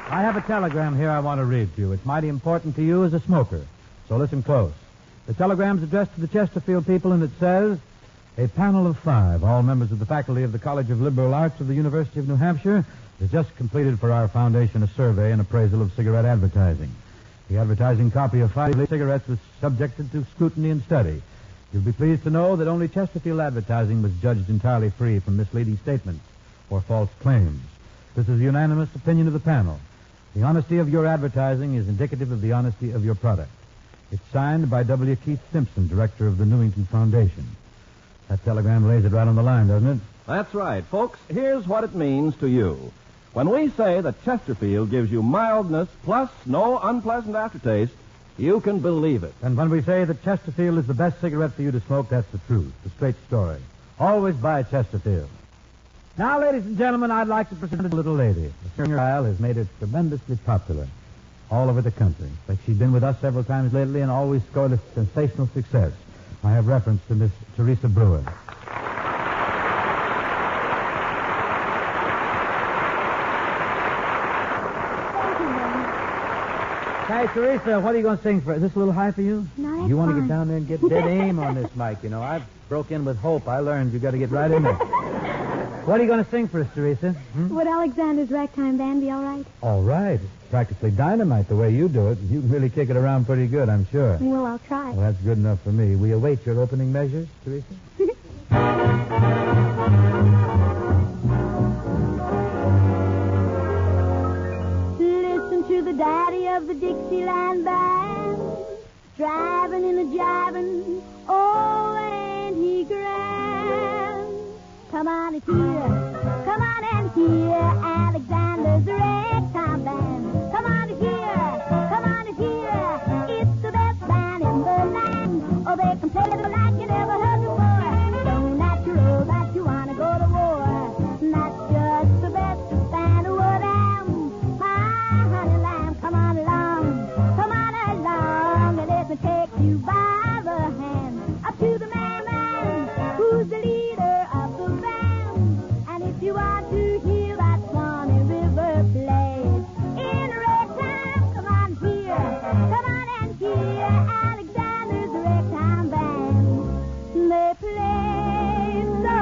I have a telegram here I want to read to you. It's mighty important to you as a smoker, so listen close. The telegram's addressed to the Chesterfield people, and it says, a panel of 5, all members of the faculty of the College of Liberal Arts of the University of New Hampshire, has just completed for our foundation a survey and appraisal of cigarette advertising. The advertising copy of 5 cigarettes was subjected to scrutiny and study. You'll be pleased to know that only Chesterfield advertising was judged entirely free from misleading statements or false claims. This is the unanimous opinion of the panel. The honesty of your advertising is indicative of the honesty of your product. It's signed by W. Keith Simpson, director of the Newington Foundation. That telegram lays it right on the line, doesn't it? That's right. Folks, here's what it means to you. When we say that Chesterfield gives you mildness plus no unpleasant aftertaste, you can believe it. And when we say that Chesterfield is the best cigarette for you to smoke, that's the truth, the straight story. Always buy Chesterfield. Now, ladies and gentlemen, I'd like to present a little lady. The style has made it tremendously popular all over the country. In fact, she's been with us several times lately and always scored a sensational success. I have reference to Miss Teresa Brewer. Hey, Teresa, what are you going to sing for? Is this a little high for you? No, that's You want to fine. get down there and get dead aim on this mic, you know. I broke in with Hope. I learned you got to get right in there. What are you going to sing for us, Teresa? Hmm? Would Alexander's ragtime band be all right? All right. It's practically dynamite the way you do it. You can really kick it around pretty good, I'm sure. Well, I'll try. Well, that's good enough for me. We await your opening measures, Teresa. Listen to the daddy of the Dixieland band, driving in a jiving, oh, and he grand. Come on and hear Alexander's ragtime band. Come on and hear, it's the best band in the land. Oh, they can play it like you never heard before. So natural that you wanna go to war. That's just the best band of what am. My honey lamb, come on along, and let me take you by the hand up to the man who's the leader of the band. And if you want to hear that Swanee River play in ragtime, come on and hear Alexander's ragtime band. They play so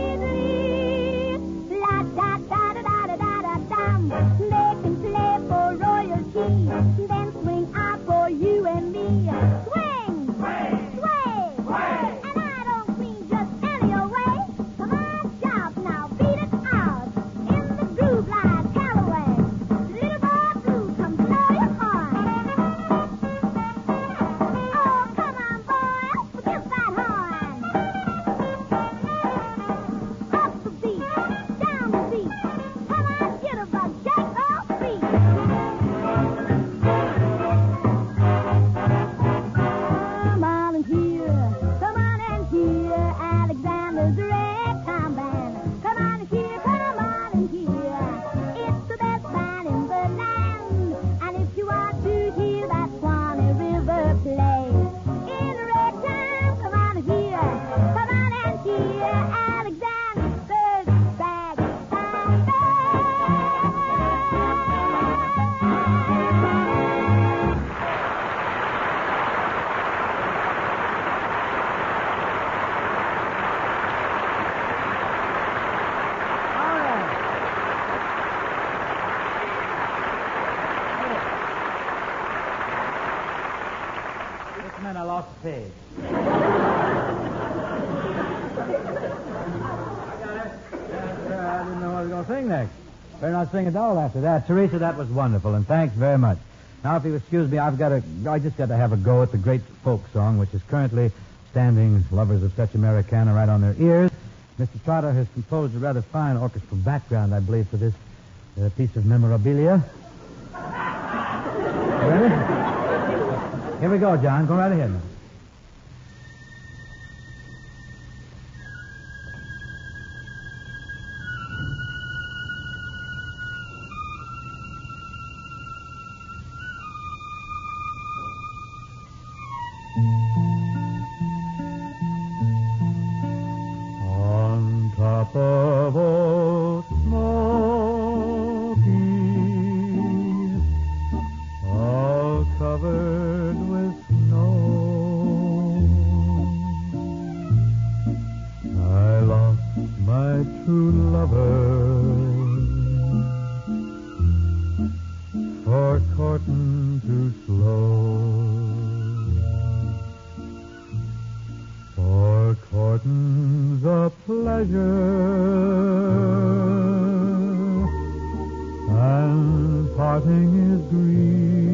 sweetly, la da da da da da da da dum. They can play for royalty, then swing out for you and me. Swing, sway, and I don't mean just any old way. Come on, shout now, beat it out in the groove like Callaway. Little boy blue, come blow your horn. Oh, come on, boys, give that horn. Up the beat, down the beat. Come on, jitterbug, shake off feet. Come on and hear Alexander's ragtime band. Come on and hear, it's the best band in the land. And if you want to hear that Swanee River play in ragtime, come on and hear Alexander's ragtime band. This meant I lost the page. I didn't know what I was going to sing next. Better not sing at all after that. Teresa, that was wonderful, and thanks very much. Now, if you excuse me, I just got to have a go at the great folk song, which is currently standing lovers of such Americana right on their ears. Mr. Trotter has composed a rather fine orchestral background, I believe, for this piece of memorabilia. Ready? Here we go, John. Go right ahead now. On top of Old Smoky, all covered with snow, I lost my true lover for courting too slow. For courting's a pleasure, and parting is grief,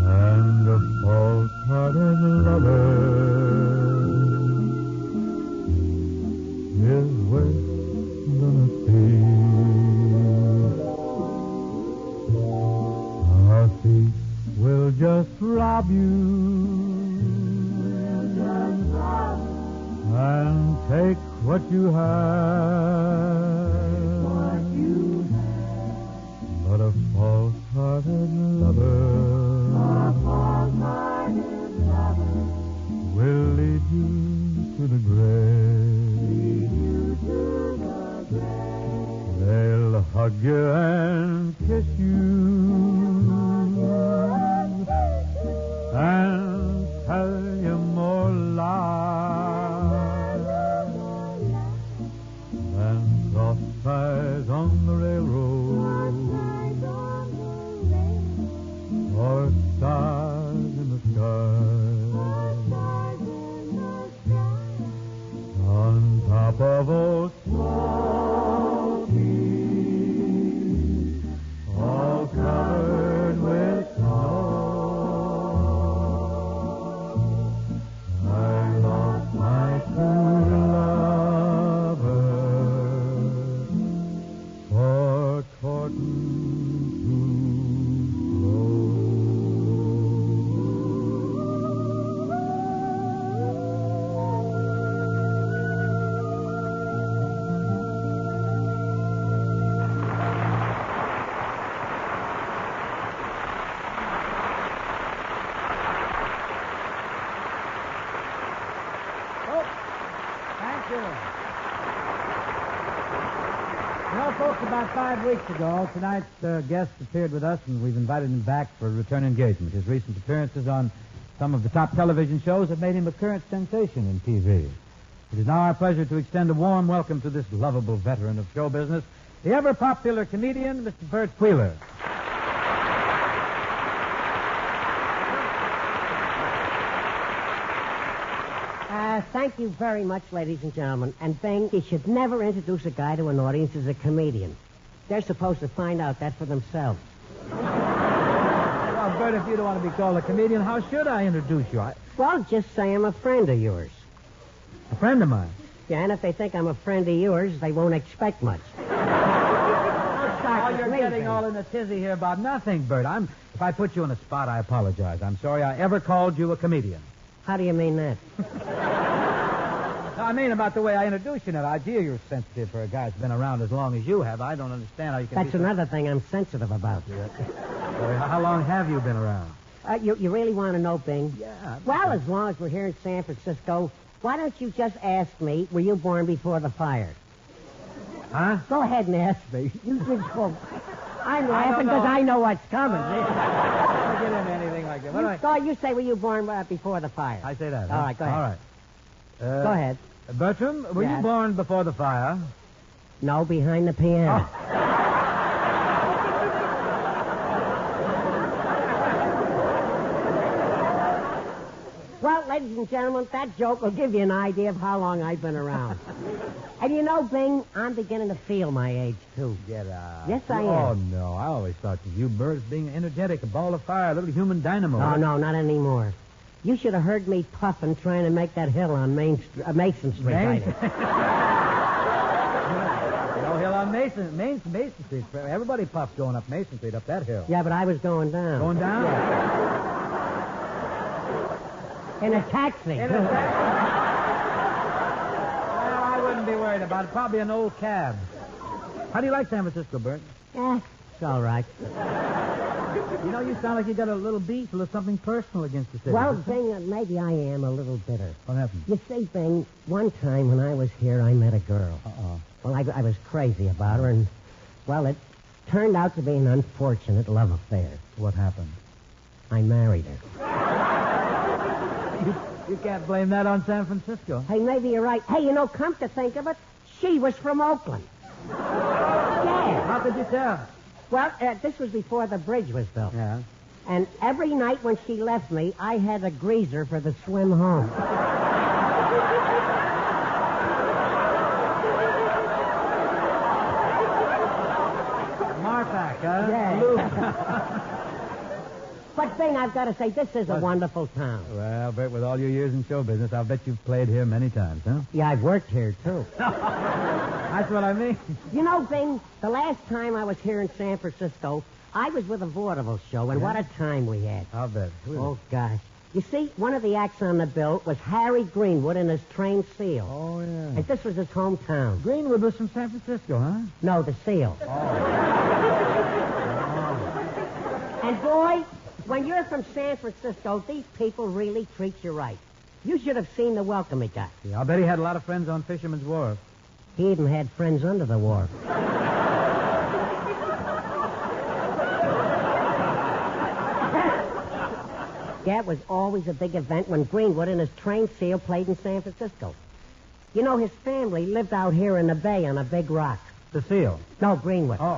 and a false-hearted lover is worse than a thief. A thief will just rob you and take what you have. But a false-hearted lover will lead you to the grave. They'll hug you and kiss you and tell you more lies than cross ties on the railroad or stars in the sky on top of old Smoky, all covered with snow. I lost my true lover for courting About 5 weeks ago, tonight's guest appeared with us, and we've invited him back for a return engagement. His recent appearances on some of the top television shows have made him a current sensation in TV. It is now our pleasure to extend a warm welcome to this lovable veteran of show business, the ever-popular comedian, Mr. Bert Wheeler. Thank you very much, ladies and gentlemen. And Bing, you should never introduce a guy to an audience as a comedian. They're supposed to find out that for themselves. Well, Bert, if you don't want to be called a comedian, how should I introduce you? Well, just say I'm a friend of yours. A friend of mine? Yeah, and if they think I'm a friend of yours, they won't expect much. Oh, you're getting all in a tizzy here about nothing, Bert. If I put you on a spot, I apologize. I'm sorry I ever called you a comedian. How do you mean that? I mean about the way I introduced you now. I hear you're sensitive for a guy who's been around as long as you have. I don't understand how you can That's another thing I'm sensitive about. How long have you been around? You really want to know, Bing? Yeah. Well, as long as we're here in San Francisco, why don't you just ask me, were you born before the fire? Huh? Go ahead and ask me. You just go. I'm laughing because I know what's coming. I don't get into anything like that. You say, were you born before the fire? I say that. All right, go ahead. All right. Go ahead. Bertram, were you born before the fire? No, behind the piano. Oh. Well, ladies and gentlemen, that joke will give you an idea of how long I've been around. And you know, Bing, I'm beginning to feel my age, too. Get out. Yes, I am. Oh, no. I always thought of you, Bert, as being energetic, a ball of fire, a little human dynamo. Oh, no, not anymore. You should have heard me puffing trying to make that hill on Mason Street. No hill on Mason Street. Everybody puffed going up Mason Street, up that hill. Yeah, but I was going down. Going down? Yeah. In a taxi. Well, I wouldn't be worried about it. Probably an old cab. How do you like San Francisco, Bert? It's all right. You know, you sound like you got a little beef, a little something personal against the city. Well, Bing, maybe I am a little bitter. What happened? You see, Bing, one time when I was here, I met a girl. Uh-oh. Well, I was crazy about her, and, well, it turned out to be an unfortunate love affair. What happened? I married her. You can't blame that on San Francisco. Hey, maybe you're right. Hey, come to think of it, she was from Oakland. Yeah. How could you tell? Well, this was before the bridge was built. Yeah. And every night when she left me, I had a greaser for the swim home. Marpac, huh? Yeah. But, Bing, I've got to say, this is a wonderful town. Well, Bert, with all your years in show business, I'll bet you've played here many times, huh? Yeah, I've worked here, too. That's what I mean. You know, Bing, the last time I was here in San Francisco, I was with a vaudeville show, and what a time we had. I'll bet. Oh, gosh. You see, one of the acts on the bill was Harry Greenwood and his trained seal. Oh, yeah. And this was his hometown. Greenwood was from San Francisco, huh? No, the seal. Oh. And, boy, when you're from San Francisco, these people really treat you right. You should have seen the welcome he got. Yeah, I'll bet he had a lot of friends on Fisherman's Wharf. He even had friends under the wharf. forget was always a big event when Greenwood and his trained seal played in San Francisco. You know, his family lived out here in the bay on a big rock. The seal? No, Greenwood. Oh.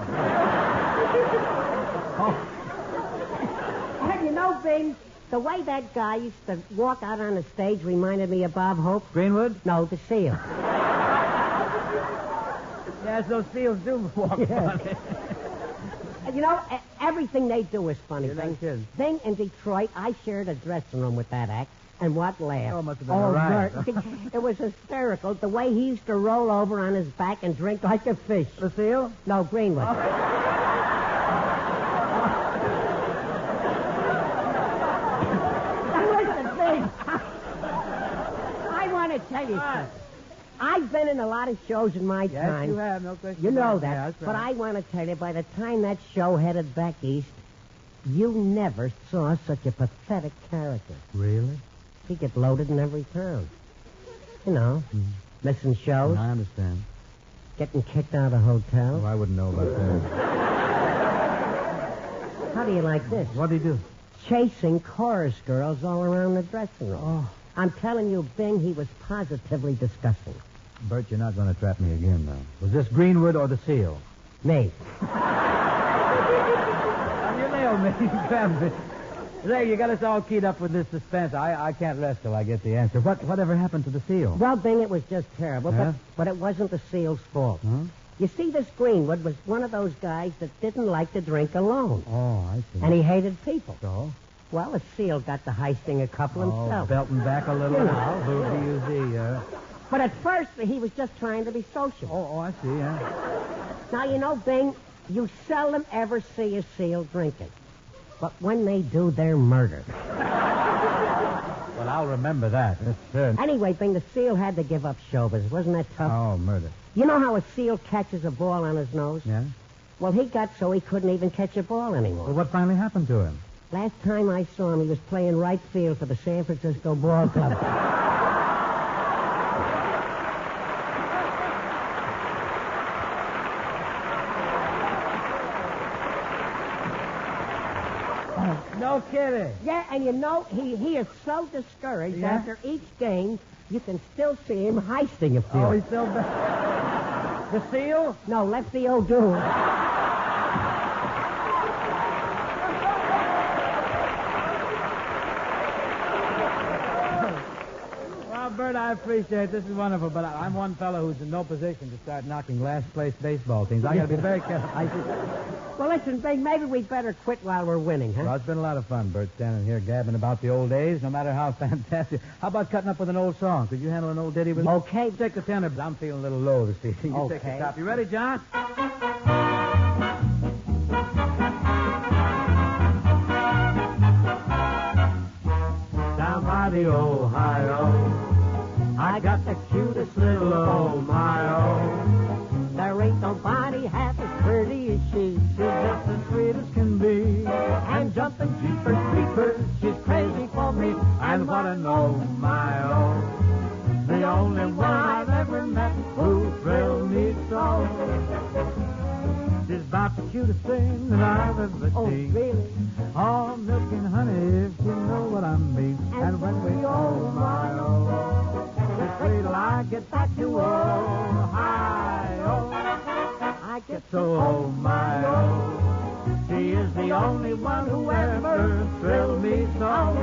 And you know, Bing, the way that guy used to walk out on the stage reminded me of Bob Hope. Greenwood? No, the seal. Yes, those seals do walk funny. And you know, everything they do is funny, You're Bing. not kidding. Bing, in Detroit, I shared a dressing room with that act. And what laugh. Oh, must have been a riot. Bert, it was hysterical, the way he used to roll over on his back and drink like a fish. The seal? No, Greenwood. Oh. Now, listen, Bing. I want to tell you something. I've been in a lot of shows in my time. Yes, you have, no question. You know about it. that. Yeah, that's right. But I want to tell you, by the time that show headed back east, you never saw such a pathetic character. Really? He'd get loaded in every town. You know, missing shows. I understand. Getting kicked out of hotels. Oh, I wouldn't know about that. How do you like this? What'd he do? Chasing chorus girls all around the dressing room. Oh. I'm telling you, Bing, he was positively disgusting. Bert, you're not going to trap me again, though. Was this Greenwood or the seal? Me. You nailed me. You grabbed me. Say, you got us all keyed up with this suspense. I can't rest till I get the answer. Whatever happened to the seal? Well, Bing, it was just terrible, Yeah? but it wasn't the seal's fault. Huh? You see, this Greenwood was one of those guys that didn't like to drink alone. Oh, I see. And he hated people. So? Well, the seal got to heisting a couple himself. Belting back a little. You know. Boo-B-U-Z, But at first, he was just trying to be social. Oh, I see, yeah. Now, you know, Bing, you seldom ever see a seal drinking. But when they do, they're murdered. Well, I'll remember that. That's certain. Anyway, Bing, the seal had to give up show business. Wasn't that tough? Oh, murder. You know how a seal catches a ball on his nose? Yeah? Well, he got so he couldn't even catch a ball anymore. Well, what finally happened to him? Last time I saw him, he was playing right field for the San Francisco Ball Club. No kidding. Yeah, and you know, he is so discouraged Yeah? after each game, you can still see him heisting a field. Oh, he's still back. The seal? No, Lefty O'Doul. Well, Bert, I appreciate it. This is wonderful, but I'm one fellow who's in no position to start knocking last-place baseball teams. I got to be very careful. Well, listen, Bing, maybe we'd better quit while we're winning, huh? Well, it's been a lot of fun, Bert, standing here gabbing about the old days, no matter how fantastic. How about cutting up with an old song? Could you handle an old ditty with me? Okay. Take the tenor. I'm feeling a little low this evening. You take the Okay. top. You ready, John? Down by the Ohio, I got the cutest little Ohio. There ain't nobody half as pretty as she. She's just as sweet as can be. And jumping jeepers creepers, she's crazy for me. And what an Ohio. The only one I've ever met who thrilled me so. She's about the cutest thing that I've ever seen. Really? All milk and honey, if you know what I mean. And when we Ohio, just wait till I get back to Ohio. I get So Ohio, she is the only one who ever thrilled me so.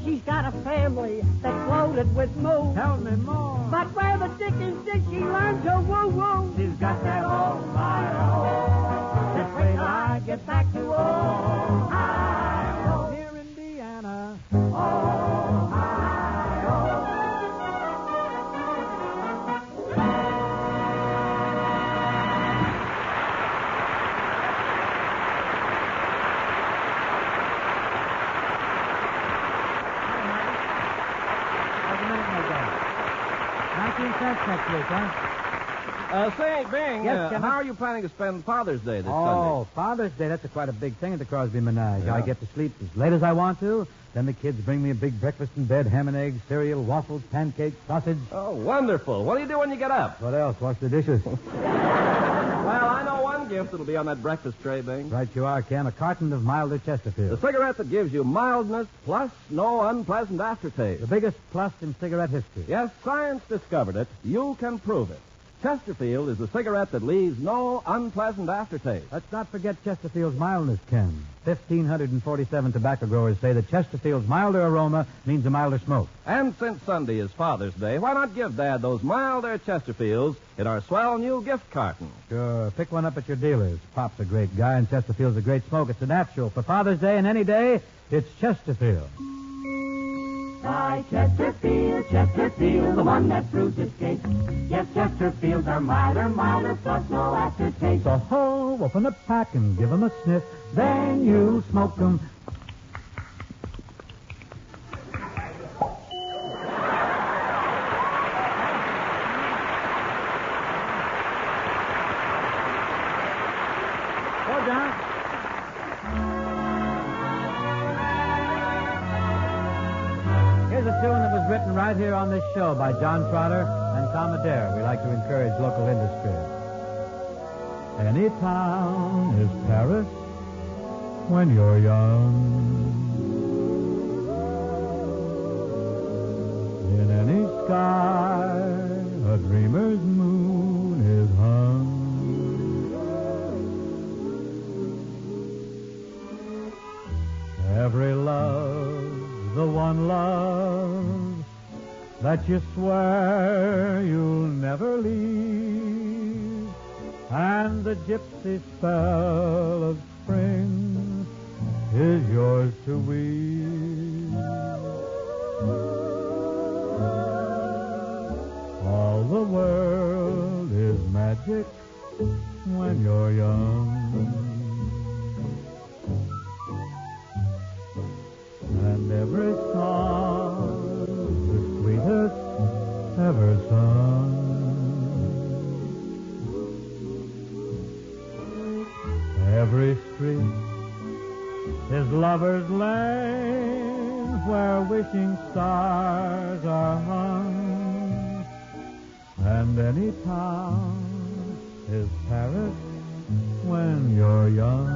She's got a family that's loaded with moo. Tell me more. But where the dickens did she learn to woo-woo? She's got that Ohio. Just wait till I get back to Ohio. Here, Indiana. How's a minute, my guy? 19 cents next week, huh? Say, Bing, Yes, Jimmy? how are you planning to spend Father's Day this Sunday? Oh, Father's Day, that's quite a big thing at the Crosby Menage. Yeah. I get to sleep as late as I want to. Then the kids bring me a big breakfast in bed, ham and eggs, cereal, waffles, pancakes, sausage. Oh, wonderful. What do you do when you get up? What else? Wash the dishes. Well, I know one gift that'll be on that breakfast tray, Bing. Right you are, Ken. A carton of milder The Chesterfield. cigarette that gives you mildness plus no unpleasant aftertaste. The biggest plus in cigarette history. Yes, science discovered it. You can prove it. Chesterfield is the cigarette that leaves no unpleasant aftertaste. Let's not forget Chesterfield's mildness, Ken. 1,547 tobacco growers say that Chesterfield's milder aroma means a milder smoke. And since Sunday is Father's Day, why not give Dad those milder Chesterfields in our swell new gift carton? Sure. Pick one up at your dealer's. Pop's a great guy, and Chesterfield's a great smoke. It's a natural. For Father's Day and any day, it's Chesterfield. Buy Chesterfield, Chesterfield, the one that proves its case. Yes, Chesterfields are milder, plus no aftertaste. So ho, open a pack and give 'em a sniff. Then you smoke 'em. Go down. Here's a tune that was written right here on this show by John Trotter and Tom Adair. We like to encourage local industry. Any town is Paris when you're young. In any sky, a dreamer's moon is hung. Every love, the one love that you swear you'll never leave, and the gypsy spell of spring is yours to weave. All the world is magic when you're young. And every song the sweetest ever sung. Every street is lover's lane where wishing stars are hung. And any town is Paris when you're young.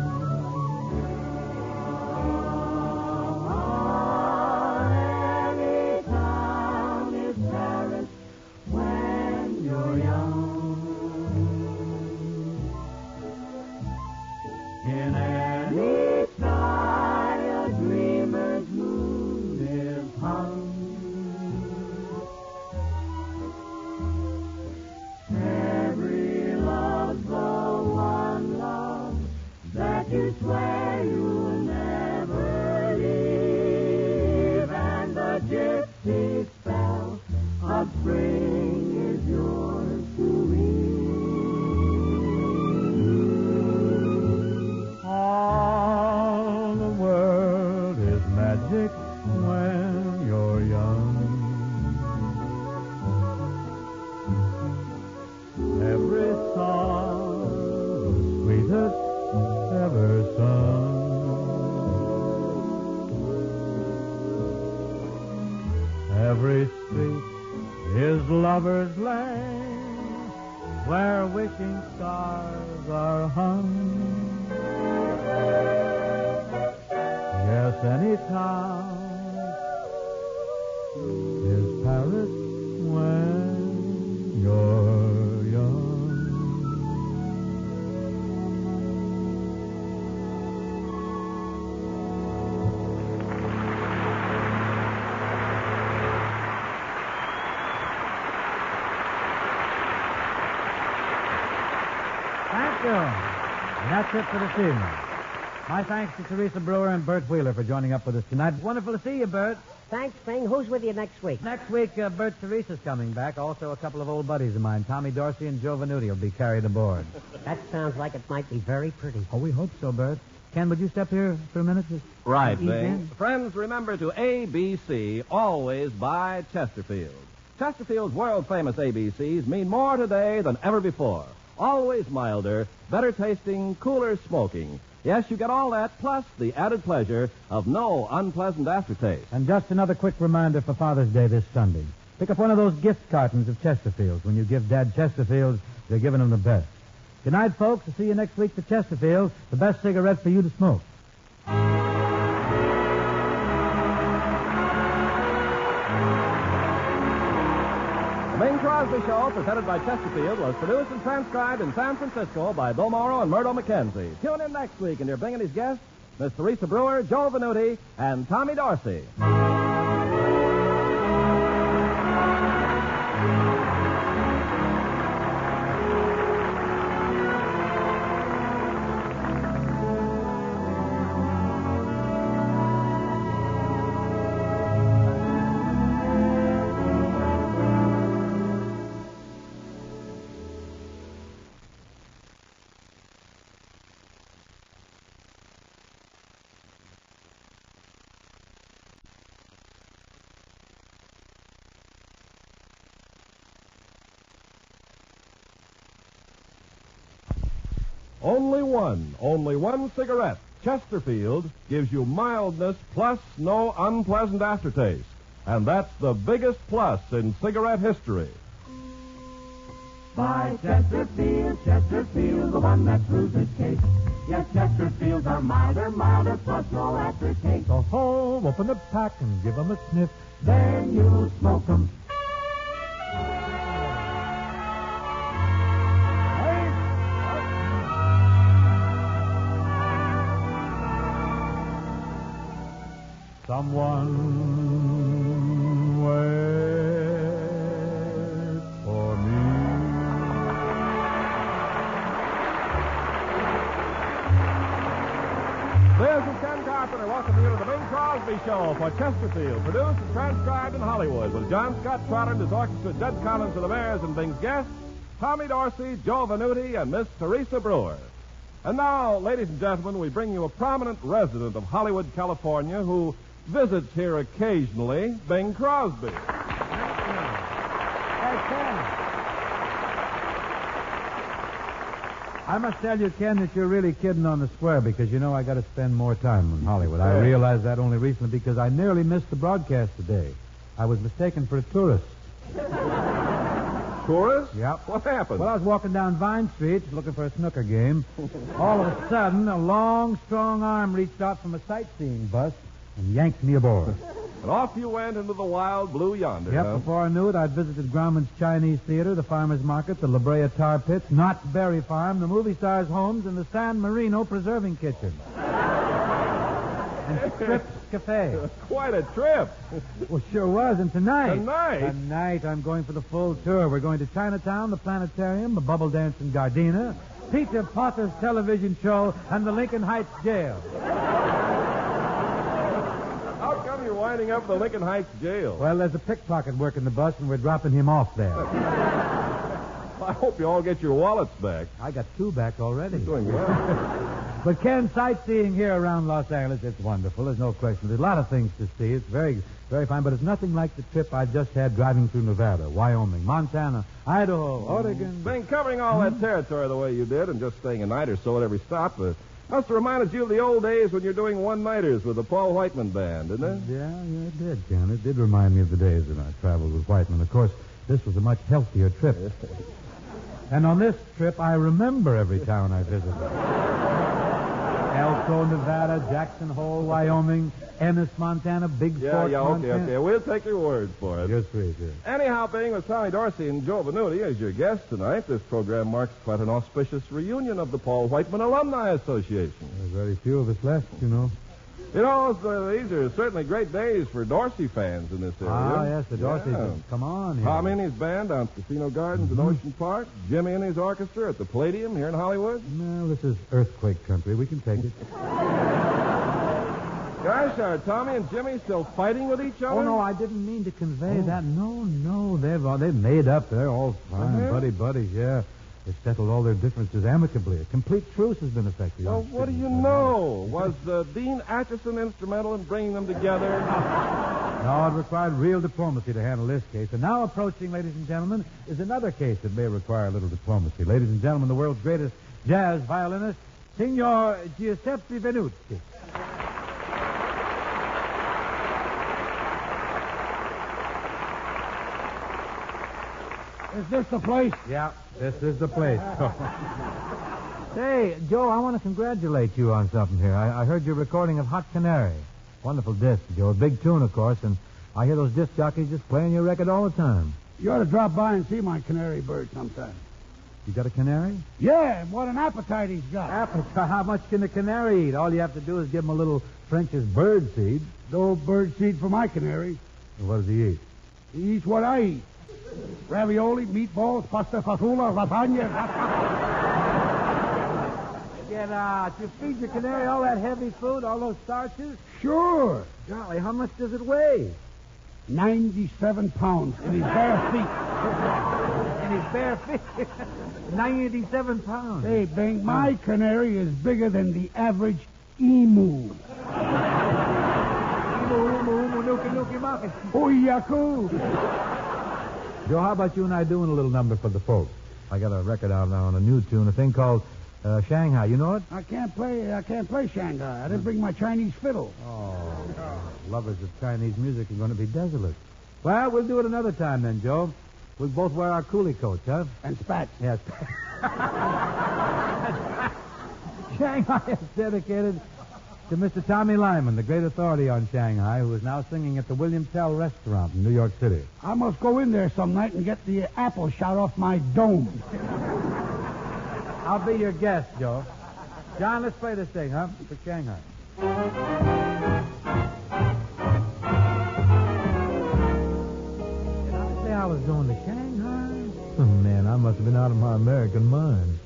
Every street is lover's lane where wishing stars are hung. Yes, any town is Paris when you're young. Thank you. And that's it for this evening. My thanks to Teresa Brewer and Bert Wheeler for joining up with us tonight. Wonderful to see you, Bert. Thanks, Bing. Who's with you next week? Next week, Bert Teresa's coming back. Also, a couple of old buddies of mine, Tommy Dorsey and Joe Venuti, will be carried aboard. That sounds like it might be very pretty. Oh, we hope so, Bert. Ken, would you step here for a minute? Right, Bing. Friends, remember to ABC, always buy Chesterfield. Chesterfield's world-famous ABCs mean more today than ever before. Always milder, better tasting, cooler smoking. Yes, you get all that, plus the added pleasure of no unpleasant aftertaste. And just another quick reminder for Father's Day this Sunday. Pick up one of those gift cartons of Chesterfields. When you give Dad Chesterfields, you're giving him the best. Good night, folks. I'll see you next week for Chesterfield, the best cigarette for you to smoke. The Bing Crosby Show, presented by Chesterfield, was produced and transcribed in San Francisco by Bill Morrow and Murdo McKenzie. Tune in next week and hear Bing and his guests, Miss Teresa Brewer, Joe Venuti, and Tommy Dorsey. Only one cigarette. Chesterfield gives you mildness plus no unpleasant aftertaste. And that's the biggest plus in cigarette history. By Chesterfield, Chesterfield, the one that proves its case. Yes, Chesterfields are milder, plus no aftertaste. So ho, open the pack and give 'em a sniff. Then you'll smoke 'em. Someone wait for me. This is Ken Carpenter welcoming you to the Bing Crosby Show for Chesterfield, produced and transcribed in Hollywood with John Scott Trotter and his orchestra, Judd Collins of the Bears, and Bing's guests, Tommy Dorsey, Joe Venuti, and Miss Teresa Brewer. And now, ladies and gentlemen, we bring you a prominent resident of Hollywood, California, who visits here occasionally, Bing Crosby. I must tell you, Ken, that you're really kidding on the square because, you know, I got to spend more time in Hollywood. I realized that only recently because I nearly missed the broadcast today. I was mistaken for a tourist. Tourist? Yep. What happened? Well, I was walking down Vine Street looking for a snooker game. All of a sudden, a long, strong arm reached out from a sightseeing bus and yanked me aboard. And off you went into the wild blue yonder. Yep, huh? Before I knew it, I'd visited Grauman's Chinese Theater, the Farmer's Market, the La Brea Tar Pits, Knott's Berry Farm, the movie stars' homes, and the San Marino Preserving Kitchen. And Scripps Cafe. Quite a trip. Well, sure was. And tonight... Tonight, I'm going for the full tour. We're going to Chinatown, the Planetarium, the Bubble Dance in Gardena, Peter Potter's television show, and the Lincoln Heights Jail. How come you're winding up the Lincoln Heights Jail? Well, there's a pickpocket working the bus, and we're dropping him off there. I hope you all get your wallets back. I got 2 back already. You're doing well. But, Ken, sightseeing here around Los Angeles, it's wonderful. There's no question. There's a lot of things to see. It's very, very fine, but it's nothing like the trip I just had driving through Nevada, Wyoming, Montana, Idaho, Oregon. Been covering all that territory the way you did and just staying a night or so at every stop. Must have reminded you of the old days when you're doing one-nighters with the Paul Whiteman Band, didn't it? Yeah, it did, Ken. It did remind me of the days when I traveled with Whiteman. Of course, this was a much healthier trip. And on this trip, I remember every town I visited. Elko, Nevada, Jackson Hole, Wyoming, Ennis, Montana, Big Fork, Montana. Okay. We'll take your word for it. You're sweet, yes. Anyhow, being with Tommy Dorsey and Joe Venuti as your guests tonight, this program marks quite an auspicious reunion of the Paul Whiteman Alumni Association. There's very few of us left, you know. You know, these are certainly great days for Dorsey fans in this area. Ah, yes, the Dorseys. Yeah. Come on here. Tommy and his band down at Casino Gardens in Ocean Park. Jimmy and his orchestra at the Palladium here in Hollywood. Well, this is earthquake country. We can take it. Gosh, are Tommy and Jimmy still fighting with each other? Oh, no, I didn't mean to convey that. No, they've made up. They're all fine. Buddies, yeah. They've settled all their differences amicably. A complete truce has been effected. Well, what do you know? Was Dean Atchison instrumental in bringing them together? No, it required real diplomacy to handle this case. And now approaching, ladies and gentlemen, is another case that may require a little diplomacy. Ladies and gentlemen, the world's greatest jazz violinist, Signor Giuseppe Venuti. Is this the place? Yeah, this is the place. Say, Joe, I want to congratulate you on something here. I heard your recording of Hot Canary. Wonderful disc, Joe. A big tune, of course, and I hear those disc jockeys just playing your record all the time. You ought to drop by and see my canary bird sometime. You got a canary? Yeah, what an appetite he's got. Appetite? How much can a canary eat? All you have to do is give him a little French's bird seed. No bird seed for my canary. And what does he eat? He eats what I eat. Ravioli, meatballs, pasta fasola, lasagna. Get out. You feed your canary all that heavy food, all those starches? Sure. Golly, how much does it weigh? 97 pounds in his bare feet. In his bare feet? 97 pounds. Hey, Bing, my canary is bigger than the average emu. Oh, yaku. Joe, how about you and I doing a little number for the folks? I got a record out now on a new tune, a thing called Shanghai. You know it? I can't play Shanghai. I didn't bring my Chinese fiddle. Oh, lovers of Chinese music are going to be desolate. Well, we'll do it another time then, Joe. We'll both wear our coolie coats, huh? And spats. Yes. Shanghai is dedicated to Mr. Tommy Lyman, the great authority on Shanghai, who is now singing at the William Tell restaurant in New York City. I must go in there some night and get the apple shot off my dome. I'll be your guest, Joe. John, let's play this thing, huh? For Shanghai. Did I say I was going to Shanghai? Oh, man, I must have been out of my American mind.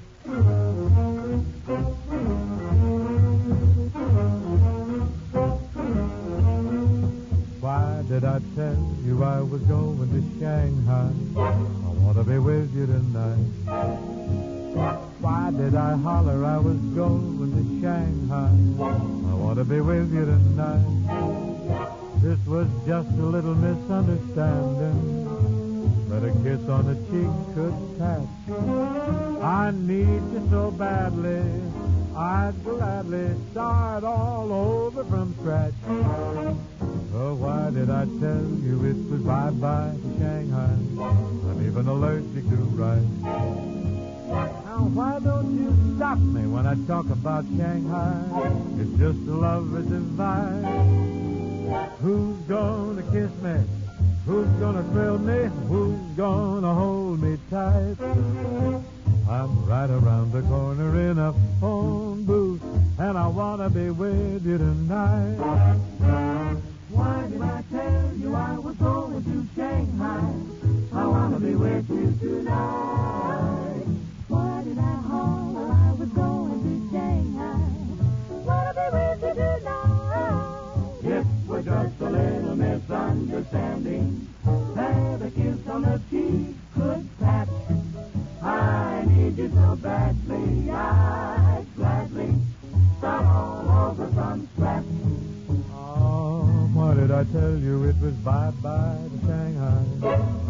Why did I tell you I was going to Shanghai? I want to be with you tonight. Why did I holler I was going to Shanghai? I want to be with you tonight. This was just a little misunderstanding that a kiss on the cheek could patch. I need you so badly, I'd gladly start all over from scratch. Oh, why did I tell you it was bye-bye to Shanghai? I'm even allergic to rice. Now, why don't you stop me when I talk about Shanghai? It's just a lover's advice. Who's gonna kiss me? Who's gonna thrill me? Who's gonna hold me tight? I'm right around the corner in a phone booth, and I wanna be with you tonight. Why did I tell you I was going to Shanghai? I wanna be with you tonight. Why did I holler I was going to Shanghai? Wanna be with you tonight. It was just a little misunderstanding that a kiss on the cheek could patch. I need you so badly, I'd gladly start all over from scratch. Oh, why did I tell you it was bye-bye to Shanghai?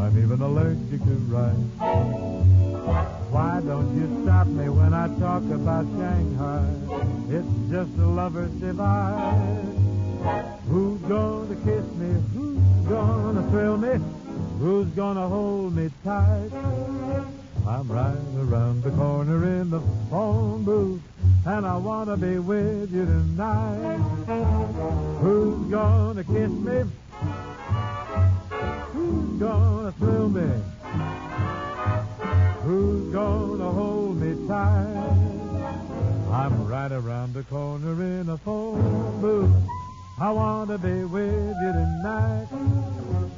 I'm even allergic to rice. Why don't you stop me when I talk about Shanghai? It's just a lover's device. Who's gonna kiss me? Who's gonna thrill me? Who's gonna hold me tight? I'm right around the corner in the phone booth, and I wanna be with you tonight. Who's gonna kiss me? Who's gonna thrill me? Who's gonna hold me tight? I'm right around the corner in a phone booth. I wanna be with you tonight.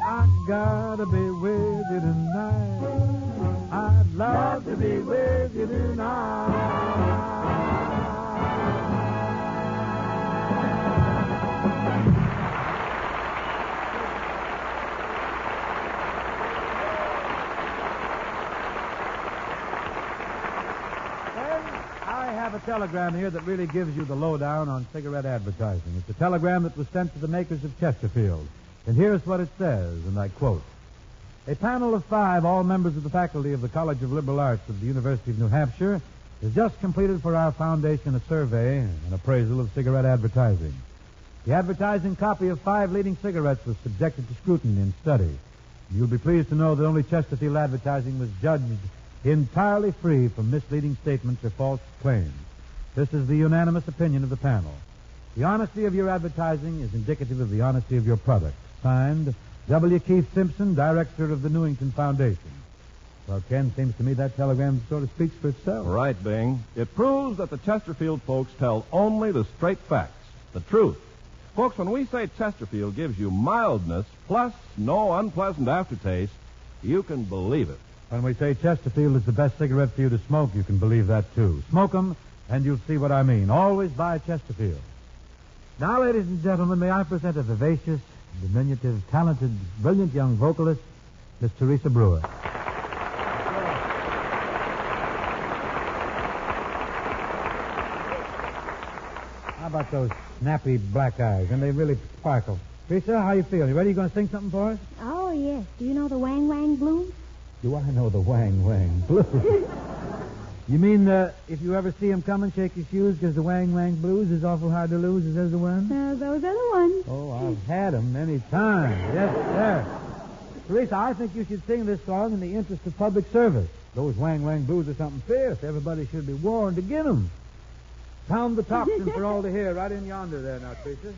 I gotta be with you tonight. I'd love to be with you tonight. telegram here that really gives you the lowdown on cigarette advertising. It's a telegram that was sent to the makers of Chesterfield. And here's what it says, and I quote. A panel of 5, all members of the faculty of the College of Liberal Arts of the University of New Hampshire, has just completed for our foundation a survey and appraisal of cigarette advertising. The advertising copy of 5 leading cigarettes was subjected to scrutiny and study. You'll be pleased to know that only Chesterfield advertising was judged entirely free from misleading statements or false claims. This is the unanimous opinion of the panel. The honesty of your advertising is indicative of the honesty of your product. Signed, W. Keith Simpson, Director of the Newington Foundation. Well, Ken, seems to me that telegram sort of speaks for itself. Right, Bing. It proves that the Chesterfield folks tell only the straight facts, the truth. Folks, when we say Chesterfield gives you mildness plus no unpleasant aftertaste, you can believe it. When we say Chesterfield is the best cigarette for you to smoke, you can believe that, too. Smoke 'em, and you'll see what I mean. Always buy Chesterfield. Now, ladies and gentlemen, may I present a vivacious, diminutive, talented, brilliant young vocalist, Miss Teresa Brewer. How about those snappy black eyes? And they really sparkle. Teresa, how you feeling? You ready? You going to sing something for us? Oh, yes. Do you know the Wang Wang Blues? Do I know the Wang Wang Blues? You mean if you ever see him coming, shake your shoes because the Wang Wang Blues is awful hard to lose? Is those the ones? Those are the ones. Oh, I've had them many times. Yes, sir. Teresa, I think you should sing this song in the interest of public service. Those Wang Wang Blues are something fierce. Everybody should be warned to get them. Pound the tocsin for all to hear right in yonder there now, Teresa.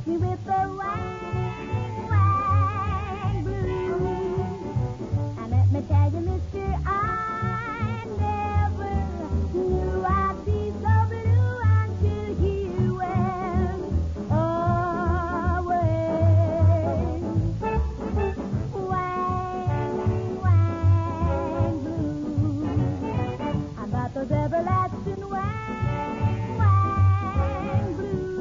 Me with the Wang Wang Blues. And let me tell you, mister, I never knew I'd be so blue until you went away. Wang Wang Blues. I got those everlasting Wang Wang Blues.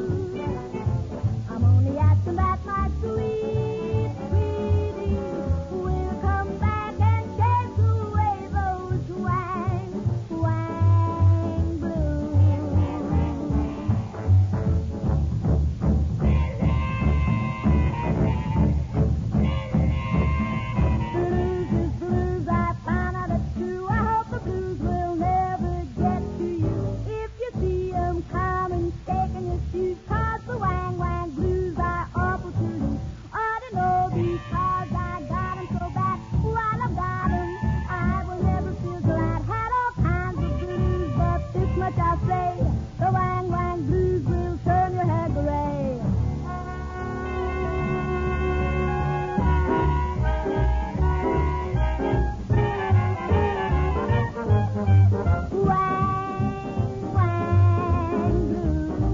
I'm only asking that my sweet, sweetie will come back and chase away those Wang Wang Blues. Blues is blues, I found out it's true. I hope the blues will never get to you. If you see 'em coming, shaking your shoes, 'cause the Wang Wang Blues are awful to you. Ought to know because I got 'em so bad. While I've got 'em, I will never feel glad. Had all kinds of blues, but this much I'll say: the Wang Wang Blues will turn your head gray. Wang Wang Blues.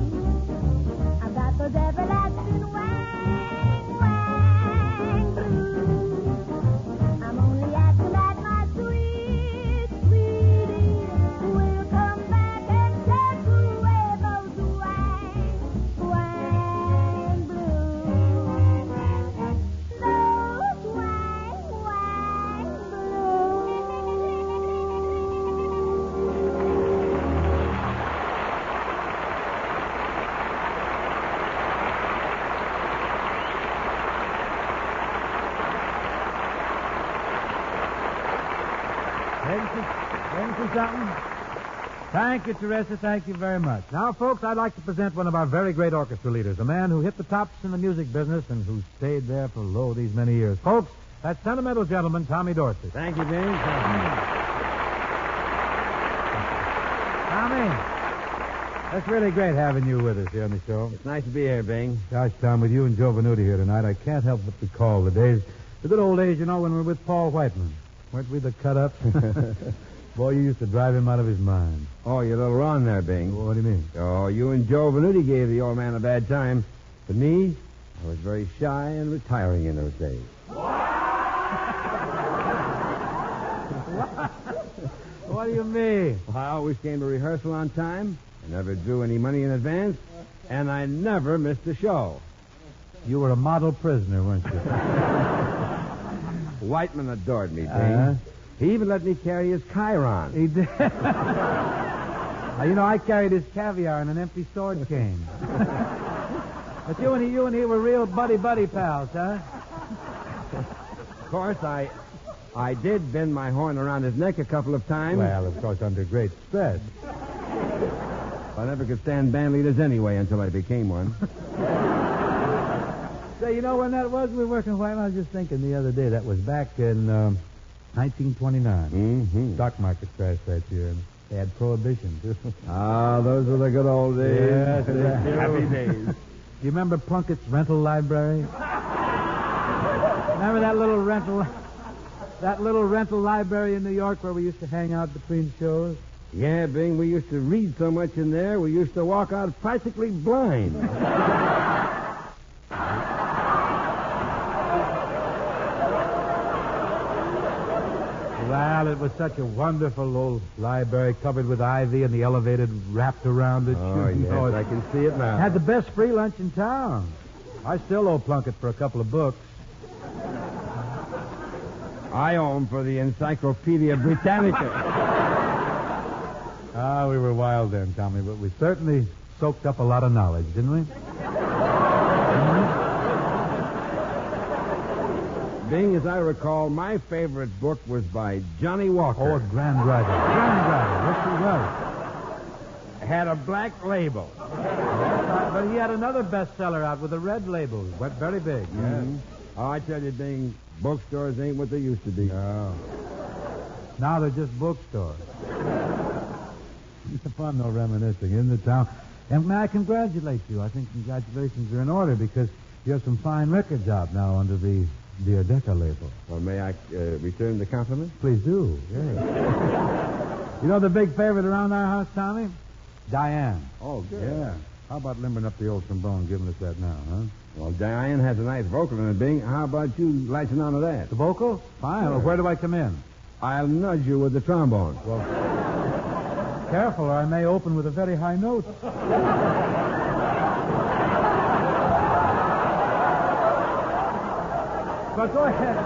I've got those everlasting Wang Wang Blues. I'm only asking that my sweet, sweetie will come back and take away those Wang Wang Blues. Those Wang Wang Blues. Something? Thank you, Teresa. Thank you very much. Now, folks, I'd like to present one of our very great orchestra leaders, a man who hit the tops in the music business and who stayed there for, these many years. Folks, that sentimental gentleman, Tommy Dorsey. Thank you, Bing. Tommy, that's really great having you with us here on the show. It's nice to be here, Bing. Gosh, Tom, with you and Joe Venuti here tonight, I can't help but recall the days, the good old days, when we were with Paul Whiteman. Weren't we the cut-ups? Boy, you used to drive him out of his mind. Oh, you're a little wrong there, Bing. Well, what do you mean? Oh, you and Joe Venuti gave the old man a bad time. But me, I was very shy and retiring in those days. What do you mean? I always came to rehearsal on time, I never drew any money in advance, and I never missed a show. You were a model prisoner, weren't you? Whiteman adored me, Bing. He even let me carry his Chiron. He did. I carried his caviar in an empty sword cane. But you and he were real buddy pals, huh? Of course, I did bend my horn around his neck a couple of times. Well, of course, under great stress. I never could stand band leaders anyway until I became one. Say, when that was we were working White, I was just thinking the other day. That was back in 1929. Mm-hmm. Stock market crash that year, and they had prohibition, too. Ah, those were the good old days. Yes, happy days. Do you remember Plunkett's rental library? Remember that little rental library in New York where we used to hang out between shows? Yeah, Bing, we used to read so much in there, we used to walk out practically blind. Well, it was such a wonderful old library covered with ivy and the elevated wrapped around it. Oh, yes, I can see it now. Had the best free lunch in town. I still owe Plunkett for a couple of books. I owe him for the Encyclopedia Britannica. We were wild then, Tommy, but we certainly soaked up a lot of knowledge, didn't we? Bing, as I recall, my favorite book was by Johnny Walker. Oh, a grand writer. Yes, he was. Had a black label. But he had another bestseller out with a red label. Went very big. Mm-hmm. Oh, I tell you, Bing, bookstores ain't what they used to be. No. Now they're just bookstores. It's fun, though, reminiscing, isn't it, Tom? And may I congratulate you? I think congratulations are in order because you have some fine records out now under the Deca label. Well, may I return the compliment? Please do, yes. The big favorite around our house, Tommy? Diane. Oh, good. Yeah. How about limbering up the old trombone and giving us that now, huh? Well, Diane has a nice vocal in it, Bing. How about you latching on to that? The vocal? Fine. Sure. Well, where do I come in? I'll nudge you with the trombone. Well, careful, or I may open with a very high note. But go ahead.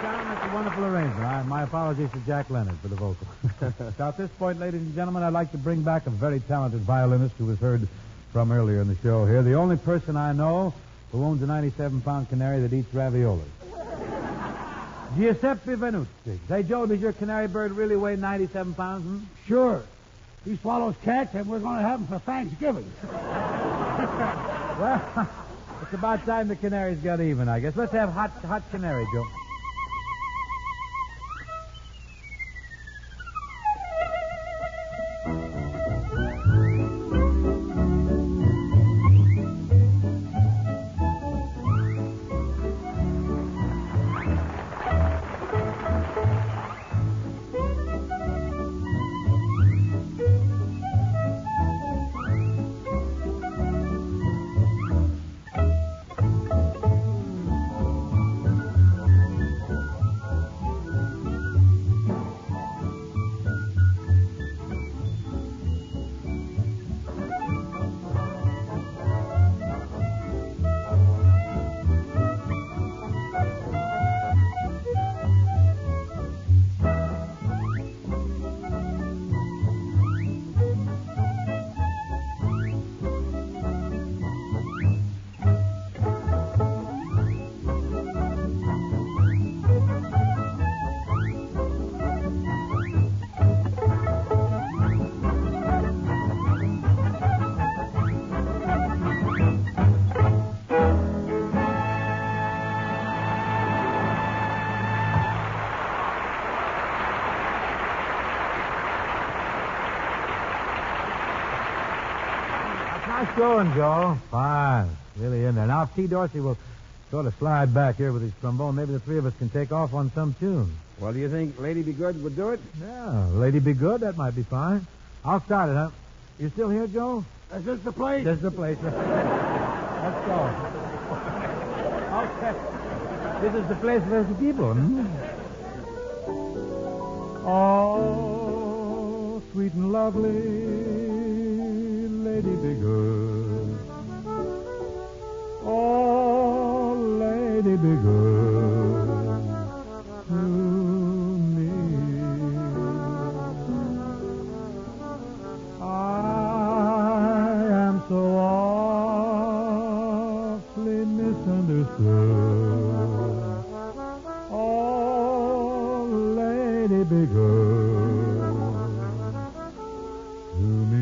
John, that's a wonderful arrangement. My apologies to Jack Leonard for the vocal. So at this point, ladies and gentlemen, I'd like to bring back a very talented violinist who was heard from earlier in the show here. The only person I know who owns a 97-pound canary that eats raviolis. Giuseppe Venuti. Say, Joe, does your canary bird really weigh 97 pounds? Hmm? Sure. He swallows cats, and we're going to have him for Thanksgiving. Well, it's about time the canaries got even, I guess. Let's have hot canary, Joe. Nice going, Joe. Fine. Really in there. Now, if T. Dorsey will sort of slide back here with his trombone, maybe the three of us can take off on some tune. Well, do you think Lady Be Good would do it? Yeah, Lady Be Good, that might be fine. I'll start it, huh? You still here, Joe? Is this the place? This is the place. Let's go. Okay. This is the place where the people. Hmm? Oh, sweet and lovely Lady Be Good. Oh, Lady Be Good to me. I am so awfully misunderstood. Oh, Lady Be Good to me.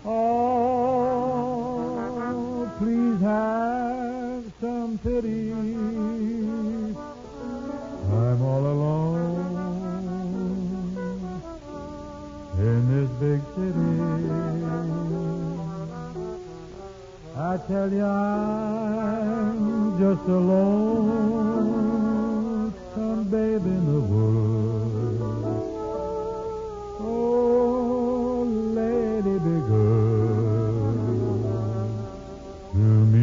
Oh, please have some pity. I'm all alone in this big city. I tell you, I'm just a lonesome babe in the woods. Oh, Lady Be Good to me.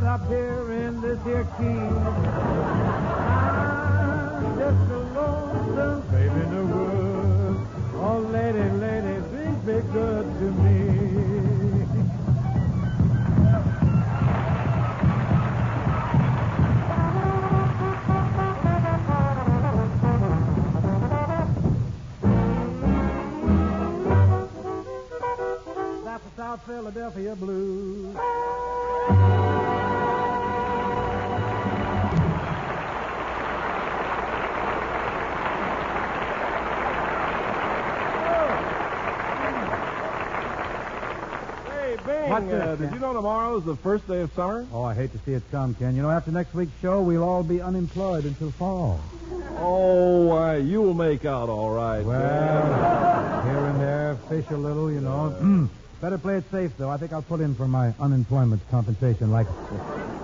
get up here in this here key. I'm just a lonesome babe in the woods. Oh, lady, lady, please be good to me. That's the South Philadelphia blues. Bing, did you know tomorrow's the first day of summer? Oh, I hate to see it come, Ken. You know, after next week's show, we'll all be unemployed until fall. Oh, you'll make out all right. Well, here and there, fish a little, you know. Better play it safe, though. I think I'll put in for my unemployment compensation like,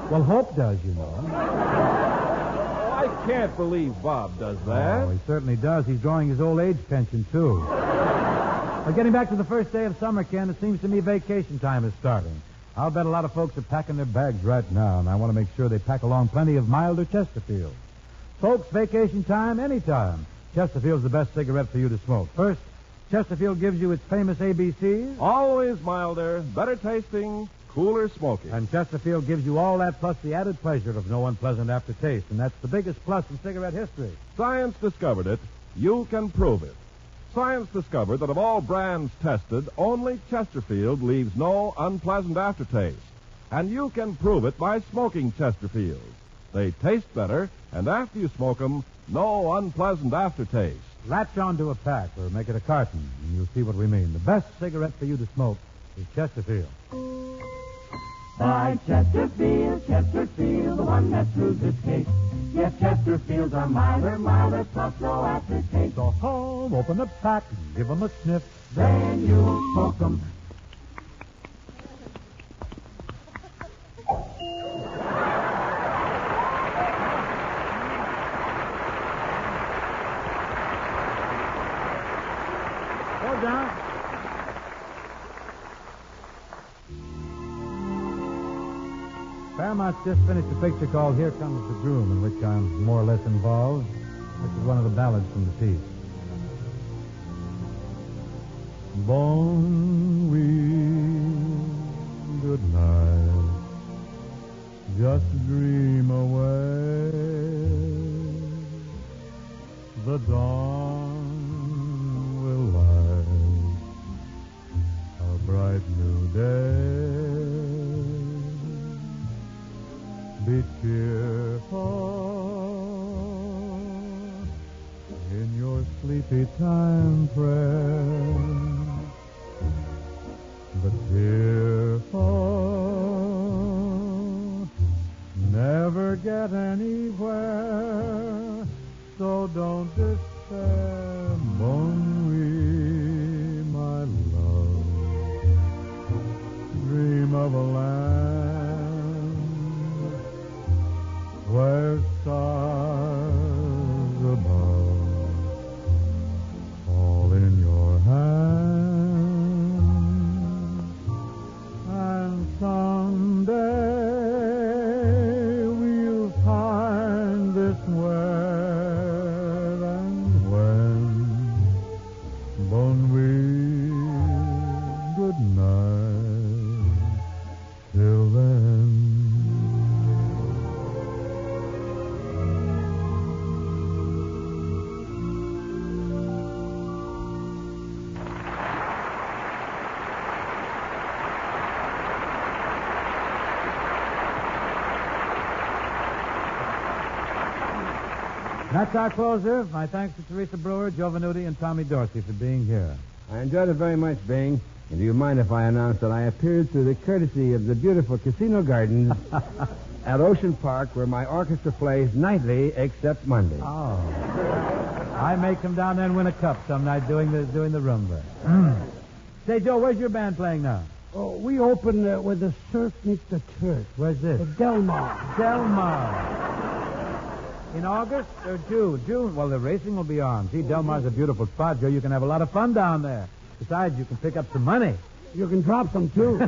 well, Hope does, you know. I can't believe Bob does that. Oh, he certainly does. He's drawing his old age pension, too. Well, getting back to the first day of summer, Ken, it seems to me vacation time is starting. I'll bet a lot of folks are packing their bags right now, and I want to make sure they pack along plenty of milder Chesterfield. Folks, vacation time, anytime. Chesterfield's the best cigarette for you to smoke. First, Chesterfield gives you its famous ABCs. Always milder, better tasting, cooler smoking. And Chesterfield gives you all that plus the added pleasure of no unpleasant aftertaste, and that's the biggest plus in cigarette history. Science discovered it. You can prove it. Science discovered that of all brands tested, only Chesterfield leaves no unpleasant aftertaste. And you can prove it by smoking Chesterfield. They taste better, and after you smoke them, no unpleasant aftertaste. Latch onto a pack or make it a carton, and you'll see what we mean. The best cigarette for you to smoke is Chesterfield. By Chesterfield, Chesterfield, the one that proves its case. Yes, Chesterfields are milder, milder, plus no aftertaste. So home, open a pack, give 'em a sniff. Then you'll smoke 'em. Go down. Paramount's just finished a picture called Here Comes the Groom, in which I'm more or less involved. This is one of the ballads from the piece. Bon wheel, good night. Just dream away. The dawn will light a bright new day. Be cheerful in your sleepy time prayer, but fearful never get anywhere, so don't despair, mon oui, my love. Dream of a land where stars above fall in your hand, and someday we'll find this where and when. Bon nuit, good night, till then. That's our closer. My thanks to Teresa Brewer, Joe Venuti, and Tommy Dorsey for being here. I enjoyed it very much, Bing. And do you mind if I announce that I appeared through the courtesy of the beautiful Casino Gardens at Ocean Park, where my orchestra plays nightly except Monday. Oh. I may come down there and win a cup some night doing the rumba. Say, Joe, where's your band playing now? Oh, we open with the Surf Meets the Turf. Where's this? At Del Mar. Del Mar. In August or June? June. Well, the racing will be on. See, Del Mar's a beautiful spot, Joe. You can have a lot of fun down there. Besides, you can pick up some money. You can drop some, too.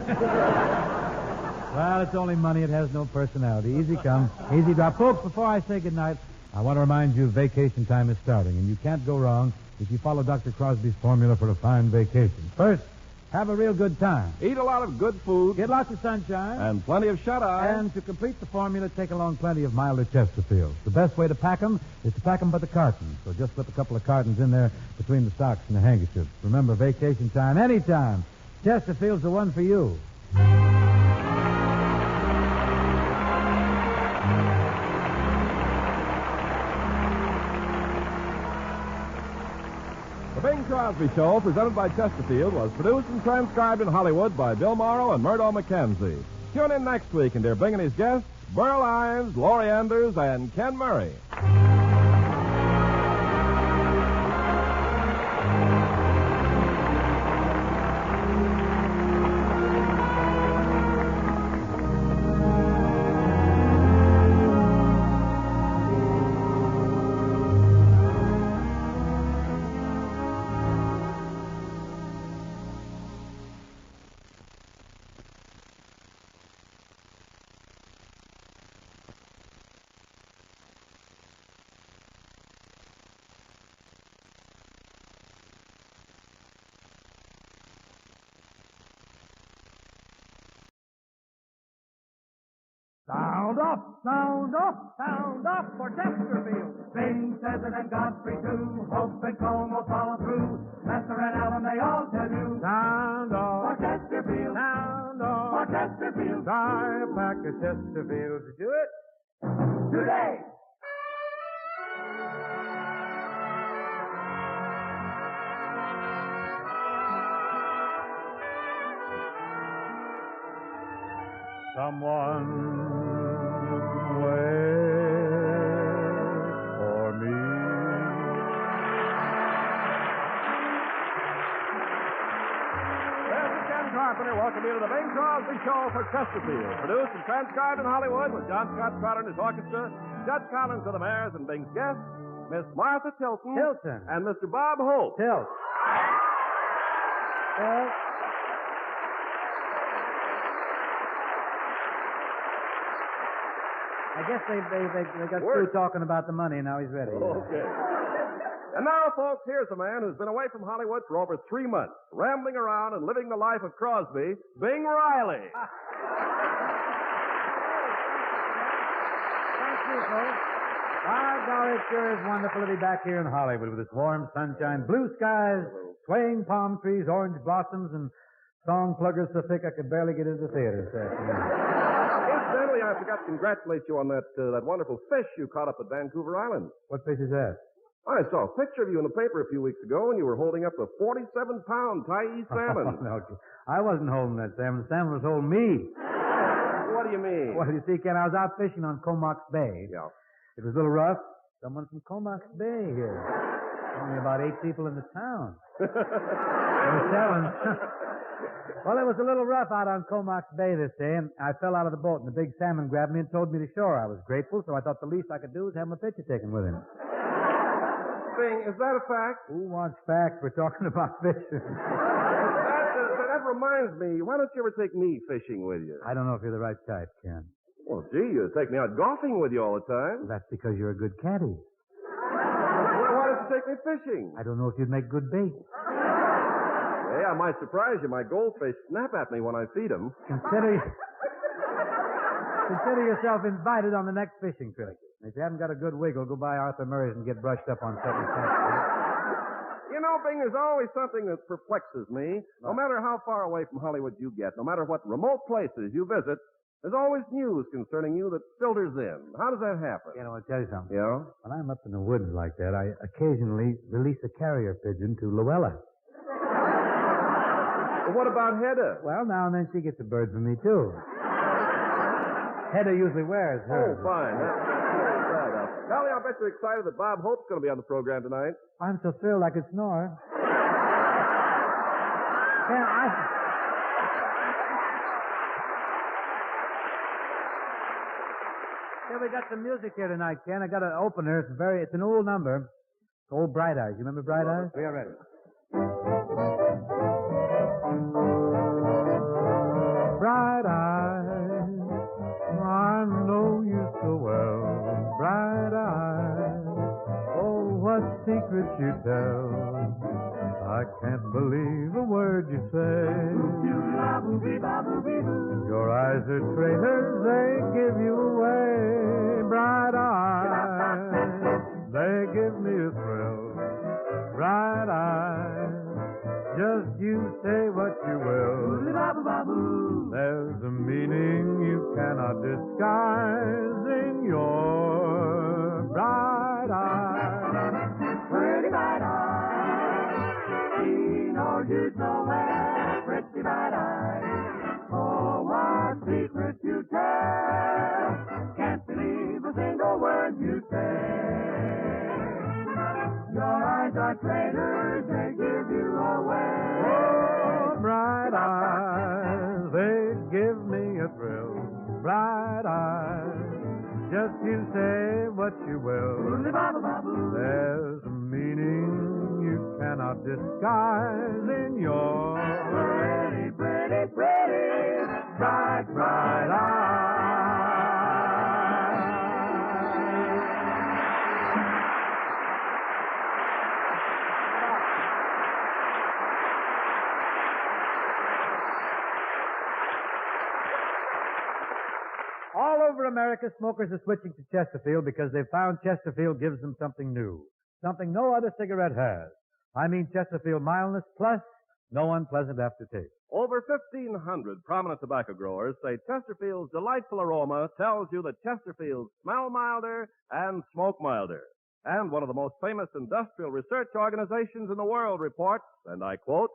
Well, it's only money. It has no personality. Easy come, easy drop. Folks, before I say goodnight, I want to remind you vacation time is starting, and you can't go wrong if you follow Dr. Crosby's formula for a fine vacation. First, have a real good time. Eat a lot of good food. Get lots of sunshine. And plenty of shut-eye. And to complete the formula, take along plenty of milder Chesterfields. The best way to pack them is to pack them by the carton. So just slip a couple of cartons in there between the socks and the handkerchiefs. Remember, vacation time, anytime. Chesterfield's the one for you. The Bing Crosby Show, presented by Chesterfield, was produced and transcribed in Hollywood by Bill Morrow and Murdo McKenzie. Tune in next week and hear Bing and his guests, Burl Ives, Laurie Anders, and Ken Murray. Sound off for Chesterfield. Bing says it and Godfrey too. Hope and Cone will follow through. Lester and Allen, they all tell you. Sound off. For Chesterfield. Sound off. For Chesterfield. Try a pack of Chesterfield to do it. Today. Someone wait for me. This is Ken Carpenter. Welcome you to the Bing Crosby Show for Chesterfield. Produced and transcribed in Hollywood with John Scott Trotter and his orchestra, Judge Collins of the Mares and Bing's guests, Miss Martha Tilton. And Mr. Bob Holt. I guess they got through talking about the money, and now he's ready. Okay. And now, folks, here's a man who's been away from Hollywood for over 3 months, rambling around and living the life of Crosby, Bing Riley. Thank you, folks. By golly, it sure is wonderful to be back here in Hollywood with its warm sunshine, blue skies, swaying palm trees, orange blossoms, and song pluggers so thick I could barely get into the theater this afternoon. Incidentally, I forgot to congratulate you on that wonderful fish you caught up at Vancouver Island. What fish is that? I saw a picture of you in the paper a few weeks ago, and you were holding up a 47-pound Thai salmon. No, I wasn't holding that salmon. The salmon was holding me. What do you mean? Well, you see, Ken, I was out fishing on Comox Bay. Yeah. It was a little rough. Someone from Comox Bay here. Only about 8 people in the town. There were 7. Well, it was a little rough out on Comox Bay this day, and I fell out of the boat, and the big salmon grabbed me and towed me to shore. I was grateful, so I thought the least I could do was have my picture taken with him. Bing, is that a fact? Who wants facts? We're talking about fishing. That reminds me. Why don't you ever take me fishing with you? I don't know if you're the right type, Ken. Well, gee, you take me out golfing with you all the time. Well, that's because you're a good caddy. Well, why don't you take me fishing? I don't know if you'd make good bait. Hey, I might surprise you. My goldfish snap at me when I feed them. Consider yourself invited on the next fishing trip. If you haven't got a good wiggle, go by Arthur Murray's and get brushed up on 7 cents. You know, Bing, there's always something that perplexes me. No matter how far away from Hollywood you get, no matter what remote places you visit, there's always news concerning you that filters in. How does that happen? You know, I'll tell you something. Yeah? When I'm up in the woods like that, I occasionally release a carrier pigeon to Luella. Well, what about Hedda? Well, now and then she gets a bird from me, too. Hedda usually wears hers. Oh, fine. Golly, I bet you're excited that Bob Hope's going to be on the program tonight. I'm so thrilled I could snore. Yeah, we got some music here tonight, Ken. I got an opener. It's an old number. It's old Bright Eyes. You remember Bright Eyes? We are ready. Bright eyes secrets you tell. I can't believe a word you say. Your eyes are traitors, they give you away. Bright eyes, they give me a thrill. Bright eyes, just you say what you will. There's a meaning you cannot disguise in your bright eyes. Pretty bright eyes, she knows you so well. Pretty bright eyes, oh, what secrets you tell. Can't believe a single word you say. Your eyes are traitors, they give you away. Oh, bright eyes, they give me a thrill. Bright eyes, just you say what you will. There's a meaning you cannot disguise in your pretty, pretty, pretty, bright, bright eyes. All over America, smokers are switching to Chesterfield because they've found Chesterfield gives them something new, something no other cigarette has. I mean Chesterfield Mildness Plus, no unpleasant aftertaste. Over 1,500 prominent tobacco growers say Chesterfield's delightful aroma tells you that Chesterfields smell milder and smoke milder. And one of the most famous industrial research organizations in the world reports, and I quote,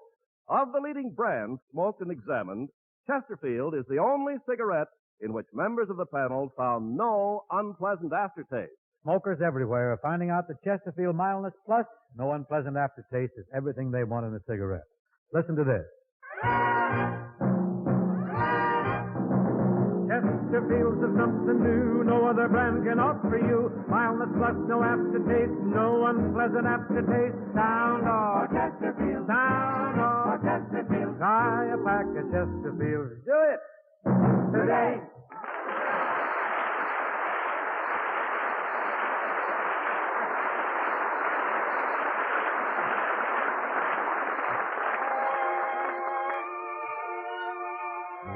of the leading brands smoked and examined, Chesterfield is the only cigarette in which members of the panel found no unpleasant aftertaste. Smokers everywhere are finding out that Chesterfield Mildness Plus, no unpleasant aftertaste, is everything they want in a cigarette. Listen to this. Chesterfields is something new, no other brand can offer you. Mildness Plus, no aftertaste, no unpleasant aftertaste. Sound off. Chesterfield. Sound off. Chesterfield. Try a pack of Chesterfields. Do it. Today.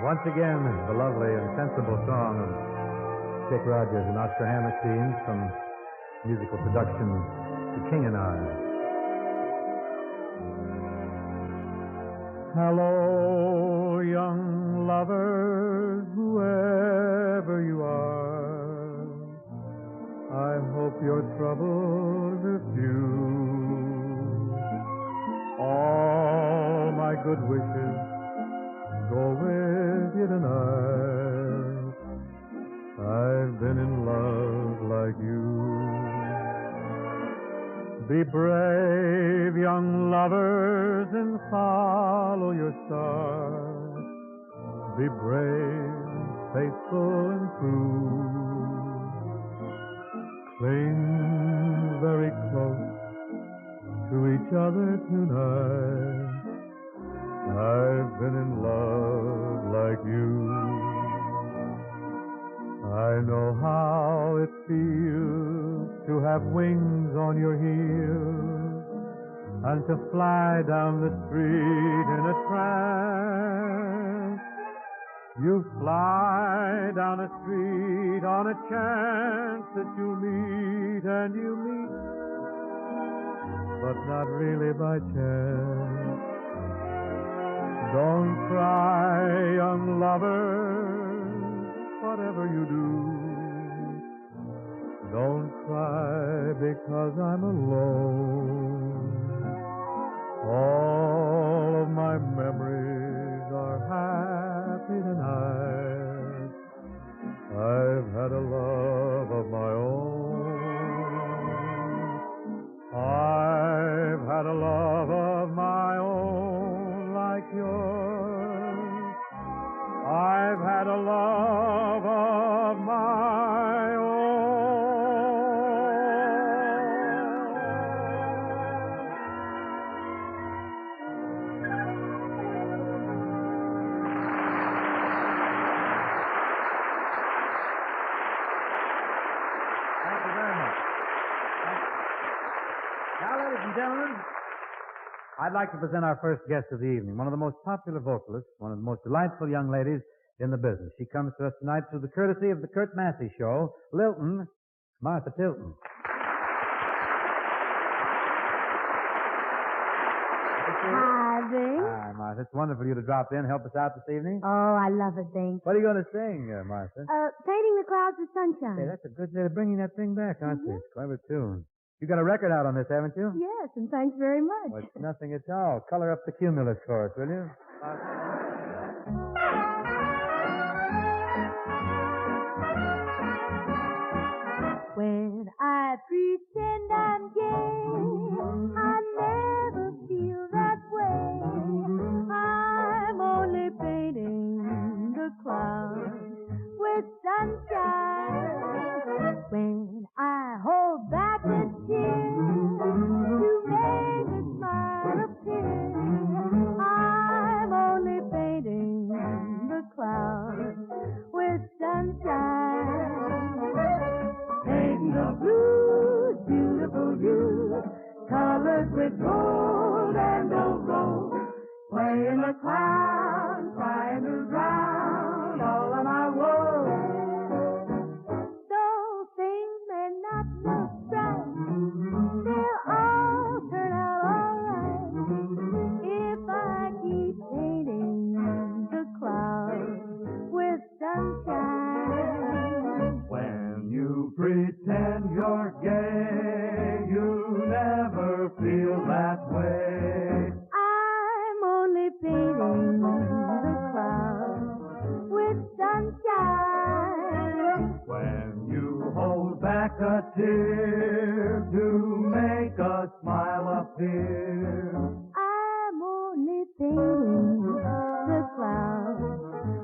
Once again, the lovely and sensible song of Dick Rogers and Oscar Hammerstein from musical production The King and I. Hello, young lovers, whoever you are. I hope your troubles are few. All my good wishes go with you tonight. I've been in love like you. Be brave, young lovers, and follow your star. Be brave, faithful, and true. Cling very close to each other tonight. I've been in love like you. I know how it feels to have wings on your heels and to fly down the street in a trance. You fly down a street on a chance that you'll meet, and you meet, but not really by chance. Don't cry, young lovers, whatever you do. Don't cry because I'm alone. All of my memories are happy tonight. I've had a love of my own. I've had a love of my own like yours. I've had a love of my own. Thank you very much. Now gentlemen, I'd like to present our first guest of the evening, one of the most popular vocalists, one of the most delightful young ladies in the business. She comes to us tonight through the courtesy of the Kurt Massey Show, Lilton, Martha Tilton. Hi, Bing. Hi, Martha. It's wonderful you to drop in, help us out this evening. Oh, I love it, Bing. What are you going to sing, Martha? Painting the clouds with sunshine. Hey, that's a good way of bringing that thing back, aren't you? It's a clever tune. You got a record out on this, haven't you? Yes, and thanks very much. Well, it's nothing at all. Color up the cumulus for us, will you? When I pretend I'm gay, I never feel that way. I'm only painting the clouds with sunshine. When I hold back a tear to make a smile appear, I'm only painting the clouds with sunshine. Painting the blues, beautiful views, colored with gold and gold rose. Playing the clown, trying to drown all of my woes. Though things may not look bright, they'll all turn out alright if I keep painting the clouds with sunshine. When you pretend you're gay, you never feel that way. I'm only painting the clouds with sunshine. When you hold back a tear to make a smile appear, I'm only painting the clouds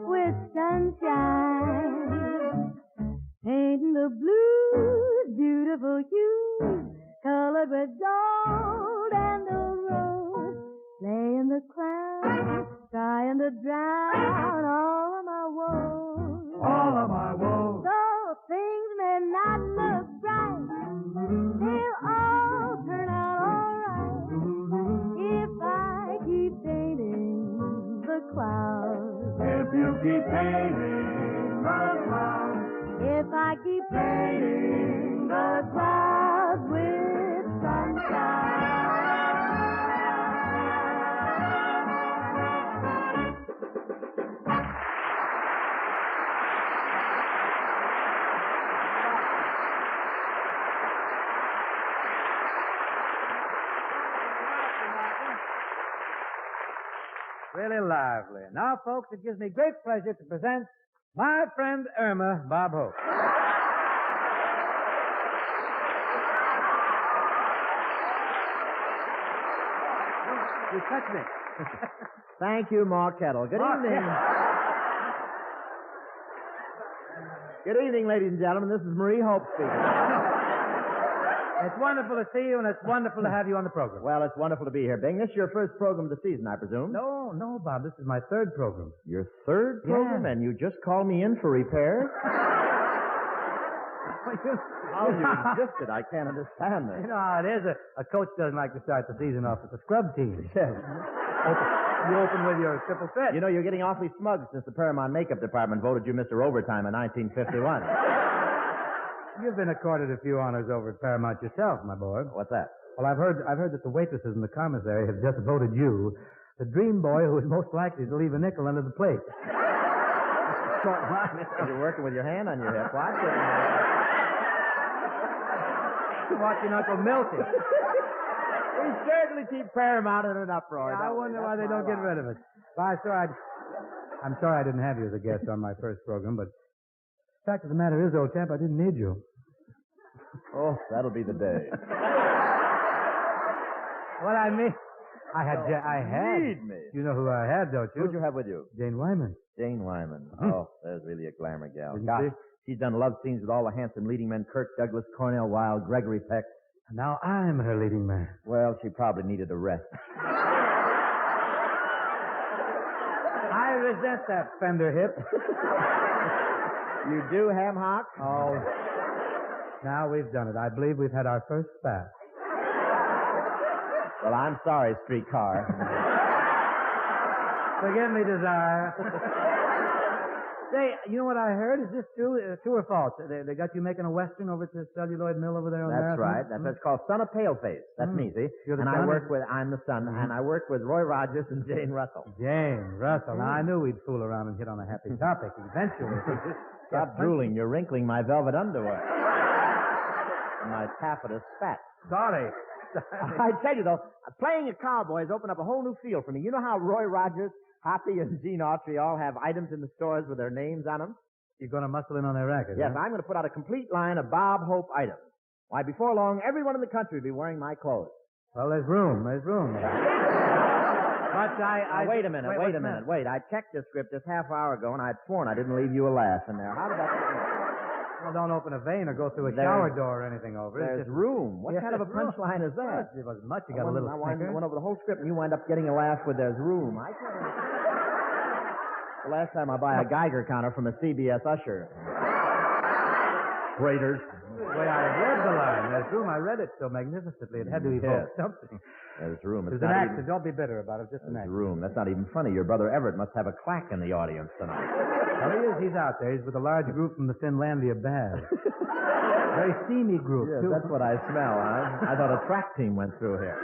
with sunshine. Painting the blues, beautiful hues, colored with gold and the rose. Playing the clown, trying to drown all of my woes. all of my woes. Though things may not look bright, they'll all turn out alright if I keep painting the clouds. If you keep painting the clouds, If I keep painting the clouds with sunshine. Really lively. Now, folks, it gives me great pleasure to present my friend Irma, Bob Hope. You touched me. Thank you, Mark Kettle. Good Mark evening. Good evening, ladies and gentlemen. This is Marie Hope speaking. It's wonderful to see you, and it's wonderful to have you on the program. Well, it's wonderful to be here, Bing. This is your first program of the season, I presume? No, Bob. This is my third program. Your third program, and you just called me in for repairs? How you insisted. I can't understand this. You know how it is. A coach doesn't like to start the season off with a scrub team. Yes. You open with your triple threat. You know, you're getting awfully smug since the Paramount Makeup Department voted you Mr. Overtime in 1951. You've been accorded a few honors over at Paramount yourself, my boy. What's that? Well, I've heard that the waitresses in the commissary have just voted you the dream boy who is most likely to leave a nickel under the plate. You're working with your hand on your hip. Watch it. Watching Uncle Milty. We certainly keep Paramount in an uproar. Yeah, I wonder why they don't get rid of it. Well, I'm sorry I didn't have you as a guest on my first program, but the fact of the matter is, old chap, I didn't need you. Oh, that'll be the day. What I mean, I had. Need me. You know who I had, don't you? Who'd you have with you? Jane Wyman. Jane Wyman. Oh, there's really a glamour gal. Isn't Gosh, she? she's done love scenes with all the handsome leading men: Kirk Douglas, Cornell Wilde, Gregory Peck. And now I'm her leading man. Well, she probably needed a rest. I resent that fender hip. You do, Ham Hock? Oh, now we've done it. I believe we've had our first spat. Well, I'm sorry, streetcar. Forgive me, Desire. Say, you know what I heard? Is this true? True or false? They got you making a Western over at the celluloid mill over there on That's Marathon? right. That's called Son of Paleface. That's me, see? You're the And son? I'm the son, and I work with Roy Rogers and Jane Russell. Jane Russell. Now, I knew we'd fool around and hit on a happy topic eventually. Stop drooling. You're wrinkling my velvet underwear. My taffeta spat. Sorry. I tell you, though, playing a cowboy has opened up a whole new field for me. You know how Roy Rogers, Hoppy, and Gene Autry all have items in the stores with their names on them? You're going to muscle in on their racket, Yes, huh? I'm going to put out a complete line of Bob Hope items. Why, before long, everyone in the country will be wearing my clothes. Well, there's room. There's room. But Now, wait a minute. Wait. I checked this script just half hour ago, and I'd sworn I didn't leave you a laugh in there. How did that... Well, don't open a vein or go through a There's- shower door or anything over it. There's room. What kind of a punchline is that? It wasn't much. You got a little I snicker. went over the whole script, and you wind up getting a laugh with "There's room." I can't. The last time I buy a Geiger counter from a CBS usher. Raiders. Wait, I read the line. There's room. I read it so magnificently. It had to evoke something. There's room. It's There's an not accident. Don't be bitter about it. Just an There's accident. room. That's not even funny. Your brother Everett must have a clack in the audience tonight. Well, he is. He's out there. He's with a large group from the Finlandia Baths. Very steamy group, Yes, too. that's what I smell, huh? I thought a track team went through here.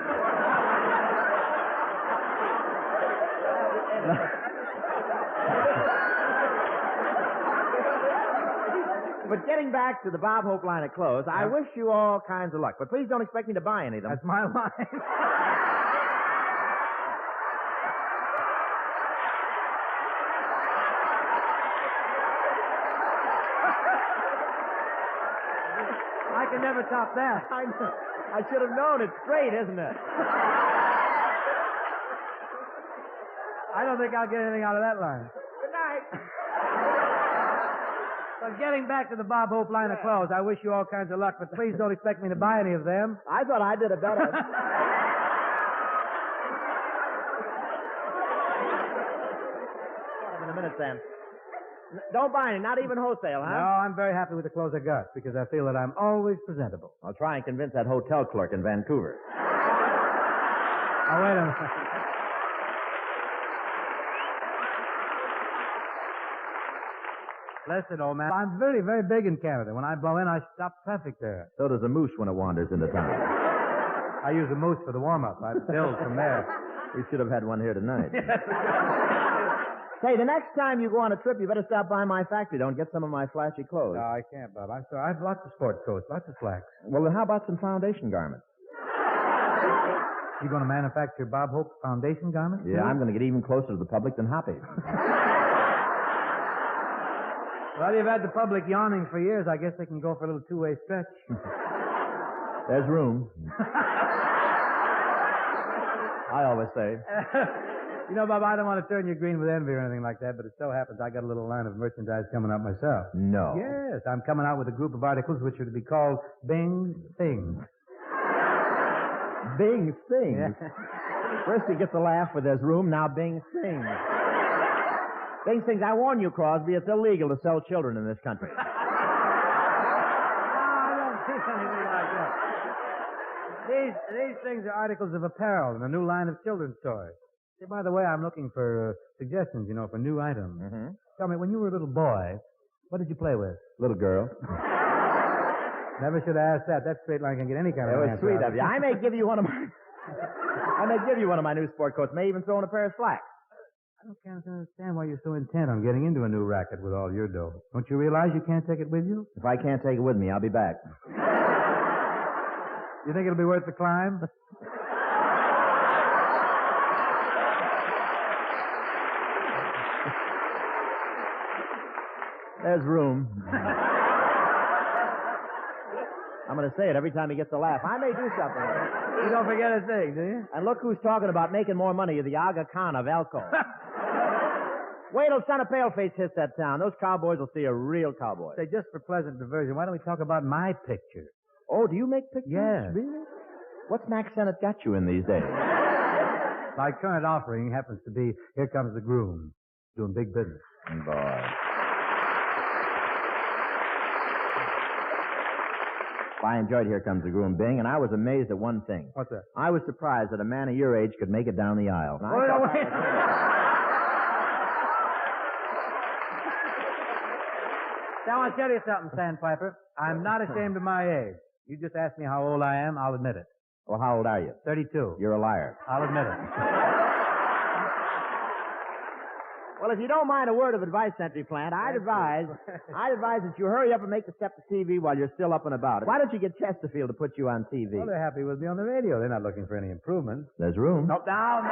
But getting back to the Bob Hope line of clothes, I wish you all kinds of luck. But please don't expect me to buy any of them. That's my line. I can never top that. I should have known. It's straight, isn't it? I don't think I'll get anything out of that line. Good night. But getting back to the Bob Hope line of clothes, I wish you all kinds of luck, but please don't expect me to buy any of them. I thought I did a better. In a minute, Sam. Don't buy any, not even wholesale, huh? No, I'm very happy with the clothes I got because I feel that I'm always presentable. I'll try and convince that hotel clerk in Vancouver. Oh, wait a minute. Listen, old man, I'm very, very big in Canada. When I blow in, I stop traffic there. So does a moose when it wanders into town. I use a moose for the warm-up. I build from there. We should have had one here tonight. Hey, the next time you go on a trip, you better stop by my factory. Don't get some of my flashy clothes. No, I can't, Bob. I'm sorry. I have lots of sport coats, lots of slacks. Well, then how about some foundation garments? You going to manufacture Bob Hope foundation garments? Yeah, I'm going to get even closer to the public than Hoppy. Well, you've had the public yawning for years. I guess they can go for a little two-way stretch. There's room. I always say. You know, Bob, I don't want to turn you green with envy or anything like that, but it so happens I got a little line of merchandise coming out myself. No. Yes, I'm coming out with a group of articles which are to be called Bing Things. Bing sings. Yeah. First he gets a laugh with "There's room," now Bing sings. Bing sings, I warn you, Crosby, it's illegal to sell children in this country. I don't think anything like that. These things are articles of apparel in a new line of children's toys. Say, by the way, I'm looking for suggestions, for new items. Mm-hmm. Tell me, when you were a little boy, what did you play with? Little girl. Never should have asked that. That straight line can get any kind It of was answer sweet out of you. I may give you one of my... new sport coats. May even throw in a pair of slacks. I don't understand why you're so intent on getting into a new racket with all your dough. Don't you realize you can't take it with you? If I can't take it with me, I'll be back. You think it'll be worth the climb? There's room. I'm going to say it every time he gets a laugh. I may do something. You don't forget a thing, do you? And look who's talking about making more money, the Aga Khan of Elko. Wait till Son of Paleface hits that town. Those cowboys will see a real cowboy. Say, just for pleasant diversion, why don't we talk about my picture? Oh, do you make pictures? Yes. Really? What's Max Sennett got you in these days? My current offering happens to be Here Comes the Groom, doing big business. Boy. I enjoyed Here Comes the Groom, Bing, and I was amazed at one thing. What's that? I was surprised that a man of your age could make it down the aisle. Wait. Now, I'll tell you something, Sandpiper. I'm not ashamed of my age. You just ask me how old I am, I'll admit it. Well, how old are you? 32. You're a liar. I'll admit it. Well, if you don't mind a word of advice, Century Plant, I'd advise that you hurry up and make the step to TV while you're still up and about. Why don't you get Chesterfield to put you on TV? Well, they're happy with me on the radio. They're not looking for any improvements. There's room. No, down.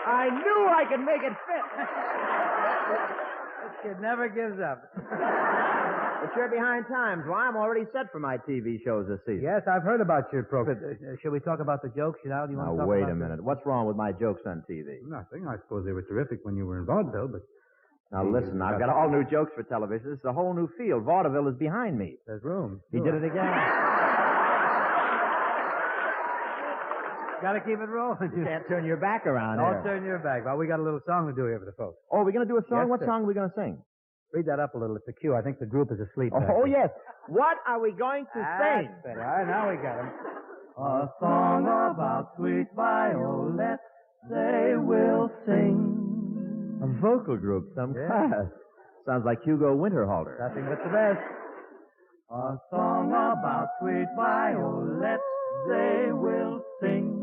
I knew I could make it fit. This kid never gives up. But you're behind times. Well, I'm already set for my TV shows this season. Yes, I've heard about your program. Shall we talk about the jokes now? Do you want to Now, talk wait about a minute. What's wrong with my jokes on TV? Nothing. I suppose they were terrific when you were in vaudeville, but... Now, listen, I've got all new jokes for television. This is a whole new field. Vaudeville is behind me. There's room. He did it again. Got to keep it rolling. You can't turn your back around Don't here. turn your back. Well, we got a little song to do here for the folks. Oh, we're going to do a song? Yes, What sir. song are we going to sing? Read that up a little. It's a cue. I think the group is asleep. Oh, yes. What are we going to That's sing? better. All right, now we got him. A song about sweet violets they will sing. A vocal group, some class. Sounds like Hugo Winterhalter. Nothing but the best. A song about sweet violets they will sing.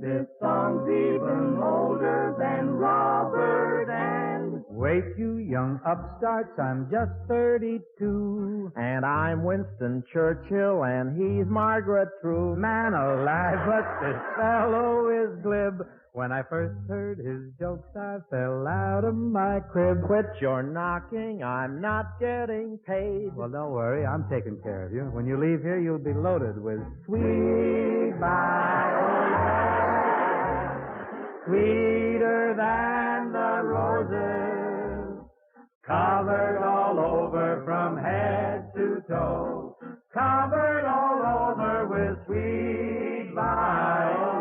This song's even older than Robert and... Wait, you young upstarts, I'm just 32. And I'm Winston Churchill, and he's Margaret True. Man alive, but this fellow is glib. When I first heard his jokes, I fell out of my crib. Quit your knocking, I'm not getting paid. Well, don't worry, I'm taking care of you. When you leave here, you'll be loaded with sweet violets. Sweeter than the roses, covered all over from head to toe, covered all over with sweet violets.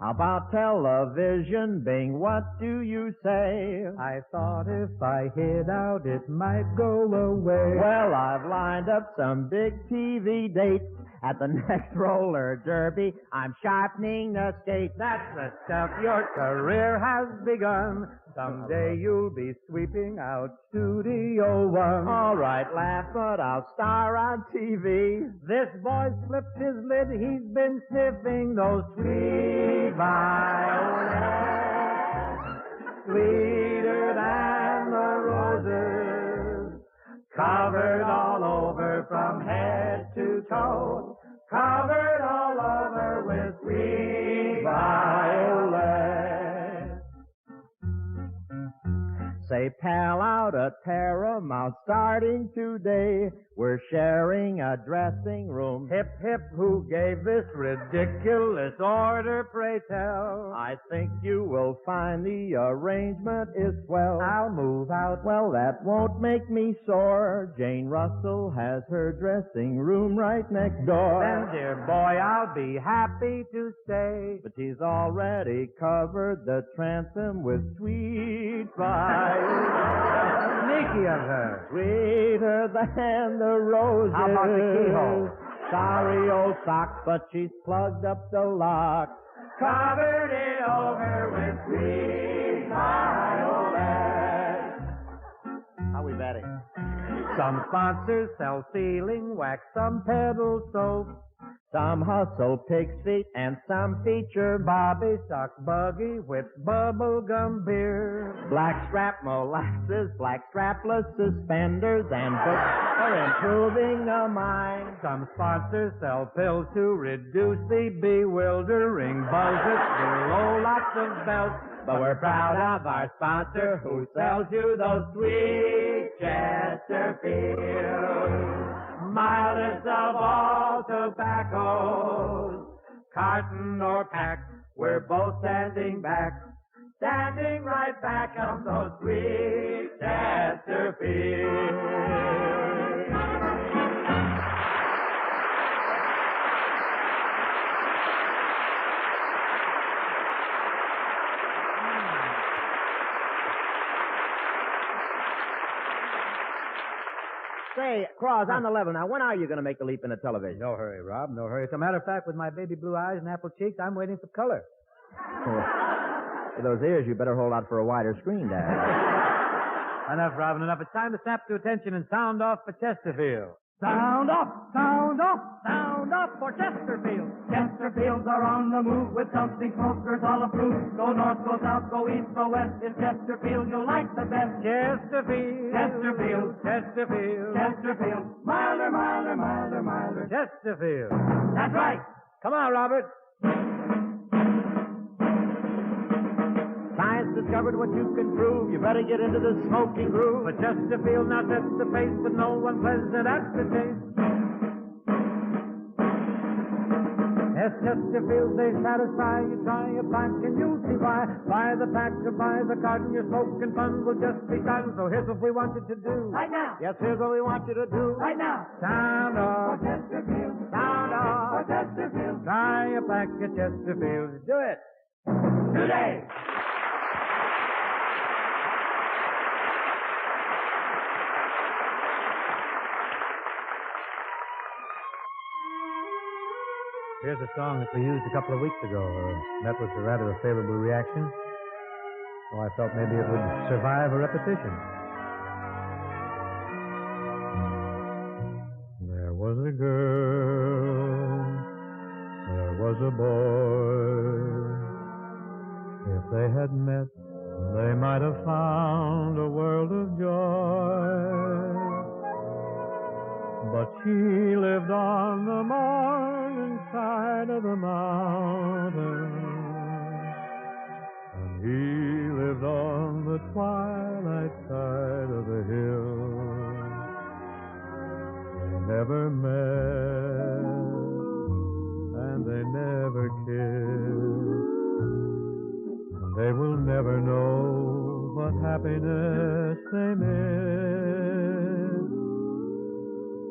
About television, Bing, what do you say? I thought if I hid out, it might go away. Well, I've lined up some big TV dates. At the next roller derby, I'm sharpening the skate. That's the stuff. Your career has begun. Someday you'll be sweeping out Studio One. All right, laugh, but I'll star on TV. This boy's flipped his lid. He's been sniffing those sweet violets. Sweeter than the roses. Covered all over from head to toe. Covered all over with sweet violets. Say, pal, out at Paramount, starting today, we're sharing a dressing room. Hip, hip, who gave this ridiculous order, pray tell? I think you will find the arrangement is swell. I'll move out. Well, that won't make me sore. Jane Russell has her dressing room right next door. Then, dear boy, I'll be happy to stay. But she's already covered the transom with sweet violets. Sneaky of her. Sweeter than the roses. How about the keyhole? Sorry, old sock, but she's plugged up the lock. Covered it over with sweet violets. How we betting? Some sponsors sell sealing wax, some peddle soap. Some hustle pig's feet, and some feature Bobby Sox buggy with bubblegum beer. blackstrap molasses, black strapless suspenders, and books for improving the mind. Some sponsors sell pills to reduce the bewildering buzz that's below lots of belts. But we're proud of our sponsor who sells you those sweet Chesterfield. Mildest of all tobaccos, carton or pack, we're both standing back. Standing right back of those sweet Chesterfield. Say, Cross, on the level now, when are you going to make the leap into television? No hurry, Rob, no hurry. As a matter of fact, with my baby blue eyes and apple cheeks, I'm waiting for color. With those ears, you better hold out for a wider screen, Dad. Enough, Robin, enough. It's time to snap to attention and sound off for Chesterfield. Sound off, sound off, sound off for Chesterfield. Chesterfields are on the move with something smokers all approve. Go north, go south, go east, go west. It's Chesterfield you'll like the best. Chesterfield. Chesterfield. Chesterfield. Chesterfield. Milder, milder, milder, milder. Chesterfield. That's right. Come on, Robert. Science discovered what you can prove. You better get into the smoking groove. But Chesterfield now sets the pace with no one pleasant aftertaste. Yes, Chesterfield, they satisfy. You try a pack and you'll see why. Buy the pack or buy the carton. Your smoking fun will just be done. So here's what we want you to do. Right now. Yes, here's what we want you to do. Right now. Sound off. For Chesterfield. Sound off. For Chesterfield. Try a pack of Chesterfield. Do it. Today. Here's a song that we used a couple of weeks ago. Met with a rather favorable reaction. So I felt maybe it would survive a repetition. There was a girl. There was a boy. If they had met, they might have found a world of joy. But she lived on the morning side of the mountain, and he lived on the twilight side of the hill. They never met, and they never kissed, and they will never know what happiness they missed.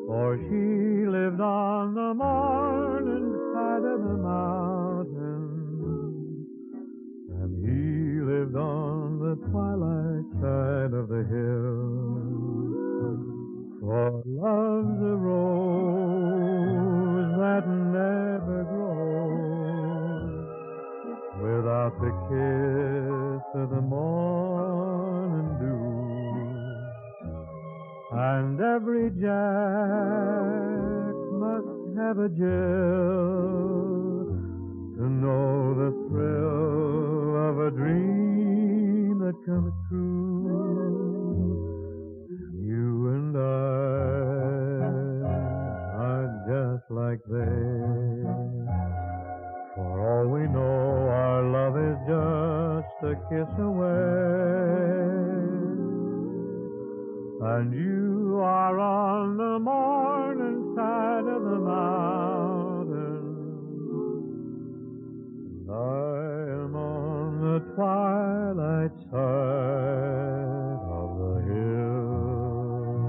For she lived on the morning side of the mountain, and he lived on the twilight side of the hill. For love's a rose that never grows without the kiss of the morning dew. And every Jack must have a Jill to know the thrill of a dream that comes true. You and I are just like they. For all we know, our love is just a kiss away. And you are on the morning side of the mountain, and I am on the twilight side of the hill.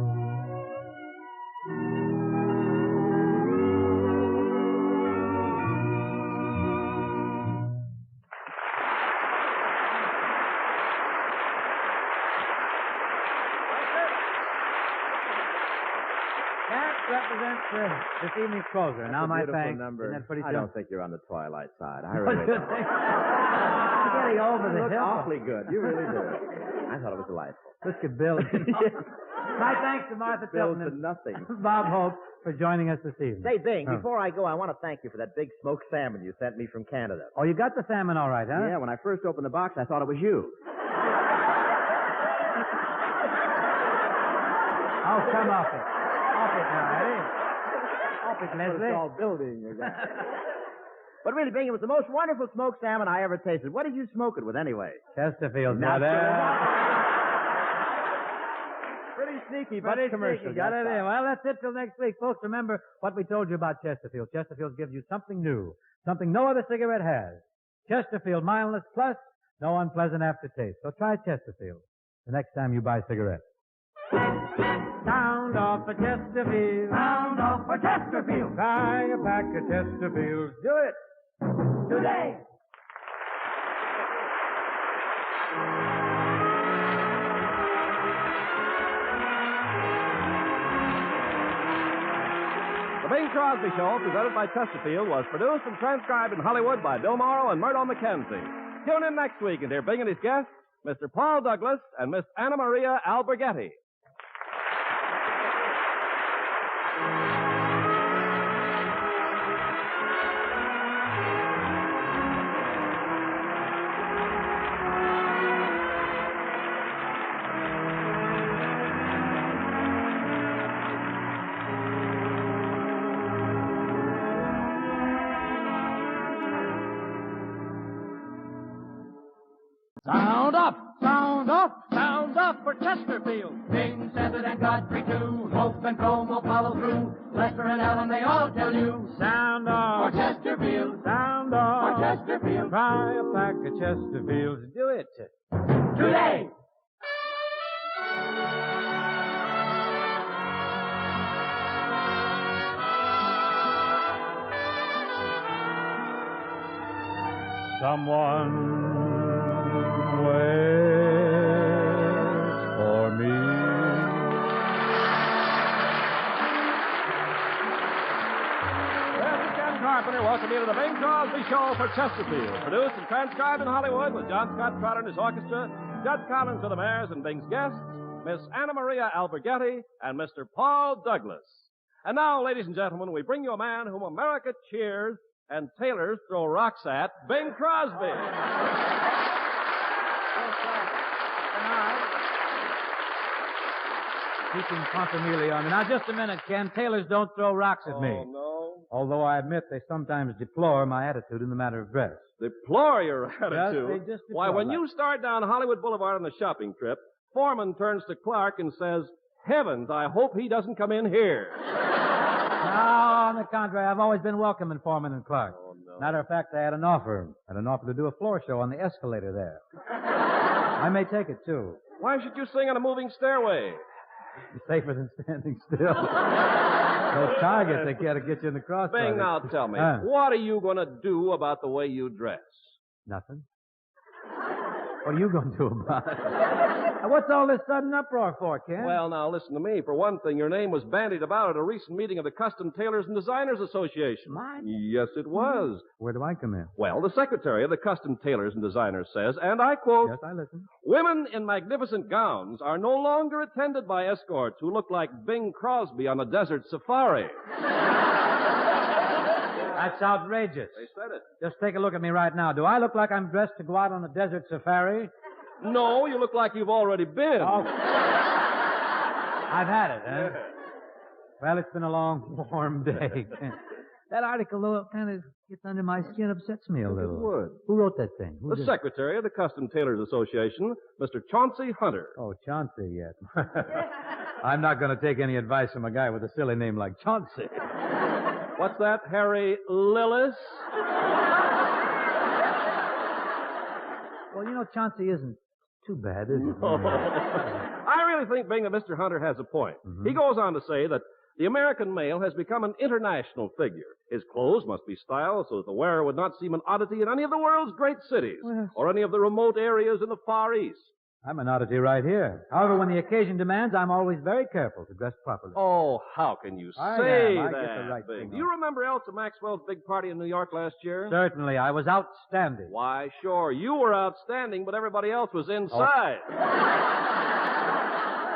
Represents this evening's closer. Now, my thanks. Number. Isn't that pretty I don't think you're on the twilight side. I What really do you don't. think? You're getting over the You look hill. awfully good. You really do. I thought it was delightful. Look at Bill. My thanks to Martha Bill Tilton to nothing. and Bob Hope for joining us this evening. Say, Bing, Oh. before I go, I want to thank you for that big smoked salmon you sent me from Canada. Oh, you got the salmon all right, huh? Yeah, when I first opened the box, I thought it was you. Oh, come off it. Off it now, Eddie. Off it, Leslie. It's all building. You got. But really, Bing, it was the most wonderful smoked salmon I ever tasted. What did you smoke it with, anyway? Chesterfield, Not brother. Pretty sneaky, but Pretty commercial. sneaky. Got it That's in. all. Well, that's it till next week. Folks, remember what we told you about Chesterfield. Chesterfield gives you something new, something no other cigarette has. Chesterfield Mindless Plus, no unpleasant aftertaste. So try Chesterfield the next time you buy cigarettes. Sound off for Chesterfield. Sound off for Chesterfield. Try a pack of Chesterfield. Do it. Today. Bing Crosby Show, presented by Chesterfield, was produced and transcribed in Hollywood by Bill Morrow and Murdo McKenzie. Tune in next week and hear Bing and his guests, Mr. Paul Douglas and Miss Anna Maria Albergetti. Sound up, sound up, sound up for Chesterfield. Bing, Sanded, and Godfrey too. Hope and Chrome will follow through. Lester and Helen, they all tell you. Sound off. For Chesterfield. Sound off. For Chesterfield. Try a pack of Chesterfields. Do it. Today. Someone waits for me. This is Ken Carpenter. Welcome you to the Bing Crosby Show for Chesterfield. Produced and transcribed in Hollywood with John Scott Trotter and his orchestra, Judd Collins for the mayors and Bing's guests, Miss Anna Maria Albergetti, and Mr. Paul Douglas. And now, ladies and gentlemen, we bring you a man whom America cheers and tailors throw rocks at, Bing Crosby. Keeping continuity on me. Now, just a minute, Ken. Tailors don't throw rocks at me. Oh, no. Although I admit they sometimes deplore my attitude in the matter of dress. Deplore your attitude? Yes, they just Why, deplore when you start down Hollywood Boulevard on the shopping trip, Foreman turns to Clark and says, "Heavens, I hope he doesn't come in here." No, on the contrary, I've always been welcome in Foreman and Clark. Oh, no. Matter of fact, I had an offer to do a floor show on the escalator there. I may take it, too. Why should you sing on a moving stairway? It's safer than standing still. Those targets, they can't get you in the crossfire. Bing, now tell me, what are you going to do about the way you dress? Nothing. What are you going to do about it? What's all this sudden uproar for, Ken? Well, now, listen to me. For one thing, your name was bandied about at a recent meeting of the Custom Tailors and Designers Association. Mine? Yes, it was. Where do I come in? Well, the secretary of the Custom Tailors and Designers says, and I quote, Yes, I listen. "Women in magnificent gowns are no longer attended by escorts who look like Bing Crosby on a desert safari." That's outrageous. They said it. Just take a look at me right now. Do I look like I'm dressed to go out on a desert safari? No, you look like you've already been. Oh. I've had it, huh? Yeah. Well, it's been a long, warm day. That article, though, kind of gets under my skin, upsets me a little. It would. Who wrote that thing? The secretary of the Custom Tailors Association, Mr. Chauncey Hunter. Oh, Chauncey, yes. I'm not going to take any advice from a guy with a silly name like Chauncey. What's that, Harry Lillis? Well, you know, Chauncey isn't too bad, is he? No. I really think, Bing, that Mr. Hunter has a point. Mm-hmm. He goes on to say that the American male has become an international figure. His clothes must be styled so that the wearer would not seem an oddity in any of the world's great cities or any of the remote areas in the Far East. I'm an oddity right here. However, when the occasion demands, I'm always very careful to dress properly. Oh, how can you I say am. I that, get the right Bing? thing Do you remember Elsa Maxwell's big party in New York last year? Certainly. I was outstanding. Why, sure. You were outstanding, but everybody else was inside.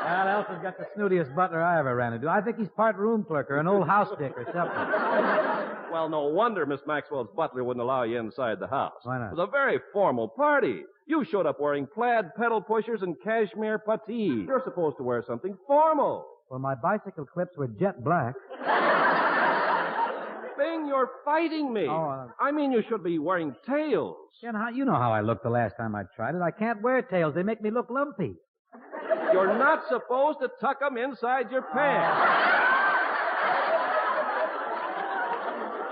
Well, Elsa's got the snootiest butler I ever ran into. I think he's part room clerk or an old house dick or something. Well, no wonder Miss Maxwell's butler wouldn't allow you inside the house. Why not? It was a very formal party. You showed up wearing plaid pedal pushers and cashmere puttees. You're supposed to wear something formal. Well, my bicycle clips were jet black. Bing, you're fighting me. Oh, I mean, you should be wearing tails. Ken, you know how I looked the last time I tried it. I can't wear tails. They make me look lumpy. You're not supposed to tuck them inside your pants.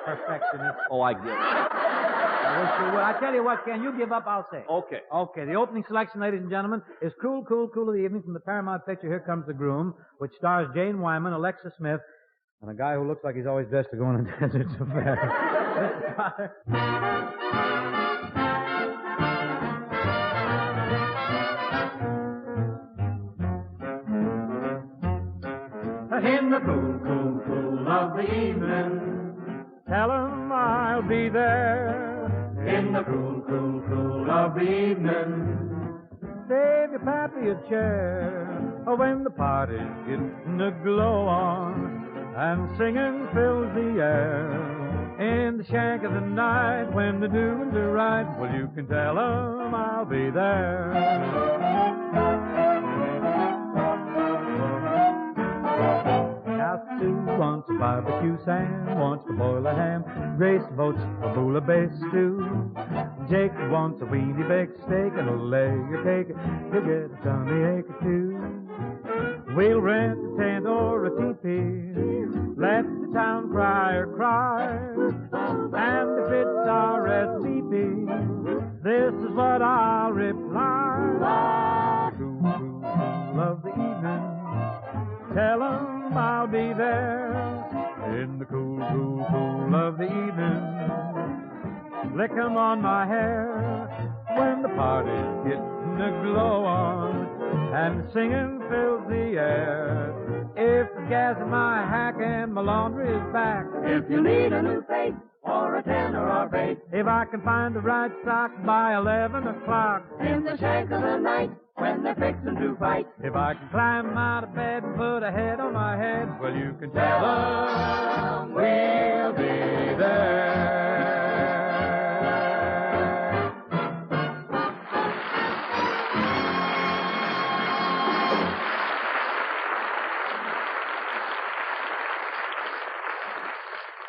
Perfectionist. Oh, I get it. I wish you would. I tell you what, Ken, you give up, I'll say. Okay. Okay, the opening selection, ladies and gentlemen, is Cool, Cool, Cool of the Evening from the Paramount picture Here Comes the Groom, which stars Jane Wyman, Alexa Smith, and a guy who looks like he's always dressed to go on a desert safari. Mr. Potter. in the cool, cool, cool of the evening. Tell 'em I'll be there In the cool, cool, cool of the evening. Save your pappy a chair when the party's getting a glow on and singing fills the air. In the shank of the night when the doings are right, well, you can tell 'em I'll be there. Now Sue wants a barbecue, Sam wants to boil a ham, Grace votes for bouillabaisse stew. Jake wants a weenie baked steak and a layer cake. He'll get a tummy ache or two. We'll rent a tent or a teepee. Let the town crier cry. And if it's RSVP, this is what I'll reply. Cool, cool, cool of the evening. Tell 'em I'll be there in the cool, cool, cool of the evening. Lick 'em on my hair when the party's getting a glow on and singing fills the air. If the gas in my hack and my laundry is back, If you need a new face or a tenor or bass, if I can find the right sock by 11 o'clock, in the shank of the night when they're fixing to fight, if I can climb out of bed and put a head on my head, well, you can tell 'em we'll be there.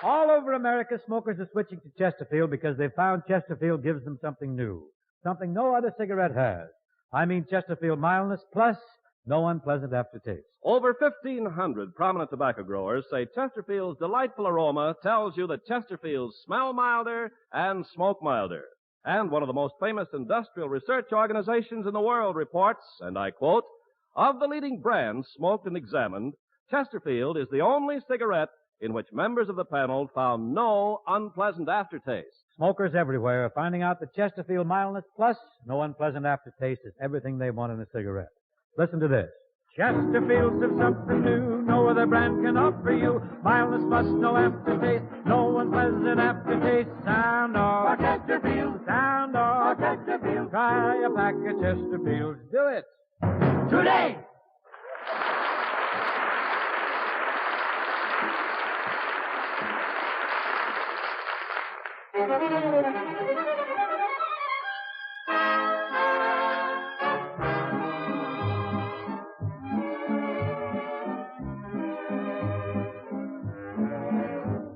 All over America, smokers are switching to Chesterfield because they've found Chesterfield gives them something new, something no other cigarette has. I mean Chesterfield Mildness plus no unpleasant aftertaste. Over 1,500 prominent tobacco growers say Chesterfield's delightful aroma tells you that Chesterfields smell milder and smoke milder. And one of the most famous industrial research organizations in the world reports, and I quote, of the leading brands smoked and examined, Chesterfield is the only cigarette in which members of the panel found no unpleasant aftertaste. Smokers everywhere are finding out that Chesterfield Mildness plus no unpleasant aftertaste is everything they want in a cigarette. Listen to this. Chesterfield's have something new no other brand can offer you. Mildness plus no aftertaste, no unpleasant aftertaste. Sound off. Chesterfield. Sound off. Chesterfield. Try a pack of Chesterfields. Do it. Today.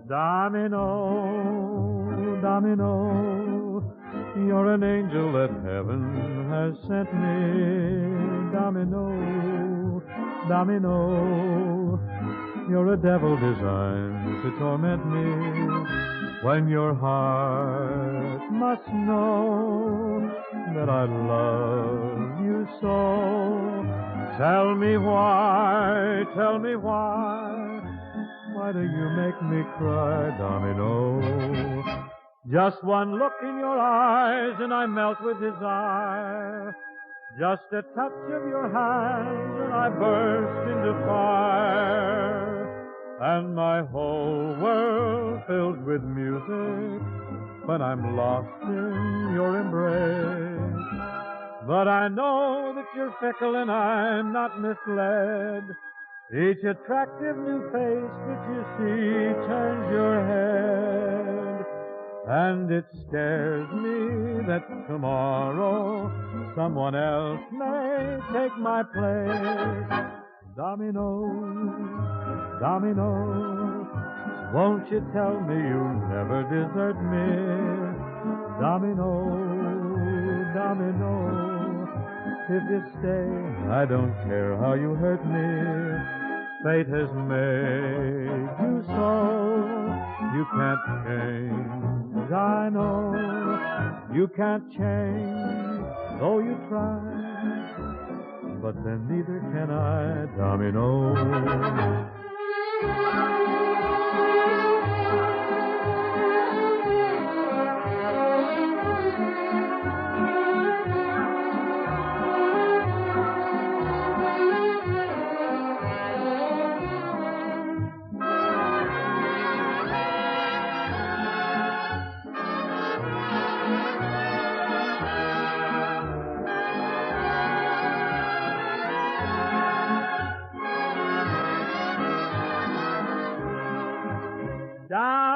Domino, Domino, you're an angel that heaven has sent me. Domino, Domino, you're a devil designed to torment me. When your heart must know that I love you so, tell me why, why do you make me cry, Domino? Just one look in your eyes and I melt with desire. Just a touch of your hand and I burst into fire. And my whole world fills with music when I'm lost in your embrace. But I know that you're fickle and I'm not misled. Each attractive new face that you see turns your head. And it scares me that tomorrow someone else may take my place. Domino, Domino, won't you tell me you'll never desert me? Domino, Domino, if you stay, I don't care how you hurt me. Fate has made you so. You can't change, I know. You can't change, though you try. But then neither can I, Domino.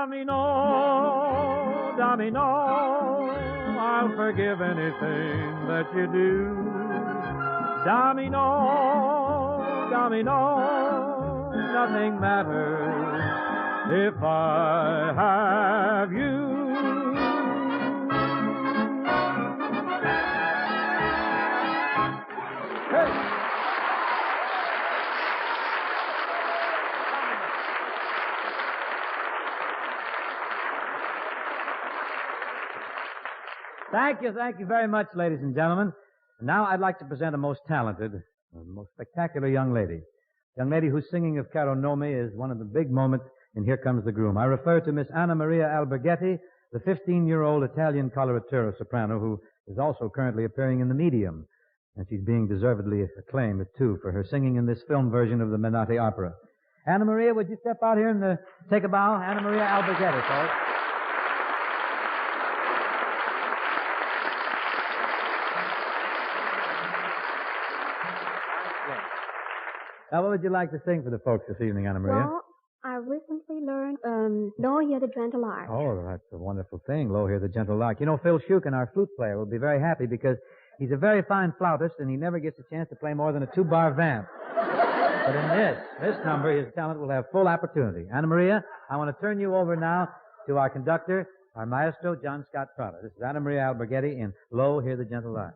Domino, Domino, I'll forgive anything that you do. Domino, Domino, nothing matters if I have you. Thank you very much, ladies and gentlemen. Now I'd like to present a most talented, most spectacular young lady. Young lady whose singing of Caro Nome is one of the big moments in Here Comes the Groom. I refer to Miss Anna Maria Albergetti, the 15-year-old Italian coloratura soprano who is also currently appearing in The Medium. And she's being deservedly acclaimed, too, for her singing in this film version of the Menotti opera. Anna Maria, would you step out here and take a bow? Anna Maria Albergetti, folks. Now, what would you like to sing for the folks this evening, Anna Maria? Well, I recently learned Lo Hear the Gentle Lark. Oh, that's a wonderful thing, Lo Hear the Gentle Lark. You know, Phil Shukin, our flute player, will be very happy because he's a very fine flautist and he never gets a chance to play more than a 2-bar vamp. But in this number, his talent will have full opportunity. Anna Maria, I want to turn you over now to our conductor, our maestro, John Scott Trotter. This is Anna Maria Albergetti in Lo Hear the Gentle Lark.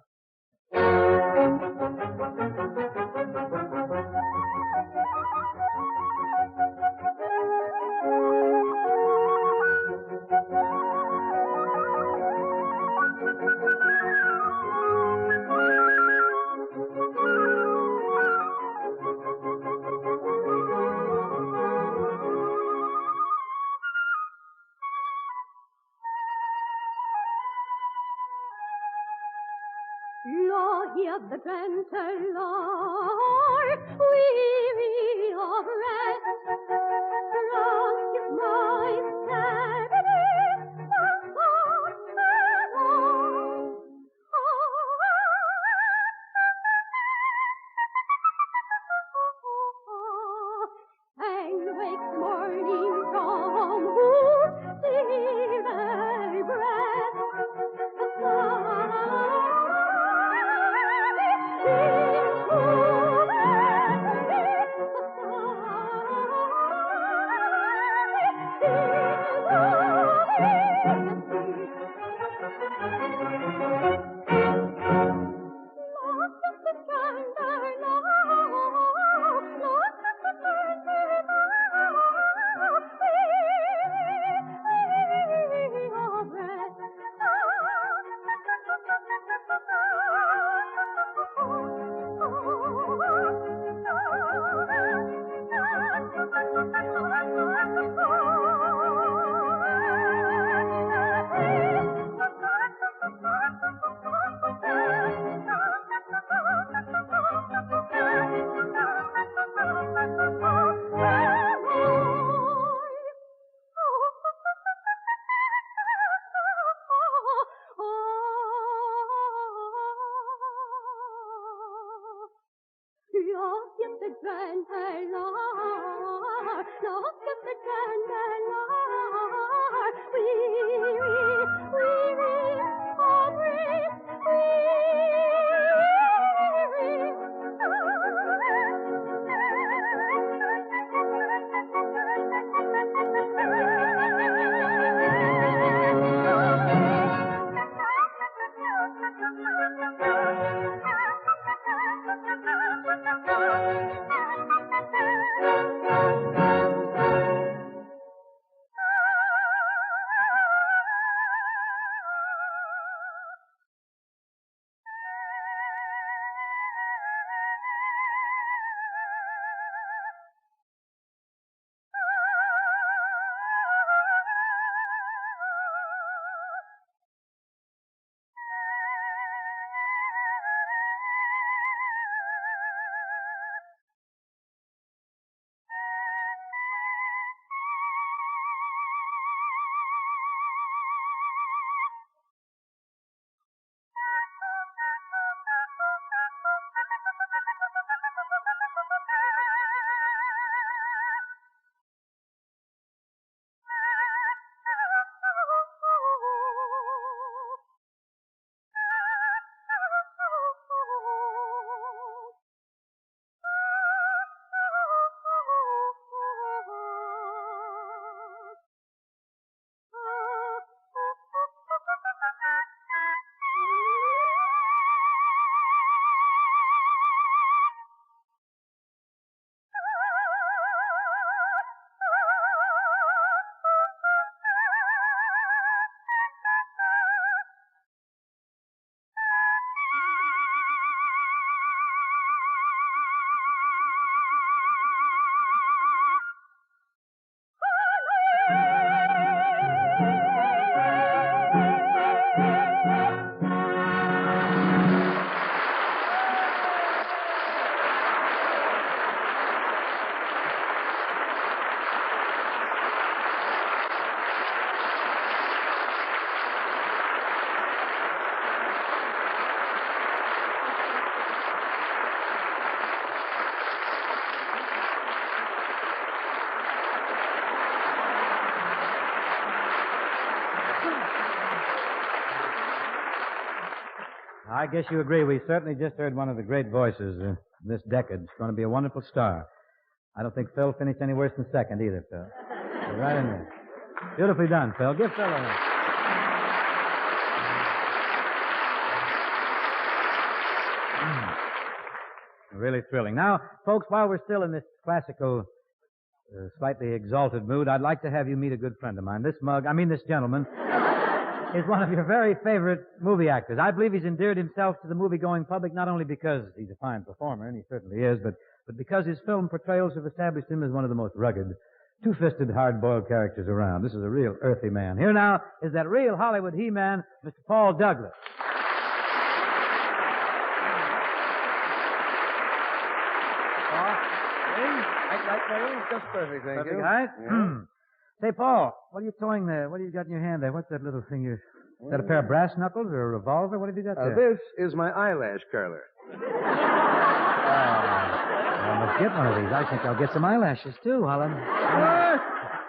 Lo, hear the gentle lark, weary of rest. Drunk is my sanity, and wakes morning from whose silver breast the sun I guess you agree. We certainly just heard one of the great voices this decade. It's going to be a wonderful star. I don't think Phil finished any worse than second either, Phil. You're right in there. Beautifully done, Phil. Give Phil a hand. Really thrilling. Now, folks, while we're still in this classical, slightly exalted mood, I'd like to have you meet a good friend of mine. This gentleman is one of your very favorite movie actors. I believe he's endeared himself to the movie-going public not only because he's a fine performer, and he certainly is, but because his film portrayals have established him as one of the most rugged, two-fisted, hard-boiled characters around. This is a real earthy man. Here now is that real Hollywood he-man, Mr. Paul Douglas. Just perfect, thank you. Height? Yeah. Say, Paul, what are you towing there? What do you got in your hand there? What's that little thing Is that a pair of brass knuckles or a revolver? What have you got there? This is my eyelash curler. I must get one of these. I think I'll get some eyelashes, too, Helen.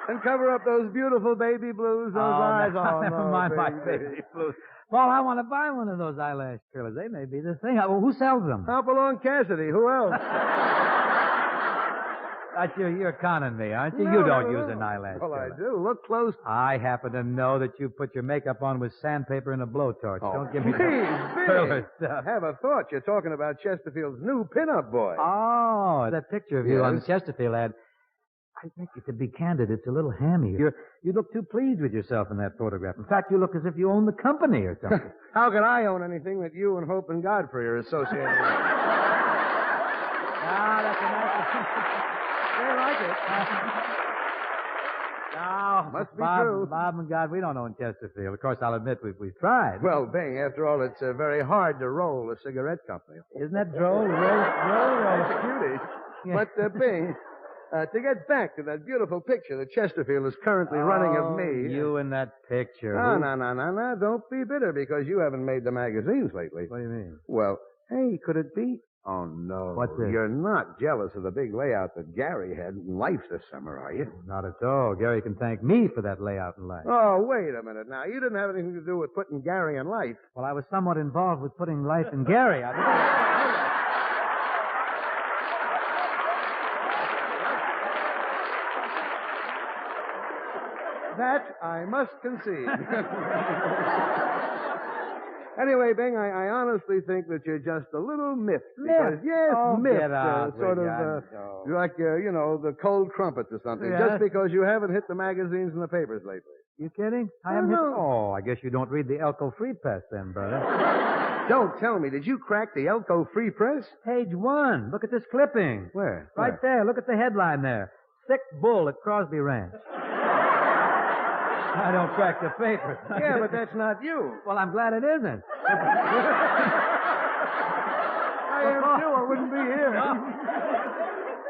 And cover up those beautiful baby blues, those eyes. Never mind my baby blues. Paul, I want to buy one of those eyelash curlers. They may be the thing. Well, who sells them? Hopalong Cassidy. Who else? You're conning me, aren't you? You don't use an eyelash Well, curler. I do. Look close. I happen to know that you put your makeup on with sandpaper and a blowtorch. Don't give me Please, curler stuff. Have a thought. You're talking about Chesterfield's new pinup boy. Oh, that picture of you on the Chesterfield ad. I think, to be candid, it's a little hammy. You look too pleased with yourself in that photograph. In fact, you look as if you own the company or something. How can I own anything that you and Hope and Godfrey are associated with? That's a nice They like it. No, Must be true. Bob and God, we don't own Chesterfield. Of course, I'll admit we've tried. Well, Bing, after all, it's very hard to roll a cigarette company. Isn't that droll? Roll. Cutie. Yeah. But, Bing, to get back to that beautiful picture that Chesterfield is currently running of me. You in that picture. No. Don't be bitter because you haven't made the magazines lately. What do you mean? Well, hey, could it be? Oh, no. What's this? You're not jealous of the big layout that Gary had in Life this summer, are you? Not at all. Gary can thank me for that layout in Life. Oh, wait a minute now. You didn't have anything to do with putting Gary in Life. Well, I was somewhat involved with putting Life in Gary. That I must concede. Anyway, Bing, I honestly think that you're just a little miffed. Because, miffed. Like, the cold crumpets or something. Yes. Just because you haven't hit the magazines and the papers lately. You kidding? I haven't hit... Oh, I guess you don't read the Elko Free Press then, brother. Don't tell me. Did you crack the Elko Free Press? Page 1. Look at this clipping. Where? Right there. Look at the headline there. Sick bull at Crosby Ranch. I don't crack the paper. Yeah, but that's not you. Well, I'm glad it isn't. I am too. I wouldn't be here. No.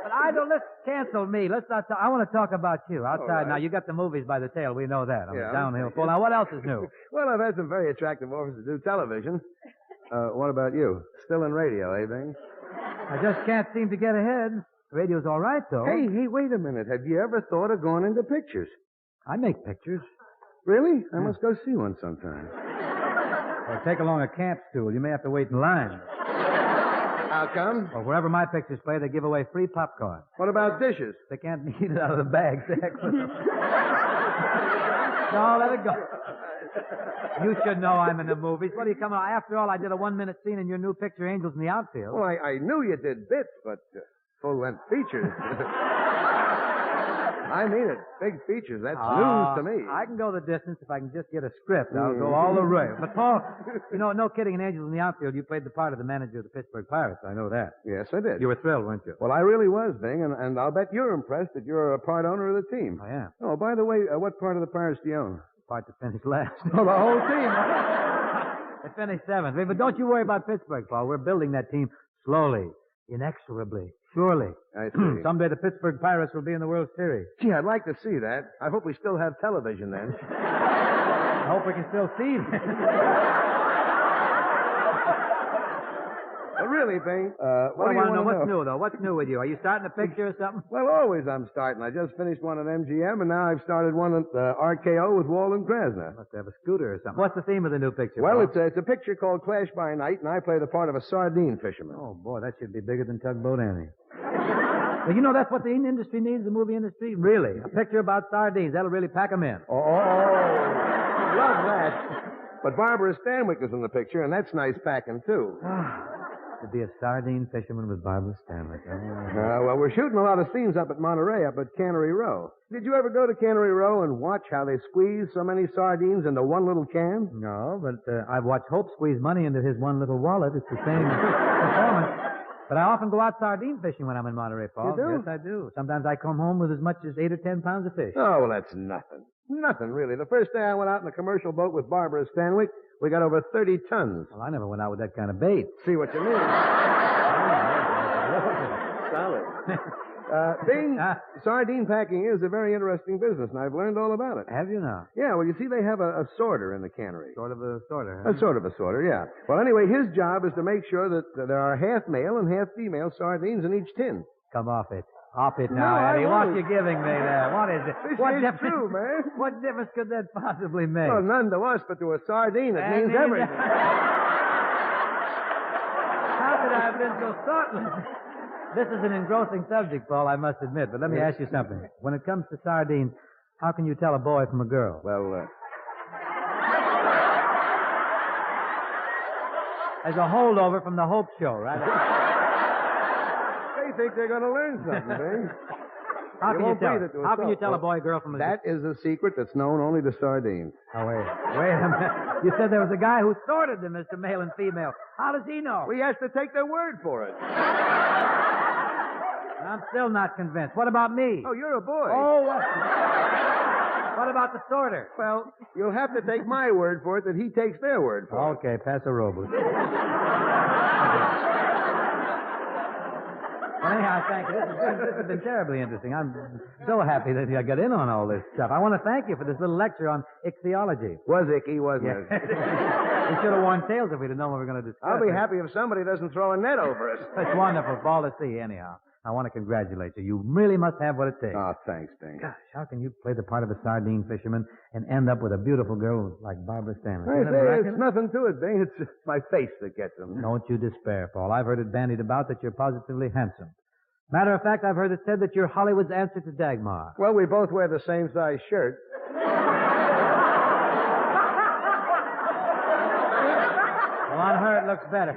But let's cancel me. Let's not. I want to talk about you outside. Right. Now, you got the movies by the tail. We know that. On Yeah. the downhill pull. Now, what else is new? Well, I've had some very attractive offers to do television. What about you? Still in radio, eh, Bing? I just can't seem to get ahead. Radio's all right, though. Hey, wait a minute. Have you ever thought of going into pictures? I make pictures. Really? I must go see one sometime. Or take along a camp stool. You may have to wait in line. How come? Well, wherever my pictures play, they give away free popcorn. What about dishes? They can't eat it out of the bags. No, let it go. You should know I'm in the movies. What are you coming on? After all, I did a 1-minute scene in your new picture, Angels in the Outfield. Well, I knew you did bits, but full-length features. I mean it. Big features. That's news to me. I can go the distance if I can just get a script. I'll go all the way. But, Paul, no kidding, in Angels in the Outfield, you played the part of the manager of the Pittsburgh Pirates. I know that. Yes, I did. You were thrilled, weren't you? Well, I really was, Bing, and I'll bet you're impressed that you're a part owner of the team. I am. Oh, by the way, what part of the Pirates do you own? Part that finished last. Oh, the whole team. They finished 7th. But don't you worry about Pittsburgh, Paul. We're building that team slowly, inexorably, surely. I see. Someday the Pittsburgh Pirates will be in the World Series. Gee, I'd like to see that. I hope we still have television then. I hope we can still see them. But really, Bing. What do you want to know? What's know? new, though? What's new with you? Are you starting a picture or something? Well, always I'm starting. I just finished one at MGM, and now I've started one at RKO with Walden Krasner. Must have a scooter or something. What's the theme of the new picture? Well, Paul? it's a picture called Clash by Night, and I play the part of a sardine fisherman. Oh, boy, that should be bigger than Tugboat Annie. Well, you know, that's what the industry needs, the movie industry. Really. A picture about sardines. That'll really pack 'em in. Love that. But Barbara Stanwyck is in the picture, and that's nice packing, too. To be a sardine fisherman with Barbara Stanwyck. Well, we're shooting a lot of scenes up at Monterey, up at Cannery Row. Did you ever go to Cannery Row and watch how they squeeze so many sardines into one little can? No, but I've watched Hope squeeze money into his one little wallet. It's the same performance. But I often go out sardine fishing when I'm in Monterey, Paul. You do? Yes, I do. Sometimes I come home with as much as 8 or 10 pounds of fish. Oh, well, that's nothing. Nothing, really. The first day I went out in a commercial boat with Barbara Stanwyck, we got over 30 tons. Well, I never went out with that kind of bait. See what you mean. Solid. Bing, sardine packing is a very interesting business, and I've learned all about it. Have you now? Yeah, well, you see, they have a sorter in the cannery. Sort of a sorter, huh? A sort of a sorter, yeah. Well, anyway, his job is to make sure that there are half male and half female sardines in each tin. Come off it. Off it now, No, Eddie. I What won't. you giving me there? What is it? This What is difference? true, man. What difference could that possibly make? Well, none to us, but to a sardine, it means everything. How could I have been so thoughtless? This is an engrossing subject, Paul, I must admit, but let me ask you something. When it comes to sardines, how can you tell a boy from a girl? Well, As a holdover from the Hope show, right? they think they're going to learn something, Bing. How can you won't tell? breathe it to a How can you soul. tell a boy or girl from a That is a secret that's known only to sardines. Oh, wait a minute. You said there was a guy who sorted them as to male and female. How does he know? We have to take their word for it. I'm still not convinced. What about me? Oh, you're a boy. Oh, what about the sorter? Well, you'll have to take my word for it that he takes their word for it. Okay, pass a robo. Well, anyhow, thank you. This has been terribly interesting. I'm so happy that I got in on all this stuff. I want to thank you for this little lecture on ichthyology. Was icky, wasn't it? We should have worn tails if we'd have known what we were going to discuss. I'll be happy if somebody doesn't throw a net over us. It's wonderful. Ball to see, anyhow. I want to congratulate you. You really must have what it takes. Oh, thanks, Bing. Gosh, how can you play the part of a sardine fisherman and end up with a beautiful girl like Barbara Stanwyck? I Isn't that say, miraculous? it's nothing to it, Bing. It's just my face that gets them. Don't you despair, Paul. I've heard it bandied about that you're positively handsome. Matter of fact, I've heard it said that you're Hollywood's answer to Dagmar. Well, we both wear the same size shirt. Well, on her it looks better.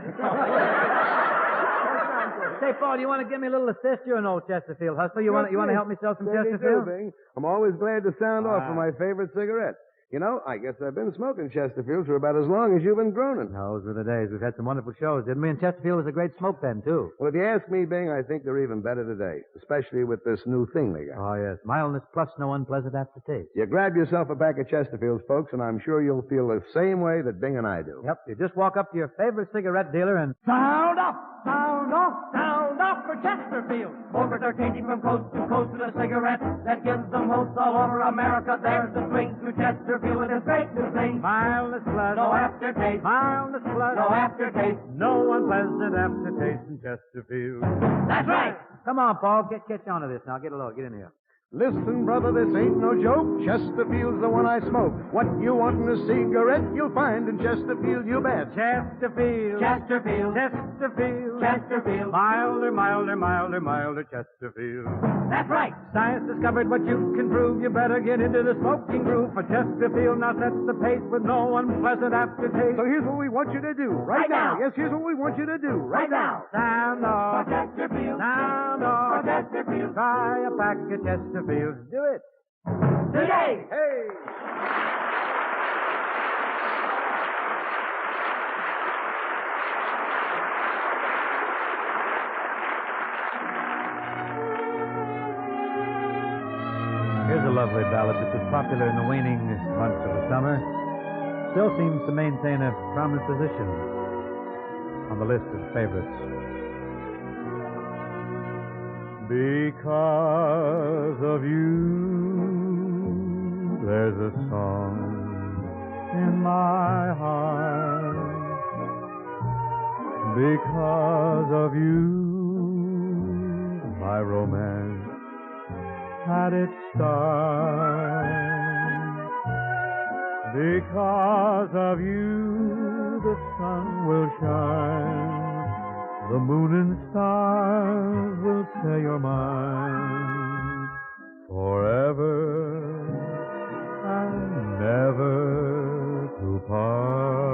Say, Paul, you want to give me a little assist? You're an old Chesterfield hustler. You want to help me sell some Certainly Chesterfield? do, Bing. I'm always glad to sound off for my favorite cigarette. You know, I guess I've been smoking Chesterfields for about as long as you've been groaning. Those were the days. We've had some wonderful shows, didn't we? And Chesterfield was a great smoke then, too. Well, if you ask me, Bing, I think they're even better today, especially with this new thing they got. Oh, yes. Mildness plus no unpleasant aftertaste. You grab yourself a pack of Chesterfields, folks, and I'm sure you'll feel the same way that Bing and I do. Yep. You just walk up to your favorite cigarette dealer and... Sound off! Sound off! Sound off for Chesterfield! Smokers are changing from coast to coast with a cigarette that gives them hopes all over America. There's a swing to Chesterfield with a great new thing. Mildness plus... No aftertaste. Mildness plus... No aftertaste. No unpleasant aftertaste in Chesterfield. That's right. Come on, Paul. Catch on to this now. Get along. Get in here. Listen, brother, this ain't no joke. Chesterfield's the one I smoke. What you want in a cigarette, you'll find in Chesterfield, you bet. Chesterfield. Chesterfield. Chesterfield. Chesterfield. Milder, milder, milder, milder Chesterfield. That's right. Science discovered what you can prove. You better get into the smoking groove. For Chesterfield now sets the pace with no unpleasant aftertaste. So here's what we want you to do right now. Yes, here's what we want you to do right now. Sound off. For Chesterfield. Sound off. For Chesterfield. Try a pack of Chesterfield. Do it. Today. Hey. Here's a lovely ballad that was popular in the waning months of the summer. Still seems to maintain a prominent position on the list of favorites. Because of you, there's a song in my heart. Because of you, my romance had its start. Because of you, the sun will shine. The moon and stars will say you're mine. Forever and never to part.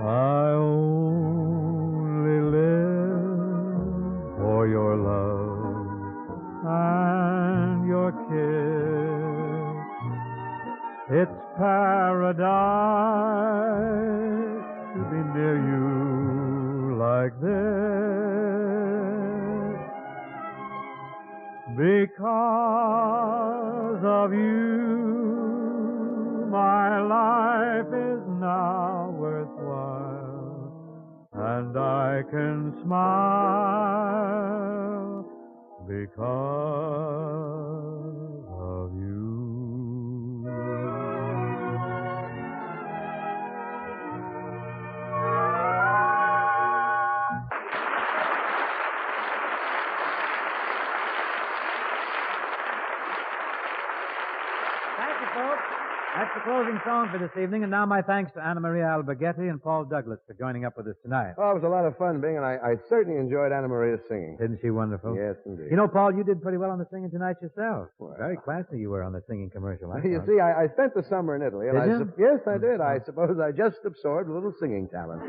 I only live for your love and your kiss. It's paradise to be near you like this. Because of you, my life is now worthwhile, and I can smile because of you. That's the closing song for this evening, and now my thanks to Anna Maria Albergetti and Paul Douglas for joining up with us tonight. Oh, it was a lot of fun, Bing, and I certainly enjoyed Anna Maria's singing. Isn't she wonderful? Yes, indeed. You know, Paul, you did pretty well on the singing tonight yourself. Well, Very classy you were on the singing commercial. You see, I spent the summer in Italy. And Did you? Yes, I did. I suppose I just absorbed a little singing talent.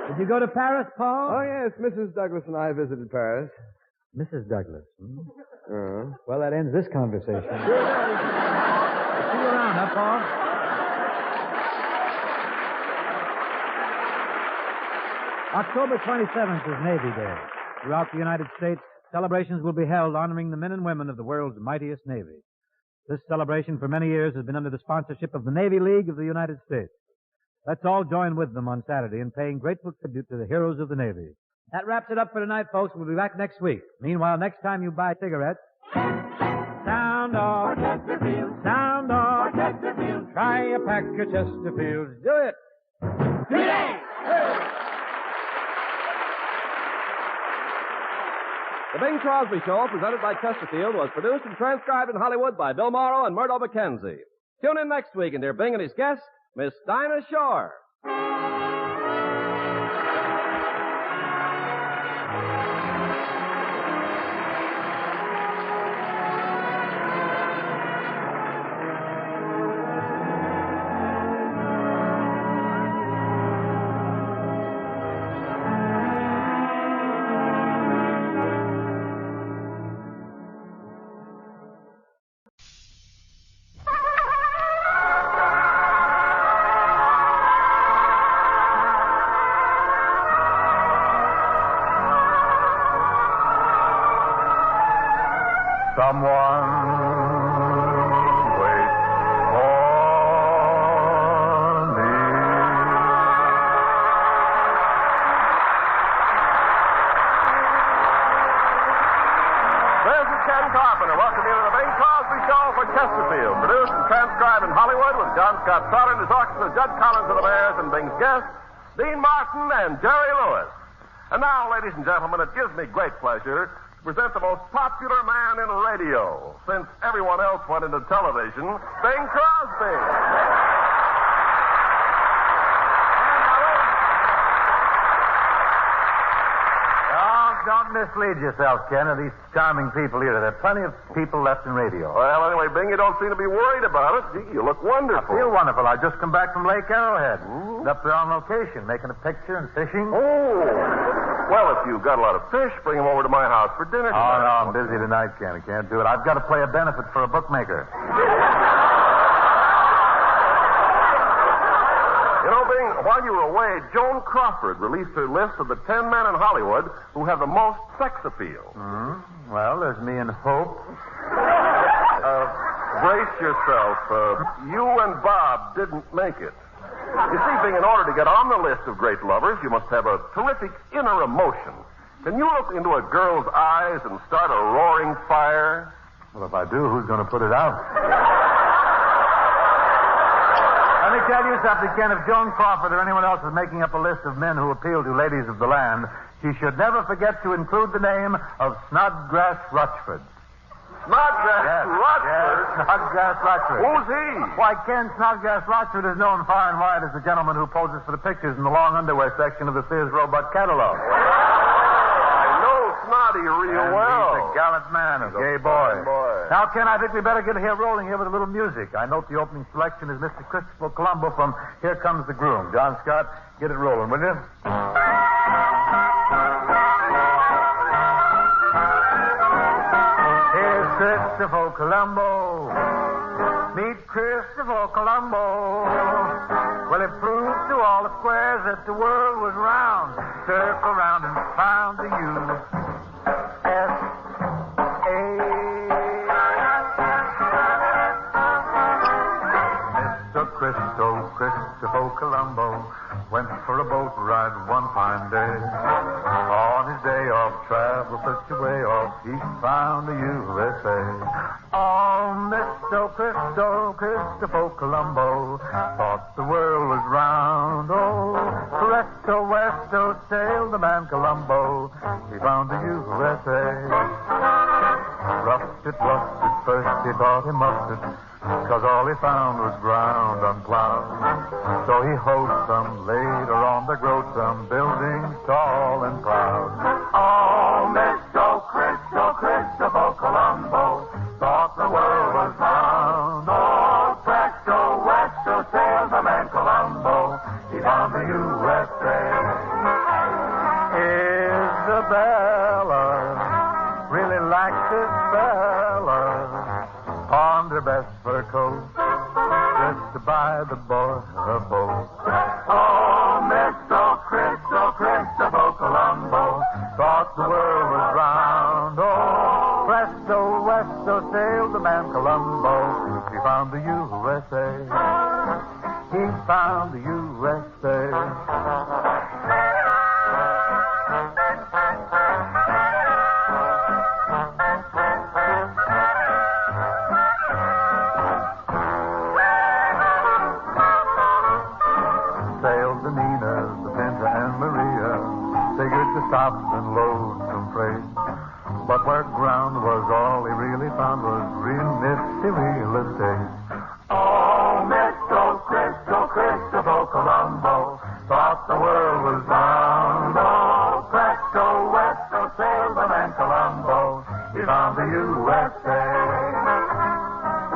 Did you go to Paris, Paul? Oh, yes. Mrs. Douglas and I visited Paris. Mrs. Douglas. Uh-huh. Well, that ends this conversation. Sure does. See you around, huh, Paul? October 27th is Navy Day. Throughout the United States, celebrations will be held honoring the men and women of the world's mightiest Navy. This celebration for many years has been under the sponsorship of the Navy League of the United States. Let's all join with them on Saturday in paying grateful tribute to the heroes of the Navy. That wraps it up for tonight, folks. We'll be back next week. Meanwhile, next time you buy cigarettes, sound off, Chesterfield. Sound off, Chesterfield. Try a pack of Chesterfields. Do it. Today! The Bing Crosby Show, presented by Chesterfield, was produced and transcribed in Hollywood by Bill Morrow and Murdo McKenzie. Tune in next week and hear Bing and his guest, Miss Dinah Shore. Someone waits for me. This is Ken Carpenter. Welcome you to the Bing Crosby Show for Chesterfield. Produced and transcribed in Hollywood with John Scott Trotter and his orchestra, Judd Collins of the Bears, and Bing's guests, Dean Martin and Jerry Lewis. And now, ladies and gentlemen, it gives me great pleasure to present the most popular man in radio, since everyone else went into television, Bing Crosby. Don't mislead yourself, Ken, of these charming people here. There are plenty of people left in radio. Well, anyway, Bing, you don't seem to be worried about it. Gee, you look wonderful. I feel wonderful. I just come back from Lake Arrowhead. Up there on location, making a picture and fishing. Oh. Well, if you've got a lot of fish, bring them over to my house for dinner tonight. Oh, no, I'm busy tonight, Ken. I can't do it. I've got to play a benefit for a bookmaker. You know, Bing, while you were away, Joan Crawford released her list of the 10 men in Hollywood who have the most sex appeal. Well, there's me and Hope. Brace yourself. You and Bob didn't make it. You see, Bing, in order to get on the list of great lovers, you must have a terrific inner emotion. Can you look into a girl's eyes and start a roaring fire? Well, if I do, who's going to put it out? And me tell you something, Ken. If Joan Crawford or anyone else is making up a list of men who appeal to ladies of the land, she should never forget to include the name of Snodgrass Rochford. Snodgrass Yes, Snodgrass Rochford. Who's he? Why, Ken, Snodgrass Rochford is known far and wide as the gentleman who poses for the pictures in the long underwear section of the Sears Roebuck catalog. I know Snoddy real And well. he's a gallant man, a gay boy. Now, Ken, I think we better get here rolling here with a little music. I note the opening selection is Mr. Christopher Colombo from Here Comes the Groom. John Scott, get it rolling, will you? Here's Christopher Colombo. Meet Christopher Colombo. Well, it proved to all the squares that the world was round. Circle around and found the U.S.A. Mr. Christopher Colombo went for a boat ride one fine day. On his day off, travel such a way off, he found the USA. Oh, Mr. Christopher Colombo thought the world was round. Oh, presto, westo, sailed the man Colombo. He found the USA. Roughed it, first he thought he must it, 'cause all he found was ground unplowed. So he hoed some, later on to grow some buildings tall and proud. Oh, Mr. Christopher Colombo thought the world was round. Oh, presto, westo, sailed the man Colombo. He found the USA. Isabella really liked this fella. Pawned her best fur coat just to buy the boy a boat. Oh, Mr. Christopher Colombo thought the world was round. Oh, presto, westo, sailed the man Colombo. He found the USA. He found the USA. Stop and load some freight. But where ground was, all he really found was real nifty real estate. Oh, Mr. Christopher Colombo thought the world was round. Oh, presto, westo, sailed the man Colombo. He found the USA.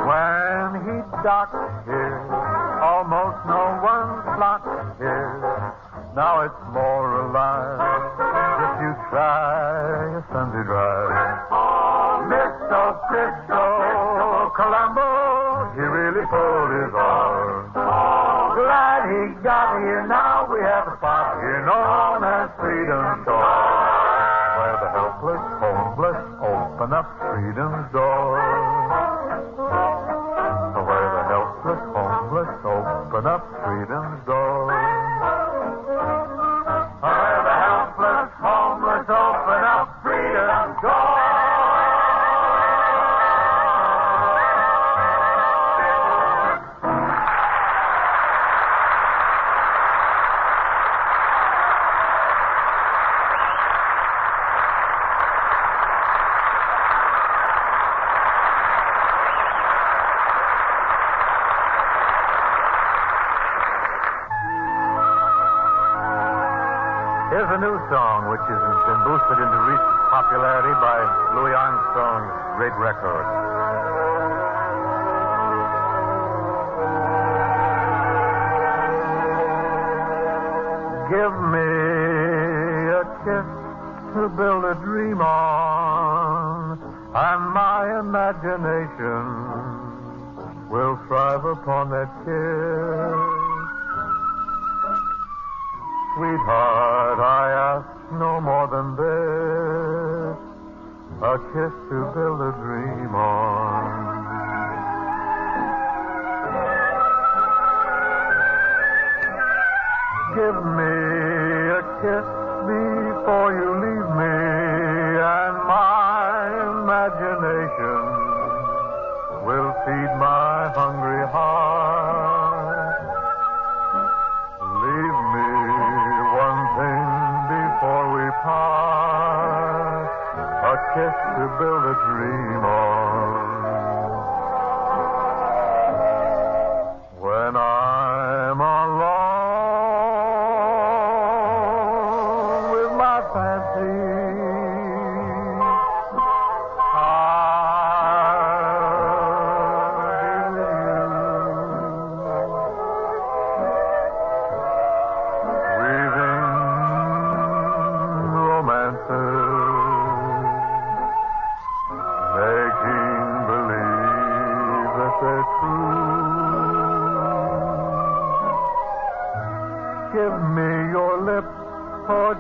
When he docked here, almost no one flocked here. Now it's more alive. You try a Sunday drive. Oh, Mr. Colombo, he really pulled his arm. Oh, glad he got here. Now we have a spot here known as Freedom's Door, where the helpless, homeless open up Freedom's door. Where the helpless, homeless open up Freedom's door. Open up Freedom's door. Here's a new song which has been boosted into recent popularity by Louis Armstrong's great record. Give me a kiss to build a dream on, and my imagination will thrive upon that kiss. Sweetheart, I ask no more than this, a kiss to build a dream on. Give me a kiss before you leave me, and my imagination will feed my hungry heart. kiss to build a dream on. When I'm alone with my fancy,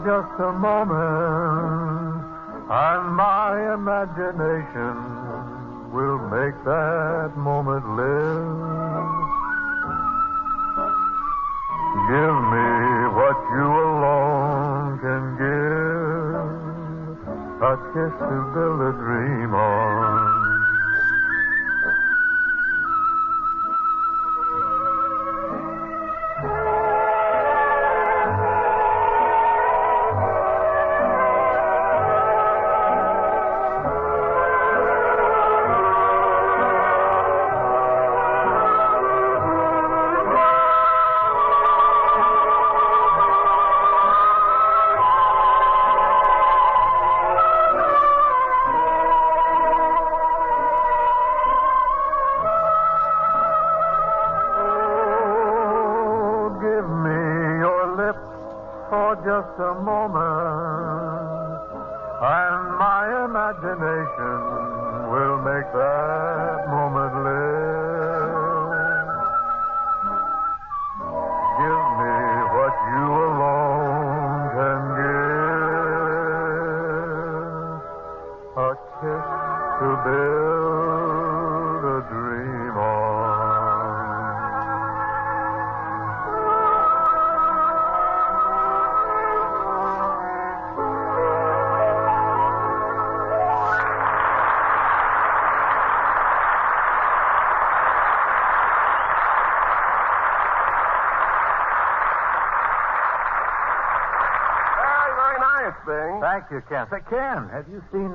just a moment, and my imagination will make that moment live. Give me what you alone can give, a kiss to build a dream on. Just a moment, and my imagination will make that moment live. Give me what you alone can give, a kiss to build a dream on. Thank you, Ken. Say, Ken, have you seen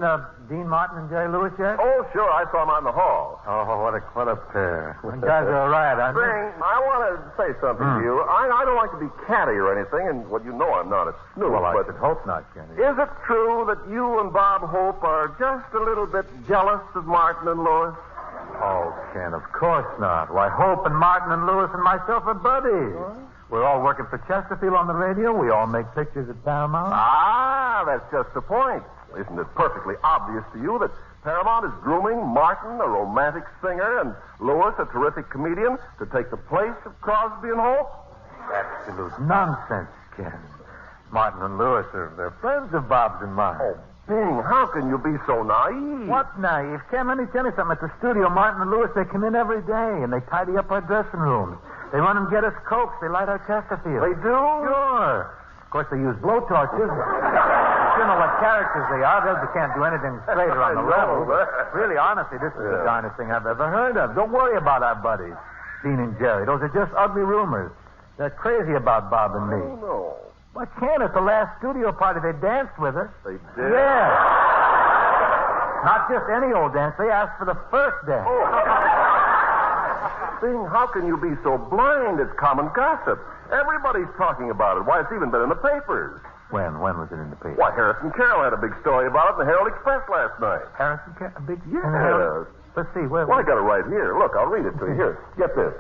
Dean Martin and Jerry Lewis yet? Oh, sure. I saw them out in the hall. Oh, what a pair. You guys are all right, aren't you? Bing, I want to say something to you. I don't like to be catty or anything, and, well, you know I'm not a snoop. Well, I but should hope not, Kenny. Is it true that you and Bob Hope are just a little bit jealous of Martin and Lewis? Oh, Ken, of course not. Why, Hope and Martin and Lewis and myself are buddies. What? We're all working for Chesterfield on the radio. We all make pictures at Paramount. Ah, that's just the point. Isn't it perfectly obvious to you that Paramount is grooming Martin, a romantic singer, and Lewis, a terrific comedian, to take the place of Crosby and Hope? Absolute nonsense, Ken. Martin and Lewis they're friends of Bob's and mine. Oh, Bing, how can you be so naive? What naive? Ken, let me tell you something. At the studio, Martin and Lewis, they come in every day, and they tidy up our dressing rooms. They run and get us Cokes. They light our Chesterfield. They do? Sure. Of course, they use blowtorches. You know what characters they are. They can't do anything straighter on the level. Really, honestly, this is the darnest thing I've ever heard of. Don't worry about our buddies, Dean and Jerry. Those are just ugly rumors. They're crazy about Bob and me. Oh, no. Well, Ken, at the last studio party, they danced with us. They did? Yeah. Not just any old dance. They asked for the first dance. Oh. Bing, how can you be so blind? It's common gossip. Everybody's talking about it. Why, it's even been in the papers. When? When was it in the paper? Why, Harrison Carroll had a big story about it in the Herald Express last night. Harrison Carroll? A big... Yes. Let's see. Where? Well, I got it right here. Look, I'll read it to you. Here, get this.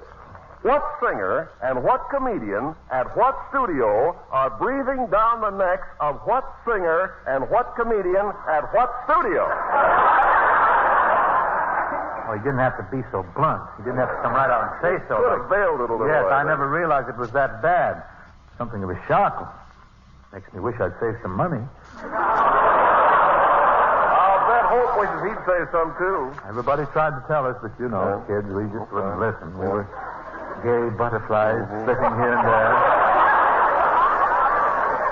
What singer and what comedian at what studio are breathing down the necks of what singer and what comedian at what studio? Well, he didn't have to be so blunt. He didn't have to come right out and say so. Could have veiled it a little. Yes, I never realized it was that bad. Something of a shock. Makes me wish I'd saved some money. I'll bet Hope wishes he'd say some, too. Everybody tried to tell us, but you know, kids, we just wouldn't listen. We were gay butterflies slipping here and there.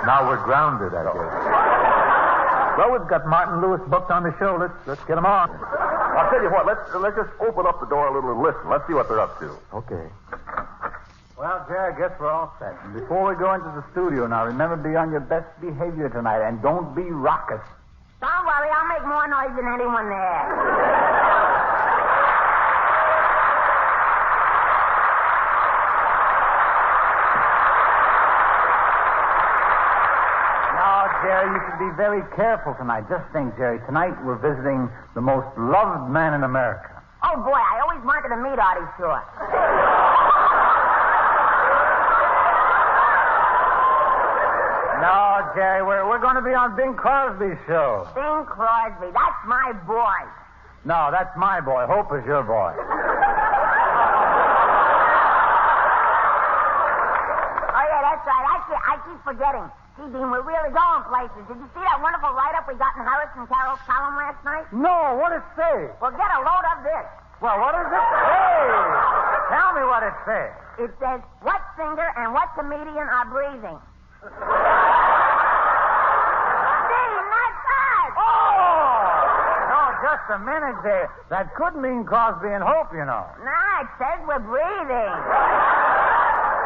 Now we're grounded, I guess. Well, we've got Martin Lewis booked on the show. Let's get him on. I'll tell you what, let's just open up the door a little and listen. Let's see what they're up to. Okay. Well, Jerry, I guess we're all set. Before we go into the studio now, remember to be on your best behavior tonight, and don't be raucous. All right, sorry. I'll make more noise than anyone there. Jerry, you should be very careful tonight. Just think, Jerry, tonight we're visiting the most loved man in America. Oh, boy, I always wanted to meet Artie Shore. No, Jerry, we're going to be on Bing Crosby's show. Bing Crosby, that's my boy. No, that's my boy. Hope is your boy. Oh, yeah, that's right. I keep forgetting. Gee, Dean, we're really going places. Did you see that wonderful write-up we got in Harrison Carroll's column last night? No, what did it say? Well, get a load of this. Well, what does it say? Tell me what it says. It says, what singer and what comedian are breathing? Dean, that's us! Oh! No, just a minute there. That could mean Crosby and Hope, you know. Nah, it says we're breathing.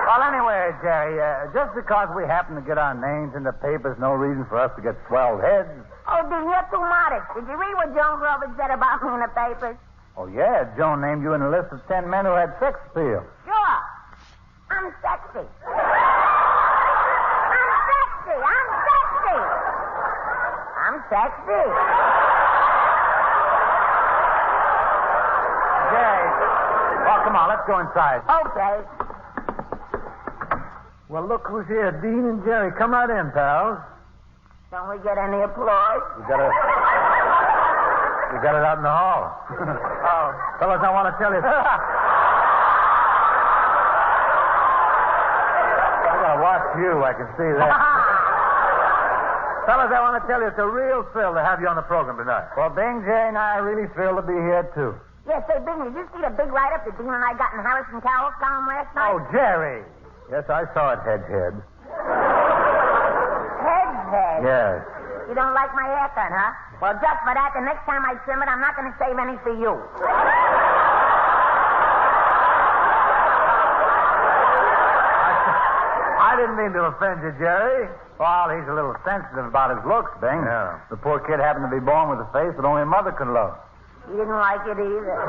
Well, anyway, Jerry, just because we happen to get our names in the papers, no reason for us to get swelled heads. Oh, Dean, you're too modest. Did you read what Joan Grover said about me in the papers? Oh, yeah, Joan named you in a list of 10 men who had sex appeal. Sure. I'm sexy. I'm sexy. Jerry, well, come on, let's go inside. Okay. Well, look who's here. Dean and Jerry. Come right in, pals. Don't we get any applause? We got it out in the hall. Oh, fellas, I want to tell you. I gotta watch you. I can see that. Fellas, I want to tell you it's a real thrill to have you on the program tonight. Well, Bing, Jerry, and I are really thrilled to be here too. Yes, say, Bing, did you see the big write-up that Dean and I got in Harrison Carroll's column last night? Oh, Jerry. Yes, I saw it, Head. Head? Yes. You don't like my haircut, huh? Well, just for that, the next time I trim it, I'm not going to save any for you. I didn't mean to offend you, Jerry. Well, he's a little sensitive about his looks, Bing. Yeah. The poor kid happened to be born with a face that only a mother can love. He didn't like it either.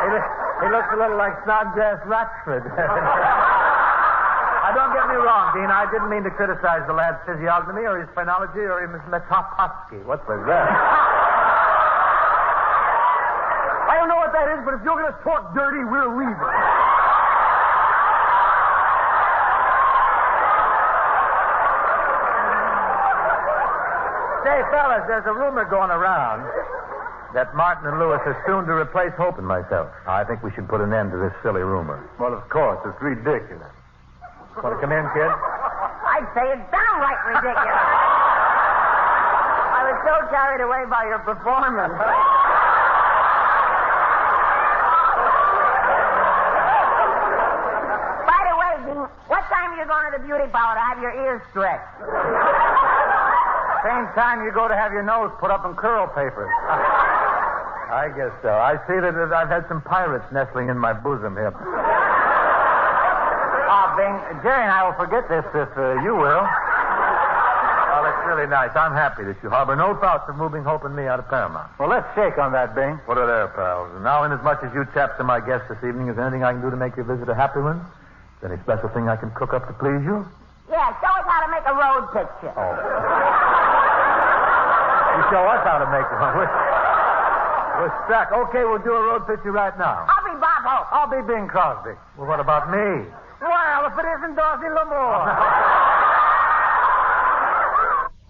He looks a little like Snodgrass Ratchford. Now, don't get me wrong, Dean. I didn't mean to criticize the lad's physiognomy or his phrenology or his metaposky. What was that? I don't know what that is, but if you're going to talk dirty, we're leaving. Say, fellas, there's a rumor going around that Martin and Lewis are soon to replace Hope and myself. I think we should put an end to this silly rumor. Well, of course. It's ridiculous. Want to come in, kid? I'd say it's downright ridiculous. I was so carried away by your performance. By the way, Dean, what time are you going to the beauty parlor to have your ears stretched? Same time you go to have your nose put up in curl papers. I guess so. I see that I've had some pirates nestling in my bosom here. Bing, Jerry and I will forget this if you will. Oh, that's really nice. I'm happy that you harbor no thoughts of moving Hope and me out of Paramount. Well, let's shake on that, Bing. What are there, pals? And now, inasmuch as you chaps are my guests this evening, is there anything I can do to make your visit a happy one? Is there any special thing I can cook up to please you? Yeah, show us how to make a road picture. Oh. You show us how to make one. We're stuck. Okay, we'll do a road picture right now. I'll be Bob Hope. I'll be Bing Crosby. Well, what about me? Well, if it isn't Dorsey L'Amour.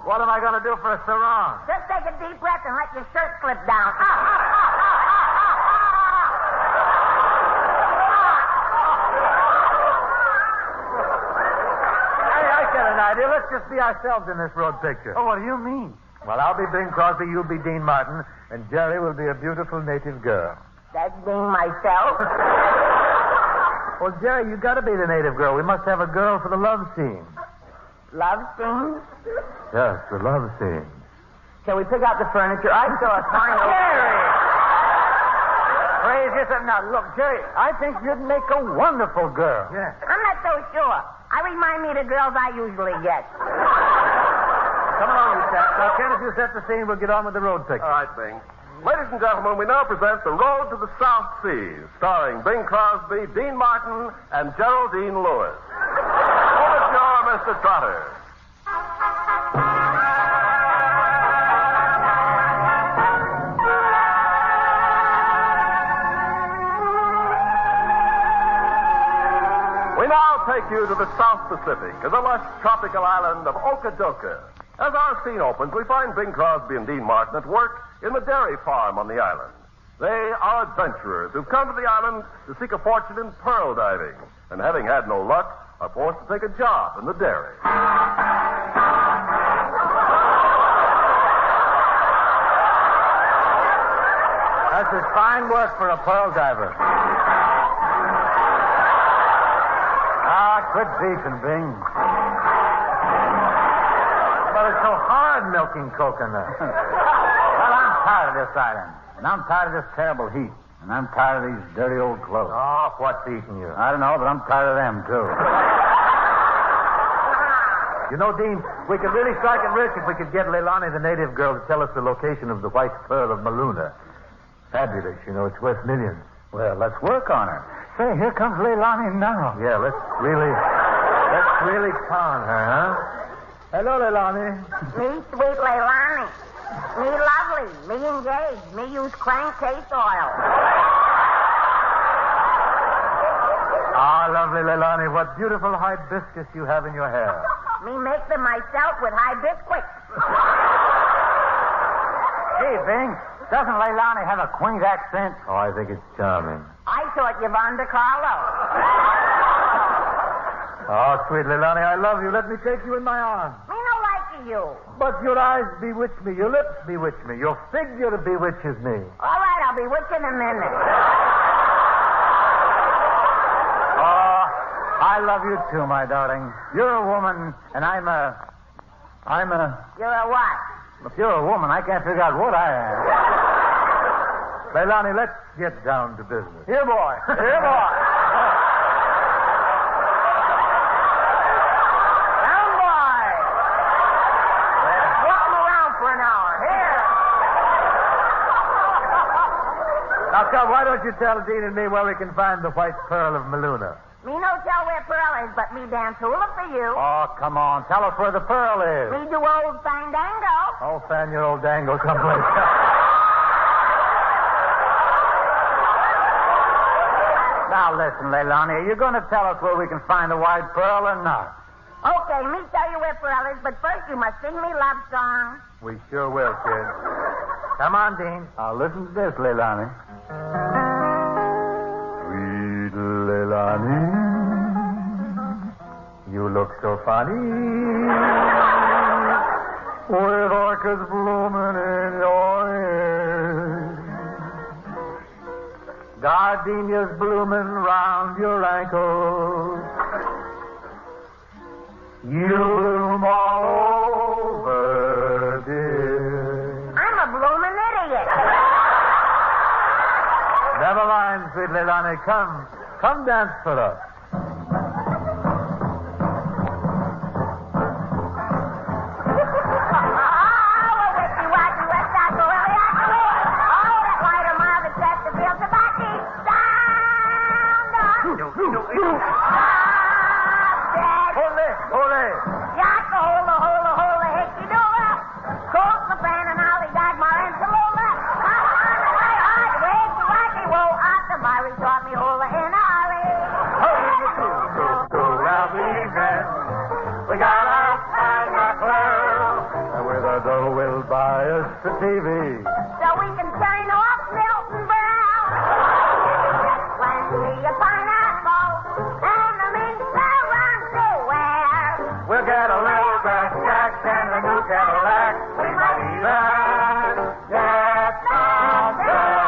What am I going to do for a sarong? Just take a deep breath and let your shirt slip down. Hey, I get an idea. Let's just be ourselves in this road picture. Oh, what do you mean? Well, I'll be Bing Crosby, you'll be Dean Martin, and Jerry will be a beautiful native girl. That's being myself. Well, Jerry, you got to be the native girl. We must have a girl for the love scene. Love scene? Yes, the love scene. Shall we pick out the furniture? I saw a fine... Jerry! Praise yourself. Now, look, Jerry, I think you'd make a wonderful girl. Yeah. I'm not so sure. I remind me of the girls I usually get. Come along, you chaps. Now, Ken, if you set the scene, we'll get on with the road picture. All right, Bing. Ladies and gentlemen, we now present The Road to the South Seas, starring Bing Crosby, Dean Martin, and Geraldine Lewis. Overture, Mr. Trotter. We now take you to the South Pacific, to the lush tropical island of Okadoka. As our scene opens, we find Bing Crosby and Dean Martin at work in the dairy farm on the island. They are adventurers who've come to the island to seek a fortune in pearl diving, and having had no luck, are forced to take a job in the dairy. That's just fine work for a pearl diver. Quit beefing, Bing. But it's so hard milking coconut. Well, I'm tired of this island. And I'm tired of this terrible heat. And I'm tired of these dirty old clothes. Oh, what's eating you? I don't know, but I'm tired of them, too. You know, Dean, we could really strike it rich if we could get Leilani, the native girl, to tell us the location of the white pearl of Maluna. Fabulous, you know, it's worth millions. Well, let's work on her. Say, here comes Leilani now. Yeah, let's really con her, huh? Hello, Leilani. Me sweet Leilani. Me lovely. Me engaged. Me use crankcase oil. Ah, lovely Leilani, what beautiful hibiscus you have in your hair. Me make them myself with hibiscus. Gee, Bing, doesn't Leilani have a quaint accent? Oh, I think it's charming. I thought you Von de Carlo. Oh, sweet Leilani, I love you. Let me take you in my arms. Me no like you. But your eyes bewitch me. Your lips bewitch me. Your figure bewitches me. All right, I'll be with you in a minute. Oh, I love you too, my darling. You're a woman, and I'm a... You're a what? If you're a woman, I can't figure out what I am. Leilani, let's get down to business. Here, boy. Here, boy. Down, boy. Walk him around for an hour. Here. Now, come, why don't you tell Dean and me where we can find the white pearl of Maluna? Me no tell where Pearl is, but me dance hula for you. Oh, come on. Tell us where the pearl is. Me do old fandango. Oh, fan your old dangle someplace. Now, listen, Leilani, are you going to tell us where we can find the white pearl or not? Okay, me tell you where Pearl is, but first you must sing me love song. We sure will, kid. Come on, Dean. Now, listen to this, Leilani. Sweet Leilani, you look so funny with orchids blooming in your ears. Gardenias blooming round your ankles. You bloom all over, dear. I'm a blooming idiot. Never mind, sweet Leilani. Come dance for us. The TV. So we can turn off Milton Brown. Plenty of pineapple and the mince run to where. We'll get a little brass jack and a new Cadillac. We might even get some girl.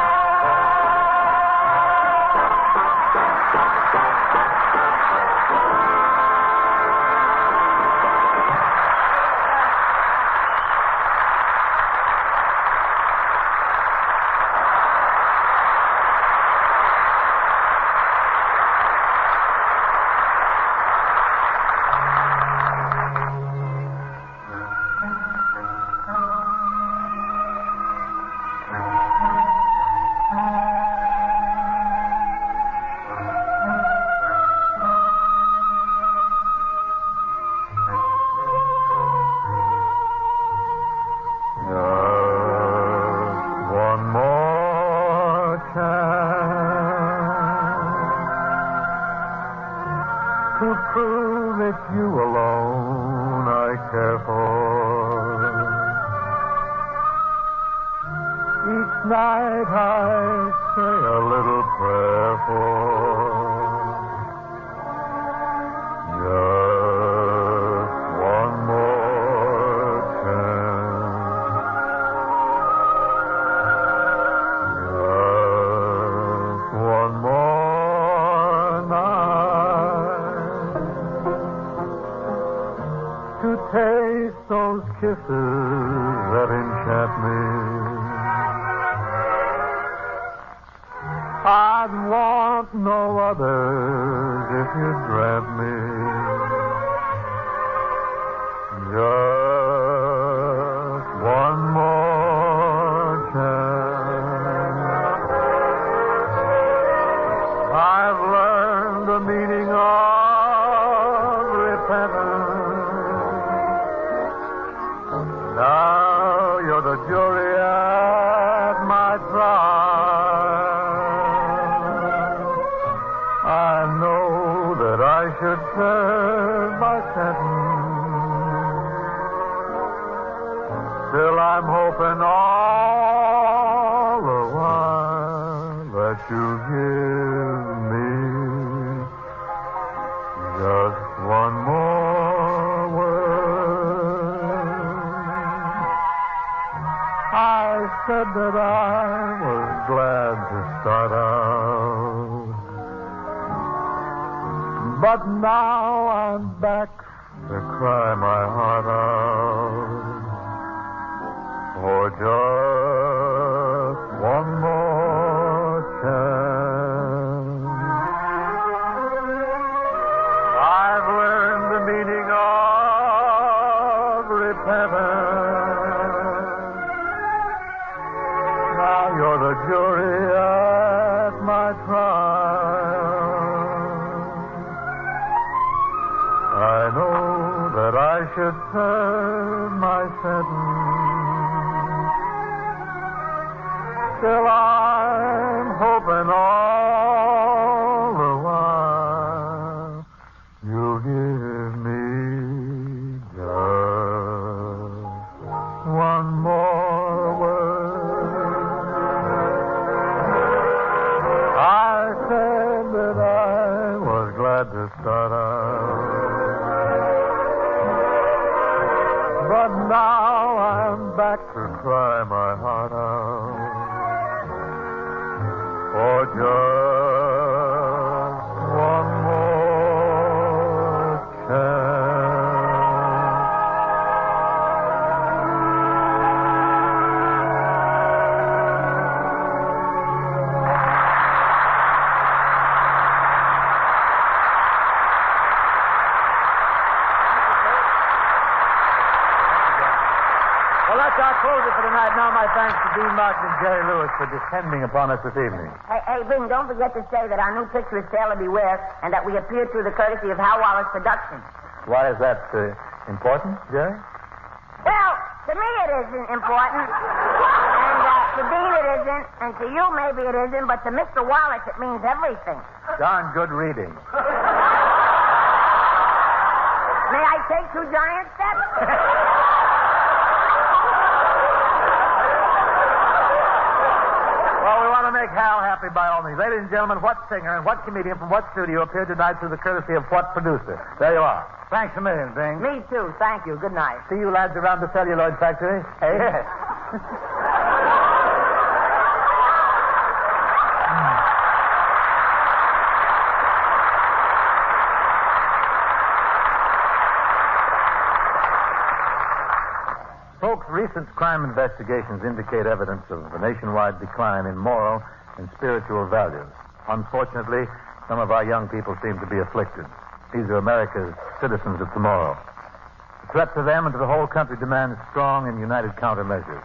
alone I care for. Each night I say a little prayer for. Just one more chance. Just one more night to taste those kisses that enchant me. I'd want no others if you grant me just one more chance. I've learned the meaning of repentance. Now you're the jury at my trial. I know that I should serve my sentence. Still I'm hoping all the while that you give me just one more word. I said that I was glad to start out, but now I'm back to cry my heart out for just one more chance. I've learned the meaning of repentance. Now you're the jury at my trial. I know that I should serve my sentence. Still I'm hoping all the while you'll give me just one more word. I said that I was glad to start out, but now I'm back to cry my heart out for just one more chance. Well, that's our closer for tonight. Now, my thanks to Dean Martin and Jerry Lewis for descending upon us this evening. Hey, Bing, don't forget to say that our new picture is Sailor Beware and that we appeared through the courtesy of Hal Wallace Productions. Why is that important, Jerry? Well, to me it isn't important. And to Dean it isn't. And to you maybe it isn't. But to Mr. Wallace it means everything. Darn good reading. May I take 2 giant steps? Well, we want to make Hal happy by all means. Ladies and gentlemen, what singer and what comedian from what studio appeared tonight through the courtesy of what producer? There you are. Thanks a million, Bing. Me too. Thank you. Good night. See you lads around the celluloid factory? Hey? Yes. Folks, recent crime investigations indicate evidence of a nationwide decline in moral and spiritual values. Unfortunately, some of our young people seem to be afflicted. These are America's citizens of tomorrow. The threat to them and to the whole country demands strong and united countermeasures.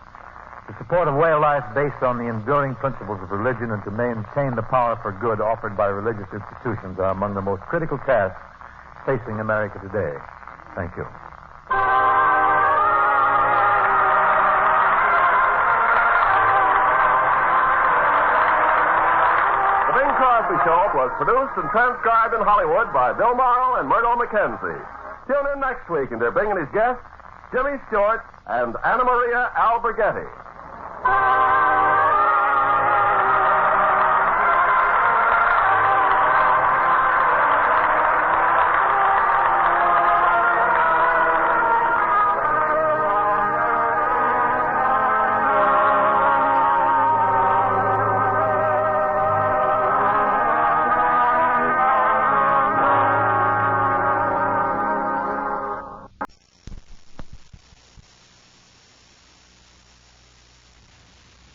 The support of way of life based on the enduring principles of religion and to maintain the power for good offered by religious institutions are among the most critical tasks facing America today. Thank you. Crosby Show was produced and transcribed in Hollywood by Bill Morrow and Myrtle McKenzie. Tune in next week, and they're bringing his guests, Jimmy Stewart and Anna Maria Albergetti.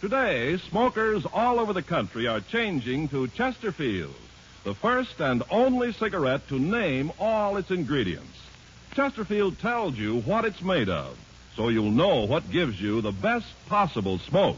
Today, smokers all over the country are changing to Chesterfield, the first and only cigarette to name all its ingredients. Chesterfield tells you what it's made of, so you'll know what gives you the best possible smoke.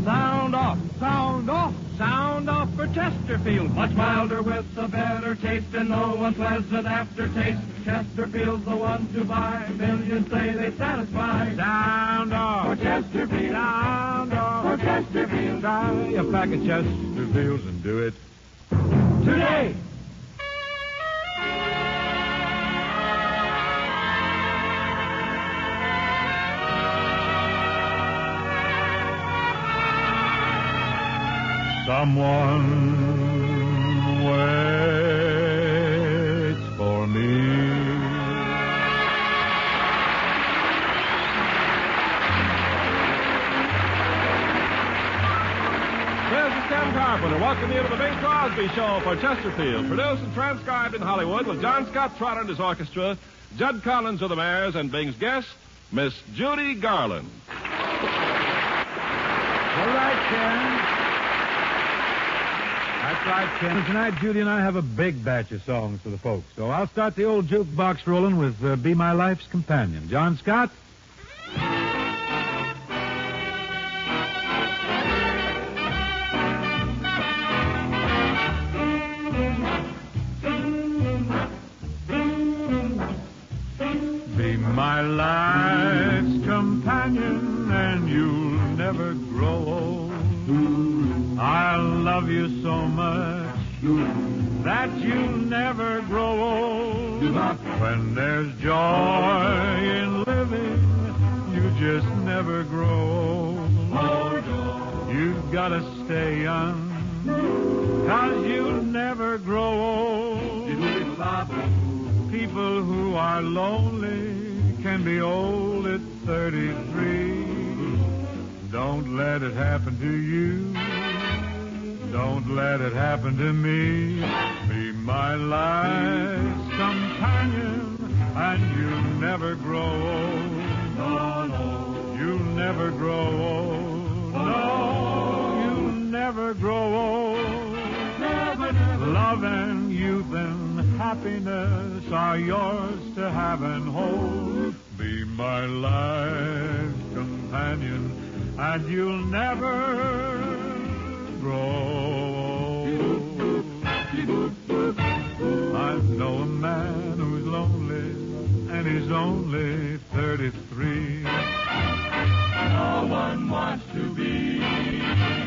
Sound off, sound off, sound off for Chesterfield. Much milder with a better taste and no unpleasant aftertaste. Chesterfield's the one to buy. Millions say they satisfy. Sound off. For Chesterfield. Sound off. For Chesterfield. Try a pack of Chesterfields and do it today. Someone waits for me. This is Ken Carpenter. Welcome you to the Bing Crosby Show for Chesterfield. Produced and transcribed in Hollywood with John Scott Trotter and his orchestra, Judd Collins of the Mares, and Bing's guest, Miss Judy Garland. All right, Ken. That's right, Ken. Tonight, Judy and I have a big batch of songs for the folks. So I'll start the old jukebox rolling with Be My Life's Companion. John Scott? Be my life's companion and you'll never grow old. I'll love you so much that you'll never grow old. When there's joy in living, you just never grow old. You've got to stay young, 'cause you'll never grow old. People who are lonely can be old at 33. Don't let it happen to you. Don't let it happen to me. Be my life's companion, and you'll never grow old. No, no. You'll never grow old. No, you'll never grow old. Never, never. Love and youth and happiness are yours to have and hold. Be my life's companion, and you'll never grow old. I know a man who's lonely, and he's only 33. No one wants to be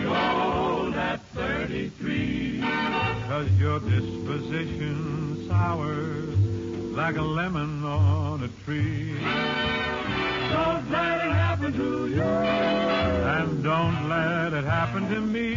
old at 33. 'Cause your disposition sours like a lemon on a tree. Don't let it happen to you. And don't let it happen to me.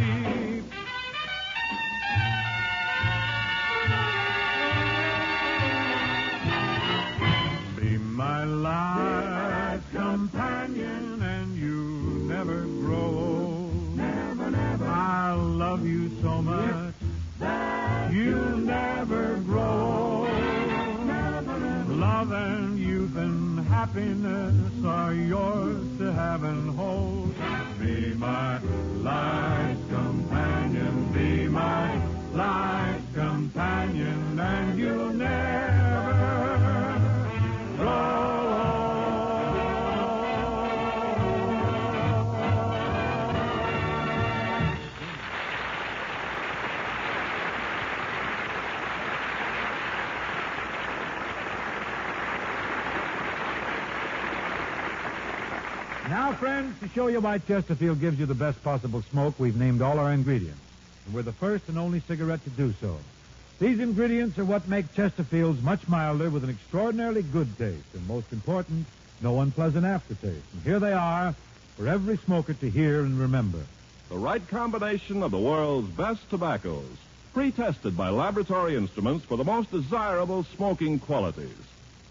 Be my life's companion and you never grow old. Never, never. I'll love you so much that you'll never grow old. Never, never. Love and youth and happiness are yours to have and hold. Be my life's companion, be my life's companion, and you'll never grow Now, friends, to show you why Chesterfield gives you the best possible smoke, we've named all our ingredients. And we're the first and only cigarette to do so. These ingredients are what make Chesterfields much milder with an extraordinarily good taste, and most important, no unpleasant aftertaste. And here they are for every smoker to hear and remember. The right combination of the world's best tobaccos, pre-tested by laboratory instruments for the most desirable smoking qualities.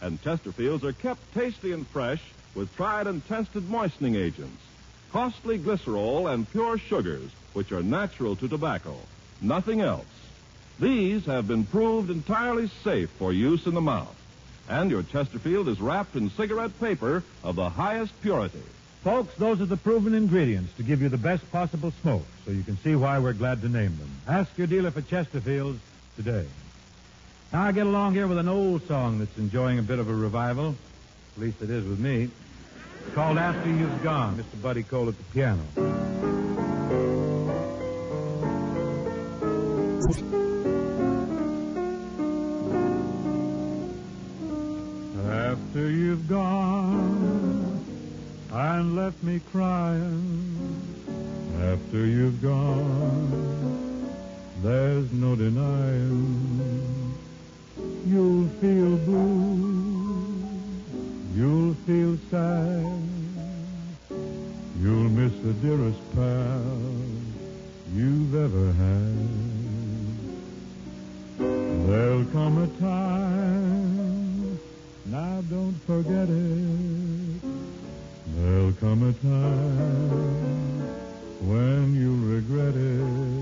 And Chesterfields are kept tasty and fresh with tried and tested moistening agents, costly glycerol and pure sugars, which are natural to tobacco. Nothing else. These have been proved entirely safe for use in the mouth. And your Chesterfield is wrapped in cigarette paper of the highest purity. Folks, those are the proven ingredients to give you the best possible smoke, so you can see why we're glad to name them. Ask your dealer for Chesterfields today. Now I get along here with an old song that's enjoying a bit of a revival. At least it is with me. It's called After You've Gone. Mr. Buddy Cole at the piano. After you've gone and left me crying, after you've gone, there's no denying you'll feel blue, you'll feel sad, you'll miss the dearest pal you've ever had. There'll come a time, now don't forget it, there'll come a time when you'll regret it.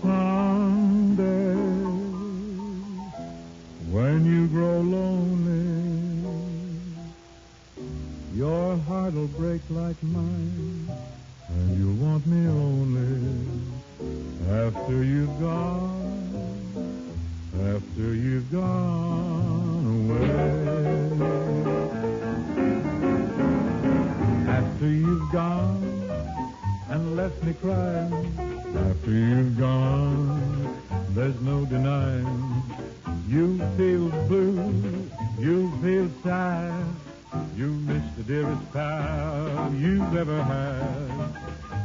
Someday, when you grow lonely, your heart'll break like mine, and you'll want me only. After you've gone, after you've gone away. After you've gone and left me crying, after you've gone, there's no denying you feel blue, you feel sad, you miss the dearest pal you've ever had.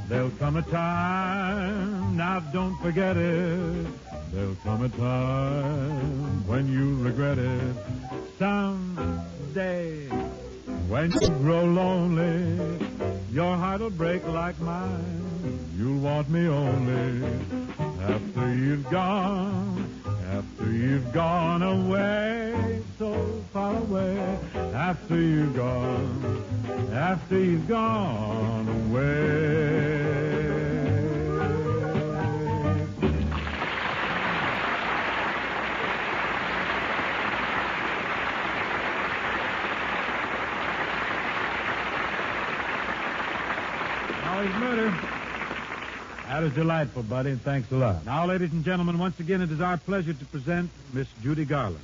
There'll come a time, now don't forget it, there'll come a time when you regret it. Someday, when you grow lonely, your heart'll break like mine, you'll want me only. After you've gone away, so far away, after you've gone away. Now he's murder. That is delightful, buddy, and thanks a lot. Now, ladies and gentlemen, once again, it is our pleasure to present Miss Judy Garland.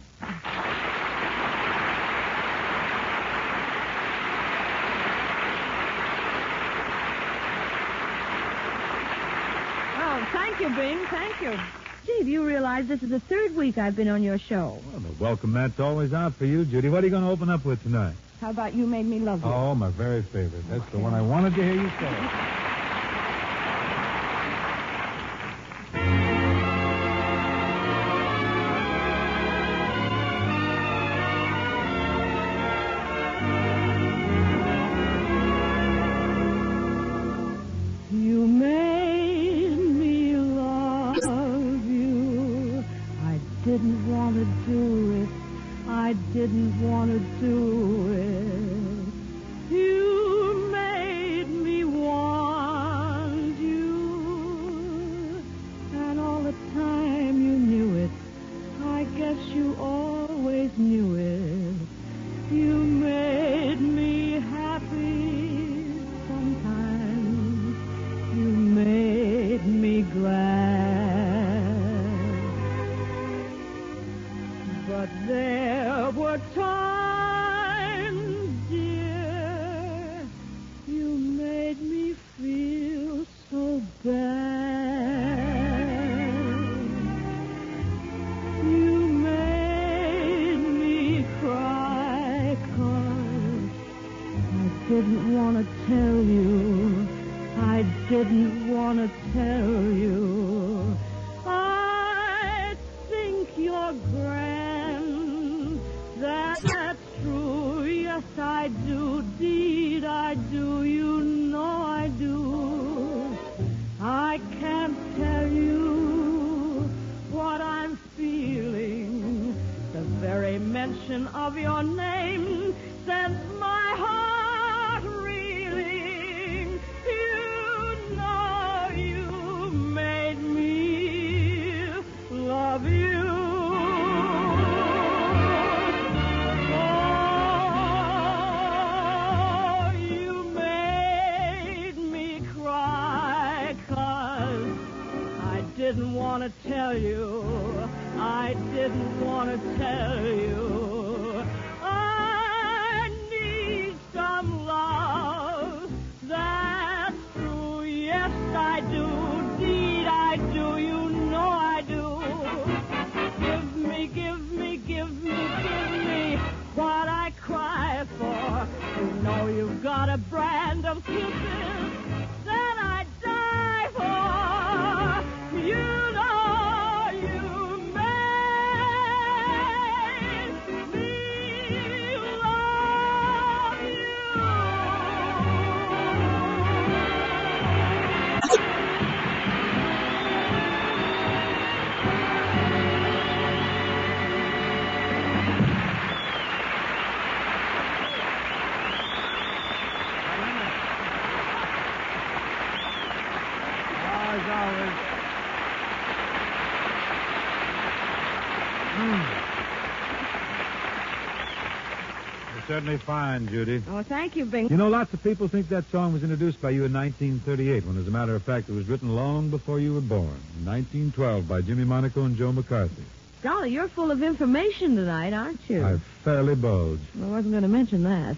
Oh, thank you, Bing. Thank you. Gee, do you realize this is the third week I've been on your show? Well, the welcome mat's always out for you, Judy. What are you going to open up with tonight? How about You Made Me Love You? Oh, my very favorite. That's the one I wanted to hear you say. Didn't want to do it. I didn't want to do it. You made me want you. And all the time you knew it. I guess you always knew it. You made me happy sometimes. You made me glad. But there were times, dear, you made me feel so bad. You made me cry 'cause I didn't want to tell you. I didn't want to tell you. I I do, deed I do, you know I do. I can't tell you what I'm feeling. The very mention of your name sends my heart reeling. You know you made me love you. Didn't want to tell you. I didn't want to tell you. I need some love. That's true. Yes, I do. Indeed, I do. You know I do. Give me, give me, give me, give me what I cry for. You know you've got a brand of kisses that I die for. You know you made me love you. As always. You're certainly fine, Judy. Oh, thank you, Bing. You know, lots of people think that song was introduced by you in 1938, when, as a matter of fact, it was written long before you were born. In 1912 by Jimmy Monaco and Joe McCarthy. Dolly, you're full of information tonight, aren't you? I fairly bulge. I wasn't going to mention that.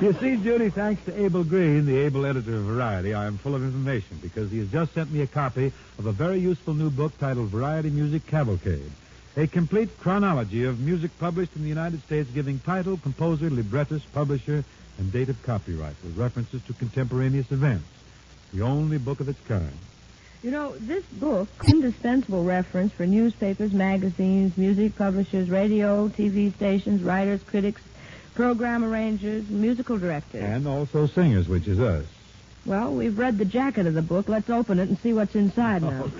You see, Judy, thanks to Abel Green, the able editor of Variety, I am full of information because he has just sent me a copy of a very useful new book titled Variety Music Cavalcade, a complete chronology of music published in the United States giving title, composer, librettist, publisher, and date of copyright with references to contemporaneous events. The only book of its kind. You know, this book, indispensable reference for newspapers, magazines, music publishers, radio, TV stations, writers, critics, program arrangers, musical directors. And also singers, which is us. Well, we've read the jacket of the book. Let's open it and see what's inside now.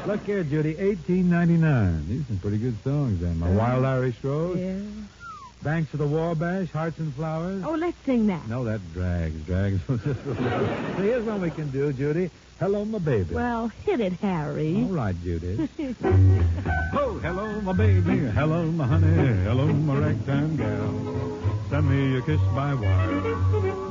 Look here, Judy, 1899. These are some pretty good songs, then. My Wild Irish Rose. Yeah. Banks of the Wabash, Hearts and Flowers. Oh, let's sing that. No, that drags. So here's what we can do, Judy. Hello, my baby. Well, hit it, Harry. All right, Judy. Oh, hello, my baby. Hello, my honey. Hello, my ragtime gal. Send me a kiss by wire.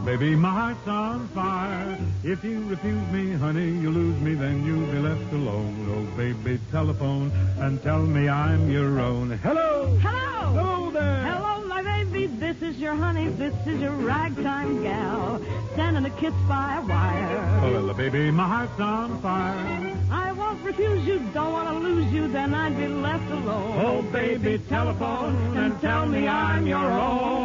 Baby, my heart's on fire. If you refuse me, honey, you lose me, then you'll be left alone. Oh, baby, telephone and tell me I'm your own. Hello! Hello! Hello there! Hello, my baby. This is your honey. This is your ragtime gal. Sending a kiss by wire. Oh, well, baby, my heart's on fire. I won't refuse you. Don't want to lose you. Then I'd be left alone. Oh, baby, telephone and tell me I'm your own.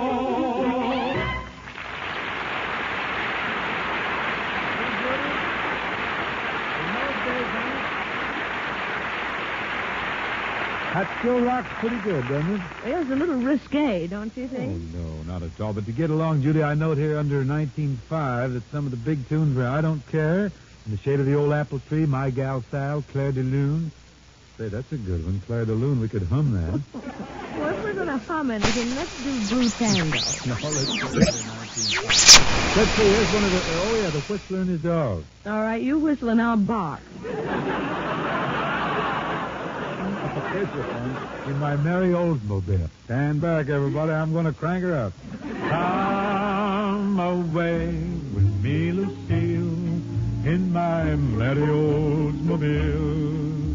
That still rocks pretty good, doesn't it? It's a little risque, don't you think? Oh, no, not at all. But to get along, Judy, I note here under 1905 that some of the big tunes were I Don't Care, In the Shade of the Old Apple Tree, My Gal Sal, Claire de Lune. Say, that's a good one. Claire de Lune, we could hum that. Well, if we're going to hum anything, let's do Blue Tango. No, let's see, here's one of the... Oh, yeah, the Whistler and his dog. All right, you whistle and I'll bark. Here's the one. In my merry Oldsmobile. Stand back, everybody. I'm going to crank her up. Come away with me, Lucille, in my merry Oldsmobile.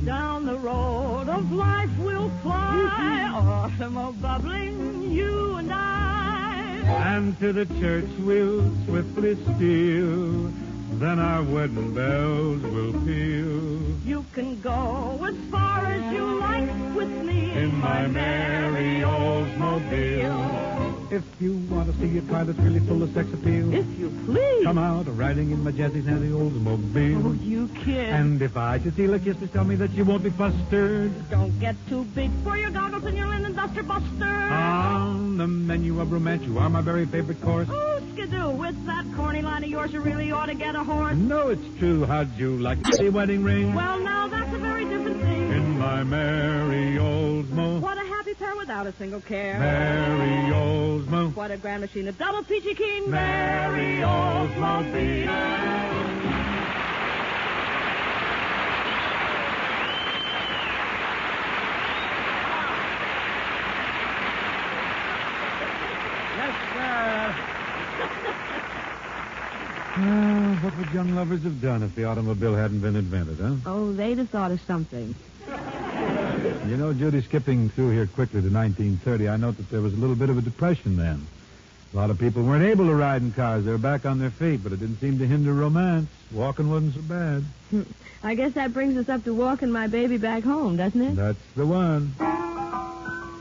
Down the road of life we'll fly, autumn bubbling, you and I. And to the church we'll swiftly steal, then our wedding bells will peal. You can go as far as you like with me in my merry Oldsmobile. If you want to see a car that's really full of sex appeal, If you please. come out riding in my jazzy, snazzy Oldsmobile. Oh, you kid. And if I should steal a kiss, please tell me that you won't be flustered. Don't get too big for your goggles and your linen duster buster. On the menu of romance, you are my very favorite course. Oh, skidoo, with that corny line of yours, you really ought to get a horse. No, it's true. How'd you like the wedding ring? Well, now that's a very different thing. In my merry Oldsmo. What a happy pair without a single care. Merry Oldsmo. What a grand machine, a double peachy keen. Merry Oldsmobile. Yes, sir. What would young lovers have done if the automobile hadn't been invented, huh? Oh, they'd have thought of something. You know, Judy, skipping through here quickly to 1930, I note that there was a little bit of a depression then. A lot of people weren't able to ride in cars. They were back on their feet, but it didn't seem to hinder romance. Walking wasn't so bad. I guess that brings us up to walking my baby back home, doesn't it? That's the one.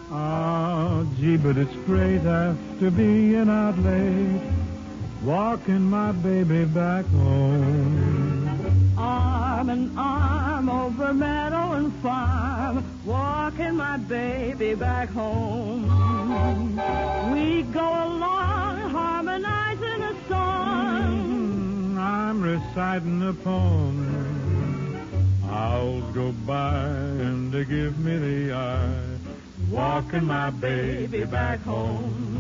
Oh, gee, but it's great after being out late, walking my baby back home. Arm in arm over meadow and farm, walking my baby back home. We go along harmonizing a song. I'm reciting a poem. Owls go by and they give me the eye, walking my baby back home.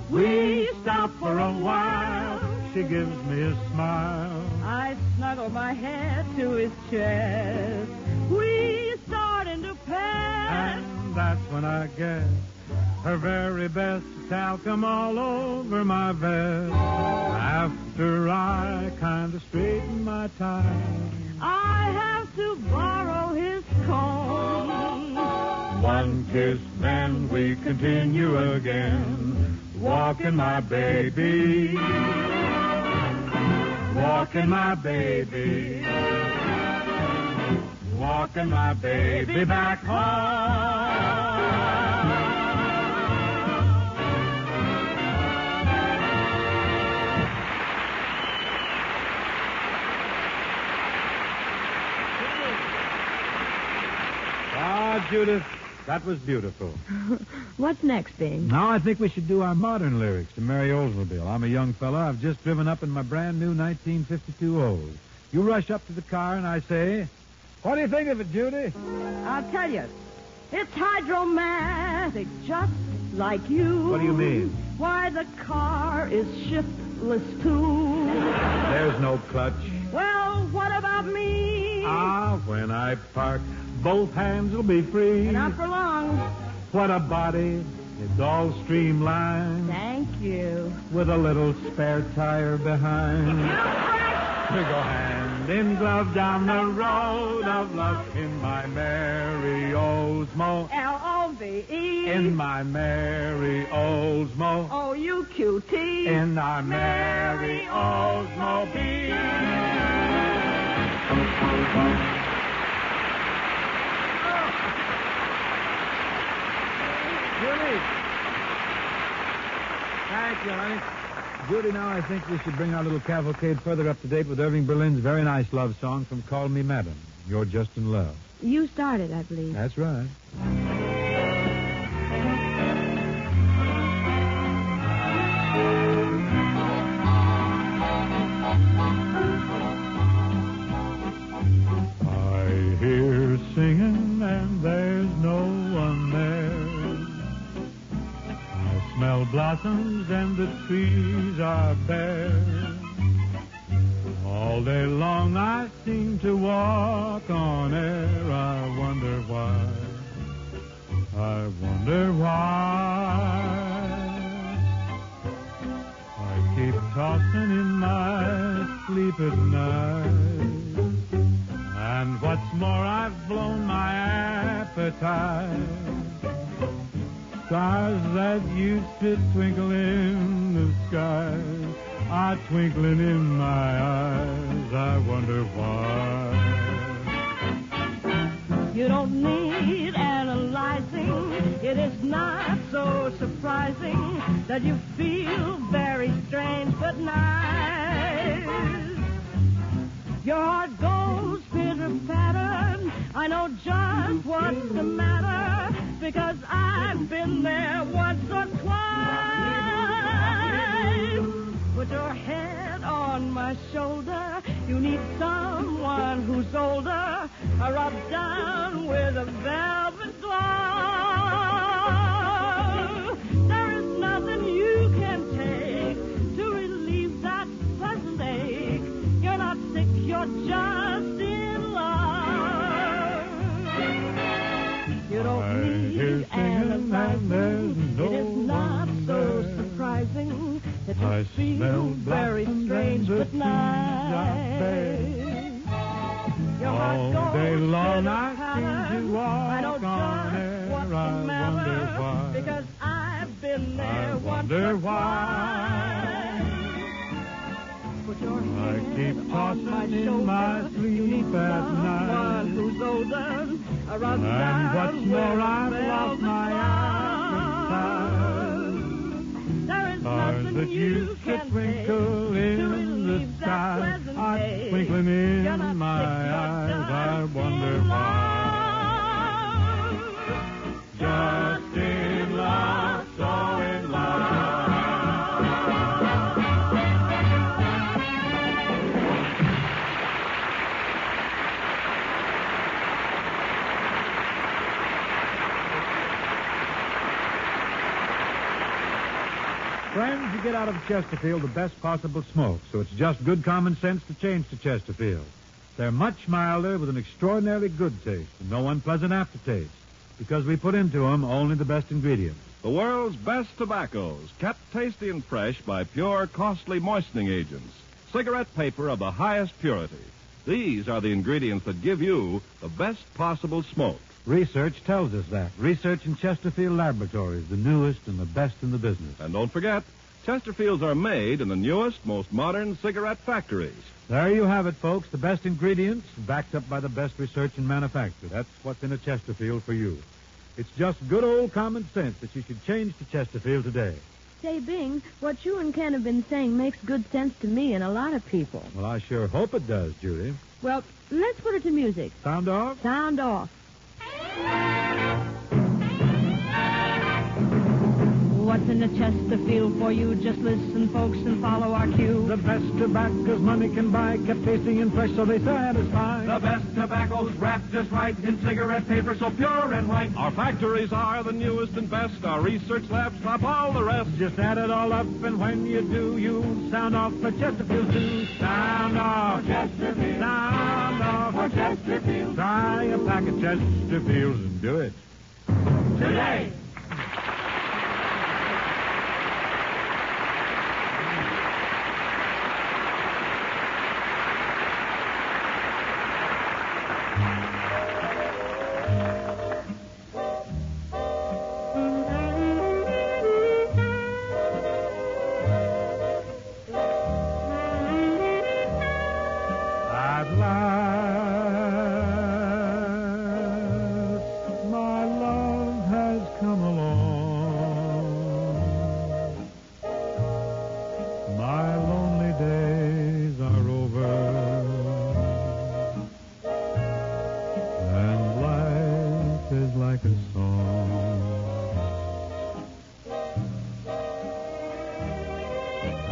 We stop for a while, she gives me a smile. I snuggle my head to his chest. We start into pet. And that's when I get her very best talcum all over my vest. After I kind of straighten my tie, I have to borrow his comb. one kiss, then we continue again, walking my baby, walking my baby, walking my baby back home. Ah, Judith, that was beautiful. What's next, Bing? Now I think we should do our modern lyrics to Merry Oldsmobile. I'm a young fella. I've just driven up in my brand new 1952 Olds. You rush up to the car and I say, what do you think of it, Judy? I'll tell you. It's hydromatic, just like you. What do you mean? Why, the car is shiftless, too. There's no clutch. Well, what about me? Ah, when I park, both hands will be free. And not for long. What a body. It's all streamlined. Thank you. With a little spare tire behind. We go hand in glove down the road of love in my merry Oldsmo. L-O-V-E. In my merry Oldsmo. O-U-Q-T. In our merry Oldsmobile. Judy. Thank you, honey. Judy, now I think we should bring our little cavalcade further up to date with Irving Berlin's very nice love song from Call Me Madam. You're Just in Love. You started, I believe. That's right. I hear singing and there's no one there. I smell blossoms and the trees are bare. All day long I seem to walk on air. I wonder why. I wonder why. I keep tossing in my sleep at night. And what's more, I've blown my appetite. Stars that used to twinkle in the sky are twinkling in my eyes. I wonder why. You don't need analyzing. It is not so surprising. surprising that you feel very strange but nice. Your heart goes pitter-patter. I know just what's the matter because I've been there once or twice. Put your head on my shoulder. You need someone who's older. Rub down with a velvet glove. There is nothing you can take to relieve that pleasant ache. You're not sick, you're just in love. You don't need advertising. It is not so surprising that you feel very strange but nice. Your heart All goes day long I pitter-patter. seem to walk I know on just air. what's the I matter wonder why. because I've been there I once wonder or why. twice. Put your I head keep on my tossing in shoulder. my You sleep need at someone night. who's older. Rub And down what's with more, a I've lost velvet my glove. There is Stars nothing that you used to can take twinkle to in the relieve that sky pleasant are ache. twinkling You're in not my sick, you're eyes. I just wonder in why. love. Just in love, so in love. Friends, you get out of Chesterfield the best possible smoke, so it's just good common sense to change to Chesterfield. They're much milder with an extraordinarily good taste and no unpleasant aftertaste because we put into them only the best ingredients. The world's best tobaccos, kept tasty and fresh by pure, costly moistening agents. Cigarette paper of the highest purity. These are the ingredients that give you the best possible smoke. Research tells us that. Research in Chesterfield Laboratories, the newest and the best in the business. And don't forget, Chesterfields are made in the newest, most modern cigarette factories. There you have it, folks. The best ingredients backed up by the best research and manufacture. That's what's in a Chesterfield for you. It's just good old common sense that you should change to Chesterfield today. Say, Bing, what you and Ken have been saying makes good sense to me and a lot of people. Well, I sure hope it does, Judy. Well, let's put it to music. Sound off? Sound off. What's in the Chesterfield for you? Just listen, folks, and follow our cue. The best tobacco's money can buy, kept tasty and fresh so they satisfy. The best tobacco's wrapped just right in cigarette paper so pure and white. Our factories are the newest and best. Our research labs top all the rest. Just add it all up, and when you do, you sound off for Chesterfield too. Sound off for Chesterfield. Sound off for Chesterfield. Try a pack of Chesterfields and do it today.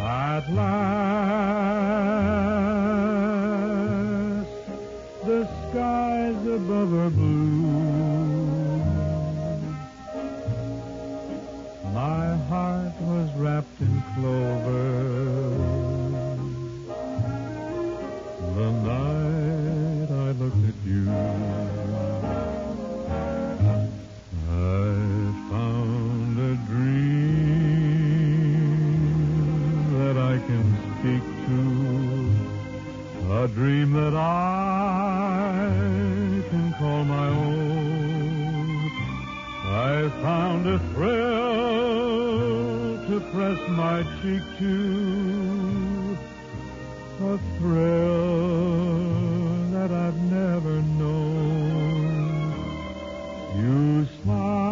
At last, the skies above are blue. My heart was wrapped in clover the night I looked at you. I found a dream that I can speak to, a dream that I can call my own. I found a thrill to press my cheek to, a thrill that I've never known. You smiled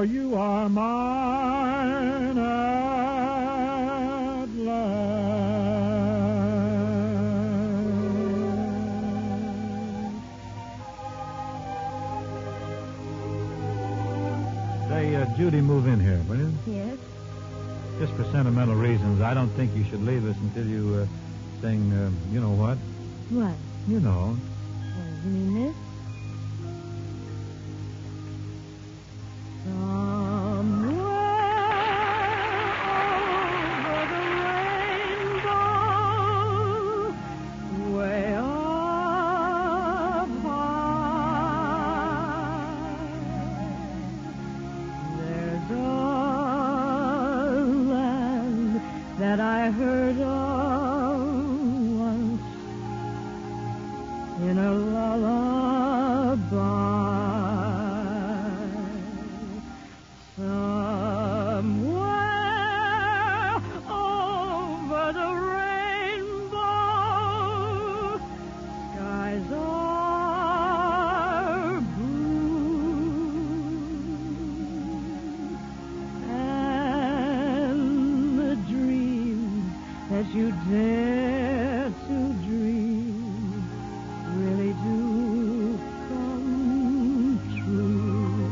for you are mine at last. Say, Judy, move in here, will you? Yes. Just for sentimental reasons, I don't think you should leave us until you sing, you know what? What? You know. You mean this? That I heard of once in a lullaby. Somewhere over the rainbow, skies are blue, and the dream that you dare to dream really do come true.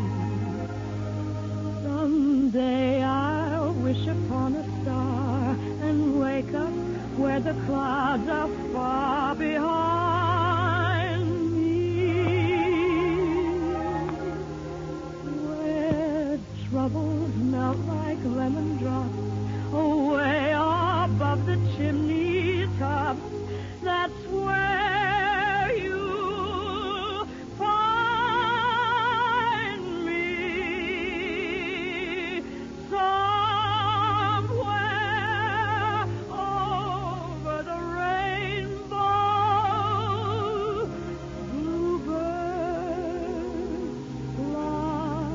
Someday I'll wish upon a star and wake up where the clouds are far behind me, where troubles melt like lemon drops away above the chimney tops. That's where you'll find me. Somewhere over the rainbow, bluebirds fly.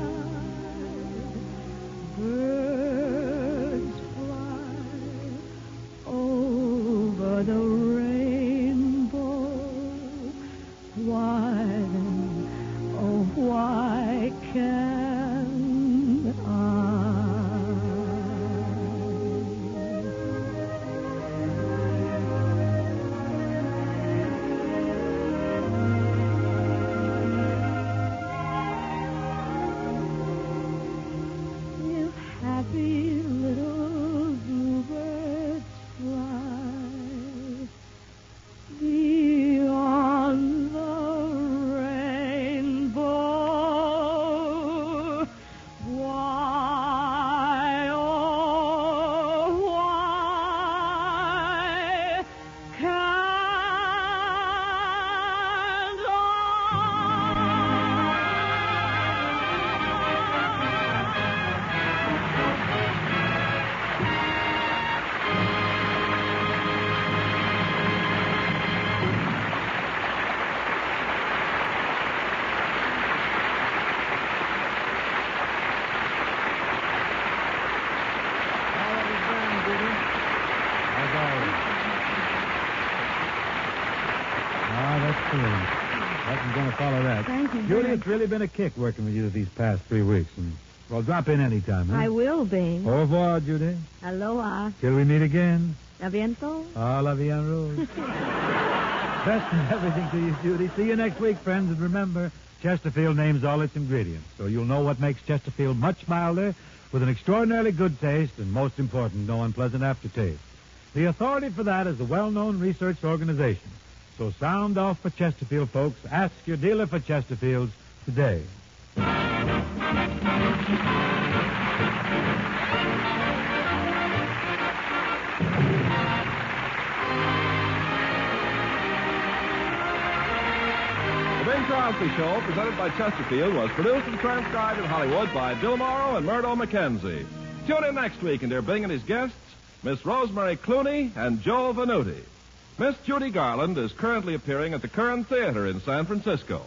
Birds fly over the rainbow. Why then, oh, why can't I? If happy little bluebirds fly beyond the rainbow, why, oh, why can't That's brilliant. Wasn't going to follow that. Thank you. Judy, it's really been a kick working with you these past 3 weeks. And, well, drop in any time, huh? I will, Bing. Au revoir, Judy. Aloha. Till we meet again. A bientôt. Ah, la vie en rose. Best and everything to you, Judy. See you next week, friends. And remember, Chesterfield names all its ingredients, so you'll know what makes Chesterfield much milder, with an extraordinarily good taste, and most important, no unpleasant aftertaste. The authority for that is the well-known research organization. So sound off for Chesterfield, folks. Ask your dealer for Chesterfields today. The Bing Crosby Show, presented by Chesterfield, was produced and transcribed in Hollywood by Bill Morrow and Murdo McKenzie. Tune in next week and hear Bing and his guests, Miss Rosemary Clooney and Joe Venuti. Miss Judy Garland is currently appearing at the Curran Theater in San Francisco.